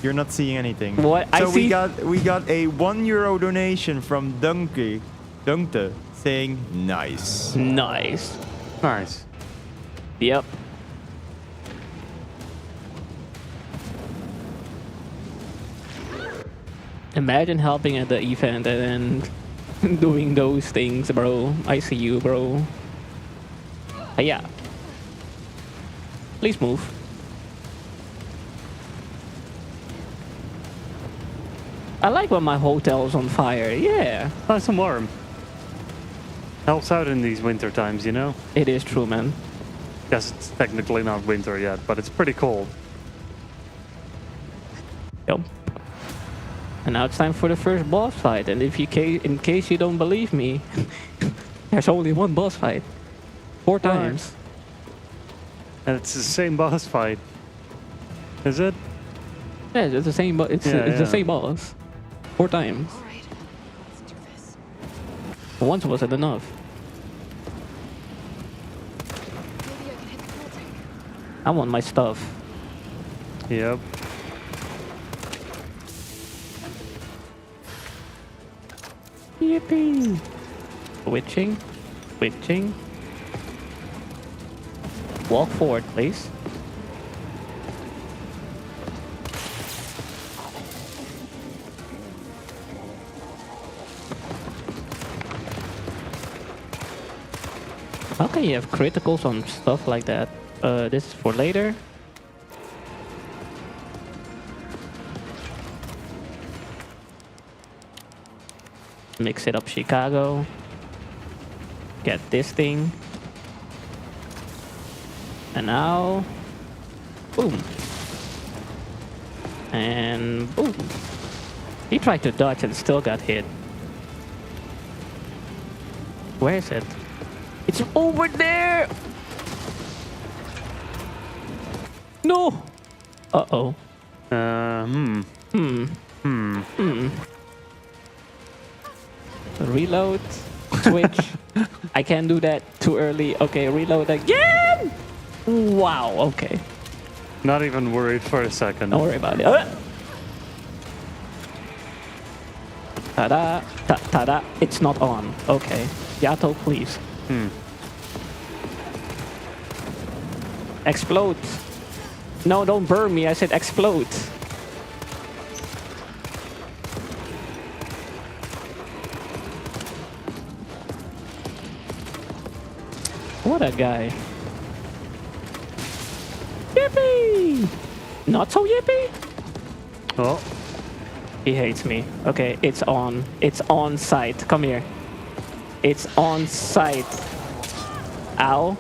You're not seeing anything. What? So I see. we got a €1 donation from Dunkte saying nice. Nice. Nice. Yep. Imagine helping at the event and then doing those things, bro. I see you, bro. Yeah. Please move. I like when my hotel's on fire. Yeah. Nice and warm. Helps out in these winter times, you know? It is true, man. Guess it's technically not winter yet, but it's pretty cold. Yep. And now it's time for the first boss fight. And if you in case you don't believe me, there's only one boss fight. 4 times. And it's the same boss fight. Is it? Yeah, it's the same. It's the same boss. 4 times. Once wasn't enough. I want my stuff. Yep. Yippee! Switching. Switching. Walk forward, please. How can you have criticals on stuff like that? This is for later. Mix it up, Chicago. Get this thing. And now, boom. And boom. He tried to dodge and still got hit. Where is it? It's over there! No! Uh-oh. Reload. Switch. I can't do that too early. Okay, reload again! Wow, okay. Not even worried for a second. Don't worry about it. Ta-da! Ta-da! It's not on. Okay. Yato, please. Explode. No, don't burn me. I said explode. What a guy. Yippee! Not so yippee? Oh. He hates me. Okay, it's on. It's on site. Come here. It's on site. Ow.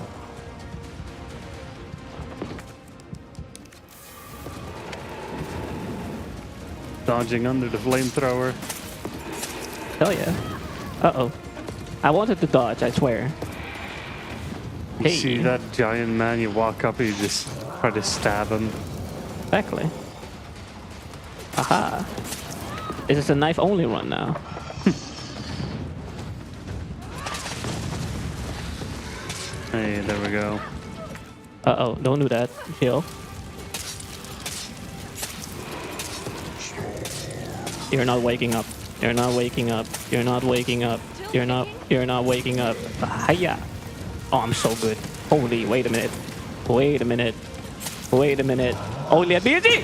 Dodging under the flamethrower. Hell yeah. Uh-oh. I wanted to dodge, I swear. You see that giant man, you walk up and you just try to stab him. Exactly. Aha. This is a knife-only run now. Hey, there we go. Uh-oh, don't do that. Heal. You're not waking up. You're not waking up. You're not waking up. You're not waking up. Hiya. Oh, I'm so good. Holy, wait a minute. Wait a minute. Wait a minute. Only at BSG!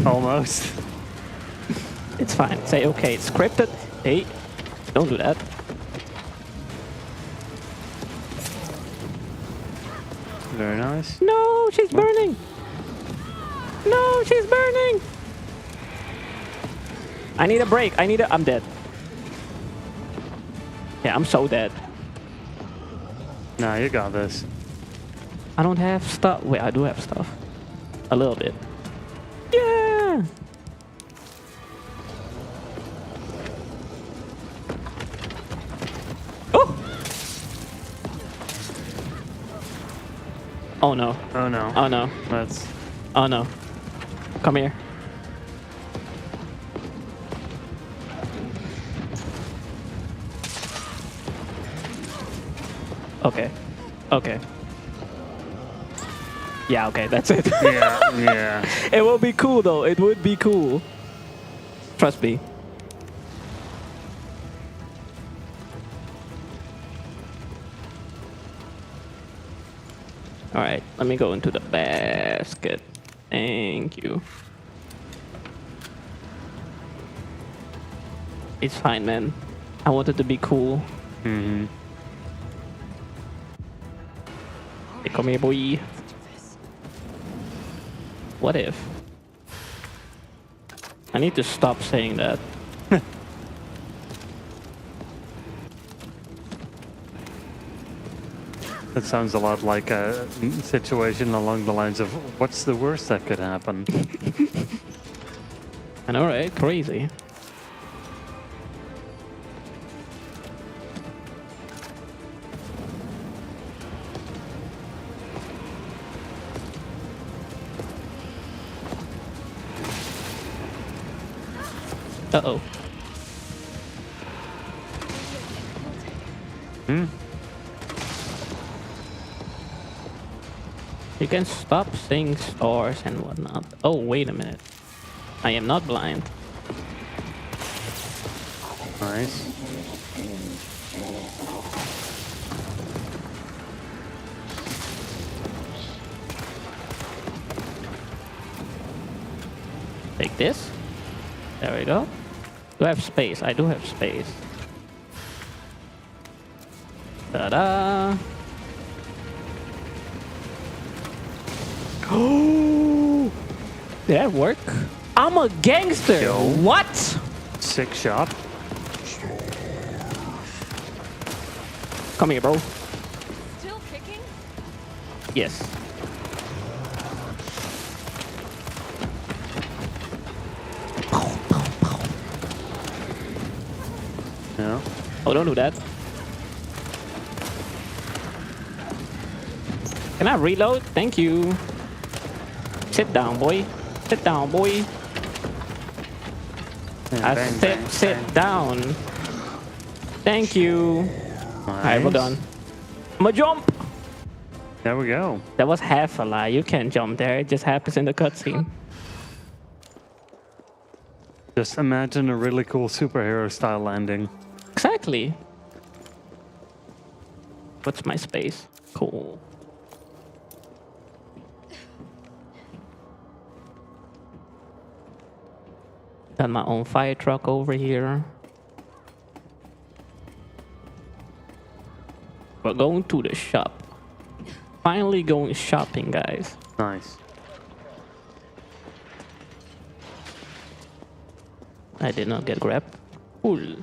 Almost. It's fine. Say, okay, it's scripted. Hey, don't do that. Very nice. No, she's burning. No, she's burning. I need a break. I'm dead. Yeah, I'm so dead. Nah, you got this. I don't have stuff. Wait, I do have stuff. A little bit. Yeah. Oh. Oh no. Oh no. Oh no. That's. Oh no. Come here. Okay. Okay. Yeah, okay, that's it. Yeah, yeah. It will be cool though. It would be cool. Trust me. All right, let me go into the basket. Thank you. It's fine, man. I wanted to be cool. Mm-hmm. Hey, come here, boy. What if? I need to stop saying that. That sounds a lot like a situation along the lines of what's the worst that could happen? I know, right? Crazy. Uh-oh. Hmm? You can stop seeing stars and whatnot. Oh, wait a minute. I am not blind. Nice. Take this. There we go. Do I have space? I do have space. Ta-da! Oh! Did that work? I'm a gangster! Yo. What? Sick shot. Come here, bro. Still kicking? Yes. Yeah. Oh, don't do that. Can I reload? Thank you. Sit down, boy. Sit down, boy. Yeah, I bang, said bang, sit bang. down. Thank you. Alright, we're done. I'ma jump! There we go. That was half a lie. You can't jump there. It just happens in the cutscene. Just imagine a really cool superhero style landing. Exactly. What's my space? Cool. Got my own fire truck over here. We're going to the shop. Finally going shopping, guys. Nice. I did not get grabbed. Cool.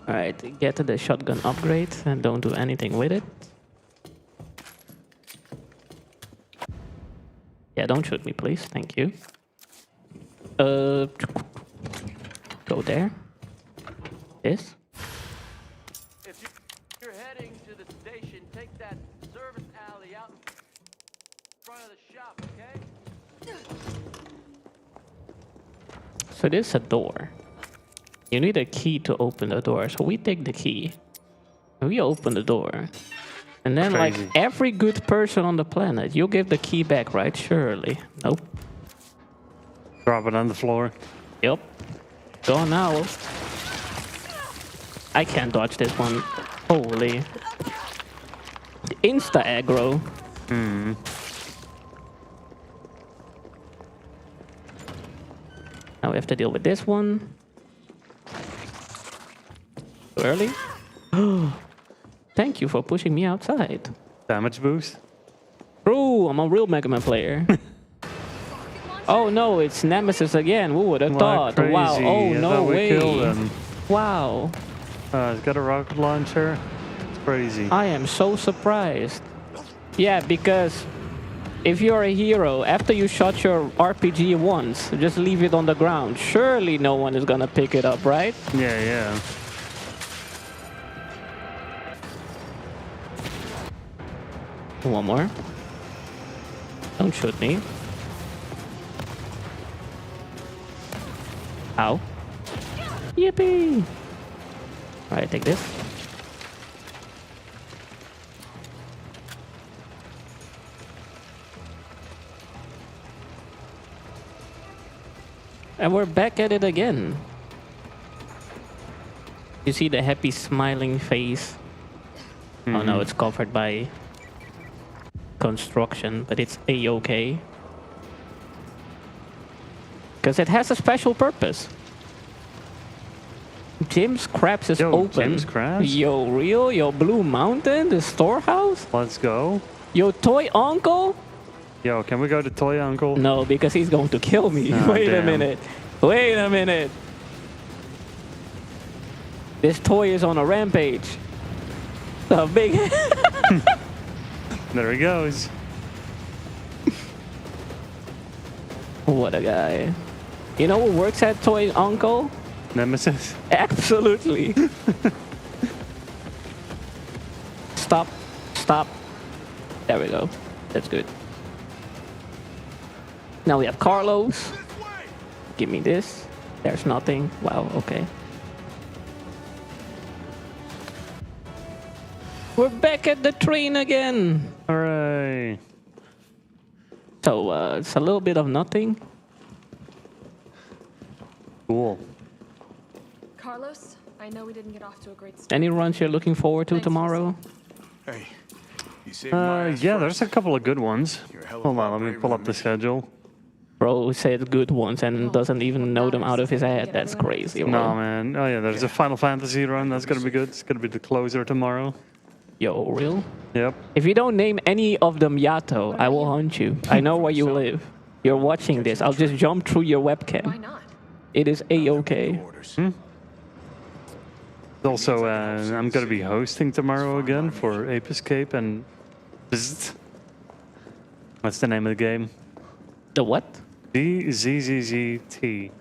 Alright, get the shotgun upgrade and don't do anything with it. Yeah, don't shoot me, please. Thank you. Go there. This. If you're heading to the station, take that service alley out in front of the shop, okay? So this is a door. You need a key to open the door. So we take the key. And we open the door. And then Crazy. like every good person on the planet, you give the key back, right? Surely. Nope. Drop it on the floor. Yep. Go now. I can't dodge this one. Holy. Insta aggro. Hmm. Now we have to deal with this one. Too early. Thank you for pushing me outside. Damage boost. True, I'm a real Mega Man player. Oh no, it's Nemesis again. Who would have thought? Crazy. Wow. Oh I no thought we way. killed him. Wow. He's got a rocket launcher. It's crazy. I am so surprised. Yeah, because if you're a hero, after you shot your RPG once, just leave it on the ground. Surely no one is gonna pick it up, right? Yeah, yeah. One more. Don't shoot me. Ow. Yippee! Alright, take this. And we're back at it again. You see the happy smiling face? Oh no, it's covered by construction, but it's A-okay. Because it has a special purpose. Jim's Crabs is open. Jim's Crabs? Yo, real? Yo, Blue Mountain? The storehouse? Let's go. Yo, Toy Uncle? Yo, can we go to Toy Uncle? No, because he's going to kill me. Oh, Wait a damn. minute. Wait a minute. This toy is on a rampage. The big... There he goes. What a guy. You know who works at Toy Uncle? Nemesis. Absolutely. Stop. Stop. There we go. That's good. Now we have Carlos. Give me this. There's nothing. Wow, okay. We're back at the train again. Hooray. So, it's a little bit of nothing. Cool. Carlos, I know we didn't get off to a great start. Any runs you're looking forward to tomorrow? Hey, you saved my ass Yeah, first. there's a couple of good ones. You're a hell of Hold a on, lot let me braver pull than up the me. schedule. Bro said good ones and doesn't even know them out of his head. That's crazy, bro. No, man. Oh, yeah, there's a Final Fantasy run. That's going to be good. It's going to be the closer tomorrow. Yo, real? Yep. If you don't name any of them Yato, I will hunt you. I know where you live. You're watching this. I'll just jump through your webcam. Why not? It is A-okay. Also, I'm going to be hosting tomorrow again for Ape Escape and... What's the name of the game? The what? ZZZT.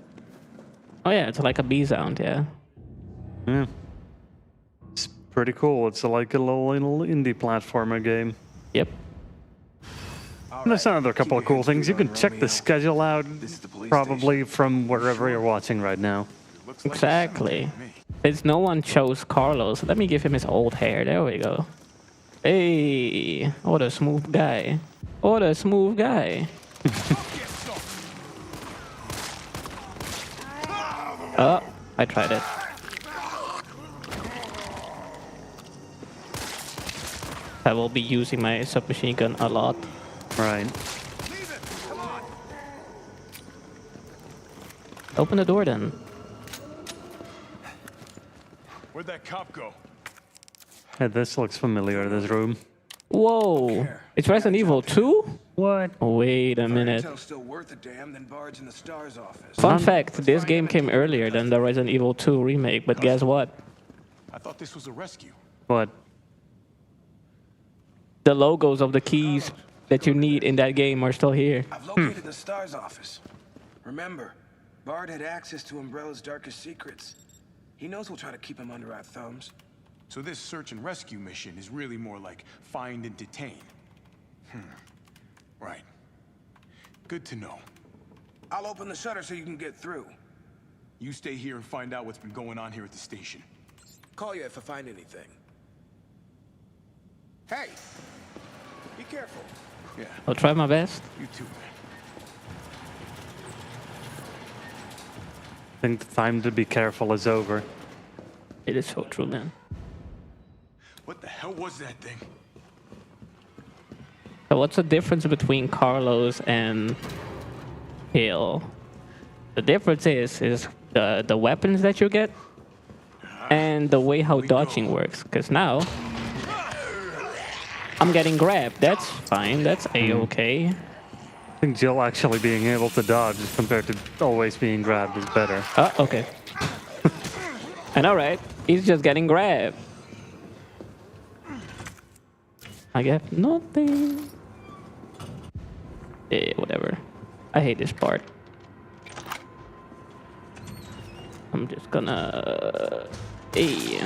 Oh yeah, it's like a B sound, yeah. Yeah. It's pretty cool. It's like a little indie platformer game. Yep. And there's another couple of cool things. You can check the schedule out probably from wherever you're watching right now. Exactly. Since no one chose Carlos, let me give him his old hair. There we go. Hey, what a smooth guy. What a smooth guy. Oh, I tried it. I will be using my submachine gun a lot. Right. Open the door then. Where'd that cop go? Hey, this looks familiar, this room. Whoa! It's Resident Evil 2? What? Wait a minute. Still worth a damn than Bard's in the Stars office. Fun fact, this game came earlier than the Resident Evil 2 remake, but guess what? I thought this was a rescue. What? The logos of the keys that you need in that game are still here. I've located the Stars office. Remember, Bard had access to Umbrella's darkest secrets. He knows we'll try to keep him under our thumbs. So this search and rescue mission is really more like find and detain. Right. Good to know. I'll open the shutter so you can get through. You stay here and find out what's been going on here at the station. Call you if I find anything. Hey! Be careful. Yeah. I'll try my best. You too, man. I think the time to be careful is over. It is so true, man. What the hell was that thing? So what's the difference between Carlos and Hill? The difference is the weapons that you get and the way how dodging works. Because now I'm getting grabbed. That's fine. That's a-okay. I think Jill actually being able to dodge compared to always being grabbed is better. Okay. I know, right? He's just getting grabbed. I get nothing. Yeah, whatever. I hate this part. I'm just gonna... Hey.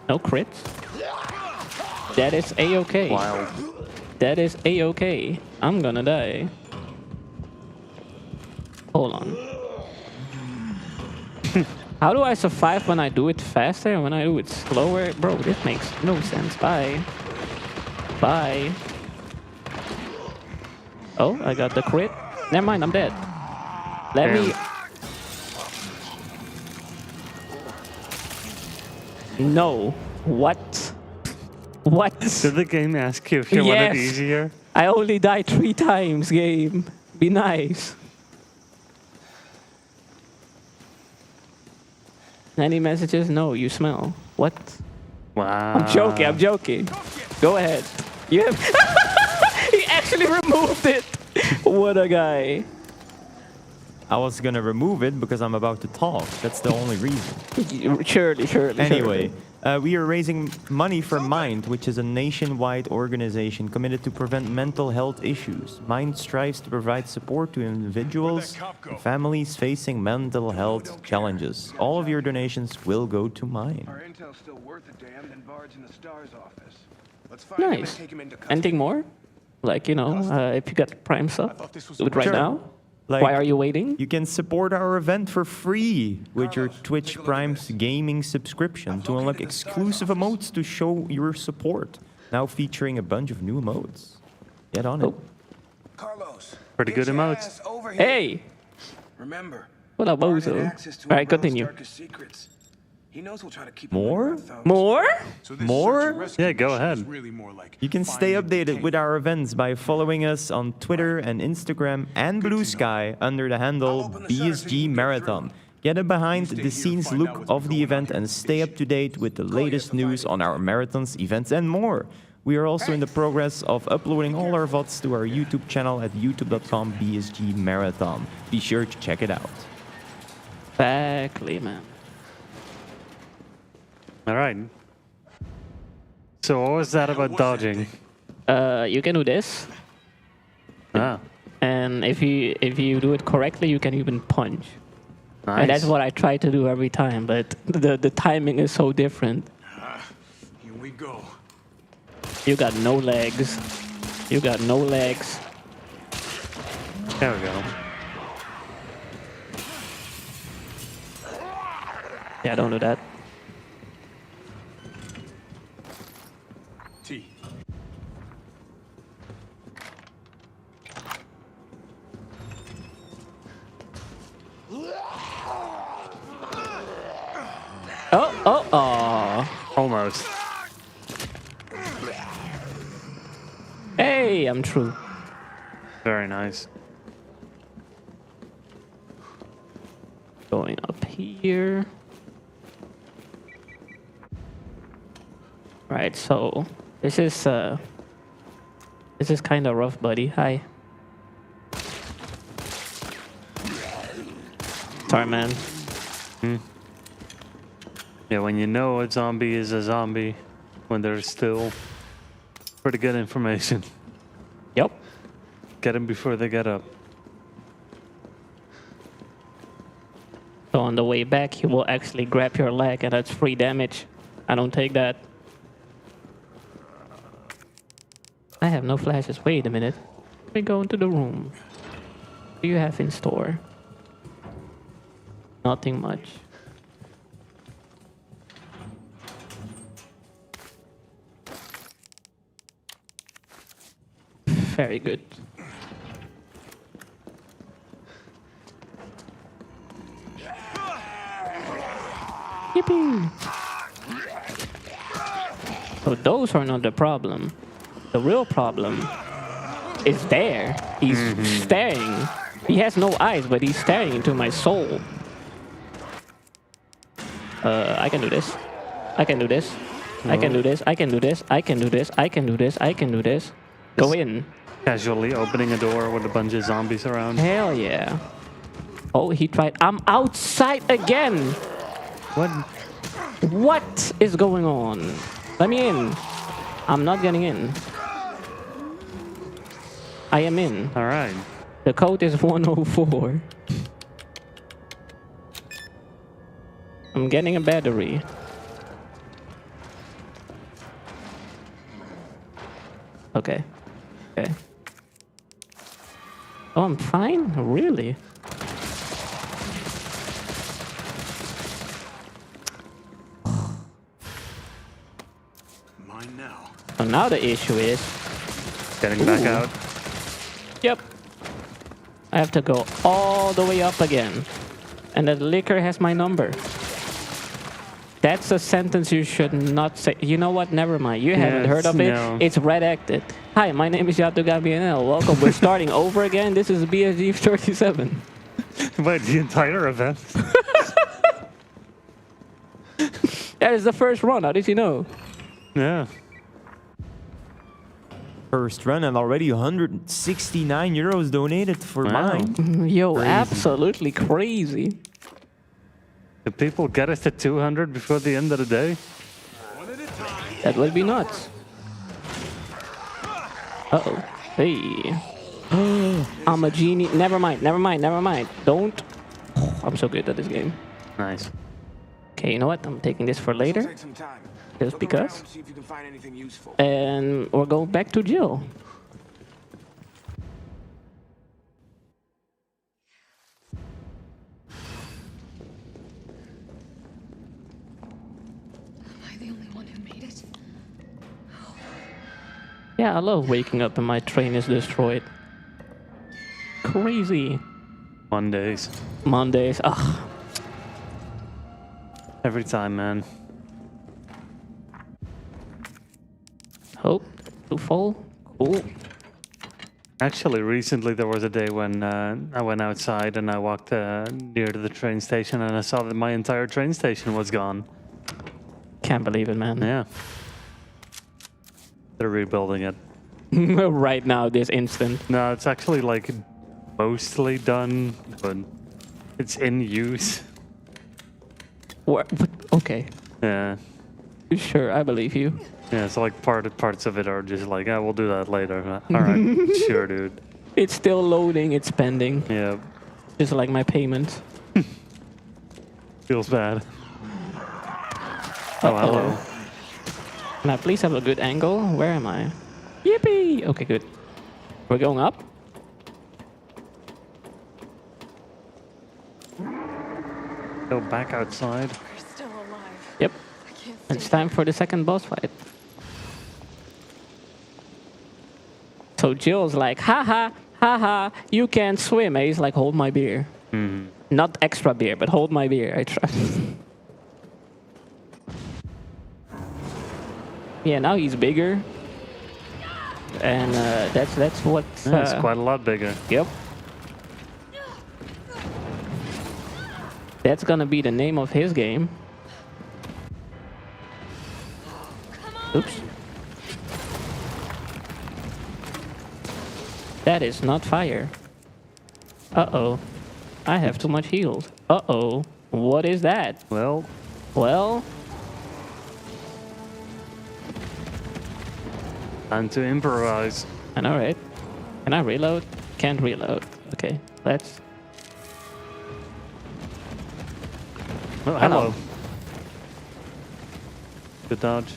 No crits. That is a-okay. Wild. That is a-okay. I'm gonna die. Hold on. How do I survive when I do it faster and when I do it slower? Bro, this makes no sense. Bye. Bye. Oh, I got the crit. Never mind, I'm dead. Let me... No. What? What? Did the game ask you if you want it easier? I only died 3 times, game. Be nice. Any messages? No, you smell. What? Wow. I'm joking, I'm joking. Go ahead. You have... He actually removed it. What a guy. I was gonna remove it because I'm about to talk. That's the only reason. Surely. Anyway, we are raising money for MIND, which is a nationwide organization committed to prevent mental health issues. MIND strives to provide support to individuals and families facing mental health challenges. All of your donations will go to MIND. Our intel's still worth a damn than Bard's in the Stars office. Let's find him and Nice. take him into custody. Anything more? Like, you know, if you got Prime sub, do it right Sure. now. Like, Why are you waiting? You can support our event for free with your Twitch Prime's gaming subscription to unlock exclusive emotes to show your support. Now featuring a bunch of new emotes. Get on it. Carlos. Pretty good get your emotes. ass over here. Hey! Remember, What up, Bard had Bozo? access to Alright, Umbrella's continue. darkest secrets. He knows we'll try to keep More? More? More? Yeah, go ahead. You can stay updated with our events by following us on Twitter and Instagram and Blue Sky under the handle BSG Marathon. Get a behind-the-scenes look of the event and stay up to date with the latest news on our marathons, events, and more. We are also in the progress of uploading all our VODs to our YouTube channel at youtube.com/BSG Marathon. Be sure to check it out. Exactly, man. All right. So what was that about dodging? You can do this. Ah. And if you do it correctly, you can even punch. Nice. And that's what I try to do every time, but the timing is so different. Here we go. You got no legs. You got no legs. There we go. Yeah, don't do that. T. Oh. Almost. Hey, I'm true. Very nice. Going up here. Right, so this is kind of rough, buddy. Hi. Sorry, man. Yeah, when you know a zombie is a zombie, when there's still pretty good information. Yep. Get them before they get up. So on the way back, he will actually grab your leg, and that's free damage. I don't take that. I have no flashes. Wait a minute. Let me go into the room. What do you have in store? Nothing much. Very good. Yippee! So those are not the problem. The real problem is there. He's staring. He has no eyes, but he's staring into my soul. I can do this. I can do this. I can do this. I can do this. I can do this. I can do this. I can do this. Go in. Casually opening a door with a bunch of zombies around. Hell yeah. Oh, he tried. I'm outside again. What is going on? Let me in. I'm not getting in. I am in. All right. The code is 104. I'm getting a battery. Okay. Okay. Oh, I'm fine? Really? Mine now. So now the issue is... Getting back out. Yep. I have to go all the way up again. And the liquor has my number. That's a sentence you should not say. You know what? Never mind. You haven't heard of it. No. It's redacted. Hi, my name is Yato Gabriel. Welcome. We're starting over again. This is BSG 37. Wait, the entire event? That is the first run. How did you know? Yeah. First run and already 169 euros donated for mine. Yo, Crazy. absolutely crazy. Do people get us to 200 before the end of the day? That would be nuts. Uh-oh. Hey. I'm a genie. Never mind, never mind, never mind. Don't. I'm so good at this game. Nice. Okay, you know what? I'm taking this for later. Just because. And we're going back to Jill. Yeah, I love waking up and my train is destroyed. Crazy. Mondays. Mondays. Ugh. Every time, man. Hope to fall. Cool. Actually, recently there was a day when I went outside and I walked near to the train station and I saw that my entire train station was gone. Can't believe it, man. Yeah. They're rebuilding it. Right now, this instant. No, it's actually like mostly done, but it's in use. What? Okay. Yeah. Sure, I believe you. Yeah, so like parts of it are just like, yeah, we'll do that later. All right, sure, dude. It's still loading, it's pending. Yeah. Just like my payment. Feels bad. Oh, hello. Can I please have a good angle? Where am I? Yippee! Okay, good. We're going up. Go back outside. We're still alive. Yep. I can't It's time for the second boss fight. So Jill's like, haha, haha, you can't swim. And he's like, hold my beer. Mm-hmm. Not extra beer, but hold my beer. I trust. Yeah, now he's bigger. and that's what. It's quite a lot bigger. Yep. That's gonna be the name of his game. Oops. That is not fire. Uh-oh. I have too much healed. Uh-oh. What is that? Well. Time to improvise. I know, right? Can I reload? Can't reload. Okay, let's... Oh, hello. Good dodge.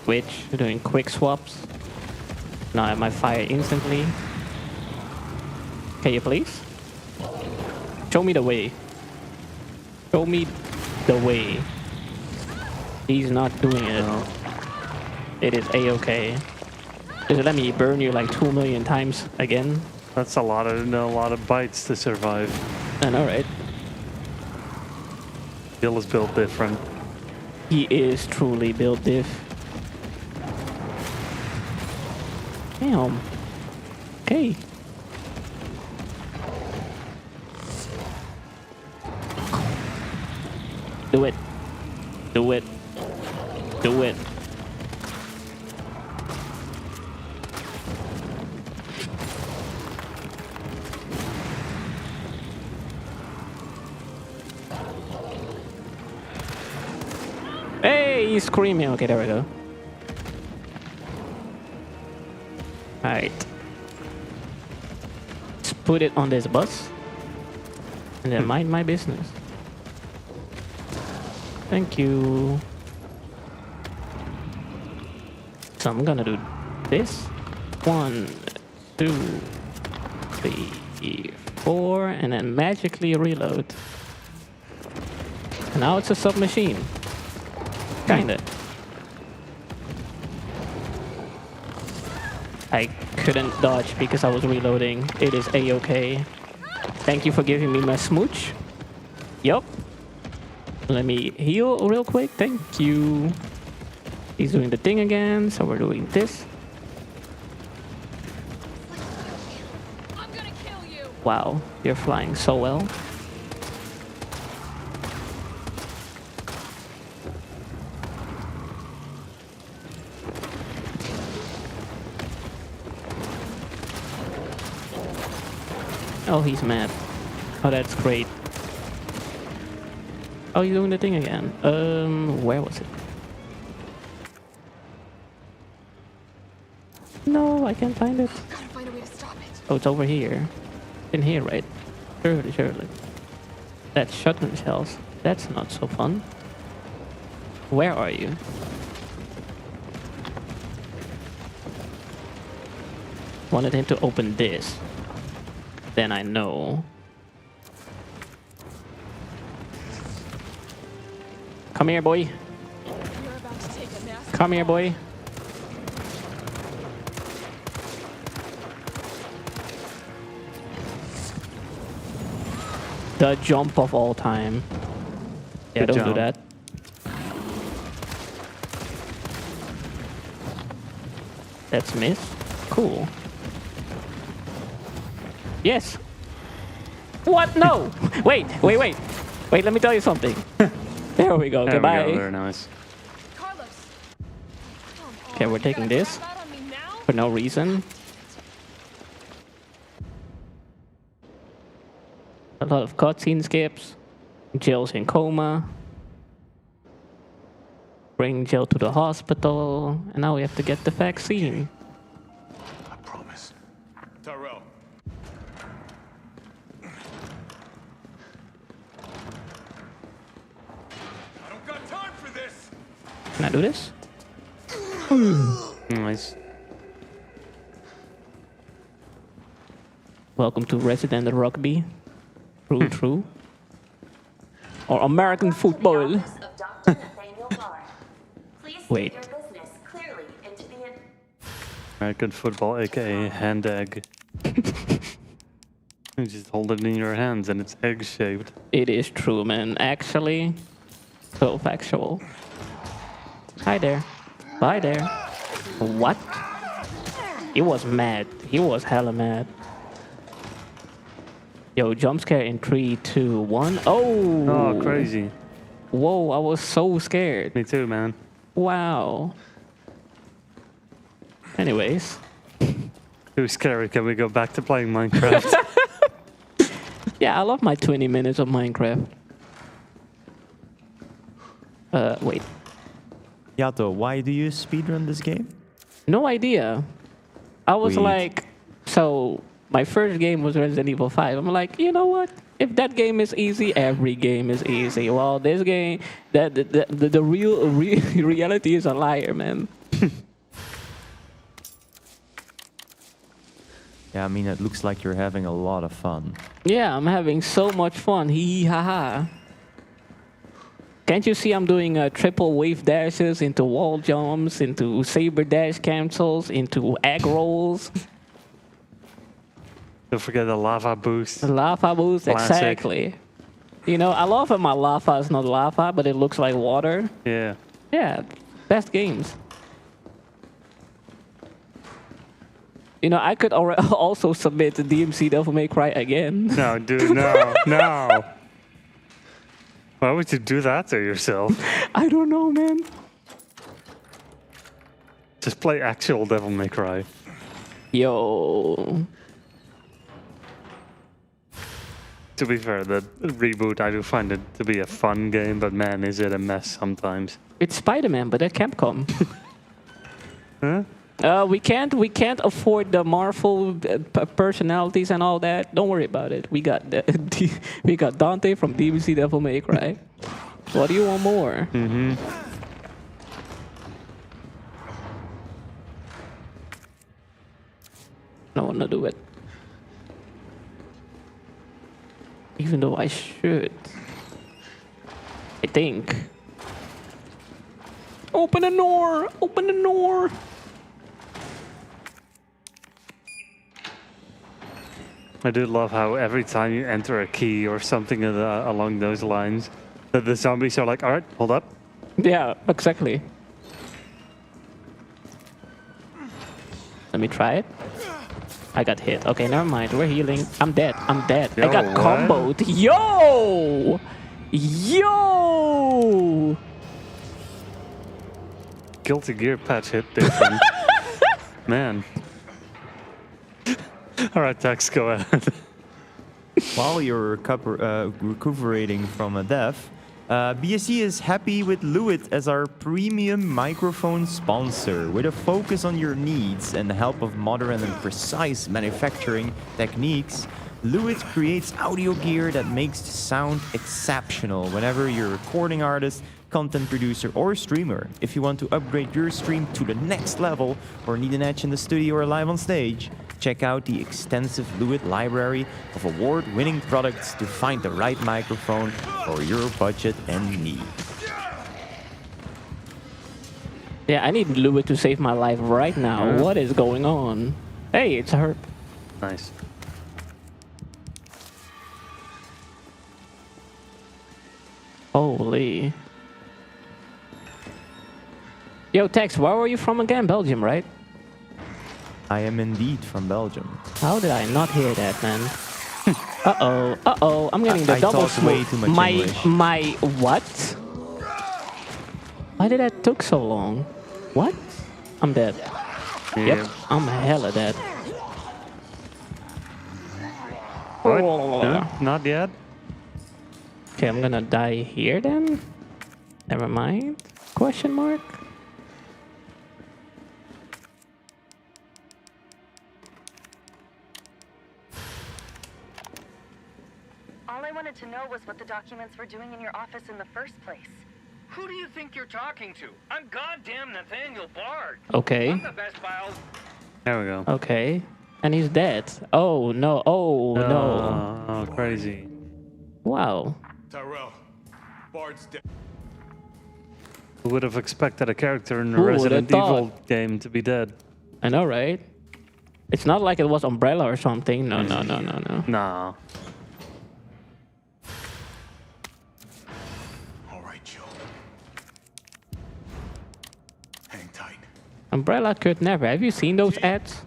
Switch, doing quick swaps. Now I have my fire instantly. Can you please? Show me the way. Show me the way. He's not doing it. No. It is a-okay. Just let me burn you like 2 million times again. That's a lot of bites to survive. I know, right? Bill is built different. He is truly built diff. Damn. Okay. Do it. Do it. Do it. Hey, he's screaming. Okay, there we go. Alright. Let's put it on this bus. And then mind my business. Thank you. So I'm gonna do this. 1, 2, 3, 4, and then magically reload. And now it's a submachine. Kinda. I couldn't dodge because I was reloading. It is a-okay. Thank you for giving me my smooch. Yup. Let me heal real quick. Thank you. He's doing the thing again, so we're doing this. I'm gonna kill you. Wow, you're flying so well. Oh, he's mad. Oh, that's great. Oh, he's doing the thing again. Where was it? No, I can't find it. Gotta find a way to stop it. Oh, it's over here. In here, right? Surely, surely. That's shotgun shells. That's not so fun. Where are you? Wanted him to open this. Then I know. Come here, boy. You're about to take a nap. Come here, boy. The jump of all time. Yeah, Good don't do job. that. That's miss. Cool. Yes. What? No. Wait. Wait, let me tell you something. There we go. There Goodbye. we go. Very nice. Okay, we're taking this for no reason. A lot of cutscene skips. Jill's in coma. Bring Jill to the hospital. And now we have to get the vaccine. I promise. Tyrell. I don't got time for this. Can I do this? Nice. Welcome to Resident Rugby. True, true. Or American football. Wait. American football, aka hand egg. You just hold it in your hands and it's egg shaped. It is true, man. Actually, so factual. Hi there. Bye there. What? He was mad. He was hella mad. Yo, jump scare in 3, 2, 1. Oh! Oh, crazy. Whoa, I was so scared. Me too, man. Wow. Anyways. Too scary. Can we go back to playing Minecraft? Yeah, I love my 20 minutes of Minecraft. Wait. Yato, why do you speedrun this game? No idea. I was Sweet. like, so my first game was Resident Evil 5. I'm like, you know what? If that game is easy, every game is easy. Well, this game, the real reality is a liar, man. Yeah, I mean, it looks like you're having a lot of fun. Yeah, I'm having so much fun. Hee hee ha ha. Can't you see I'm doing triple wave dashes into wall jumps, into saber dash cancels, into egg rolls? Don't forget the lava boost. The lava boost, Classic. exactly. You know, I love that my lava is not lava, but it looks like water. Yeah. Yeah, best games. You know, I could also submit to DMC Devil May Cry again. No, dude, no, no. Why would you do that to yourself? I don't know, man. Just play actual Devil May Cry. Yo. To be fair, the reboot, I do find it to be a fun game, but man, is it a mess sometimes. It's Spider-Man, but at Capcom. Huh? We can't afford the Marvel personalities and all that. Don't worry about it. We got we got Dante from DBC Devil May Cry. What do you want more? Mm-hmm. I don't want to do it. Even though I should. I think. Open the door! Open the door! I do love how every time you enter a key or something along those lines, that the zombies are like, all right, hold up. Yeah, exactly. Let me try it. I got hit. Okay, never mind. We're healing. I'm dead. I'm dead. Yo, I got what? comboed. Yo! Yo! Guilty Gear patch hit different. Man. All right, Tex, go ahead. While you're recuperating from a death, BSG is happy with Lewitt as our premium microphone sponsor. With a focus on your needs and the help of modern and precise manufacturing techniques, Lewitt creates audio gear that makes the sound exceptional whenever you're a recording artist, content producer, or streamer. If you want to upgrade your stream to the next level or need an edge in the studio or live on stage, check out the extensive Lewitt library of award-winning products to find the right microphone for your budget and need. Yeah, I need Lewitt to save my life right now. Yeah. What is going on? Hey, it's Herb. Nice. Holy. Yo, Tex, where were you from again? Belgium, right? I am indeed from Belgium. How did I not hear that, man? Uh-oh, uh-oh, I'm getting the I double talk way too much English. My what? Why did that took so long? What? I'm dead. Yeah. Yep, I'm hella dead. What? No, not yet? Okay, I'm gonna die here then? Never mind. Question mark? All I wanted to know was what the documents were doing in your office in the first place. Who do you think you're talking to? I'm goddamn Nathaniel Bard. Okay. I'm the best files. There we go. Okay. And he's dead. Oh no, oh no. Oh, crazy. Wow. Tyrell, Bard's dead. Who would have expected a character in a Who would've Resident thought? Evil game to be dead? I know, right? It's not like it was Umbrella or something. No, no, no, no, no. Nah. All right, Joe. Hang tight. Umbrella could never. Have you seen those ads?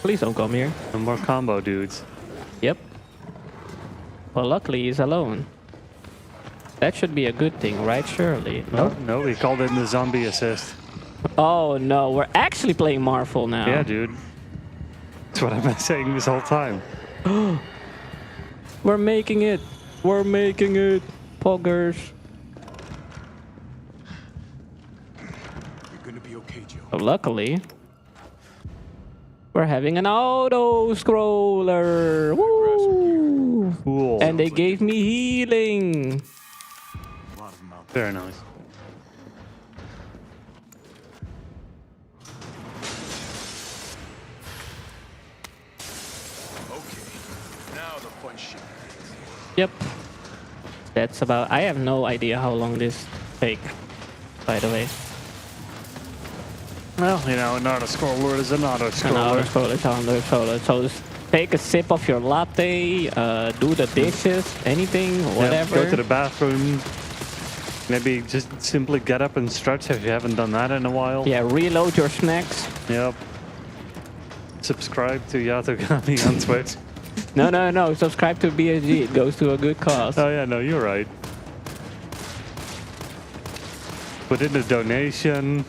Please don't come here. No more combo dudes. Yep. Well, luckily he's alone. That should be a good thing, right? Surely. No, no, we called it the zombie assist. Oh no, we're actually playing Marvel now. Yeah, dude. That's what I've been saying this whole time. We're making it. We're making it. Poggers. You're gonna be okay, Joe. Oh, luckily, we're having an auto scroller. Woo! Cool. And they gave me healing. Very nice. Now the fun shit. Yep. That's about. I have no idea how long this take. By the way. Well, you know, an auto-scroller is an auto-scroller. An auto-scroller is an auto-scroller. So just take a sip of your latte, do the dishes, anything, whatever. Yeah, go to the bathroom. Maybe just simply get up and stretch if you haven't done that in a while. Yeah, reload your snacks. Yep. Subscribe to Yatogami on Twitch. No. Subscribe to BSG. It goes to a good cause. Oh yeah, no, you're right. Put in a donation.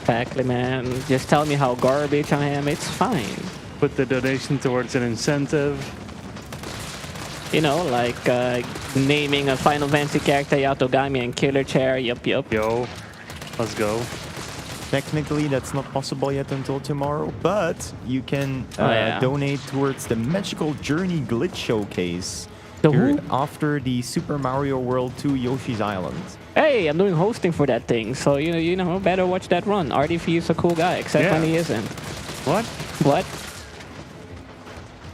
Exactly, man. Just tell me how garbage I am. It's fine. Put the donation towards an incentive. You know, like naming a Final Fantasy character Yatogami and Killer Chair. Yup. Yo, let's go. Technically, that's not possible yet until tomorrow, but you can yeah. donate towards the Magical Journey Glitch Showcase who? after the Super Mario World 2 Yoshi's Island. Hey, I'm doing hosting for that thing, so you know, better watch that run. RDV is a cool guy, except when he isn't. What? What?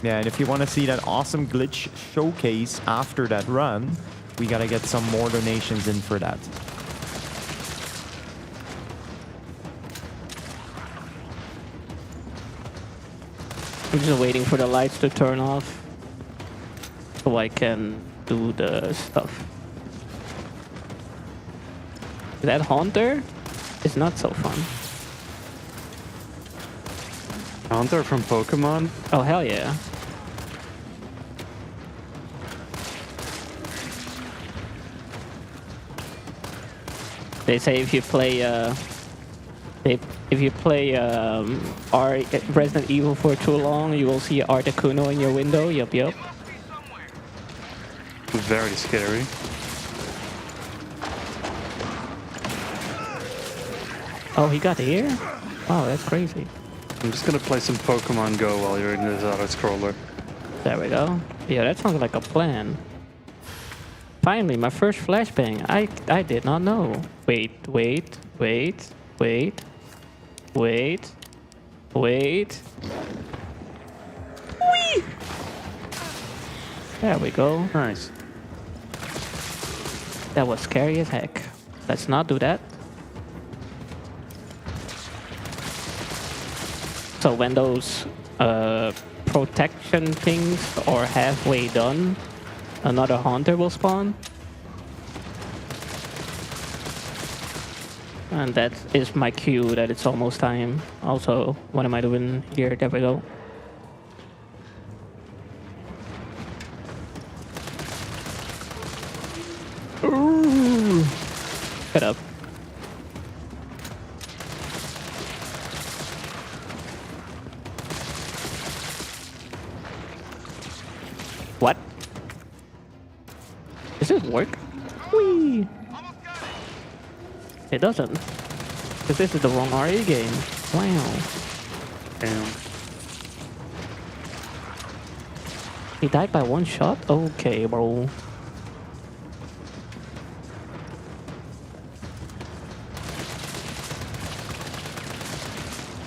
Yeah, and if you want to see that awesome glitch showcase after that run, we gotta get some more donations in for that. I'm just waiting for the lights to turn off so I can do the stuff. That Haunter is not so fun. Haunter from Pokemon? Oh, hell yeah. They say if you play Resident Evil for too long, you will see Articuno in your window. Yup. Very scary. Oh, he got here? Oh, that's crazy. I'm just gonna play some Pokemon Go while you're in this auto-scroller. There we go. Yeah, that sounds like a plan. Finally, my first flashbang. I did not know. Wait. Whee! There we go. Nice. That was scary as heck. Let's not do that. So when those protection things are halfway done, another Haunter will spawn. And that is my cue that it's almost time. Also, what am I doing here? There we go. Ooh. Shut up. What? Does this work? Whee! It doesn't. Because this is the wrong RE game. Wow. Damn. He died by one shot? Okay, bro.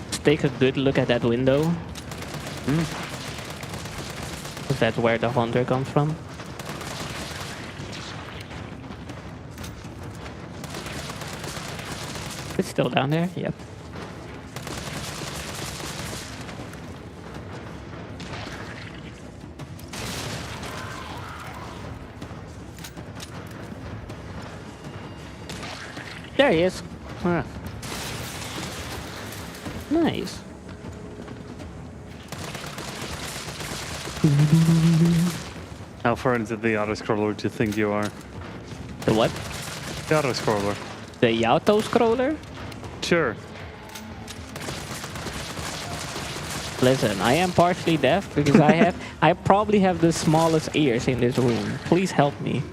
Let's take a good look at that window. Is that where the Haunter comes from? It's still down there? Yep. There he is. Ah. Nice. How far into the auto-scroller do you think you are? The what? The auto-scroller. The auto-scroller? Sure. Listen, I am partially deaf because I probably have the smallest ears in this room. Please help me.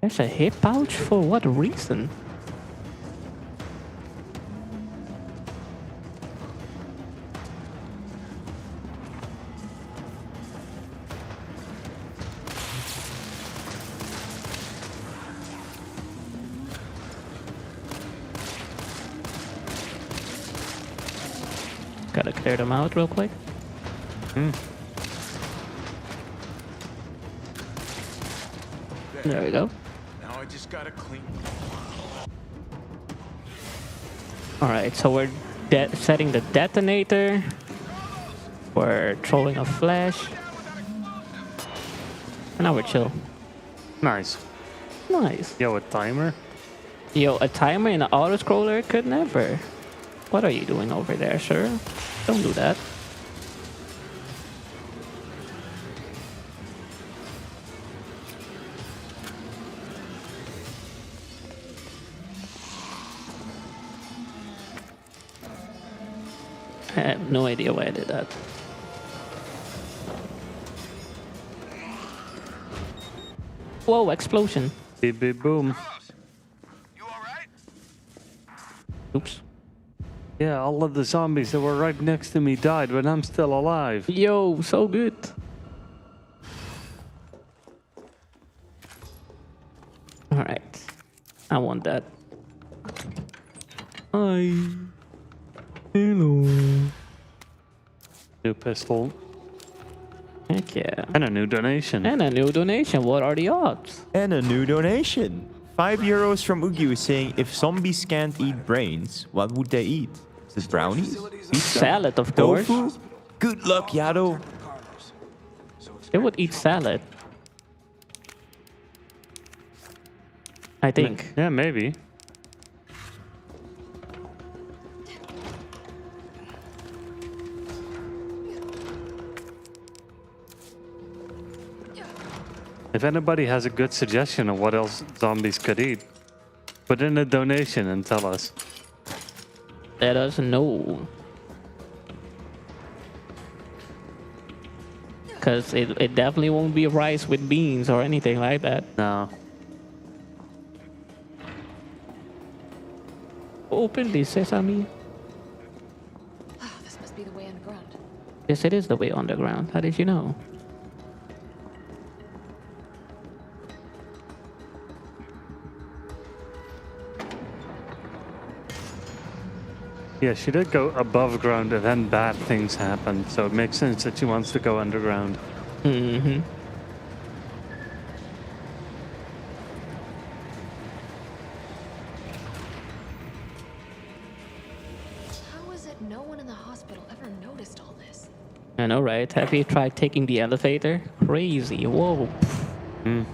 There's a hip pouch? For what reason? Gotta clear them out real quick. There we go. Now I just gotta clean. Alright, so we're setting the detonator. We're throwing a flash. And now we're chill. Nice. Nice. Yo, a timer? Yo, a timer in an auto-scroller? Could never. What are you doing over there, sir? Don't do that. I have no idea why I did that. Whoa, explosion. Beep, beep, boom. Oops. Yeah, all of the zombies that were right next to me died, but I'm still alive. Yo, so good. Alright. I want that. Hi. Hello. New pistol. Heck yeah. And a new donation. And a new donation. What are the odds? And a new donation. €5 from Ugyu saying, if zombies can't eat brains, what would they eat? Is it brownies? Pizza? Salad, of course. Tofu? Good luck, Yado. They would eat salad. I think. Yeah, maybe. If anybody has a good suggestion of what else zombies could eat, put in a donation and tell us. Let us know. Because it definitely won't be rice with beans or anything like that. No. Open the sesame. Oh, this must be the way underground. Yes, it is the way underground. How did you know? Yeah, she did go above ground and then bad things happened, so it makes sense that she wants to go underground. Mm-hmm. How is it no one in the hospital ever noticed all this? I know, right? Have you tried taking the elevator? Crazy. Whoa. Hmm.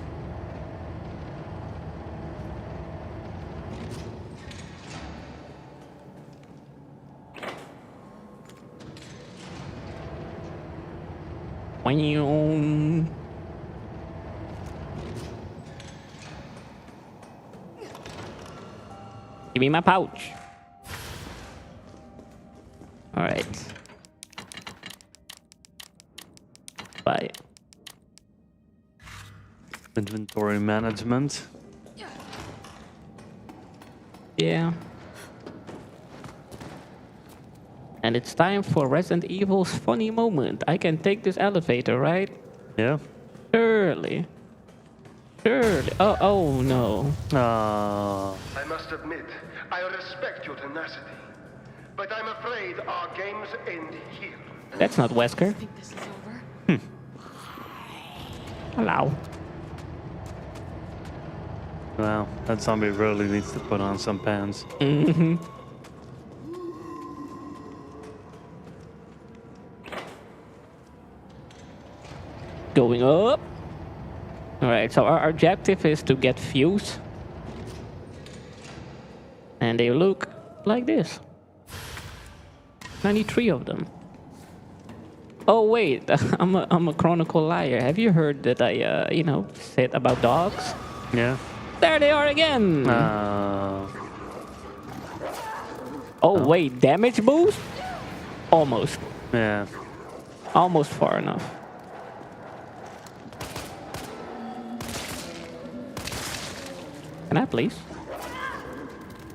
Give me my pouch. All right. Bye. Inventory management. Yeah. And it's time for Resident Evil's funny moment. I can take this elevator, right? Yeah. Surely. Surely. Oh no. I must admit, I respect your tenacity, but I'm afraid our games end here. That's not Wesker. I think this is over. Hello. Wow, that zombie really needs to put on some pants. Mm-hmm. Going up. All right, so our objective is to get views. And they look like this. 93 of them. Oh wait, I'm a chronicle liar. Have you heard that I, you know, said about dogs? Yeah. There they are again. Oh wait, damage boost? Almost. Yeah. Almost far enough. Can I please?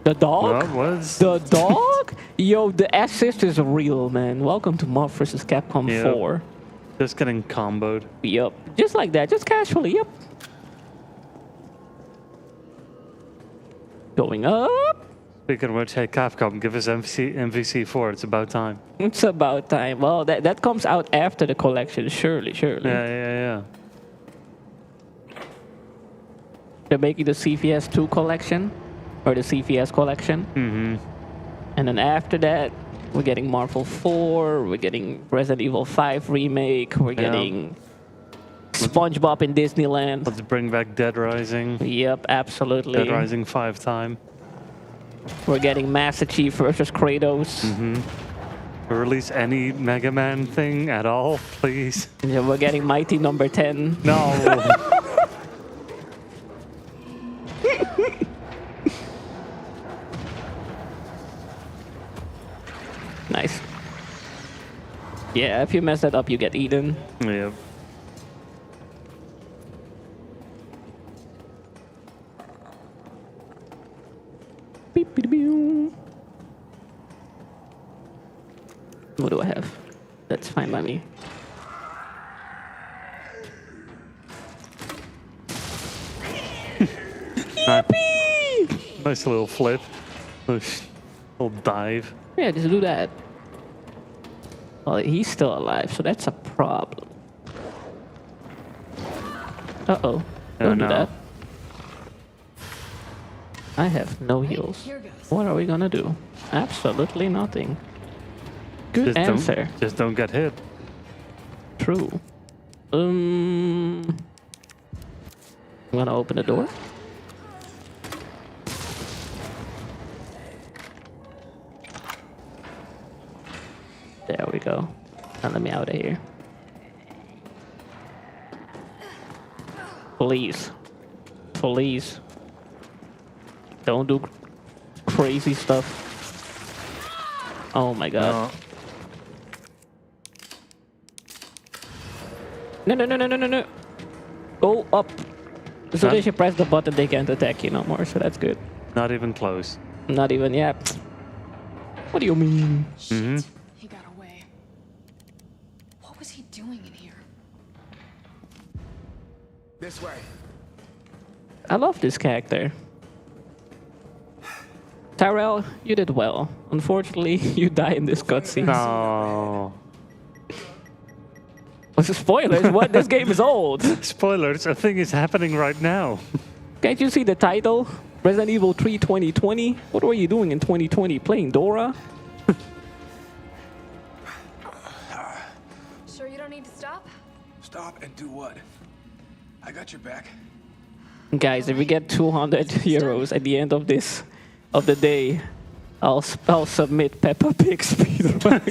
The dog? What was? The dog? Yo, the assist is real, man. Welcome to Marvel vs. Capcom 4. Just getting comboed. Yup. Just like that. Just casually. Yup. Going up. Speaking of which, hey Capcom, give us MVC4. It's about time. It's about time. Well, that comes out after the collection. Surely. Yeah. They're making the CVS 2 collection. Or the CVS collection. Mm-hmm. And then after that, we're getting Marvel 4, we're getting Resident Evil 5 remake, we're getting SpongeBob in Disneyland. Let's bring back Dead Rising. Yep, absolutely. Dead Rising 5 time. We're getting Master Chief versus Kratos. Mm-hmm. Release any Mega Man thing at all, please. Yeah, we're getting Mighty Number 10. No. Nice. Yeah, if you mess that up, you get eaten. Yep. Beep, beep, beep. What do I have? That's fine by me. Nice little flip. Little dive. Yeah, just do that. Well, he's still alive, so that's a problem. Uh-oh. Don't do that. I have no heals. What are we gonna do? Absolutely nothing. Good answer. Just don't get hit. True. I'm gonna open the door. There we go. Now let me out of here. Please. Please. Don't do crazy stuff. Oh my god. No. Go up. So they should press the button, they can't attack you no more, so that's good. Not even close. Not even, yeah. What do you mean? Mm-hmm. He got away. What was he doing in here? This way. I love this character. Tyrell, you did well. Unfortunately, you die in this cutscene. No. What's the spoilers? What? This game is old. Spoilers, a thing is happening right now. Can't you see the title? Resident Evil 3 2020? What were you doing in 2020? Playing Dora? Sure you don't need to stop? Stop and do what? I got your back. Guys, if we get 200 euros at the end of this, of the day, I'll submit Peppa Pig speedrun.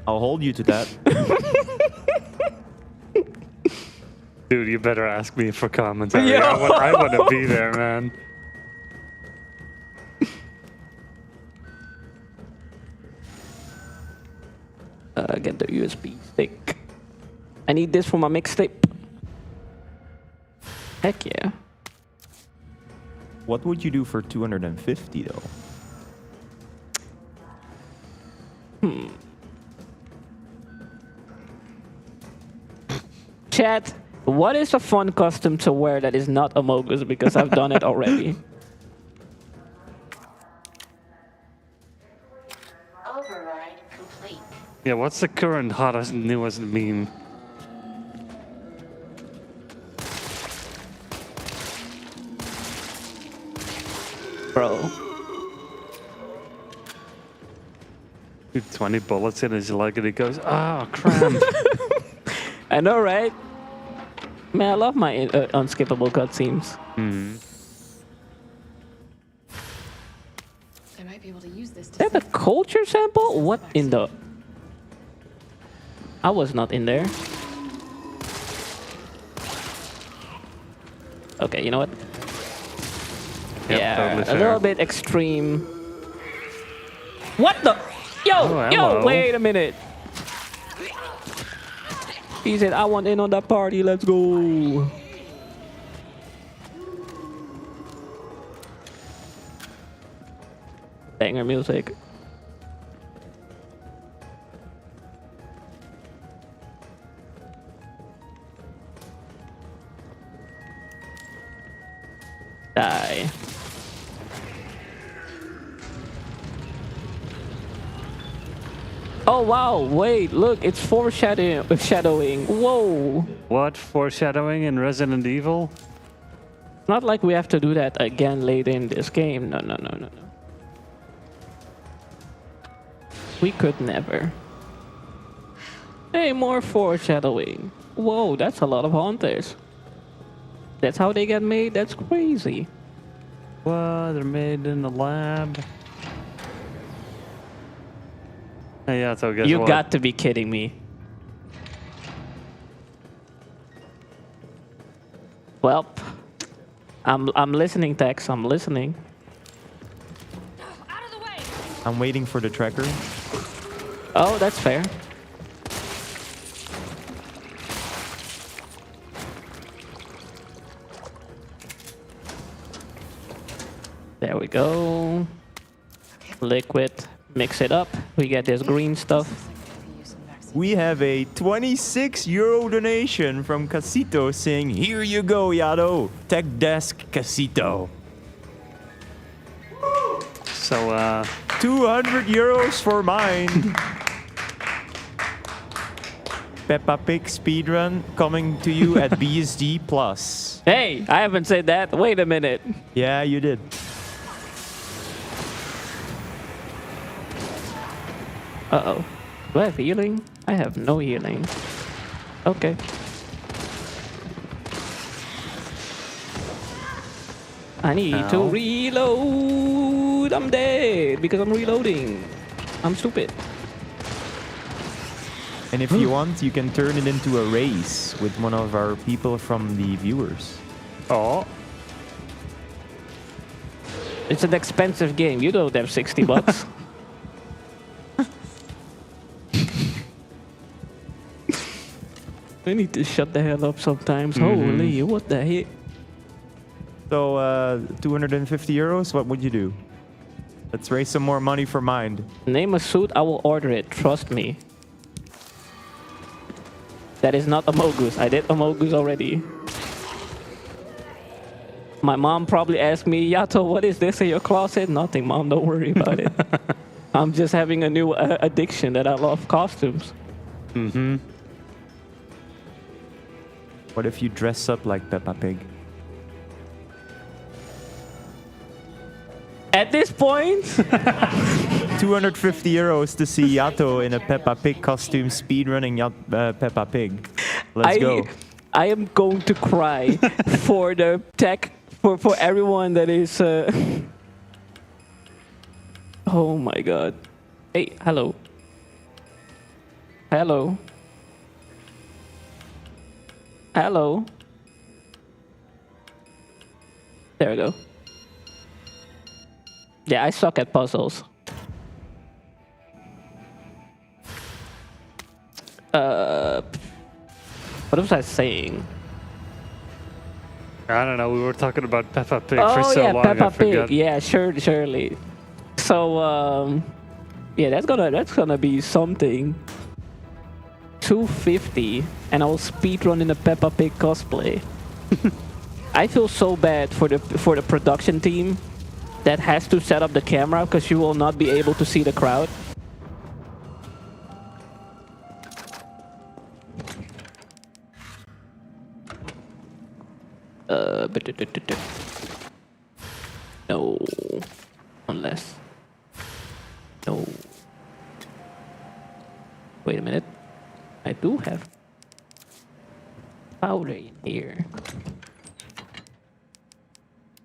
I'll hold you to that. Dude, you better ask me for commentary. I want to be there, man. Get the USB stick. I need this for my mixtape. Heck yeah. What would you do for 250 though? Chat, what is a fun costume to wear that is not Amogus? Because I've done it already. Override complete. Yeah, what's the current hottest, newest meme? Bro. Dude, 20 bullets in his leg and he goes, ah, cramp. I know, right? Man, I love my unskippable cutscenes. I might be able to use this. Is that a culture sample? What in the... I was not in there. Okay, you know what? Yep, yeah, totally a fair. little bit extreme. What the? Yo, Oh, yo, hello. wait a minute. He said, I want in on that party, let's go. Banger music. Die. Oh wow, wait, look, it's foreshadowing. Whoa. What? Foreshadowing in Resident Evil? It's not like we have to do that again later in this game. No. We could never. Hey, more foreshadowing. Whoa, that's a lot of hunters. That's how they get made? That's crazy. What? They're made in the lab? Hey, yeah, so guess You what? got to be kidding me. Well, I'm listening, Tex. I'm listening. I'm waiting for the tracker. Oh, that's fair. There we go. Liquid. Mix it up. We get this green stuff. We have a 26 euro donation from Casito saying, here you go, Yado. Tech desk Casito. So, 200 euros for mine. Peppa Pig speedrun coming to you at BSG Plus. Hey, I haven't said that. Wait a minute. Yeah, you did. Uh-oh. Do I have healing? I have no healing. Okay. I need to reload. I'm dead because I'm reloading. I'm stupid. And if you want, you can turn it into a race with one of our people from the viewers. Oh. It's an expensive game. You don't have 60 bucks. I need to shut the hell up sometimes. Holy, what the heck? So, 250 euros, what would you do? Let's raise some more money for Mind. Name a suit, I will order it. Trust me. That is not Amogus. I did Amogus already. My mom probably asked me, Yato, what is this in your closet? Nothing, Mom. Don't worry about it. I'm just having a new addiction that I love costumes. Mm-hmm. What if you dress up like Peppa Pig? At this point, 250 euros to see Yato in a Peppa Pig costume speedrunning Peppa Pig. Let's go. I am going to cry for the tech, for everyone that is... Oh my god. Hey, hello. Hello. Hello. There we go. Yeah, I suck at puzzles. What was I saying? I don't know. We were talking about Peppa Pig Oh for so yeah, long. Peppa I forgot. Pig. Yeah, surely. So yeah, that's gonna be something. 250, and I will speedrun in a Peppa Pig cosplay. I feel so bad for the production team that has to set up the camera because you will not be able to see the crowd. No. Unless. No. Wait a minute. I do have. powder in here.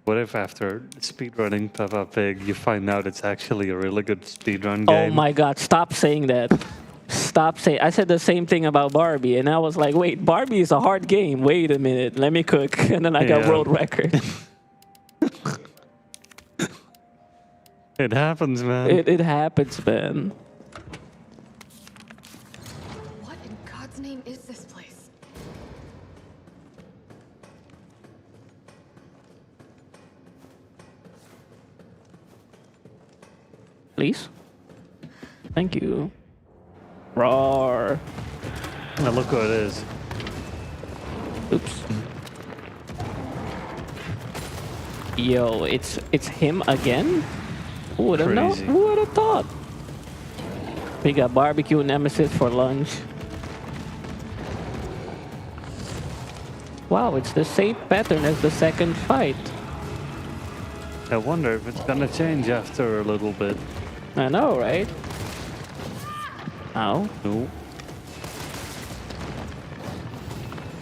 What if after speedrunning Peppa Pig, you find out it's actually a really good speedrun Oh game? my god, stop saying that. Stop saying. I said the same thing about Barbie, and I was like, wait, Barbie is a hard game. Wait a minute, let me cook. And then I got Yeah. world record. It happens, man. It happens, man. What in God's name is this place? Please? Thank you. Roar. Now look what it is. Oops. Yo, it's him again? Who would have known? Crazy. Who would have thought? We got barbecue nemesis for lunch. Wow, it's the same pattern as the second fight. I wonder if it's gonna change after a little bit. I know, right? Ow. No.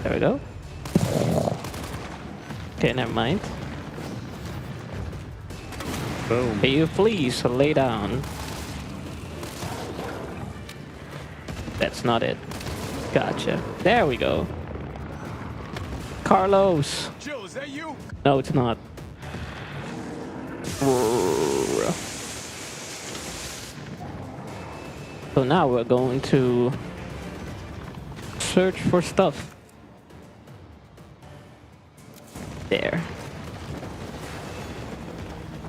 There we go. Okay, never mind. Boom. Can you please lay down? That's not it. Gotcha. There we go. Carlos. Jill, is that you? No, it's not. So now we're going to search for stuff. There.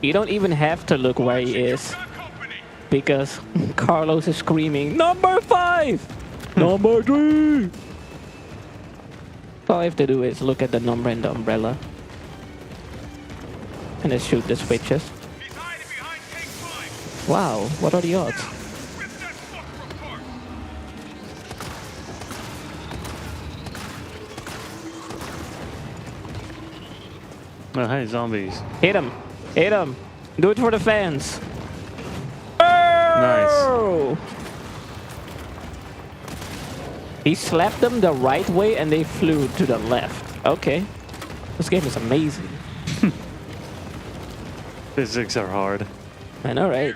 You don't even have to look where he is, because Carlos is screaming, "Number 5! Number 3! All I have to do is look at the number and the umbrella. And then shoot the switches. Wow, what are the odds? Oh, hey, zombies. Hit him! Hit him! Do it for the fans! Nice. Oh! He slapped them the right way and they flew to the left. Okay. This game is amazing. Physics are hard. I know, right?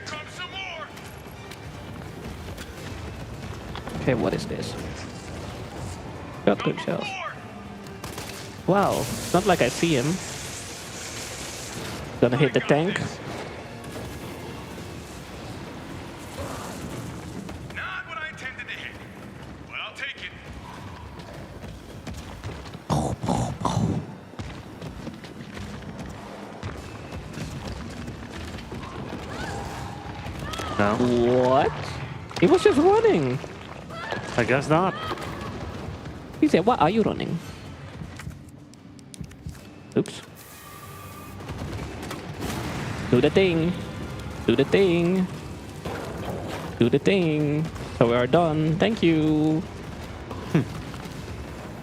Okay, what is this? Shotgun shells. Wow, it's not like I see him. Gonna hit the tank. No? What? He was just running. I guess not. He said, "What are you running?" Oops. Do the thing. Do the thing. Do the thing. So we are done. Thank you.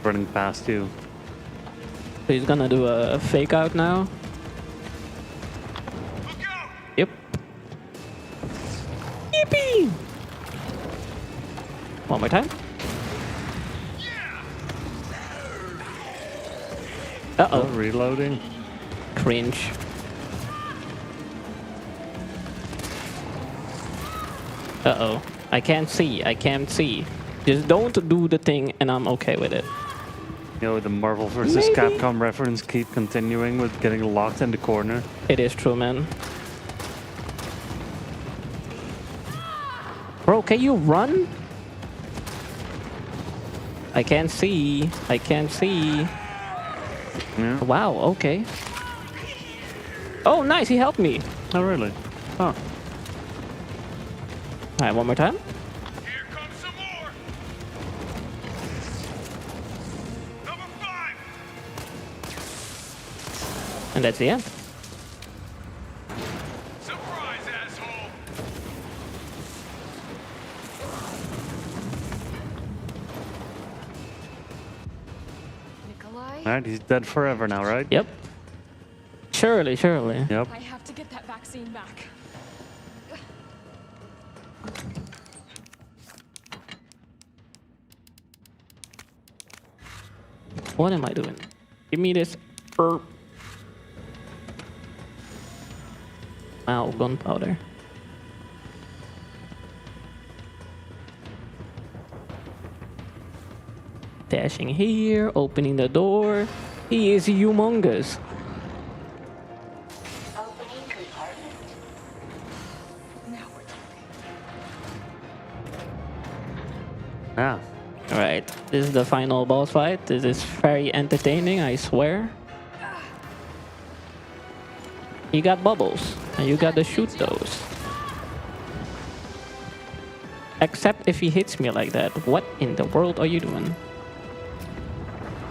Running past you. So he's gonna do a fake out now. Yep. Yippee! One more time. Uh-oh. Reloading. Cringe. Uh-oh. I can't see. I can't see. Just don't do the thing and I'm okay with it. You know, the Marvel vs. Capcom reference keep continuing with getting locked in the corner. It is true, man. Bro, can you run? I can't see. I can't see. Yeah. Wow, okay. Oh, nice, he helped me. Oh, really? Huh. Alright, one more time. And that's the end. Alright, he's dead forever now, right? Yep. Surely, surely. Yep. I have to get that vaccine back. What am I doing? Give me this herb. Wow, gunpowder. Dashing here, opening the door. He is humongous. Yeah. Alright, this is the final boss fight. This is very entertaining, I swear. You got bubbles, and you got to shoot those. Except if he hits me like that. What in the world are you doing?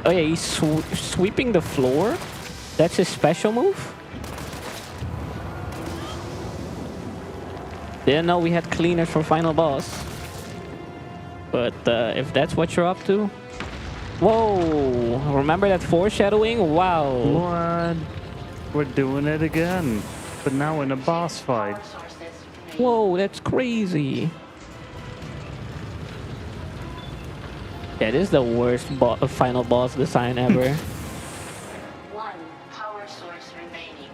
Oh yeah, he's sweeping the floor? That's his special move? Didn't know we had cleaners for final boss. But if that's what you're up to... Whoa! Remember that foreshadowing? Wow! What? We're doing it again. But now in a boss fight. Whoa, that's crazy. Yeah, this is the worst final boss design ever. One power source remaining.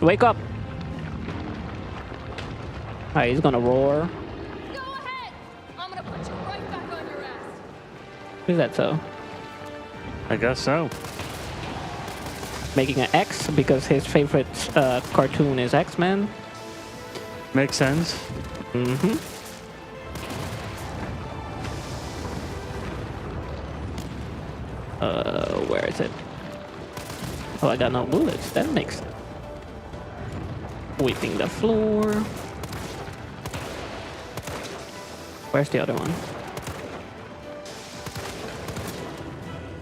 Wake up! Alright, he's gonna roar. Is that so? I guess so. Making an X because his favorite cartoon is X-Men. Makes sense. Mm-hmm. Where is it? Oh, I got no bullets. That makes sense. Sweeping the floor. Where's the other one?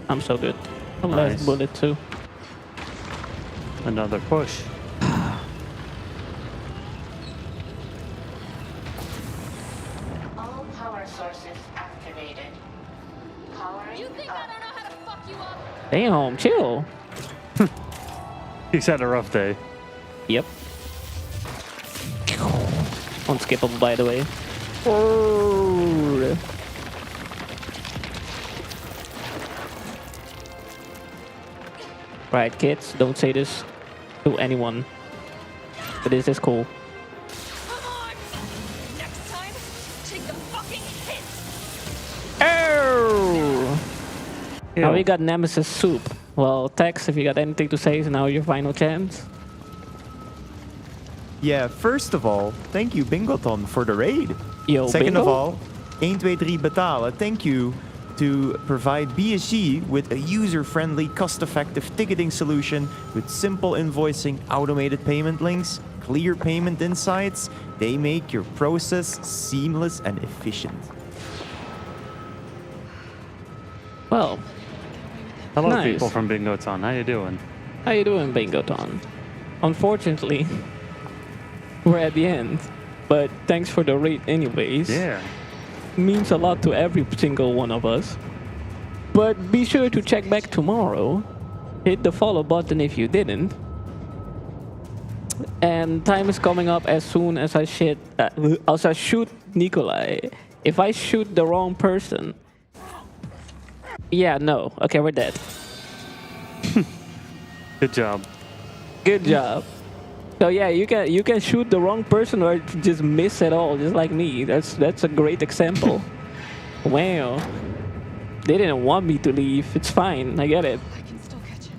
I'm so good. The Nice. last bullet too. Another push. All power sources activated. Powering You think I don't know how to fuck you up? Damn, chill. He's had a rough day. Yep. Unskippable, by the way. Right, kids, don't say this to anyone. But this is cool. Come on! Next time, take the fucking hit! Oh! Now we got Nemesis Soup. Well, Tex, if you got anything to say, is now your final chance. Yeah, first of all, thank you Bingoton for the raid. Yo, Second Bingo? of all, 1, 2, 3 betalen. Thank you to provide BSG with a user-friendly, cost-effective ticketing solution with simple invoicing, automated payment links, clear payment insights. They make your process seamless and efficient. Well, hello, nice. people from Bingoton. How you doing? How you doing, Bingoton? Unfortunately, we're at the end. But thanks for the raid anyways. Yeah. Means a lot to every single one of us. But be sure to check back tomorrow. Hit the follow button if you didn't. And time is coming up as soon as I shoot Nikolai. If I shoot the wrong person... Yeah, no. Okay, we're dead. Good job. Good job. So yeah, you can shoot the wrong person or just miss it all, just like me. That's a great example. Wow. They didn't want me to leave. It's fine. I get it. I can still catch him.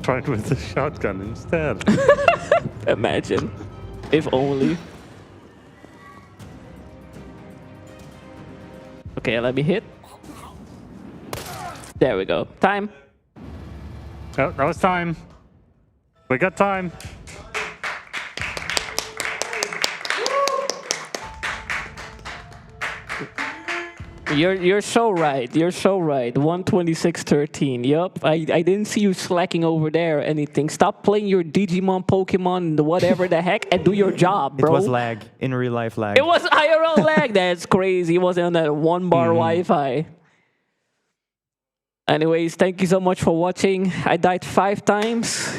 Tried with the shotgun instead. Imagine. If only. Okay, let me hit. There we go. Time. Oh, that was time. We got time. You're so right. You're so right. 126.13. Yup. I didn't see you slacking over there or anything. Stop playing your Digimon, Pokemon, whatever the heck, and do your job, bro. It was lag. In real life lag. It was IRL lag. That's crazy. It wasn't on that 1-bar Wi-Fi. Anyways, thank you so much for watching. I died 5 times.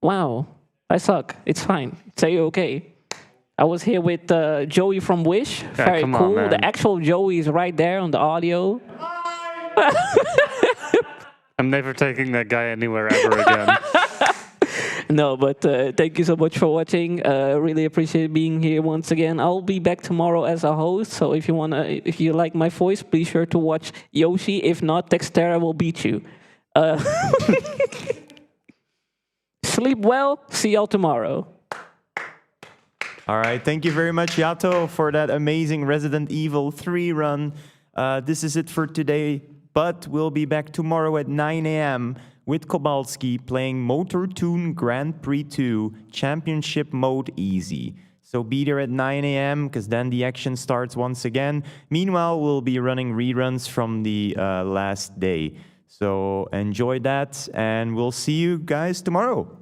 Wow. I suck. It's fine. It's okay. I was here with Joey from Wish. Yeah, Very come on, cool. man. The actual Joey is right there on the audio. I'm never taking that guy anywhere ever again. No, but thank you so much for watching. Really appreciate being here once again. I'll be back tomorrow as a host. So if you like my voice, be sure to watch Yoshi. If not, Textera will beat you. Sleep well. See y'all tomorrow. All right, thank you very much, Yato, for that amazing Resident Evil 3 run. This is it for today, but we'll be back tomorrow at 9 a.m. with Kowalski playing Motor Toon Grand Prix 2 Championship Mode Easy. So be there at 9 a.m. because then the action starts once again. Meanwhile, we'll be running reruns from the last day. So enjoy that, and we'll see you guys tomorrow.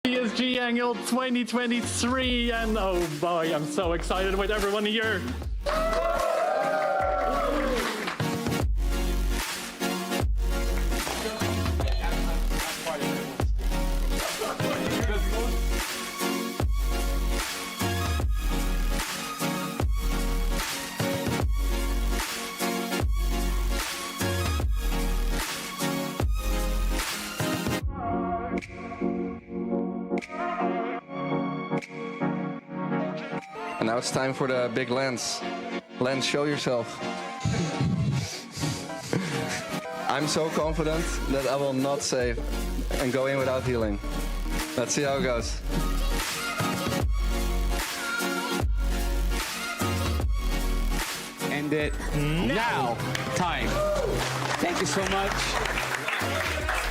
BSG Annual 2023, and oh boy, I'm so excited with everyone here. And now it's time for the big Lance. Lance, show yourself. I'm so confident that I will not save and go in without healing. Let's see how it goes. End it now. Time. Thank you so much.